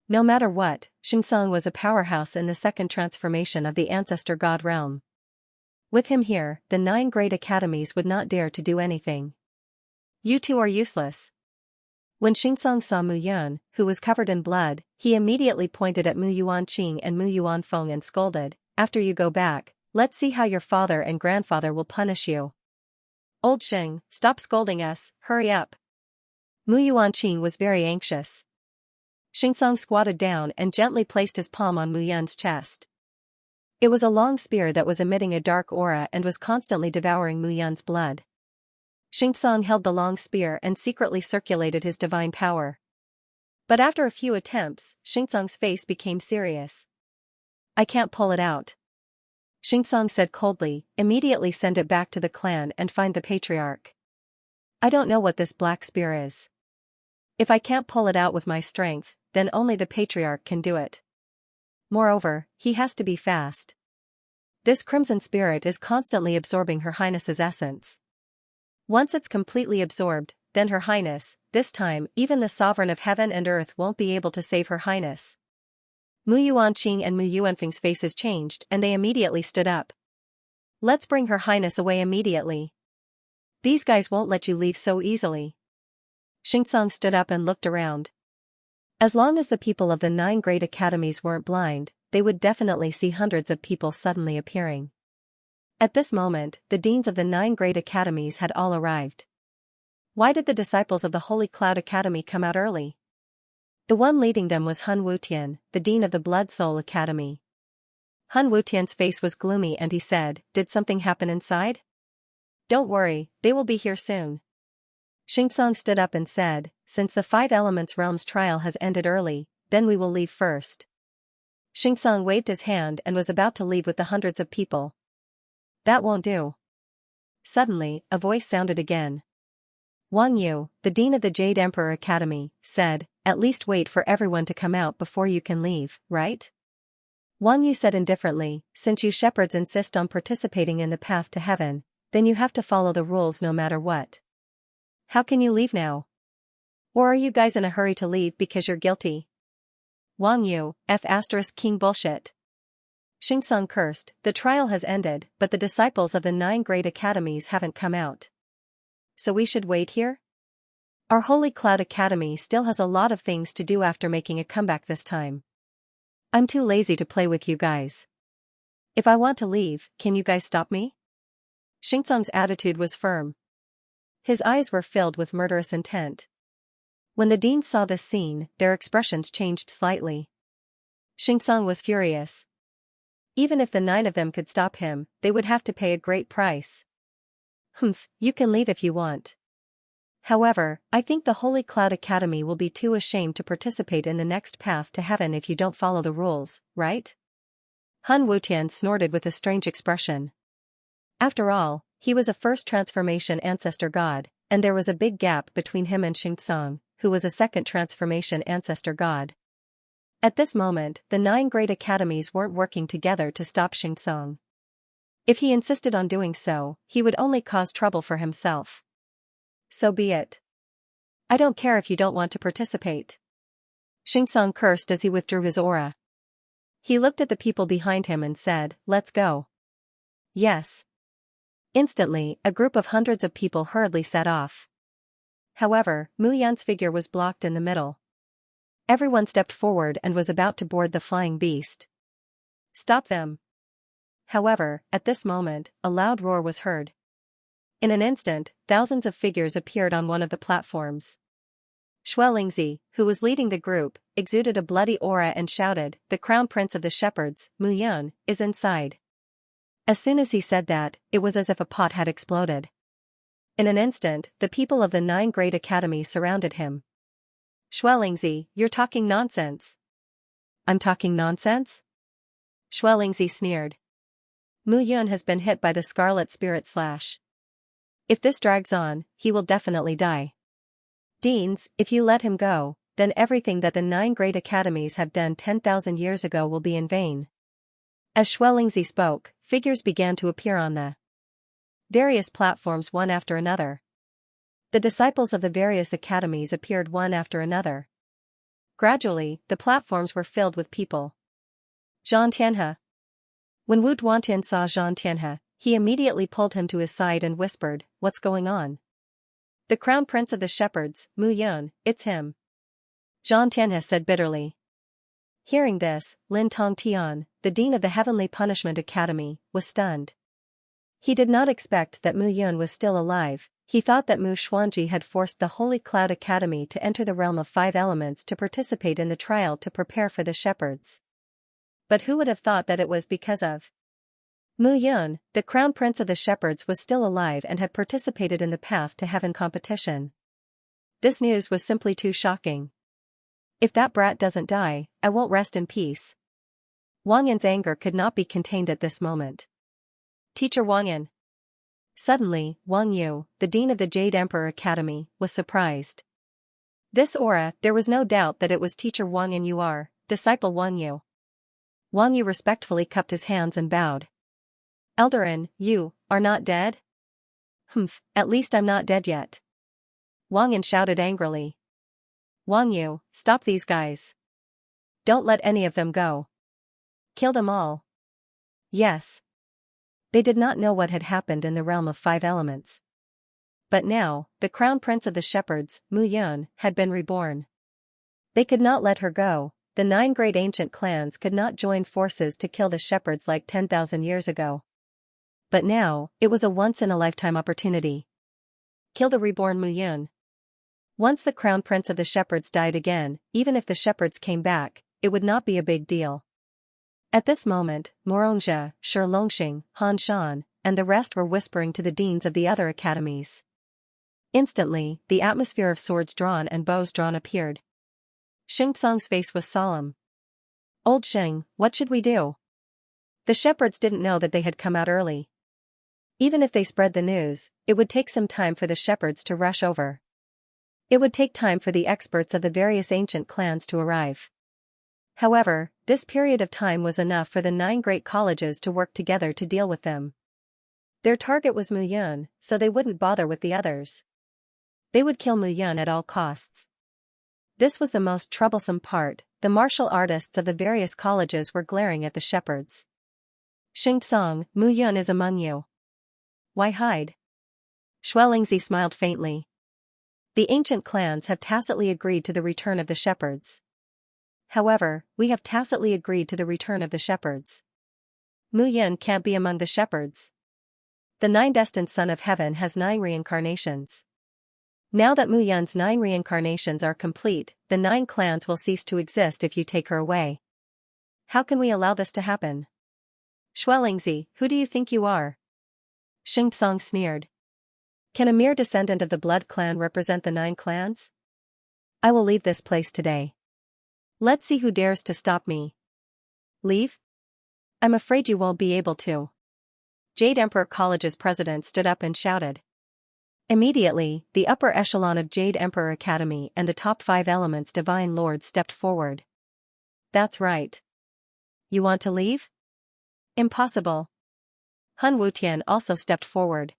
No matter what, Xingsong was a powerhouse in the second transformation of the ancestor god realm. With him here, the 9 great academies would not dare to do anything. "You two are useless." When Xingsong saw Mu Yun, who was covered in blood, he immediately pointed at Mu Yuanqing and Mu Yuanfeng and scolded, "After you go back, let's see how your father and grandfather will punish you." "Old Xing, stop scolding us, hurry up." Mu Yuanqing was very anxious. Xingsong squatted down and gently placed his palm on Mu Yun's chest. It was a long spear that was emitting a dark aura and was constantly devouring Mu Yun's blood. Xingsong held the long spear and secretly circulated his divine power. But after a few attempts, Xingsong's face became serious. "I can't pull it out." Xingsong said coldly, "Immediately send it back to the clan and find the patriarch." "I don't know what this black spear is. If I can't pull it out with my strength, then only the patriarch can do it. Moreover, he has to be fast. This crimson spirit is constantly absorbing Her Highness's essence. Once it's completely absorbed, then Her Highness, this time even the sovereign of heaven and earth won't be able to save Her Highness." Mu Yuanqing and Mu Yuanfeng's faces changed and they immediately stood up. "Let's bring Her Highness away immediately. These guys won't let you leave so easily." Xingsong stood up and looked around. As long as the people of the 9 great academies weren't blind, they would definitely see hundreds of people suddenly appearing. At this moment, the deans of the 9 great academies had all arrived. Why did the disciples of the Holy Cloud Academy come out early? The one leading them was Hun Wutian, the dean of the Blood Soul Academy. Hun Wutian's face was gloomy and he said, "Did something happen inside?" "Don't worry, they will be here soon." Xingsong stood up and said, "Since the 5 Elements Realm's trial has ended early, then we will leave first." Xingsong waved his hand and was about to leave with the hundreds of people. "That won't do." Suddenly, a voice sounded again. Wang Yu, the dean of the Jade Emperor Academy, said, "At least wait for everyone to come out before you can leave, right?" Wang Yu said indifferently, "Since you shepherds insist on participating in the path to heaven, then you have to follow the rules no matter what. How can you leave now? Or are you guys in a hurry to leave because you're guilty?" Wang Yu, King bullshit. Xingsong cursed, "The trial has ended, but the disciples of the 9 great academies haven't come out. So we should wait here? Our Holy Cloud Academy still has a lot of things to do after making a comeback this time. I'm too lazy to play with you guys. If I want to leave, can you guys stop me?" Xianxia's attitude was firm. His eyes were filled with murderous intent. When the deans saw this scene, their expressions changed slightly. Xianxia was furious. Even if the 9 of them could stop him, they would have to pay a great price. Humph, you can leave if you want. However, I think the Holy Cloud Academy will be too ashamed to participate in the next path to heaven if you don't follow the rules, right? Han Wutian snorted with a strange expression. After all, he was a first transformation ancestor god, and there was a big gap between him and Xianxia, who was a second transformation ancestor god. At this moment, the 9 great academies weren't working together to stop Xianxia. If he insisted on doing so, he would only cause trouble for himself. So be it. I don't care if you don't want to participate. Xianxia cursed as he withdrew his aura. He looked at the people behind him and said, "Let's go." Yes. Instantly, a group of hundreds of people hurriedly set off. However, Mu Yan's figure was blocked in the middle. Everyone stepped forward and was about to board the flying beast. Stop them. However, at this moment, a loud roar was heard. In an instant, thousands of figures appeared on one of the platforms. Xianxia, who was leading the group, exuded a bloody aura and shouted, "The crown prince of the shepherds, Mu Yan, is inside." As soon as he said that, it was as if a pot had exploded. In an instant, the people of the 9 great academies surrounded him. Xianxia, you're talking nonsense. I'm talking nonsense? Xianxia sneered. Mu Yan has been hit by the scarlet spirit slash. If this drags on, he will definitely die. Deans, if you let him go, then everything that the 9 great academies have done 10,000 years ago will be in vain. As Xianxia spoke, figures began to appear on the various platforms one after another. The disciples of the various academies appeared one after another. Gradually, the platforms were filled with people. Zhang Tianhe. When Wu Duantian saw Zhang Tianhe, he immediately pulled him to his side and whispered, "What's going on?" "The crown prince of the shepherds, Mu Yan, it's him." Zhang Tianhe said bitterly. Hearing this, Lin Tongtian, the dean of the Heavenly Punishment Academy, was stunned. He did not expect that Mu Yan was still alive. He thought that Mu Xuanji had forced the Holy Cloud Academy to enter the realm of 5 elements to participate in the trial to prepare for the shepherds. But who would have thought that it was because of Mu Yan, the crown prince of the shepherds, was still alive and had participated in the Path to Heaven competition. This news was simply too shocking. If that brat doesn't die, I won't rest in peace. Wang Yan's anger could not be contained at this moment. Teacher Wang Yan. Suddenly, Wang Yu, the dean of the Jade Emperor Academy, was surprised. This aura, there was no doubt that it was Teacher Wang Yan. "You are, disciple Wang Yu." Wang Yu respectfully cupped his hands and bowed. "Eldarin, you are not dead?" "Humph, at least I'm not dead yet." Wang Yan shouted angrily. "Wang Yu, stop these guys. Don't let any of them go. Kill them all." Yes. They did not know what had happened in the realm of 5 elements. But now, the crown prince of the shepherds, Mu Yan, had been reborn. They could not let her go. The 9 great ancient clans could not join forces to kill the shepherds like 10,000 years ago. But now, it was a once-in-a-lifetime opportunity. Kill the reborn Mu Yan. Once the crown prince of the shepherds died again, even if the shepherds came back, it would not be a big deal. At this moment, Morongjia, Shi Longxing, Han Shan, and the rest were whispering to the deans of the other academies. Instantly, the atmosphere of swords drawn and bows drawn appeared. Xianxia's face was solemn. "Old Xing, what should we do?" The shepherds didn't know that they had come out early. Even if they spread the news, it would take some time for the shepherds to rush over. It would take time for the experts of the various ancient clans to arrive. However, this period of time was enough for the 9 great colleges to work together to deal with them. Their target was Mu Yan, so they wouldn't bother with the others. They would kill Mu Yan at all costs. This was the most troublesome part. The martial artists of the various colleges were glaring at the shepherds. "Xianxia, Mu Yan is among you. Why hide?" Xianxia smiled faintly. "The ancient clans have tacitly agreed to the return of the shepherds. However, we have tacitly agreed to the return of the shepherds. Mu Yan can't be among the shepherds." The 9 destined son of heaven has 9 reincarnations. Now that Mu Yun's 9 reincarnations are complete, the 9 clans will cease to exist if you take her away. How can we allow this to happen? Xianxia, who do you think you are? Xianxia sneered. Can a mere descendant of the blood clan represent the 9 clans? I will leave this place today. Let's see who dares to stop me. Leave? I'm afraid you won't be able to. Jade Emperor College's president stood up and shouted. Immediately, the upper echelon of Jade Emperor Academy and the top 5 elements divine lords stepped forward. That's right. You want to leave? Impossible. Han Wutian also stepped forward.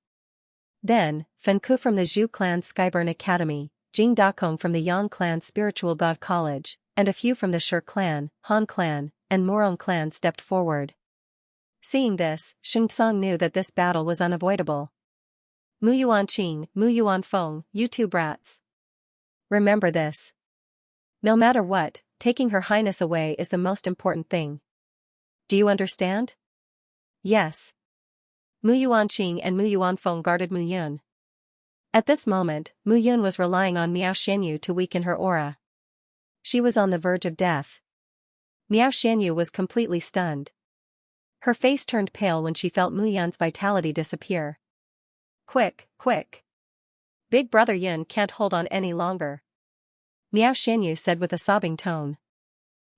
Then, Fen Ku from the Zhu clan's Skyburn Academy, Jing Dakong from the Yang clan's Spiritual God College, and a few from the Shi clan, Han clan, and Morong clan stepped forward. Seeing this, Xianxia knew that this battle was unavoidable. Mu Yuanqing, Mu Yuanfeng, you 2 brats. Remember this. No matter what, taking Her Highness away is the most important thing. Do you understand? Yes. Mu Yuanqing and Mu Yuanfeng guarded Mu Yun. At this moment, Mu Yun was relying on Miao Xianyu to weaken her aura. She was on the verge of death. Miao Xianyu was completely stunned. Her face turned pale when she felt Mu Yun's vitality disappear. Quick, quick. Big brother Yun can't hold on any longer. Miao Xianyu said with a sobbing tone.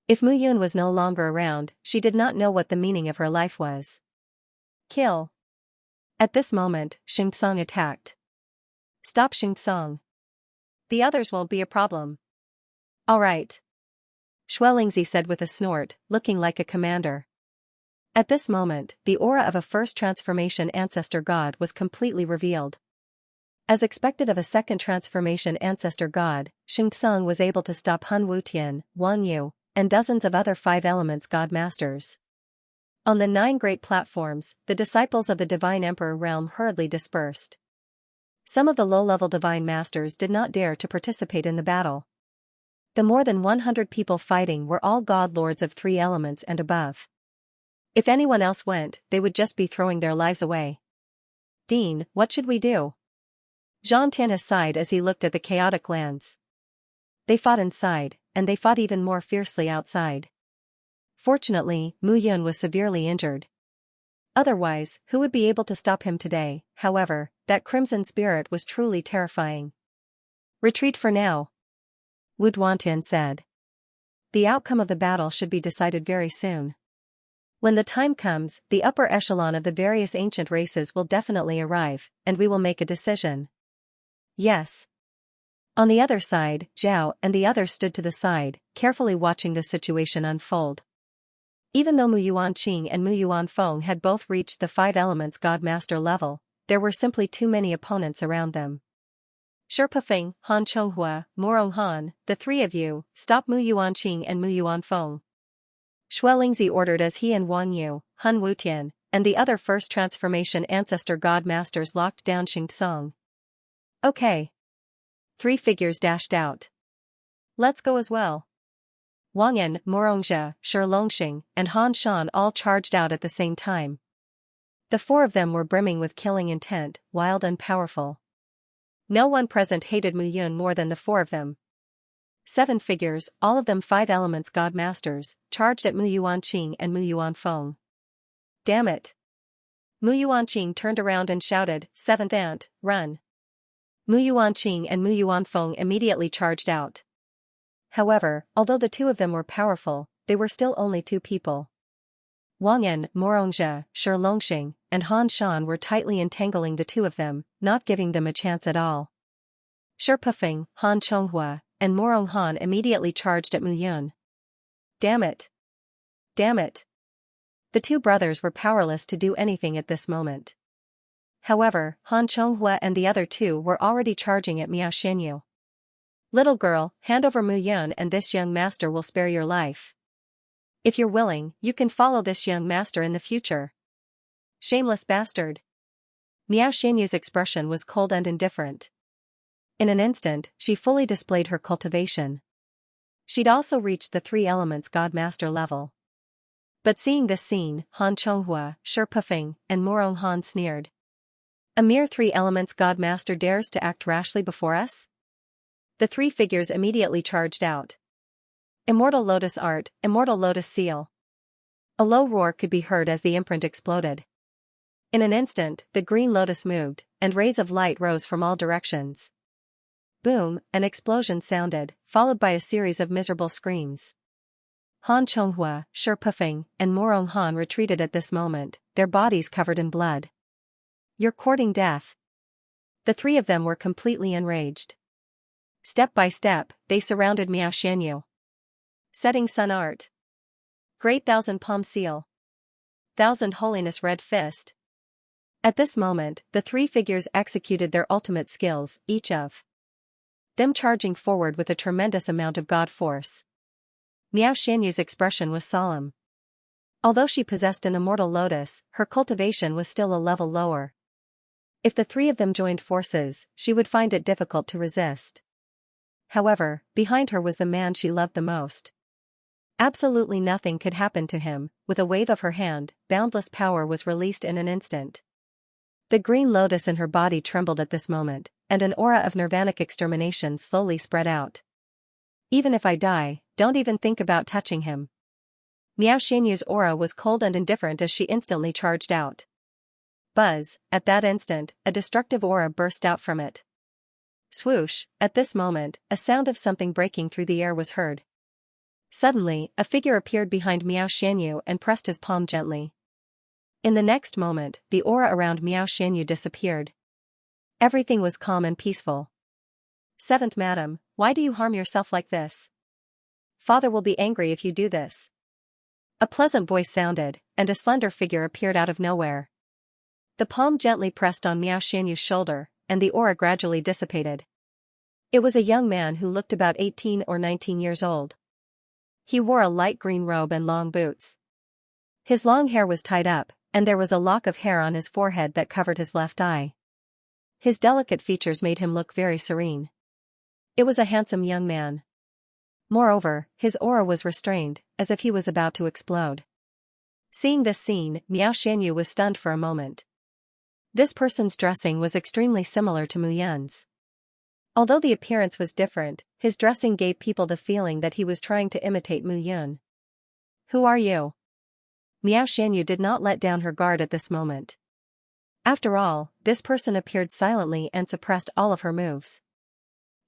If Mu Yun was no longer around, she did not know what the meaning of her life was. Kill. At this moment, Xianxia attacked. Stop Xianxia. The others won't be a problem. All right. Xianxia said with a snort, looking like a commander. At this moment, the aura of a first transformation ancestor god was completely revealed. As expected of a second transformation ancestor god, Xianxia was able to stop Han Wutian, Wang Yu, and dozens of other 5 elements god masters. On the 9 great platforms, the disciples of the Divine Emperor realm hurriedly dispersed. Some of the low-level divine masters did not dare to participate in the battle. The more than 100 people fighting were all god lords of 3 elements and above. If anyone else went, they would just be throwing their lives away. Dean, what should we do? Zhang Tian sighed as he looked at the chaotic lands. They fought inside, and they fought even more fiercely outside. Fortunately, Mu Yun was severely injured. Otherwise, who would be able to stop him today? However, that crimson spirit was truly terrifying. Retreat for now, Wu Duantian said. The outcome of the battle should be decided very soon. When the time comes, the upper echelon of the various ancient races will definitely arrive, and we will make a decision. Yes. On the other side, Zhao and the others stood to the side, carefully watching the situation unfold. Even though Mu Yuanqing and Mu Yuanfeng had both reached the 5 elements Godmaster level, there were simply too many opponents around them. Shirpafeng, Han Chonghua, Morong Han, the 3 of you, stop Mu Yuanqing and Mu Yuanfeng. Xianxia ordered as he and Wang Yu, Han Wutian, and the other first transformation ancestor god masters locked down Xianxia. Okay. 3 figures dashed out. Let's go as well. Wang Yan, Morongjia, Shi Longxing, and Han Shan all charged out at the same time. The 4 of them were brimming with killing intent, wild and powerful. No one present hated Mu Yun more than the 4 of them. 7 figures, all of them 5 elements god masters, charged at Mu Yuanqing and Mu Yuanfeng. Damn it. Mu Yuanqing turned around and shouted, 7th ant, run. Mu Yuanqing and Mu Yuanfeng immediately charged out. However, although the 2 of them were powerful, they were still only 2 people. Wang Yan, Morongjia, Shi Longxing, and Han Shan were tightly entangling the 2 of them, not giving them a chance at all. Shirpafeng, Han Chonghua, and Morong Han immediately charged at Mu Yun. Damn it. Damn it. The 2 brothers were powerless to do anything at this moment. However, Han Chonghua and the other 2 were already charging at Miao Xianyu. Little girl, hand over Mu Yun and this young master will spare your life. If you're willing, you can follow this young master in the future. Shameless bastard. Miao Xianyu's expression was cold and indifferent. In an instant, she fully displayed her cultivation. She'd also reached the 3 elements Godmaster level. But seeing this scene, Han Chonghua, Shirpafeng, and Morong Han sneered. A mere three elements God Master dares to act rashly before us? The three figures immediately charged out. Immortal Lotus Art, Immortal Lotus Seal. A low roar could be heard as the imprint exploded. In an instant, the green lotus moved, and rays of light rose from all directions. Boom, an explosion sounded, followed by a series of miserable screams. Han Chonghua, Shi Pufeng, and Morong Han retreated at this moment, their bodies covered in blood. You're courting death. The three of them were completely enraged. Step by step, they surrounded Miao Xianyu. Setting Sun Art. Great Thousand Palm Seal. Thousand Holiness Red Fist. At this moment, the three figures executed their ultimate skills, each of them charging forward with a tremendous amount of god force. Miao Xianyu's expression was solemn. Although she possessed an immortal lotus, her cultivation was still a level lower. If the three of them joined forces, she would find it difficult to resist. However, behind her was the man she loved the most. Absolutely nothing could happen to him. With a wave of her hand, boundless power was released in an instant. The green lotus in her body trembled at this moment, and an aura of nirvanic extermination slowly spread out. Even if I die, don't even think about touching him. Miao Xianyu's aura was cold and indifferent as she instantly charged out. Buzz, at that instant, a destructive aura burst out from it. Swoosh, at this moment, a sound of something breaking through the air was heard. Suddenly, a figure appeared behind Miao Xianyu and pressed his palm gently. In the next moment, the aura around Miao Xianyu disappeared. Everything was calm and peaceful. Seventh Madam, why do you harm yourself like this? Father will be angry if you do this. A pleasant voice sounded, and a slender figure appeared out of nowhere. The palm gently pressed on Miao Xianyu's shoulder, and the aura gradually dissipated. It was a young man who looked about 18 or 19 years old. He wore a light green robe and long boots. His long hair was tied up, and there was a lock of hair on his forehead that covered his left eye. His delicate features made him look very serene. It was a handsome young man. Moreover, his aura was restrained, as if he was about to explode. Seeing this scene, Miao Xianyu was stunned for a moment. This person's dressing was extremely similar to Mu Yun's. Although the appearance was different, his dressing gave people the feeling that he was trying to imitate Mu Yun. Who are you? Miao Xianyu did not let down her guard at this moment. After all, this person appeared silently and suppressed all of her moves.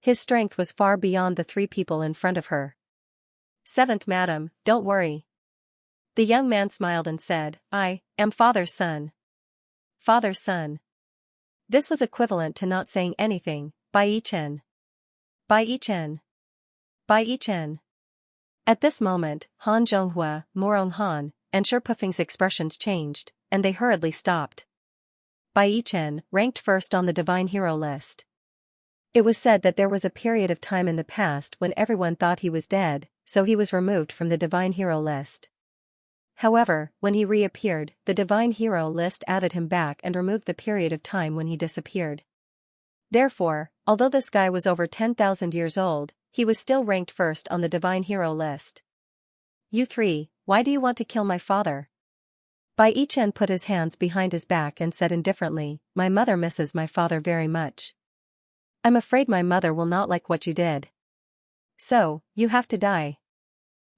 His strength was far beyond the three people in front of her. Seventh Madam, don't worry. The young man smiled and said, I am Father's son. Father's son. This was equivalent to not saying anything. Bai Yichen. Bai Yichen. Bai Yichen. At this moment, Han Zhonghua, Morong Han, and Shi Pufeng's expressions changed, and they hurriedly stopped. Bai Yichen, ranked first on the Divine Hero list. It was said that there was a period of time in the past when everyone thought he was dead, so he was removed from the Divine Hero list. However, when he reappeared, the Divine Hero list added him back and removed the period of time when he disappeared. Therefore, although this guy was over 10,000 years old, he was still ranked first on the Divine Hero list. You three, why do you want to kill my father? Bai Yichen put his hands behind his back and said indifferently, my mother misses my father very much. I'm afraid my mother will not like what you did. So, you have to die.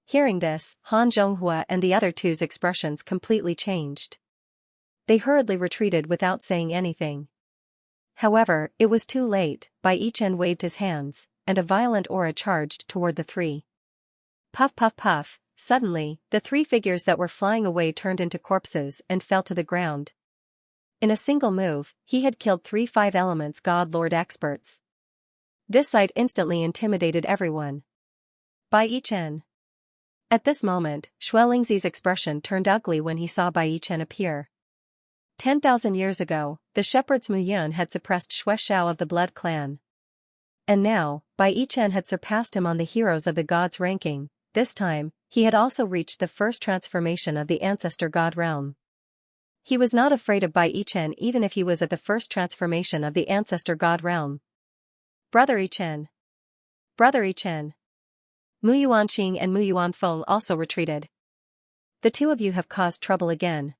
Hearing this, Han Zhonghua and the other two's expressions completely changed. They hurriedly retreated without saying anything. However, it was too late. Bai Yichen waved his hands, and a violent aura charged toward the three. Puff puff puff, suddenly, the three figures that were flying away turned into corpses and fell to the ground. In a single move, he had killed 3 5 elements God Lord experts. This sight instantly intimidated everyone. Bai Yichen. At this moment, Xuelingzi's expression turned ugly when he saw Bai Yichen appear. 10,000 years ago, the shepherds Mu Yun had suppressed Xue Shao of the Blood Clan. And now, Bai Yichen had surpassed him on the Heroes of the Gods ranking. This time, he had also reached the first transformation of the Ancestor God realm. He was not afraid of Bai Yichen even if he was at the first transformation of the Ancestor God realm. Brother Yichen. Brother Yichen. Mu Yuanqing and Mu Yuanfeng also retreated. The two of you have caused trouble again.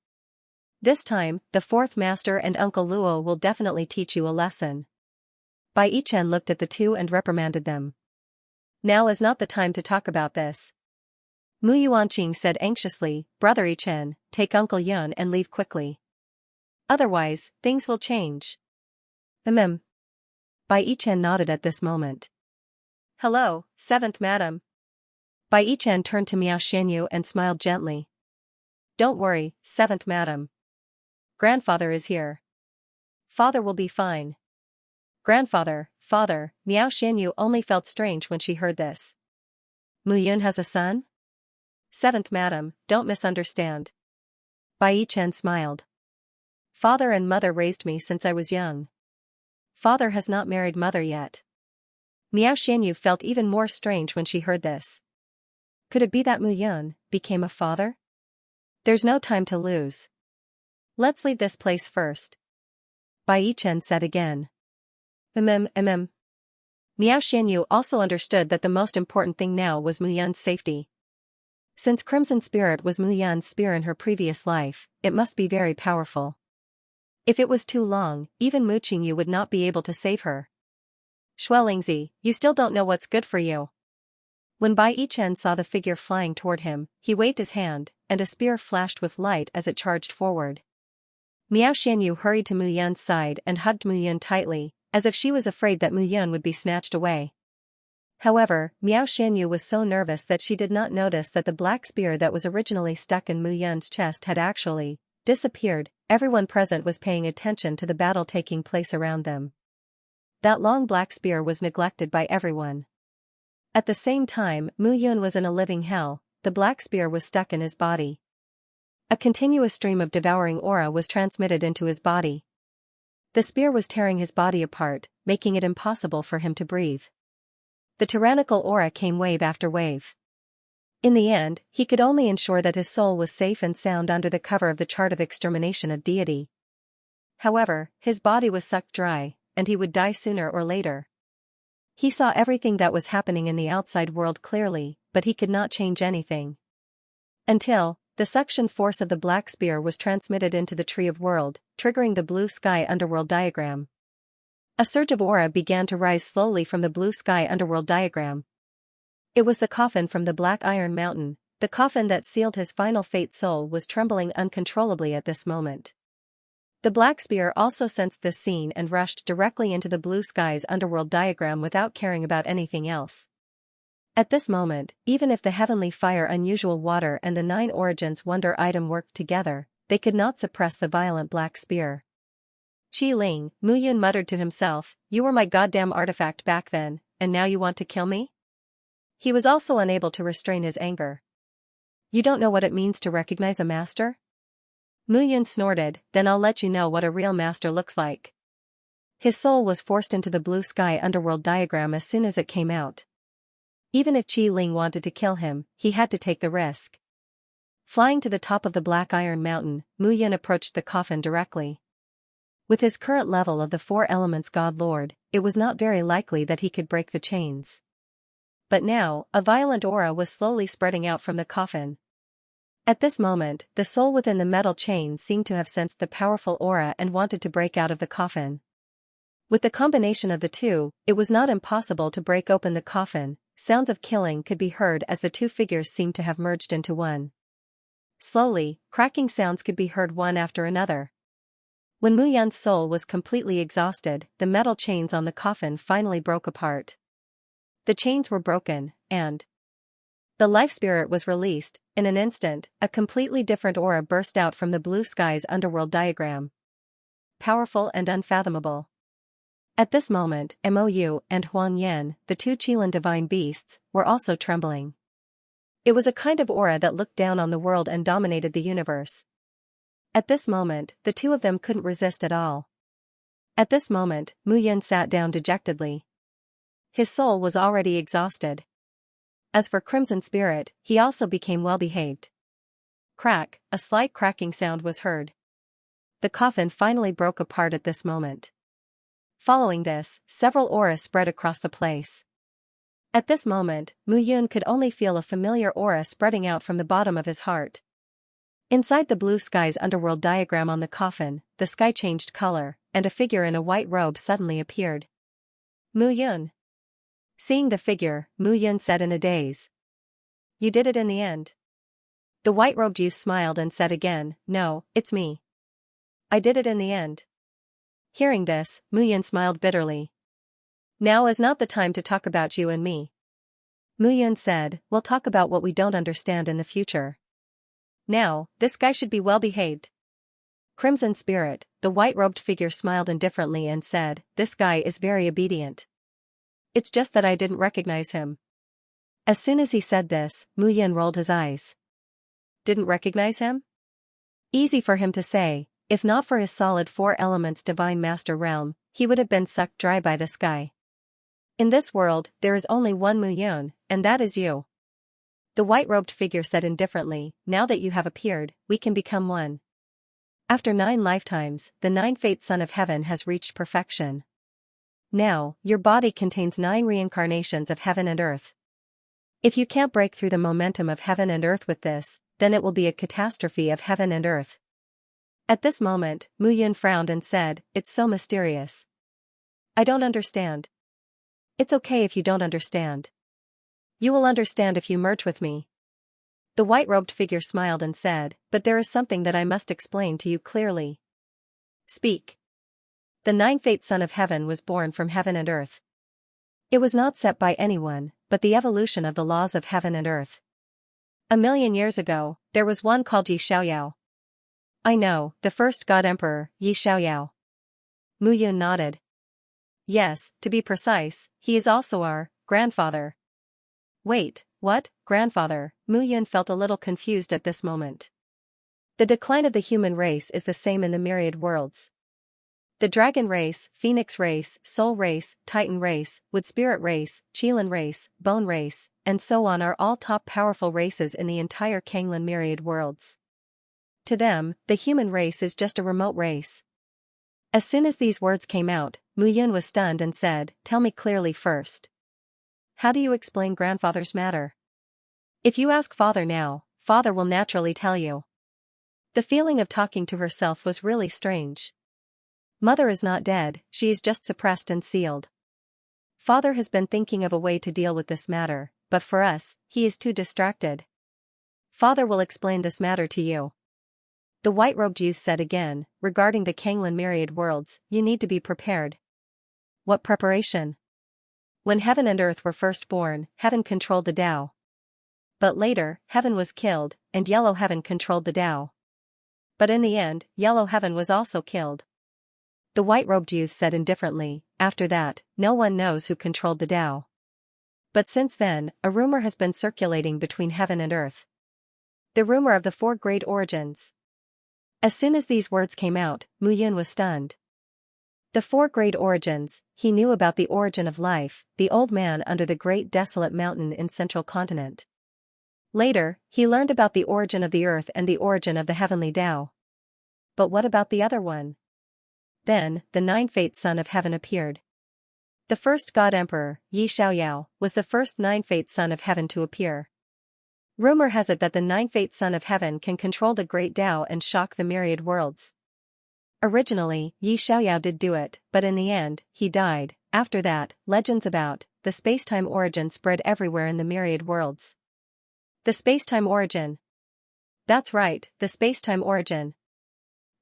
This time, the fourth master and Uncle Luo will definitely teach you a lesson. Bai Yichen looked at the two and reprimanded them. Now is not the time to talk about this. Mu Yuanqing said anxiously, Brother Yichen, take Uncle Yun and leave quickly. Otherwise, things will change. Bai Yichen nodded at this moment. Hello, seventh madam. Bai Yichen turned to Miao Xianyu and smiled gently. Don't worry, seventh madam. Grandfather is here. Father will be fine. Grandfather, father, Miao Xianyu only felt strange when she heard this. Mu Yun has a son? Seventh madam, don't misunderstand. Bai Yichen smiled. Father and mother raised me since I was young. Father has not married mother yet. Miao Xianyu felt even more strange when she heard this. Could it be that Mu Yun became a father? There's no time to lose. Let's leave this place first. Bai Yichen said again. Miao Xianyu also understood that the most important thing now was Mu Yun's safety. Since Crimson Spirit was Mu Yun's spear in her previous life, it must be very powerful. If it was too long, even Mu Qingyu would not be able to save her. Xuelingzi, you still don't know what's good for you. When Bai Yichen saw the figure flying toward him, he waved his hand, and a spear flashed with light as it charged forward. Miao Xianyu hurried to Mu Yun's side and hugged Mu Yun tightly, as if she was afraid that Mu Yun would be snatched away. However, Miao Xianyu was so nervous that she did not notice that the black spear that was originally stuck in Mu Yun's chest had actually disappeared. Everyone present was paying attention to the battle taking place around them. That long black spear was neglected by everyone. At the same time, Mu Yun was in a living hell. The black spear was stuck in his body. A continuous stream of devouring aura was transmitted into his body. The spear was tearing his body apart, making it impossible for him to breathe. The tyrannical aura came wave after wave. In the end, he could only ensure that his soul was safe and sound under the cover of the chart of extermination of deity. However, his body was sucked dry, and he would die sooner or later. He saw everything that was happening in the outside world clearly, but he could not change anything. Until the suction force of the black spear was transmitted into the Tree of World, triggering the blue sky underworld diagram. A surge of aura began to rise slowly from the blue sky underworld diagram. It was the coffin from the Black Iron Mountain. The coffin that sealed his final fate soul was trembling uncontrollably at this moment. The black spear also sensed this scene and rushed directly into the blue sky's underworld diagram without caring about anything else. At this moment, even if the heavenly fire, unusual water and the 9 origins wonder item worked together, they could not suppress the violent black spear. Qi Ling, Mu Yun muttered to himself, you were my goddamn artifact back then, and now you want to kill me? He was also unable to restrain his anger. You don't know what it means to recognize a master? Mu Yun snorted, then I'll let you know what a real master looks like. His soul was forced into the blue sky underworld diagram as soon as it came out. Even if Qi Ling wanted to kill him, he had to take the risk. Flying to the top of the Black Iron Mountain, Mu Yun approached the coffin directly. With his current level of the 4 elements God Lord, it was not very likely that he could break the chains. But now, a violent aura was slowly spreading out from the coffin. At this moment, the soul within the metal chain seemed to have sensed the powerful aura and wanted to break out of the coffin. With the combination of the two, it was not impossible to break open the coffin. Sounds of killing could be heard as the two figures seemed to have merged into one. Slowly, cracking sounds could be heard one after another. When Mu Yun's soul was completely exhausted, the metal chains on the coffin finally broke apart. The chains were broken, and the life spirit was released. In an instant, a completely different aura burst out from the blue sky's underworld diagram. Powerful and unfathomable. At this moment, Mou and Huang Yan, the 2 Qilin divine beasts, were also trembling. It was a kind of aura that looked down on the world and dominated the universe. At this moment, the two of them couldn't resist at all. At this moment, Mu Yun sat down dejectedly. His soul was already exhausted. As for Crimson Spirit, he also became well-behaved. Crack, a slight cracking sound was heard. The coffin finally broke apart at this moment. Following this, several auras spread across the place. At this moment, Mu Yun could only feel a familiar aura spreading out from the bottom of his heart. Inside the blue sky's underworld diagram on the coffin, the sky changed color, and a figure in a white robe suddenly appeared. Mu Yun. Seeing the figure, Mu Yun said in a daze. You did it in the end. The white-robed youth smiled and said again, no, it's me. I did it in the end. Hearing this, Mu Yun smiled bitterly. Now is not the time to talk about you and me. Mu Yun said, we'll talk about what we don't understand in the future. Now, this guy should be well behaved. Crimson Spirit, the white-robed figure smiled indifferently and said, this guy is very obedient. It's just that I didn't recognize him. As soon as he said this, Mu Yun rolled his eyes. Didn't recognize him? Easy for him to say, if not for his solid four elements divine master realm, he would have been sucked dry by the sky. In this world, there is only one Mu Yun, and that is you. The white-robed figure said indifferently, now that you have appeared, we can become one. After 9 lifetimes, the 9th Son of Heaven has reached perfection. Now, your body contains 9 reincarnations of heaven and earth. If you can't break through the momentum of heaven and earth with this, then it will be a catastrophe of heaven and earth. At this moment, Mu Yun frowned and said, it's so mysterious. I don't understand. It's okay if you don't understand. You will understand if you merge with me. The white-robed figure smiled and said, but there is something that I must explain to you clearly. Speak. The 9th Son of Heaven was born from heaven and earth. It was not set by anyone, but the evolution of the laws of heaven and earth. 1,000,000 years ago, there was one called Xianxia. I know, the first God Emperor, Xianxia. Mu Yun nodded. Yes, to be precise, he is also our grandfather. Wait, what, grandfather? Mu Yun felt a little confused at this moment. The decline of the human race is the same in the myriad worlds. The dragon race, phoenix race, soul race, titan race, wood spirit race, Qilin race, bone race, and so on are all top powerful races in the entire Kanglan myriad worlds. To them, the human race is just a remote race. As soon as these words came out, Mu Yun was stunned and said, tell me clearly first. How do you explain grandfather's matter? If you ask father now, father will naturally tell you. The feeling of talking to herself was really strange. Mother is not dead, she is just suppressed and sealed. Father has been thinking of a way to deal with this matter, but for us, he is too distracted. Father will explain this matter to you. The white-robed youth said again, regarding the Kanglan myriad worlds, you need to be prepared. What preparation? When heaven and earth were first born, heaven controlled the Tao. But later, heaven was killed, and yellow heaven controlled the Tao. But in the end, yellow heaven was also killed. The white-robed youth said indifferently, after that, no one knows who controlled the Tao. But since then, a rumor has been circulating between heaven and earth. The rumor of the 4 great origins. As soon as these words came out, Mu Yun was stunned. The 4 great origins, he knew about the origin of life, the old man under the great desolate mountain in central continent. Later, he learned about the origin of the earth and the origin of the heavenly Tao. But what about the other one? Then, the 9th Son of Heaven appeared. The first God Emperor, Xianxia, was the first 9th Son of Heaven to appear. Rumor has it that the 9th Son of Heaven can control the great Tao and shock the myriad worlds. Originally, Xianxia did do it, but in the end, he died. After that, legends about the space-time origin spread everywhere in the myriad worlds. The space-time origin. That's right, the space-time origin.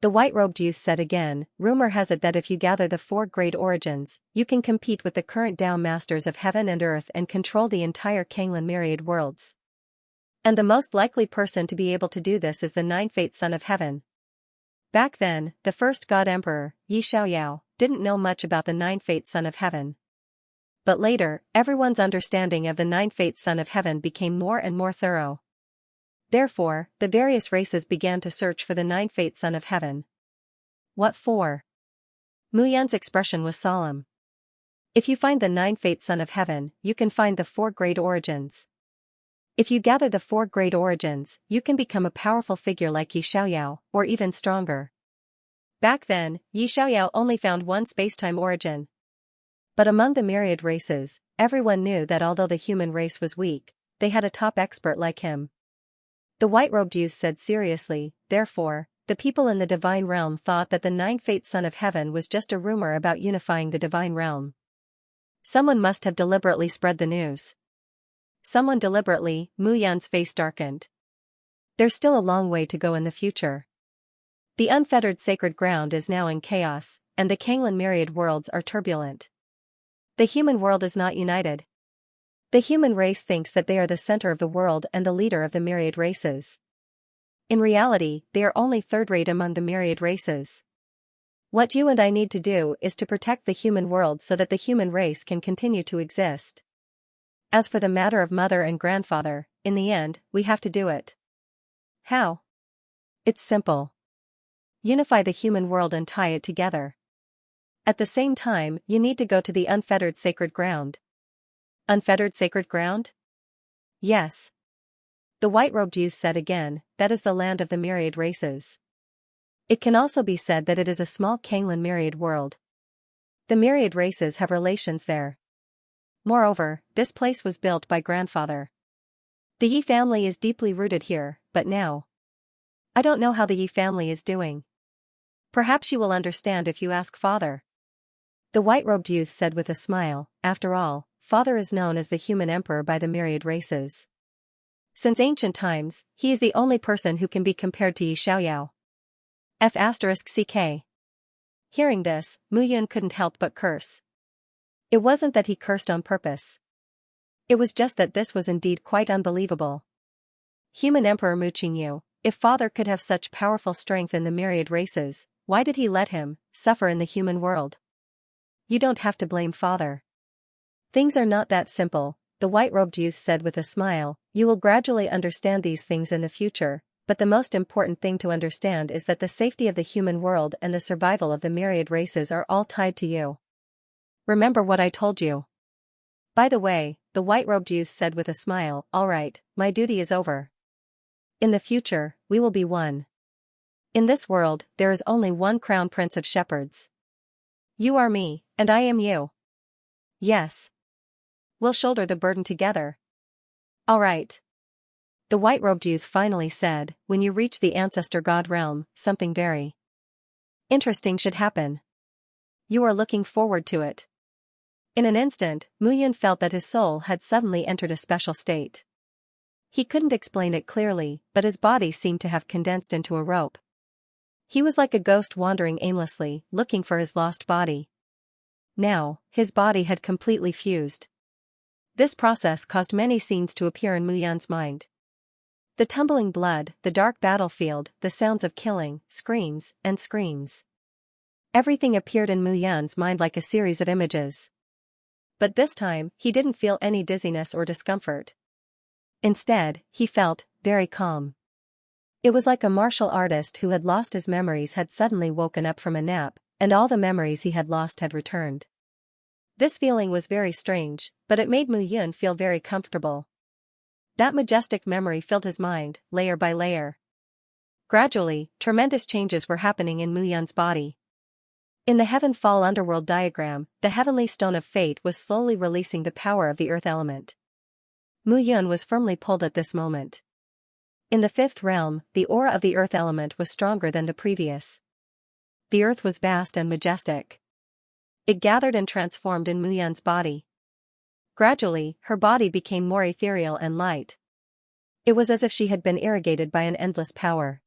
The white-robed youth said again, rumor has it that if you gather the 4 great origins, you can compete with the current Tao masters of heaven and earth and control the entire Kanglan myriad worlds. And the most likely person to be able to do this is the 9th Son of Heaven. Back then, the first God Emperor, Xianxia, didn't know much about the 9th Son of Heaven. But later, everyone's understanding of the 9th Son of Heaven became more and more thorough. Therefore, the various races began to search for the 9th Son of Heaven. What for? Mu Yun's expression was solemn. If you find the 9th Son of Heaven, you can find the 4 great origins. If you gather the 4 great origins, you can become a powerful figure like Xianxia, or even stronger. Back then, Xianxia only found one space-time origin. But among the myriad races, everyone knew that although the human race was weak, they had a top expert like him. The white-robed youth said seriously. Therefore, the people in the divine realm thought that the nine-fate son of heaven was just a rumor about unifying the divine realm. Someone must have deliberately spread the news. Someone deliberately. Mu Yan's face darkened. There's still a long way to go in the future. The unfettered sacred ground is now in chaos, and the Kanglan myriad worlds are turbulent. The human world is not united. The human race thinks that they are the center of the world and the leader of the myriad races. In reality, they are only third-rate among the myriad races. What you and I need to do is to protect the human world so that the human race can continue to exist. As for the matter of mother and grandfather, in the end, we have to do it. How? It's simple. Unify the human world and tie it together. At the same time, you need to go to the unfettered sacred ground. Unfettered sacred ground? Yes. The white-robed youth said again, that is the land of the myriad races. It can also be said that it is a small Kanglan myriad world. The myriad races have relations there. Moreover, this place was built by grandfather. The Yi family is deeply rooted here, but now. I don't know how the Yi family is doing. Perhaps you will understand if you ask father. The white-robed youth said with a smile, after all, father is known as the human emperor by the myriad races. Since ancient times, he is the only person who can be compared to Yi Xiaoyao. F***ck. Hearing this, Mu Yun couldn't help but curse. It wasn't that he cursed on purpose. It was just that this was indeed quite unbelievable. Human Emperor Mu Qingyu, if father could have such powerful strength in the myriad races, why did he let him suffer in the human world? You don't have to blame father. Things are not that simple, the white-robed youth said with a smile. You will gradually understand these things in the future, but the most important thing to understand is that the safety of the human world and the survival of the myriad races are all tied to you. Remember what I told you. By the way, the white-robed youth said with a smile, all right, my duty is over. In the future, we will be one. In this world, there is only one crown prince of shepherds. You are me, and I am you. Yes. We'll shoulder the burden together. All right. The white-robed youth finally said, when you reach the ancestor god realm, something very interesting should happen. You are looking forward to it. In an instant, Mu Yun felt that his soul had suddenly entered a special state. He couldn't explain it clearly, but his body seemed to have condensed into a rope. He was like a ghost wandering aimlessly, looking for his lost body. Now, his body had completely fused. This process caused many scenes to appear in Mu Yun's mind. The tumbling blood, the dark battlefield, the sounds of killing, screams, and screams. Everything appeared in Mu Yun's mind like a series of images. But this time, he didn't feel any dizziness or discomfort. Instead, he felt very calm. It was like a martial artist who had lost his memories had suddenly woken up from a nap, and all the memories he had lost had returned. This feeling was very strange, but it made Mu Yun feel very comfortable. That majestic memory filled his mind, layer by layer. Gradually, tremendous changes were happening in Mu Yun's body. In the Heaven Fall Underworld diagram, the heavenly stone of fate was slowly releasing the power of the earth element. Mu Yun was firmly pulled at this moment. In the fifth realm, the aura of the earth element was stronger than the previous. The earth was vast and majestic. It gathered and transformed in Mu Yun's body. Gradually, her body became more ethereal and light. It was as if she had been irrigated by an endless power.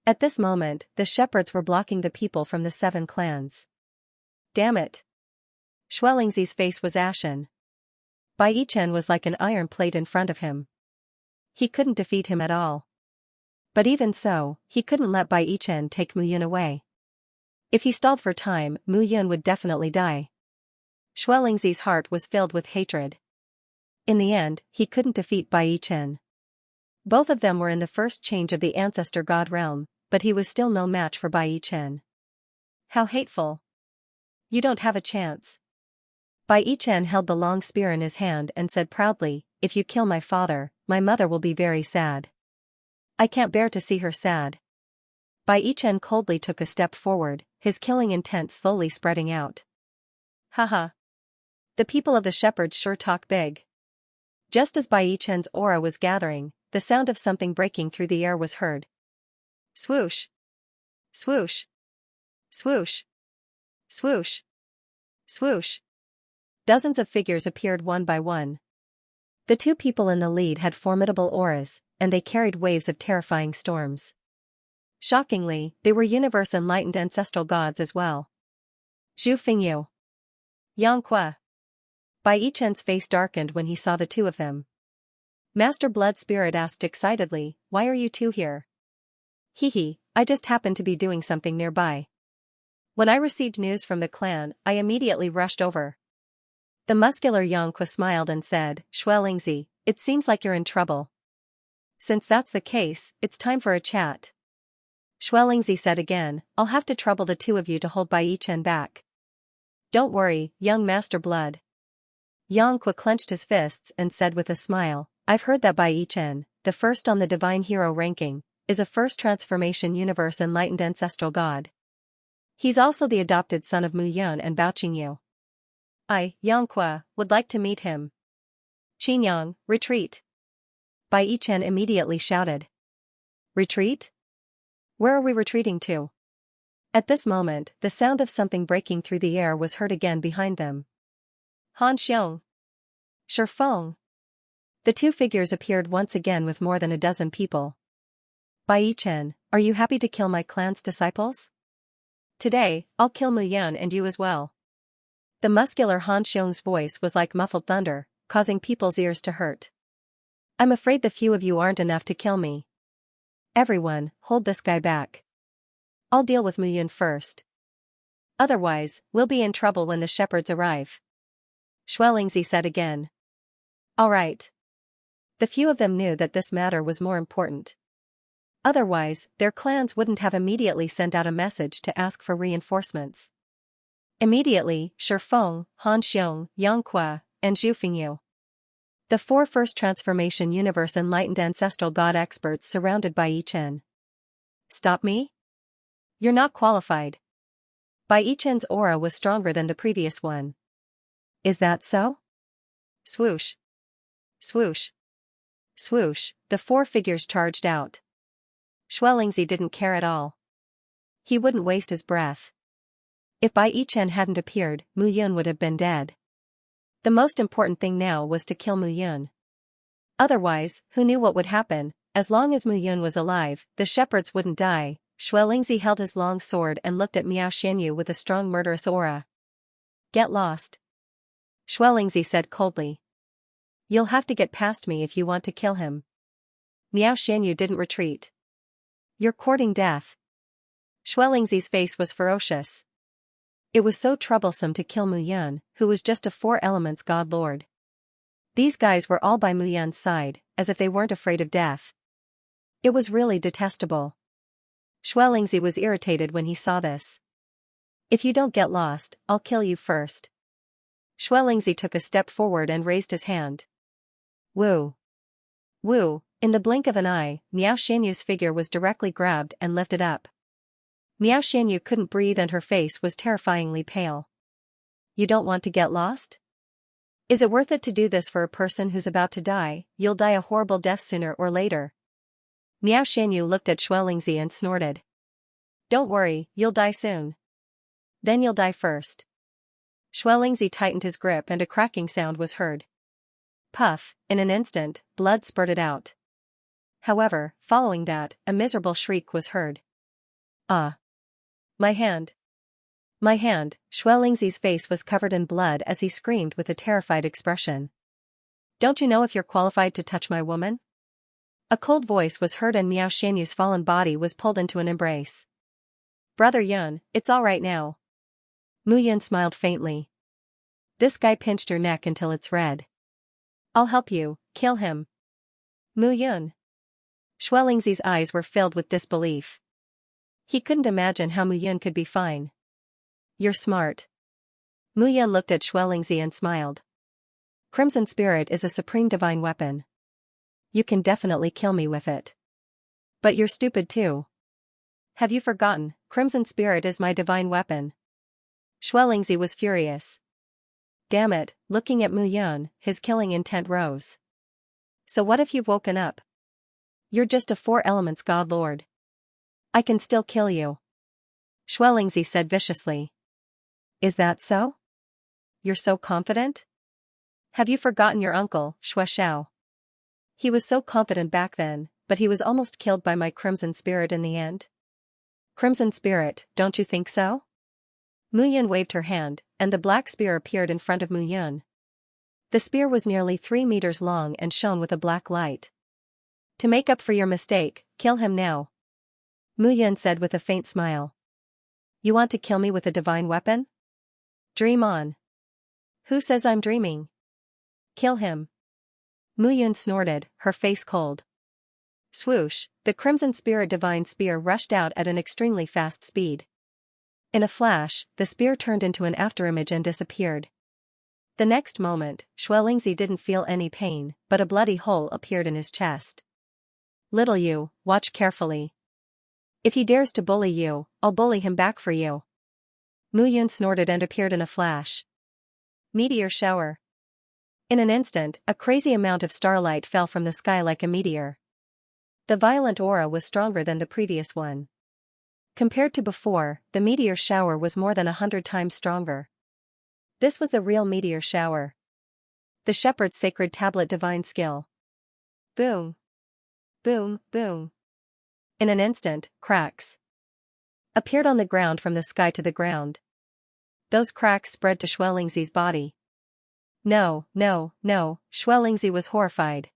At this moment, the shepherds were blocking the people from the 7 clans. Damn it! Xuelingzi's face was ashen. Bai Yichen was like an iron plate in front of him. He couldn't defeat him at all. But even so, he couldn't let Bai Yichen take Mu Yun away. If he stalled for time, Mu Yun would definitely die. Xuelingzi's heart was filled with hatred. In the end, he couldn't defeat Bai Yichen. Both of them were in the first change of the ancestor god realm, but he was still no match for Bai Yichen. How hateful! You don't have a chance. Bai Yichen held the long spear in his hand and said proudly, if you kill my father, my mother will be very sad. I can't bear to see her sad. Bai Yichen coldly took a step forward, his killing intent slowly spreading out. Haha. The people of the shepherds sure talk big. Just as Bai Yichen's aura was gathering, the sound of something breaking through the air was heard. Swoosh! Swoosh! Swoosh! Swoosh! Swoosh! Dozens of figures appeared one by one. The two people in the lead had formidable auras, and they carried waves of terrifying storms. Shockingly, they were universe-enlightened ancestral gods as well. Zhu Fengyu. Xianxia. Bai Yichen's face darkened when he saw the two of them. Master Blood Spirit asked excitedly, "Why are you two here?" "Hee, I just happened to be doing something nearby. When I received news from the clan, I immediately rushed over." The muscular Xianxia smiled and said, "Xianxia, it seems like you're in trouble. Since that's the case, it's time for a chat." Xianxia said again, "I'll have to trouble the two of you to hold Bai Yichen back." "Don't worry, young Master Blood." Xianxia clenched his fists and said with a smile, "I've heard that Bai Yichen, the first on the divine hero ranking, is a first transformation universe enlightened ancestral god. He's also the adopted son of Mu Yun and Bao Qingyu. I, Xianxia, would like to meet him." "Qingyang, retreat!" Bai Yichen immediately shouted. "Retreat? Where are we retreating to?" At this moment, the sound of something breaking through the air was heard again behind them. Han Xiong. Shifeng. The two figures appeared once again with more than a dozen people. "Bai Yichen, are you happy to kill my clan's disciples? Today, I'll kill Mu Yun and you as well." The muscular Han Xiong's voice was like muffled thunder, causing people's ears to hurt. "I'm afraid the few of you aren't enough to kill me. Everyone, hold this guy back. I'll deal with Mu Yun first. Otherwise, we'll be in trouble when the shepherds arrive." Xianxia said again. "All right." The few of them knew that this matter was more important. Otherwise, their clans wouldn't have immediately sent out a message to ask for reinforcements. Immediately, Shifeng, Han Xiong, Xianxia, and Zhu Fengyu. The four first transformation universe enlightened ancestral god experts surrounded Bai Yichen. "Stop me? You're not qualified." Bai Yichen's aura was stronger than the previous one. "Is that so?" Swoosh. Swoosh. Swoosh, the four figures charged out. Xianxia didn't care at all. He wouldn't waste his breath. If Bai Yichen hadn't appeared, Mu Yun would have been dead. The most important thing now was to kill Mu Yun. Otherwise, who knew what would happen? As long as Mu Yun was alive, the shepherds wouldn't die. Xianxia held his long sword and looked at Miao Xianyu with a strong murderous aura. "Get lost," Xianxia said coldly. "You'll have to get past me if you want to kill him." Miao Xianyu didn't retreat. "You're courting death." Xianxia's face was ferocious. It was so troublesome to kill Mu Yun, who was just a four elements god lord. These guys were all by Mu Yun's side, as if they weren't afraid of death. It was really detestable. Xianxia was irritated when he saw this. "If you don't get lost, I'll kill you first." Xianxia took a step forward and raised his hand. Woo! Woo! In the blink of an eye, Miao Xianyu's figure was directly grabbed and lifted up. Miao Xianyu couldn't breathe and her face was terrifyingly pale. "You don't want to get lost? Is it worth it to do this for a person who's about to die? You'll die a horrible death sooner or later." Miao Xianyu looked at Xianxia and snorted. "Don't worry, you'll die soon. Then you'll die first." Xianxia tightened his grip and a cracking sound was heard. Puff, in an instant, blood spurted out. However, following that, a miserable shriek was heard. "Ah! My hand! My hand!" Xianxia's face was covered in blood as he screamed with a terrified expression. "Don't you know if you're qualified to touch my woman?" A cold voice was heard and Miao Xianyu's fallen body was pulled into an embrace. "Brother Yun, it's all right now." Mu Yun smiled faintly. "This guy pinched your neck until it's red. I'll help you, kill him." "Mu Yun." Xianxia's eyes were filled with disbelief. He couldn't imagine how Mu Yun could be fine. "You're smart." Mu Yun looked at Xianxia and smiled. "Crimson Spirit is a supreme divine weapon. You can definitely kill me with it. But you're stupid too. Have you forgotten, Crimson Spirit is my divine weapon?" Xianxia was furious. Damn it, looking at Mu Yun, his killing intent rose. "So what if you've woken up? You're just a four elements god lord. I can still kill you. Xianxia said viciously. Is that so? You're so confident? Have you forgotten your uncle, Xiao? He was so confident back then, but he was almost killed by my crimson spirit in the end. Crimson spirit, don't you think so? Mu Yun waved her hand, and the black spear appeared in front of Mu Yun. The spear was nearly 3 meters long and shone with a black light. To make up for your mistake, kill him now. Mu Yun said with a faint smile. You want to kill me with a divine weapon? Dream on. Who says I'm dreaming? Kill him. Mu Yun snorted, her face cold. Swoosh, the crimson spirit divine spear rushed out at an extremely fast speed. In a flash, the spear turned into an afterimage and disappeared. The next moment, Xianxia didn't feel any pain, but a bloody hole appeared in his chest. Little you, watch carefully. If he dares to bully you, I'll bully him back for you. Mu Yun snorted and appeared in a flash. Meteor shower. In an instant, a crazy amount of starlight fell from the sky like a meteor. The violent aura was stronger than the previous one. Compared to before, the meteor shower was more than 100 times stronger. This was the real meteor shower. The shepherd's sacred tablet divine skill. Boom. Boom, boom. In an instant, cracks appeared on the ground from the sky to the ground. Those cracks spread to Xianxia's body. No, no, no, Xianxia was horrified.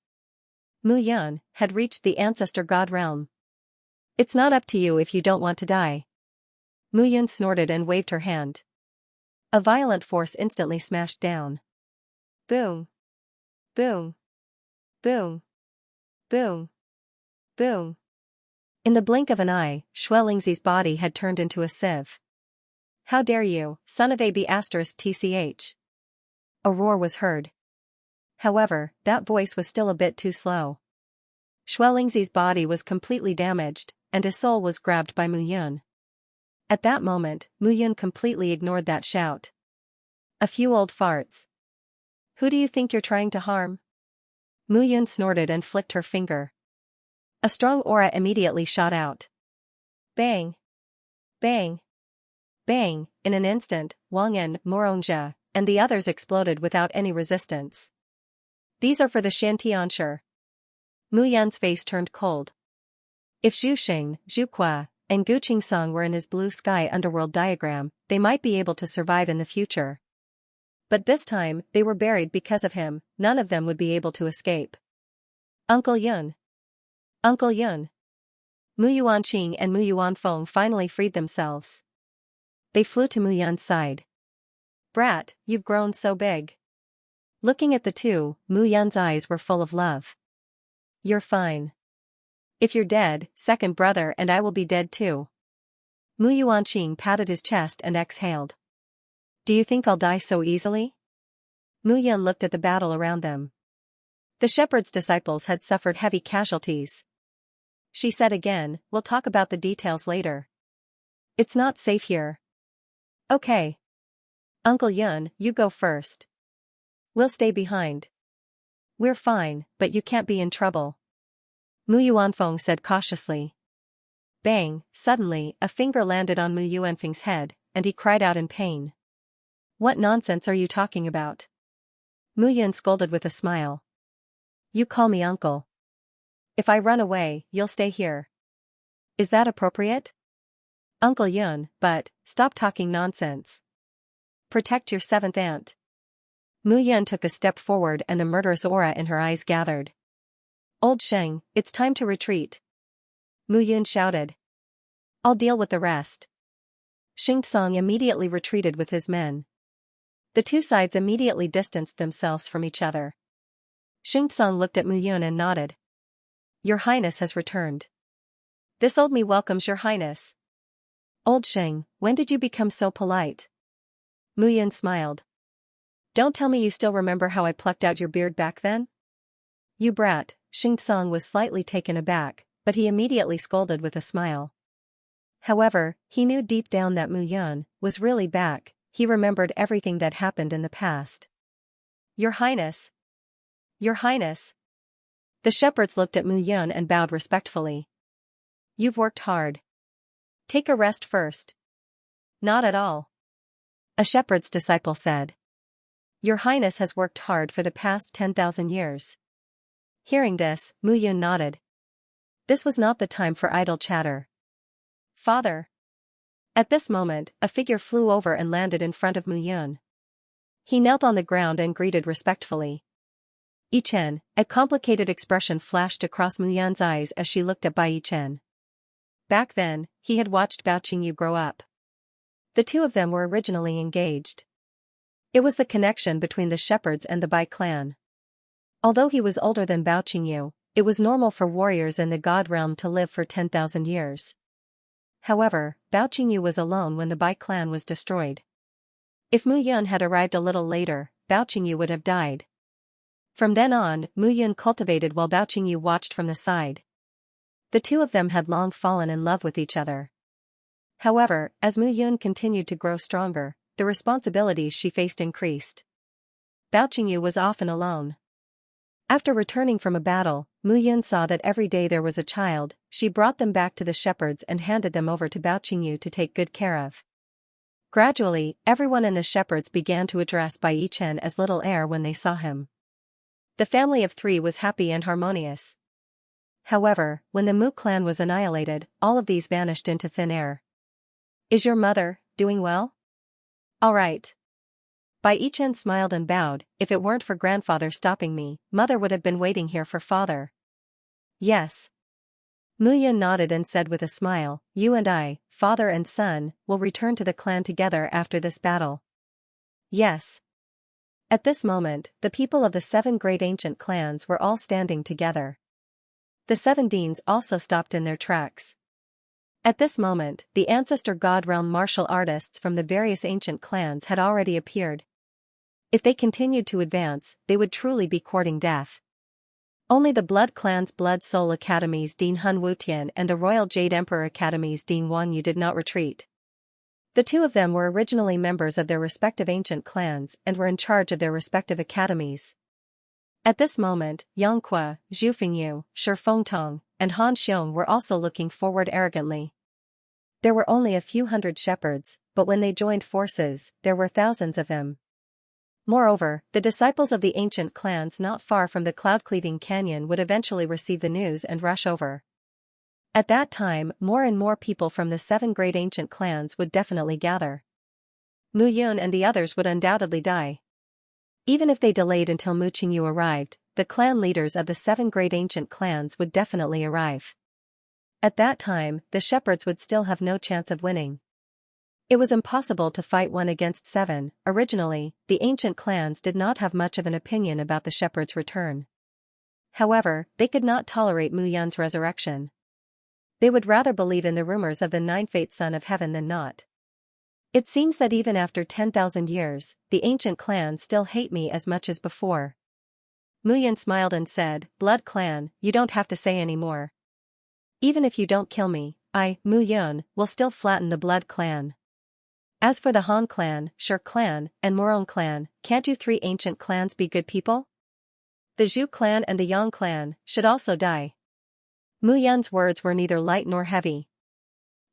Mu Yun had reached the ancestor god realm. It's not up to you if you don't want to die. Mu Yun snorted and waved her hand. A violent force instantly smashed down. Boom. Boom. Boom. Boom. Boom. In the blink of an eye, Xianxia's body had turned into a sieve. How dare you, son of AB*TCH. A roar was heard. However, that voice was still a bit too slow. Xianxia's body was completely damaged, and his soul was grabbed by Mu Yun. At that moment, Mu Yun completely ignored that shout. A few old farts. Who do you think you're trying to harm? Mu Yun snorted and flicked her finger. A strong aura immediately shot out. Bang! Bang! Bang! In an instant, Wang En, Morongjia, and the others exploded without any resistance. These are for the Xianxia. Mu Yun's face turned cold. If Zhu Xing, Zhu Qua, and Gu Qingsong were in his blue sky underworld diagram, they might be able to survive in the future. But this time, they were buried because of him, none of them would be able to escape. Uncle Yun! Uncle Yun! Mu Yuanqing and Mu Yuanfeng finally freed themselves. They flew to Mu Yun's side. Brat, you've grown so big. Looking at the two, Mu Yun's eyes were full of love. You're fine. If you're dead, second brother and I will be dead too. Mu Yuanqing patted his chest and exhaled. Do you think I'll die so easily? Mu Yun looked at the battle around them. The shepherd's disciples had suffered heavy casualties. She said again, we'll talk about the details later. It's not safe here. Okay. Uncle Yun, you go first. We'll stay behind. We're fine, but you can't be in trouble. Mu Yuanfeng said cautiously. Bang, suddenly, a finger landed on Mu Yuanfeng's head, and he cried out in pain. What nonsense are you talking about? Mu Yun scolded with a smile. You call me uncle. If I run away, you'll stay here. Is that appropriate? Uncle Yun, but, stop talking nonsense. Protect your seventh aunt. Mu Yun took a step forward and the murderous aura in her eyes gathered. Old Sheng, it's time to retreat. Mu Yun shouted. I'll deal with the rest. Xianxia immediately retreated with his men. The two sides immediately distanced themselves from each other. Xianxia looked at Mu Yun and nodded. Your Highness has returned. This old me welcomes your Highness. Old Sheng, when did you become so polite? Mu Yun smiled. Don't tell me you still remember how I plucked out your beard back then? You brat, Xianxia was slightly taken aback, but he immediately scolded with a smile. However, he knew deep down that Mu Yun was really back, he remembered everything that happened in the past. Your Highness! Your Highness! The shepherds looked at Mu Yun and bowed respectfully. You've worked hard. Take a rest first. Not at all. A shepherd's disciple said. Your Highness has worked hard for the past 10,000 years. Hearing this, Mu Yun nodded. This was not the time for idle chatter. Father. At this moment, a figure flew over and landed in front of Mu Yun. He knelt on the ground and greeted respectfully. Yichen, a complicated expression flashed across Mu Yun's eyes as she looked at Bai Yichen. Back then, he had watched Bao Qingyu grow up. The two of them were originally engaged. It was the connection between the shepherds and the Bai clan. Although he was older than Bao Qingyu, it was normal for warriors in the god realm to live for 10,000 years. However, Bao Qingyu was alone when the Bai clan was destroyed. If Mu Yun had arrived a little later, Bao Qingyu would have died. From then on, Mu Yun cultivated while Bao Qingyu watched from the side. The two of them had long fallen in love with each other. However, as Mu Yun continued to grow stronger, the responsibilities she faced increased. Bao Qingyu was often alone. After returning from a battle, Mu Yun saw that every day there was a child. She brought them back to the shepherds and handed them over to Bao Qingyu to take good care of. Gradually, everyone in the shepherds began to address Bai Yichen as little heir when they saw him. The family of three was happy and harmonious. However, when the Mu clan was annihilated, all of these vanished into thin air. Is your mother doing well? All right. Bai Yichen smiled and bowed. If it weren't for grandfather stopping me, mother would have been waiting here for father. Yes. Mu Yun nodded and said with a smile, you and I, father and son, will return to the clan together after this battle. Yes. At this moment, the people of the 7 great ancient clans were all standing together. The 7 deans also stopped in their tracks. At this moment, the ancestor god realm martial artists from the various ancient clans had already appeared. If they continued to advance, they would truly be courting death. Only the Blood Clan's Blood Soul Academy's Dean Hun Wutian and the Royal Jade Emperor Academy's Dean Wang Yu did not retreat. The two of them were originally members of their respective ancient clans and were in charge of their respective academies. At this moment, Yang Kwa, Zhu Fengyu, Shi Fengtong, and Han Xiong were also looking forward arrogantly. There were only a few hundred shepherds, but when they joined forces, there were thousands of them. Moreover, the disciples of the ancient clans not far from the cloud-cleaving canyon would eventually receive the news and rush over. At that time, more and more people from the 7 great ancient clans would definitely gather. Mu Yun and the others would undoubtedly die. Even if they delayed until Mu Qingyu arrived, the clan leaders of the 7 great ancient clans would definitely arrive. At that time, the shepherds would still have no chance of winning. It was impossible to fight 1 against 7. Originally, the ancient clans did not have much of an opinion about the shepherds' return. However, they could not tolerate Mu Yun's resurrection. They would rather believe in the rumors of the 9-Fate Son of Heaven than not. It seems that even after 10,000 years, the ancient clans still hate me as much as before. Mu Yun smiled and said, Blood Clan, you don't have to say any more. Even if you don't kill me, I, Mu Yun, will still flatten the Blood Clan. As for the Han clan, Shi clan, and Morong clan, can't you 3 ancient clans be good people? The Zhu clan and the Yang clan should also die. Mu Yun's words were neither light nor heavy.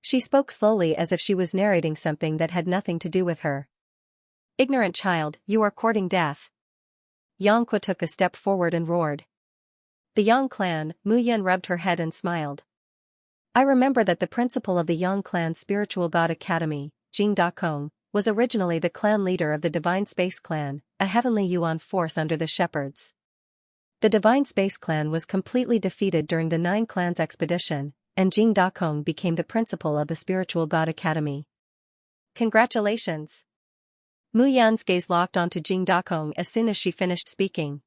She spoke slowly as if she was narrating something that had nothing to do with her. Ignorant child, you are courting death. Yang Kwa took a step forward and roared. The Yang clan, Mu Yun rubbed her head and smiled. I remember that the principal of the Yang clan's spiritual god academy, Jing Dakong, was originally the clan leader of the Divine Space Clan, a heavenly Yuan force under the shepherds. The Divine Space Clan was completely defeated during the 9 Clans expedition, and Jing Dakong became the principal of the Spiritual God Academy. Congratulations! Mu Yun's gaze locked onto Jing Dakong as soon as she finished speaking.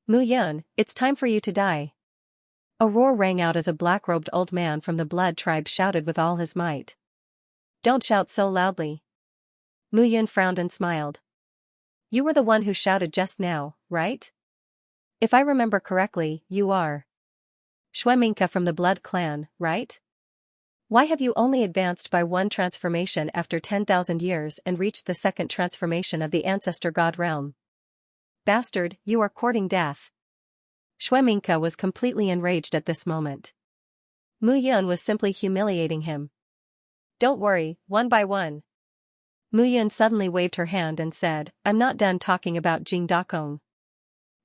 Mu Yun, it's time for you to die. A roar rang out as a black-robed old man from the Blood tribe shouted with all his might. Don't shout so loudly. Mu Yun frowned and smiled. You were the one who shouted just now, right? If I remember correctly, you are Shueminka from the Blood clan, right? Why have you only advanced by 1 transformation after 10,000 years and reached the 2nd transformation of the ancestor god realm? Bastard, you are courting death. Xianxia was completely enraged at this moment. Mu Yun was simply humiliating him. Don't worry, one by one. Mu Yun suddenly waved her hand and said, I'm not done talking about Jing Dakong.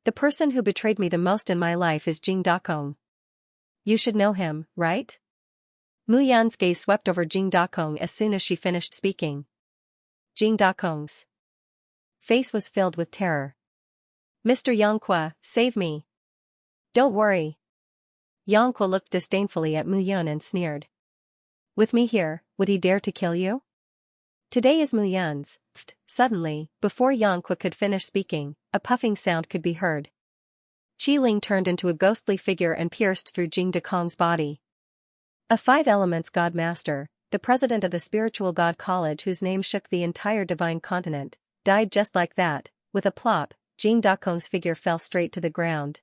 The person who betrayed me the most in my life is Jing Dakong. You should know him, right? Mu Yan's gaze swept over Jing Dakong as soon as she finished speaking. Jing Dakong's face was filled with terror. Mr. Xianxia, save me. Don't worry. Xianxia looked disdainfully at Mu Yun and sneered. With me here, would he dare to kill you? Today is Mu Yun's. Suddenly, before Xianxia could finish speaking, a puffing sound could be heard. Qi Ling turned into a ghostly figure and pierced through Jing Dakong's body. A Five Elements God Master, the president of the Spiritual God College whose name shook the entire divine continent, died just like that. With a plop, Jing Dakong's figure fell straight to the ground.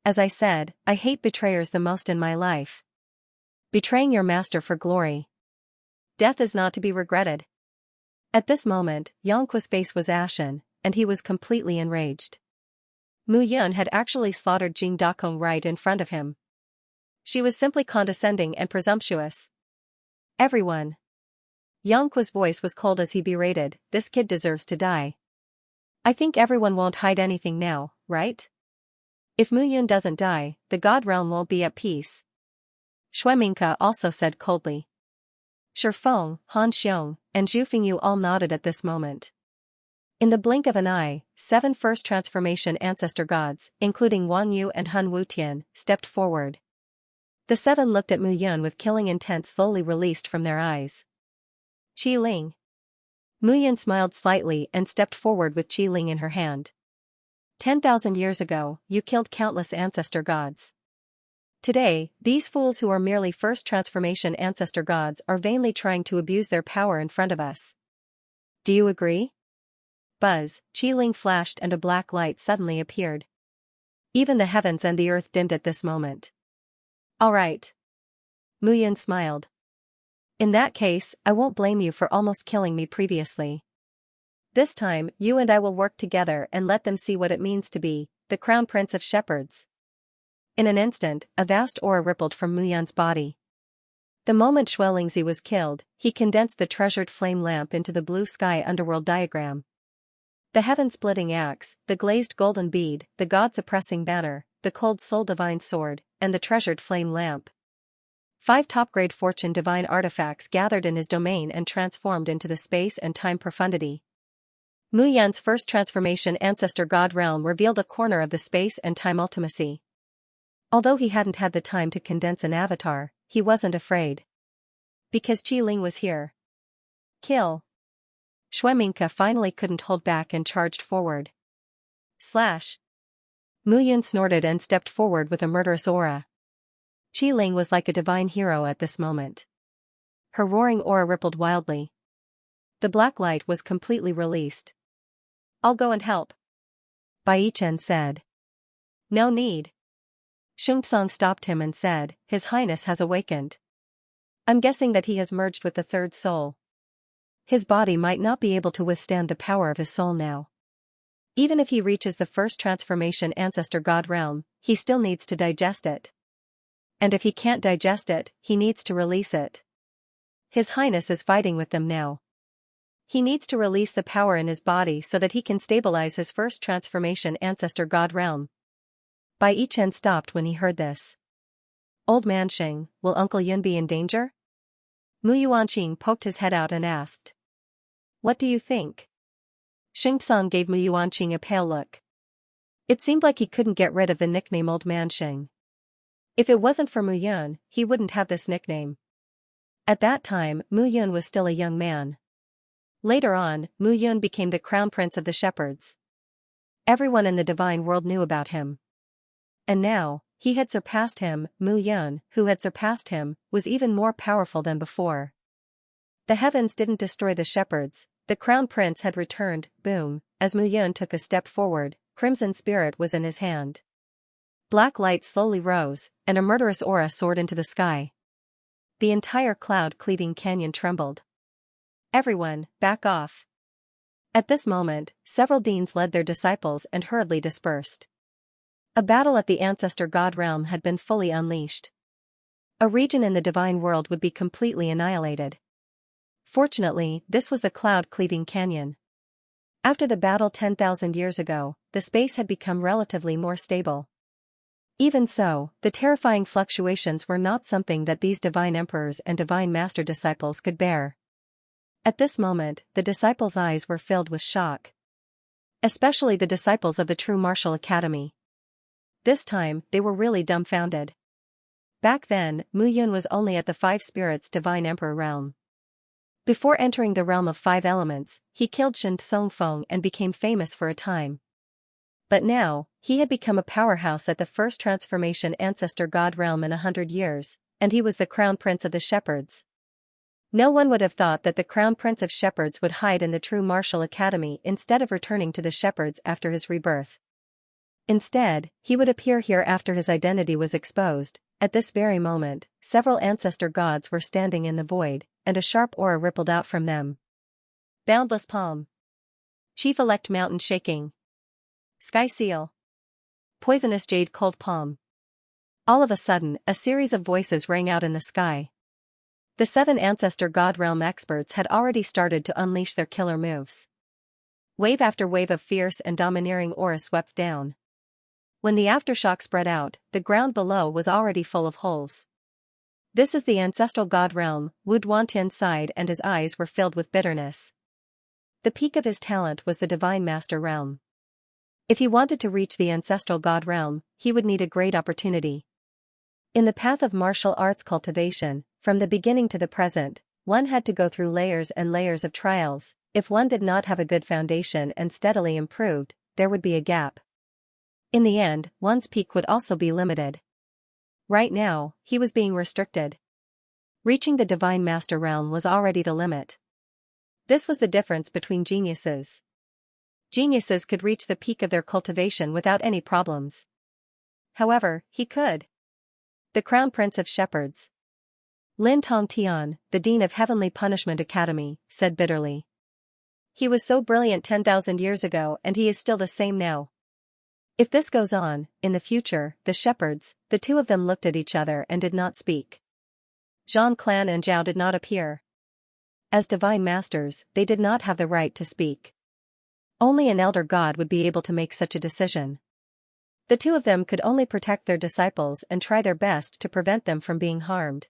As I said, I hate betrayers the most in my life. Betraying your master for glory. Death is not to be regretted. At this moment, Xianxia's face was ashen, and he was completely enraged. Mu Yun had actually slaughtered Jing Dakong right in front of him. She was simply condescending and presumptuous. Everyone. Xianxia's voice was cold as he berated, this kid deserves to die. I think everyone won't hide anything now, right? If Mu Yun doesn't die, the God realm won't be at peace. Xianxia also said coldly. Shifeng, Han Xiong, and Zhu Fengyu all nodded at this moment. In the blink of an eye, 7 first transformation ancestor gods, including Wang Yu and Han Wutian, stepped forward. The 7 looked at Mu Yun with killing intent slowly released from their eyes. Qi Ling. Mu Yun smiled slightly and stepped forward with Qi Ling in her hand. 10,000 years ago, you killed countless ancestor gods. Today, these fools who are merely first transformation ancestor gods are vainly trying to abuse their power in front of us. Do you agree? Buzz, Qi Ling flashed and a black light suddenly appeared. Even the heavens and the earth dimmed at this moment. All right. Mu Yun smiled. In that case, I won't blame you for almost killing me previously. This time, you and I will work together and let them see what it means to be the crown prince of shepherds. In an instant, a vast aura rippled from Mu Yun's body. The moment Xianxia was killed, he condensed the treasured flame lamp into the blue sky underworld diagram. The heaven-splitting axe, the glazed golden bead, the god-suppressing banner, the cold soul divine sword, and the treasured flame lamp. 5 top-grade fortune divine artifacts gathered in his domain and transformed into the space and time profundity. Mu Yun's first transformation ancestor god realm revealed a corner of the space and time ultimacy. Although he hadn't had the time to condense an avatar, he wasn't afraid. Because Qi Ling was here. Kill. Xianxia finally couldn't hold back and charged forward. Slash. Mu Yun snorted and stepped forward with a murderous aura. Qi Ling was like a divine hero at this moment. Her roaring aura rippled wildly. The black light was completely released. I'll go and help. Bai Chen said. No need. Xianxia stopped him and said, His Highness has awakened. I'm guessing that he has merged with the third soul. His body might not be able to withstand the power of his soul now. Even if he reaches the first transformation ancestor god realm, he still needs to digest it. And if he can't digest it, he needs to release it. His Highness is fighting with them now. He needs to release the power in his body so that he can stabilize his first transformation ancestor god realm. Bai Chen stopped when he heard this. Old man Xing, will Uncle Yun be in danger? Mu Yuanqing poked his head out and asked. What do you think? Xianxia gave Mu Yuanqing a pale look. It seemed like he couldn't get rid of the nickname Old Man Xing. If it wasn't for Mu Yun, he wouldn't have this nickname. At that time, Mu Yun was still a young man. Later on, Mu Yun became the crown prince of the shepherds. Everyone in the divine world knew about him. And now, he had surpassed him. Mu Yun, who had surpassed him, was even more powerful than before. The heavens didn't destroy the shepherds, the crown prince had returned. Boom, as Mu Yun took a step forward, crimson spirit was in his hand. Black light slowly rose, and a murderous aura soared into the sky. The entire cloud-cleaving canyon trembled. Everyone, back off. At this moment, several deans led their disciples and hurriedly dispersed. A battle at the ancestor god realm had been fully unleashed. A region in the divine world would be completely annihilated. Fortunately, this was the cloud-cleaving canyon. After the battle 10,000 years ago, the space had become relatively more stable. Even so, the terrifying fluctuations were not something that these divine emperors and divine master disciples could bear. At this moment, the disciples' eyes were filled with shock. Especially the disciples of the true martial academy. This time, they were really dumbfounded. Back then, Mu Yun was only at the Five Spirits Divine Emperor realm. Before entering the realm of five elements, he killed Shen Tsongfeng and became famous for a time. But now, he had become a powerhouse at the first transformation ancestor god realm in 100 years, and he was the crown prince of the shepherds. No one would have thought that the crown prince of shepherds would hide in the true martial academy instead of returning to the shepherds after his rebirth. Instead, he would appear here after his identity was exposed. At this very moment, several ancestor gods were standing in the void, and a sharp aura rippled out from them. Boundless Palm. Chief-elect Mountain Shaking. Sky Seal. Poisonous Jade Cold Palm. All of a sudden, a series of voices rang out in the sky. The 7 ancestor god realm experts had already started to unleash their killer moves. Wave after wave of fierce and domineering aura swept down. When the aftershock spread out, the ground below was already full of holes. This is the ancestral god realm, Wu Duantian sighed and his eyes were filled with bitterness. The peak of his talent was the divine master realm. If he wanted to reach the ancestral god realm, he would need a great opportunity. In the path of martial arts cultivation, from the beginning to the present, one had to go through layers and layers of trials. If one did not have a good foundation and steadily improved, there would be a gap. In the end, one's peak would also be limited. Right now, he was being restricted. Reaching the divine master realm was already the limit. This was the difference between geniuses. Geniuses could reach the peak of their cultivation without any problems. However, he could. The Crown Prince of Shepherds. Lin Tongtian, the Dean of Heavenly Punishment Academy, said bitterly. He was so brilliant 10,000 years ago and he is still the same now. If this goes on, in the future, the shepherds, the two of them looked at each other and did not speak. Zhang Clan and Zhao did not appear. As divine masters, they did not have the right to speak. Only an elder god would be able to make such a decision. The two of them could only protect their disciples and try their best to prevent them from being harmed.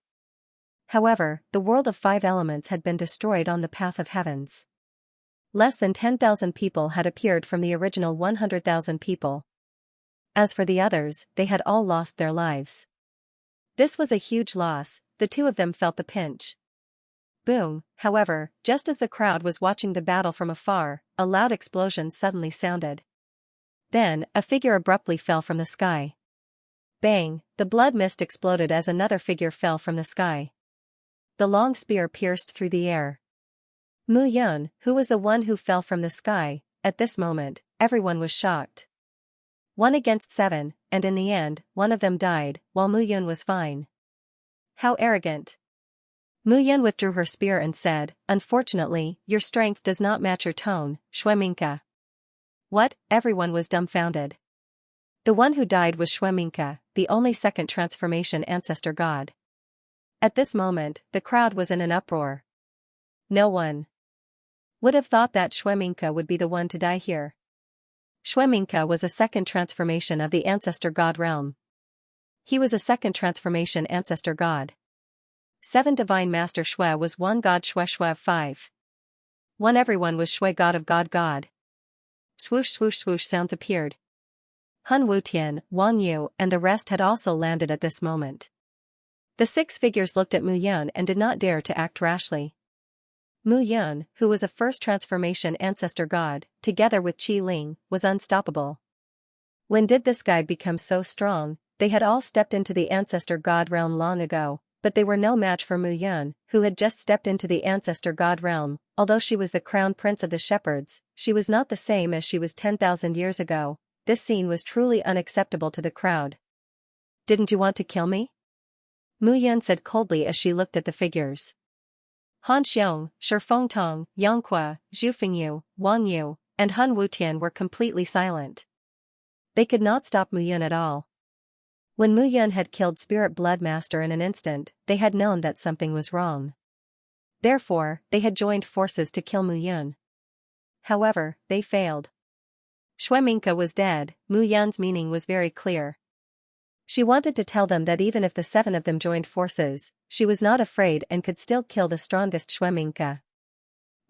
However, the world of 5 elements had been destroyed on the path of heavens. Less than 10,000 people had appeared from the original 100,000 people. As for the others, they had all lost their lives. This was a huge loss, the two of them felt the pinch. Boom, however, just as the crowd was watching the battle from afar, a loud explosion suddenly sounded. Then, a figure abruptly fell from the sky. Bang, the blood mist exploded as another figure fell from the sky. The long spear pierced through the air. Mu Yun, who was the one who fell from the sky, at this moment, everyone was shocked. 1 against 7, and in the end, one of them died, while Mu Yun was fine. How arrogant. Mu Yun withdrew her spear and said, "Unfortunately, your strength does not match your tone, Shueminka." What? Everyone was dumbfounded. The one who died was Shueminka, the only second transformation ancestor god. At this moment, the crowd was in an uproar. No one would have thought that Shueminka would be the one to die here. Shueminka was a second transformation of the ancestor god realm. He was a second transformation ancestor god. 7 divine master Shui was 1 god Shui of 5. 1 everyone was Shui god of god. Swoosh swoosh swoosh sounds appeared. Hun Wutian, Wang Yu and the rest had also landed at this moment. The 6 figures looked at Mu Yun and did not dare to act rashly. Mu Yun, who was a first transformation ancestor god, together with Qi Ling, was unstoppable. When did this guy become so strong? They had all stepped into the ancestor god realm long ago, but they were no match for Mu Yun, who had just stepped into the ancestor god realm. Although she was the crown prince of the shepherds, she was not the same as she was 10,000 years ago. This scene was truly unacceptable to the crowd. "Didn't you want to kill me?" Mu Yun said coldly as she looked at the figures. Han Xiong, Shi Fengtong, Yang Qua, Zhu Fengyu, Wang Yu, and Hun Wutian were completely silent. They could not stop Mu Yun at all. When Mu Yun had killed Spirit Blood Master in an instant, they had known that something was wrong. Therefore, they had joined forces to kill Mu Yun. However, they failed. Xueminka was dead. Mu Yun's meaning was very clear. She wanted to tell them that even if the 7 of them joined forces, she was not afraid and could still kill the strongest Xueminka.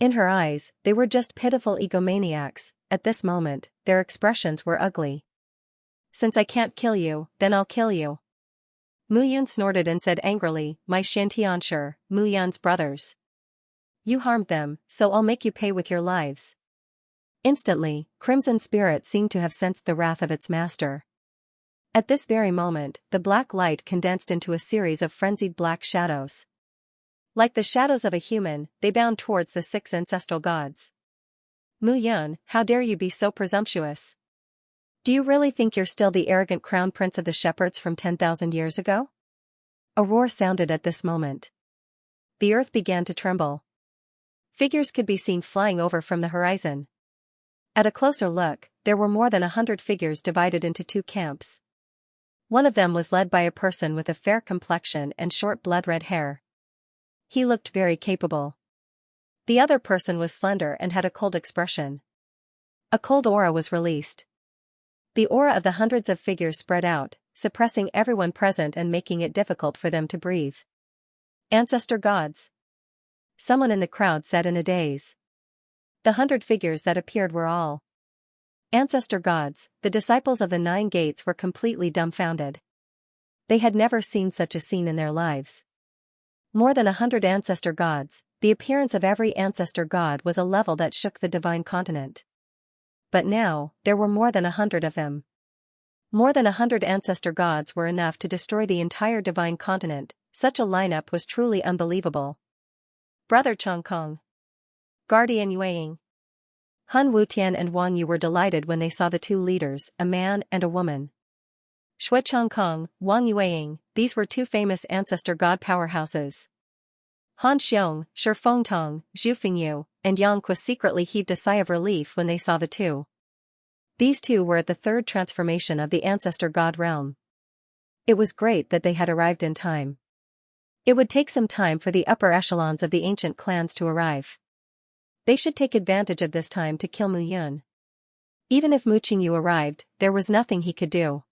In her eyes, they were just pitiful egomaniacs. At this moment, their expressions were ugly. Since I can't kill you, then I'll kill you. Mu Yun snorted and said angrily, my Xianxia, Mu Yun's brothers. You harmed them, so I'll make you pay with your lives. Instantly, Crimson Spirit seemed to have sensed the wrath of its master. At this very moment, the black light condensed into a series of frenzied black shadows. Like the shadows of a human, they bound towards the 6 ancestral gods. Mu Yun, how dare you be so presumptuous? Do you really think you're still the arrogant crown prince of the shepherds from 10,000 years ago? A roar sounded at this moment. The earth began to tremble. Figures could be seen flying over from the horizon. At a closer look, there were more than 100 figures divided into 2 camps. One of them was led by a person with a fair complexion and short blood-red hair. He looked very capable. The other person was slender and had a cold expression. A cold aura was released. The aura of the hundreds of figures spread out, suppressing everyone present and making it difficult for them to breathe. Ancestor gods. Someone in the crowd said in a daze. The 100 figures that appeared were all ancestor gods. The disciples of the 9 gates were completely dumbfounded. They had never seen such a scene in their lives. More than 100 ancestor gods. The appearance of every ancestor god was a level that shook the divine continent. But now, there were more than 100 of them. More than 100 ancestor gods were enough to destroy the entire divine continent. Such a lineup was truly unbelievable. Brother Chongkong. Guardian Yueying. Han Wutian and Wang Yu were delighted when they saw the 2 leaders, a man and a woman. Shui Chongkong, Wang Yueying, these were 2 famous ancestor god powerhouses. Han Xiong, Shi Fengtong, Zhu Fengyu, and Yang Kui secretly heaved a sigh of relief when they saw the 2. These 2 were at the 3rd transformation of the ancestor god realm. It was great that they had arrived in time. It would take some time for the upper echelons of the ancient clans to arrive. They should take advantage of this time to kill Mu Yun. Even if Mu Qingyu arrived, there was nothing he could do.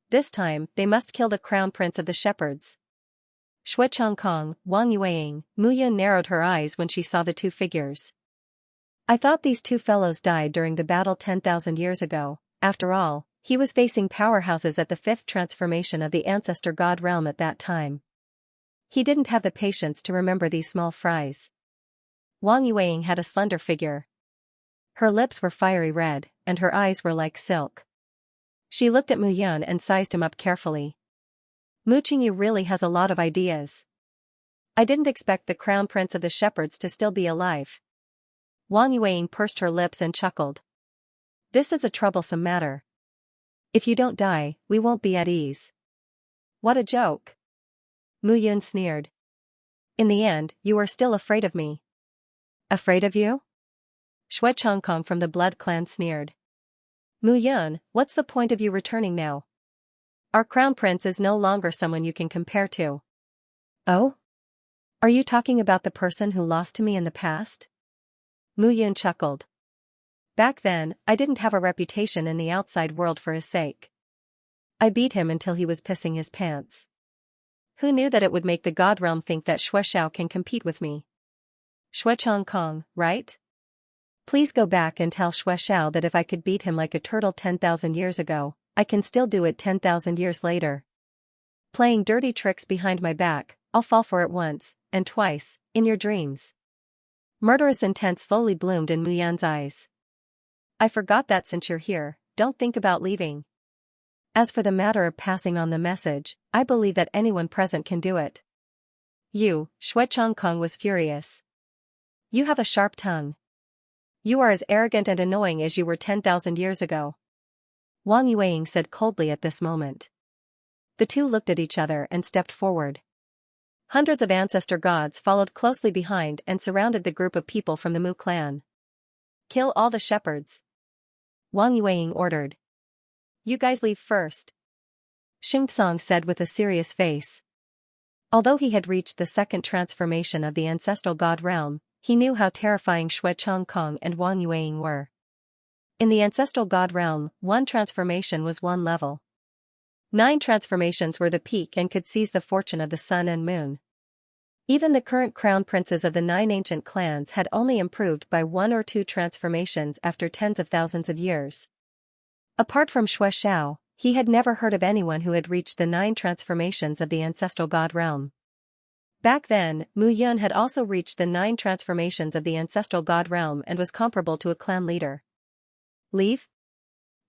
This time, they must kill the crown prince of the shepherds. Shui Chongkong, Wang Yueying, Mu Yun narrowed her eyes when she saw the 2 figures. I thought these 2 fellows died during the battle 10,000 years ago. After all, he was facing powerhouses at the 5th transformation of the ancestor god realm at that time. He didn't have the patience to remember these small fries. Wang Yueying had a slender figure. Her lips were fiery red, and her eyes were like silk. She looked at Mu Yun and sized him up carefully. Mu Qingyu really has a lot of ideas. I didn't expect the crown prince of the shepherds to still be alive. Wang Yueying pursed her lips and chuckled. This is a troublesome matter. If you don't die, we won't be at ease. What a joke. Mu Yun sneered. In the end, you are still afraid of me. Afraid of you? Shui Chongkong from the Blood Clan sneered. Mu Yun, what's the point of you returning now? Our crown prince is no longer someone you can compare to. Oh? Are you talking about the person who lost to me in the past? Mu Yun chuckled. Back then, I didn't have a reputation in the outside world for his sake. I beat him until he was pissing his pants. Who knew that it would make the god realm think that Shui Xiao can compete with me? Shui Chongkong, right? Please go back and tell Shui Xiao that if I could beat him like a turtle 10,000 years ago, I can still do it 10,000 years later. Playing dirty tricks behind my back, I'll fall for it once, and twice, in your dreams. Murderous intent slowly bloomed in Mu Yun's eyes. I forgot that since you're here, don't think about leaving. As for the matter of passing on the message, I believe that anyone present can do it. You, Shui Chongkong was furious. You have a sharp tongue. You are as arrogant and annoying as you were 10,000 years ago. Wang Yueying said coldly at this moment. The 2 looked at each other and stepped forward. Hundreds of ancestor gods followed closely behind and surrounded the group of people from the Mu clan. Kill all the shepherds. Wang Yueying ordered. You guys leave first, Xianxia said with a serious face. Although he had reached the second transformation of the ancestral god realm, he knew how terrifying Xue Changkong and Wang Yueying were. In the ancestral god realm, one transformation was one level. 9 transformations were the peak and could seize the fortune of the sun and moon. Even the current crown princes of the 9 ancient clans had only improved by 1 or 2 transformations after tens of thousands of years. Apart from Xue Xiao, he had never heard of anyone who had reached the 9 transformations of the ancestral god realm. Back then, Mu Yun had also reached the 9 transformations of the ancestral god realm and was comparable to a clan leader. Leave?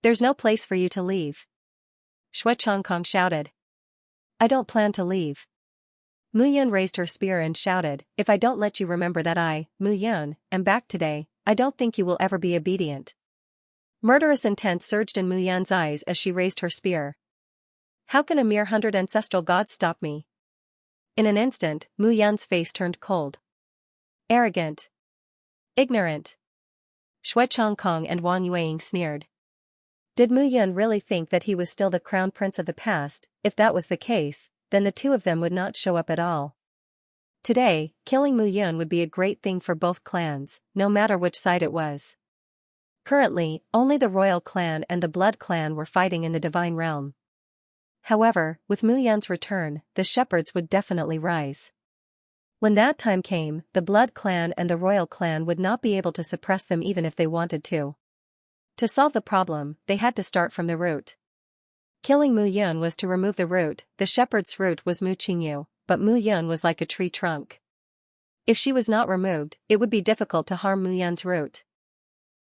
There's no place for you to leave, Xue Changkong shouted. I don't plan to leave. Mu Yun raised her spear and shouted, if I don't let you remember that I, Mu Yun, am back today, I don't think you will ever be obedient. Murderous intent surged in Mu Yun's eyes as she raised her spear. How can a mere 100 ancestral gods stop me? In an instant, Mu Yun's face turned cold. Arrogant. Ignorant. Xue Changkong and Wang Yueying sneered. Did Mu Yun really think that he was still the crown prince of the past? If that was the case, then the two of them would not show up at all. Today, killing Mu Yun would be a great thing for both clans, no matter which side it was. Currently, only the royal clan and the blood clan were fighting in the divine realm. However, with Mu Yun's return, the shepherds would definitely rise. When that time came, the blood clan and the royal clan would not be able to suppress them even if they wanted to. To solve the problem, they had to start from the root. Killing Mu Yun was to remove the root. The shepherd's root was Mu Qingyu, but Mu Yun was like a tree trunk. If she was not removed, it would be difficult to harm Mu Yun's root.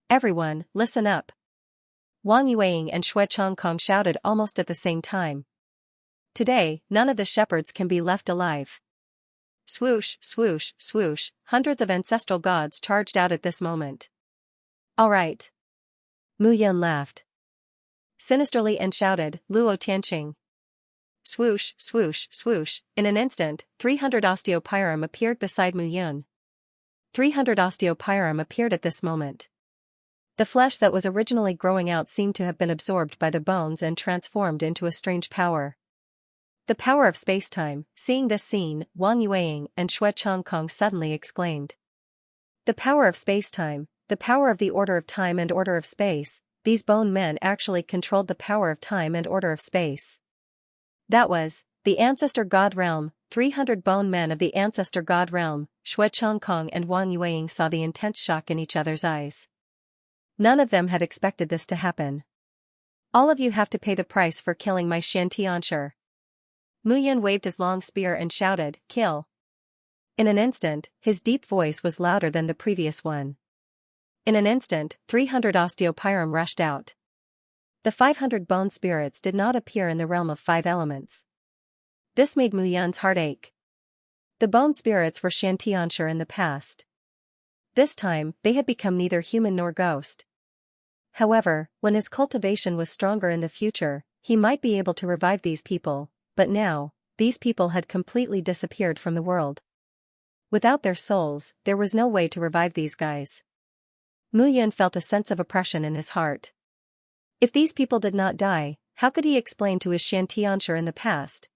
Everyone, listen up. Wang Yueying and Xue Changkong shouted almost at the same time. Today, none of the shepherds can be left alive. Swoosh, swoosh, swoosh, hundreds of ancestral gods charged out at this moment. All right. Mu Yun laughed sinisterly and shouted, Luo Tianqing. Swoosh, swoosh, swoosh, in an instant, 300 osteopyrum appeared beside Mu Yun. 300 osteopyrum appeared at this moment. The flesh that was originally growing out seemed to have been absorbed by the bones and transformed into a strange power. The power of space-time. Seeing this scene, Wang Yueying and Xue Changkong suddenly exclaimed. The power of space-time, the power of the order of time and order of space. These bone men actually controlled the power of time and order of space. That was, the ancestor god realm. 300 bone men of the ancestor god realm. Xue Changkong and Wang Yueying saw the intense shock in each other's eyes. None of them had expected this to happen. All of you have to pay the price for killing my Xianxia. Mu Yun waved his long spear and shouted, kill. In an instant, his deep voice was louder than the previous one. In an instant, 300 osteopyrum rushed out. The 500 bone spirits did not appear in the realm of 5 elements. This made Mu Yun's heart ache. The bone spirits were Xianxia in the past. This time, they had become neither human nor ghost. However, when his cultivation was stronger in the future, he might be able to revive these people, but now, these people had completely disappeared from the world. Without their souls, there was no way to revive these guys. Mu Yun felt a sense of oppression in his heart. If these people did not die, how could he explain to his Xianxia in the past?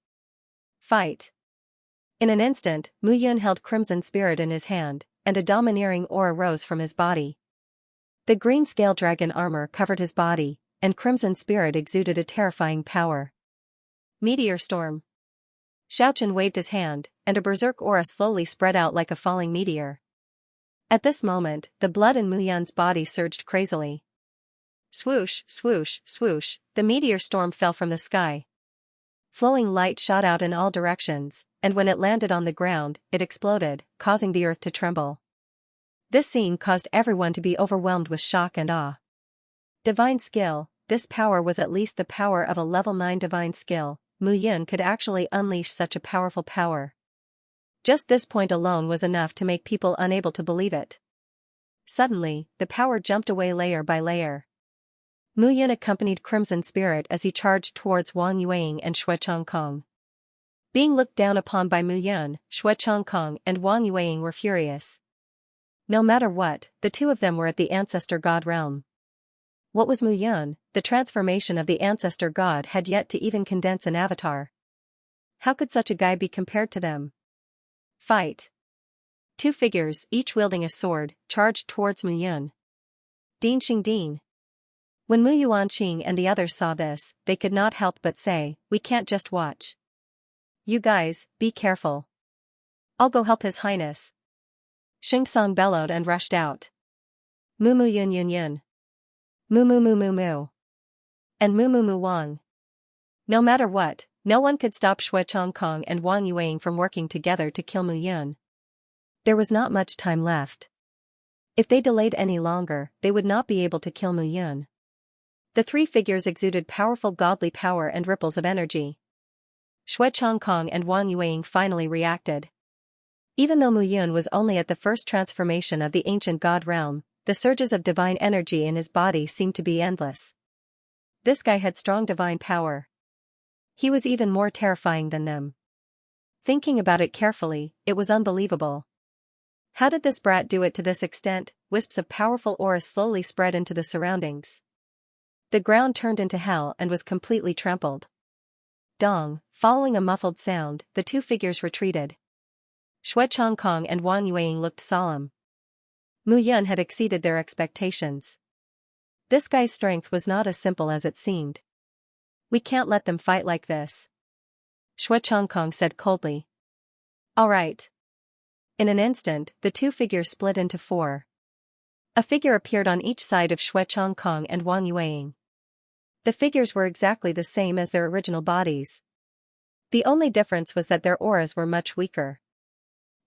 Fight. In an instant, Mu Yun held Crimson Spirit in his hand, and a domineering aura rose from his body. The green scale dragon armor covered his body, and Crimson Spirit exuded a terrifying power. Meteor storm. Xiaochen waved his hand, and a berserk aura slowly spread out like a falling meteor. At this moment, the blood in Mu Yun's body surged crazily. Swoosh, swoosh, swoosh, the meteor storm fell from the sky. Flowing light shot out in all directions, and when it landed on the ground, it exploded, causing the earth to tremble. This scene caused everyone to be overwhelmed with shock and awe. Divine skill. This power was at least the power of a level 9 divine skill. Mu Yun could actually unleash such a powerful power. Just this point alone was enough to make people unable to believe it. Suddenly, the power jumped away layer by layer. Mu Yun accompanied Crimson Spirit as he charged towards Wang Yueying and Xue Changkong. Being looked down upon by Mu Yun, Xue Changkong and Wang Yueying were furious. No matter what, the two of them were at the ancestor god realm. What was Mu Yun? The transformation of the ancestor god had yet to even condense an avatar. How could such a guy be compared to them? Fight. Two figures, each wielding a sword, charged towards Mu Yun. Din Xing Din. When Mu Yuanqing and the others saw this, they could not help but say, "We can't just watch. You guys, be careful. I'll go help His Highness." Xianxia bellowed and rushed out. Mu Mu Yun Yun Yun. Mu Mu Mu Mu Mu. And Mu Mu Mu Wang. No matter what, no one could stop Shui Chongkong and Wang Yueing from working together to kill Mu Yun. There was not much time left. If they delayed any longer, they would not be able to kill Mu Yun. The three figures exuded powerful godly power and ripples of energy. Shui Chongkong and Wang Yueing finally reacted. Even though Mu Yun was only at the first transformation of the ancient god realm, the surges of divine energy in his body seemed to be endless. This guy had strong divine power. He was even more terrifying than them. Thinking about it carefully, it was unbelievable. How did this brat do it to this extent? Wisps of powerful aura slowly spread into the surroundings. The ground turned into hell and was completely trampled. Dong, following a muffled sound, the two figures retreated. Shui Chongkong and Wang Yueing looked solemn. Mu Yun had exceeded their expectations. This guy's strength was not as simple as it seemed. We can't let them fight like this, Shui Chongkong said coldly. All right. In an instant, the two figures split into four. A figure appeared on each side of Shui Chongkong and Wang Yueing. The figures were exactly the same as their original bodies. The only difference was that their auras were much weaker.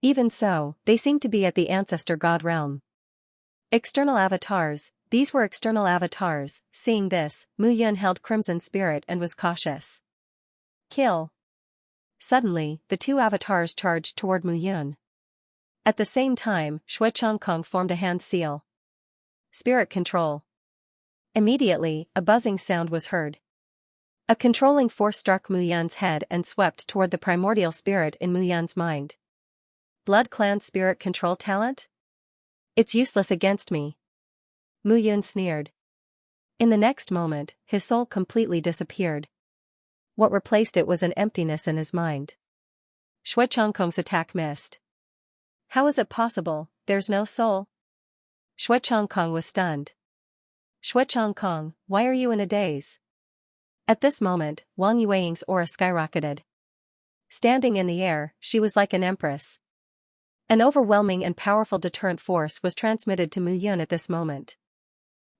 Even so, they seemed to be at the ancestor god realm. External avatars. These were external avatars. Seeing this, Mu Yun held Crimson Spirit and was cautious. Kill. Suddenly, the two avatars charged toward Mu Yun. At the same time, Shui Chongkong formed a hand seal. Spirit control. Immediately, a buzzing sound was heard. A controlling force struck Mu Yun's head and swept toward the primordial spirit in Mu Yun's mind. Blood Clan spirit control talent? It's useless against me. Mu Yun sneered. In the next moment, his soul completely disappeared. What replaced it was an emptiness in his mind. Shui Chongkong's attack missed. How is it possible? There's no soul? Shui Chongkong was stunned. Shui Chongkong, why are you in a daze? At this moment, Wang Yueing's aura skyrocketed. Standing in the air, she was like an empress. An overwhelming and powerful deterrent force was transmitted to Mu Yun at this moment.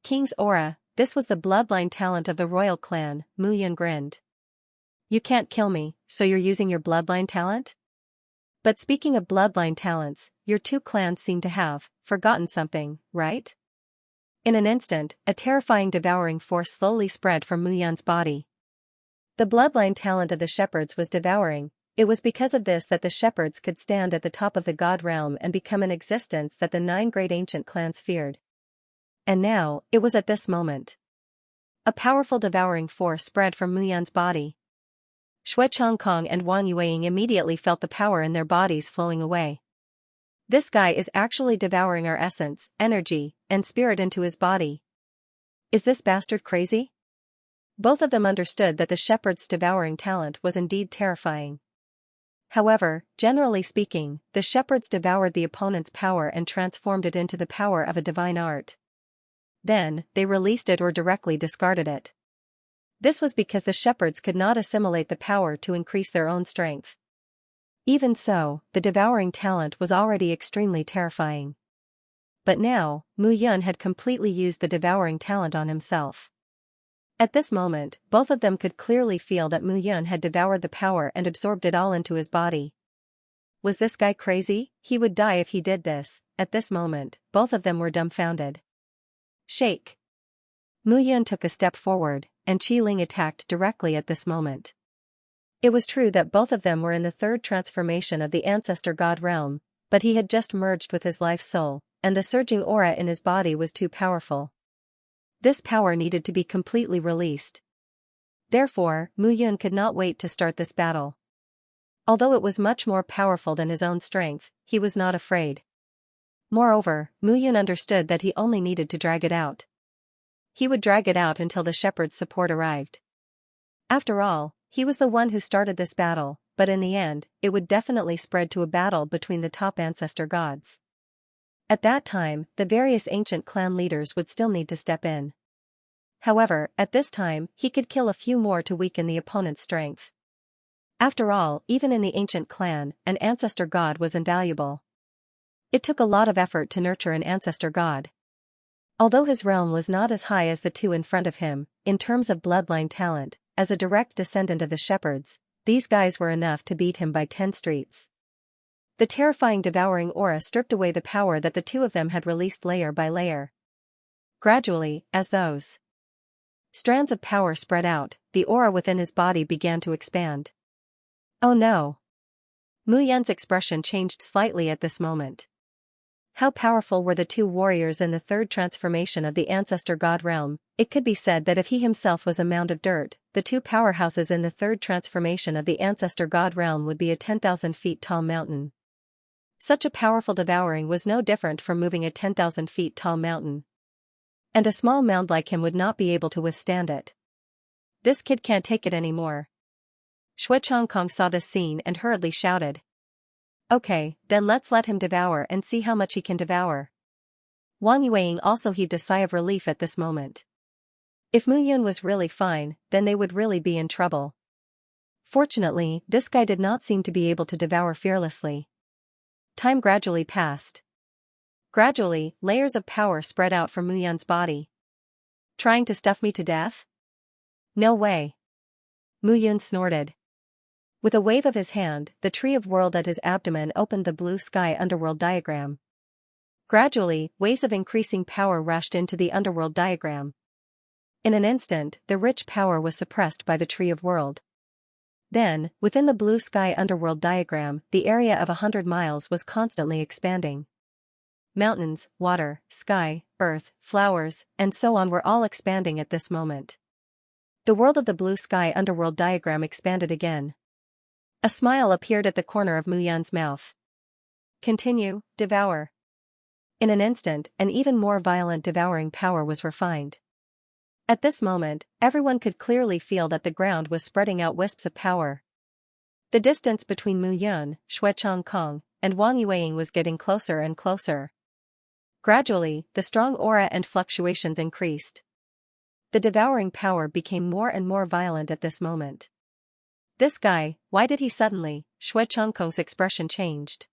King's aura, this was the bloodline talent of the royal clan, Mu Yun grinned. You can't kill me, so you're using your bloodline talent? But speaking of bloodline talents, your two clans seem to have forgotten something, right? In an instant, a terrifying devouring force slowly spread from Mu Yun's body. The bloodline talent of the shepherds was devouring. It was because of this that the shepherds could stand at the top of the god realm and become an existence that the 9 great ancient clans feared. And now, it was at this moment. A powerful devouring force spread from Mu Yun's body. Shui Chongkong and Wang Yueing immediately felt the power in their bodies flowing away. This guy is actually devouring our essence, energy, and spirit into his body. Is this bastard crazy? Both of them understood that the shepherd's devouring talent was indeed terrifying. However, generally speaking, the shepherds devoured the opponent's power and transformed it into the power of a divine art. Then, they released it or directly discarded it. This was because the shepherds could not assimilate the power to increase their own strength. Even so, the devouring talent was already extremely terrifying. But now, Mu Yun had completely used the devouring talent on himself. At this moment, both of them could clearly feel that Mu Yun had devoured the power and absorbed it all into his body. Was this guy crazy? He would die if he did this. At this moment, both of them were dumbfounded. Shake. Mu Yun took a step forward, and Qi Ling attacked directly at this moment. It was true that both of them were in the third transformation of the ancestor god realm, but he had just merged with his life soul, and the surging aura in his body was too powerful. This power needed to be completely released. Therefore, Mu Yun could not wait to start this battle. Although it was much more powerful than his own strength, he was not afraid. Moreover, Mu Yun understood that he only needed to drag it out. he would drag it out until the shepherd's support arrived. After all, he was the one who started this battle, but in the end, it would definitely spread to a battle between the top ancestor gods. At that time, the various ancient clan leaders would still need to step in. However, at this time, he could kill a few more to weaken the opponent's strength. After all, even in the ancient clan, an ancestor god was invaluable. It took a lot of effort to nurture an ancestor god. Although his realm was not as high as the two in front of him, in terms of bloodline talent, as a direct descendant of the shepherds, these guys were enough to beat him by 10 streets. The terrifying devouring aura stripped away the power that the two of them had released layer by layer. Gradually, as those strands of power spread out, the aura within his body began to expand. Oh no! Mu Yan's expression changed slightly at this moment. How powerful were the two warriors in the third transformation of the ancestor god realm? It could be said that if he himself was a mound of dirt, the two powerhouses in the third transformation of the ancestor god realm would be a 10,000 feet tall mountain. Such a powerful devouring was no different from moving a 10,000 feet tall mountain. And a small mound like him would not be able to withstand it. This kid can't take it anymore. Xianxia saw this scene and hurriedly shouted. Okay, then let's let him devour and see how much he can devour. Wang Yueying also heaved a sigh of relief at this moment. If Mu Yun was really fine, then they would really be in trouble. Fortunately, this guy did not seem to be able to devour fearlessly. Time gradually passed. Gradually, layers of power spread out from Mu Yun's body. Trying to stuff me to death? No way. Mu Yun snorted. With a wave of his hand, the tree of world at his abdomen opened the blue sky underworld diagram. Gradually, waves of increasing power rushed into the underworld diagram. In an instant, the rich power was suppressed by the tree of world. Then, within the blue sky underworld diagram, the area of 100 miles was constantly expanding. Mountains, water, sky, earth, flowers, and so on were all expanding at this moment. The world of the blue sky underworld diagram expanded again. A smile appeared at the corner of Mu Yan's mouth. Continue, devour. In an instant, an even more violent devouring power was refined. At this moment, everyone could clearly feel that the ground was spreading out wisps of power. The distance between Mu Yun, Xianxia, and Wang Yueying was getting closer and closer. Gradually, the strong aura and fluctuations increased. The devouring power became more and more violent at this moment. This guy, why did he suddenly? Xianxia's expression changed.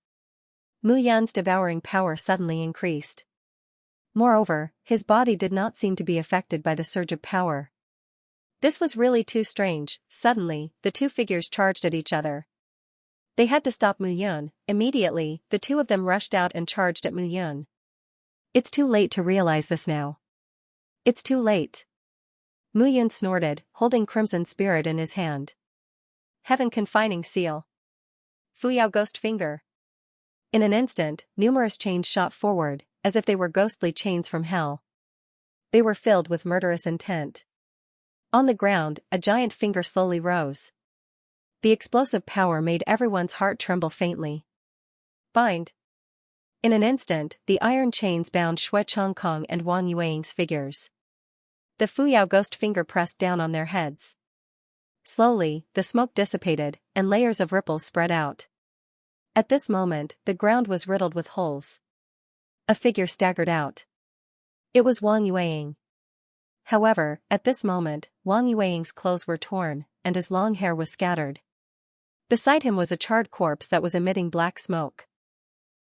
Mu Yan's devouring power suddenly increased. Moreover, his body did not seem to be affected by the surge of power. This was really too strange. Suddenly, the two figures charged at each other. They had to stop Mu Yun. Immediately, the two of them rushed out and charged at Mu Yun. It's too late to realize this now. It's too late. Mu Yun snorted, holding Crimson Spirit in his hand. Heaven confining seal. Fuyao Ghost Finger. In an instant, numerous chains shot forward, as if they were ghostly chains from hell. They were filled with murderous intent. On the ground, a giant finger slowly rose. The explosive power made everyone's heart tremble faintly. Bind. In an instant, the iron chains bound Xianxia and Wang Yueying's figures. The Fuyao Ghost Finger pressed down on their heads. Slowly, the smoke dissipated, and layers of ripples spread out. At this moment, the ground was riddled with holes. A figure staggered out. It was Wang Yueying. However, at this moment, Wang Yueying's clothes were torn, and his long hair was scattered. Beside him was a charred corpse that was emitting black smoke.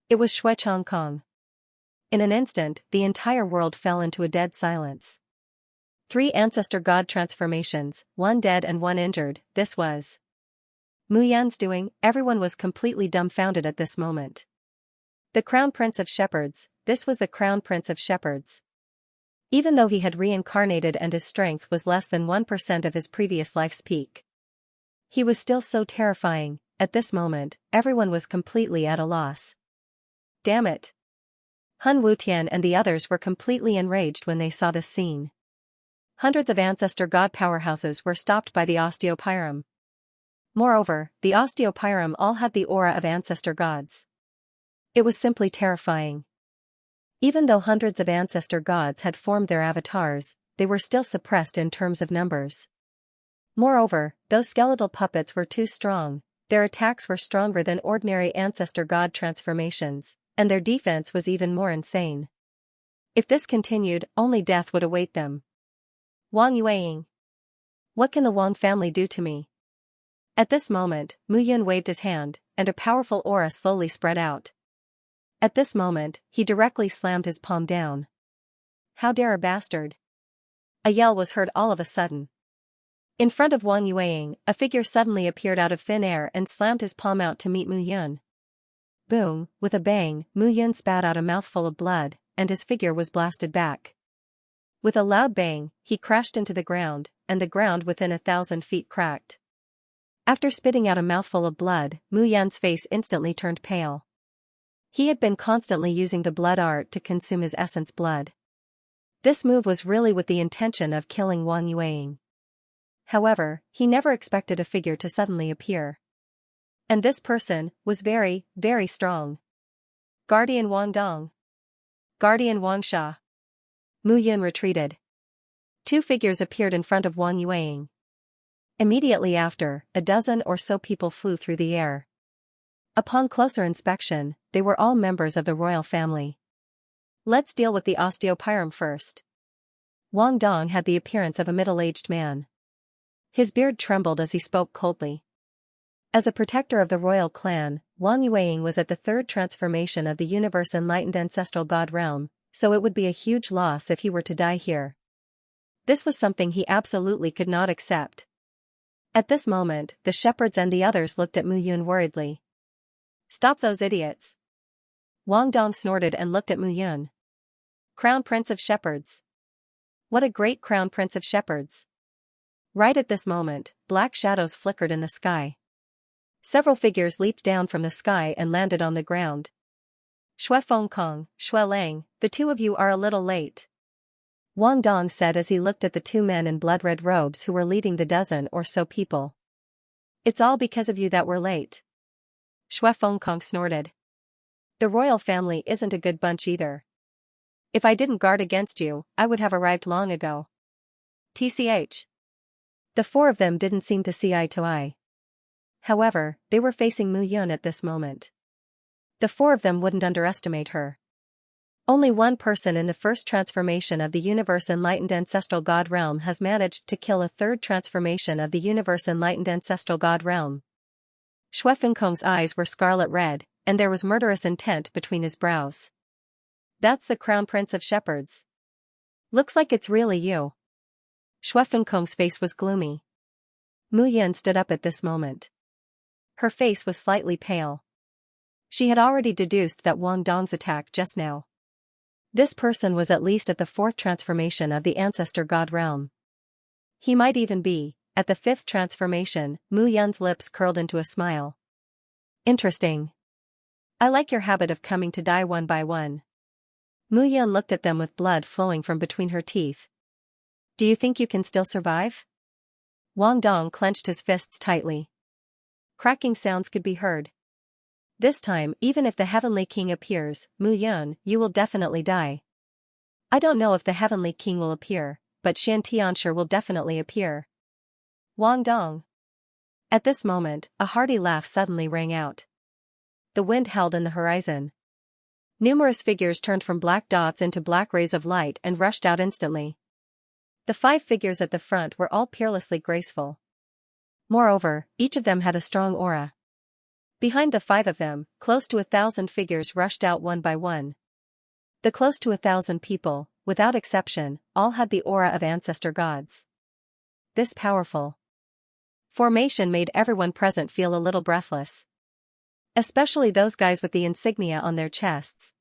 It was Xianxia. In an instant, the entire world fell into a dead silence. 3 ancestor god transformations, 1 dead and 1 injured, this was Mu Yan's doing. Everyone was completely dumbfounded at this moment. The Crown Prince of Shepherds, this was the Crown Prince of Shepherds. Even though he had reincarnated and his strength was less than 1% of his previous life's peak, he was still so terrifying. At this moment, everyone was completely at a loss. Damn it! Hun Wutian and the others were completely enraged when they saw this scene. Hundreds of ancestor god powerhouses were stopped by the Osteopyrum. Moreover, the Osteopyrum all had the aura of ancestor gods. It was simply terrifying. Even though hundreds of ancestor gods had formed their avatars, they were still suppressed in terms of numbers. Moreover, those skeletal puppets were too strong, their attacks were stronger than ordinary ancestor god transformations, and their defense was even more insane. If this continued, only death would await them. Wang Yueying. What can the Wang family do to me? At this moment, Mu Yun waved his hand, and a powerful aura slowly spread out. At this moment, he directly slammed his palm down. How dare a bastard! A yell was heard all of a sudden. In front of Wang Yueying, a figure suddenly appeared out of thin air and slammed his palm out to meet Mu Yun. Boom, with a bang, Mu Yun spat out a mouthful of blood, and his figure was blasted back. With a loud bang, he crashed into the ground, and the ground within 1,000 feet cracked. After spitting out a mouthful of blood, Mu Yun's face instantly turned pale. He had been constantly using the blood art to consume his essence blood. This move was really with the intention of killing Wang Yueying. However, he never expected a figure to suddenly appear. And this person was very, very strong. Guardian Wang Dong. Guardian Wang Sha. Mu Yun retreated. Two figures appeared in front of Wang Yueying. Immediately after, a dozen or so people flew through the air. Upon closer inspection, they were all members of the royal family. Let's deal with the osteopyrum first. Wang Dong had the appearance of a middle-aged man. His beard trembled as he spoke coldly. As a protector of the royal clan, Wang Yueying was at the third transformation of the universe enlightened ancestral god realm, so it would be a huge loss if he were to die here. This was something he absolutely could not accept. At this moment, the shepherds and the others looked at Mu Yun worriedly. Stop those idiots! Wang Dong snorted and looked at Mu Yun. Crown Prince of Shepherds. What a great Crown Prince of Shepherds! Right at this moment, black shadows flickered in the sky. Several figures leaped down from the sky and landed on the ground. Shui Fengkong, Shui Lang, the two of you are a little late. Wang Dong said as he looked at the two men in blood-red robes who were leading the dozen or so people. It's all because of you that we're late. Shui Fengkong snorted. The royal family isn't a good bunch either. If I didn't guard against you, I would have arrived long ago. TCH. The four of them didn't seem to see eye to eye. However, they were facing Mu Yun at this moment. The four of them wouldn't underestimate her. Only one person in the first transformation of the universe enlightened ancestral god realm has managed to kill a third transformation of the universe enlightened ancestral god realm. Shui Fengkong's eyes were scarlet red, and there was murderous intent between his brows. That's the Crown Prince of Shepherds. Looks like it's really you. Shui Fengkong's face was gloomy. Mu Yun stood up at this moment. Her face was slightly pale. She had already deduced that Wang Dong's attack just now. This person was at least at the fourth transformation of the ancestor god realm. He might even be, at the fifth transformation. Mu Yun's lips curled into a smile. Interesting. I like your habit of coming to die one by one. Mu Yun looked at them with blood flowing from between her teeth. Do you think you can still survive? Wang Dong clenched his fists tightly. Cracking sounds could be heard. This time, even if the Heavenly King appears, Mu Yun, you will definitely die. I don't know if the Heavenly King will appear, but Xianxia will definitely appear. Wang Dong. At this moment, a hearty laugh suddenly rang out. The wind howled in the horizon. Numerous figures turned from black dots into black rays of light and rushed out instantly. The 5 figures at the front were all peerlessly graceful. Moreover, each of them had a strong aura. Behind the 5 of them, close to 1,000 figures rushed out one by one. The close to 1,000 people, without exception, all had the aura of ancestor gods. This powerful formation made everyone present feel a little breathless. Especially those guys with the insignia on their chests.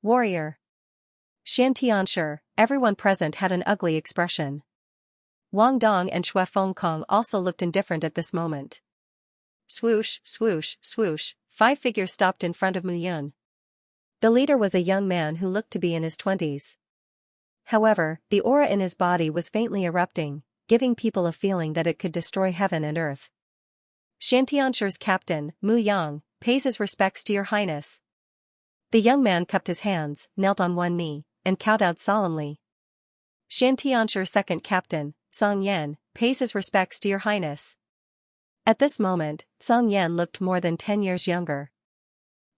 Warrior. Xianxia, everyone present had an ugly expression. Wang Dong and Shui Fengkong also looked indifferent at this moment. Swoosh, swoosh, swoosh, 5 figures stopped in front of Mu Yun. The leader was a young man who looked to be in his 20s. However, the aura in his body was faintly erupting, giving people a feeling that it could destroy heaven and earth. Xianxia's captain, Mu Yang, pays his respects to your highness. The young man cupped his hands, knelt on one knee, and kowtowed solemnly. Xianxia second captain, Song Yan, pays his respects to your highness. At this moment, Song Yan looked more than 10 years younger.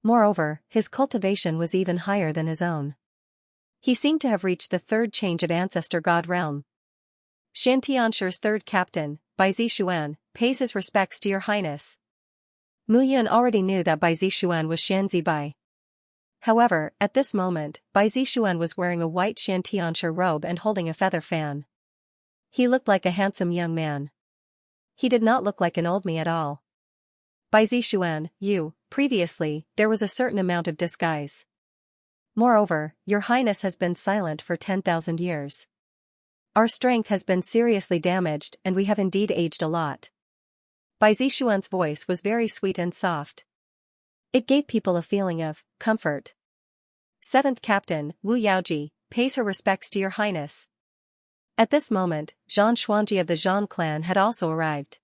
Moreover, his cultivation was even higher than his own. He seemed to have reached the third change of ancestor god realm. Xianxia's third captain, Bai Zishuan, pays his respects to your highness. Mu Yun already knew that Bai Zishuan was Xianzi Bai. However, at this moment, Bai Zishuan was wearing a white Xianxia robe and holding a feather fan. He looked like a handsome young man. He did not look like an old me at all. Bai Zishuan, previously, there was a certain amount of disguise. Moreover, your highness has been silent for 10,000 years. Our strength has been seriously damaged and we have indeed aged a lot. Bai Zishuan's voice was very sweet and soft. It gave people a feeling of comfort. Seventh captain, Wu Yaoji, pays her respects to your highness. At this moment, Zhang Xuanji of the Zhang clan had also arrived.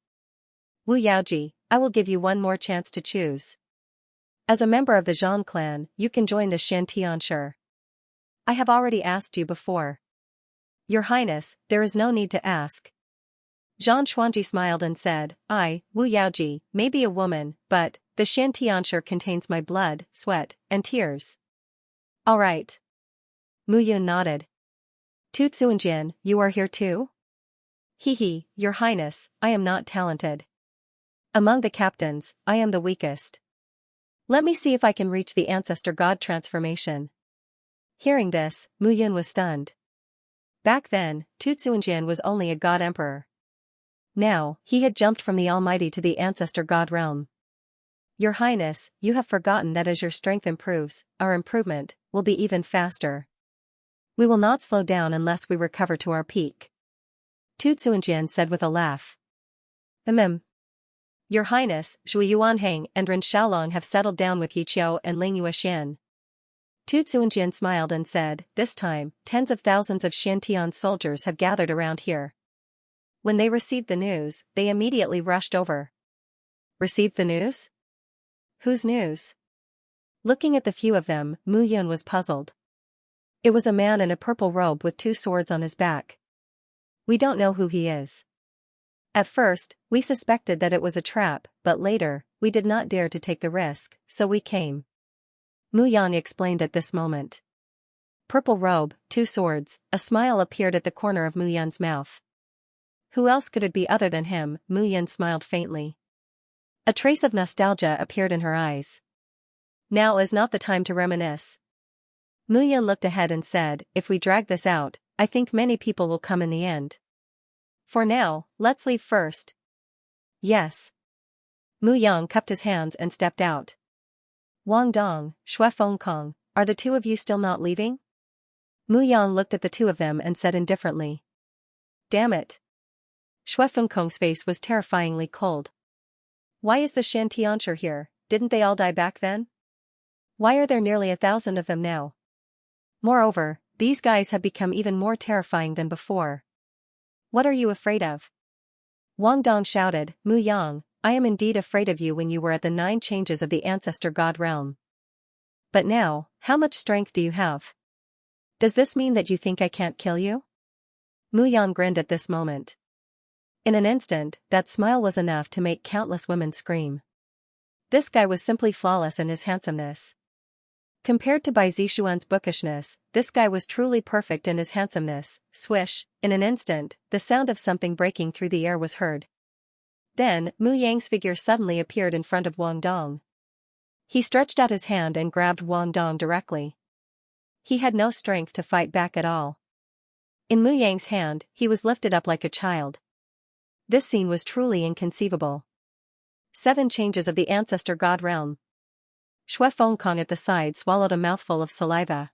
Wu Yaoji, I will give you one more chance to choose. As a member of the Zhang clan, you can join the Xianxia. I have already asked you before. Your highness, there is no need to ask. Zhang Xuanji smiled and said, I, Wu Yaoji, may be a woman, but the Xianxia contains my blood, sweat, and tears. All right. Mu Yun nodded. Tu Tsuanjian, you are here too? He, your highness, I am not talented. Among the captains, I am the weakest. Let me see if I can reach the ancestor god transformation. Hearing this, Mu Yun was stunned. Back then, Tu Tsuanjian was only a god emperor. Now, he had jumped from the almighty to the ancestor god realm. Your highness, you have forgotten that as your strength improves, our improvement will be even faster. We will not slow down unless we recover to our peak. Tu Tsuanjian said with a laugh. Your highness, Zhui Yuanheng and Ren Xiaolong have settled down with Yiqiu and Ling Yuexian. Tu Tsuanjian smiled and said, this time, tens of thousands of Xiantian soldiers have gathered around here. When they received the news, they immediately rushed over. Received the news? Whose news? Looking at the few of them, Mu Yun was puzzled. It was a man in a purple robe with 2 swords on his back. We don't know who he is. At first, we suspected that it was a trap, but later, we did not dare to take the risk, so we came. Mu Yan explained at this moment. Purple robe, 2 swords, a smile appeared at the corner of Mu Yan's mouth. Who else could it be other than him? Mu Yan smiled faintly. A trace of nostalgia appeared in her eyes. Now is not the time to reminisce. Mu Yan looked ahead and said, if we drag this out, I think many people will come in the end. For now, let's leave first. Yes. Mu Yang cupped his hands and stepped out. Wang Dong, Xue Fengkong, are the 2 of you still not leaving? Mu Yang looked at the 2 of them and said indifferently. Damn it. Xue Fengkong's face was terrifyingly cold. Why is the Xianxia here? Didn't they all die back then? Why are there nearly 1,000 of them now? Moreover, these guys have become even more terrifying than before. What are you afraid of? Wang Dong shouted, Mu Yang, I am indeed afraid of you when you were at the 9 changes of the ancestor god realm. But now, how much strength do you have? Does this mean that you think I can't kill you? Mu Yang grinned at this moment. In an instant, that smile was enough to make countless women scream. This guy was simply flawless in his handsomeness. Compared to Bai Zishuan's bookishness, this guy was truly perfect in his handsomeness. Swish, in an instant, the sound of something breaking through the air was heard. Then, Mu Yang's figure suddenly appeared in front of Wang Dong. He stretched out his hand and grabbed Wang Dong directly. He had no strength to fight back at all. In Mu Yang's hand, he was lifted up like a child. This scene was truly inconceivable. 7 changes of the ancestor god realm. Xue Fengkong at the side swallowed a mouthful of saliva.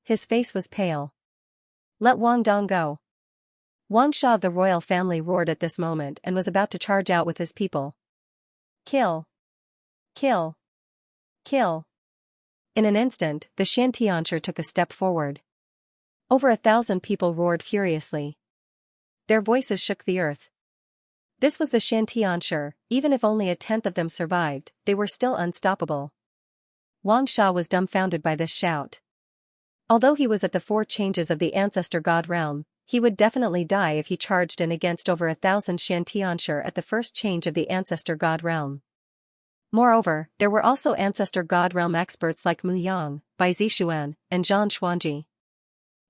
His face was pale. Let Wang Dong go. Wang Sha of the royal family roared at this moment and was about to charge out with his people. Kill. Kill. Kill. In an instant, the Xianxia took a step forward. Over 1,000 people roared furiously. Their voices shook the earth. This was the Xianxia, even if only 1/10 of them survived, they were still unstoppable. Wang Sha was dumbfounded by this shout. Although he was at the 4 changes of the ancestor god realm, he would definitely die if he charged in against over 1,000 Xianxia at the first change of the ancestor god realm. Moreover, there were also ancestor god realm experts like Mu Yang, Bai Zixuan, and Zhang Xuanji.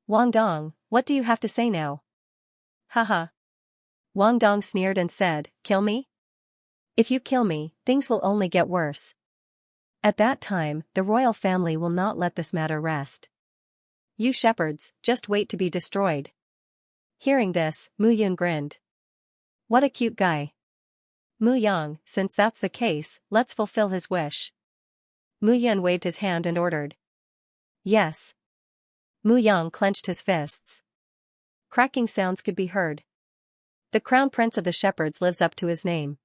Wang Dong, what do you have to say now? Haha. Wang Dong sneered and said, kill me? If you kill me, things will only get worse. At that time, the royal family will not let this matter rest. You shepherds, just wait to be destroyed. Hearing this, Mu Yun grinned. What a cute guy. Mu Yang, since that's the case, let's fulfill his wish. Mu Yun waved his hand and ordered. Yes. Mu Yang clenched his fists. Cracking sounds could be heard. The crown prince of the shepherds lives up to his name.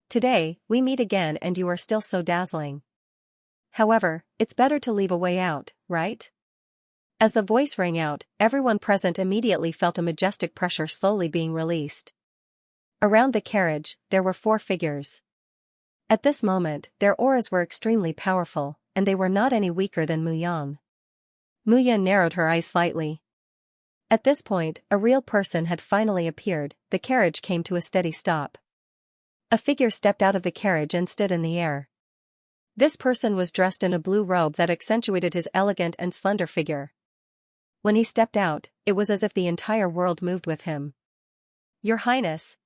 Today, we meet again and you are still so dazzling. However, it's better to leave a way out, right? As the voice rang out, everyone present immediately felt a majestic pressure slowly being released. Around the carriage, there were 4 figures. At this moment, their auras were extremely powerful, and they were not any weaker than Mu Yang. Mu Yan narrowed her eyes slightly. At this point, a real person had finally appeared. The carriage came to a steady stop. A figure stepped out of the carriage and stood in the air. This person was dressed in a blue robe that accentuated his elegant and slender figure. When he stepped out, it was as if the entire world moved with him. Your Highness!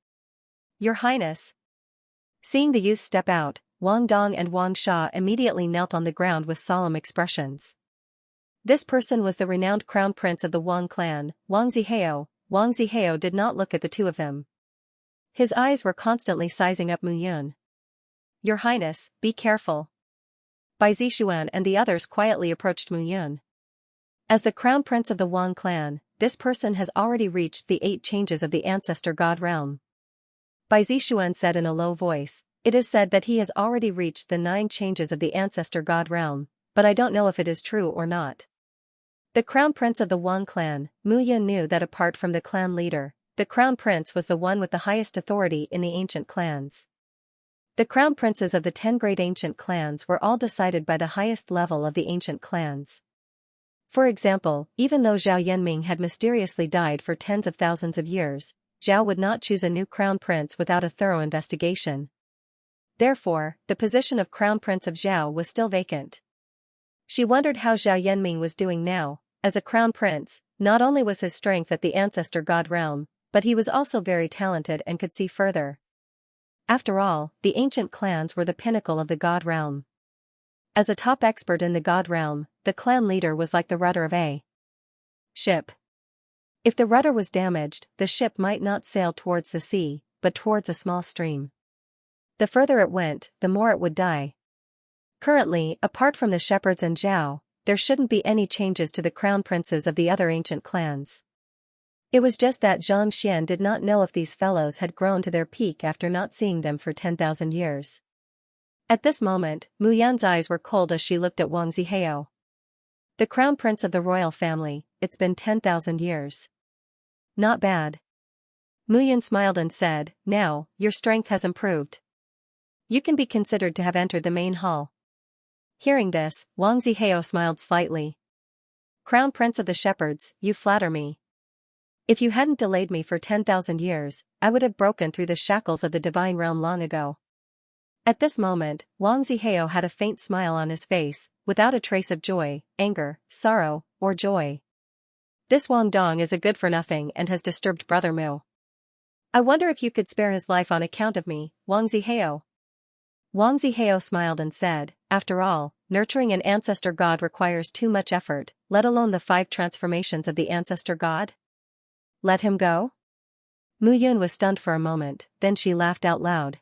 Your Highness! Seeing the youth step out, Wang Dong and Wang Sha immediately knelt on the ground with solemn expressions. This person was the renowned crown prince of the Wang clan, Wang Zihao. Wang Zihao did not look at the two of them. His eyes were constantly sizing up Mu Yun. Your Highness, be careful. Bai Zixuan and the others quietly approached Mu Yun. As the crown prince of the Wang clan, this person has already reached the 8 changes of the ancestor god realm. Bai Zixuan said in a low voice, it is said that he has already reached the 9 changes of the ancestor god realm, but I don't know if it is true or not. The crown prince of the Wang clan, Mu Yun, knew that apart from the clan leader, the crown prince was the one with the highest authority in the ancient clans. The crown princes of the 10 great ancient clans were all decided by the highest level of the ancient clans. For example, even though Zhao Yanming had mysteriously died for tens of thousands of years, Zhao would not choose a new crown prince without a thorough investigation. Therefore, the position of crown prince of Zhao was still vacant. She wondered how Zhao Yanming was doing now. As a crown prince, not only was his strength at the ancestor god realm, but he was also very talented and could see further. After all, the ancient clans were the pinnacle of the god realm. As a top expert in the god realm, the clan leader was like the rudder of a ship. If the rudder was damaged, the ship might not sail towards the sea, but towards a small stream. The further it went, the more it would die. Currently, apart from the shepherds and Zhao, there shouldn't be any changes to the crown princes of the other ancient clans. It was just that Zhang Xian did not know if these fellows had grown to their peak after not seeing them for 10,000 years. At this moment, Mu Yan's eyes were cold as she looked at Wang Zihao. The crown prince of the royal family, it's been 10,000 years. Not bad. Mu Yan smiled and said, now, your strength has improved. You can be considered to have entered the main hall. Hearing this, Wang Zihao smiled slightly. Crown prince of the shepherds, you flatter me. If you hadn't delayed me for 10,000 years, I would have broken through the shackles of the divine realm long ago. At this moment, Wang Zihao had a faint smile on his face, without a trace of joy, anger, sorrow, or joy. This Wang Dong is a good-for-nothing and has disturbed Brother Mu. I wonder if you could spare his life on account of me, Wang Zihao. Wang Zihao smiled and said, after all, nurturing an ancestor god requires too much effort, let alone the 5 transformations of the ancestor god. Let him go? Mu Yun was stunned for a moment, then she laughed out loud.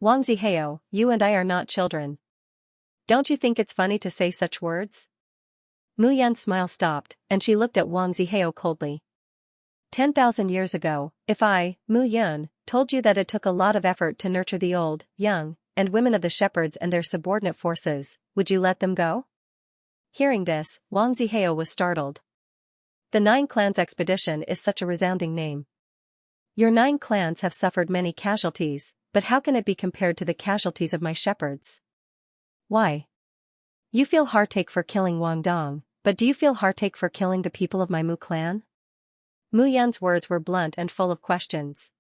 Wang Zihao, you and I are not children. Don't you think it's funny to say such words? Mu Yan's smile stopped, and she looked at Wang Zihao coldly. 10,000 years ago, if I, Mu Yun, told you that it took a lot of effort to nurture the old, young, and women of the shepherds and their subordinate forces, would you let them go? Hearing this, Wang Zihao was startled. The 9 Clans expedition is such a resounding name. Your 9 clans have suffered many casualties, but how can it be compared to the casualties of my shepherds? Why? You feel heartache for killing Wang Dong, but do you feel heartache for killing the people of my Mu clan? Mu Yan's words were blunt and full of questions.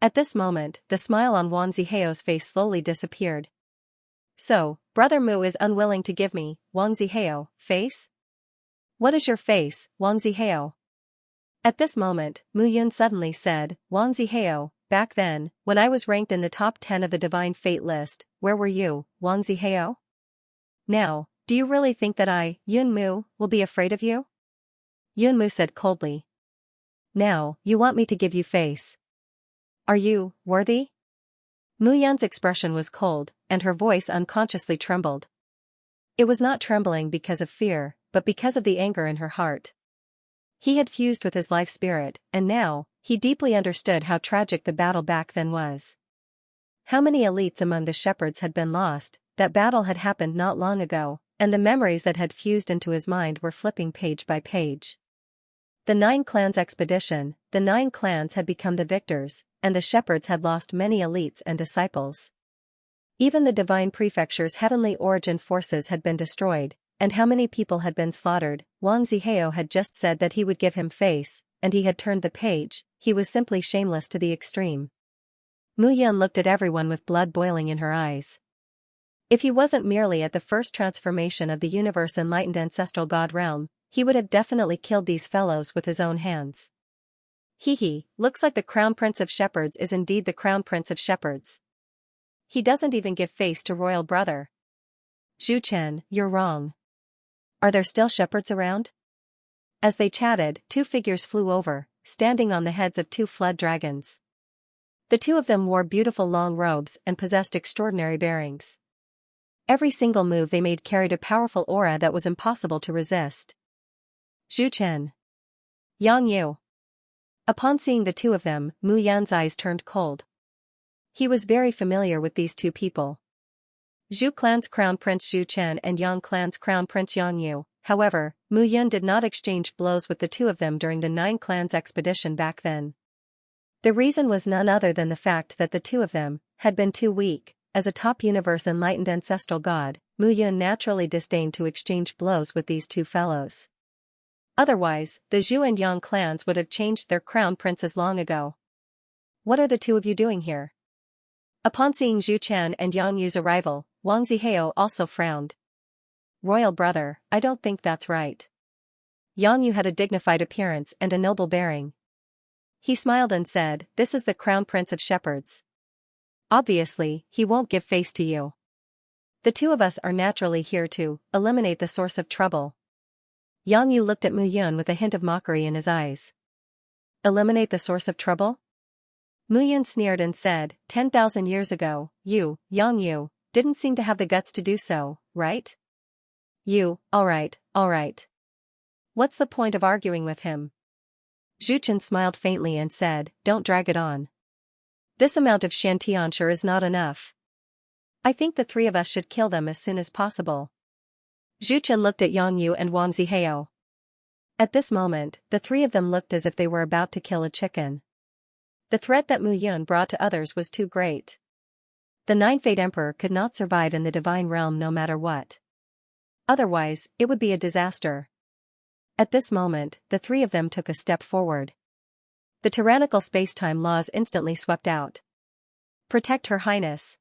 At this moment, the smile on Wang Ziheo's face slowly disappeared. So, Brother Mu is unwilling to give me, Wang Ziheo, face? What is your face, Wang Ziheo? At this moment, Mu Yun suddenly said, Wang Ziheo, back then, when I was ranked in the top 10 of the Divine Fate list, where were you, Wang Ziheo? Now, do you really think that I, Yun Mu, will be afraid of you? Yun Mu said coldly. Now, you want me to give you face. Are you worthy? Mu Yan's expression was cold, and her voice unconsciously trembled. It was not trembling because of fear, but because of the anger in her heart. He had fused with his life spirit, and now, he deeply understood how tragic the battle back then was. How many elites among the shepherds had been lost, that battle had happened not long ago, and the memories that had fused into his mind were flipping page by page. The 9 clans expedition, the 9 clans had become the victors, and the shepherds had lost many elites and disciples. Even the divine prefecture's heavenly origin forces had been destroyed, and how many people had been slaughtered. Wang Ziheo had just said that he would give him face, and he had turned the page. He was simply shameless to the extreme. Mu Yun looked at everyone with blood boiling in her eyes. If he wasn't merely at the first transformation of the universe-enlightened ancestral god realm, he would have definitely killed these fellows with his own hands. Looks like the Crown Prince of Shepherds is indeed the Crown Prince of Shepherds. He doesn't even give face to royal brother. Zhu Chen, you're wrong. Are there still shepherds around? As they chatted, 2 figures flew over, standing on the heads of 2 flood dragons. The 2 of them wore beautiful long robes and possessed extraordinary bearings. Every single move they made carried a powerful aura that was impossible to resist. Zhu Chen. Yang Yu. Upon seeing the 2 of them, Mu Yan's eyes turned cold. He was very familiar with these 2 people. Zhu clan's crown prince Zhu Chen and Yang clan's crown prince Yang Yu. However, Mu Yun did not exchange blows with the 2 of them during the 9 clans expedition back then. The reason was none other than the fact that the 2 of them had been too weak. As a top universe-enlightened ancestral god, Mu Yun naturally disdained to exchange blows with these 2 fellows. Otherwise, the Zhu and Yang clans would have changed their crown princes long ago. What are the 2 of you doing here? Upon seeing Zhu Chen and Yang Yu's arrival, Wang Ziheo also frowned. Royal brother, I don't think that's right. Yang Yu had a dignified appearance and a noble bearing. He smiled and said, this is the Crown Prince of Shepherds. Obviously, he won't give face to you. The 2 of us are naturally here to eliminate the source of trouble. Yang Yu looked at Mu Yun with a hint of mockery in his eyes. Eliminate the source of trouble? Mu Yun sneered and said, 10,000 years ago, you, Yang Yu, didn't seem to have the guts to do so, right? You, alright. What's the point of arguing with him? Zhu Chen smiled faintly and said, don't drag it on. This amount of Xianxia is not enough. I think the 3 of us should kill them as soon as possible. Zhu Chen looked at Yang Yu and Wang Ziheo. At this moment, the 3 of them looked as if they were about to kill a chicken. The threat that Mu Yun brought to others was too great. The 9 Fate Emperor could not survive in the divine realm no matter what. Otherwise, it would be a disaster. At this moment, the 3 of them took a step forward. The tyrannical space-time laws instantly swept out. Protect Her Highness.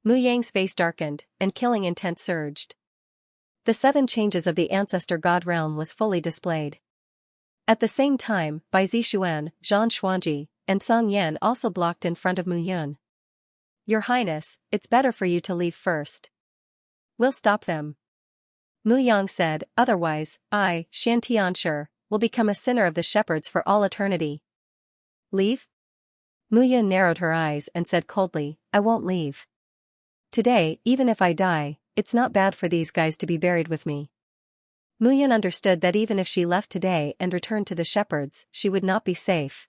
Mu Yang's face darkened, and killing intent surged. The 7 changes of the ancestor god realm was fully displayed. At the same time, Bai Zixuan, Zhang Xuanji, and Song Yan also blocked in front of Mu Yun. Your Highness, it's better for you to leave first. We'll stop them. Mu Yang said, otherwise, I, Shan Tianshi, will become a sinner of the shepherds for all eternity. Leave? Mu Yun narrowed her eyes and said coldly, I won't leave. Today, even if I die, it's not bad for these guys to be buried with me. Mu Yun understood that even if she left today and returned to the shepherds, she would not be safe.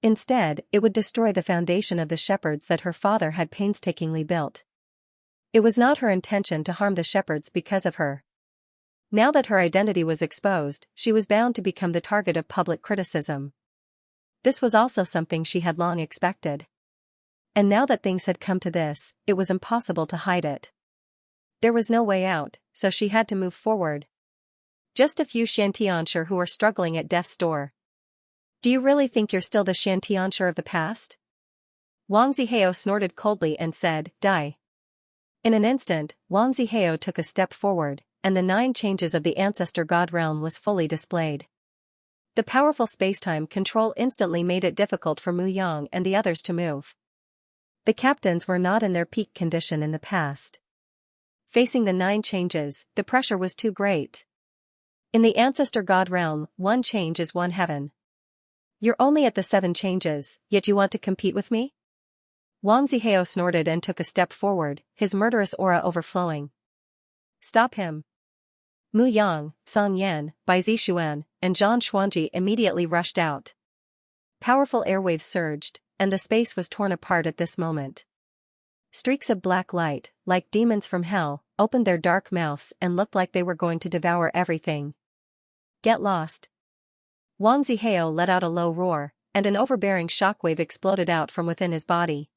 Instead, it would destroy the foundation of the shepherds that her father had painstakingly built. It was not her intention to harm the shepherds because of her. Now that her identity was exposed, she was bound to become the target of public criticism. This was also something she had long expected. And now that things had come to this, it was impossible to hide it. There was no way out, so she had to move forward. Just a few Xianxia who are struggling at death's door. Do you really think you're still the Xianxia of the past? Wang Zihao snorted coldly and said, die. In an instant, Wang Zihao took a step forward, and the 9 changes of the ancestor god realm was fully displayed. The powerful spacetime control instantly made it difficult for Mu Yang and the others to move. The captains were not in their peak condition in the past. Facing the 9 changes, the pressure was too great. In the ancestor god realm, 1 change is 1 heaven. You're only at the 7 changes, yet you want to compete with me? Wang Zihao snorted and took a step forward, his murderous aura overflowing. Stop him. Mu Yang, Song Yan, Bai Zixuan, and Zhang Xuanji immediately rushed out. Powerful airwaves surged, and the space was torn apart at this moment. Streaks of black light, like demons from hell, opened their dark mouths and looked like they were going to devour everything. Get lost. Wang Zihao let out a low roar, and an overbearing shockwave exploded out from within his body.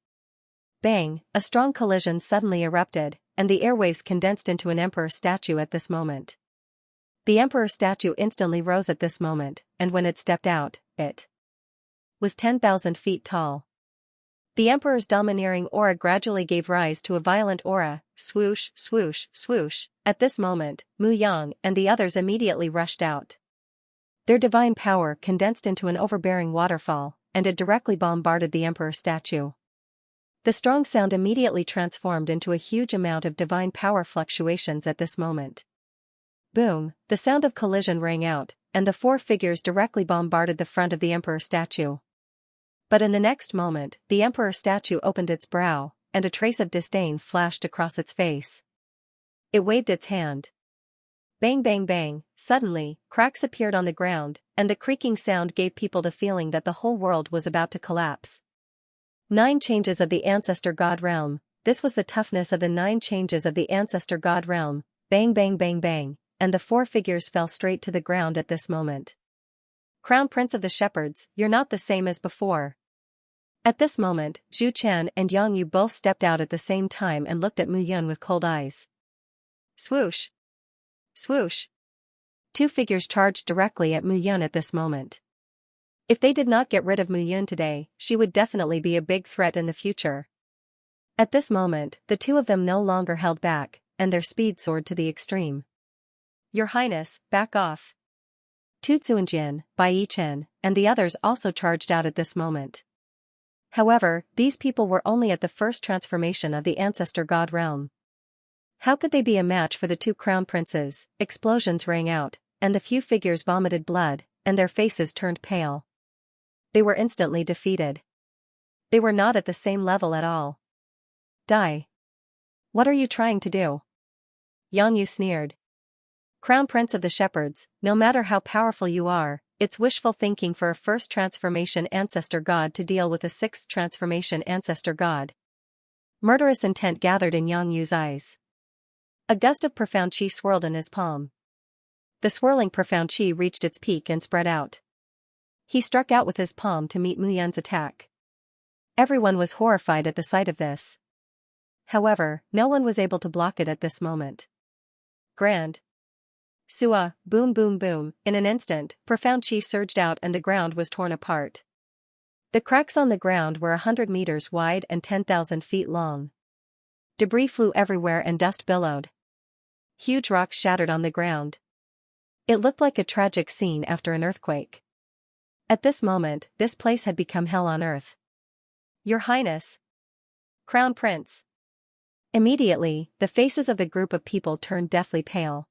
Bang, a strong collision suddenly erupted, and the airwaves condensed into an emperor statue at this moment. The emperor statue instantly rose at this moment, and when it stepped out, it was 10,000 feet tall. The emperor's domineering aura gradually gave rise to a violent aura, swoosh, swoosh, swoosh. At this moment, Mu Yang and the others immediately rushed out. Their divine power condensed into an overbearing waterfall, and it directly bombarded the emperor statue. The strong sound immediately transformed into a huge amount of divine power fluctuations at this moment. Boom, the sound of collision rang out, and the 4 figures directly bombarded the front of the emperor statue. But in the next moment, the emperor statue opened its brow, and a trace of disdain flashed across its face. It waved its hand. Bang bang bang, suddenly, cracks appeared on the ground, and the creaking sound gave people the feeling that the whole world was about to collapse. 9 changes of the ancestor god realm, this was the toughness of the 9 changes of the ancestor god realm, bang bang bang bang. And the 4 figures fell straight to the ground at this moment. Crown Prince of the Shepherds, you're not the same as before. At this moment, Zhu Chen and Yang Yu both stepped out at the same time and looked at Mu Yun with cold eyes. Swoosh! Swoosh! 2 figures charged directly at Mu Yun at this moment. If they did not get rid of Mu Yun today, she would definitely be a big threat in the future. At this moment, the 2 of them no longer held back, and their speed soared to the extreme. Your Highness, back off. Tu Zuanjin, Bai Yichen, and the others also charged out at this moment. However, these people were only at the first transformation of the ancestor god realm. How could they be a match for the 2 crown princes? Explosions rang out, and the few figures vomited blood, and their faces turned pale. They were instantly defeated. They were not at the same level at all. Die. What are you trying to do? Yang Yu sneered. Crown Prince of the Shepherds, no matter how powerful you are, it's wishful thinking for a 1st transformation ancestor god to deal with a 6th transformation ancestor god. Murderous intent gathered in Yang Yu's eyes. A gust of profound chi swirled in his palm. The swirling profound chi reached its peak and spread out. He struck out with his palm to meet Mu Yun's attack. Everyone was horrified at the sight of this. However, no one was able to block it at this moment. Grand. Sua, boom boom boom, in an instant, profound chi surged out and the ground was torn apart. The cracks on the ground were 100 meters wide and 10,000 feet long. Debris flew everywhere and dust billowed. Huge rocks shattered on the ground. It looked like a tragic scene after an earthquake. At this moment, this place had become hell on earth. Your Highness. Crown Prince. Immediately, the faces of the group of people turned deathly pale.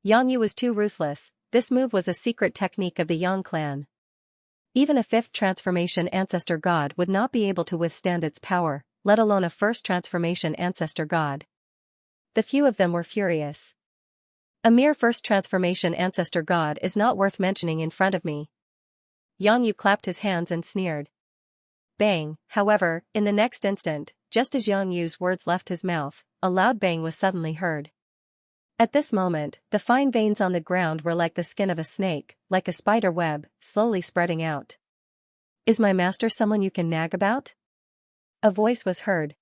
Yang Yu was too ruthless. This move was a secret technique of the Yang clan. Even a 5th transformation ancestor god would not be able to withstand its power, let alone a 1st transformation ancestor god. The few of them were furious. A mere 1st transformation ancestor god is not worth mentioning in front of me. Yang Yu clapped his hands and sneered. Bang, however, in the next instant, just as Yang Yu's words left his mouth, a loud bang was suddenly heard. At this moment, the fine veins on the ground were like the skin of a snake, like a spider web, slowly spreading out. Is my master someone you can nag about? A voice was heard.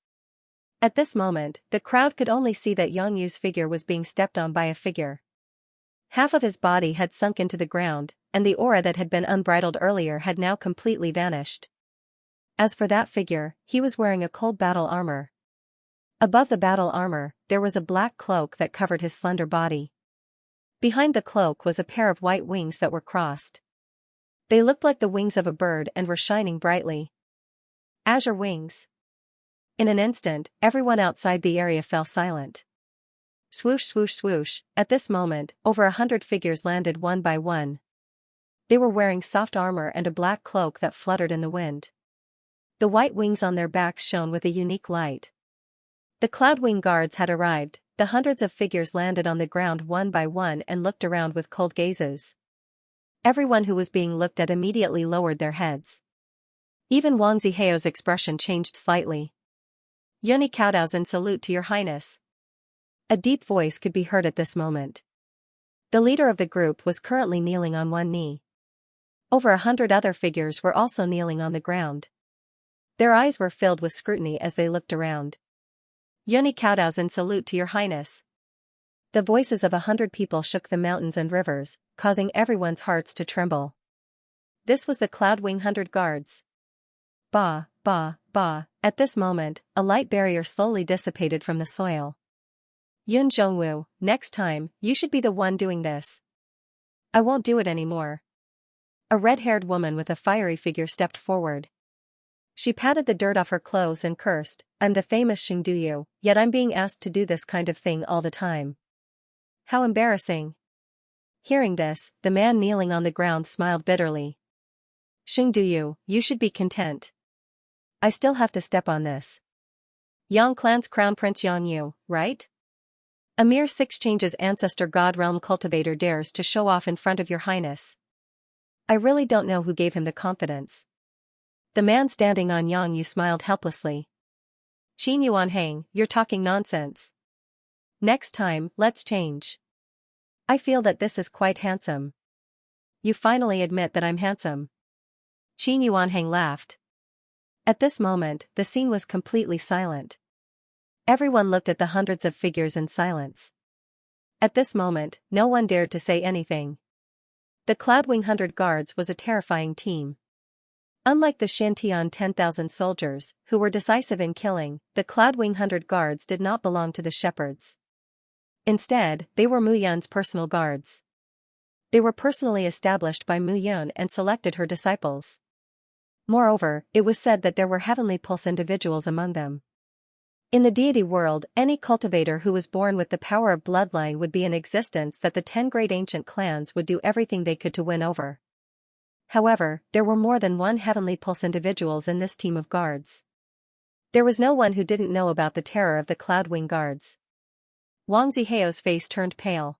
At this moment, the crowd could only see that Yang Yu's figure was being stepped on by a figure. Half of his body had sunk into the ground, and the aura that had been unbridled earlier had now completely vanished. As for that figure, he was wearing a cold battle armor. Above the battle armor, there was a black cloak that covered his slender body. Behind the cloak was a pair of white wings that were crossed. They looked like the wings of a bird and were shining brightly. Azure wings. In an instant, everyone outside the area fell silent. Swoosh swoosh swoosh, at this moment, over 100 figures landed one by one. They were wearing soft armor and a black cloak that fluttered in the wind. The white wings on their backs shone with a unique light. The Cloudwing guards had arrived. The hundreds of figures landed on the ground one by one and looked around with cold gazes. Everyone who was being looked at immediately lowered their heads. Even Wang Zihao's expression changed slightly. Yoni kowtows in salute to your highness. A deep voice could be heard at this moment. The leader of the group was currently kneeling on one knee. Over 100 other figures were also kneeling on the ground. Their eyes were filled with scrutiny as they looked around. Yoni kowtows in salute to your highness. The voices of 100 people shook the mountains and rivers, causing everyone's hearts to tremble. This was the Cloudwing 100 guards. Ba, ba, ba, at this moment, a light barrier slowly dissipated from the soil. Yun Zhongwu, next time, you should be the one doing this. I won't do it anymore. A red-haired woman with a fiery figure stepped forward. She patted the dirt off her clothes and cursed, I'm the famous Xingduyu, yet I'm being asked to do this kind of thing all the time. How embarrassing. Hearing this, the man kneeling on the ground smiled bitterly. Xingduyu, you should be content. I still have to step on this. Yang Clan's Crown Prince Yang Yu, right? A mere 6 changes ancestor God Realm cultivator dares to show off in front of your highness. I really don't know who gave him the confidence. The man standing on Yang Yu smiled helplessly. Qin Yuanhang, you're talking nonsense. Next time, let's change. I feel that this is quite handsome. You finally admit that I'm handsome. Qin Yuanhang laughed. At this moment, the scene was completely silent. Everyone looked at the hundreds of figures in silence. At this moment, no one dared to say anything. The Cloudwing 100 guards was a terrifying team. Unlike the Xintian 10,000 soldiers, who were decisive in killing, the Cloudwing 100 guards did not belong to the shepherds. Instead, they were Mu Yun's personal guards. They were personally established by Mu Yun and selected her disciples. Moreover, it was said that there were heavenly pulse individuals among them. In the deity world, any cultivator who was born with the power of bloodline would be in existence that the 10 great ancient clans would do everything they could to win over. However, there were more than one heavenly pulse individuals in this team of guards. There was no one who didn't know about the terror of the Cloudwing guards. Wang Zihao's face turned pale.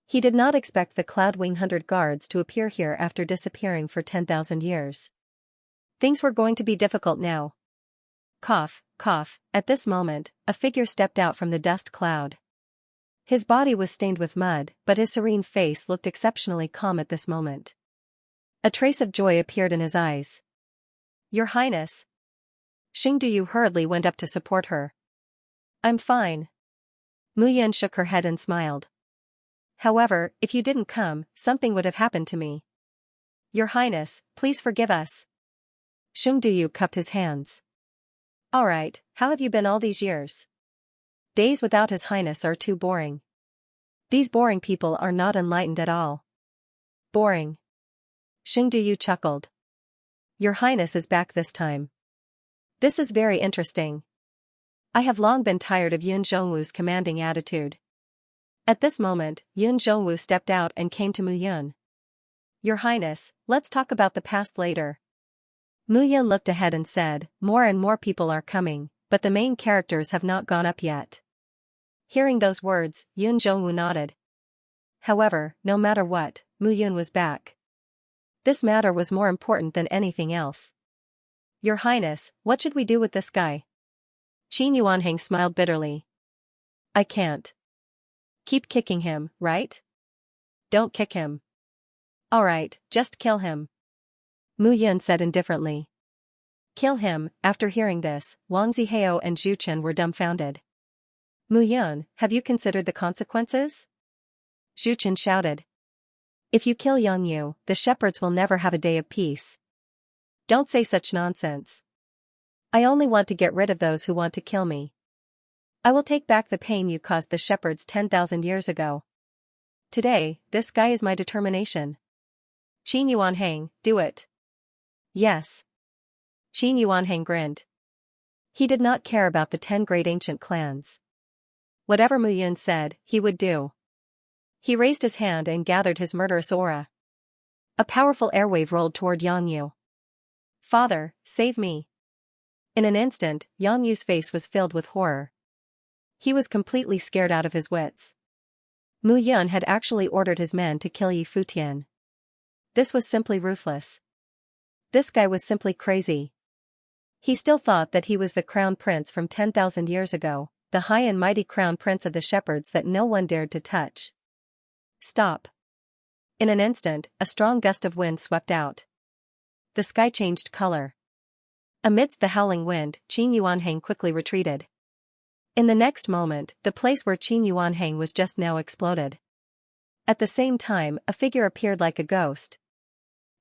He did not expect the Cloudwing 100 guards to appear here after disappearing for 10,000 years. Things were going to be difficult now. Cough, cough, at this moment, a figure stepped out from the dust cloud. His body was stained with mud, but his serene face looked exceptionally calm at this moment. A trace of joy appeared in his eyes. Your Highness. Xingduyu hurriedly went up to support her. I'm fine. Mu Yun shook her head and smiled. However, if you didn't come, something would have happened to me. Your Highness, please forgive us. Xingduyu cupped his hands. Alright, how have you been all these years? Days without His Highness are too boring. These boring people are not enlightened at all. Boring. Xingduyu chuckled. Your Highness is back this time. This is very interesting. I have long been tired of Yun Zhongwu's commanding attitude. At this moment, Yun Zhongwu stepped out and came to Mu Yun. Your Highness, let's talk about the past later. Mu Yun looked ahead and said, more and more people are coming, but the main characters have not gone up yet. Hearing those words, Yun Zhongwu nodded. However, no matter what, Mu Yun was back. This matter was more important than anything else. Your Highness, what should we do with this guy? Qin Yuanhang smiled bitterly. I can't. Keep kicking him, right? Don't kick him. Alright, just kill him. Mu Yun said indifferently. Kill him. After hearing this, Wang Zihao and Zhu Chen were dumbfounded. Mu Yun, have you considered the consequences? Zhu Chen shouted. If you kill Yangyu, the shepherds will never have a day of peace. Don't say such nonsense. I only want to get rid of those who want to kill me. I will take back the pain you caused the shepherds 10,000 years ago. Today, this guy is my determination. Qin Yuanhang, do it. Yes. Qin Yuanhang grinned. He did not care about the 10 great ancient clans. Whatever Mu Yun said, he would do. He raised his hand and gathered his murderous aura. A powerful airwave rolled toward Yangyu. Father, save me. In an instant, Yangyu's face was filled with horror. He was completely scared out of his wits. Mu Yun had actually ordered his men to kill Yi Futian. This was simply ruthless. This guy was simply crazy. He still thought that he was the crown prince from 10,000 years ago, the high and mighty crown prince of the shepherds that no one dared to touch. Stop. In an instant, a strong gust of wind swept out. The sky changed color. Amidst the howling wind, Qin Yuanhang quickly retreated. In the next moment, the place where Qin Yuanhang was just now exploded. At the same time, a figure appeared like a ghost.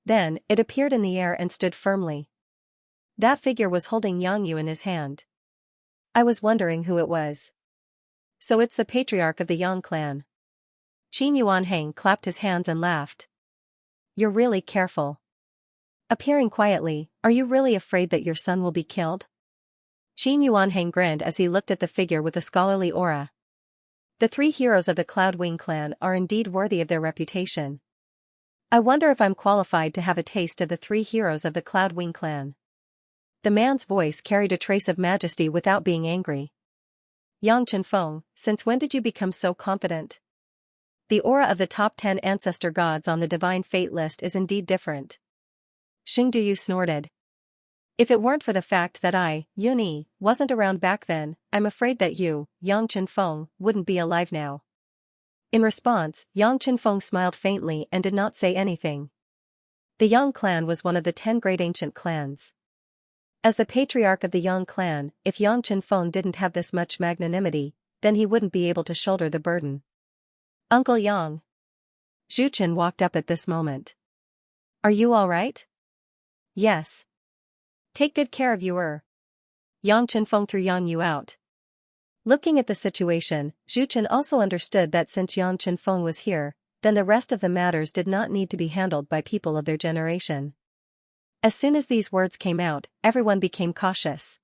Then, it appeared in the air and stood firmly. That figure was holding Yangyu in his hand. I was wondering who it was. So it's the patriarch of the Yang clan. Qin Yuanhang clapped his hands and laughed. You're really careful. Appearing quietly, are you really afraid that your son will be killed? Qin Yuanhang grinned as he looked at the figure with a scholarly aura. The 3 heroes of the Cloud Wing clan are indeed worthy of their reputation. I wonder if I'm qualified to have a taste of the 3 heroes of the Cloud Wing clan. The man's voice carried a trace of majesty without being angry. Yang Chenfeng, since when did you become so confident? The aura of the top 10 ancestor gods on the divine fate list is indeed different. Xing Duyu snorted. If it weren't for the fact that I, Yunyi, wasn't around back then, I'm afraid that you, Yang Chenfeng, wouldn't be alive now. In response, Yang Chenfeng smiled faintly and did not say anything. The Yang clan was one of the 10 great ancient clans. As the patriarch of the Yang clan, if Yang Chenfeng didn't have this much magnanimity, then he wouldn't be able to shoulder the burden. Uncle Yang. Zhu Chen walked up at this moment. Are you all right? Yes. Take good care of you. Yang Chenfeng threw Yangyu out. Looking at the situation, Zhu Chen also understood that since Yang Chenfeng was here, then the rest of the matters did not need to be handled by people of their generation. As soon as these words came out, everyone became cautious.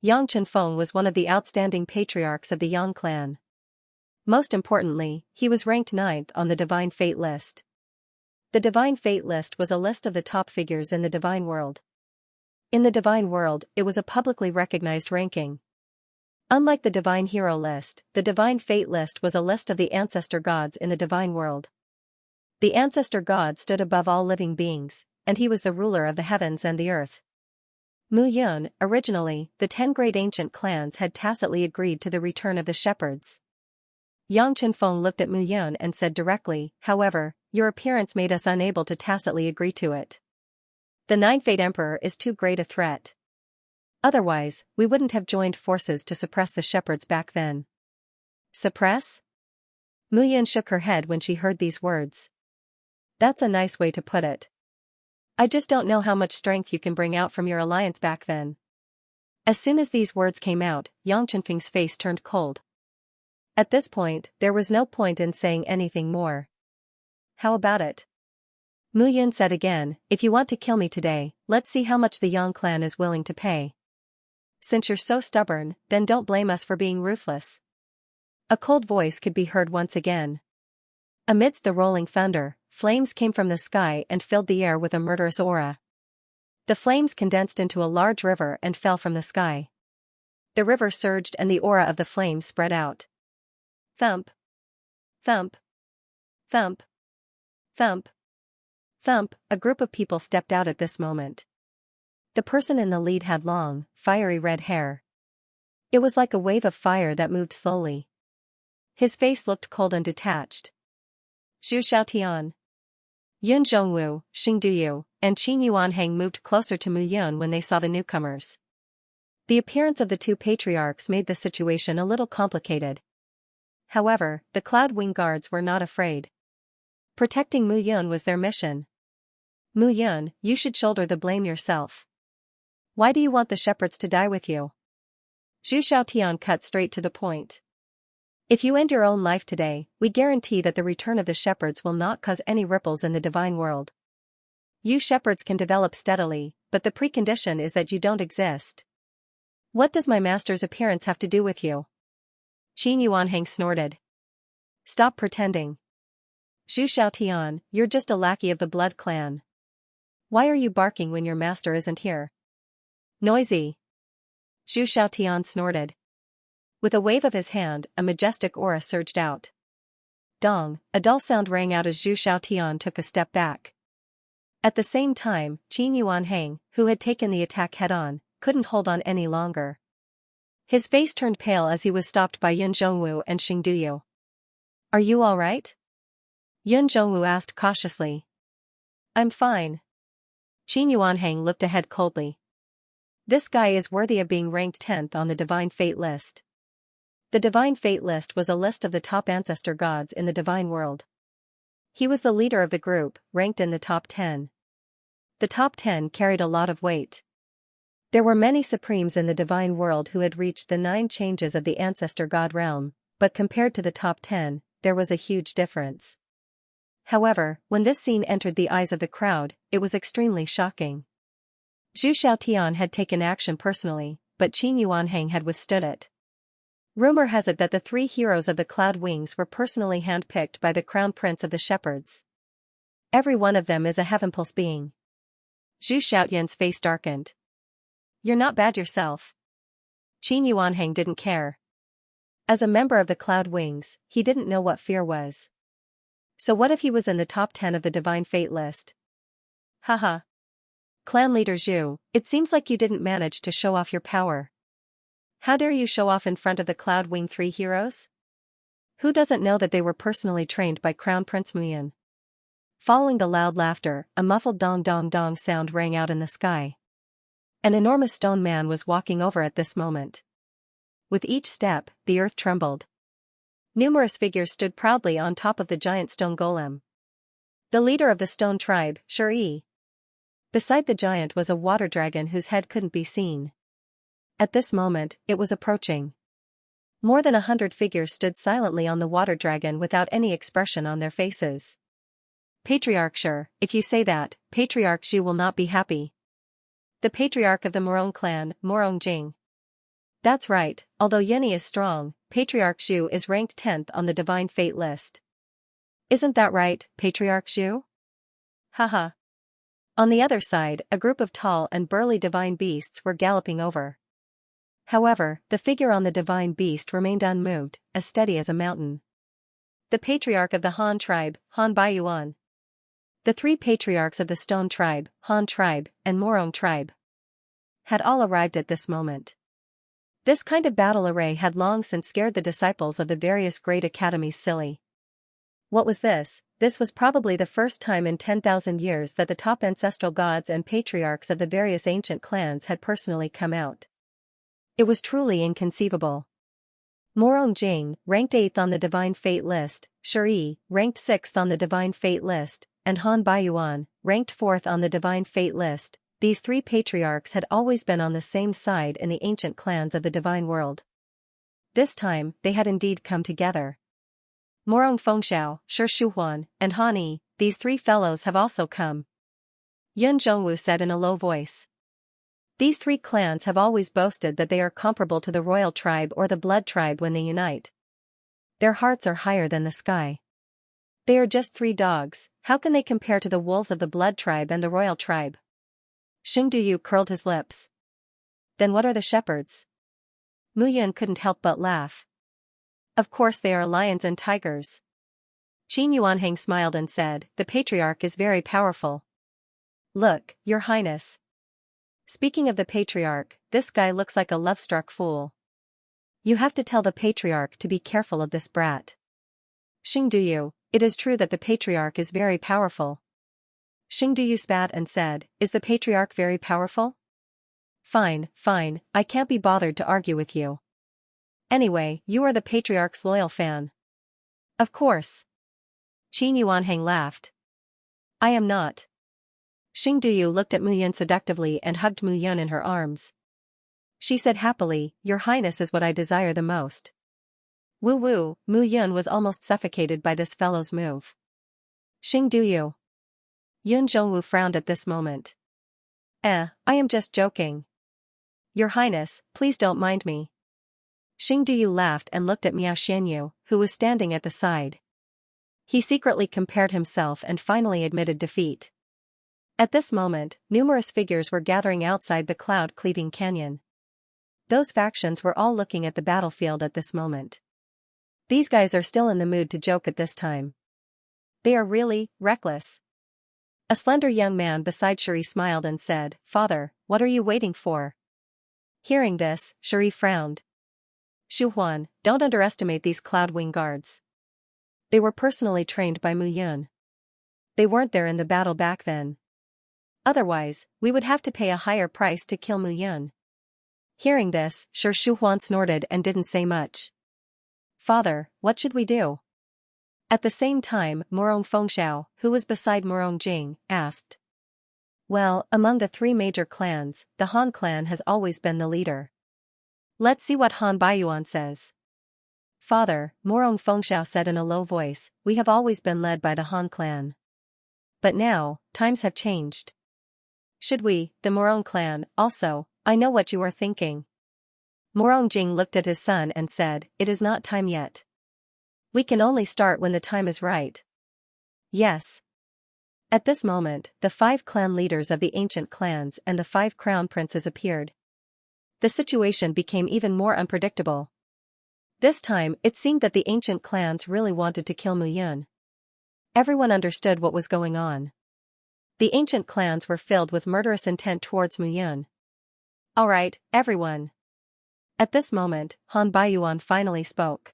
Yang Chenfeng was one of the outstanding patriarchs of the Yang clan. Most importantly, he was ranked 9th on the Divine Fate list. The Divine Fate list was a list of the top figures in the divine world. In the divine world, it was a publicly recognized ranking. Unlike the Divine Hero list, the Divine Fate list was a list of the ancestor gods in the divine world. The ancestor god stood above all living beings, and he was the ruler of the heavens and the earth. Mu Yun, originally, the 10 great ancient clans had tacitly agreed to the return of the shepherds. Yang Chenfeng looked at Mu Yun and said directly, however, your appearance made us unable to tacitly agree to it. The 9th Fate Emperor is too great a threat. Otherwise, we wouldn't have joined forces to suppress the shepherds back then. Suppress? Mu Yun shook her head when she heard these words. That's a nice way to put it. I just don't know how much strength you can bring out from your alliance back then. As soon as these words came out, Yang Chenfeng's face turned cold. At this point, there was no point in saying anything more. How about it? Mu Yun said again, if you want to kill me today, let's see how much the Yang clan is willing to pay. Since you're so stubborn, then don't blame us for being ruthless. A cold voice could be heard once again. Amidst the rolling thunder, flames came from the sky and filled the air with a murderous aura. The flames condensed into a large river and fell from the sky. The river surged and the aura of the flames spread out. Thump. Thump. Thump. Thump. Thump, a group of people stepped out at this moment. The person in the lead had long, fiery red hair. It was like a wave of fire that moved slowly. His face looked cold and detached. Zhu Xiaotian. Yun Zhongwu, Xing Duyu, and Qin Yuanhang moved closer to Mu Yun when they saw the newcomers. The appearance of the 2 patriarchs made the situation a little complicated. However, the Cloud Wing Guards were not afraid. Protecting Mu Yun was their mission. Mu Yun, you should shoulder the blame yourself. Why do you want the shepherds to die with you? Zhu Xiaotian cut straight to the point. If you end your own life today, we guarantee that the return of the shepherds will not cause any ripples in the divine world. You shepherds can develop steadily, but the precondition is that you don't exist. What does my master's appearance have to do with you? Qin Yuanhang snorted. Stop pretending. Zhu Xiaotian, you're just a lackey of the blood clan. Why are you barking when your master isn't here? Noisy. Zhu Xiaotian snorted. With a wave of his hand, a majestic aura surged out. Dong, a dull sound rang out as Zhu Xiaotian took a step back. At the same time, Qin Yuanhang, who had taken the attack head-on, couldn't hold on any longer. His face turned pale as he was stopped by Yun Zhongwu and Xing Duyu. Are you all right? Yun Zhongwu asked cautiously. I'm fine. Qin Yuanhang looked ahead coldly. This guy is worthy of being ranked 10th on the Divine Fate list. The Divine Fate list was a list of the top ancestor gods in the divine world. He was the leader of the group, ranked in the top 10. The top 10 carried a lot of weight. There were many supremes in the divine world who had reached the 9 changes of the ancestor god realm, but compared to the top 10, there was a huge difference. However, when this scene entered the eyes of the crowd, it was extremely shocking. Zhu Xiaotian had taken action personally, but Qin Yuanhang had withstood it. Rumor has it that the 3 heroes of the Cloud Wings were personally handpicked by the Crown Prince of the Shepherds. Every one of them is a heavenpulse being. Zhu Xiaotian's face darkened. You're not bad yourself. Qin Yuanhang didn't care. As a member of the Cloud Wings, he didn't know what fear was. So what if he was in the top 10 of the Divine Fate list? Haha. Clan leader Zhu, it seems like you didn't manage to show off your power. How dare you show off in front of the Cloud Wing 3 heroes? Who doesn't know that they were personally trained by Crown Prince Muyan? Following the loud laughter, a muffled dong dong dong sound rang out in the sky. An enormous stone man was walking over at this moment. With each step, the earth trembled. Numerous figures stood proudly on top of the giant stone golem. The leader of the stone tribe, Shuri. Beside the giant was a water dragon whose head couldn't be seen. At this moment, it was approaching. More than 100 figures stood silently on the water dragon without any expression on their faces. Patriarch Sure, if you say that, Patriarch Zhu will not be happy. The patriarch of the Morong clan, Morong Jing. That's right, although Yeni is strong, Patriarch Zhu is ranked 10th on the Divine Fate list. Isn't that right, Patriarch Zhu? Haha. On the other side, a group of tall and burly divine beasts were galloping over. However, the figure on the divine beast remained unmoved, as steady as a mountain. The patriarch of the Han tribe, Han Baiyuan. The 3 patriarchs of the Stone tribe, Han tribe, and Morong tribe, had all arrived at this moment. This kind of battle array had long since scared the disciples of the various great academies silly. What was this? This was probably the first time in 10,000 years that the top ancestral gods and patriarchs of the various ancient clans had personally come out. It was truly inconceivable. Morong Jing, ranked 8th on the Divine Fate list, Shuri, ranked 6th on the Divine Fate list, and Han Baiyuan, ranked 4th on the Divine Fate list. These 3 patriarchs had always been on the same side in the ancient clans of the divine world. This time, they had indeed come together. Morong Fengxiao, Shi Shuhuan, and Han Yi, these 3 fellows have also come. Yun Zhongwu said in a low voice. These 3 clans have always boasted that they are comparable to the royal tribe or the blood tribe when they unite. Their hearts are higher than the sky. They are just 3 dogs, how can they compare to the wolves of the blood tribe and the royal tribe? Xing Duyu curled his lips. Then what are the shepherds? Mu Yun couldn't help but laugh. Of course they are lions and tigers. Qin Yuanhang smiled and said, the patriarch is very powerful. Look, your highness. Speaking of the patriarch, this guy looks like a love-struck fool. You have to tell the patriarch to be careful of this brat. Xing Duyu, it is true that the patriarch is very powerful. Xing Duyu spat and said, is the patriarch very powerful? Fine, fine, I can't be bothered to argue with you. Anyway, you are the patriarch's loyal fan. Of course. Qin Yuanhang laughed. I am not. Xing Duyu looked at Mu Yun seductively and hugged Mu Yun in her arms. She said happily, Your Highness is what I desire the most. Woo woo, Mu Yun was almost suffocated by this fellow's move. Xing Duyu. Yun Zhongwu frowned at this moment. I am just joking. Your Highness, please don't mind me. Xing Duyu laughed and looked at Miao Xianyu, who was standing at the side. He secretly compared himself and finally admitted defeat. At this moment, numerous figures were gathering outside the cloud-cleaving canyon. Those factions were all looking at the battlefield at this moment. These guys are still in the mood to joke at this time. They are really reckless. A slender young man beside Shuri smiled and said, Father, what are you waiting for? Hearing this, Shuri frowned. Xu Huan, don't underestimate these cloud wing guards. They were personally trained by Mu Yun. They weren't there in the battle back then. Otherwise, we would have to pay a higher price to kill Mu Yun. Hearing this, Xu Huan snorted and didn't say much. Father, what should we do? At the same time, Morong Fengxiao, who was beside Morong Jing, asked. Well, among the three major clans, the Han clan has always been the leader. Let's see what Han Baiyuan says. Father, Morong Fengxiao said in a low voice, we have always been led by the Han clan. But now, times have changed. Should we, the Morong clan, also, I know what you are thinking. Morong Jing looked at his son and said, It is not time yet. We can only start when the time is right. Yes. At this moment, the 5 clan leaders of the ancient clans and the 5 crown princes appeared. The situation became even more unpredictable. This time, it seemed that the ancient clans really wanted to kill Mu Yun. Everyone understood what was going on. The ancient clans were filled with murderous intent towards Mu Yun. All right, everyone. At this moment, Han Baiyuan finally spoke.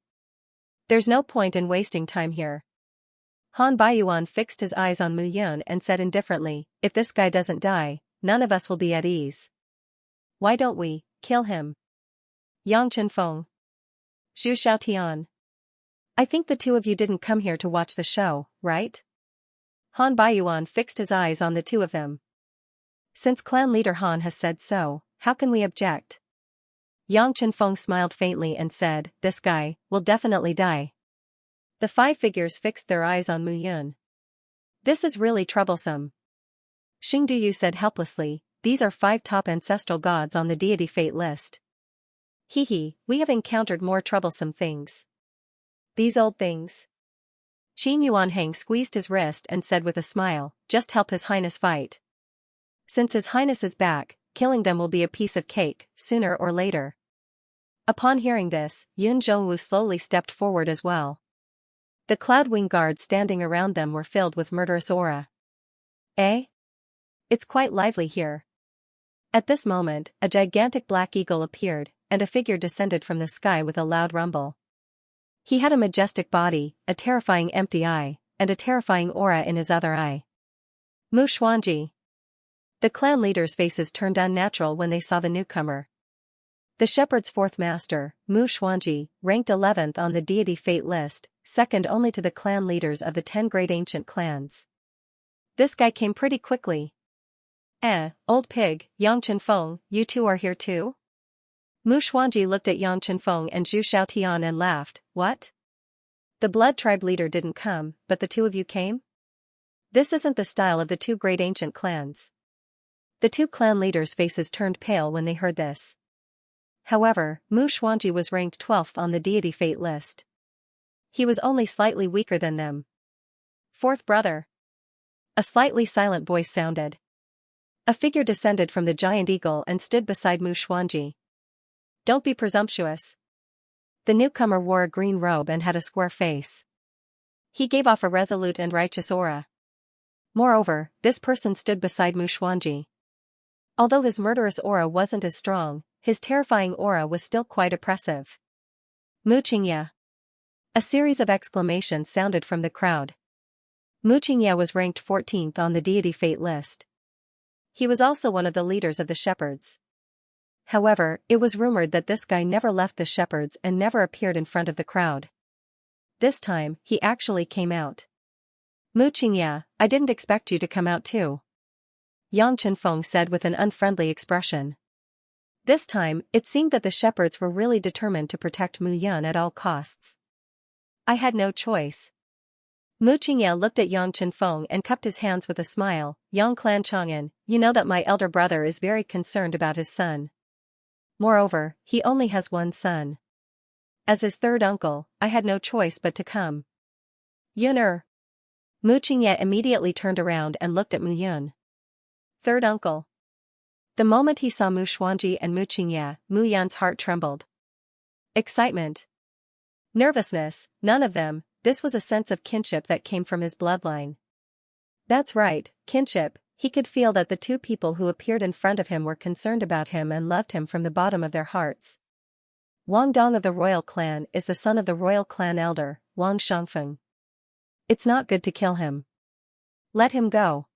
There's no point in wasting time here. Han Baiyuan fixed his eyes on Mu Yun and said indifferently, If this guy doesn't die, none of us will be at ease. Why don't we kill him? Yang Chenfeng. Zhu Xiaotian. I think the two of you didn't come here to watch the show, right? Han Baiyuan fixed his eyes on the two of them. Since clan leader Han has said so, how can we object? Yang Chenfeng smiled faintly and said, This guy will definitely die. The 5 figures fixed their eyes on Mu Yun. This is really troublesome. Xing Duyu said helplessly, These are 5 top ancestral gods on the deity fate list. Hee, we have encountered more troublesome things. These old things. Qin Yuanhang squeezed his wrist and said with a smile, Just help His Highness fight. Since His Highness is back, killing them will be a piece of cake, sooner or later. Upon hearing this, Yun Zhongwu slowly stepped forward as well. The cloud wing guards standing around them were filled with murderous aura. It's quite lively here. At this moment, a gigantic black eagle appeared, and a figure descended from the sky with a loud rumble. He had a majestic body, a terrifying empty eye, and a terrifying aura in his other eye. Mu Xuanji. The clan leaders' faces turned unnatural when they saw the newcomer. The shepherd's 4th master, Mu Xuanji, ranked 11th on the deity fate list, second only to the clan leaders of the 10 great ancient clans. This guy came pretty quickly. Old pig, Yang Chenfeng, you two are here too? Mu Xuanji looked at Yang Chenfeng and Zhu Xiaotian and laughed, What? The blood tribe leader didn't come, but the two of you came? This isn't the style of the 2 great ancient clans. The 2 clan leaders' faces turned pale when they heard this. However, Mu Xuanji was ranked 12th on the deity fate list. He was only slightly weaker than them. 4th brother. A slightly silent voice sounded. A figure descended from the giant eagle and stood beside Mu Xuanji. Don't be presumptuous. The newcomer wore a green robe and had a square face. He gave off a resolute and righteous aura. Moreover, this person stood beside Mu Xuanji. Although his murderous aura wasn't as strong, his terrifying aura was still quite oppressive. Mu Qingya. A series of exclamations sounded from the crowd. Mu Qingya was ranked 14th on the deity fate list. He was also one of the leaders of the shepherds. However, it was rumored that this guy never left the shepherds and never appeared in front of the crowd. This time, he actually came out. Mu Qingya, I didn't expect you to come out too. Yang Chenfeng said with an unfriendly expression. This time, it seemed that the shepherds were really determined to protect Mu Yun at all costs. I had no choice. Mu Qingya looked at Yang Chenfeng and cupped his hands with a smile. Yang Clan Chang'an, you know that my elder brother is very concerned about his son. Moreover, he only has one son. As his third uncle, I had no choice but to come. Yun. Mu Qingya immediately turned around and looked at Mu Yun. Third uncle. The moment he saw Mu Xuanji and Mu Qingya, Mu Yun's heart trembled. Excitement. Nervousness, none of them. This was a sense of kinship that came from his bloodline. That's right, kinship. He could feel that the two people who appeared in front of him were concerned about him and loved him from the bottom of their hearts. Wang Dong of the royal clan is the son of the royal clan elder, Wang Shangfeng. It's not good to kill him. Let him go.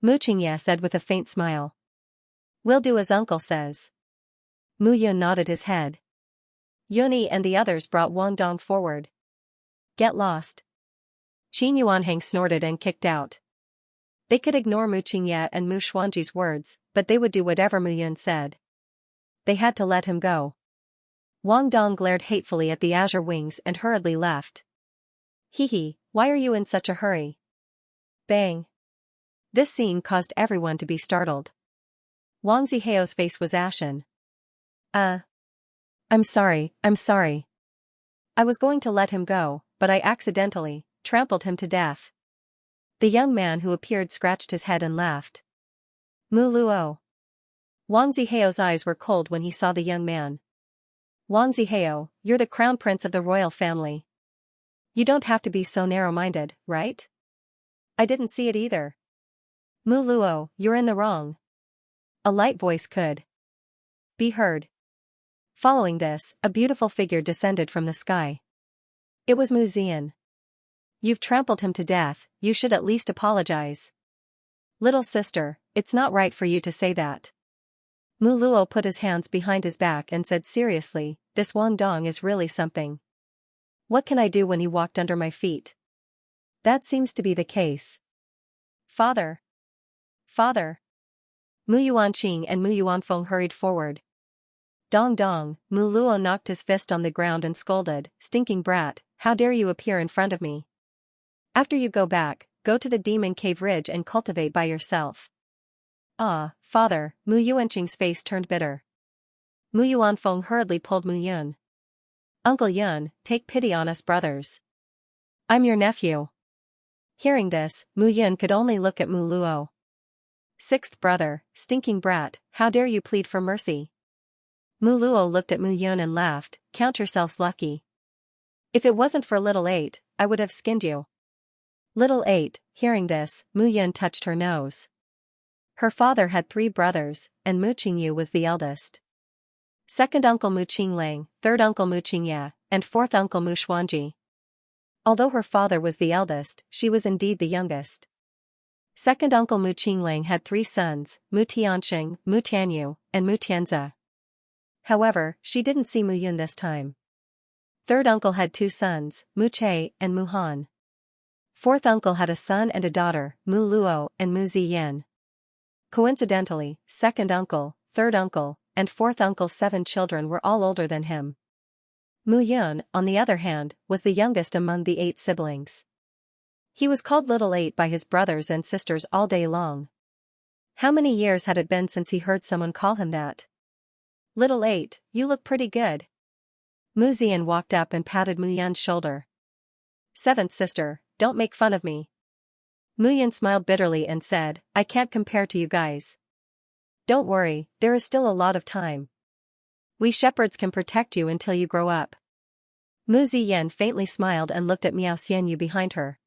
Mu Qingya said with a faint smile. We'll do as uncle says. Mu Yun nodded his head. Yunyi and the others brought Wang Dong forward. Get lost. Qin Yuanhang snorted and kicked out. They could ignore Mu Qingya and Mu Xuanji's words, but they would do whatever Mu Yun said. They had to let him go. Wang Dong glared hatefully at the azure wings and hurriedly left. Hee, why are you in such a hurry? Bang. This scene caused everyone to be startled. Wang Zihao's face was ashen. I'm sorry. I was going to let him go, but I accidentally trampled him to death. The young man who appeared scratched his head and laughed. Mu Luo. Wang Zihao's eyes were cold when he saw the young man. Wang Zihao, you're the crown prince of the royal family. You don't have to be so narrow-minded, right? I didn't see it either. Mu Luo, you're in the wrong. A light voice could be heard. Following this, a beautiful figure descended from the sky. It was Mu Zian. You've trampled him to death, you should at least apologize. Little sister, it's not right for you to say that. Mu Luo put his hands behind his back and said seriously, this Wang Dong is really something. What can I do when he walked under my feet? That seems to be the case. Father. Mu Yuanqing and Mu Yuanfeng hurried forward. Dong dong, Mu Luo knocked his fist on the ground and scolded, stinking brat, how dare you appear in front of me? After you go back, go to the Demon Cave Ridge and cultivate by yourself. Ah, father, Mu Yuanqing's face turned bitter. Mu Yuanfeng hurriedly pulled Mu Yun. Uncle Yun, take pity on us brothers. I'm your nephew. Hearing this, Mu Yun could only look at Mu Luo. Sixth brother, stinking brat, how dare you plead for mercy? Mu Luo looked at Mu Yun and laughed, count yourselves lucky. If it wasn't for little 8, I would have skinned you. Little 8, hearing this, Mu Yun touched her nose. Her father had 3 brothers, and Mu Qingyu was the eldest. Second uncle Mu Qinglang, third uncle Mu Qingya, and fourth uncle Mu Xuanji. Although her father was the eldest, she was indeed the youngest. Second uncle Mu Qinglang had 3 sons, Mu Tianxing, Mu Tianyu, and Mu Tianzi. However, she didn't see Mu Yun this time. Third uncle had 2 sons, Mu Che and Mu Han. Fourth uncle had a son and a daughter, Mu Luo and Mu Ziyan. Coincidentally, second uncle, third uncle, and fourth uncle's 7 children were all older than him. Mu Yun, on the other hand, was the youngest among the 8 siblings. He was called Little 8 by his brothers and sisters all day long. How many years had it been since he heard someone call him that? Little 8, you look pretty good. Mu Ziyan walked up and patted Mu Yun's shoulder. Seventh sister, don't make fun of me. Mu Yun smiled bitterly and said, I can't compare to you guys. Don't worry, there is still a lot of time. We shepherds can protect you until you grow up. Mu Ziyan faintly smiled and looked at Miao Xianyu behind her.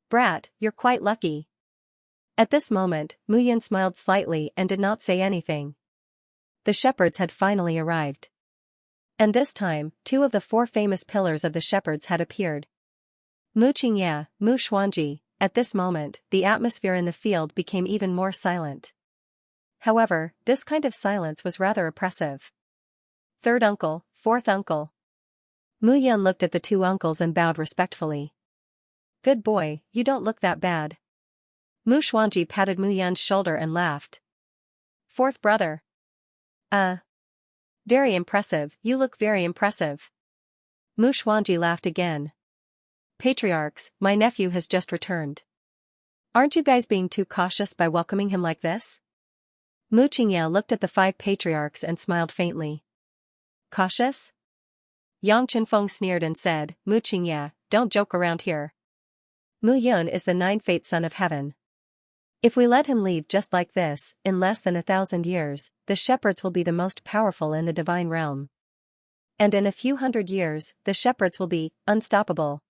Brat, you're quite lucky. At this moment, Mu Yun smiled slightly and did not say anything. The shepherds had finally arrived. And this time, 2 of the 4 famous pillars of the shepherds had appeared. Mu Qingya, Mu Xuanji. At this moment, the atmosphere in the field became even more silent. However, this kind of silence was rather oppressive. Third uncle, fourth uncle. Mu Yun looked at the two uncles and bowed respectfully. Good boy, you don't look that bad. Mu Xuanji patted Mu Yun's shoulder and laughed. Fourth brother. Very impressive, you look very impressive. Mu Xuanji laughed again. Patriarchs, my nephew has just returned. Aren't you guys being too cautious by welcoming him like this? Mu Qingya looked at the 5 patriarchs and smiled faintly. Cautious? Yang Chenfeng sneered and said, Mu Qingya, don't joke around here. Mu Yun is the 9th Fate Son of Heaven. If we let him leave just like this, in less than 1,000 years, the shepherds will be the most powerful in the divine realm. And in a few hundred years, the shepherds will be unstoppable.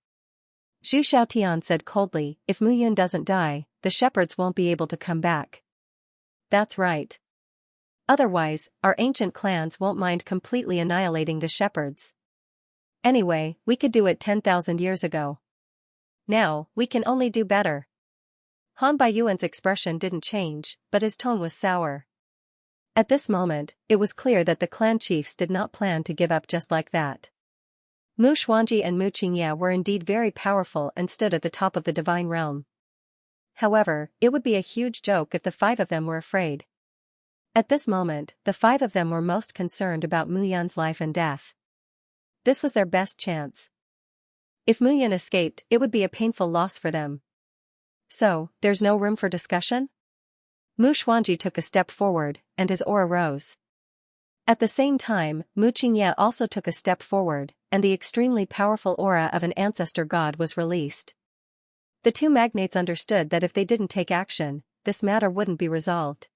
Zhu Xiaotian said coldly, if Mu Yun doesn't die, the shepherds won't be able to come back. That's right. Otherwise, our ancient clans won't mind completely annihilating the shepherds. Anyway, we could do it 10,000 years ago. Now, we can only do better. Han Baiyuan's expression didn't change, but his tone was sour. At this moment, it was clear that the clan chiefs did not plan to give up just like that. Mu Xuanji and Mu Qingya were indeed very powerful and stood at the top of the divine realm. However, it would be a huge joke if the 5 of them were afraid. At this moment, the 5 of them were most concerned about Mu Yun's life and death. This was their best chance. If Mu Yun escaped, it would be a painful loss for them. So, there's no room for discussion? Mu Xuanji took a step forward, and his aura rose. At the same time, Mu Qingya also took a step forward, and the extremely powerful aura of an ancestor god was released. The 2 magnates understood that if they didn't take action, this matter wouldn't be resolved.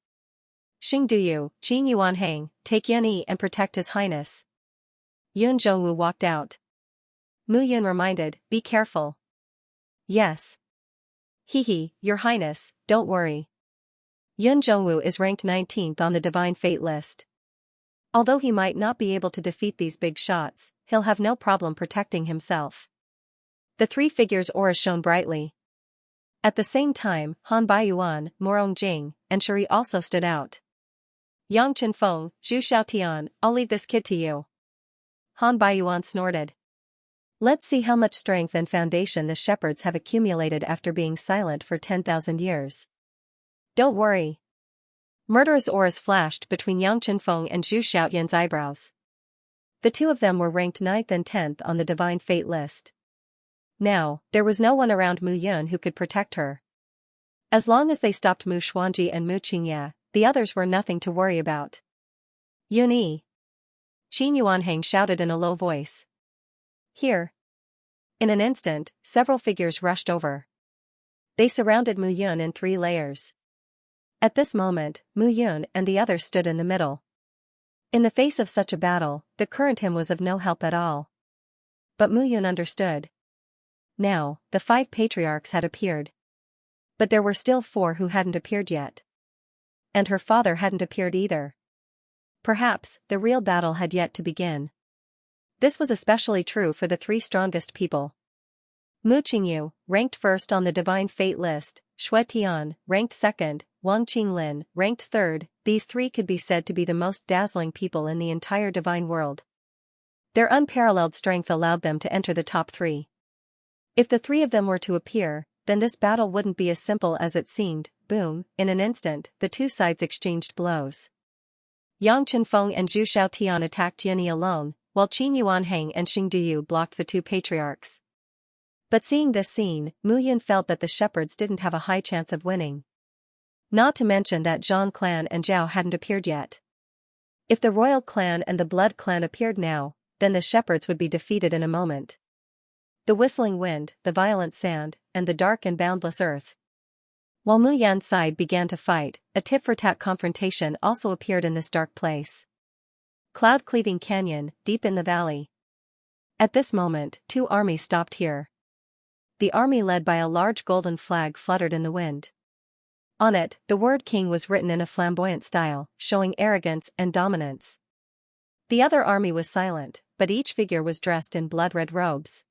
Xing Duyu, Qin Yuanhang, take Yun Yi and protect His Highness. Yun Zhongwu walked out. Mu Yun reminded, be careful. Yes. Your Highness, don't worry. Yun Zhongwu is ranked 19th on the Divine Fate list. Although he might not be able to defeat these big shots, he'll have no problem protecting himself. The 3 figures' auras shone brightly. At the same time, Han Baiyuan, Morong Jing, and Shuri also stood out. Yang Chenfeng, Zhu Xiaotian, I'll leave this kid to you. Han Baiyuan snorted. Let's see how much strength and foundation the shepherds have accumulated after being silent for 10,000 years. Don't worry. Murderous auras flashed between Yang Chenfeng and Zhu Xiaotian's eyebrows. The 2 of them were ranked 9th and 10th on the Divine Fate list. Now, there was no one around Mu Yun who could protect her. As long as they stopped Mu Xuanji and Mu Qingya, the others were nothing to worry about. Yun Yi. Qin Yuanhang shouted in a low voice. Here. In an instant, several figures rushed over. They surrounded Mu Yun in 3 layers. At this moment, Mu Yun and the others stood in the middle. In the face of such a battle, the current him was of no help at all. But Mu Yun understood. Now, the 5 patriarchs had appeared. But there were still 4 who hadn't appeared yet. And her father hadn't appeared either. Perhaps, the real battle had yet to begin. This was especially true for the 3 strongest people. Mu Qingyu, ranked 1st on the Divine Fate list, Xue Tian, ranked 2nd, Wang Qinglin, ranked 3rd, these 3 could be said to be the most dazzling people in the entire divine world. Their unparalleled strength allowed them to enter the top 3. If the 3 of them were to appear, then this battle wouldn't be as simple as it seemed. Boom, in an instant, the 2 sides exchanged blows. Yang Chenfeng and Zhu Xiaotian attacked Yun Yi alone, while Qin Yuanhang and Xing Duyu blocked the 2 patriarchs. But seeing this scene, Mu Yun felt that the shepherds didn't have a high chance of winning. Not to mention that Zhang clan and Zhao hadn't appeared yet. If the royal clan and the blood clan appeared now, then the shepherds would be defeated in a moment. The whistling wind, the violent sand, and the dark and boundless earth. While Mu Yan's side began to fight, a tit-for-tat confrontation also appeared in this dark place. Cloud-cleaving canyon, deep in the valley. At this moment, 2 armies stopped here. The army led by a large golden flag fluttered in the wind. On it, the word king was written in a flamboyant style, showing arrogance and dominance. The other army was silent, but each figure was dressed in blood-red robes.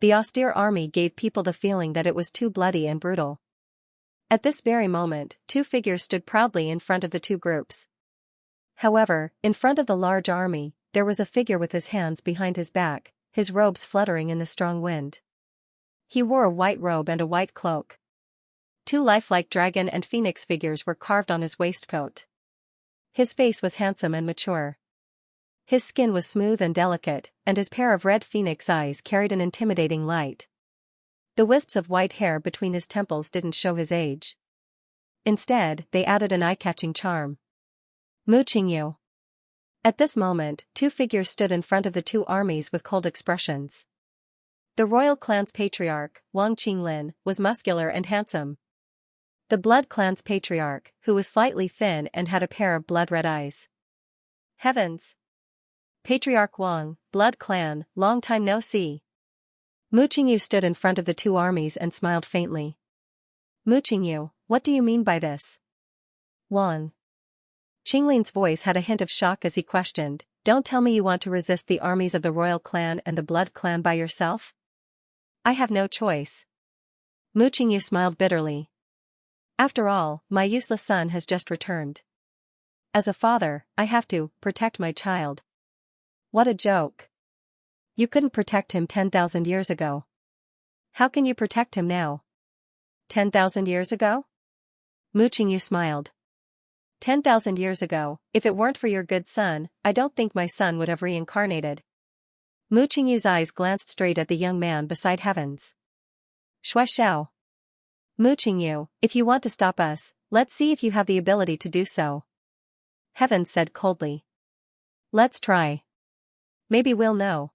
The austere army gave people the feeling that it was too bloody and brutal. At this very moment, 2 figures stood proudly in front of the 2 groups. However, in front of the large army, there was a figure with his hands behind his back, his robes fluttering in the strong wind. He wore a white robe and a white cloak. Two lifelike dragon and phoenix figures were carved on his waistcoat. His face was handsome and mature. His skin was smooth and delicate, and his pair of red phoenix eyes carried an intimidating light. The wisps of white hair between his temples didn't show his age. Instead, they added an eye-catching charm. Mu Qingyu. At this moment, two figures stood in front of the two armies with cold expressions. The royal clan's patriarch, Wang Qinglin, was muscular and handsome. The blood clan's patriarch, who was slightly thin and had a pair of blood-red eyes. Heavens! Patriarch Wang, blood clan, long time no see. Mu Qingyu stood in front of the two armies and smiled faintly. Mu Qingyu, what do you mean by this? Wang. Qinglin's voice had a hint of shock as he questioned, don't tell me you want to resist the armies of the royal clan and the blood clan by yourself? I have no choice. Mu Qingyu smiled bitterly. After all, my useless son has just returned. As a father, I have to protect my child. What a joke. You couldn't protect him 10,000 years ago. How can you protect him now? 10,000 years ago? Mu Qingyu smiled. 10,000 years ago, if it weren't for your good son, I don't think my son would have reincarnated. Mu Qingyu's eyes glanced straight at the young man beside Heavens. Shui Xiao. Mu Qingyu, if you want to stop us, let's see if you have the ability to do so. Heavens said coldly. Let's try. Maybe we'll know.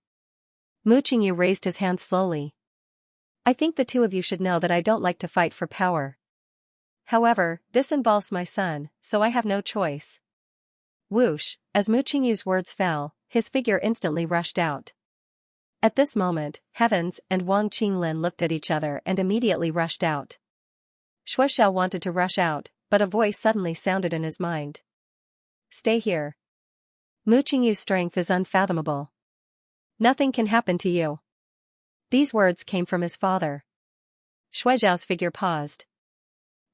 Mu Qingyu raised his hand slowly. I think the two of you should know that I don't like to fight for power. However, this involves my son, so I have no choice. Whoosh, as Mu Qingyu's words fell, his figure instantly rushed out. At this moment, Heavens and Wang Qinglin looked at each other and immediately rushed out. Shui Xiao wanted to rush out, but a voice suddenly sounded in his mind. Stay here. Mu Qingyu's strength is unfathomable. Nothing can happen to you. These words came from his father. Shui Xiao's figure paused.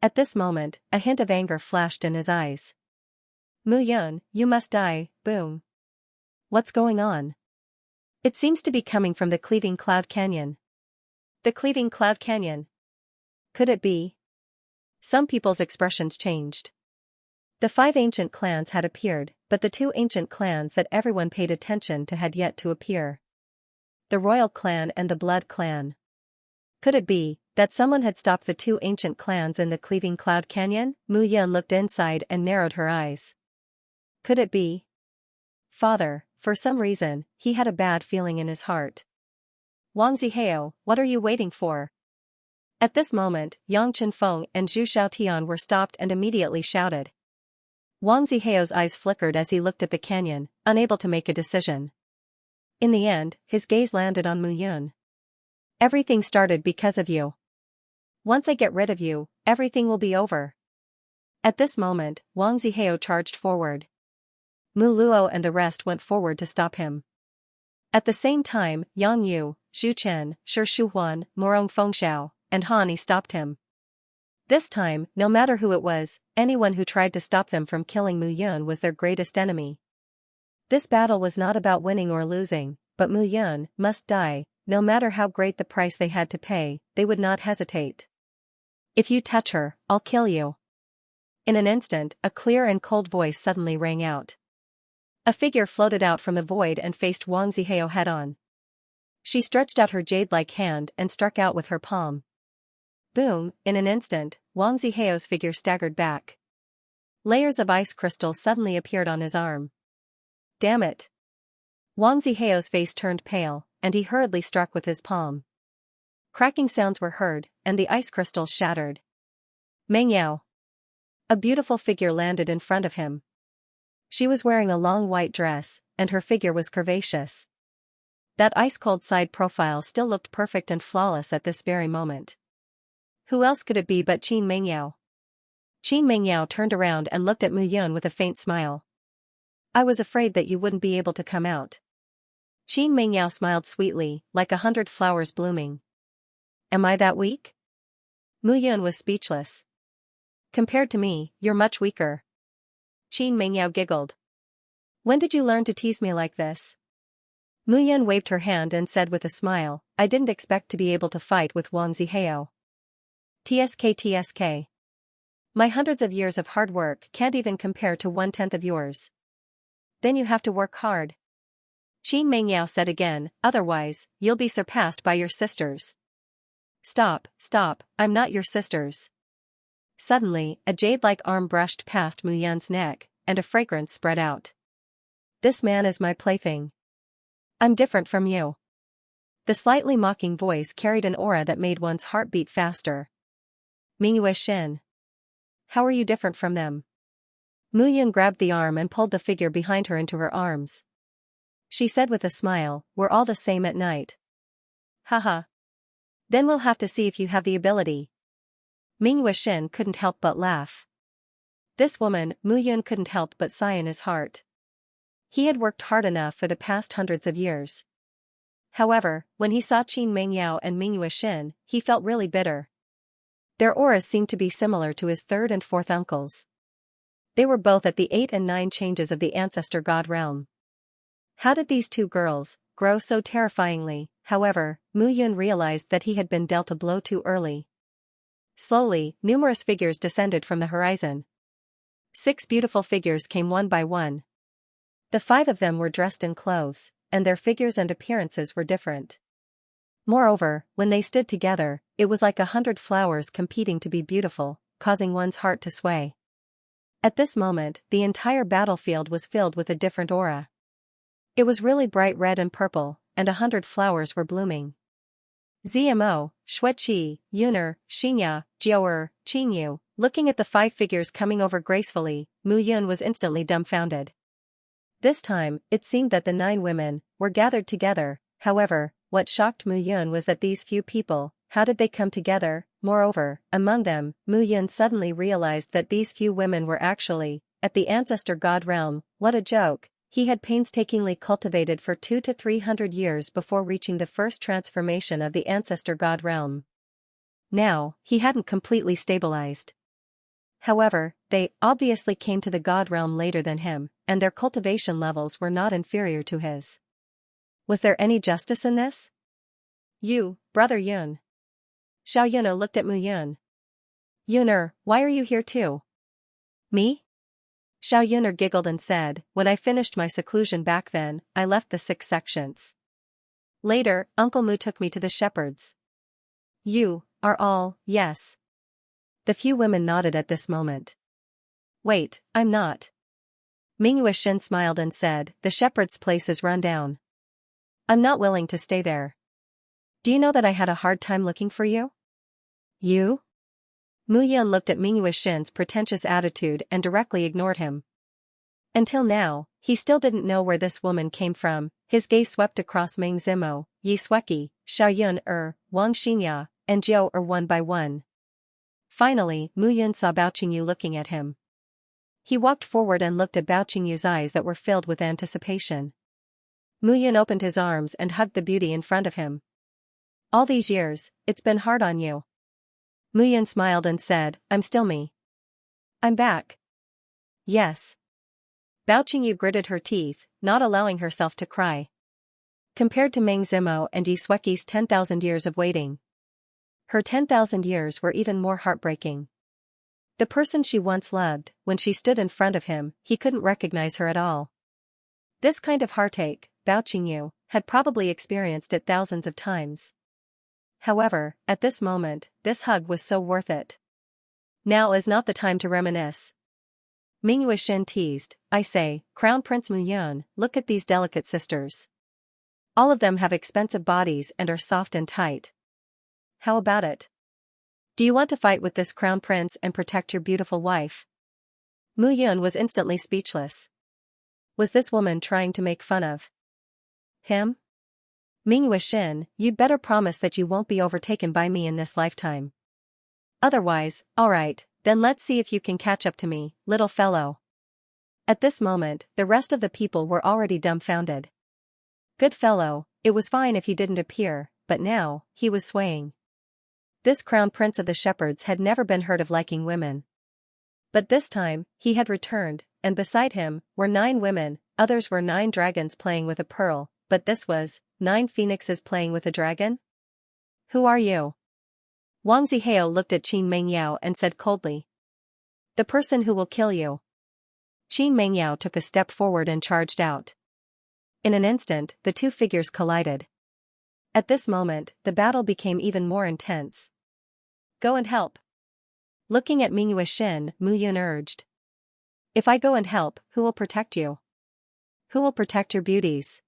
At this moment, a hint of anger flashed in his eyes. Mu Yun, you must die, boom. What's going on? It seems to be coming from the Cleaving Cloud Canyon. The Cleaving Cloud Canyon. Could it be? Some people's expressions changed. The 5 ancient clans had appeared, but the 2 ancient clans that everyone paid attention to had yet to appear. The royal clan and the blood clan. Could it be that someone had stopped the 2 ancient clans in the Cleaving Cloud Canyon? Mu Yun looked inside and narrowed her eyes. Could it be? Father, for some reason, he had a bad feeling in his heart. Wang Zihao, what are you waiting for? At this moment, Yang Chenfeng and Zhu Xiaotian were stopped and immediately shouted. Wang Zihao's eyes flickered as he looked at the canyon, unable to make a decision. In the end, his gaze landed on Mu Yun. Everything started because of you. Once I get rid of you, everything will be over. At this moment, Wang Zihao charged forward. Mu Luo and the rest went forward to stop him. At the same time, Yang Yu, Zhu Chen, Shi Shuhuan, Morong Fengxiao, and Han Yi stopped him. This time, no matter who it was, anyone who tried to stop them from killing Mu Yun was their greatest enemy. This battle was not about winning or losing, but Mu Yun must die, no matter how great the price they had to pay, they would not hesitate. If you touch her, I'll kill you. In an instant, a clear and cold voice suddenly rang out. A figure floated out from the void and faced Wang Zihao head-on. She stretched out her jade-like hand and struck out with her palm. Boom, in an instant, Wang Zihao's figure staggered back. Layers of ice crystals suddenly appeared on his arm. Damn it! Wang Zihao's face turned pale, and he hurriedly struck with his palm. Cracking sounds were heard, and the ice crystals shattered. Meng Yao. A beautiful figure landed in front of him. She was wearing a long white dress, and her figure was curvaceous. That ice-cold side profile still looked perfect and flawless at this very moment. Who else could it be but Qin Mengyao? Qin Mengyao turned around and looked at Mu Yun with a faint smile. I was afraid that you wouldn't be able to come out. Qin Mengyao smiled sweetly, like 100 flowers blooming. Am I that weak? Mu Yun was speechless. Compared to me, you're much weaker. Qin Mengyao giggled. When did you learn to tease me like this? Mu Yun waved her hand and said with a smile, I didn't expect to be able to fight with Wang Zihao. TSK. My hundreds of years of hard work can't even compare to 1/10 of yours. Then you have to work hard. Qin Mengyao said again, otherwise, you'll be surpassed by your sisters. Stop, I'm not your sisters. Suddenly, a jade-like arm brushed past Mu Yun's neck, and a fragrance spread out. This man is my plaything. I'm different from you. The slightly mocking voice carried an aura that made one's heart beat faster. Mingyue Shin. How are you different from them? Mu Yun grabbed the arm and pulled the figure behind her into her arms. She said with a smile, we're all the same at night. Haha. Then we'll have to see if you have the ability. Mingyue Shin couldn't help but laugh. This woman, Mu Yun couldn't help but sigh in his heart. He had worked hard enough for the past hundreds of years. However, when he saw Qin Mengyao and Mingyue Shin, he felt really bitter. Their auras seemed to be similar to his third and fourth uncles. They were both at the 8 and 9 changes of the ancestor god realm. How did these two girls grow so terrifyingly? However, Mu Yun realized that he had been dealt a blow too early. Slowly, numerous figures descended from the horizon. 6 beautiful figures came one by one. The 5 of them were dressed in clothes, and their figures and appearances were different. Moreover, when they stood together, it was like 100 flowers competing to be beautiful, causing one's heart to sway. At this moment, the entire battlefield was filled with a different aura. It was really bright red and purple, and 100 flowers were blooming. Zmo, Xueqi, Yuner, Xianxia, Jiaoer, Qinyu. Looking at the 5 figures coming over gracefully, Mu Yun was instantly dumbfounded. This time, it seemed that the 9 women were gathered together. However, what shocked Mu Yun was that these few people, how did they come together? Moreover, among them, Mu Yun suddenly realized that these few women were actually at the ancestor god realm. What a joke! He had painstakingly cultivated for 200 to 300 years before reaching the first transformation of the ancestor god realm. Now, he hadn't completely stabilized. However, they obviously came to the god realm later than him, and their cultivation levels were not inferior to his. Was there any justice in this? You, brother Yun. Xiao Yuner looked at Mu Yun. Yuner, why are you here too? Me? Xiao Yuner giggled and said, when I finished my seclusion back then, I left the 6 sections. Later, Uncle Mu took me to the shepherds. You are all, yes. The few women nodded at this moment. Wait, I'm not. Mingyue Shin smiled and said, the shepherd's place is run down. I'm not willing to stay there. Do you know that I had a hard time looking for you? You? Mu Yun looked at Mingyue Shin's pretentious attitude and directly ignored him. Until now, he still didn't know where this woman came from. His gaze swept across Meng Zimo, Yi Xueqi, Xiao Yun Wang Xinya, and Jiao one by one. Finally, Mu Yun saw Bao Qingyu looking at him. He walked forward and looked at Bao Qingyu's eyes that were filled with anticipation. Mu Yun opened his arms and hugged the beauty in front of him. All these years, it's been hard on you. Mu Yun smiled and said, I'm still me. I'm back. Yes. Bao Qingyu gritted her teeth, not allowing herself to cry. Compared to Meng Zimo and Yi Xueqi's 10,000 years of waiting, her 10,000 years were even more heartbreaking. The person she once loved, when she stood in front of him, he couldn't recognize her at all. This kind of heartache, Bao Qingyu had probably experienced it thousands of times. However, at this moment, this hug was so worth it. Now is not the time to reminisce. Mingyue Shin teased, I say, Crown Prince Mu Yun, look at these delicate sisters. All of them have expensive bodies and are soft and tight. How about it? Do you want to fight with this crown prince and protect your beautiful wife? Mu Yun was instantly speechless. Was this woman trying to make fun of him? Mingyue Shin, you'd better promise that you won't be overtaken by me in this lifetime. Otherwise, alright, then let's see if you can catch up to me, little fellow. At this moment, the rest of the people were already dumbfounded. Good fellow, it was fine if he didn't appear, but now, he was swaying. This crown prince of the shepherds had never been heard of liking women. But this time, he had returned, and beside him were 9 women, others were 9 dragons playing with a pearl, but this was 9 phoenixes playing with a dragon? Who are you? Wang Zihao looked at Qin Mengyao and said coldly. The person who will kill you. Qin Mengyao took a step forward and charged out. In an instant, the two figures collided. At this moment, the battle became even more intense. Go and help. Looking at Mingyue Shin, Mu Yun urged. If I go and help, who will protect you? Who will protect your beauties?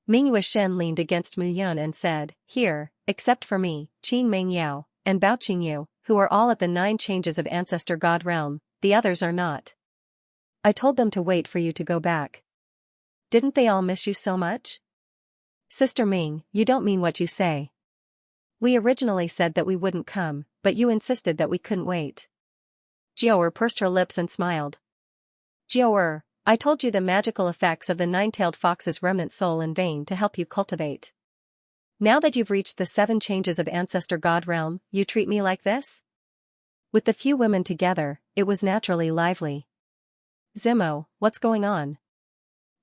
Mingyue Shin leaned against Mu Yun and said, Here, except for me, Qin Mengyao, and Bao Qingyu, who are all at the 9 changes of Ancestor God realm, the others are not. I told them to wait for you to go back. Didn't they all miss you so much? Sister Ming, you don't mean what you say. We originally said that we wouldn't come, but you insisted that we couldn't wait. Jiao pursed her lips and smiled. Jiao, I told you the magical effects of the 9-tailed fox's remnant soul in vain to help you cultivate. Now that you've reached the 7 changes of Ancestor God realm, you treat me like this? With the few women together, it was naturally lively. Zimo, what's going on?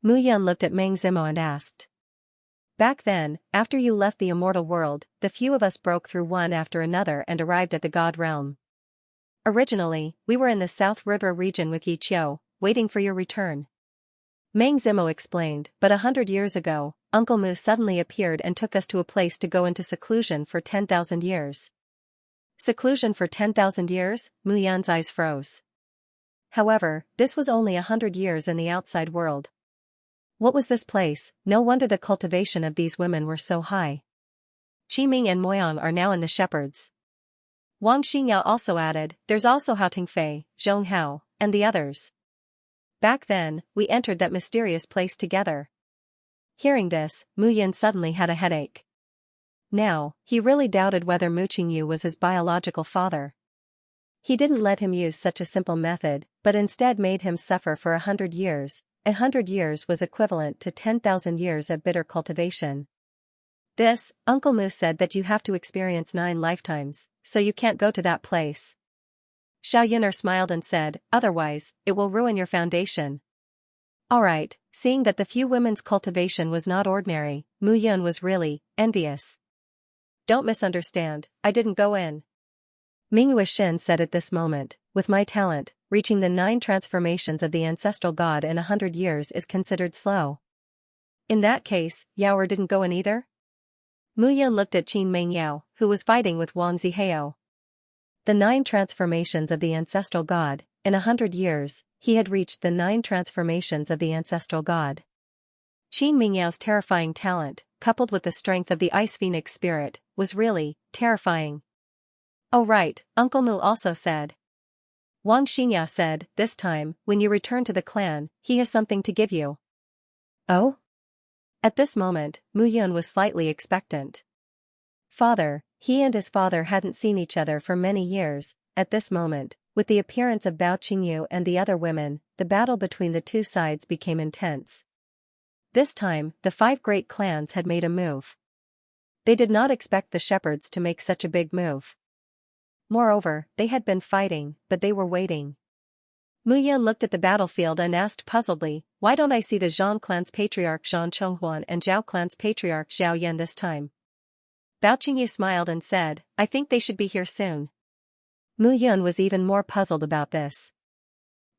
Mu Yun looked at Meng Zimo and asked. Back then, after you left the immortal world, the few of us broke through one after another and arrived at the God realm. Originally, we were in the South River region with Yi Qiu, waiting for your return. Meng Zimo explained, but 100 years ago, Uncle Mu suddenly appeared and took us to a place to go into seclusion for 10,000 years. Seclusion for 10,000 years? Mu Yun's eyes froze. However, this was only 100 years in the outside world. What was this place? No wonder the cultivation of these women were so high. Qiming and Moyang are now in the shepherds. Wang Xingyao also added, there's also Hao Tingfei, Zhong Hao, and the others. Back then, we entered that mysterious place together. Hearing this, Mu Yun suddenly had a headache. Now, he really doubted whether Mu Qingyu was his biological father. He didn't let him use such a simple method, but instead made him suffer for 100 years. 100 years was equivalent to 10,000 years of bitter cultivation. This, Uncle Mu said that you have to experience 9 lifetimes, so you can't go to that place. Xiao Yuner smiled and said, otherwise, it will ruin your foundation. Alright, seeing that the few women's cultivation was not ordinary, Mu Yun was really envious. Don't misunderstand, I didn't go in. Mingyue Shin said at this moment, with my talent, reaching the 9 transformations of the ancestral god in 100 years is considered slow. In that case, Yaoer didn't go in either? Mu Yun looked at Qin Mengyao, who was fighting with Wang Zihao. The 9 transformations of the ancestral god, in 100 years, he had reached the 9 transformations of the ancestral god. Qin Mengyao's terrifying talent, coupled with the strength of the Ice Phoenix spirit, was really terrifying. Oh right, Uncle Mu also said. Wang Xingyao said, this time, when you return to the clan, he has something to give you. Oh? At this moment, Mu Yun was slightly expectant. Father, he and his father hadn't seen each other for many years. At this moment, with the appearance of Bao Qingyu and the other women, the battle between the two sides became intense. This time, the 5 great clans had made a move. They did not expect the shepherds to make such a big move. Moreover, they had been fighting, but they were waiting. Mu Yun looked at the battlefield and asked puzzledly, why don't I see the Zhang clan's patriarch Zhang Chonghuan and Zhao clan's patriarch Zhao Yan this time? Bao Qingyu smiled and said, I think they should be here soon. Mu Yun was even more puzzled about this.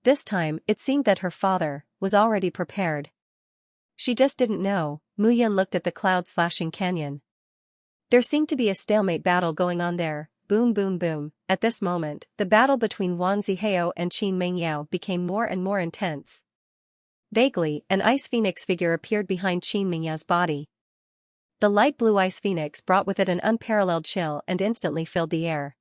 This time, it seemed that her father was already prepared. She just didn't know. Mu Yun looked at the cloud-slashing canyon. There seemed to be a stalemate battle going on there. Boom boom boom. At this moment, the battle between Wang Zihao and Qin Mengyao became more and more intense. Vaguely, an ice phoenix figure appeared behind Qin Mengyao's body. The light blue ice phoenix brought with it an unparalleled chill and instantly filled the air.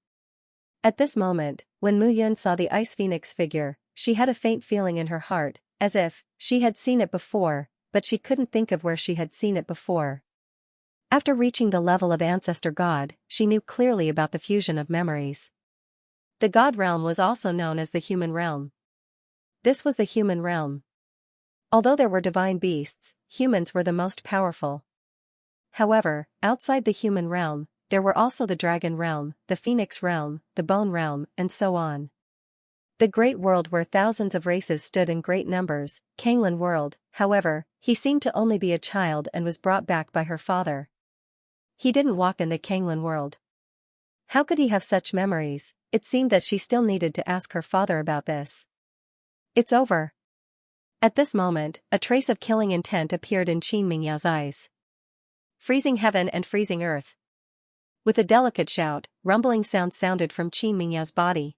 At this moment, when Mu Yun saw the ice phoenix figure, she had a faint feeling in her heart, as if she had seen it before, but she couldn't think of where she had seen it before. After reaching the level of Ancestor God, she knew clearly about the fusion of memories. The God realm was also known as the human realm. This was the human realm. Although there were divine beasts, humans were the most powerful. However, outside the human realm, there were also the dragon realm, the phoenix realm, the bone realm, and so on. The great world where thousands of races stood in great numbers, Kanglan world, however, he seemed to only be a child and was brought back by her father. He didn't walk in the Kanglan world. How could he have such memories? It seemed that she still needed to ask her father about this. It's over. At this moment, a trace of killing intent appeared in Qin Mingyao's eyes. Freezing heaven and freezing earth. With a delicate shout, rumbling sounds sounded from Qin Mingyao's body.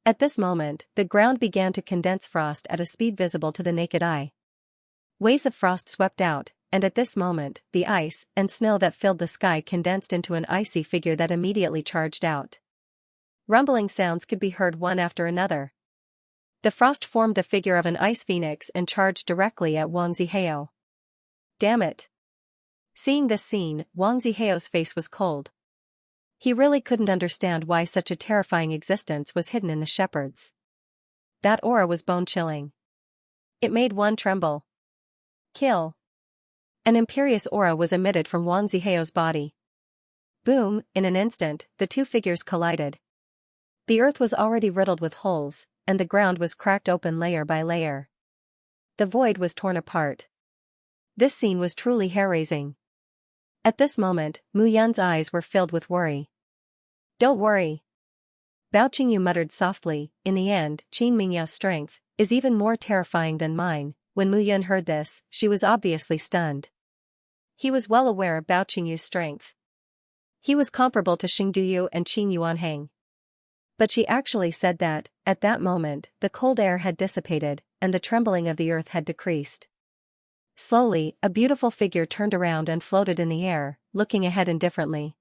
At this moment, the ground began to condense frost at a speed visible to the naked eye. Waves of frost swept out, and at this moment, the ice and snow that filled the sky condensed into an icy figure that immediately charged out. Rumbling sounds could be heard one after another. The frost formed the figure of an ice phoenix and charged directly at Wang Zihao. Damn it! Seeing this scene, Wang Zihao's face was cold. He really couldn't understand why such a terrifying existence was hidden in the shepherds. That aura was bone-chilling. It made one tremble. Kill! An imperious aura was emitted from Wang Zihao's body. Boom! In an instant, the two figures collided. The earth was already riddled with holes, and the ground was cracked open layer by layer. The void was torn apart. This scene was truly hair-raising. At this moment, Mu Yun's eyes were filled with worry. Don't worry. Bao Qingyu muttered softly, in the end, Qin Mingyao's strength is even more terrifying than mine. When Mu Yun heard this, she was obviously stunned. He was well aware of Bao Qingyu's strength. He was comparable to Xing Duyu and Qin Yuanhang. But she actually said that, at that moment, the cold air had dissipated, and the trembling of the earth had decreased. Slowly, a beautiful figure turned around and floated in the air, looking ahead indifferently.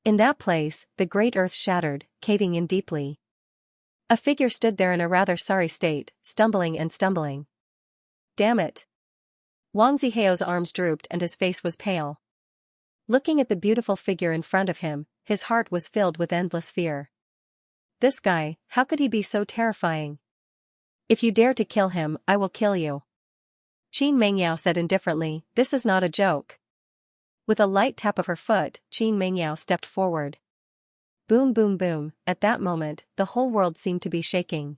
In that place, the great earth shattered, caving in deeply. A figure stood there in a rather sorry state, stumbling and stumbling. Damn it! Wang Zihao's arms drooped and his face was pale. Looking at the beautiful figure in front of him, his heart was filled with endless fear. This guy, how could he be so terrifying? If you dare to kill him, I will kill you. Qin Mingyao said indifferently, this is not a joke. With a light tap of her foot, Qin Mingyao stepped forward. Boom boom boom, at that moment, the whole world seemed to be shaking.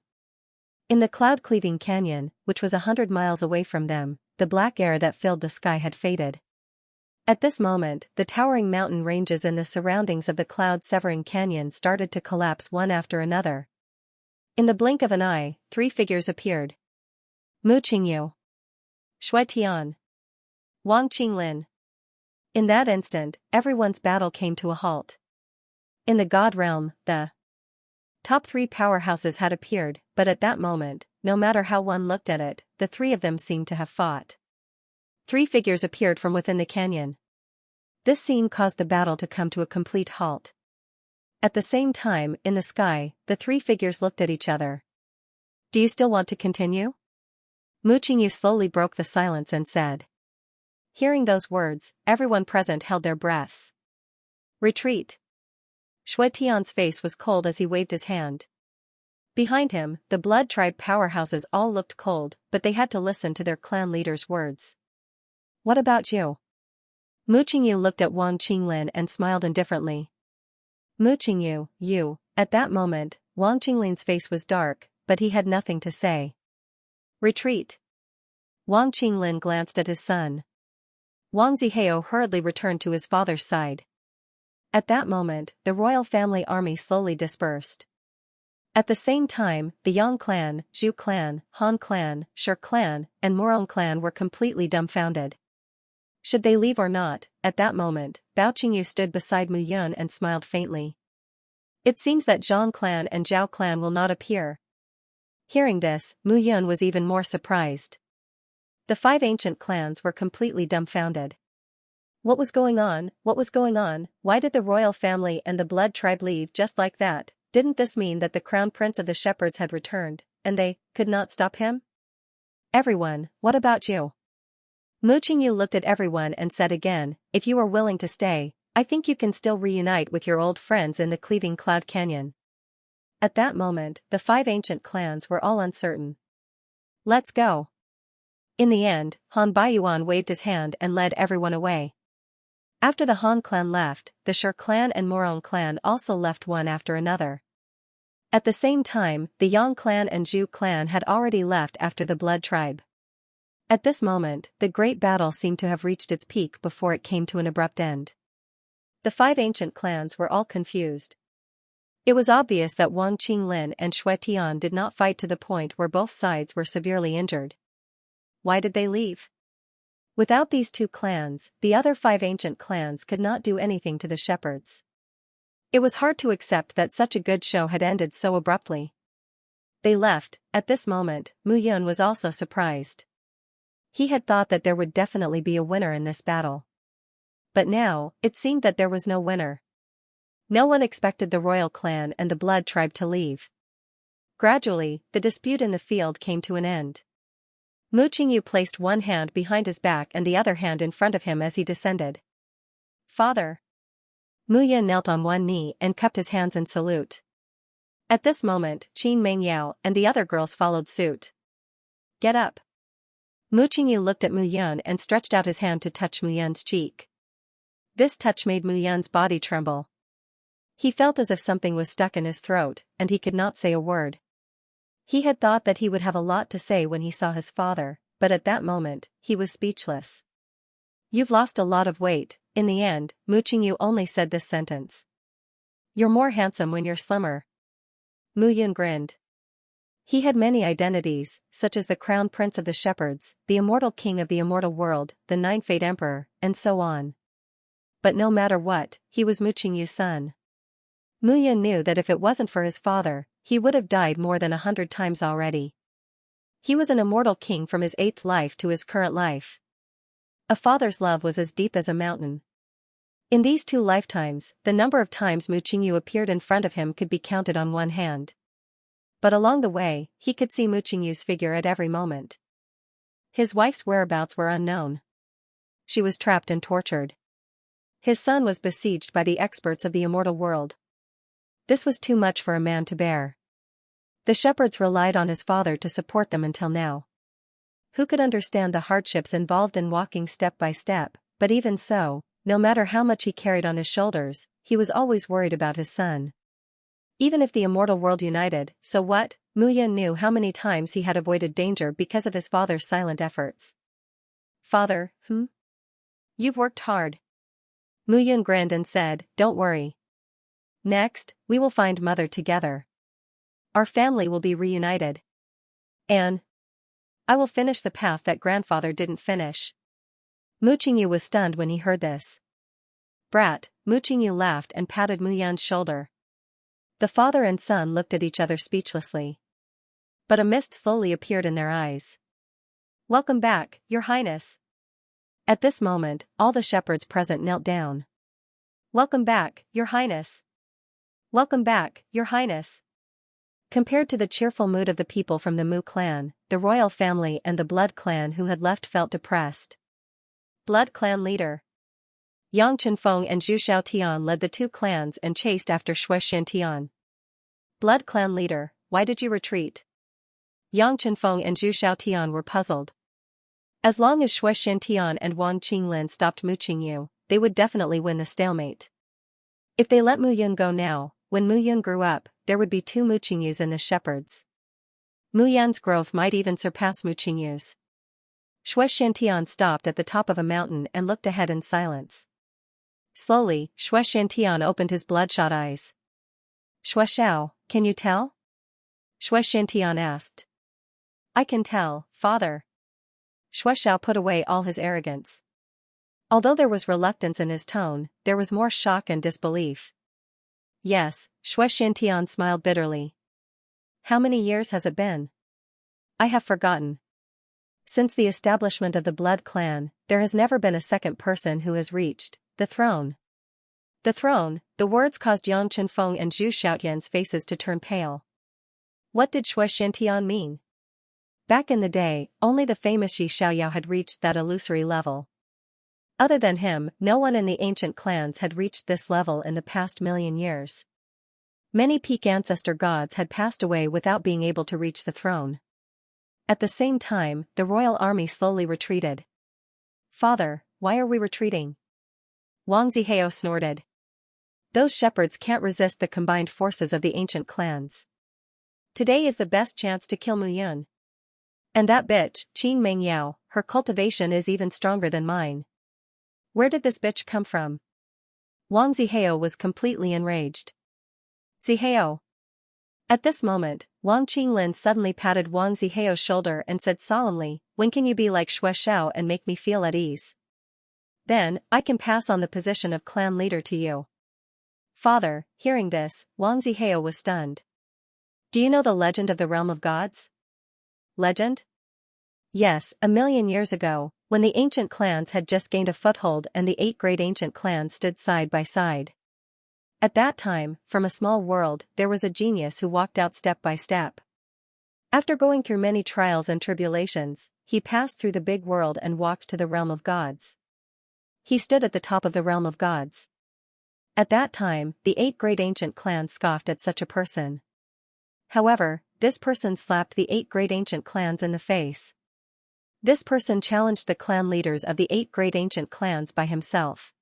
In the cloud-cleaving canyon, which was 100 miles away from them, the black air that filled the sky had faded. At this moment, the towering mountain ranges in the surroundings of the cloud-severing canyon started to collapse one after another. In the blink of an eye, 3 figures appeared. Mu Qingyu, Shui Tian, Wang Qinglin. In that instant, everyone's battle came to a halt. In the God realm, the top 3 powerhouses had appeared, but at that moment, no matter how one looked at it, the 3 of them seemed to have fought. 3 figures appeared from within the canyon. This scene caused the battle to come to a complete halt. At the same time, in the sky, the 3 figures looked at each other. Do you still want to continue? Mu Qingyu slowly broke the silence and said. Hearing those words, everyone present held their breaths. Retreat. Shui Tian's face was cold as he waved his hand. Behind him, the blood tribe powerhouses all looked cold, but they had to listen to their clan leader's words. What about you? Mu Qingyu looked at Wang Qinglin and smiled indifferently. Mu Qingyu, you. At that moment, Wang Qinglin's face was dark, but he had nothing to say. Retreat. Wang Qinglin glanced at his son. Wang Zihao hurriedly returned to his father's side. At that moment, the royal family army slowly dispersed. At the same time, the Yang clan, Zhu clan, Han clan, Shi clan, and Morong clan were completely dumbfounded. Should they leave or not? At that moment, Bao Qingyu stood beside Mu Yun and smiled faintly. It seems that Zhang clan and Zhao clan will not appear. Hearing this, Mu Yun was even more surprised. The 5 ancient clans were completely dumbfounded. What was going on? What was going on? Why did the royal family and the blood tribe leave just like that? Didn't this mean that the crown prince of the shepherds had returned, and they could not stop him? Everyone, what about you? Mu Qingyu looked at everyone and said again, if you are willing to stay, I think you can still reunite with your old friends in the cleaving cloud canyon. At that moment, the 5 ancient clans were all uncertain. Let's go. In the end, Han Baiyuan waved his hand and led everyone away. After the Han clan left, the Shi clan and Morong clan also left one after another. At the same time, the Yang clan and Zhu clan had already left after the Blood tribe. At this moment, the great battle seemed to have reached its peak before it came to an abrupt end. The 5 ancient clans were all confused. It was obvious that Wang Qinglin and Shui Tian did not fight to the point where both sides were severely injured. Why did they leave? Without these 2 clans, the other 5 ancient clans could not do anything to the shepherds. It was hard to accept that such a good show had ended so abruptly. They left. At this moment, Mu Yun was also surprised. He had thought that there would definitely be a winner in this battle. But now, it seemed that there was no winner. No one expected the royal clan and the Blood tribe to leave. Gradually, the dispute in the field came to an end. Mu Qingyu placed one hand behind his back and the other hand in front of him as he descended. Father. Mu Yun knelt on one knee and cupped his hands in salute. At this moment, Qin Mengyao and the other girls followed suit. Get up. Mu Qingyu looked at Mu Yun and stretched out his hand to touch Mu Yun's cheek. This touch made Mu Yun's body tremble. He felt as if something was stuck in his throat, and he could not say a word. He had thought that he would have a lot to say when he saw his father, but at that moment, he was speechless. You've lost a lot of weight. In the end, Mu Qingyu only said this sentence. You're more handsome when you're slimmer. Mu Yun grinned. He had many identities, such as the Crown Prince of the Shepherds, the Immortal King of the Immortal World, the Nine-Fate Emperor, and so on. But no matter what, he was Mu Qingyu's son. Mu Yun knew that if it wasn't for his father, he would have died more than 100 times already. He was an immortal king from his 8th life to his current life. A father's love was as deep as a mountain. In these 2 lifetimes, the number of times Mu Qingyu appeared in front of him could be counted on one hand. But along the way, he could see Mu Qingyu's figure at every moment. His wife's whereabouts were unknown. She was trapped and tortured. His son was besieged by the experts of the immortal world. This was too much for a man to bear. The shepherds relied on his father to support them until now. Who could understand the hardships involved in walking step by step, but even so, no matter how much he carried on his shoulders, he was always worried about his son. Even if the immortal world united, so what? Mu Yun knew how many times he had avoided danger because of his father's silent efforts. Father, You've worked hard. Mu Yun grinned and said, don't worry. Next, we will find mother together. Our family will be reunited. And I will finish the path that grandfather didn't finish. Mu Qingyu was stunned when he heard this. Brat, Mu Qingyu laughed and patted Mu Yun's shoulder. The father and son looked at each other speechlessly. But a mist slowly appeared in their eyes. Welcome back, Your Highness. At this moment, all the shepherds present knelt down. Welcome back, Your Highness. Welcome back, Your Highness. Compared to the cheerful mood of the people from the Mu clan, the royal family and the Blood clan who had left felt depressed. Blood clan leader. Yang Chenfeng and Zhu Xiaotian led the 2 clans and chased after Shui Xiantian. Blood clan leader, why did you retreat? Yang Chenfeng and Zhu Xiaotian were puzzled. As long as Shui Xiantian and Wang Qinglin stopped Mu Qingyu, they would definitely win the stalemate. If they let Mu Yun go now, when Mu Yun grew up, there would be 2 Mu Qingyus in the shepherds. Mu Yun's growth might even surpass Mu Qingyu's. Shui Xiantian stopped at the top of a mountain and looked ahead in silence. Slowly, Shui Xiantian opened his bloodshot eyes. Shui Xiao, can you tell? Shui Xiantian asked. I can tell, father. Shui Xiao put away all his arrogance. Although there was reluctance in his tone, there was more shock and disbelief. Yes, Shui Xiantian smiled bitterly. How many years has it been? I have forgotten. Since the establishment of the Blood clan, there has never been a second person who has reached the throne. The throne, the words caused Yang Chenfeng and Zhu Xiaotian's faces to turn pale. What did Shui Xiantian mean? Back in the day, only the famous Yi Xiaoyao had reached that illusory level. Other than him, no one in the ancient clans had reached this level in the past million years. Many peak ancestor gods had passed away without being able to reach the throne. At the same time, the royal army slowly retreated. Father, why are we retreating? Wang Zihao snorted. Those shepherds can't resist the combined forces of the ancient clans. Today is the best chance to kill Mu Yun. And that bitch, Qin Meng Yao, her cultivation is even stronger than mine. Where did this bitch come from? Wang Zihao was completely enraged. Zihao. At this moment, Wang Qinglin suddenly patted Wang Zihao's shoulder and said solemnly, "When can you be like Xue Xiao and make me feel at ease? Then, I can pass on the position of clan leader to you." Father, hearing this, Wang Zihao was stunned. Do you know the legend of the realm of gods? Legend? Yes, 1,000,000 years ago, when the ancient clans had just gained a foothold and the 8 great ancient clans stood side by side. At that time, from a small world, there was a genius who walked out step by step. After going through many trials and tribulations, he passed through the big world and walked to the realm of gods. He stood at the top of the realm of gods. At that time, the 8 great ancient clans scoffed at such a person. However, this person slapped the 8 great ancient clans in the face. This person challenged the clan leaders of the 8 great ancient clans by himself.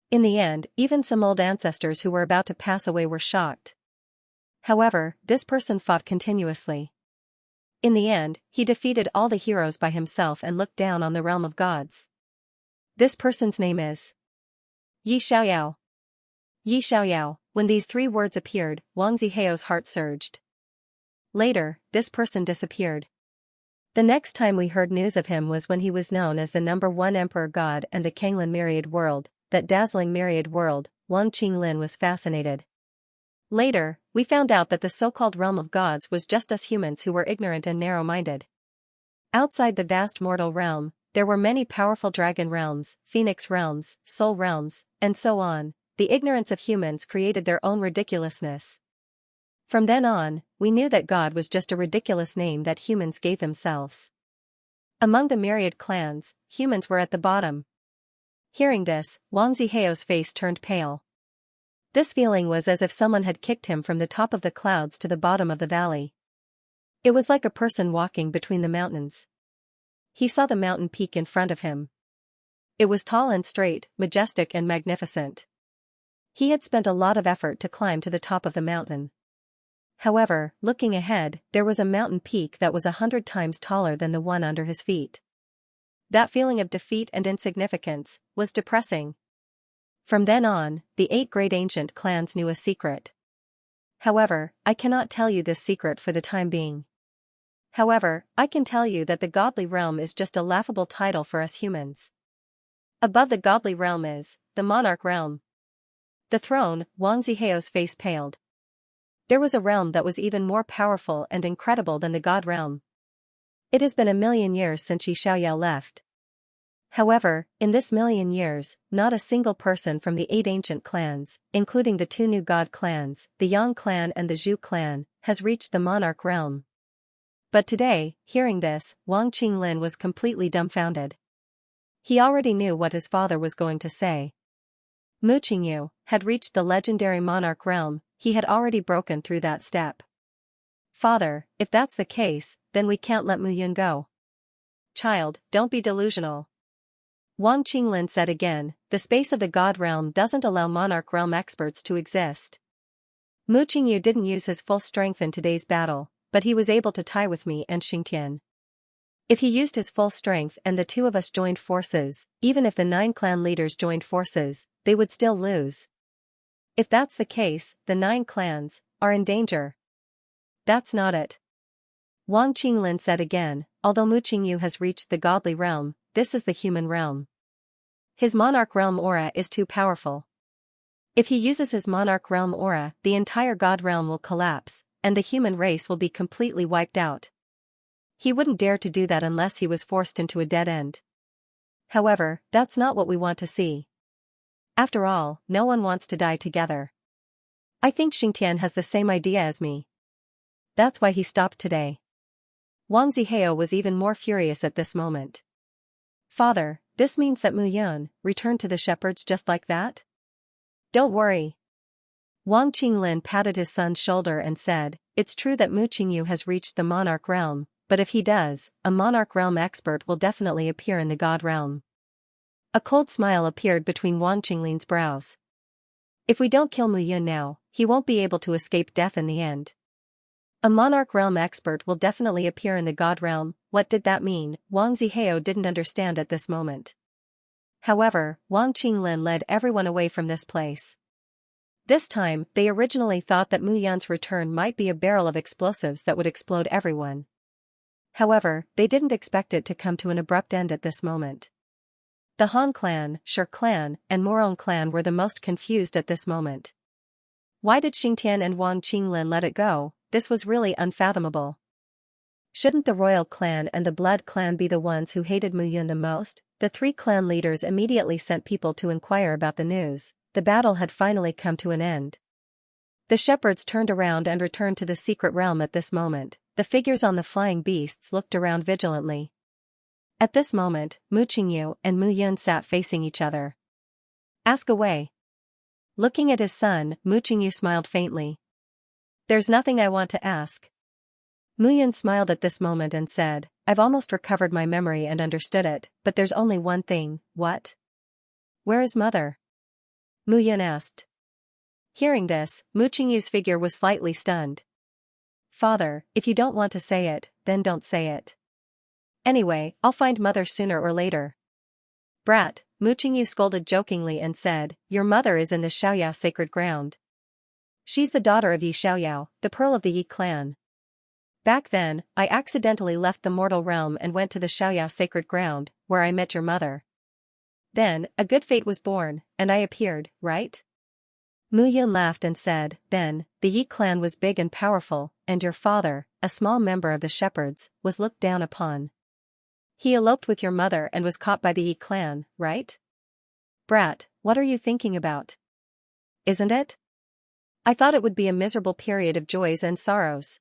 In the end, even some old ancestors who were about to pass away were shocked. However, this person fought continuously. In the end, he defeated all the heroes by himself and looked down on the realm of gods. This person's name is Yi Xiaoyao. Yi Xiaoyao. When these 3 words appeared, Wang Zihao's heart surged. Later, this person disappeared. The next time we heard news of him was when he was known as the #1 emperor god and the Kanglin myriad world, that dazzling myriad world. Wang Qinglin was fascinated. Later, we found out that the so-called realm of gods was just us humans who were ignorant and narrow-minded. Outside the vast mortal realm, there were many powerful dragon realms, phoenix realms, soul realms, and so on. The ignorance of humans created their own ridiculousness. From then on, we knew that God was just a ridiculous name that humans gave themselves. Among the myriad clans, humans were at the bottom. Hearing this, Wang Zihao's face turned pale. This feeling was as if someone had kicked him from the top of the clouds to the bottom of the valley. It was like a person walking between the mountains. He saw the mountain peak in front of him. It was tall and straight, majestic and magnificent. He had spent a lot of effort to climb to the top of the mountain. However, looking ahead, there was a mountain peak that was 100 times taller than the one under his feet. That feeling of defeat and insignificance was depressing. From then on, the 8 great ancient clans knew a secret. However, I cannot tell you this secret for the time being. However, I can tell you that the godly realm is just a laughable title for us humans. Above the godly realm is the monarch realm. The throne. Wang Zihao's face paled. There was a realm that was even more powerful and incredible than the god realm. It has been 1,000,000 years since Yi Xiaoyao left. However, in this 1,000,000 years, not a single person from the 8 ancient clans, including the 2 new god clans, the Yang clan and the Zhu clan, has reached the monarch realm. But today, hearing this, Wang Qinglin was completely dumbfounded. He already knew what his father was going to say. Mu Qingyu had reached the legendary monarch realm. He had already broken through that step. Father, if that's the case, then we can't let Mu Yun go. Child, don't be delusional. Wang Qinglin said again, the space of the god realm doesn't allow monarch realm experts to exist. Mu Qingyu didn't use his full strength in today's battle, but he was able to tie with me and Xingtian. If he used his full strength and the 2 of us joined forces, even if the 9 clan leaders joined forces, they would still lose. If that's the case, the 9 clans are in danger. That's not it. Wang Qinglin said again, although Mu Qingyu has reached the godly realm, this is the human realm. His monarch realm aura is too powerful. If he uses his monarch realm aura, the entire god realm will collapse, and the human race will be completely wiped out. He wouldn't dare to do that unless he was forced into a dead end. However, that's not what we want to see. After all, no one wants to die together. I think Xingtian has the same idea as me. That's why he stopped today. Wang Zihao was even more furious at this moment. Father, this means that Mu Yun returned to the shepherds just like that? Don't worry. Wang Qinglin patted his son's shoulder and said, it's true that Mu Qingyu has reached the monarch realm, but if he does, a monarch realm expert will definitely appear in the god realm. A cold smile appeared between Wang Qinglin's brows. If we don't kill Mu Yun now, he won't be able to escape death in the end. A monarch realm expert will definitely appear in the god realm. What did that mean? Wang Zihao didn't understand at this moment. However, Wang Qinglin led everyone away from this place. This time, they originally thought that Mu Yan's return might be a barrel of explosives that would explode everyone. However, they didn't expect it to come to an abrupt end at this moment. The Han clan, Shi clan, and Morong clan were the most confused at this moment. Why did Xingtian and Wang Qinglin let it go? This was really unfathomable. Shouldn't the royal clan and the blood clan be the ones who hated Mu Yun the most? The three clan leaders immediately sent people to inquire about the news. The battle had finally come to an end. The shepherds turned around and returned to the secret realm at this moment. The figures on the flying beasts looked around vigilantly. At this moment, Mu Qingyu and Mu Yun sat facing each other. Ask away. Looking at his son, Mu Qingyu smiled faintly. There's nothing I want to ask. Mu Yun smiled at this moment and said, I've almost recovered my memory and understood it, but there's only one thing. What? Where is mother? Mu Yun asked. Hearing this, Mu Qingyu's figure was slightly stunned. Father, if you don't want to say it, then don't say it. Anyway, I'll find mother sooner or later. Brat, Mu Qingyu scolded jokingly and said, your mother is in the Xiaoyao sacred ground. She's the daughter of Yi Xiaoyao, the pearl of the Yi clan. Back then, I accidentally left the mortal realm and went to the Xiaoyao sacred ground, where I met your mother. Then, a good fate was born, and I appeared, right? Mu Yun laughed and said, then, the Yi clan was big and powerful, and your father, a small member of the shepherds, was looked down upon. He eloped with your mother and was caught by the Yi clan, right? Brat, what are you thinking about? Isn't it? I thought it would be a miserable period of joys and sorrows.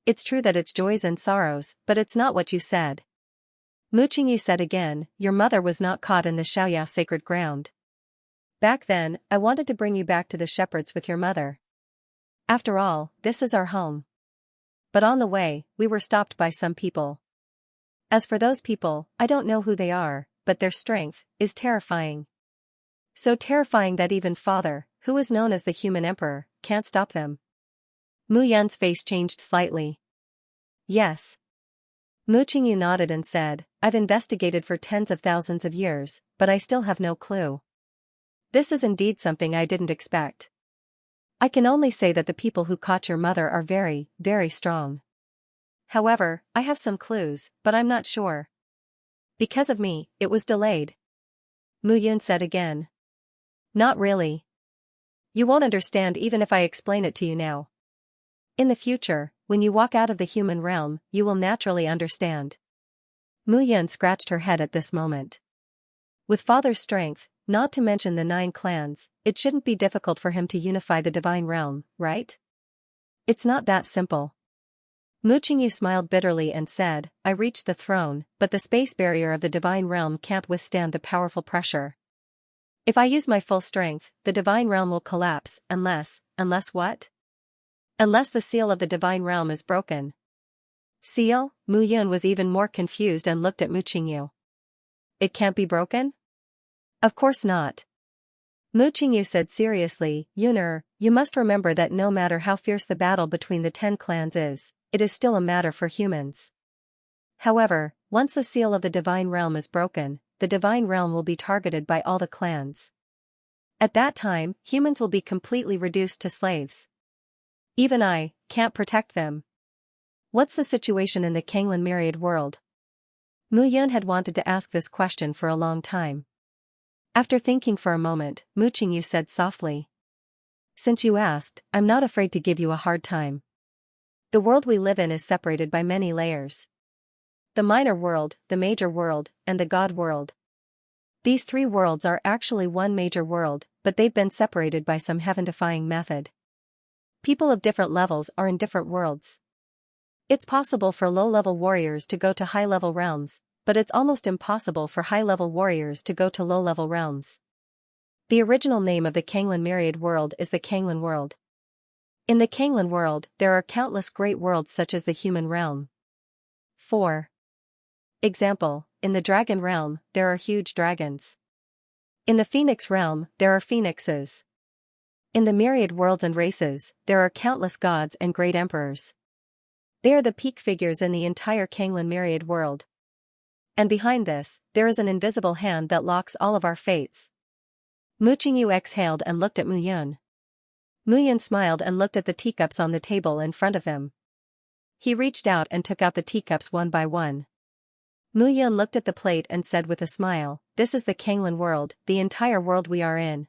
It's true that it's joys and sorrows, but it's not what you said. Mu Qingyu said again, your mother was not caught in the Xiaoyao sacred ground. Back then, I wanted to bring you back to the shepherds with your mother. After all, this is our home. But on the way, we were stopped by some people. As for those people, I don't know who they are, but their strength is terrifying. So terrifying that even father, who is known as the human emperor, can't stop them. Mu Yan's face changed slightly. Yes. Mu Qingyu nodded and said, I've investigated for tens of thousands of years, but I still have no clue. This is indeed something I didn't expect. I can only say that the people who caught your mother are very, very strong. However, I have some clues, but I'm not sure. Because of me, it was delayed. Mu Yun said again. Not really. You won't understand even if I explain it to you now. In the future, when you walk out of the human realm, you will naturally understand. Mu Yun scratched her head at this moment. With father's strength, not to mention the 9 clans, it shouldn't be difficult for him to unify the divine realm, right? It's not that simple. Mu Qingyu smiled bitterly and said, I reached the throne, but the space barrier of the divine realm can't withstand the powerful pressure. If I use my full strength, the divine realm will collapse, unless what? Unless the seal of the divine realm is broken. Seal? Mu Yun was even more confused and looked at Mu Qingyu. It can't be broken? Of course not. Mu Qingyu said seriously, Yuner, you must remember that no matter how fierce the battle between the 10 clans is, it is still a matter for humans. However, once the seal of the divine realm is broken, the divine realm will be targeted by all the clans. At that time, humans will be completely reduced to slaves. Even I can't protect them. What's the situation in the Kanglin myriad world? Mu Yun had wanted to ask this question for a long time. After thinking for a moment, Mu Qingyu said softly. Since you asked, I'm not afraid to give you a hard time. The world we live in is separated by many layers. The minor world, the major world, and the god world. These 3 worlds are actually one major world, but they've been separated by some heaven-defying method. People of different levels are in different worlds. It's possible for low-level warriors to go to high-level realms, but it's almost impossible for high-level warriors to go to low-level realms. The original name of the Kanglin myriad world is the Kanglin world. In the Kanglin world, there are countless great worlds such as the human realm. 4. Example, in the dragon realm, there are huge dragons. In the phoenix realm, there are phoenixes. In the myriad worlds and races, there are countless gods and great emperors. They are the peak figures in the entire Kanglan myriad world. And behind this, there is an invisible hand that locks all of our fates. Mu Qingyu exhaled and looked at Mu Yun. Mu Yun smiled and looked at the teacups on the table in front of him. He reached out and took out the teacups one by one. Mu Yun looked at the plate and said with a smile, "This is the Kanglan world, the entire world we are in."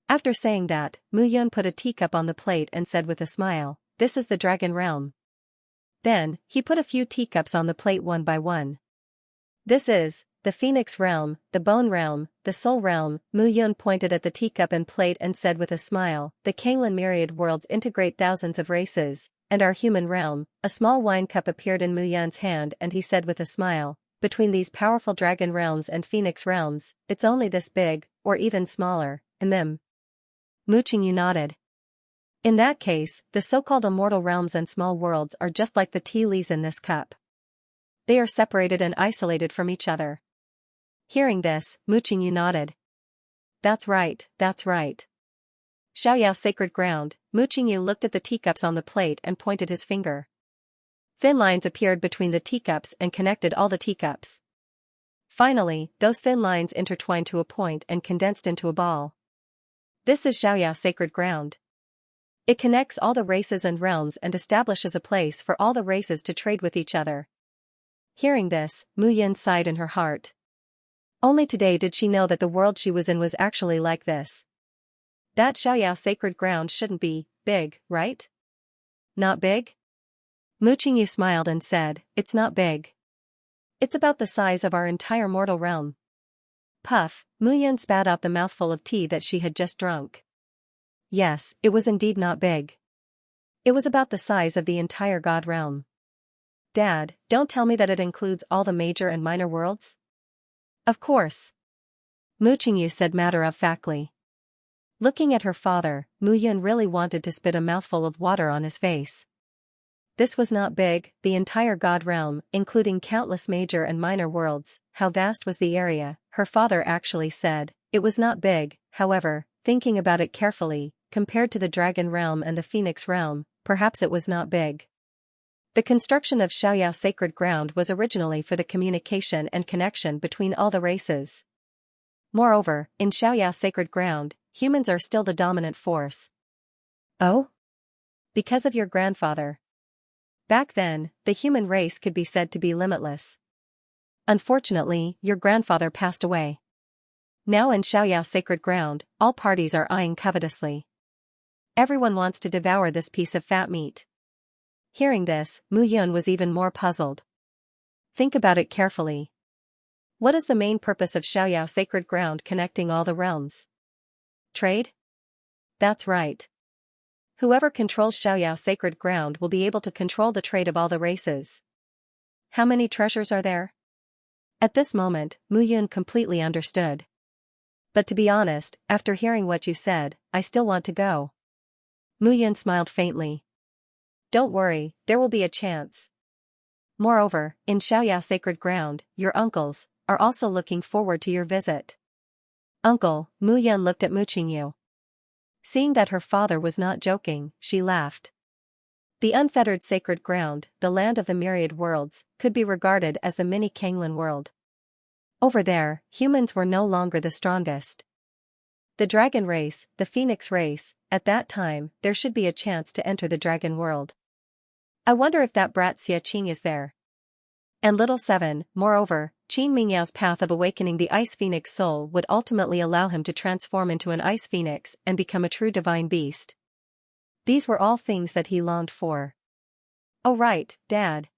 After saying that, Mu Yun put a teacup on the plate and said with a smile, "This is the Dragon Realm." Then, he put a few teacups on the plate one by one. "This is the Phoenix Realm, the Bone Realm, the Soul Realm." Mu Yun pointed at the teacup and plate and said with a smile, "The Kanglan myriad worlds integrate thousands of races, and our human realm." A small wine cup appeared in Mu Yun's hand and he said with a smile, "Between these powerful Dragon Realms and Phoenix Realms, it's only this big, or even smaller." Mu Qingyu nodded. "In that case, the so-called immortal realms and small worlds are just like the tea leaves in this cup. They are separated and isolated from each other." Hearing this, Mu Qingyu nodded. That's right, that's right. Xiaoyao sacred ground." Mu Qingyu looked at the teacups on the plate and pointed his finger. Thin lines appeared between the teacups and connected all the teacups. Finally, those thin lines intertwined to a point and condensed into a ball. This is Xiaoyao sacred ground. It connects all the races and realms and establishes a place for all the races to trade with each other. Hearing this, Mu Yun sighed in her heart. Only today did she know that the world she was in was actually like this. That Xiaoyao sacred ground shouldn't be big, right? Not big? Mu Qingyu smiled and said, "It's not big. It's about the size of our entire mortal realm." Puff, Mu Yun spat out the mouthful of tea that she had just drunk. Yes, it was indeed not big. It was about the size of the entire God realm. "Dad, don't tell me that it includes all the major and minor worlds?" "Of course," Mu Qingyu said matter-of-factly. Looking at her father, Mu Yun really wanted to spit a mouthful of water on his face. This was not big, the entire God realm, including countless major and minor worlds. How vast was the area, her father actually said. It was not big, however, thinking about it carefully, compared to the Dragon Realm and the Phoenix Realm, perhaps it was not big. The construction of Xiaoyao sacred ground was originally for the communication and connection between all the races. Moreover, in Xiaoyao sacred ground, humans are still the dominant force. Oh? Because of your grandfather. Back then, the human race could be said to be limitless. Unfortunately, your grandfather passed away. Now in Xiaoyao sacred ground, all parties are eyeing covetously. Everyone wants to devour this piece of fat meat. Hearing this, Mu Yun was even more puzzled. Think about it carefully. What is the main purpose of Xiaoyao sacred ground connecting all the realms? Trade? That's right. Whoever controls Xiaoyao sacred ground will be able to control the trade of all the races. How many treasures are there? At this moment, Mu Yun completely understood. But to be honest, after hearing what you said, I still want to go. Mu Yun smiled faintly. Don't worry, there will be a chance. Moreover, in Xiaoyao sacred ground, your uncles are also looking forward to your visit. Uncle, Mu Yun looked at Mu Qingyu. Seeing that her father was not joking, she laughed. The unfettered sacred ground, the land of the myriad worlds, could be regarded as the mini Kanglan world. Over there, humans were no longer the strongest. The dragon race, the phoenix race, at that time, there should be a chance to enter the dragon world. I wonder if that brat Xianxia is there. And little 7, moreover, Qin Mingyao's path of awakening the ice phoenix soul would ultimately allow him to transform into an ice phoenix and become a true divine beast. These were all things that he longed for. Oh right, Dad.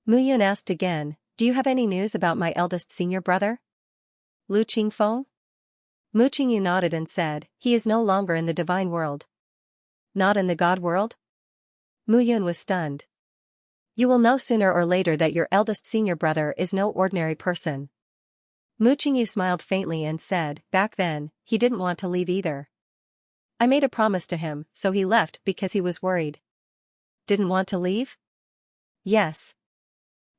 Mu Yun asked again, do you have any news about my eldest senior brother? Lu Qingfeng? Mu Qingyu nodded and said, he is no longer in the divine world. Not in the God world? Mu Yun was stunned. You will know sooner or later that your eldest senior brother is no ordinary person. Mu Qingyu smiled faintly and said, back then, he didn't want to leave either. I made a promise to him, so he left because he was worried. Didn't want to leave? Yes.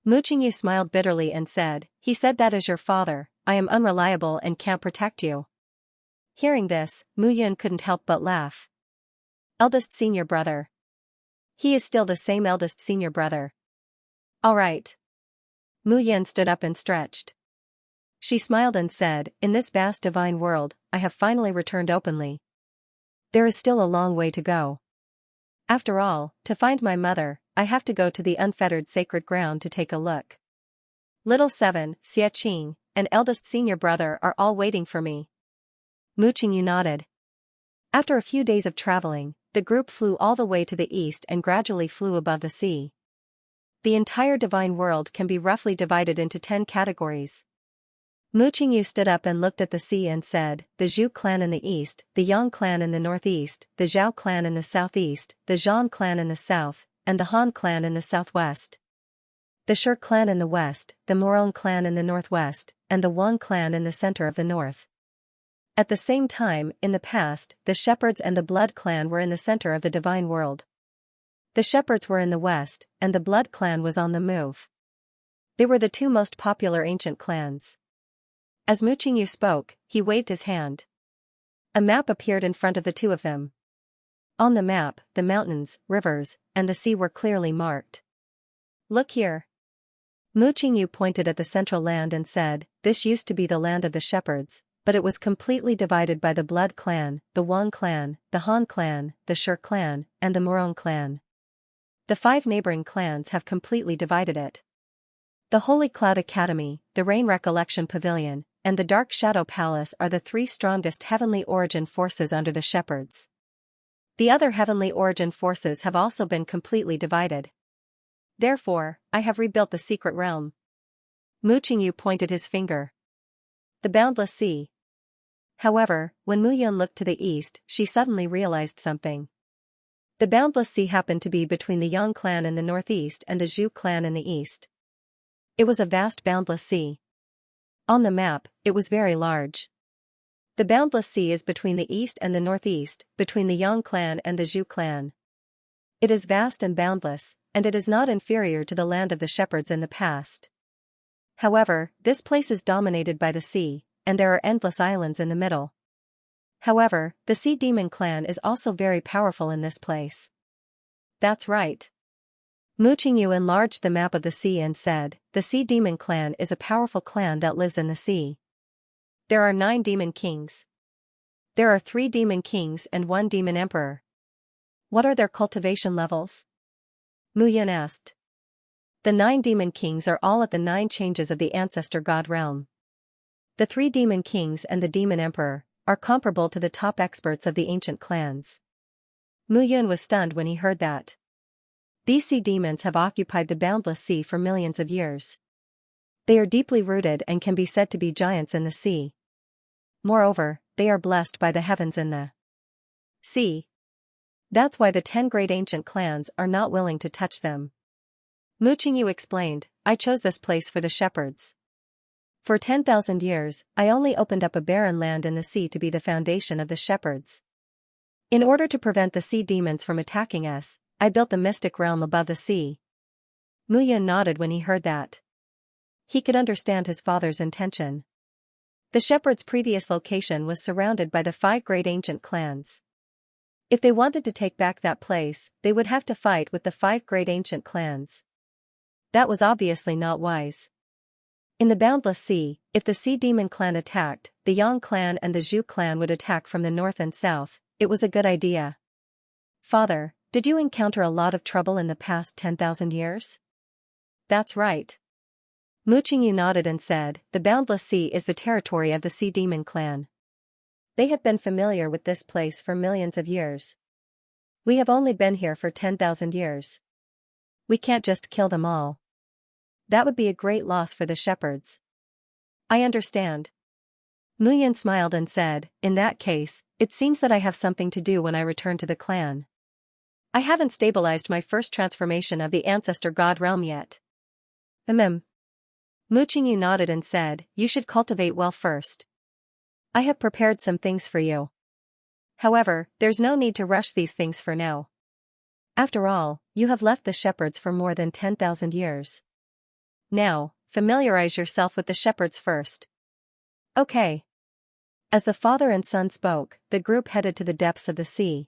Mu Qingyu smiled bitterly and said, he said that as your father, I am unreliable and can't protect you. Hearing this, Mu Yun couldn't help but laugh. Eldest senior brother. He is still the same eldest senior brother. All right. Mu Yan stood up and stretched. She smiled and said, in this vast divine world, I have finally returned openly. There is still a long way to go. After all, to find my mother, I have to go to the unfettered sacred ground to take a look. Little 7, Xianxia, and eldest senior brother are all waiting for me. Mu Qingyu nodded. After a few days of traveling, the group flew all the way to the east and gradually flew above the sea. The entire divine world can be roughly divided into 10 categories. Mu Qingyu stood up and looked at the sea and said, the Zhu clan in the east, the Yang clan in the northeast, the Zhao clan in the southeast, the Zhan clan in the south, and the Han clan in the southwest. The Shi clan in the west, the Morong clan in the northwest, and the Wang clan in the center of the north. At the same time, in the past, the Shepherds and the Blood clan were in the center of the divine world. The Shepherds were in the west, and the Blood clan was on the move. They were the two most popular ancient clans. As Mu Qingyu spoke, he waved his hand. A map appeared in front of the two of them. On the map, the mountains, rivers, and the sea were clearly marked. Look here. Mu Qingyu pointed at the central land and said, this used to be the land of the Shepherds, but it was completely divided by the Blood clan, the Wang clan, the Han clan, the Shi clan, and the Morong clan. The 5 neighboring clans have completely divided it. The Holy Cloud Academy, the Rain Recollection Pavilion, and the Dark Shadow Palace are the 3 strongest heavenly origin forces under the Shepherds. The other heavenly origin forces have also been completely divided. Therefore, I have rebuilt the secret realm. Mu Qingyu pointed his finger. The boundless sea. However, when Mu Yan looked to the east, she suddenly realized something. The boundless sea happened to be between the Yang clan in the northeast and the Zhu clan in the east. It was a vast boundless sea. On the map, it was very large. The boundless sea is between the east and the northeast, between the Yang clan and the Zhu clan. It is vast and boundless, and it is not inferior to the land of the Shepherds in the past. However, this place is dominated by the sea, and there are endless islands in the middle. However, the Sea Demon clan is also very powerful in this place. That's right. Mu Qingyu enlarged the map of the sea and said, the Sea Demon clan is a powerful clan that lives in the sea. There are 9 demon kings. There are 3 demon kings and 1 demon emperor. What are their cultivation levels? Mu Yan asked. The 9 demon kings are all at the 9 changes of the ancestor god realm. The 3 demon kings and the demon emperor are comparable to the top experts of the ancient clans. Mu Yan was stunned when he heard that. These sea demons have occupied the boundless sea for millions of years. They are deeply rooted and can be said to be giants in the sea. Moreover, they are blessed by the heavens in the sea. That's why the 10 great ancient clans are not willing to touch them. Mu Qingyu explained, I chose this place for the Shepherds. For 10,000 years, I only opened up a barren land in the sea to be the foundation of the Shepherds. In order to prevent the sea demons from attacking us, I built the mystic realm above the sea. Mu Yan nodded when he heard that. He could understand his father's intention. The Shepherds' previous location was surrounded by the 5 great ancient clans. If they wanted to take back that place, they would have to fight with the 5 great ancient clans. That was obviously not wise. In the boundless sea, if the Sea Demon clan attacked, the Yang clan and the Zhu clan would attack from the north and south. It was a good idea. Father, did you encounter a lot of trouble in the past 10,000 years? That's right. Mu Qingyu nodded and said, the boundless sea is the territory of the Sea Demon clan. They have been familiar with this place for millions of years. We have only been here for 10,000 years. We can't just kill them all. That would be a great loss for the Shepherds. I understand. Mu Yan smiled and said, in that case, it seems that I have something to do when I return to the clan. I haven't stabilized my first transformation of the ancestor god realm yet. Mu Qingyu nodded and said, you should cultivate well first. I have prepared some things for you. However, there's no need to rush these things for now. After all, you have left the Shepherds for more than 10,000 years. Now, familiarize yourself with the Shepherds first. Okay. As the father and son spoke, the group headed to the depths of the sea.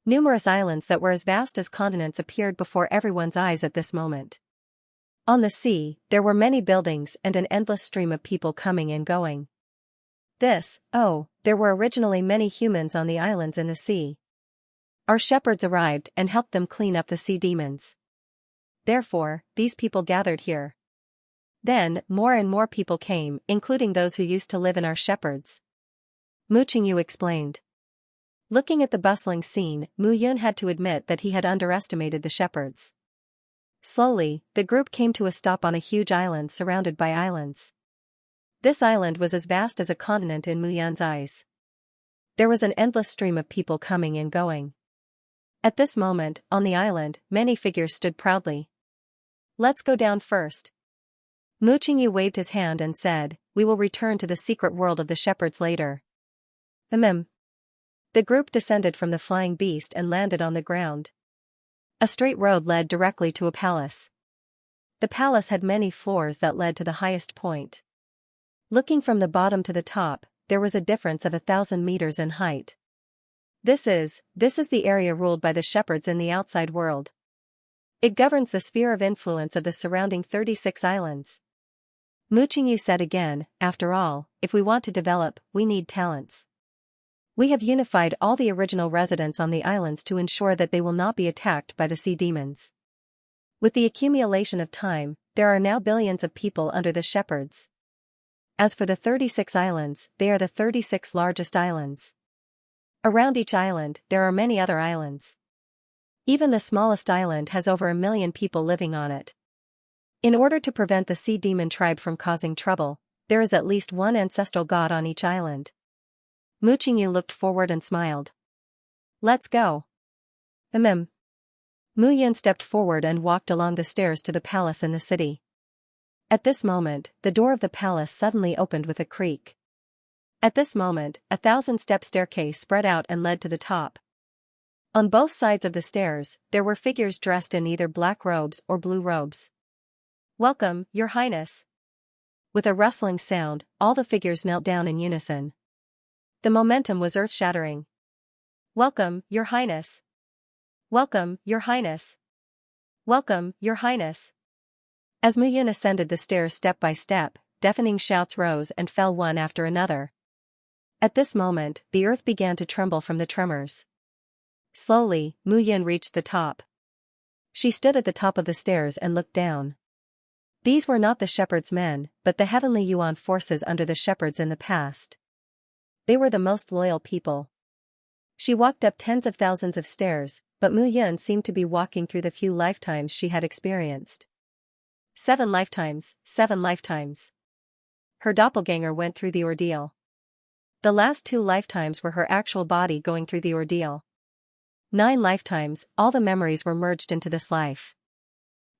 Numerous islands that were as vast as continents appeared before everyone's eyes at this moment. On the sea, there were many buildings and an endless stream of people coming and going. There were originally many humans on the islands in the sea. Our shepherds arrived and helped them clean up the sea demons. Therefore, these people gathered here. Then, more and more people came, including those who used to live in our shepherds. Mu Qingyu explained. Looking at the bustling scene, Mu Yun had to admit that he had underestimated the shepherds. Slowly, the group came to a stop on a huge island surrounded by islands. This island was as vast as a continent in Mu Yun's eyes. There was an endless stream of people coming and going. At this moment, on the island, many figures stood proudly. Let's go down first. Mu Qingyu waved his hand and said, we will return to the secret world of the shepherds later. The group descended from the flying beast and landed on the ground. A straight road led directly to a palace. The palace had many floors that led to the highest point. Looking from the bottom to the top, there was a difference of 1,000 meters in height. This is the area ruled by the shepherds in the outside world. It governs the sphere of influence of the surrounding 36 islands. Mu Qingyu said again, after all, if we want to develop, we need talents. We have unified all the original residents on the islands to ensure that they will not be attacked by the sea demons. With the accumulation of time, there are now billions of people under the shepherds. As for the 36 islands, they are the 36 largest islands. Around each island, there are many other islands. Even the smallest island has over 1 million people living on it. In order to prevent the sea demon tribe from causing trouble, there is at least one ancestral god on each island. Mu Qingyu looked forward and smiled. Let's go. Mu Yun stepped forward and walked along the stairs to the palace in the city. At this moment, the door of the palace suddenly opened with a creak. At this moment, a 1,000-step staircase spread out and led to the top. On both sides of the stairs, there were figures dressed in either black robes or blue robes. Welcome, Your Highness. With a rustling sound, all the figures knelt down in unison. The momentum was earth-shattering. Welcome, Your Highness. Welcome, Your Highness. Welcome, Your Highness. As Mu Yun ascended the stairs step by step, deafening shouts rose and fell one after another. At this moment, the earth began to tremble from the tremors. Slowly, Mu Yun reached the top. She stood at the top of the stairs and looked down. These were not the shepherds' men, but the heavenly Yuan forces under the shepherds in the past. They were the most loyal people. She walked up tens of thousands of stairs, but Mu Yun seemed to be walking through the few lifetimes she had experienced. 7 lifetimes, 7 lifetimes. Her doppelganger went through the ordeal. The last 2 lifetimes were her actual body going through the ordeal. 9 lifetimes, all the memories were merged into this life.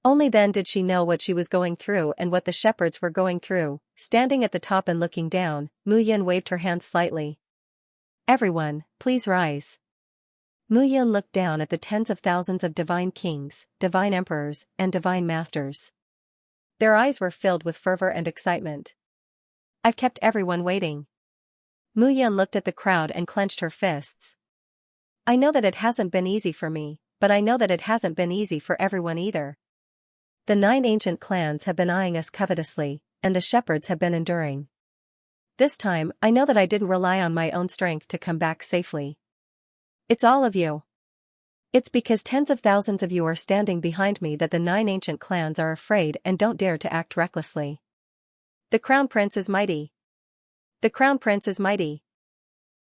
Only then did she know what she was going through and what the shepherds were going through. Standing at the top and looking down, Mu Yun waved her hand slightly. Everyone, please rise. Mu Yun looked down at the tens of thousands of divine kings, divine emperors, and divine masters. Their eyes were filled with fervor and excitement. I've kept everyone waiting. Mu Yun looked at the crowd and clenched her fists. I know that it hasn't been easy for me, but I know that it hasn't been easy for everyone either. The 9 ancient clans have been eyeing us covetously, and the shepherds have been enduring. This time, I know that I didn't rely on my own strength to come back safely. It's all of you. It's because tens of thousands of you are standing behind me that the 9 ancient clans are afraid and don't dare to act recklessly. The Crown Prince is mighty. The Crown Prince is mighty.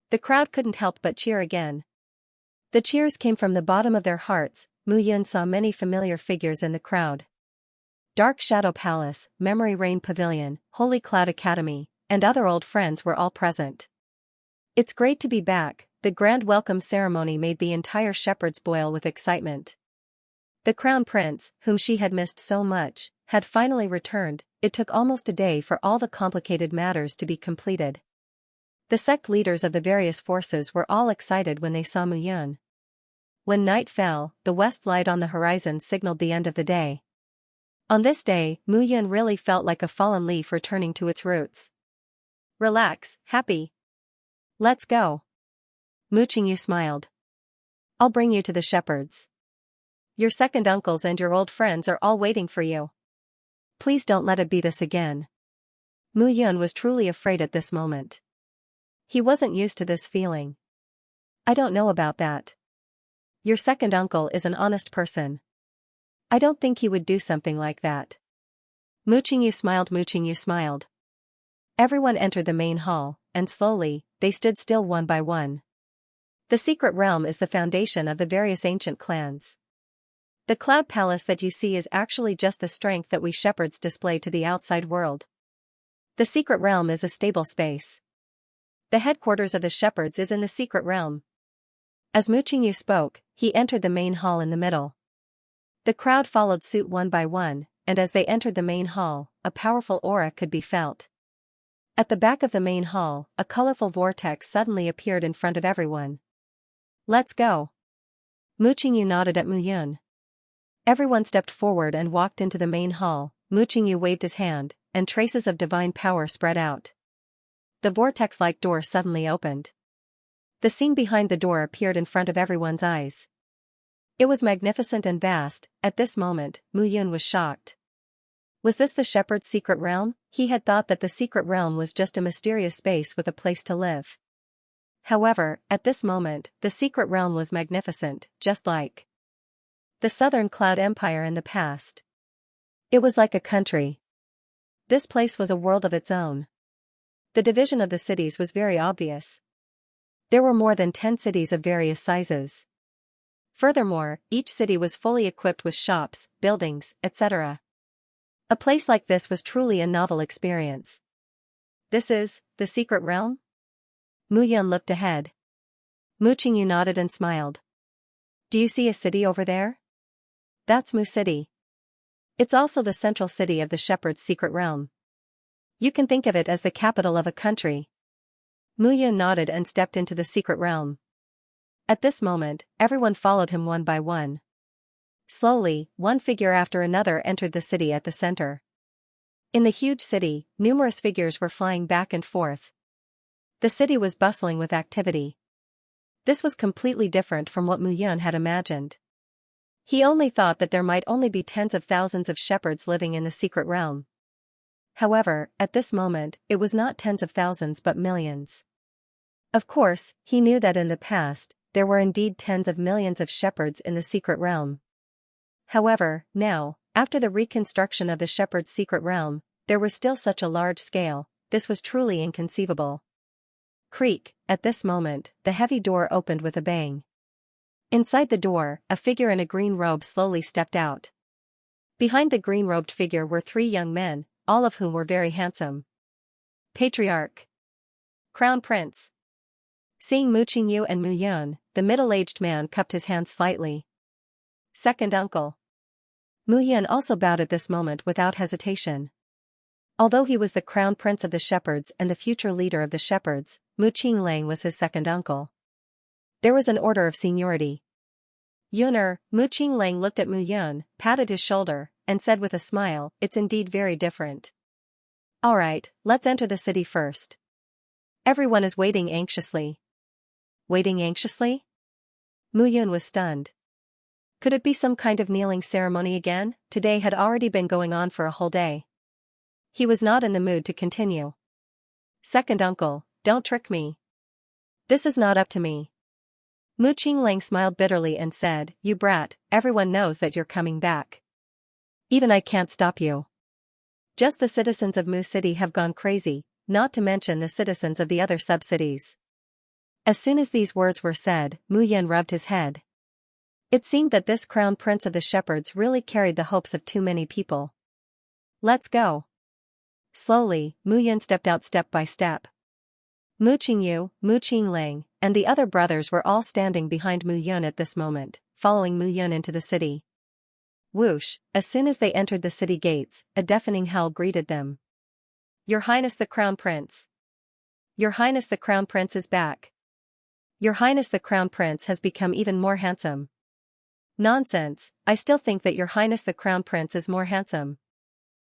The crowd couldn't help but cheer again. The cheers came from the bottom of their hearts. Mu Yun saw many familiar figures in the crowd. Dark Shadow Palace, Memory Rain Pavilion, Holy Cloud Academy, and other old friends were all present. It's great to be back. The grand welcome ceremony made the entire shepherds boil with excitement. The Crown Prince, whom she had missed so much, had finally returned. It took almost a day for all the complicated matters to be completed. The sect leaders of the various forces were all excited when they saw Mu Yun. When night fell, the west light on the horizon signaled the end of the day. On this day, Mu Yun really felt like a fallen leaf returning to its roots. Relax, happy. Let's go. Mu Qingyu smiled. I'll bring you to the shepherds. Your second uncles and your old friends are all waiting for you. Please don't let it be this again. Mu Yun was truly afraid at this moment. He wasn't used to this feeling. I don't know about that. Your second uncle is an honest person. I don't think he would do something like that. Mu Qingyu smiled. Everyone entered the main hall, and slowly, they stood still one by one. The secret realm is the foundation of the various ancient clans. The cloud palace that you see is actually just the strength that we shepherds display to the outside world. The secret realm is a stable space. The headquarters of the shepherds is in the secret realm. As Mu Qingyu spoke, he entered the main hall in the middle. The crowd followed suit one by one, and as they entered the main hall, a powerful aura could be felt. At the back of the main hall, a colorful vortex suddenly appeared in front of everyone. Let's go. Mu Qingyu nodded at Mu Yun. Everyone stepped forward and walked into the main hall. Mu Qingyu waved his hand, and traces of divine power spread out. The vortex-like door suddenly opened. The scene behind the door appeared in front of everyone's eyes. It was magnificent and vast. At this moment, Mu Yun was shocked. Was this the shepherd's secret realm? He had thought that the secret realm was just a mysterious space with a place to live. However, at this moment, the secret realm was magnificent, just like the Southern Cloud Empire in the past. It was like a country. This place was a world of its own. The division of the cities was very obvious. There were more than 10 cities of various sizes. Furthermore, each city was fully equipped with shops, buildings, etc. A place like this was truly a novel experience. This is the secret realm? Mu Yun looked ahead. Mu Qingyu nodded and smiled. Do you see a city over there? That's Mu City. It's also the central city of the shepherd's secret realm. You can think of it as the capital of a country. Mu Yun nodded and stepped into the secret realm. At this moment, everyone followed him one by one. Slowly, one figure after another entered the city at the center. In the huge city, numerous figures were flying back and forth. The city was bustling with activity. This was completely different from what Mu Yun had imagined. He only thought that there might only be tens of thousands of shepherds living in the secret realm. However, at this moment, it was not tens of thousands but millions. Of course, he knew that in the past, there were indeed tens of millions of shepherds in the secret realm. However, now, after the reconstruction of the shepherd's secret realm, there was still such a large scale. This was truly inconceivable. Creak, at this moment, the heavy door opened with a bang. Inside the door, a figure in a green robe slowly stepped out. Behind the green-robed figure were 3 young men, all of whom were very handsome. Patriarch. Crown Prince. Seeing Mu Qingyu and Mu Yun, the middle-aged man cupped his hands slightly. Second uncle. Mu Yun also bowed at this moment without hesitation. Although he was the crown prince of the shepherds and the future leader of the shepherds, Mu Qinglang was his second uncle. There was an order of seniority. Yuner, Mu Qinglang looked at Mu Yun, patted his shoulder, and said with a smile, "It's indeed very different. Alright, let's enter the city first." Everyone is waiting anxiously. Waiting anxiously? Mu Yun was stunned. Could it be some kind of kneeling ceremony again? Today had already been going on for a whole day. He was not in the mood to continue. Second uncle, don't trick me. This is not up to me. Mu Qinglang smiled bitterly and said, "You brat, everyone knows that you're coming back. Even I can't stop you. Just the citizens of Mu City have gone crazy, not to mention the citizens of the other sub-cities." As soon as these words were said, Mu Yun rubbed his head. It seemed that this crown prince of the shepherds really carried the hopes of too many people. Let's go. Slowly, Mu Yun stepped out step by step. Mu Qingyu, Mu Qinglang, and the other brothers were all standing behind Mu Yun at this moment, following Mu Yun into the city. Whoosh, as soon as they entered the city gates, a deafening howl greeted them. Your Highness the Crown Prince. Your Highness the Crown Prince is back. Your Highness the Crown Prince has become even more handsome. Nonsense, I still think that Your Highness the Crown Prince is more handsome.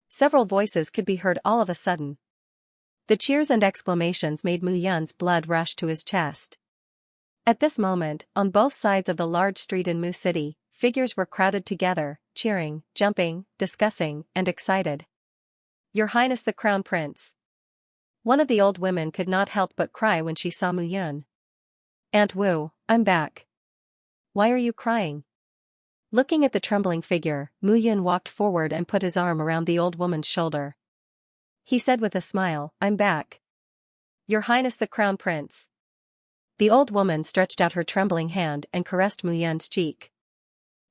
Several voices could be heard all of a sudden. The cheers and exclamations made Mu Yun's blood rush to his chest. At this moment, on both sides of the large street in Mu City, figures were crowded together, cheering, jumping, discussing, and excited. Your Highness the Crown Prince. One of the old women could not help but cry when she saw Mu Yun. Aunt Wu, I'm back. Why are you crying? Looking at the trembling figure, Mu Yun walked forward and put his arm around the old woman's shoulder. He said with a smile, I'm back. Your Highness the Crown Prince. The old woman stretched out her trembling hand and caressed Mu Yun's cheek.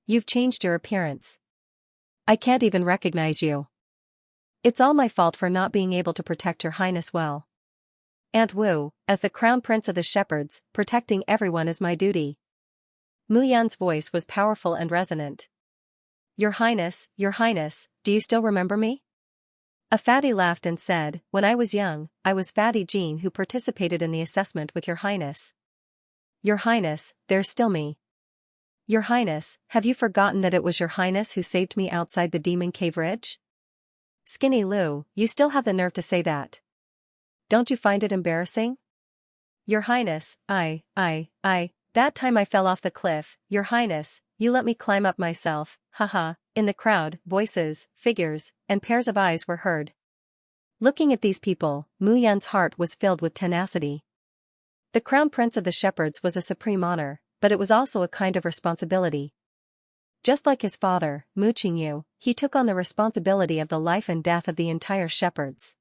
You've changed your appearance. I can't even recognize you. It's all my fault for not being able to protect your highness well. Aunt Wu, as the crown prince of the shepherds, protecting everyone is my duty. Mu Yun's voice was powerful and resonant. Your highness, do you still remember me? A fatty laughed and said, when I was young, I was Fatty Jean who participated in the assessment with your highness. Your highness, there's still me. Your highness, have you forgotten that it was your highness who saved me outside the demon cave ridge? Skinny Lou, you still have the nerve to say that. Don't you find it embarrassing? Your highness, that time I fell off the cliff, your highness, you let me climb up myself, haha. In the crowd, voices, figures, and pairs of eyes were heard. Looking at these people, Mu Yun's heart was filled with tenacity. The crown prince of the shepherds was a supreme honor, but it was also a kind of responsibility. Just like his father, Mu Qingyu, he took on the responsibility of the life and death of the entire shepherds.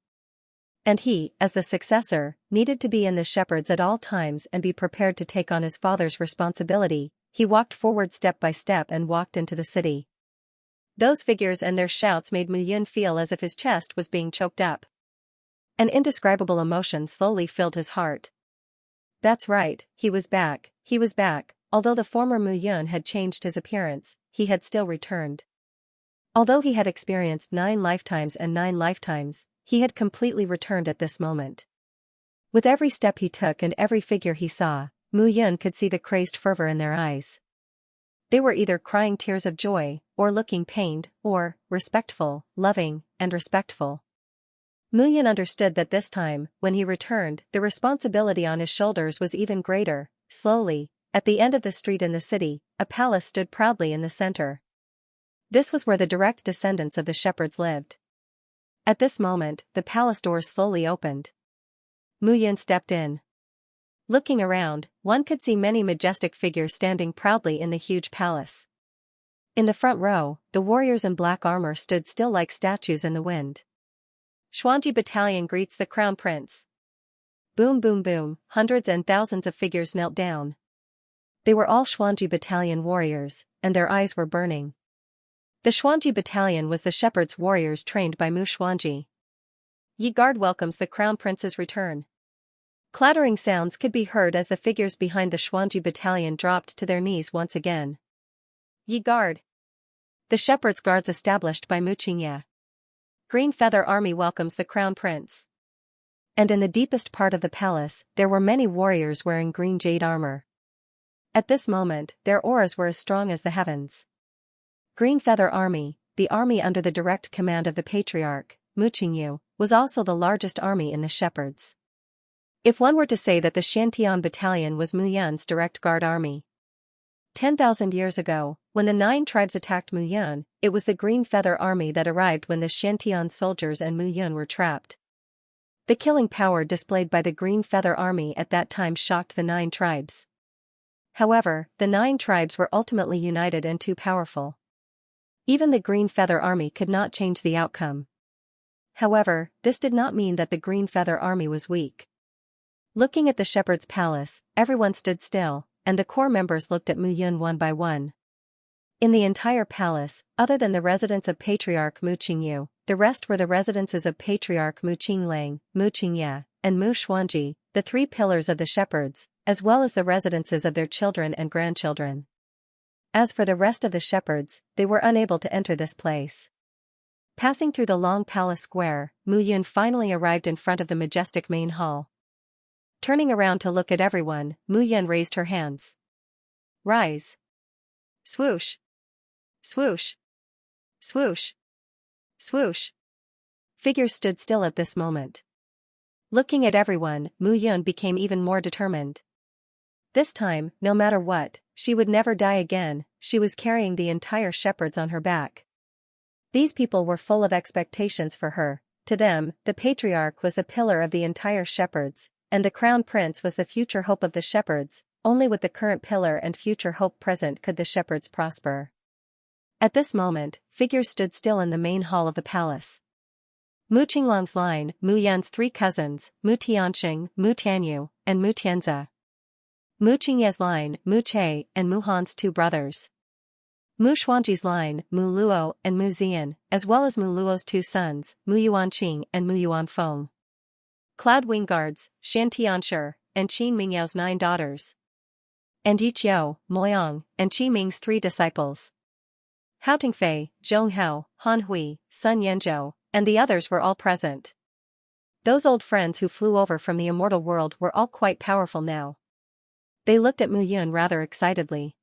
And he, as the successor, needed to be in the shepherds at all times and be prepared to take on his father's responsibility. He walked forward step by step and walked into the city. Those figures and their shouts made Mu Yun feel as if his chest was being choked up. An indescribable emotion slowly filled his heart. That's right, he was back. Although the former Mu Yun had changed his appearance, he had still returned. Although he had experienced 9 lifetimes and 9 lifetimes, he had completely returned at this moment. With every step he took and every figure he saw, Mu Yun could see the crazed fervor in their eyes. They were either crying tears of joy, or looking pained, or respectful, loving, and respectful. Mu Yun understood that this time, when he returned, the responsibility on his shoulders was even greater. Slowly, at the end of the street in the city, a palace stood proudly in the center. This was where the direct descendants of the shepherds lived. At this moment, the palace doors slowly opened. Mu Yun stepped in. Looking around, one could see many majestic figures standing proudly in the huge palace. In the front row, the warriors in black armor stood still like statues in the wind. Xuanji Battalion greets the Crown Prince. Boom boom boom, hundreds and thousands of figures knelt down. They were all Xuanji Battalion warriors, and their eyes were burning. The Xuanji Battalion was the shepherd's warriors trained by Mu Xuanji. Yi Guard welcomes the Crown Prince's return. Clattering sounds could be heard as the figures behind the Xuanji Battalion dropped to their knees once again. Yi Guard. The shepherd's guards established by Mu Qingye. Green Feather Army welcomes the Crown Prince. And in the deepest part of the palace, there were many warriors wearing green jade armor. At this moment, their auras were as strong as the heavens. Green Feather Army, the army under the direct command of the patriarch, Mu Qingyu, was also the largest army in the shepherds. If one were to say that the Xiantian Battalion was Mu Yun's direct guard army. 10,000 years ago, when the 9 tribes attacked Mu Yun, it was the Green Feather Army that arrived when the Xiantian soldiers and Mu Yun were trapped. The killing power displayed by the Green Feather Army at that time shocked the 9 tribes. However, the 9 tribes were ultimately united and too powerful. Even the Green Feather Army could not change the outcome. However, this did not mean that the Green Feather Army was weak. Looking at the shepherd's palace, everyone stood still, and the core members looked at Mu Yun one by one. In the entire palace, other than the residence of Patriarch Mu Qingyu, the rest were the residences of Patriarch Mu Qinglang, Mu Qingye, and Mu Xuanji, the 3 pillars of the shepherds, as well as the residences of their children and grandchildren. As for the rest of the shepherds, they were unable to enter this place. Passing through the long palace square, Mu Yun finally arrived in front of the majestic main hall. Turning around to look at everyone, Mu Yun raised her hands. Rise. Swoosh. Swoosh. Swoosh. Swoosh. Figures stood still at this moment. Looking at everyone, Mu Yun became even more determined. This time, no matter what, she would never die again. She was carrying the entire shepherds on her back. These people were full of expectations for her. To them, the patriarch was the pillar of the entire shepherds, and the crown prince was the future hope of the shepherds. Only with the current pillar and future hope present could the shepherds prosper. At this moment, figures stood still in the main hall of the palace. Mu Qinglong's line, Mu Yan's three cousins, Mu Tianxing, Mu Tianyu, and Mu Tianze. Mu Qingye's line, Mu Che, and Mu Han's two brothers. Mu Xuanji's line, Mu Luo, and Mu Zian, as well as Mu Luo's two sons, Mu Yuanqing and Mu Yuanfeng. Cloud Wing Guards, Shan Tianshi, and Qin Mingyao's 9 daughters. And Yiqiu, Moyang, and Qi Ming's 3 disciples. Hao Tingfei, Zhong Hao, Han Hui, Sun Yanzhou, and the others were all present. Those old friends who flew over from the immortal world were all quite powerful now. They looked at Mu Yun rather excitedly.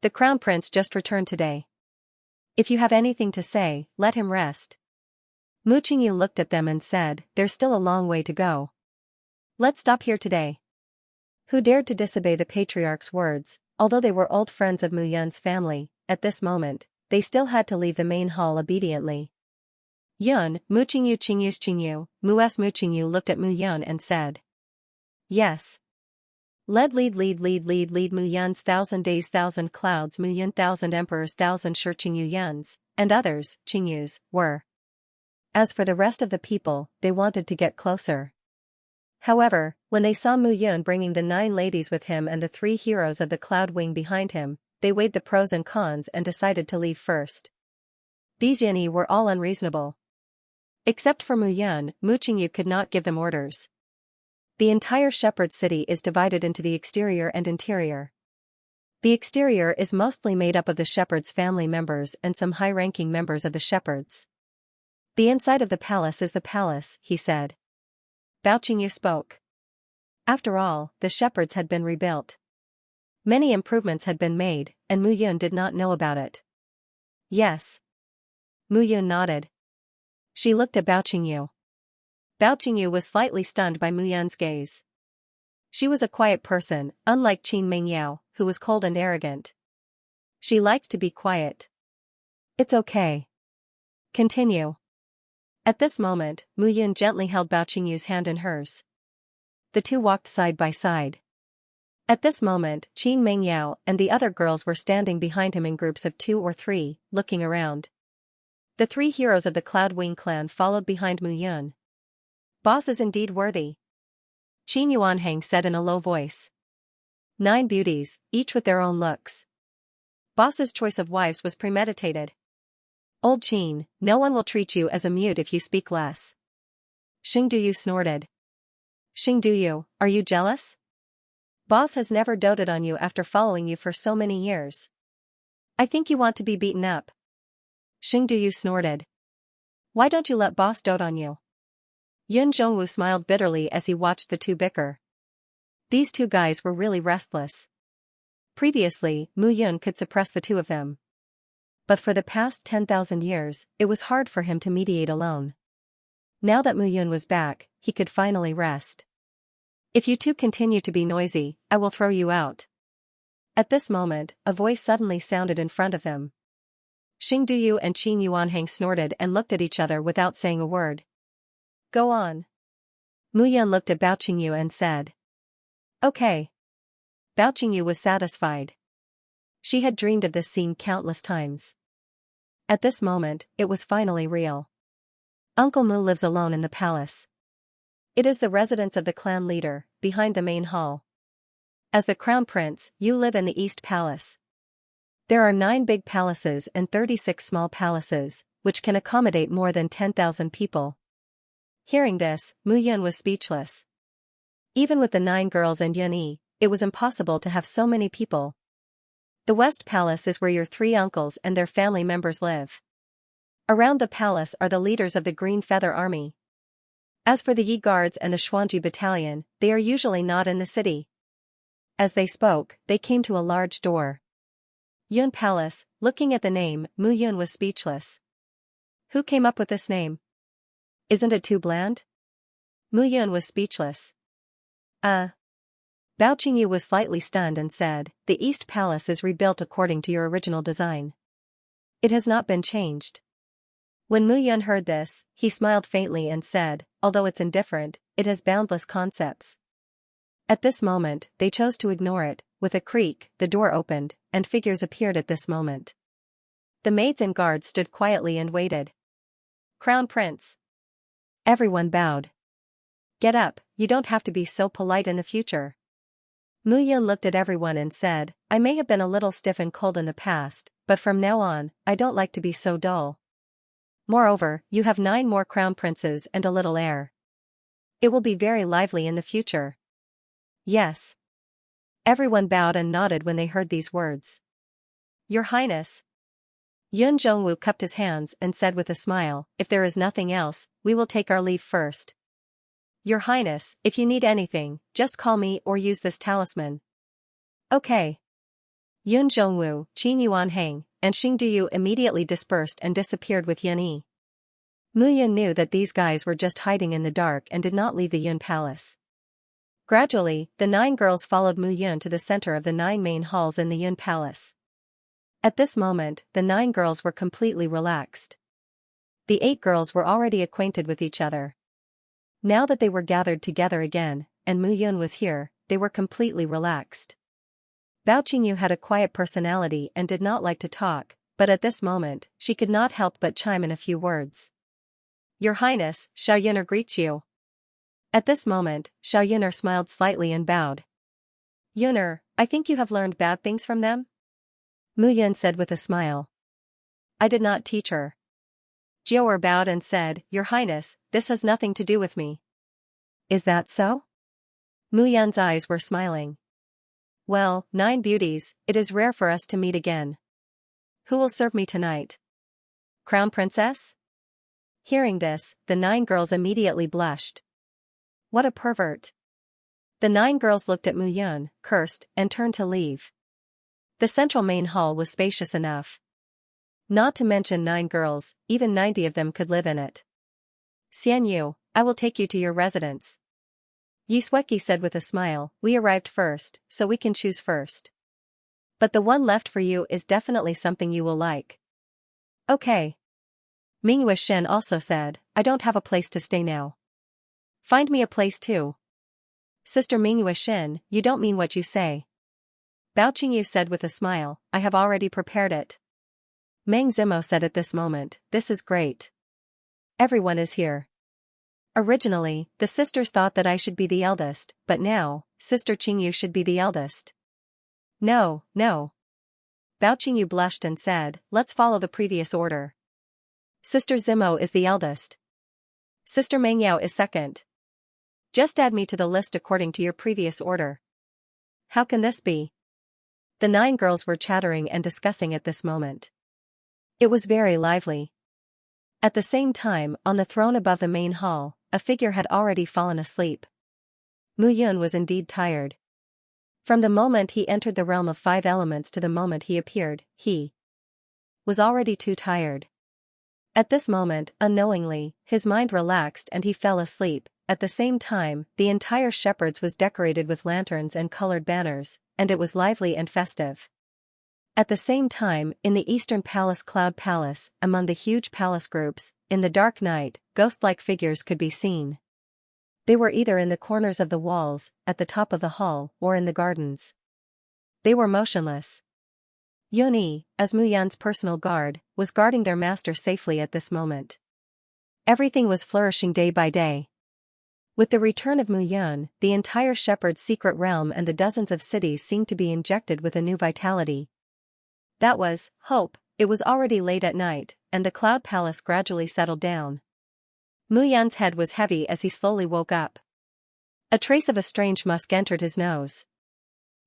The crown prince just returned today. If you have anything to say, let him rest. Mu Qingyu looked at them and said, there's still a long way to go. Let's stop here today. Who dared to disobey the patriarch's words? Although they were old friends of Mu Yun's family, at this moment, they still had to leave the main hall obediently. Yun, Mu Qingyu's Qingyu, Mu Qingyu looked at Mu Yun and said. Yes. Lead Mu Yun's 1,000 days 1,000 clouds Mu Yun 1,000 emperors 1,000 Shi Qingyu Yuns, and others, Qingyus, were. As for the rest of the people, they wanted to get closer. However, when they saw Mu Yun bringing the 9 ladies with him and the 3 heroes of the Cloud Wing behind him, they weighed the pros and cons and decided to leave first. These Yunni were all unreasonable. Except for Mu Yun, Mu Qingyu could not give them orders. The entire shepherd city is divided into the exterior and interior. The exterior is mostly made up of the shepherd's family members and some high-ranking members of the shepherds. The inside of the palace is the palace, he said. Bao Qingyu spoke. After all, the shepherds had been rebuilt. Many improvements had been made, and Mu Yun did not know about it. Yes. Mu Yun nodded. She looked at Bao Qingyu. Bao Qingyu was slightly stunned by Mu Yun's gaze. She was a quiet person, unlike Qin Mingyao, who was cold and arrogant. She liked to be quiet. It's okay. Continue. At this moment, Mu Yun gently held Bao Qingyu's hand in hers. The two walked side by side. At this moment, Qin Mingyao and the other girls were standing behind him in groups of 2 or 3, looking around. The 3 heroes of the Cloud Wing clan followed behind Mu Yun. Boss is indeed worthy. Qin Yuanheng said in a low voice. 9 beauties, each with their own looks. Boss's choice of wives was premeditated. Old Qin, no one will treat you as a mute if you speak less. Xing Duyu snorted. Xing Duyu, are you jealous? Boss has never doted on you after following you for so many years. I think you want to be beaten up. Xing Duyu snorted. Why don't you let boss dote on you? Yun Zhongwu smiled bitterly as he watched the two bicker. These 2 guys were really restless. Previously, Mu Yun could suppress the 2 of them. But for the past 10,000 years, it was hard for him to mediate alone. Now that Mu Yun was back, he could finally rest. If you 2 continue to be noisy, I will throw you out. At this moment, a voice suddenly sounded in front of them. Xing Duyu and Qin Yuanheng snorted and looked at each other without saying a word. Go on. Mu Yun looked at Bao Qingyu and said. Okay. Bao Qingyu was satisfied. She had dreamed of this scene countless times. At this moment, it was finally real. Uncle Mu lives alone in the palace. It is the residence of the clan leader, behind the main hall. As the crown prince, you live in the East Palace. There are 9 big palaces and 36 small palaces, which can accommodate more than 10,000 people. Hearing this, Mu Yun was speechless. Even with the 9 girls and Yunyi, it was impossible to have so many people. The West Palace is where your 3 uncles and their family members live. Around the palace are the leaders of the Green Feather Army. As for the Yi Guards and the Xuanji Battalion, they are usually not in the city. As they spoke, they came to a large door. Yun Palace, looking at the name, Mu Yun was speechless. Who came up with this name? Isn't it too bland? Mu Yun was speechless. Bao Bao Qingyu was slightly stunned and said, "The East Palace is rebuilt according to your original design. It has not been changed." When Mu Yun heard this, he smiled faintly and said, "Although it's indifferent, it has boundless concepts." At this moment, they chose to ignore it. With a creak, the door opened, and figures appeared at this moment. The maids and guards stood quietly and waited. "Crown Prince." Everyone bowed. "Get up, you don't have to be so polite in the future." Mu Yun looked at everyone and said, "I may have been a little stiff and cold in the past, but from now on, I don't like to be so dull. Moreover, you have 9 more crown princes and a little heir. It will be very lively in the future." "Yes." Everyone bowed and nodded when they heard these words. "Your Highness." Yun Zhongwu cupped his hands and said with a smile, "If there is nothing else, we will take our leave first." "Your Highness, if you need anything, just call me or use this talisman." "Okay." Yun Zhongwu, Qin Yuanhang, and Xing Duyu immediately dispersed and disappeared with Yun Yi. Mu Yun knew that these guys were just hiding in the dark and did not leave the Yun Palace. Gradually, the 9 girls followed Mu Yun to the center of the 9 main halls in the Yun Palace. At this moment, the 9 girls were completely relaxed. The 8 girls were already acquainted with each other. Now that they were gathered together again, and Mu Yun was here, they were completely relaxed. Bao Qingyu had a quiet personality and did not like to talk, but at this moment, she could not help but chime in a few words. "Your Highness, Xiao Yuner greets you." At this moment, Xiao Yuner smiled slightly and bowed. "Yuner, I think you have learned bad things from them?" Mu Yun said with a smile. "I did not teach her." Jiu'er bowed and said, "Your Highness, this has nothing to do with me." "Is that so?" Mu Yun's eyes were smiling. "Well, 9 beauties, it is rare for us to meet again. Who will serve me tonight?" "Crown Princess?" Hearing this, the 9 girls immediately blushed. What a pervert. The 9 girls looked at Mu Yun, cursed, and turned to leave. The central main hall was spacious enough. Not to mention 9 girls, even 90 of them could live in it. "Xianyu, I will take you to your residence." Yusweki said with a smile, "We arrived first, so we can choose first. But the one left for you is definitely something you will like." "Okay." Mingyue Shen also said, "I don't have a place to stay now. Find me a place too." "Sister Mingyue Shen, you don't mean what you say." Bao Qingyu said with a smile, "I have already prepared it." Meng Zimo said at this moment, "This is great. Everyone is here." Originally, the sisters thought that I should be the eldest, but now, Sister Qingyu should be the eldest. No, no. Bao Qingyu blushed and said, "Let's follow the previous order. Sister Zimo is the eldest. Sister Mengyao is second. Just add me to the list according to your previous order." "How can this be?" The 9 girls were chattering and discussing at this moment. It was very lively. At the same time, on the throne above the main hall, a figure had already fallen asleep. Mu Yun was indeed tired. From the moment he entered the realm of 5 elements to the moment he appeared, he was already too tired. At this moment, unknowingly, his mind relaxed and he fell asleep. At the same time, the entire Shepherds was decorated with lanterns and colored banners, and it was lively and festive. At the same time, in the Eastern Palace Cloud Palace, among the huge palace groups, in the dark night, ghost-like figures could be seen. They were either in the corners of the walls, at the top of the hall, or in the gardens. They were motionless. Yun Yi, as Mu Yun's personal guard, was guarding their master safely at this moment. Everything was flourishing day by day. With the return of Mu Yun, the entire Shepherd's secret realm and the dozens of cities seemed to be injected with a new vitality. That was hope. It was already late at night, and the Cloud Palace gradually settled down. Mu Yun's head was heavy as he slowly woke up. A trace of a strange musk entered his nose.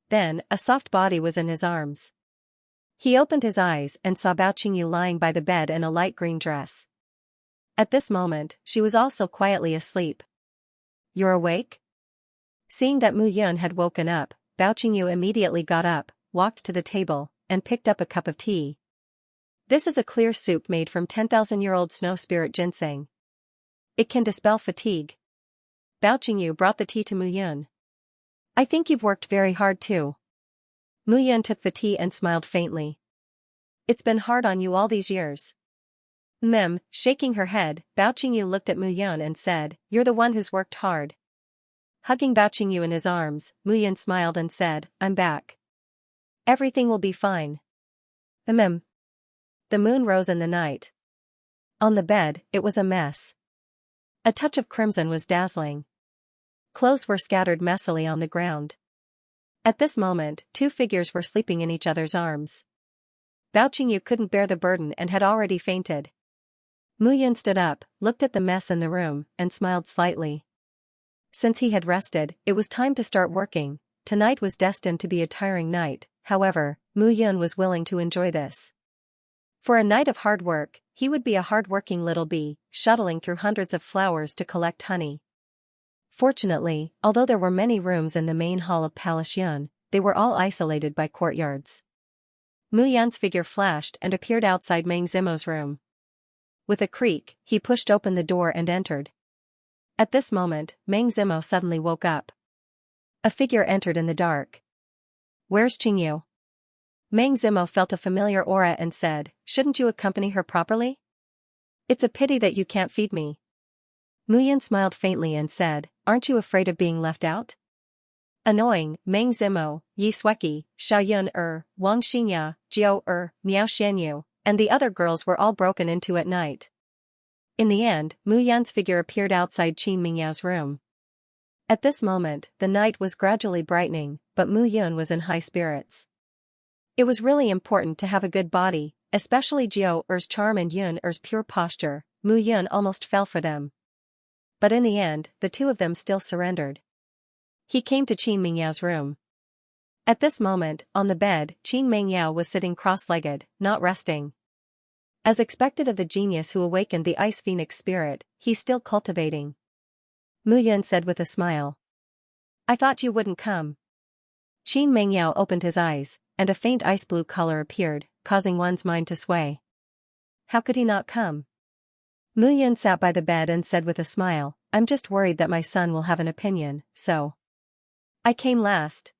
Then, a soft body was in his arms. He opened his eyes and saw Bao Qingyu lying by the bed in a light green dress. At this moment, she was also quietly asleep. "You're awake?" Seeing that Mu Yun had woken up, Bao Qingyu immediately got up, walked to the table, and picked up a cup of tea. This is a clear soup made from 10,000-year-old snow spirit ginseng. It can dispel fatigue. Bao Qingyu brought the tea to Mu Yun. I think you've worked very hard too. Mu Yun took the tea and smiled faintly. It's been hard on you all these years. Shaking her head, Bao Qingyu looked at Mu Yun and said, you're the one who's worked hard. Hugging Bao Qingyu in his arms, Mu Yun smiled and said, I'm back. Everything will be fine. The moon rose in the night. On the bed, it was a mess. A touch of crimson was dazzling. Clothes were scattered messily on the ground. At this moment, two figures were sleeping in each other's arms. Bao Qingyu couldn't bear the burden and had already fainted. Mu Yun stood up, looked at the mess in the room, and smiled slightly. Since he had rested, it was time to start working. Tonight was destined to be a tiring night, however, Mu Yun was willing to enjoy this. For a night of hard work, he would be a hard-working little bee, shuttling through hundreds of flowers to collect honey. Fortunately, although there were many rooms in the main hall of Palace Yun, they were all isolated by courtyards. Mu Yun's figure flashed and appeared outside Meng Zimo's room. With a creak, he pushed open the door and entered. At this moment, Meng Zimo suddenly woke up. A figure entered in the dark. Where's Qingyu? Meng Zimo felt a familiar aura and said, shouldn't you accompany her properly? It's a pity that you can't feed me. Mu Yun smiled faintly and said, aren't you afraid of being left out? Annoying, Meng Zimo, Yi Sueki, Xiaoyun Wang Xianxia, Jiao Miao Xianyu, and the other girls were all broken into at night. In the end, Mu Yun's figure appeared outside Qin Mingyao's room. At this moment, the night was gradually brightening, but Mu Yun was in high spirits. It was really important to have a good body, especially Jiao Er's charm and Yun Er's pure posture. Mu Yun almost fell for them. But in the end, the two of them still surrendered. He came to Qin Mingyao's room. At this moment, on the bed, Qin Mingyao was sitting cross-legged, not resting. As expected of the genius who awakened the Ice Phoenix spirit, he's still cultivating. Mu Yun said with a smile. I thought you wouldn't come. Qin Mingyao opened his eyes, and a faint ice blue color appeared, causing one's mind to sway. How could he not come? Mu Yun sat by the bed and said with a smile, I'm just worried that my son will have an opinion, so. I came last.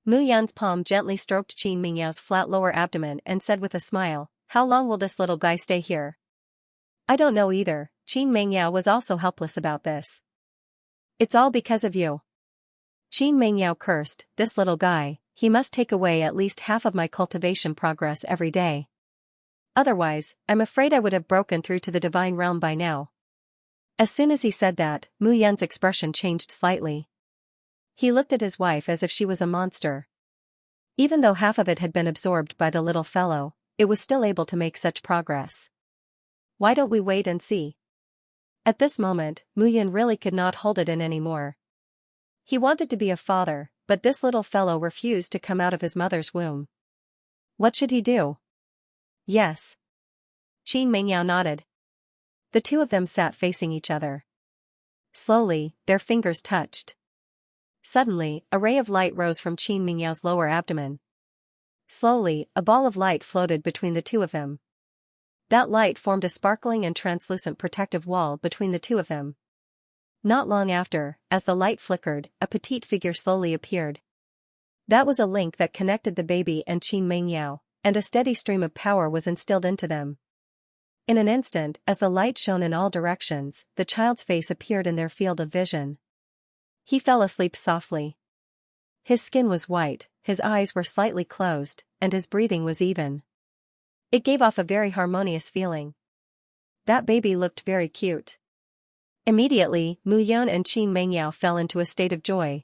Mu Yun's palm gently stroked Qin Mingyao's flat lower abdomen and said with a smile, how long will this little guy stay here? I don't know either. Qin Mingyao was also helpless about this. It's all because of you. Qin Mingyao cursed, this little guy, he must take away at least half of my cultivation progress every day. Otherwise, I'm afraid I would have broken through to the divine realm by now. As soon as he said that, Mu Yun's expression changed slightly. He looked at his wife as if she was a monster. Even though half of it had been absorbed by the little fellow, it was still able to make such progress. Why don't we wait and see? At this moment, Mu Yun really could not hold it in anymore. He wanted to be a father, but this little fellow refused to come out of his mother's womb. What should he do? Yes. Qin Mingyao nodded. The two of them sat facing each other. Slowly, their fingers touched. Suddenly, a ray of light rose from Qin Mingyao's lower abdomen. Slowly, a ball of light floated between the two of them. That light formed a sparkling and translucent protective wall between the two of them. Not long after, as the light flickered, a petite figure slowly appeared. That was a link that connected the baby and Qin Mingyao, and a steady stream of power was instilled into them. In an instant, as the light shone in all directions, the child's face appeared in their field of vision. He fell asleep softly. His skin was white, his eyes were slightly closed, and his breathing was even. It gave off a very harmonious feeling. That baby looked very cute. Immediately, Mu Yun and Qin Mingyao fell into a state of joy.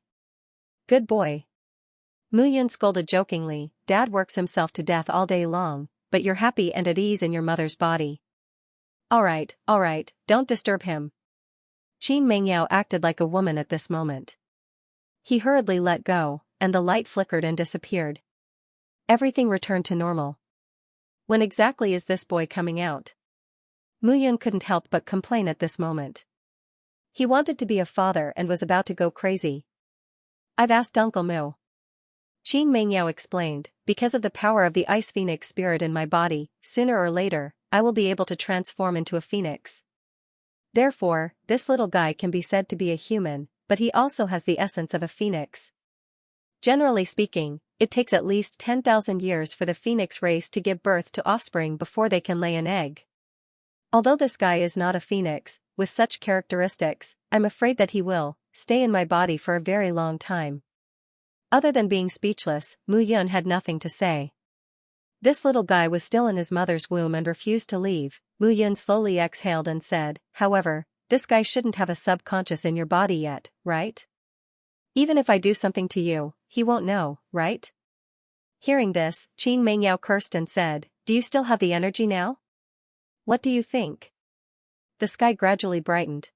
Good boy. Mu Yun scolded jokingly, Dad works himself to death all day long, but you're happy and at ease in your mother's body. All right, don't disturb him. Qin Mingyao acted like a woman at this moment. He hurriedly let go, and the light flickered and disappeared. Everything returned to normal. When exactly is this boy coming out? Mu Yun couldn't help but complain at this moment. He wanted to be a father and was about to go crazy. I've asked Uncle Mu. Qin Mingyao explained, because of the power of the Ice Phoenix spirit in my body, sooner or later, I will be able to transform into a phoenix. Therefore, this little guy can be said to be a human, but he also has the essence of a phoenix. Generally speaking, it takes at least 10,000 years for the phoenix race to give birth to offspring before they can lay an egg. Although this guy is not a phoenix, with such characteristics, I'm afraid that he will stay in my body for a very long time. Other than being speechless, Mu Yun had nothing to say. This little guy was still in his mother's womb and refused to leave. Mu Yun slowly exhaled and said, however, this guy shouldn't have a subconscious in your body yet, right? Even if I do something to you, he won't know, right? Hearing this, Qin Mengyao cursed and said, do you still have the energy now? What do you think? The sky gradually brightened.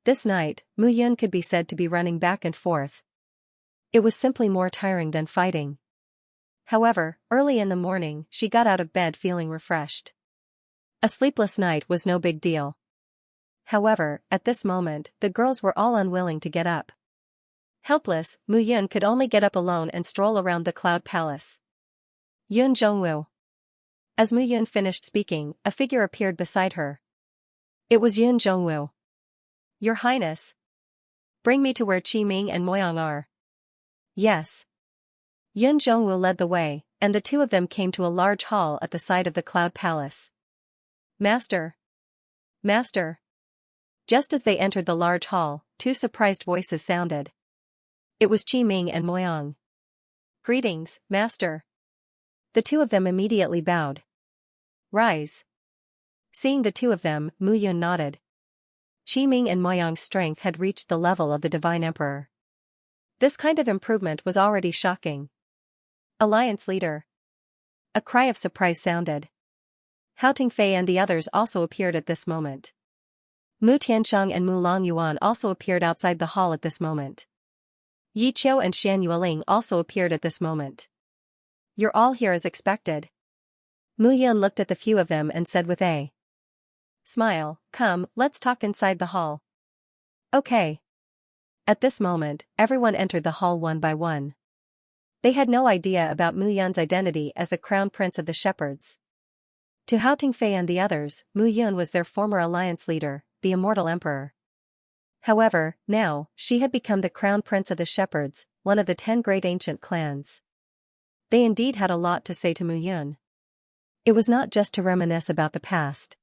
This night, Mu Yun could be said to be running back and forth. It was simply more tiring than fighting. However, early in the morning, she got out of bed feeling refreshed. A sleepless night was no big deal. However, at this moment, the girls were all unwilling to get up. Helpless, Mu Yun could only get up alone and stroll around the Cloud Palace. Yun Zhongwu. As Mu Yun finished speaking, a figure appeared beside her. It was Yun Zhongwu. Your Highness. Bring me to where Qi Ming and Moyang are. Yes. Yun Zhongwu led the way, and the two of them came to a large hall at the side of the Cloud Palace. Master. Master. Just as they entered the large hall, two surprised voices sounded. It was Qi Ming and Moyang. Greetings, Master. The two of them immediately bowed. Rise. Seeing the two of them, Mu Yun nodded. Qi Ming and Moyang's strength had reached the level of the Divine Emperor. This kind of improvement was already shocking. Alliance leader. A cry of surprise sounded. Hao Tingfei and the others also appeared at this moment. Mu Tiansheng and Mu Longyuan also appeared outside the hall at this moment. Yi Qiu and Xian Yueling also appeared at this moment. You're all here as expected. Mu Yun looked at the few of them and said with a smile, come, let's talk inside the hall. Okay. At this moment, everyone entered the hall one by one. They had no idea about Mu Yun's identity as the crown prince of the shepherds. To Hao Tingfei and the others, Mu Yun was their former alliance leader, the immortal emperor. However, now, she had become the crown prince of the shepherds, one of the 10 great ancient clans. They indeed had a lot to say to Mu Yun. It was not just to reminisce about the past.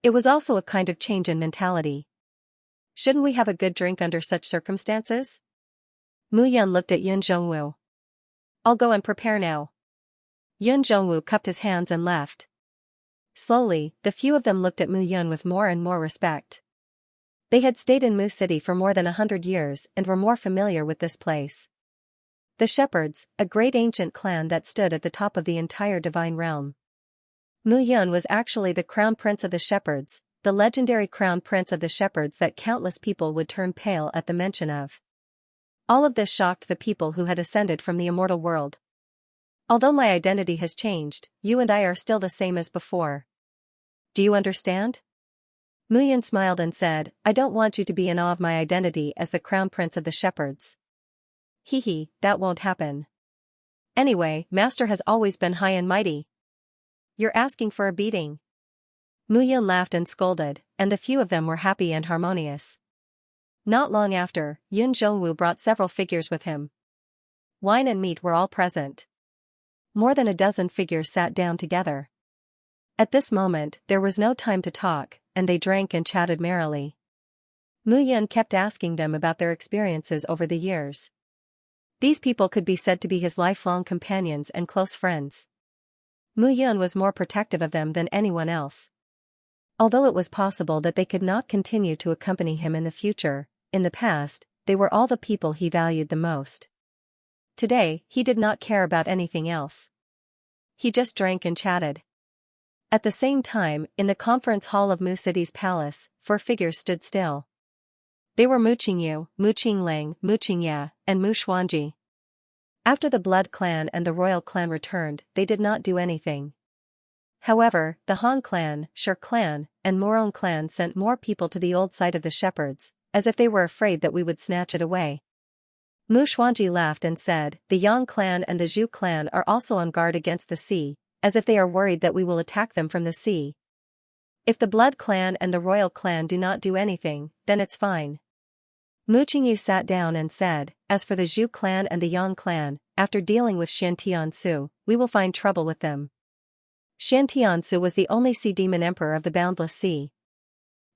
It was also a kind of change in mentality. Shouldn't we have a good drink under such circumstances? Mu Yun looked at Yun Zhongwu. I'll go and prepare now. Yun Zhongwu cupped his hands and left. Slowly, the few of them looked at Mu Yun with more and more respect. They had stayed in Mu City for more than 100 years and were more familiar with this place. The Shepherds, a great ancient clan that stood at the top of the entire divine realm. Mu Yun was actually the crown prince of the Shepherds, the legendary crown prince of the Shepherds that countless people would turn pale at the mention of. All of this shocked the people who had ascended from the immortal world. Although my identity has changed, you and I are still the same as before. Do you understand? Mu Yun smiled and said, I don't want you to be in awe of my identity as the crown prince of the Shepherds. Hee, that won't happen. Anyway, Master has always been high and mighty. You're asking for a beating. Mu Yun laughed and scolded, and the few of them were happy and harmonious. Not long after, Yun Zhongwu brought several figures with him. Wine and meat were all present. More than a dozen figures sat down together. At this moment, there was no time to talk, and they drank and chatted merrily. Mu Yun kept asking them about their experiences over the years. These people could be said to be his lifelong companions and close friends. Mu Yun was more protective of them than anyone else. Although it was possible that they could not continue to accompany him in the future, in the past, they were all the people he valued the most. Today, he did not care about anything else. He just drank and chatted. At the same time, in the conference hall of Mu City's palace, 4 figures stood still. They were Mu Qingyu, Mu Qinglang, Mu Qingya, and Mu Xuanji. After the Blood Clan and the Royal Clan returned, they did not do anything. However, the Han Clan, Shi Clan, and Morong Clan sent more people to the old site of the Shepherds, as if they were afraid that we would snatch it away. Mu Xuanji laughed and said, the Yang Clan and the Zhu Clan are also on guard against the sea, as if they are worried that we will attack them from the sea. If the Blood Clan and the Royal Clan do not do anything, then it's fine. Mu Qingyu sat down and said, as for the Zhu clan and the Yang clan, after dealing with Shen Tiansu, we will find trouble with them. Shen Tiansu was the only sea demon emperor of the boundless sea.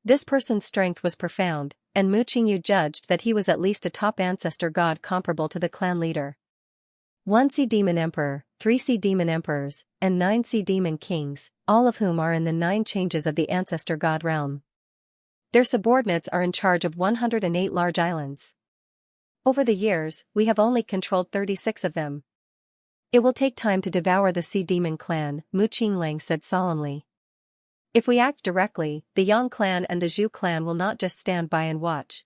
This person's strength was profound, and Mu Qingyu judged that he was at least a top ancestor god comparable to the clan leader. 1 sea demon emperor, 3 sea demon emperors, and 9 sea demon kings, all of whom are in the 9 changes of the ancestor god realm. Their subordinates are in charge of 108 large islands. Over the years, we have only controlled 36 of them. It will take time to devour the Sea Demon clan, Mu Qinglang said solemnly. If we act directly, the Yang clan and the Zhu clan will not just stand by and watch.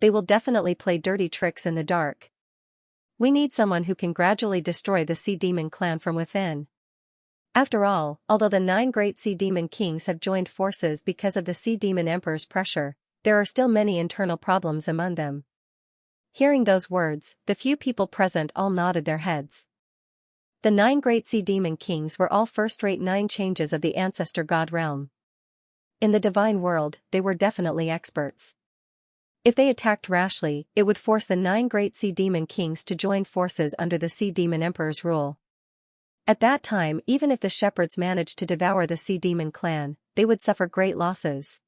They will definitely play dirty tricks in the dark. We need someone who can gradually destroy the Sea Demon clan from within. After all, although the 9 great Sea Demon kings have joined forces because of the Sea Demon Emperor's pressure, there are still many internal problems among them. Hearing those words, the few people present all nodded their heads. The 9 great Sea Demon kings were all first-rate 9 changes of the ancestor god realm. In the divine world, they were definitely experts. If they attacked rashly, it would force the 9 great Sea Demon kings to join forces under the Sea Demon Emperor's rule. At that time, even if the shepherds managed to devour the Sea Demon clan, they would suffer great losses.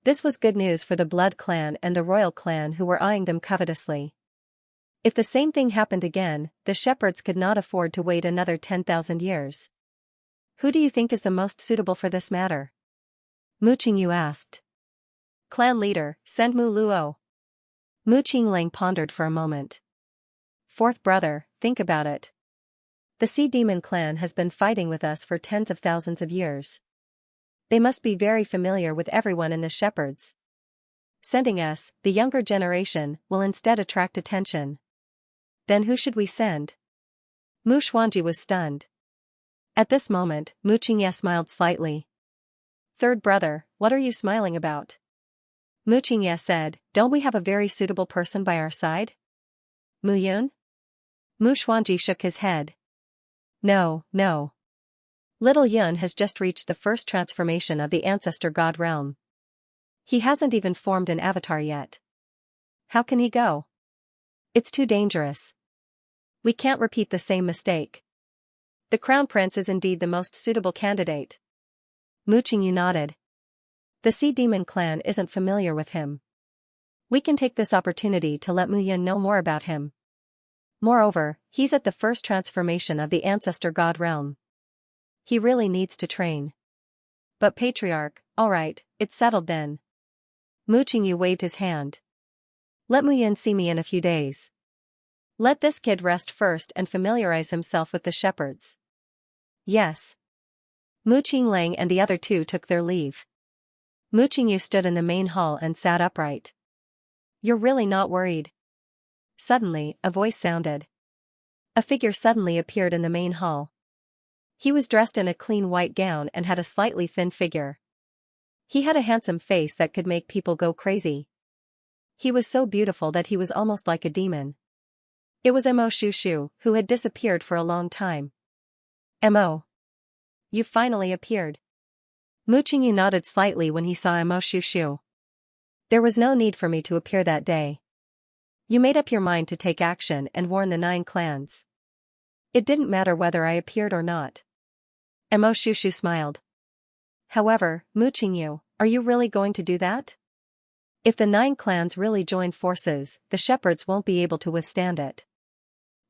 This was good news for the Blood clan and the Royal clan who were eyeing them covetously. If the same thing happened again, the shepherds could not afford to wait another 10,000 years. Who do you think is the most suitable for this matter? Mu Qingyu asked. Clan leader, send Mu Luo. Mu Qinglang pondered for a moment. 4th brother, think about it. The Sea Demon clan has been fighting with us for tens of thousands of years. They must be very familiar with everyone in the shepherds. Sending us, the younger generation, will instead attract attention. Then who should we send? Mu Xuanji was stunned. At this moment, Mu Qingye smiled slightly. 3rd brother, what are you smiling about? Mu Qingye said, don't we have a very suitable person by our side? Mu Yun? Mu Xuanji shook his head. No, no. Little Yun has just reached the first transformation of the ancestor god realm. He hasn't even formed an avatar yet. How can he go? It's too dangerous. We can't repeat the same mistake. The Crown Prince is indeed the most suitable candidate. Mu Qingyu nodded. The Sea Demon clan isn't familiar with him. We can take this opportunity to let Mu Yun know more about him. Moreover, he's at the first transformation of the ancestor god realm. He really needs to train. But Patriarch, alright, it's settled then. Mu Qingyu waved his hand. Let Mu Yun see me in a few days. Let this kid rest first and familiarize himself with the shepherds. Yes. Mu Qinglang and the other 2 took their leave. Mu Qingyu stood in the main hall and sat upright. You're really not worried? Suddenly, a voice sounded. A figure suddenly appeared in the main hall. He was dressed in a clean white gown and had a slightly thin figure. He had a handsome face that could make people go crazy. He was so beautiful that he was almost like a demon. It was Mo Shushu, who had disappeared for a long time. Mo. You finally appeared. Mu Qingyu nodded slightly when he saw Mo Shushu. There was no need for me to appear that day. You made up your mind to take action and warn the 9 clans. It didn't matter whether I appeared or not. Mo Shushu smiled. However, Mu Qingyu, are you really going to do that? If the 9 clans really join forces, the shepherds won't be able to withstand it.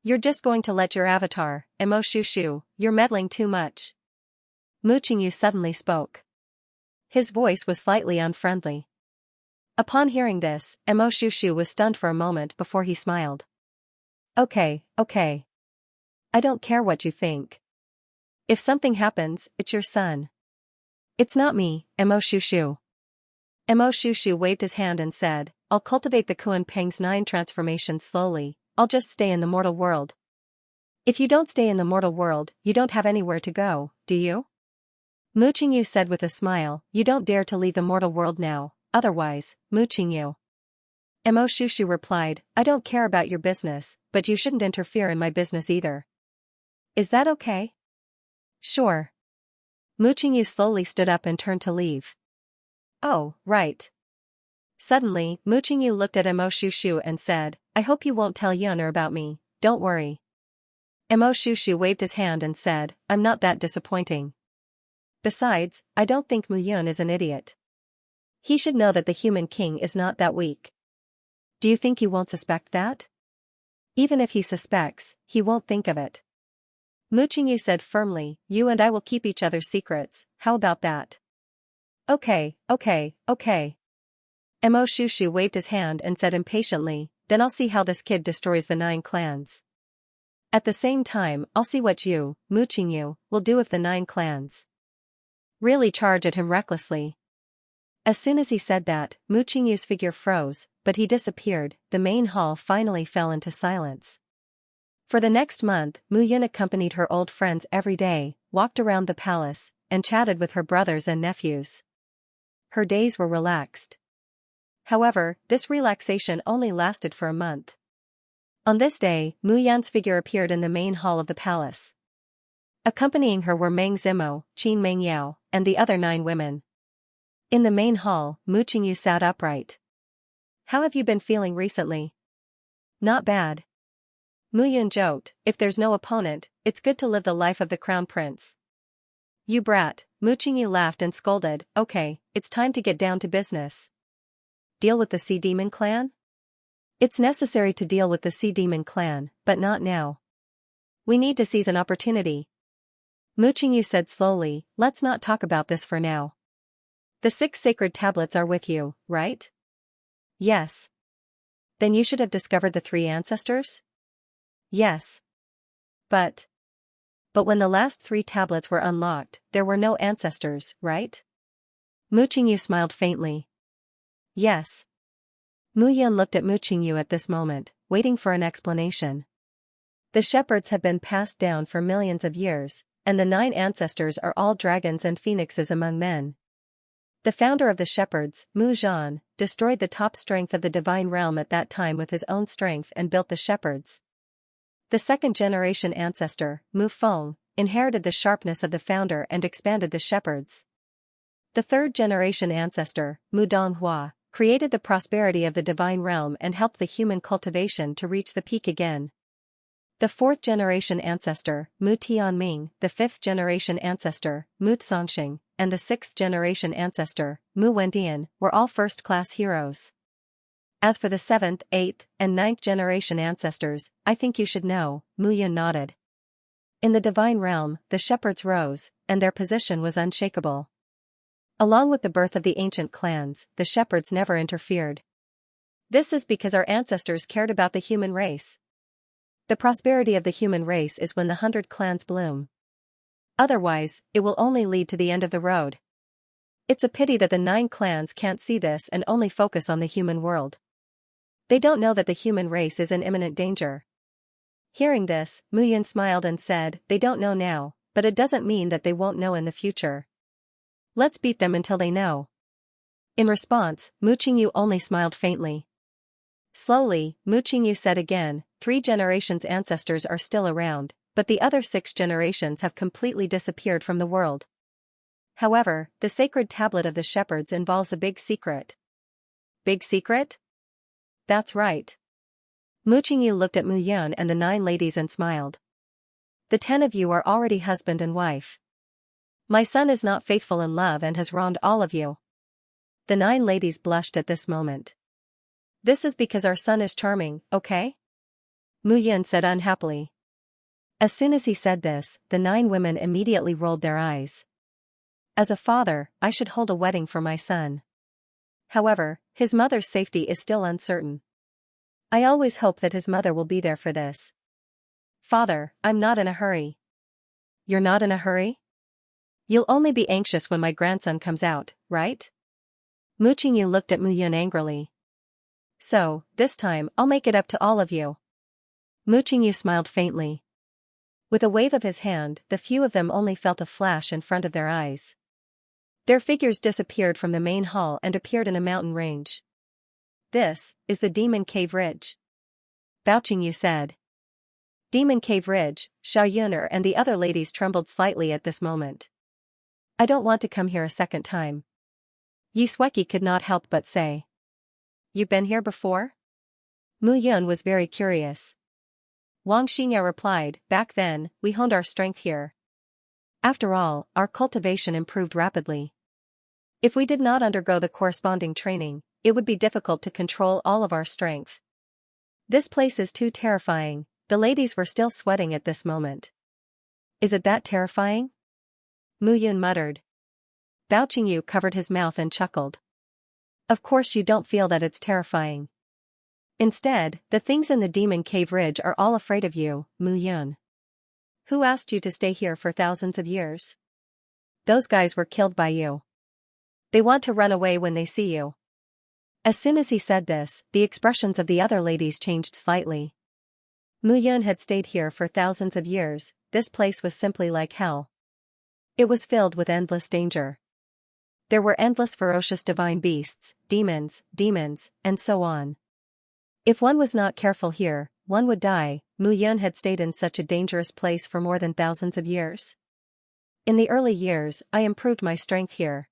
You're just going to let your avatar, Mo Shushu, you're meddling too much. Mu Qingyu suddenly spoke. His voice was slightly unfriendly. Upon hearing this, Mo Shushu was stunned for a moment before he smiled. Okay. I don't care what you think. If something happens, it's your son. It's not me, Mo Shushu. Mo Shushu waved his hand and said, I'll cultivate the Kuan Peng's 9 transformations slowly, I'll just stay in the mortal world. If you don't stay in the mortal world, you don't have anywhere to go, do you? Mu Qingyu said with a smile, you don't dare to leave the mortal world now, otherwise, Mu Qingyu. Mo Shushu replied, I don't care about your business, but you shouldn't interfere in my business either. Is that okay? Sure. Mu Qingyu slowly stood up and turned to leave. Oh, right. Suddenly, Mu Qingyu looked at Mo Shushu and said, I hope you won't tell Yuner about me, don't worry. Mo Shushu waved his hand and said, I'm not that disappointing. Besides, I don't think Mu Yun is an idiot. He should know that the human king is not that weak. Do you think you won't suspect that? Even if he suspects, he won't think of it. Mu Qingyu said firmly, you and I will keep each other's secrets, how about that? Okay. Mo Shushu waved his hand and said impatiently, then I'll see how this kid destroys the 9 clans. At the same time, I'll see what you, Mu Qingyu, will do if the 9 clans really charge at him recklessly. As soon as he said that, Mu Qingyu's figure froze, but he disappeared. The main hall finally fell into silence. For the next month, Mu Yun accompanied her old friends every day, walked around the palace, and chatted with her brothers and nephews. Her days were relaxed. However, this relaxation only lasted for a month. On this day, Mu Yan's figure appeared in the main hall of the palace. Accompanying her were Meng Zimo, Qin Mengyao, and the other 9 women. In the main hall, Mu Qingyu sat upright. How have you been feeling recently? Not bad. Mu Yun joked, if there's no opponent, it's good to live the life of the crown prince. You brat, Mu Qingyu laughed and scolded, okay, it's time to get down to business. Deal with the Sea Demon clan? It's necessary to deal with the Sea Demon clan, but not now. We need to seize an opportunity. Mu Qingyu said slowly, let's not talk about this for now. The 6 sacred tablets are with you, right? Yes. Then you should have discovered the 3 ancestors? Yes. But when the last 3 tablets were unlocked, there were no ancestors, right? Mu Qingyu smiled faintly. Yes. Mu Yun looked at Mu Qingyu at this moment, waiting for an explanation. The shepherds have been passed down for millions of years, and the 9 ancestors are all dragons and phoenixes among men. The founder of the shepherds, Mu Zhan, destroyed the top strength of the divine realm at that time with his own strength and built the shepherds. The 2nd generation ancestor, Mu Feng, inherited the sharpness of the founder and expanded the shepherds. The 3rd generation ancestor, Mu Donghua, created the prosperity of the divine realm and helped the human cultivation to reach the peak again. The 4th generation ancestor, Mu Tianming, the 5th generation ancestor, Mu Tsongxing, and the 6th generation ancestor, Mu Wendian, were all first-class heroes. As for the 7th, 8th, and 9th generation ancestors, I think you should know, Mu Yun nodded. In the divine realm, the shepherds rose, and their position was unshakable. Along with the birth of the ancient clans, the shepherds never interfered. This is because our ancestors cared about the human race. The prosperity of the human race is when the 100 clans bloom. Otherwise, it will only lead to the end of the road. It's a pity that the 9 clans can't see this and only focus on the human world. They don't know that the human race is in imminent danger. Hearing this, Mu Yun smiled and said, they don't know now, but it doesn't mean that they won't know in the future. Let's beat them until they know. In response, Mu Qingyu only smiled faintly. Slowly, Mu Qingyu said again, 3 generations ancestors are still around, but the other 6 generations have completely disappeared from the world. However, the sacred tablet of the shepherds involves a big secret. Big secret? That's right. Mu Qingyu looked at Mu Yun and the 9 ladies and smiled. The 10 of you are already husband and wife. My son is not faithful in love and has wronged all of you. The 9 ladies blushed at this moment. This is because our son is charming, okay? Mu Yun said unhappily. As soon as he said this, the 9 women immediately rolled their eyes. As a father, I should hold a wedding for my son. However, his mother's safety is still uncertain. I always hope that his mother will be there for this. Father, I'm not in a hurry. You're not in a hurry? You'll only be anxious when my grandson comes out, right? Mu Qingyu looked at Mu Yun angrily. So, this time I'll make it up to all of you. Mu Qingyu smiled faintly. With a wave of his hand, the few of them only felt a flash in front of their eyes. Their figures disappeared from the main hall and appeared in a mountain range. This is the Demon Cave Ridge. Bao Qingyu said. Demon Cave Ridge, Xiao Yuner and the other ladies trembled slightly at this moment. I don't want to come here a second time. Yi Sueki could not help but say. You've been here before? Mu Yun was very curious. Wang Xianxia replied, back then, we honed our strength here. After all, our cultivation improved rapidly. If we did not undergo the corresponding training, it would be difficult to control all of our strength. This place is too terrifying. The ladies were still sweating at this moment. Is it that terrifying? Mu Yun muttered. Bao Qingyu covered his mouth and chuckled. Of course you don't feel that it's terrifying. Instead, the things in the Demon Cave Ridge are all afraid of you, Mu Yun. Who asked you to stay here for thousands of years? Those guys were killed by you. They want to run away when they see you. As soon as he said this, the expressions of the other ladies changed slightly. Mu Yun had stayed here for thousands of years. This place was simply like hell. It was filled with endless danger. There were endless ferocious divine beasts, demons, and so on. If one was not careful here, one would die. Mu Yun had stayed in such a dangerous place for more than thousands of years. In the early years, I improved my strength here.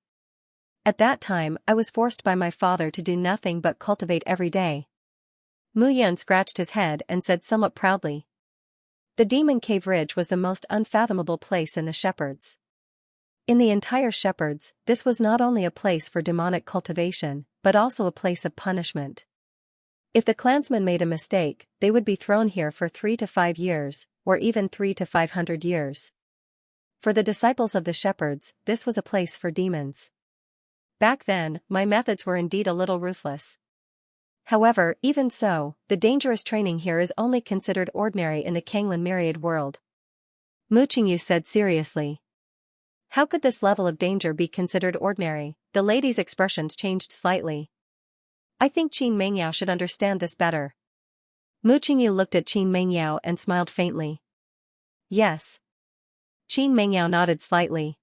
At that time, I was forced by my father to do nothing but cultivate every day. Mu Yun scratched his head and said somewhat proudly. The Demon Cave Ridge was the most unfathomable place in the Shepherds. In the entire Shepherds, this was not only a place for demonic cultivation, but also a place of punishment. If the clansmen made a mistake, they would be thrown here for 3 to 5 years, or even 3 to 500 years. For the disciples of the Shepherds, this was a place for demons. Back then, my methods were indeed a little ruthless. However, even so, the dangerous training here is only considered ordinary in the Kanglan myriad world. Mu Qingyu said seriously. How could this level of danger be considered ordinary? The lady's expressions changed slightly. I think Qin Mengyao should understand this better. Mu Qingyu looked at Qin Mengyao and smiled faintly. Yes. Qin Mengyao nodded slightly.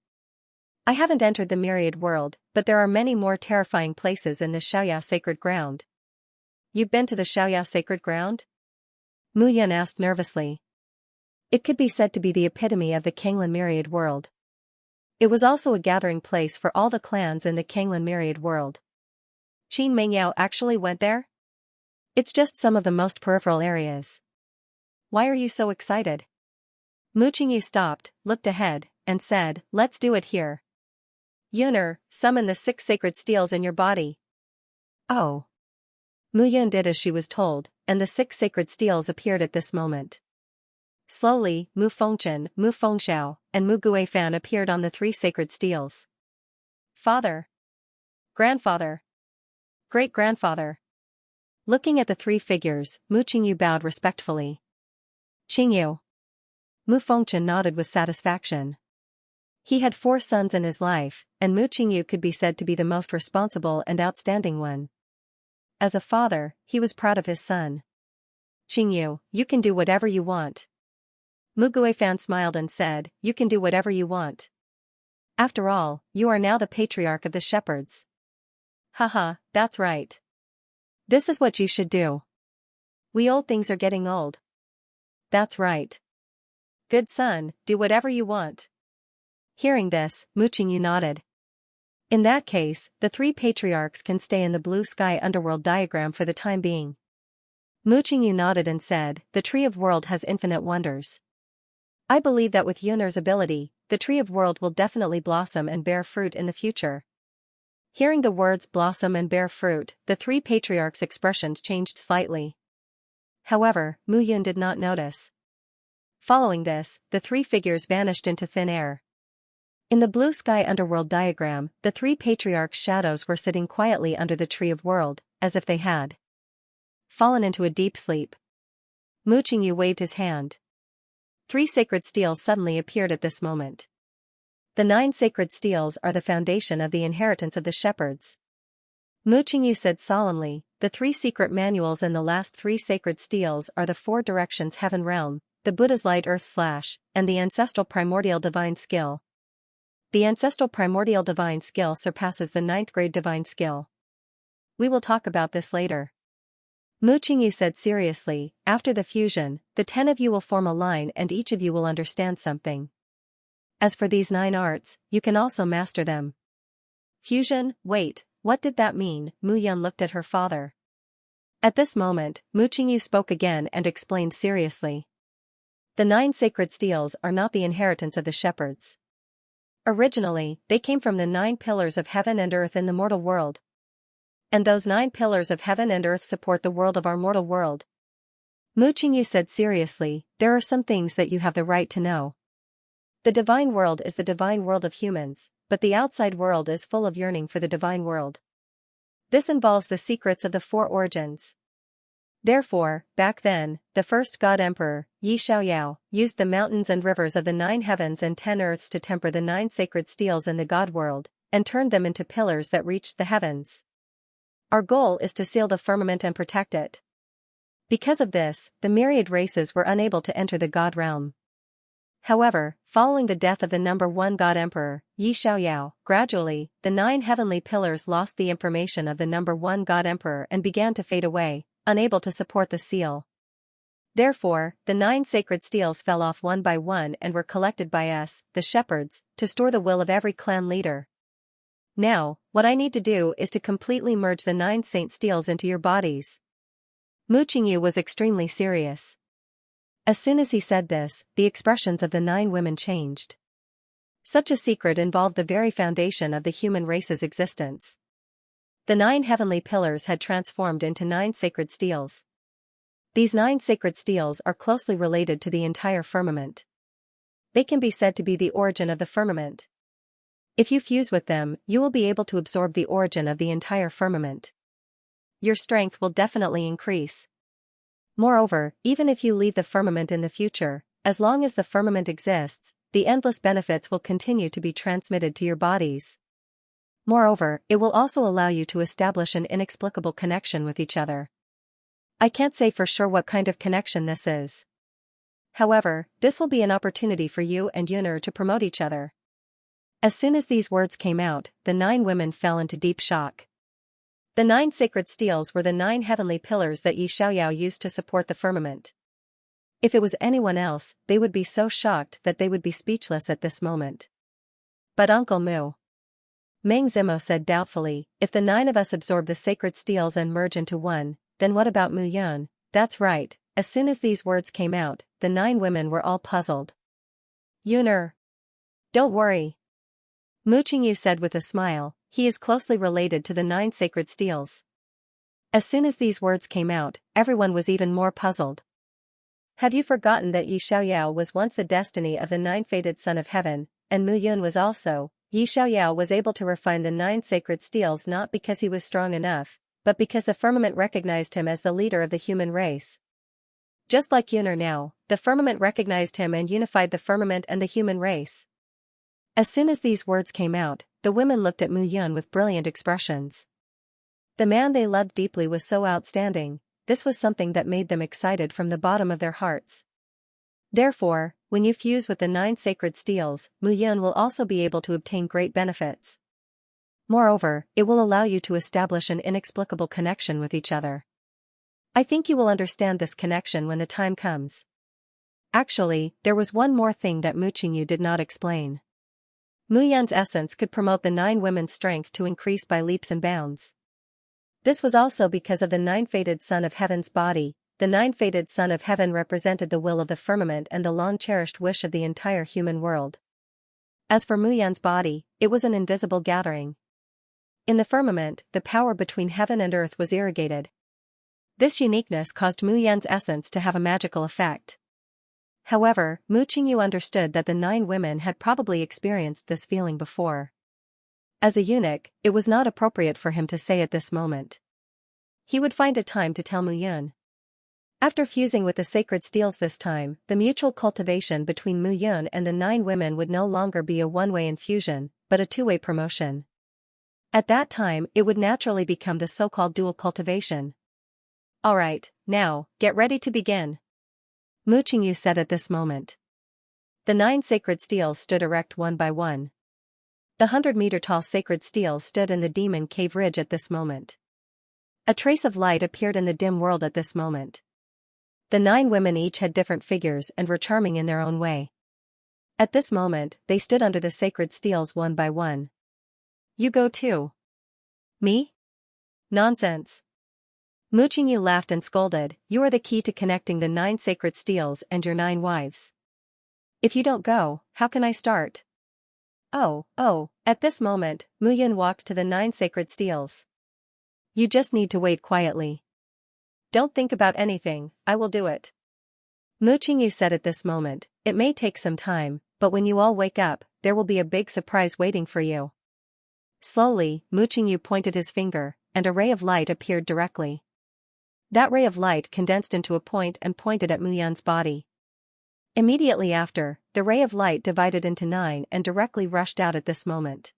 I haven't entered the myriad world, but there are many more terrifying places in this Xiaoyao sacred ground. You've been to the Xiaoyao sacred ground? Mu Yun asked nervously. It could be said to be the epitome of the Kanglan myriad world. It was also a gathering place for all the clans in the Kanglan myriad world. Qin Mengyao actually went there? It's just some of the most peripheral areas. Why are you so excited? Mu Qingyu stopped, looked ahead, and said, let's do it here. Yuner, summon the 6 sacred steels in your body. Oh. Mu Yun did as she was told, and the 6 sacred steels appeared at this moment. Slowly, Mu Fengchen, Mu Fengxiao, and Mu Guifan appeared on the 3 sacred steels. Father. Grandfather. Great-grandfather. Looking at the 3 figures, Mu Qingyu bowed respectfully. Qingyu. Mu Fengchen nodded with satisfaction. He had 4 sons in his life, and Mu Qingyu could be said to be the most responsible and outstanding one. As a father, he was proud of his son. Qingyu, you can do whatever you want. Mu Guifan smiled and said, you can do whatever you want. After all, you are now the patriarch of the Shepherds. Haha, that's right. This is what you should do. We old things are getting old. That's right. Good son, do whatever you want. Hearing this, Mu Qingyu nodded. In that case, the 3 patriarchs can stay in the blue sky underworld diagram for the time being. Mu Qingyu nodded and said, the Tree of World has infinite wonders. I believe that with Yuner's ability, the Tree of World will definitely blossom and bear fruit in the future. Hearing the words blossom and bear fruit, the 3 patriarchs' expressions changed slightly. However, Mu Yun did not notice. Following this, the 3 figures vanished into thin air. In the blue sky underworld diagram, the 3 patriarchs' shadows were sitting quietly under the Tree of World, as if they had fallen into a deep sleep. Mu Qingyu waved his hand. 3 sacred steels suddenly appeared at this moment. The 9 sacred steels are the foundation of the inheritance of the Shepherds. Mu Qingyu said solemnly, the 3 secret manuals in the last 3 sacred steels are the 4 directions heaven realm, the Buddha's light earth slash, and the ancestral primordial divine skill. The ancestral primordial divine skill surpasses the 9th grade divine skill. We will talk about this later. Mu Qingyu said seriously, after the fusion, the 10 of you will form a line and each of you will understand something. As for these 9 arts, you can also master them. Fusion, wait, what did that mean? Mu Yun looked at her father. At this moment, Mu Qingyu spoke again and explained seriously. The 9 sacred steels are not the inheritance of the shepherds. Originally, they came from the 9 pillars of heaven and earth in the mortal world. And those 9 pillars of heaven and earth support the world of our mortal world. Mu Qingyu said seriously, there are some things that you have the right to know. The divine world is the divine world of humans, but the outside world is full of yearning for the divine world. This involves the secrets of the 4 origins. Therefore, back then, the first God Emperor, Xianxia, used the mountains and rivers of the 9 heavens and 10 earths to temper the 9 sacred steels in the God world, and turned them into pillars that reached the heavens. Our goal is to seal the firmament and protect it. Because of this, the myriad races were unable to enter the God realm. However, following the death of the number 1 God Emperor, Xianxia, gradually, the 9 heavenly pillars lost the information of the number 1 God Emperor and began to fade away, unable to support the seal. Therefore, the 9 sacred steels fell off one by one and were collected by us, the shepherds, to store the will of every clan leader. Now, what I need to do is to completely merge the 9 saint steels into your bodies. Mu Qingyu was extremely serious. As soon as he said this, the expressions of the 9 women changed. Such a secret involved the very foundation of the human race's existence. The 9 heavenly pillars had transformed into 9 sacred steels. These 9 sacred steels are closely related to the entire firmament. They can be said to be the origin of the firmament. If you fuse with them, you will be able to absorb the origin of the entire firmament. Your strength will definitely increase. Moreover, even if you leave the firmament in the future, as long as the firmament exists, the endless benefits will continue to be transmitted to your bodies. Moreover, it will also allow you to establish an inexplicable connection with each other. I can't say for sure what kind of connection this is. However, this will be an opportunity for you and Yuner to promote each other. As soon as these words came out, the 9 women fell into deep shock. The 9 sacred steels were the 9 heavenly pillars that Xianxia used to support the firmament. If it was anyone else, they would be so shocked that they would be speechless at this moment. But Uncle Mu. Meng Zimo said doubtfully, if the 9 of us absorb the sacred steels and merge into one, then what about Mu Yun? That's right. As soon as these words came out, the 9 women were all puzzled. Yuner. Don't worry. Mu Qingyu said with a smile, he is closely related to the 9 sacred steels. As soon as these words came out, everyone was even more puzzled. Have you forgotten that Xianxia was once the destiny of the 9 fated son of heaven, and Mu Yun was also? Xianxia was able to refine the 9 sacred steels not because he was strong enough, but because the firmament recognized him as the leader of the human race. Just like Yuner now, the firmament recognized him and unified the firmament and the human race. As soon as these words came out, the women looked at Mu Yun with brilliant expressions. The man they loved deeply was so outstanding, this was something that made them excited from the bottom of their hearts. Therefore, when you fuse with the 9 sacred steels, Mu Yun will also be able to obtain great benefits. Moreover, it will allow you to establish an inexplicable connection with each other. I think you will understand this connection when the time comes. Actually, there was one more thing that Mu Qingyu did not explain. Mu Yun's essence could promote the 9 women's strength to increase by leaps and bounds. This was also because of the 9 fated son of heaven's body. The 9 fated son of heaven represented the will of the firmament and the long-cherished wish of the entire human world. As for Mu Yun's body, it was an invisible gathering. In the firmament, the power between heaven and earth was irrigated. This uniqueness caused Mu Yun's essence to have a magical effect. However, Mu Qingyu understood that the 9 women had probably experienced this feeling before. As a eunuch, it was not appropriate for him to say at this moment. He would find a time to tell Mu Yun. After fusing with the sacred steels this time, the mutual cultivation between Mu Yun and the 9 women would no longer be a one-way infusion, but a two-way promotion. At that time, it would naturally become the so-called dual cultivation. Alright, now, get ready to begin. Mu Qingyu said at this moment. The 9 sacred steels stood erect one by one. The 100-meter-tall sacred steels stood in the demon cave ridge at this moment. A trace of light appeared in the dim world at this moment. The 9 women each had different figures and were charming in their own way. At this moment, they stood under the sacred steels one by one. You go too. Me? Nonsense. Mu Qingyu laughed and scolded, "You are the key to connecting the 9 sacred steels and your 9 wives. If you don't go, how can I start?" Oh, at this moment, Mu Yun walked to the 9 sacred steels. "You just need to wait quietly. Don't think about anything, I will do it." Mu Qingyu said at this moment, "It may take some time, but when you all wake up, there will be a big surprise waiting for you." Slowly, Mu Qingyu pointed his finger, and a ray of light appeared directly. That ray of light condensed into a point and pointed at Mu Yun's body. Immediately after, the ray of light divided into 9 and directly rushed out at this moment.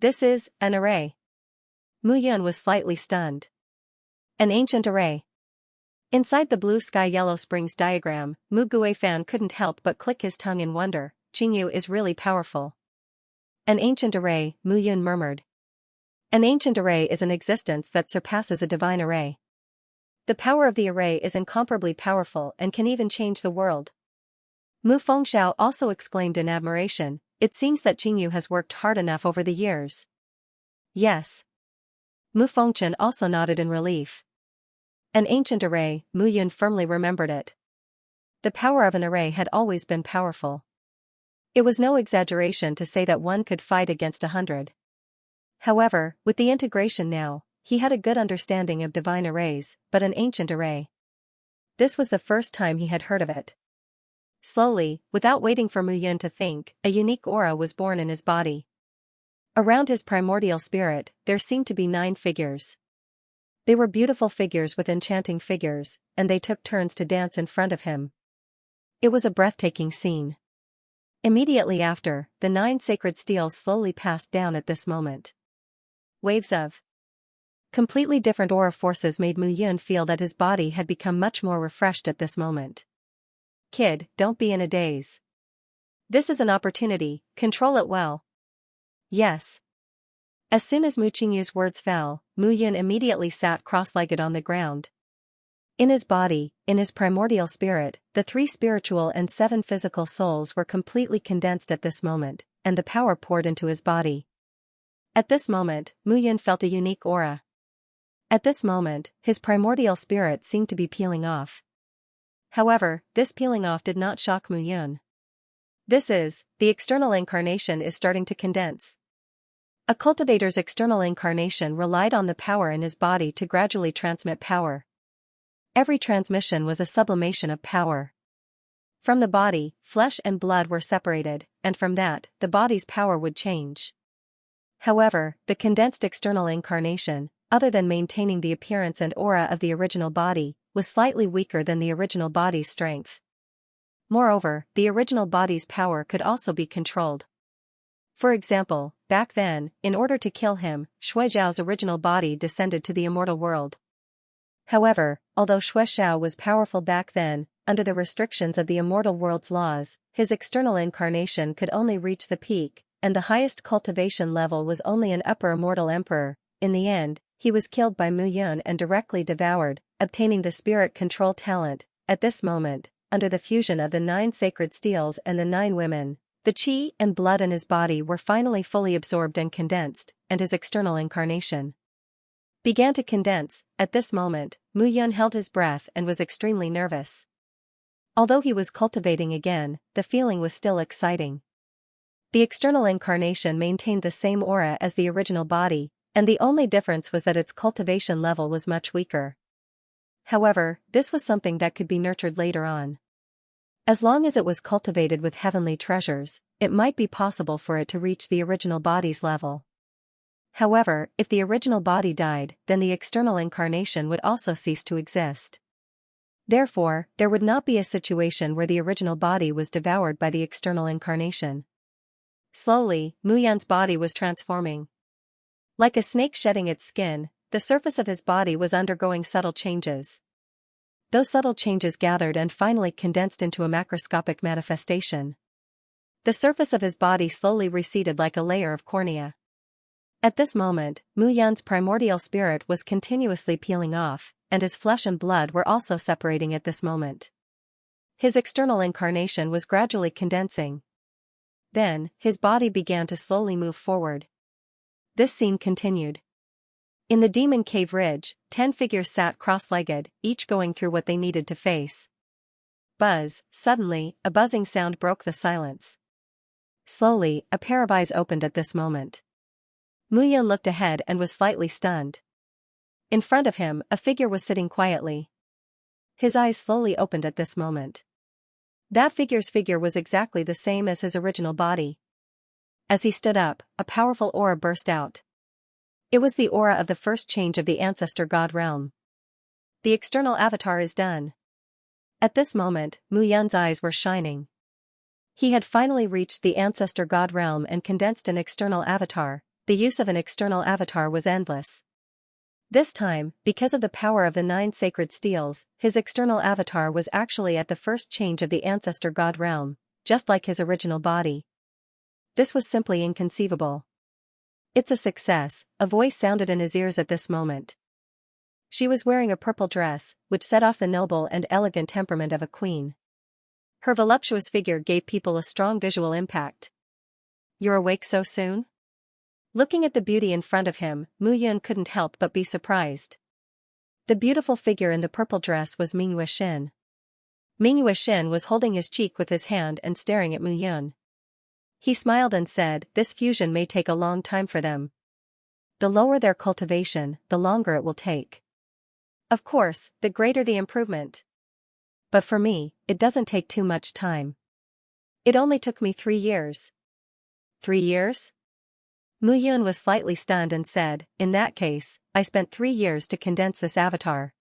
"This is an array." Mu Yun was slightly stunned. An ancient array. Inside the blue sky yellow springs diagram, Mu Guifan couldn't help but click his tongue in wonder. "Qingyu is really powerful." "An ancient array," Mu Yun murmured. "An ancient array is an existence that surpasses a divine array. The power of the array is incomparably powerful and can even change the world." Mu Fengxiao also exclaimed in admiration, "It seems that Qingyu has worked hard enough over the years." "Yes." Mu Fengchen also nodded in relief. An ancient array, Mu Yun firmly remembered it. The power of an array had always been powerful. It was no exaggeration to say that one could fight against 100. However, with the integration now, he had a good understanding of divine arrays, but an ancient array. This was the first time he had heard of it. Slowly, without waiting for Mu Yun to think, a unique aura was born in his body. Around his primordial spirit, there seemed to be 9 figures. They were beautiful figures with enchanting figures, and they took turns to dance in front of him. It was a breathtaking scene. Immediately after, the 9 sacred steels slowly passed down at this moment. Waves of completely different aura forces made Mu Yun feel that his body had become much more refreshed at this moment. "Kid, don't be in a daze. This is an opportunity, control it well." "Yes." As soon as Mu Qingyu's words fell, Mu Yun immediately sat cross-legged on the ground. In his body, in his primordial spirit, the 3 spiritual and 7 physical souls were completely condensed at this moment, and the power poured into his body. At this moment, Mu Yun felt a unique aura. At this moment, his primordial spirit seemed to be peeling off. However, this peeling off did not shock Mu Yun. The external incarnation is starting to condense. A cultivator's external incarnation relied on the power in his body to gradually transmit power. Every transmission was a sublimation of power. From the body, flesh and blood were separated, and from that, the body's power would change. However, the condensed external incarnation, other than maintaining the appearance and aura of the original body, was slightly weaker than the original body's strength. Moreover, the original body's power could also be controlled. For example, back then, in order to kill him, Shui Zhao's original body descended to the immortal world. However, although Shui Zhao was powerful back then, under the restrictions of the immortal world's laws, his external incarnation could only reach the peak, and the highest cultivation level was only an upper immortal emperor. In the end, he was killed by Mu Yun and directly devoured, obtaining the spirit control talent. At this moment, under the fusion of the 9 sacred steels and the 9 women, the qi and blood in his body were finally fully absorbed and condensed, and his external incarnation began to condense. At this moment, Mu Yun held his breath and was extremely nervous. Although he was cultivating again, the feeling was still exciting. The external incarnation maintained the same aura as the original body, and the only difference was that its cultivation level was much weaker. However, this was something that could be nurtured later on. As long as it was cultivated with heavenly treasures, it might be possible for it to reach the original body's level. However, if the original body died, then the external incarnation would also cease to exist. Therefore, there would not be a situation where the original body was devoured by the external incarnation. Slowly, Mu Yun's body was transforming. Like a snake shedding its skin, the surface of his body was undergoing subtle changes. Those subtle changes gathered and finally condensed into a macroscopic manifestation. The surface of his body slowly receded like a layer of cornea. At this moment, Mu Yun's primordial spirit was continuously peeling off, and his flesh and blood were also separating at this moment. His external incarnation was gradually condensing. Then, his body began to slowly move forward. This scene continued. In the demon cave ridge, 10 figures sat cross-legged, each going through what they needed to face. Buzz, suddenly, a buzzing sound broke the silence. Slowly, a pair of eyes opened at this moment. Muyun looked ahead and was slightly stunned. In front of him, a figure was sitting quietly. His eyes slowly opened at this moment. That figure's figure was exactly the same as his original body. As he stood up, a powerful aura burst out. It was the aura of the first change of the ancestor god realm. The external avatar is done. At this moment, Muyun's eyes were shining. He had finally reached the ancestor god realm and condensed an external avatar. The use of an external avatar was endless. This time, because of the power of the 9 sacred steels, his external avatar was actually at the first change of the ancestor god realm, just like his original body. This was simply inconceivable. It's a success, a voice sounded in his ears at this moment. She was wearing a purple dress, which set off the noble and elegant temperament of a queen. Her voluptuous figure gave people a strong visual impact. "You're awake so soon?" Looking at the beauty in front of him, Muyun couldn't help but be surprised. The beautiful figure in the purple dress was Mingyue Xin. Mingyue Xin was holding his cheek with his hand and staring at Muyun. He smiled and said, "This fusion may take a long time for them. The lower their cultivation, the longer it will take. Of course, the greater the improvement. But for me, it doesn't take too much time. It only took me 3 years." 3 years? Muyun was slightly stunned and said, "In that case, I spent 3 years to condense this avatar."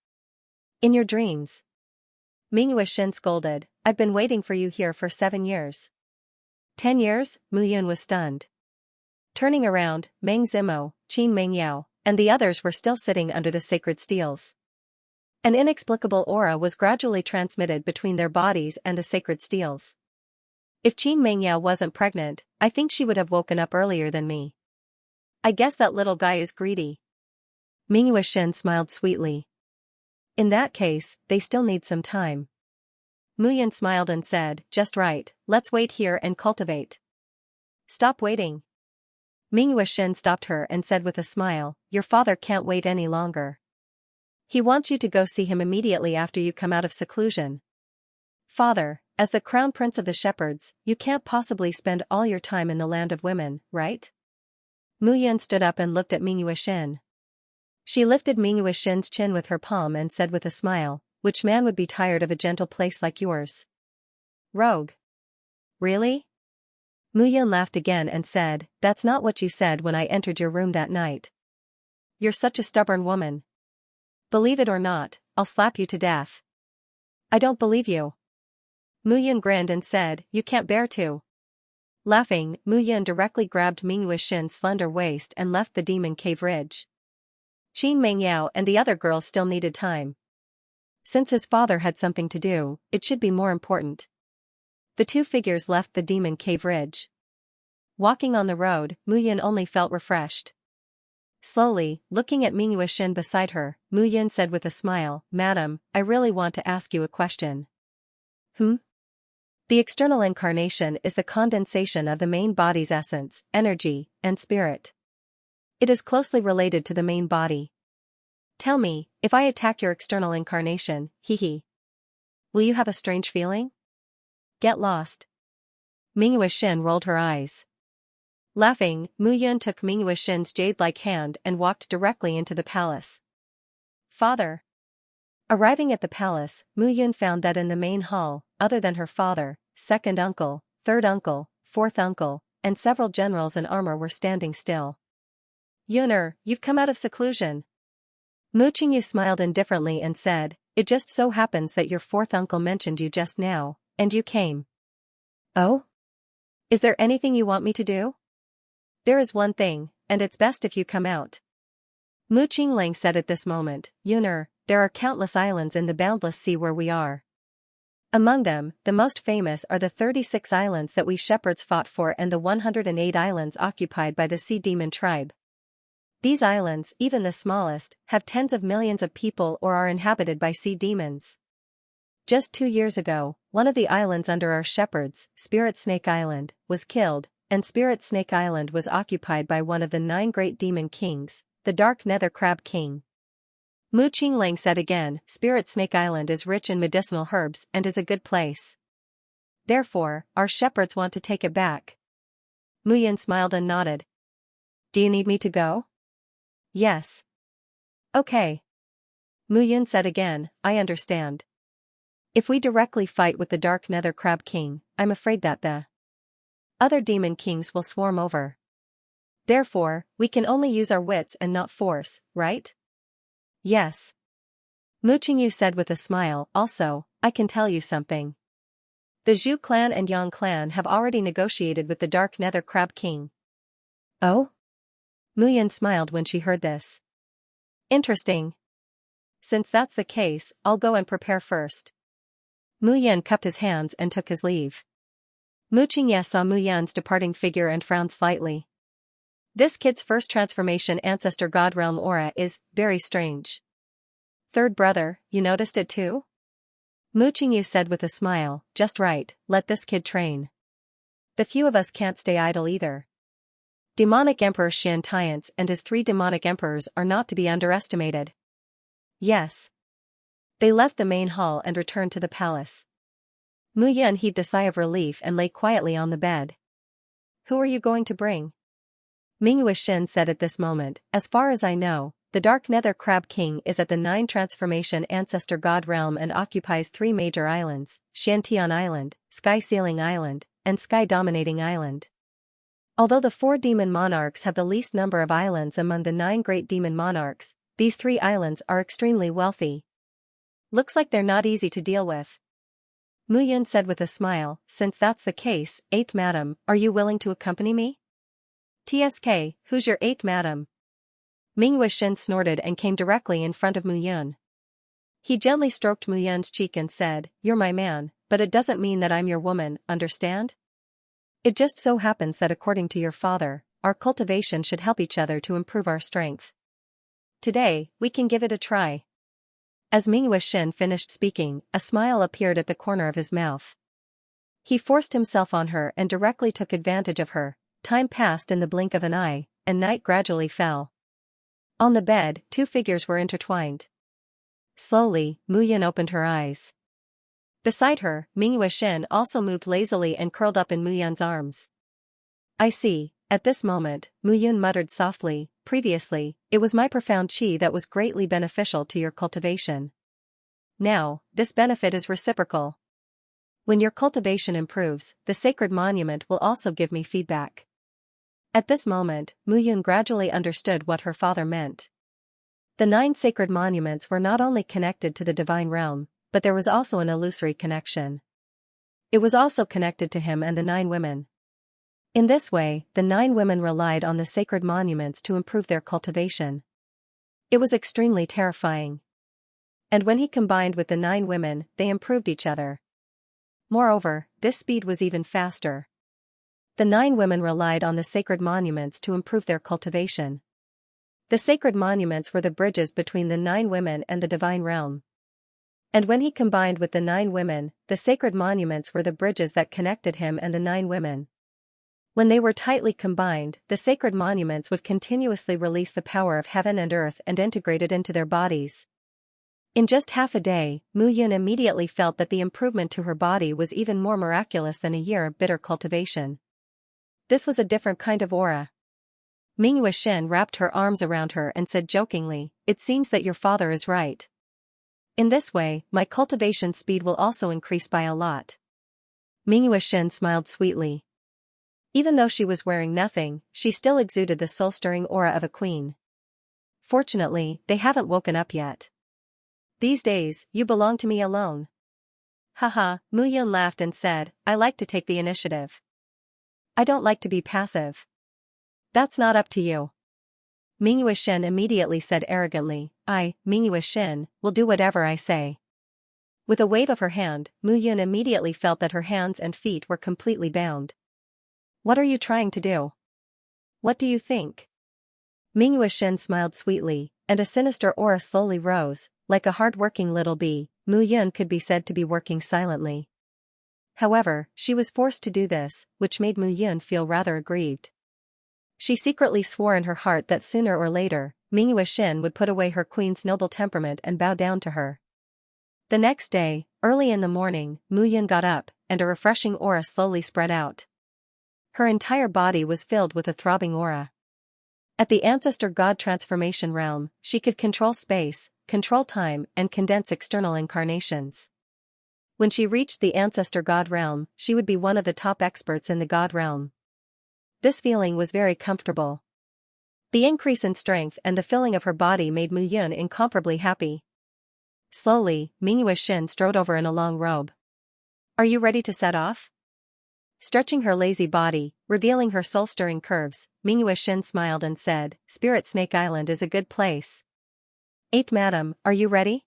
"In your dreams?" Mingyue Xin scolded, "I've been waiting for you here for 7 years. 10 years? Muyun was stunned. Turning around, Meng Zimo, Qin Mengyao, and the others were still sitting under the sacred steels. An inexplicable aura was gradually transmitted between their bodies and the sacred steels. If Qin Mengyao wasn't pregnant, I think she would have woken up earlier than me. I guess that little guy is greedy." Mingyue Xin smiled sweetly. "In that case, they still need some time." Muyun smiled and said, "Just right, let's wait here and cultivate." "Stop waiting." Mingyue Xin stopped her and said with a smile, "Your father can't wait any longer. He wants you to go see him immediately after you come out of seclusion." "Father, as the crown prince of the shepherds, you can't possibly spend all your time in the land of women, right?" Muyun stood up and looked at Mingyue Xin. She lifted Mingyue Xin's chin with her palm and said with a smile, "Which man would be tired of a gentle place like yours?" "Rogue." "Really?" Muyun laughed again and said, "That's not what you said when I entered your room that night. You're such a stubborn woman. Believe it or not, I'll slap you to death." "I don't believe you." Muyun grinned and said, "You can't bear to." Laughing, Muyun directly grabbed Mingyue Xin's slender waist and left the demon cave ridge. Qin Mengyao and the other girls still needed time. Since his father had something to do, it should be more important. The 2 figures left the demon cave ridge. Walking on the road, Muyun only felt refreshed. Slowly, looking at Mingyue Xin beside her, Muyun said with a smile, "Madam, I really want to ask you a question." The external incarnation is the condensation of the main body's essence, energy, and spirit. It is closely related to the main body. Tell me, if I attack your external incarnation, will you have a strange feeling? Get lost. Mingyue Xin rolled her eyes. Laughing, Muyun took Mingyue Xin's jade-like hand and walked directly into the palace. "Father." Arriving at the palace, Muyun found that in the main hall, other than her father, second uncle, third uncle, fourth uncle, and several generals in armor were standing still. "Yuner, you've come out of seclusion." Mu Qingyu smiled indifferently and said, "It just so happens that your fourth uncle mentioned you just now, and you came." "Oh? Is there anything you want me to do?" "There is one thing, and it's best if you come out." Mu Qingling said at this moment, "Yuner, there are countless islands in the boundless sea where we are. Among them, the most famous are the 36 islands that we shepherds fought for and the 108 islands occupied by the sea demon tribe. These islands, even the smallest, have tens of millions of people or are inhabited by sea demons. Just 2 years ago, one of the islands under our shepherds, Spirit Snake Island, was killed, and Spirit Snake Island was occupied by one of the 9 great demon kings, the Dark Nether Crab King. Mu Qinglang said again, Spirit Snake Island is rich in medicinal herbs and is a good place. Therefore, our shepherds want to take it back. Mu Yun smiled and nodded. Do you need me to go? Yes. Okay. Mu Yun said again, I understand. If we directly fight with the Dark Nether Crab King, I'm afraid that the other demon kings will swarm over. Therefore, we can only use our wits and not force, right? Yes. Mu Qingyu said with a smile, also, I can tell you something. The Zhu clan and Yang clan have already negotiated with the Dark Nether Crab King. Oh? Mu Yun smiled when she heard this. Interesting. Since that's the case, I'll go and prepare first. Mu Yun cupped his hands and took his leave. Mu Qingye saw Mu Yun's departing figure and frowned slightly. This kid's first transformation ancestor god realm aura is very strange. Third brother, you noticed it too? Mu Qingyu said with a smile, just right, let this kid train. The few of us can't stay idle either. Demonic Emperor Xianxia and his 3 demonic emperors are not to be underestimated. Yes. They left the main hall and returned to the palace. Mu Yun heaved a sigh of relief and lay quietly on the bed. Who are you going to bring? Ming Wuxian said at this moment, as far as I know, the Dark Nether Crab King is at the 9 Transformation Ancestor God Realm and occupies 3 major islands, Shantian Island, Sky Sealing Island, and Sky Dominating Island. Although the 4 demon monarchs have the least number of islands among the 9 great demon monarchs, these 3 islands are extremely wealthy. Looks like they're not easy to deal with. Mu Yun said with a smile, since that's the case, 8th Madam, are you willing to accompany me? TSK, who's your 8th Madam? Ming Wuxian snorted and came directly in front of Mu Yun. He gently stroked Mu Yun's cheek and said, you're my man, but it doesn't mean that I'm your woman, understand? It just so happens that according to your father, our cultivation should help each other to improve our strength. Today, we can give it a try. As Ming Wuxian finished speaking, a smile appeared at the corner of his mouth. He forced himself on her and directly took advantage of her. Time passed in the blink of an eye, and night gradually fell. On the bed, 2 figures were intertwined. Slowly, Mu Yun opened her eyes. Beside her, Ming Wuxian also moved lazily and curled up in Mu Yun's arms. I see, at this moment, Mu Yun muttered softly, previously, it was my profound qi that was greatly beneficial to your cultivation. Now, this benefit is reciprocal. When your cultivation improves, the sacred monument will also give me feedback. At this moment, Mu Yun gradually understood what her father meant. The 9 sacred monuments were not only connected to the divine realm, but there was also an illusory connection. It was also connected to him and the 9 women. In this way, the 9 women relied on the sacred monuments to improve their cultivation. It was extremely terrifying. And when he combined with the 9 women, they improved each other. Moreover, this speed was even faster. The 9 women relied on the sacred monuments to improve their cultivation. The sacred monuments were the bridges between the 9 women and the divine realm. And when he combined with the 9 women, the sacred monuments were the bridges that connected him and the 9 women. When they were tightly combined, the sacred monuments would continuously release the power of heaven and earth and integrate it into their bodies. In just half a day, Mu Yun immediately felt that the improvement to her body was even more miraculous than a year of bitter cultivation. This was a different kind of aura. Ming Wuxian wrapped her arms around her and said jokingly, it seems that your father is right. In this way, my cultivation speed will also increase by a lot. Ming Wuxian smiled sweetly. Even though she was wearing nothing, she still exuded the soul-stirring aura of a queen. Fortunately, they haven't woken up yet. These days, you belong to me alone. Haha, Mu Yun laughed and said, I like to take the initiative. I don't like to be passive. That's not up to you. Ming Wuxian immediately said arrogantly, I, Ming Wuxian, will do whatever I say. With a wave of her hand, Mu Yun immediately felt that her hands and feet were completely bound. What are you trying to do? What do you think? Ming Wuxian smiled sweetly, and a sinister aura slowly rose. Like a hard-working little bee, Mu Yun could be said to be working silently. However, she was forced to do this, which made Mu Yun feel rather aggrieved. She secretly swore in her heart that sooner or later, Mingyue Xin would put away her queen's noble temperament and bow down to her. The next day, early in the morning, Mu Yun got up, and a refreshing aura slowly spread out. Her entire body was filled with a throbbing aura. At the Ancestor God transformation realm, she could control space, control time, and condense external incarnations. When she reached the Ancestor God realm, she would be one of the top experts in the God realm. This feeling was very comfortable. The increase in strength and the filling of her body made Mu Yun incomparably happy. Slowly, Mingyue Xin strode over in a long robe. "Are you ready to set off?" Stretching her lazy body, revealing her soul-stirring curves, Mingyue Xin smiled and said, "Spirit Snake Island is a good place." "Eighth Madam, are you ready?"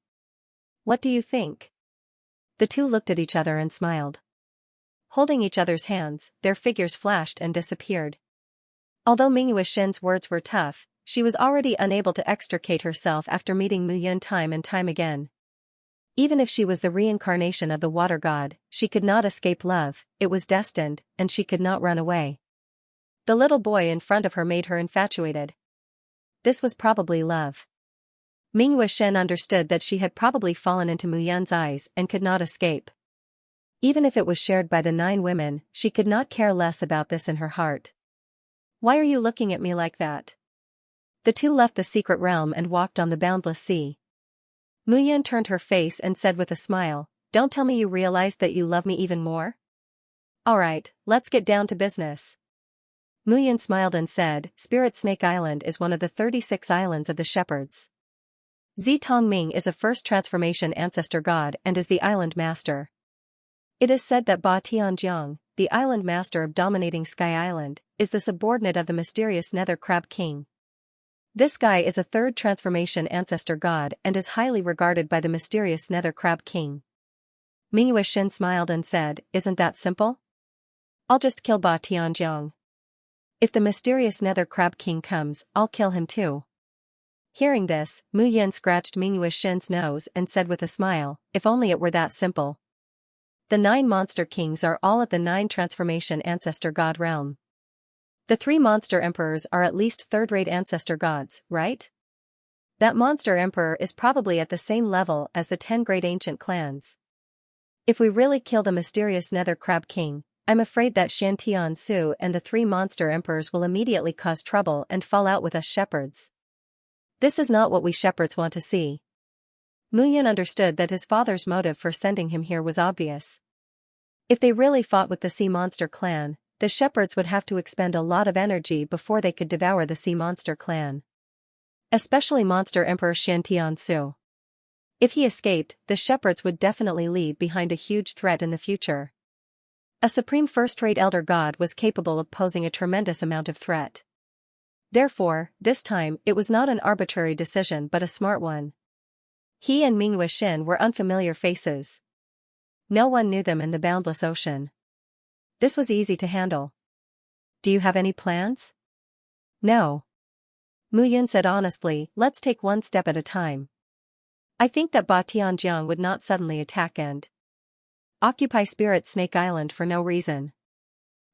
"What do you think?" The two looked at each other and smiled. Holding each other's hands, their figures flashed and disappeared. Although Mingyue Xin's words were tough, she was already unable to extricate herself after meeting Mu Yun time and time again. Even if she was the reincarnation of the water god, she could not escape love, it was destined, and she could not run away. The little boy in front of her made her infatuated. This was probably love. Mingyue Xin understood that she had probably fallen into Mu Yun's eyes and could not escape. Even if it was shared by the 9 women, she could not care less about this in her heart. "Why are you looking at me like that?" The two left the secret realm and walked on the boundless sea. Mu Yun turned her face and said with a smile, "Don't tell me you realize that you love me even more?" "Alright, let's get down to business." Mu Yun smiled and said, "Spirit Snake Island is one of the 36 islands of the shepherds. Zi Tongming is a first transformation ancestor god and is the island master. It is said that Ba Tianjiang, the island master of dominating Sky Island, is the subordinate of the mysterious Nether Crab King. This guy is a third transformation ancestor god and is highly regarded by the mysterious Nether Crab King." Mingyue Xin smiled and said, "Isn't that simple? I'll just kill Ba Tianjiang. If the mysterious Nether Crab King comes, I'll kill him too." Hearing this, Mu Yun scratched Mingyue Xin's nose and said with a smile, "If only it were that simple. The 9 monster kings are all at the 9 transformation ancestor god realm. The 3 monster emperors are at least third-rate ancestor gods, right? That monster emperor is probably at the same level as the 10 great ancient clans. If we really kill the mysterious Nether Crab King, I'm afraid that Shan Tiansu and the 3 monster emperors will immediately cause trouble and fall out with us shepherds. This is not what we shepherds want to see." Mu Yun understood that his father's motive for sending him here was obvious. If they really fought with the Sea Monster clan, the shepherds would have to expend a lot of energy before they could devour the Sea Monster clan. Especially Monster Emperor Shan Tiansu. If he escaped, the shepherds would definitely leave behind a huge threat in the future. A supreme first-rate elder god was capable of posing a tremendous amount of threat. Therefore, this time, it was not an arbitrary decision but a smart one. He and Mingyue Xin were unfamiliar faces. No one knew them in the boundless ocean. This was easy to handle. "Do you have any plans?" "No." Mu Yun said honestly, "Let's take one step at a time. I think that Ba Tianjiang would not suddenly attack and occupy Spirit Snake Island for no reason.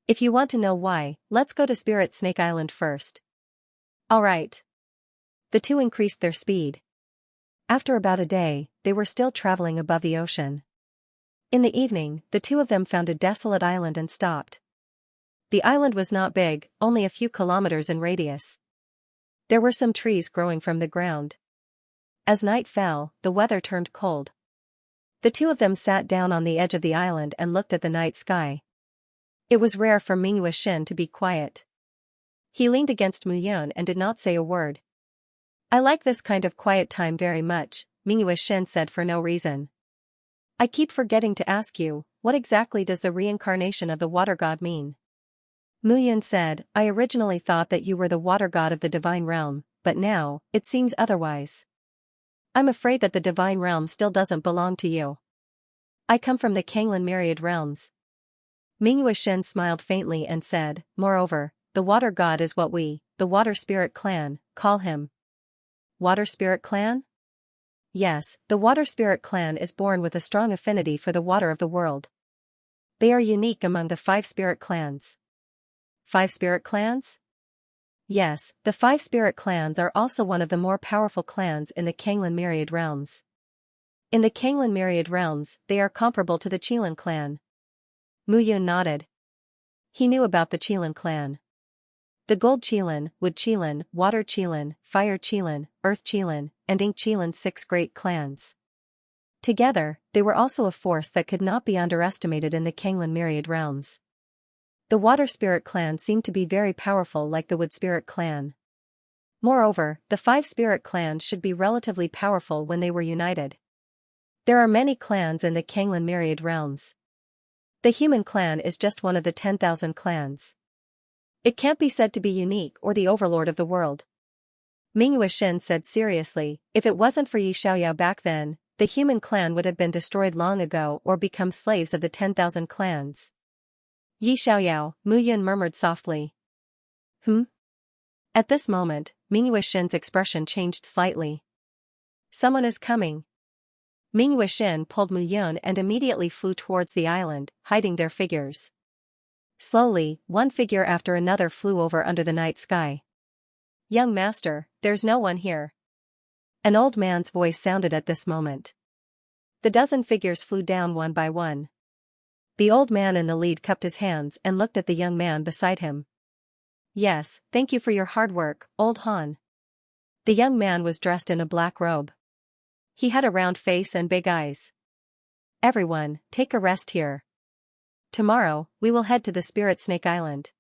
If you want to know why, let's go to Spirit Snake Island first." "Alright." The two increased their speed. After about a day, they were still traveling above the ocean. In the evening, the two of them found a desolate island and stopped. The island was not big, only a few kilometers in radius. There were some trees growing from the ground. As night fell, the weather turned cold. The two of them sat down on the edge of the island and looked at the night sky. It was rare for Mingyue Xin to be quiet. He leaned against Mu Yun and did not say a word. "I like this kind of quiet time very much," Mingyue Xin said for no reason. "I keep forgetting to ask you, what exactly does the reincarnation of the water god mean?" Mu Yun said, "I originally thought that you were the water god of the divine realm, but now, it seems otherwise. I'm afraid that the divine realm still doesn't belong to you. I come from the Kanglan myriad realms." Mingyue Xin smiled faintly and said, "Moreover, the water god is what we, the water spirit clan, call him." "Water spirit clan?" "Yes, the water spirit clan is born with a strong affinity for the water of the world. They are unique among the 5 spirit clans." 5 spirit clans? Yes, the five spirit clans are also one of the more powerful clans in the Kanglan Myriad Realms. In the Kanglan Myriad Realms, they are comparable to the Qilin clan. Mu Yun nodded. He knew about the Qilin clan. The Gold Qilin, Wood Qilin, Water Qilin, Fire Qilin, Earth Qilin, and Ink Qilin's 6 great clans. Together, they were also a force that could not be underestimated in the Kanglan Myriad Realms. The Water Spirit clan seemed to be very powerful like the Wood Spirit clan. Moreover, the 5 spirit clans should be relatively powerful when they were united. There are many clans in the Kanglan Myriad Realms. The Human clan is just one of the 10,000 clans. It can't be said to be unique or the overlord of the world. Ming Wuxin said seriously, if it wasn't for Yi Xiaoyao back then, the Human clan would have been destroyed long ago or become slaves of the 10,000 clans. Yi Xiaoyao, Mu Yun murmured softly. At this moment, Ming Wuxin's expression changed slightly. Someone is coming. Ming Wuxin pulled Mu Yun and immediately flew towards the island, hiding their figures. Slowly, one figure after another flew over under the night sky. Young master, there's no one here. An old man's voice sounded at this moment. The dozen figures flew down one by one. The old man in the lead cupped his hands and looked at the young man beside him. Yes, thank you for your hard work, old Han. The young man was dressed in a black robe. He had a round face and big eyes. Everyone, take a rest here. Tomorrow, we will head to the Spirit Snake Island.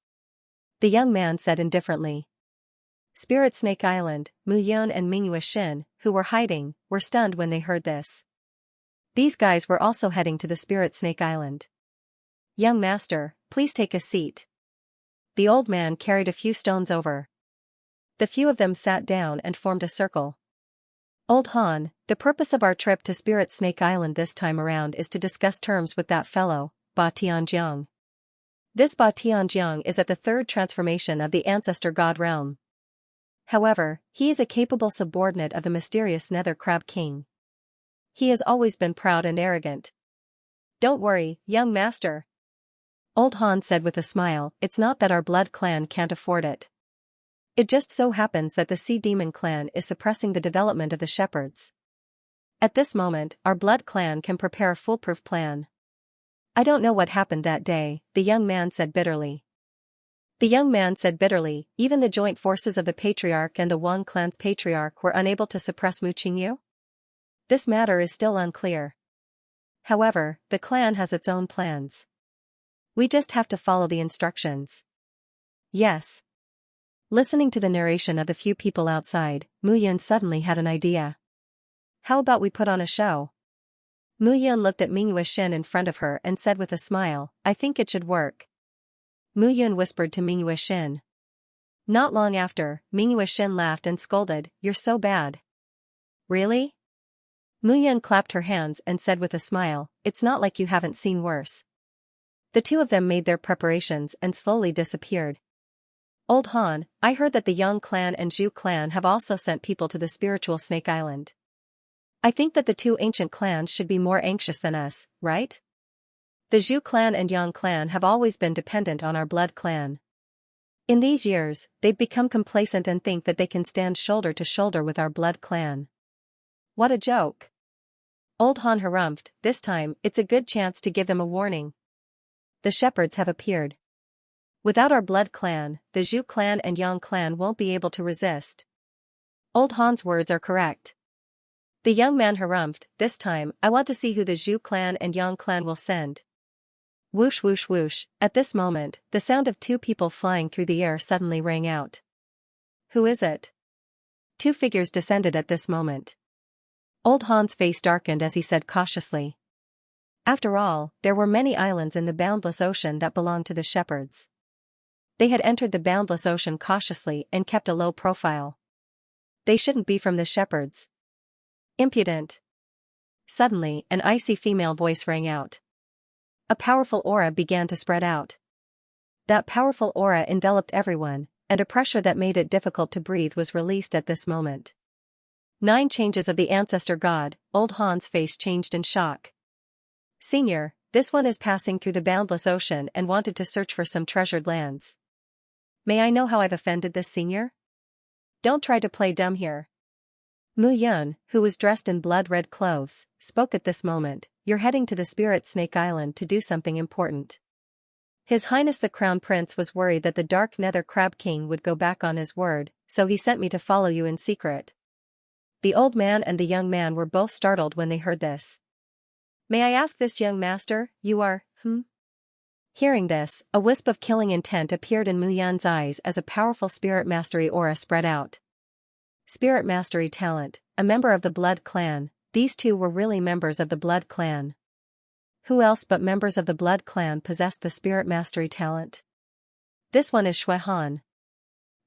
The young man said indifferently. Spirit Snake Island, Mu Yun and Ming Wuxin, who were hiding, were stunned when they heard this. These guys were also heading to the Spirit Snake Island. Young master, please take a seat. The old man carried a few stones over. The few of them sat down and formed a circle. Old Han, the purpose of our trip to Spirit Snake Island this time around is to discuss terms with that fellow, Ba Tianjiang. This Ba Tianjiang is at the 3rd transformation of the Ancestor God realm. However, he is a capable subordinate of the mysterious Nether Crab King. He has always been proud and arrogant. Don't worry, young master. Old Han said with a smile, it's not that our blood clan can't afford it. It just so happens that the Sea Demon clan is suppressing the development of the shepherds. At this moment, our blood clan can prepare a foolproof plan. I don't know what happened that day, the young man said bitterly. The young man said bitterly, even the joint forces of the Patriarch and the Wang clan's Patriarch were unable to suppress Mu Qingyu? This matter is still unclear. However, the clan has its own plans. We just have to follow the instructions. Yes. Listening to the narration of the few people outside, Mu Yun suddenly had an idea. How about we put on a show? Mu Yun looked at Ming Wuxin in front of her and said with a smile, I think it should work. Mu Yun whispered to Ming Wuxin. Not long after, Ming Wuxin laughed and scolded, you're so bad. Really? Mu Yun clapped her hands and said with a smile, it's not like you haven't seen worse. The two of them made their preparations and slowly disappeared. Old Han, I heard that the Yang clan and Zhu clan have also sent people to the spiritual Snake Island. I think that the two ancient clans should be more anxious than us, right? The Zhu clan and Yang clan have always been dependent on our blood clan. In these years, they've become complacent and think that they can stand shoulder to shoulder with our blood clan. What a joke. Old Han harumphed, this time, it's a good chance to give them a warning. The shepherds have appeared. Without our blood clan, the Zhu clan and Yang clan won't be able to resist. Old Han's words are correct. The young man harumphed, this time, I want to see who the Zhu clan and Yang clan will send. Whoosh whoosh whoosh, at this moment, the sound of 2 people flying through the air suddenly rang out. Who is it? 2 figures descended at this moment. Old Han's face darkened as he said cautiously. After all, there were many islands in the boundless ocean that belonged to the shepherds. They had entered the boundless ocean cautiously and kept a low profile. They shouldn't be from the shepherds. Impudent. Suddenly, an icy female voice rang out. A powerful aura began to spread out. That powerful aura enveloped everyone, and a pressure that made it difficult to breathe was released at this moment. 9 changes of the Ancestor God, Old Han's face changed in shock. Senior, this one is passing through the boundless ocean and wanted to search for some treasured lands. May I know how I've offended this senior? Don't try to play dumb here. Mu Yun, who was dressed in blood-red clothes, spoke at this moment. You're heading to the Spirit Snake Island to do something important. His Highness the Crown Prince was worried that the Dark Nether Crab King would go back on his word, so he sent me to follow you in secret. The old man and the young man were both startled when they heard this. May I ask this, young master, you are, Hearing this, a wisp of killing intent appeared in Mu Yun's eyes as a powerful spirit mastery aura spread out. Spirit mastery talent, a member of the Blood Clan. These two were really members of the Blood Clan. Who else but members of the Blood Clan possessed the spirit mastery talent? This one is Shui Han.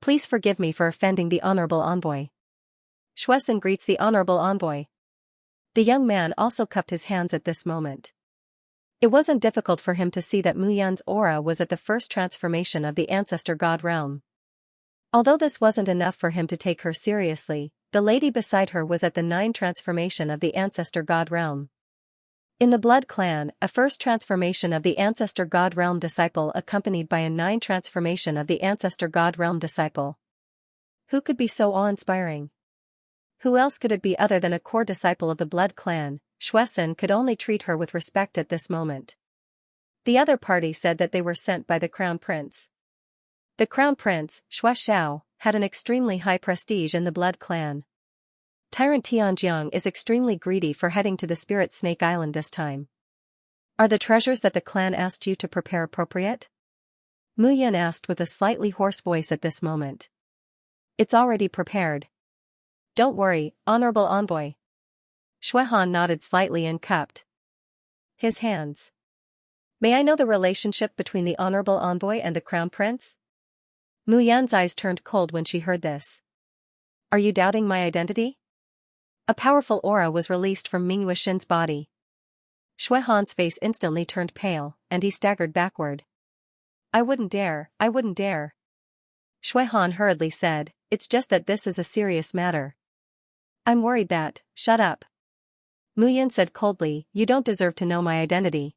Please forgive me for offending the honorable envoy. Shuesun greets the honorable envoy. The young man also cupped his hands at this moment. It wasn't difficult for him to see that Mu Yun's aura was at the first transformation of the Ancestor God realm. Although this wasn't enough for him to take her seriously, the lady beside her was at the 9th transformation of the Ancestor God realm. In the Blood Clan, a first transformation of the Ancestor God realm disciple accompanied by a 9th transformation of the Ancestor God realm disciple. Who could be so awe-inspiring? Who else could it be other than a core disciple of the Blood Clan? Shuesun could only treat her with respect at this moment. The other party said that they were sent by the Crown Prince. The Crown Prince, Shui Xiao, had an extremely high prestige in the Blood Clan. Tyrant Tianjiang is extremely greedy for heading to the Spirit Snake Island this time. Are the treasures that the clan asked you to prepare appropriate? Mu Yun asked with a slightly hoarse voice at this moment. It's already prepared. Don't worry, honorable envoy. Shui Han nodded slightly and cupped his hands. May I know the relationship between the honorable envoy and the Crown Prince? Mu Yun's eyes turned cold when she heard this. Are you doubting my identity? A powerful aura was released from Ming Wuxin's body. Shui Han's face instantly turned pale, and he staggered backward. I wouldn't dare. Shui Han hurriedly said, it's just that this is a serious matter. I'm worried that, shut up. Mu Yun said coldly, you don't deserve to know my identity.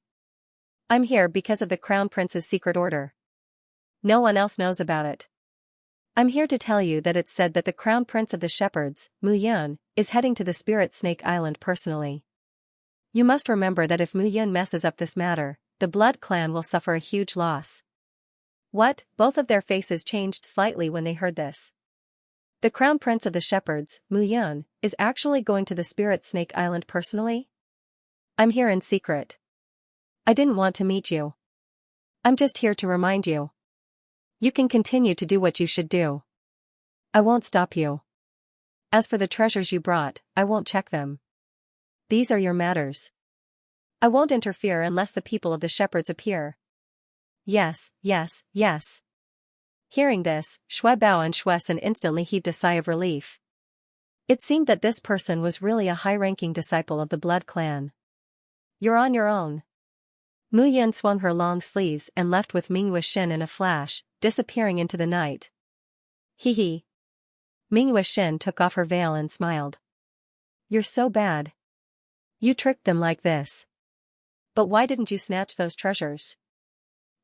I'm here because of the Crown Prince's secret order. No one else knows about it. I'm here to tell you that it's said that the Crown Prince of the Shepherds, Mu Yun, is heading to the Spirit Snake Island personally. You must remember that if Mu Yun messes up this matter, the Blood Clan will suffer a huge loss. What? Both of their faces changed slightly when they heard this. The Crown Prince of the Shepherds, Mu Yun, is actually going to the Spirit Snake Island personally? I'm here in secret. I didn't want to meet you. I'm just here to remind you. You can continue to do what you should do. I won't stop you. As for the treasures you brought, I won't check them. These are your matters. I won't interfere unless the people of the Shepherds appear. Yes. Hearing this, Shui Bao and Shuesun instantly heaved a sigh of relief. It seemed that this person was really a high-ranking disciple of the Blood Clan. You're on your own. Mu Yun swung her long sleeves and left with Ming Wuxin in a flash, disappearing into the night. Hee. Ming Wuxin took off her veil and smiled. You're so bad. You tricked them like this. But why didn't you snatch those treasures?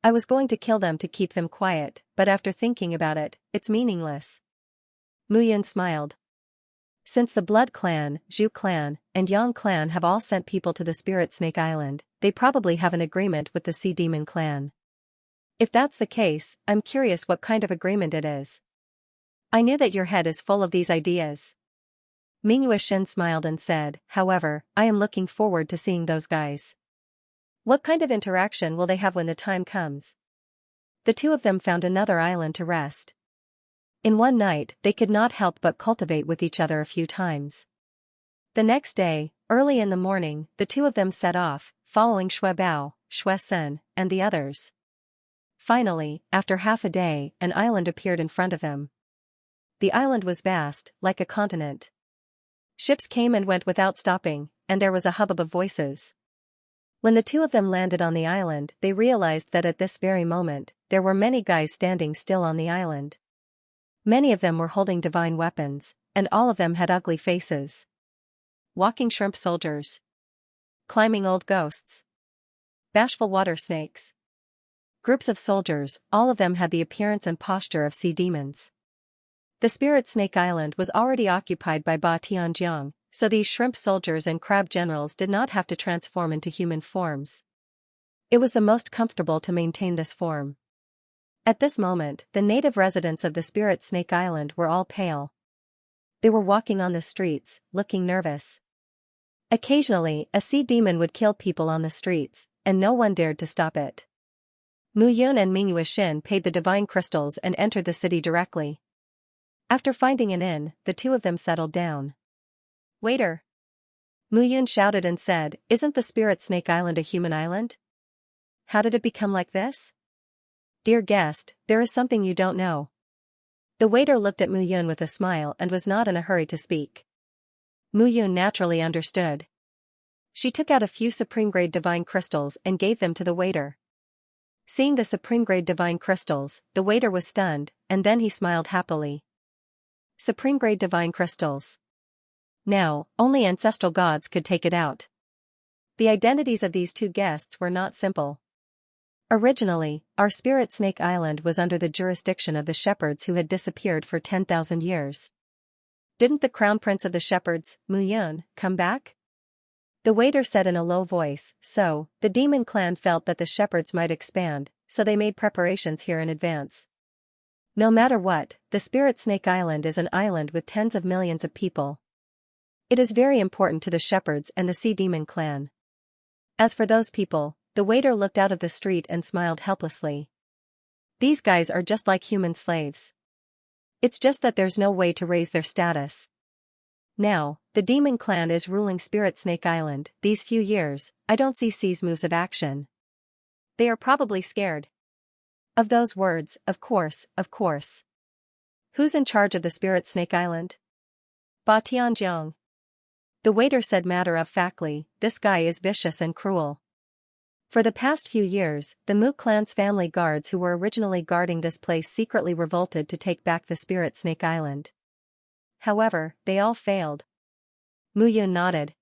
I was going to kill them to keep them quiet, but after thinking about it, it's meaningless. Mu Yun smiled. Since the Blood Clan, Zhu Clan, and Yang Clan have all sent people to the Spirit Snake Island, they probably have an agreement with the Sea Demon Clan. If that's the case, I'm curious what kind of agreement it is. I knew that your head is full of these ideas. Ming Wuxin smiled and said, however, I am looking forward to seeing those guys. What kind of interaction will they have when the time comes? The two of them found another island to rest. In one night, they could not help but cultivate with each other a few times. The next day, early in the morning, the two of them set off, following Shui Bao, Shuesun, and the others. Finally, after half a day, an island appeared in front of them. The island was vast, like a continent. Ships came and went without stopping, and there was a hubbub of voices. When the two of them landed on the island, they realized that at this very moment, there were many guys standing still on the island. Many of them were holding divine weapons, and all of them had ugly faces. Walking shrimp soldiers. Climbing old ghosts. Bashful water snakes. Groups of soldiers, all of them had the appearance and posture of sea demons. The Spirit Snake Island was already occupied by Ba Tianjiang, so these shrimp soldiers and crab generals did not have to transform into human forms. It was the most comfortable to maintain this form. At this moment, the native residents of the Spirit Snake Island were all pale. They were walking on the streets, looking nervous. Occasionally, a sea demon would kill people on the streets, and no one dared to stop it. Mu Yun and Ming Yuexin paid the divine crystals and entered the city directly. After finding an inn, the two of them settled down. "Waiter!" Mu Yun shouted and said, "Isn't the Spirit Snake Island a human island? How did it become like this?" "Dear guest, there is something you don't know." The waiter looked at Mu Yun with a smile and was not in a hurry to speak. Mu Yun naturally understood. She took out a few supreme-grade divine crystals and gave them to the waiter. Seeing the supreme-grade divine crystals, the waiter was stunned, and then he smiled happily. Supreme-grade divine crystals. Now, only ancestral gods could take it out. The identities of these two guests were not simple. Originally, our Spirit Snake Island was under the jurisdiction of the shepherds who had disappeared for 10,000 years. Didn't the crown prince of the shepherds, Mu Yun, come back? The waiter said in a low voice, so, the demon clan felt that the shepherds might expand, so they made preparations here in advance. No matter what, the Spirit Snake Island is an island with tens of millions of people. It is very important to the shepherds and the sea demon clan. As for those people, the waiter looked out of the street and smiled helplessly. These guys are just like human slaves. It's just that there's no way to raise their status. Now, the demon clan is ruling Spirit Snake Island. These few years, I don't see C's moves of action. They are probably scared. Of those words, of course, of course. Who's in charge of the Spirit Snake Island? Ba Tianjiang. The waiter said matter-of-factly, this guy is vicious and cruel. For the past few years, the Mu clan's family guards who were originally guarding this place secretly revolted to take back the Spirit Snake Island. However, they all failed. Mu Yun nodded.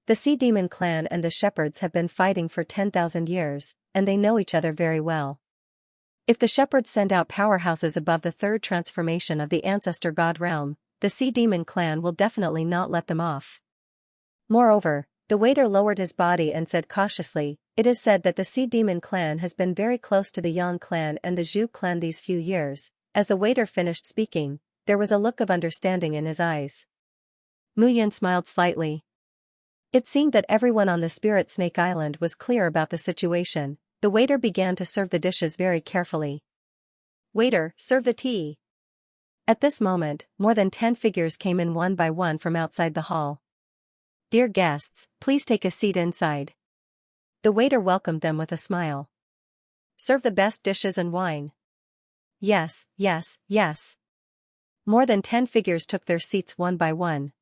The Sea Demon clan and the shepherds have been fighting for 10,000 years, and they know each other very well. If the shepherds send out powerhouses above the third transformation of the ancestor god realm, the Sea Demon clan will definitely not let them off. Moreover, the waiter lowered his body and said cautiously, it is said that the Sea Demon clan has been very close to the Yang clan and the Zhu clan these few years. As the waiter finished speaking, there was a look of understanding in his eyes. Mu Yun smiled slightly. It seemed that everyone on the Spirit Snake Island was clear about the situation. The waiter began to serve the dishes very carefully. Waiter, serve the tea. At this moment, more than 10 figures came in one by one from outside the hall. Dear guests, please take a seat inside. The waiter welcomed them with a smile. Serve the best dishes and wine. Yes, yes, yes. More than 10 figures took their seats one by one.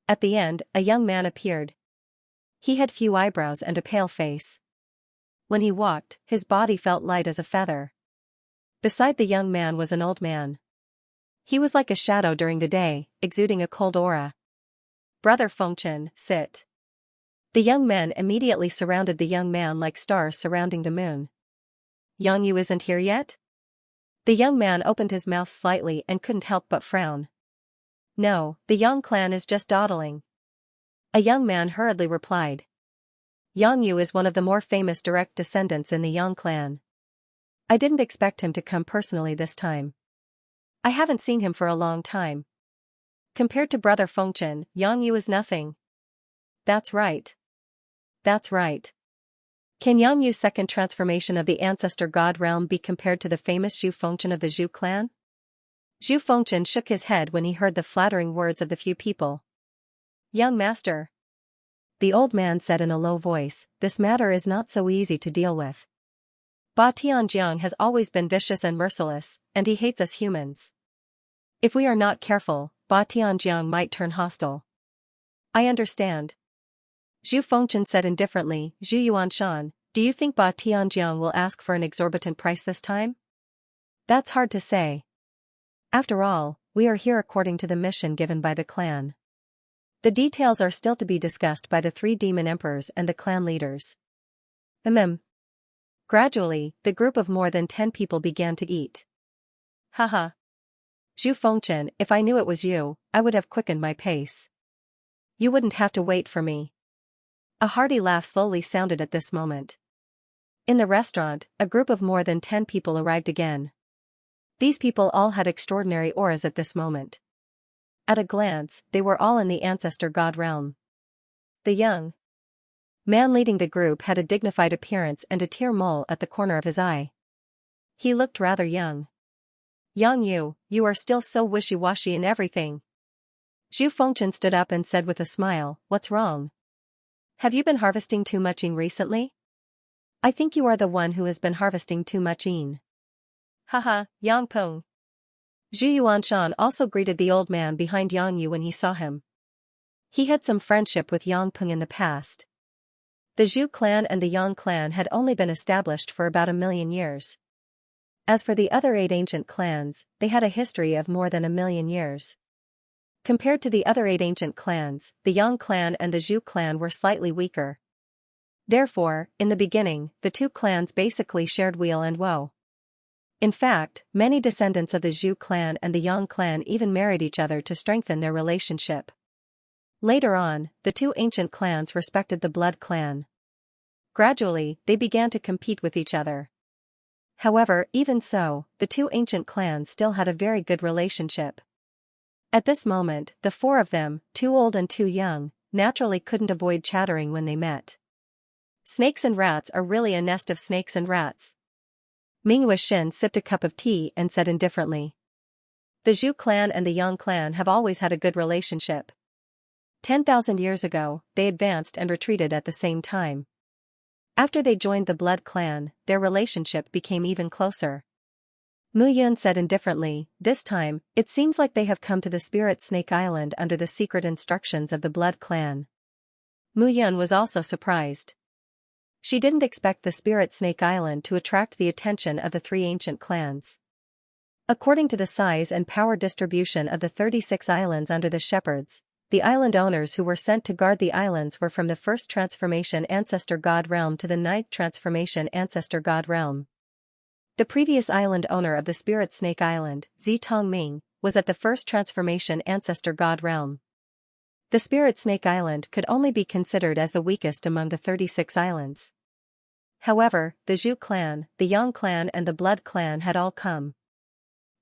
At the end, a young man appeared. He had few eyebrows and a pale face. When he walked, his body felt light as a feather. Beside the young man was an old man. He was like a shadow during the day, exuding a cold aura. Brother Fengchen, sit. The young men immediately surrounded the young man like stars surrounding the moon. Yang Yu isn't here yet? The young man opened his mouth slightly and couldn't help but frown. No, the Yang clan is just dawdling. A young man hurriedly replied. Yang Yu is one of the more famous direct descendants in the Yang clan. I didn't expect him to come personally this time. I haven't seen him for a long time. Compared to Brother Fengchen, Yang Yu is nothing. That's right. That's right. Can Yang Yu's second transformation of the ancestor god realm be compared to the famous Zhu Fengchen of the Zhu clan? Zhu Fengchen shook his head when he heard the flattering words of the few people. Young master. The old man said in a low voice, this matter is not so easy to deal with. Ba Tianjiang has always been vicious and merciless, and he hates us humans. If we are not careful, Ba Tianjiang might turn hostile. I understand. Zhu Fengchen said indifferently, Zhu Yuanshan, do you think Ba Tianjiang will ask for an exorbitant price this time? That's hard to say. After all, we are here according to the mission given by the clan. The details are still to be discussed by the 3 demon emperors and the clan leaders. Gradually, the group of more than 10 people began to eat. Haha. Zhu Fengchen, if I knew it was you, I would have quickened my pace. You wouldn't have to wait for me. A hearty laugh slowly sounded at this moment. In the restaurant, a group of more than 10 people arrived again. These people all had extraordinary auras at this moment. At a glance, they were all in the ancestor god realm. The young man leading the group had a dignified appearance and a tear mole at the corner of his eye. He looked rather young. Yang Yu, you are still so wishy-washy in everything. Zhu Fengchen stood up and said with a smile, what's wrong? Have you been harvesting too much yin recently? I think you are the one who has been harvesting too much yin. Haha, Yang Peng. Zhu Yuanshan also greeted the old man behind Yang Yu when he saw him. He had some friendship with Yang Peng in the past. The Zhu clan and the Yang clan had only been established for about 1,000,000 years. As for the other 8 ancient clans, they had a history of more than 1,000,000 years. Compared to the other 8 ancient clans, the Yang clan and the Zhu clan were slightly weaker. Therefore, in the beginning, the two clans basically shared weal and woe. In fact, many descendants of the Zhu clan and the Yang clan even married each other to strengthen their relationship. Later on, the two ancient clans respected the blood clan. Gradually, they began to compete with each other. However, even so, the two ancient clans still had a very good relationship. At this moment, the 4 of them, too old and too young, naturally couldn't avoid chattering when they met. Snakes and rats are really a nest of snakes and rats. Ming Wuxian sipped a cup of tea and said indifferently. The Zhu clan and the Yang clan have always had a good relationship. 10,000 years ago, they advanced and retreated at the same time. After they joined the blood clan, their relationship became even closer. Mu Yun said indifferently, this time, it seems like they have come to the Spirit Snake Island under the secret instructions of the blood clan. Mu Yun was also surprised. She didn't expect the Spirit Snake Island to attract the attention of the 3 ancient clans. According to the size and power distribution of the 36 islands under the shepherds, the island owners who were sent to guard the islands were from the 1st Transformation Ancestor God Realm to the 9th Transformation Ancestor God Realm. The previous island owner of the Spirit Snake Island, Zi Tongming, was at the 1st Transformation Ancestor God Realm. The Spirit Snake Island could only be considered as the weakest among the 36 islands. However, the Zhu clan, the Yang clan and the Blood clan had all come.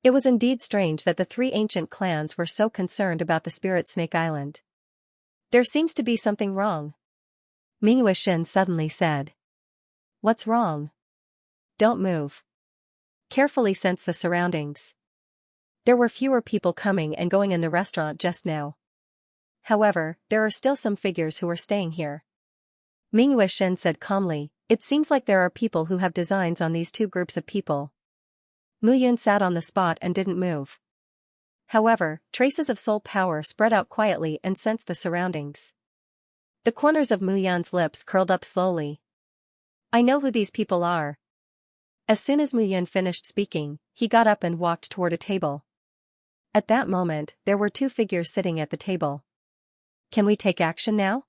It was indeed strange that the 3 ancient clans were so concerned about the Spirit Snake Island. There seems to be something wrong. Ming Wuxian suddenly said. What's wrong? Don't move. Carefully sense the surroundings. There were fewer people coming and going in the restaurant just now. However, there are still some figures who are staying here. Ming Wuxian said calmly, it seems like there are people who have designs on these 2 groups of people. Mu Yun sat on the spot and didn't move. However, traces of soul power spread out quietly and sensed the surroundings. The corners of Mu Yun's lips curled up slowly. I know who these people are. As soon as Mu Yun finished speaking, he got up and walked toward a table. At that moment, there were 2 figures sitting at the table. Can we take action now?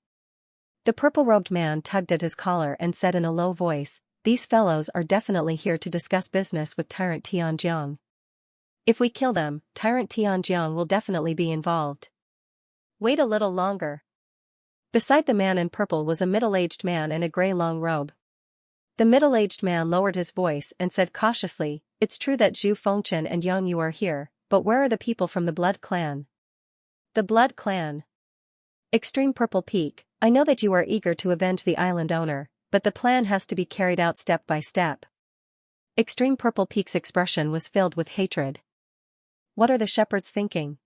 The purple-robed man tugged at his collar and said in a low voice, these fellows are definitely here to discuss business with Tyrant Tianjiang. If we kill them, Tyrant Tianjiang will definitely be involved. Wait a little longer. Beside the man in purple was a middle-aged man in a gray long robe. The middle-aged man lowered his voice and said cautiously, it's true that Zhu Fengchen and Yang Yu are here, but where are the people from the Blood clan? The Blood clan. Extreme Purple Peak, I know that you are eager to avenge the island owner, but the plan has to be carried out step by step. Extreme Purple Peak's expression was filled with hatred. What are the shepherds thinking?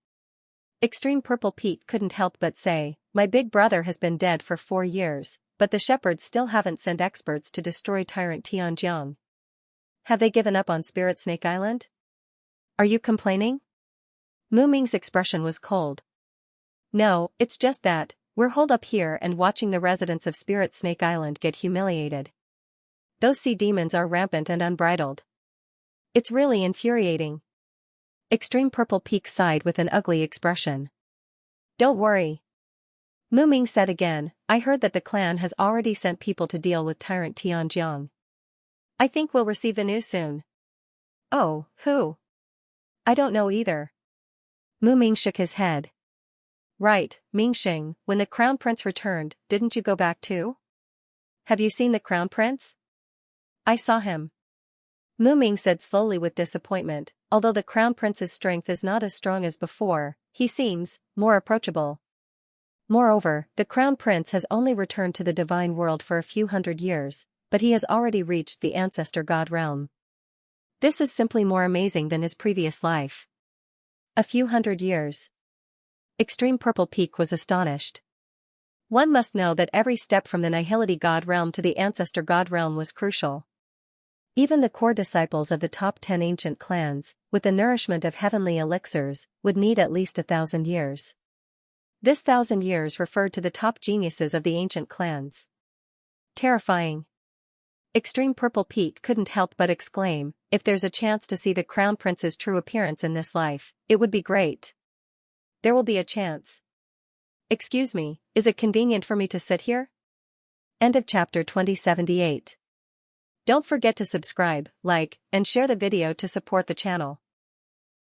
Extreme Purple Peak couldn't help but say, my big brother has been dead for 4 years, but the shepherds still haven't sent experts to destroy Tyrant Tianjiang. Have they given up on Spirit Snake Island? Are you complaining? Mu Ming's expression was cold. No, it's just that, we're holed up here and watching the residents of Spirit Snake Island get humiliated. Those sea demons are rampant and unbridled. It's really infuriating. Extreme Purple Peak sighed with an ugly expression. Don't worry. Mu Ming said again, I heard that the clan has already sent people to deal with Tyrant Tianjiang. I think we'll receive the news soon. Oh, who? I don't know either. Mu Ming shook his head. Right, Mingxing, when the crown prince returned, didn't you go back too? Have you seen the crown prince? I saw him. Mu Ming said slowly with disappointment, although the crown prince's strength is not as strong as before, he seems more approachable. Moreover, the crown prince has only returned to the divine world for a few hundred years, but he has already reached the ancestor god realm. This is simply more amazing than his previous life. A few hundred years. Extreme Purple Peak was astonished. One must know that every step from the Nihility god realm to the ancestor god realm was crucial. Even the core disciples of the top 10 ancient clans, with the nourishment of heavenly elixirs, would need at least 1,000 years. This 1,000 years referred to the top geniuses of the ancient clans. Terrifying. Extreme Purple Peak couldn't help but exclaim, if there's a chance to see the crown prince's true appearance in this life, it would be great. There will be a chance. Excuse me, is it convenient for me to sit here? End of chapter 2078. Don't forget to subscribe, like, and share the video to support the channel.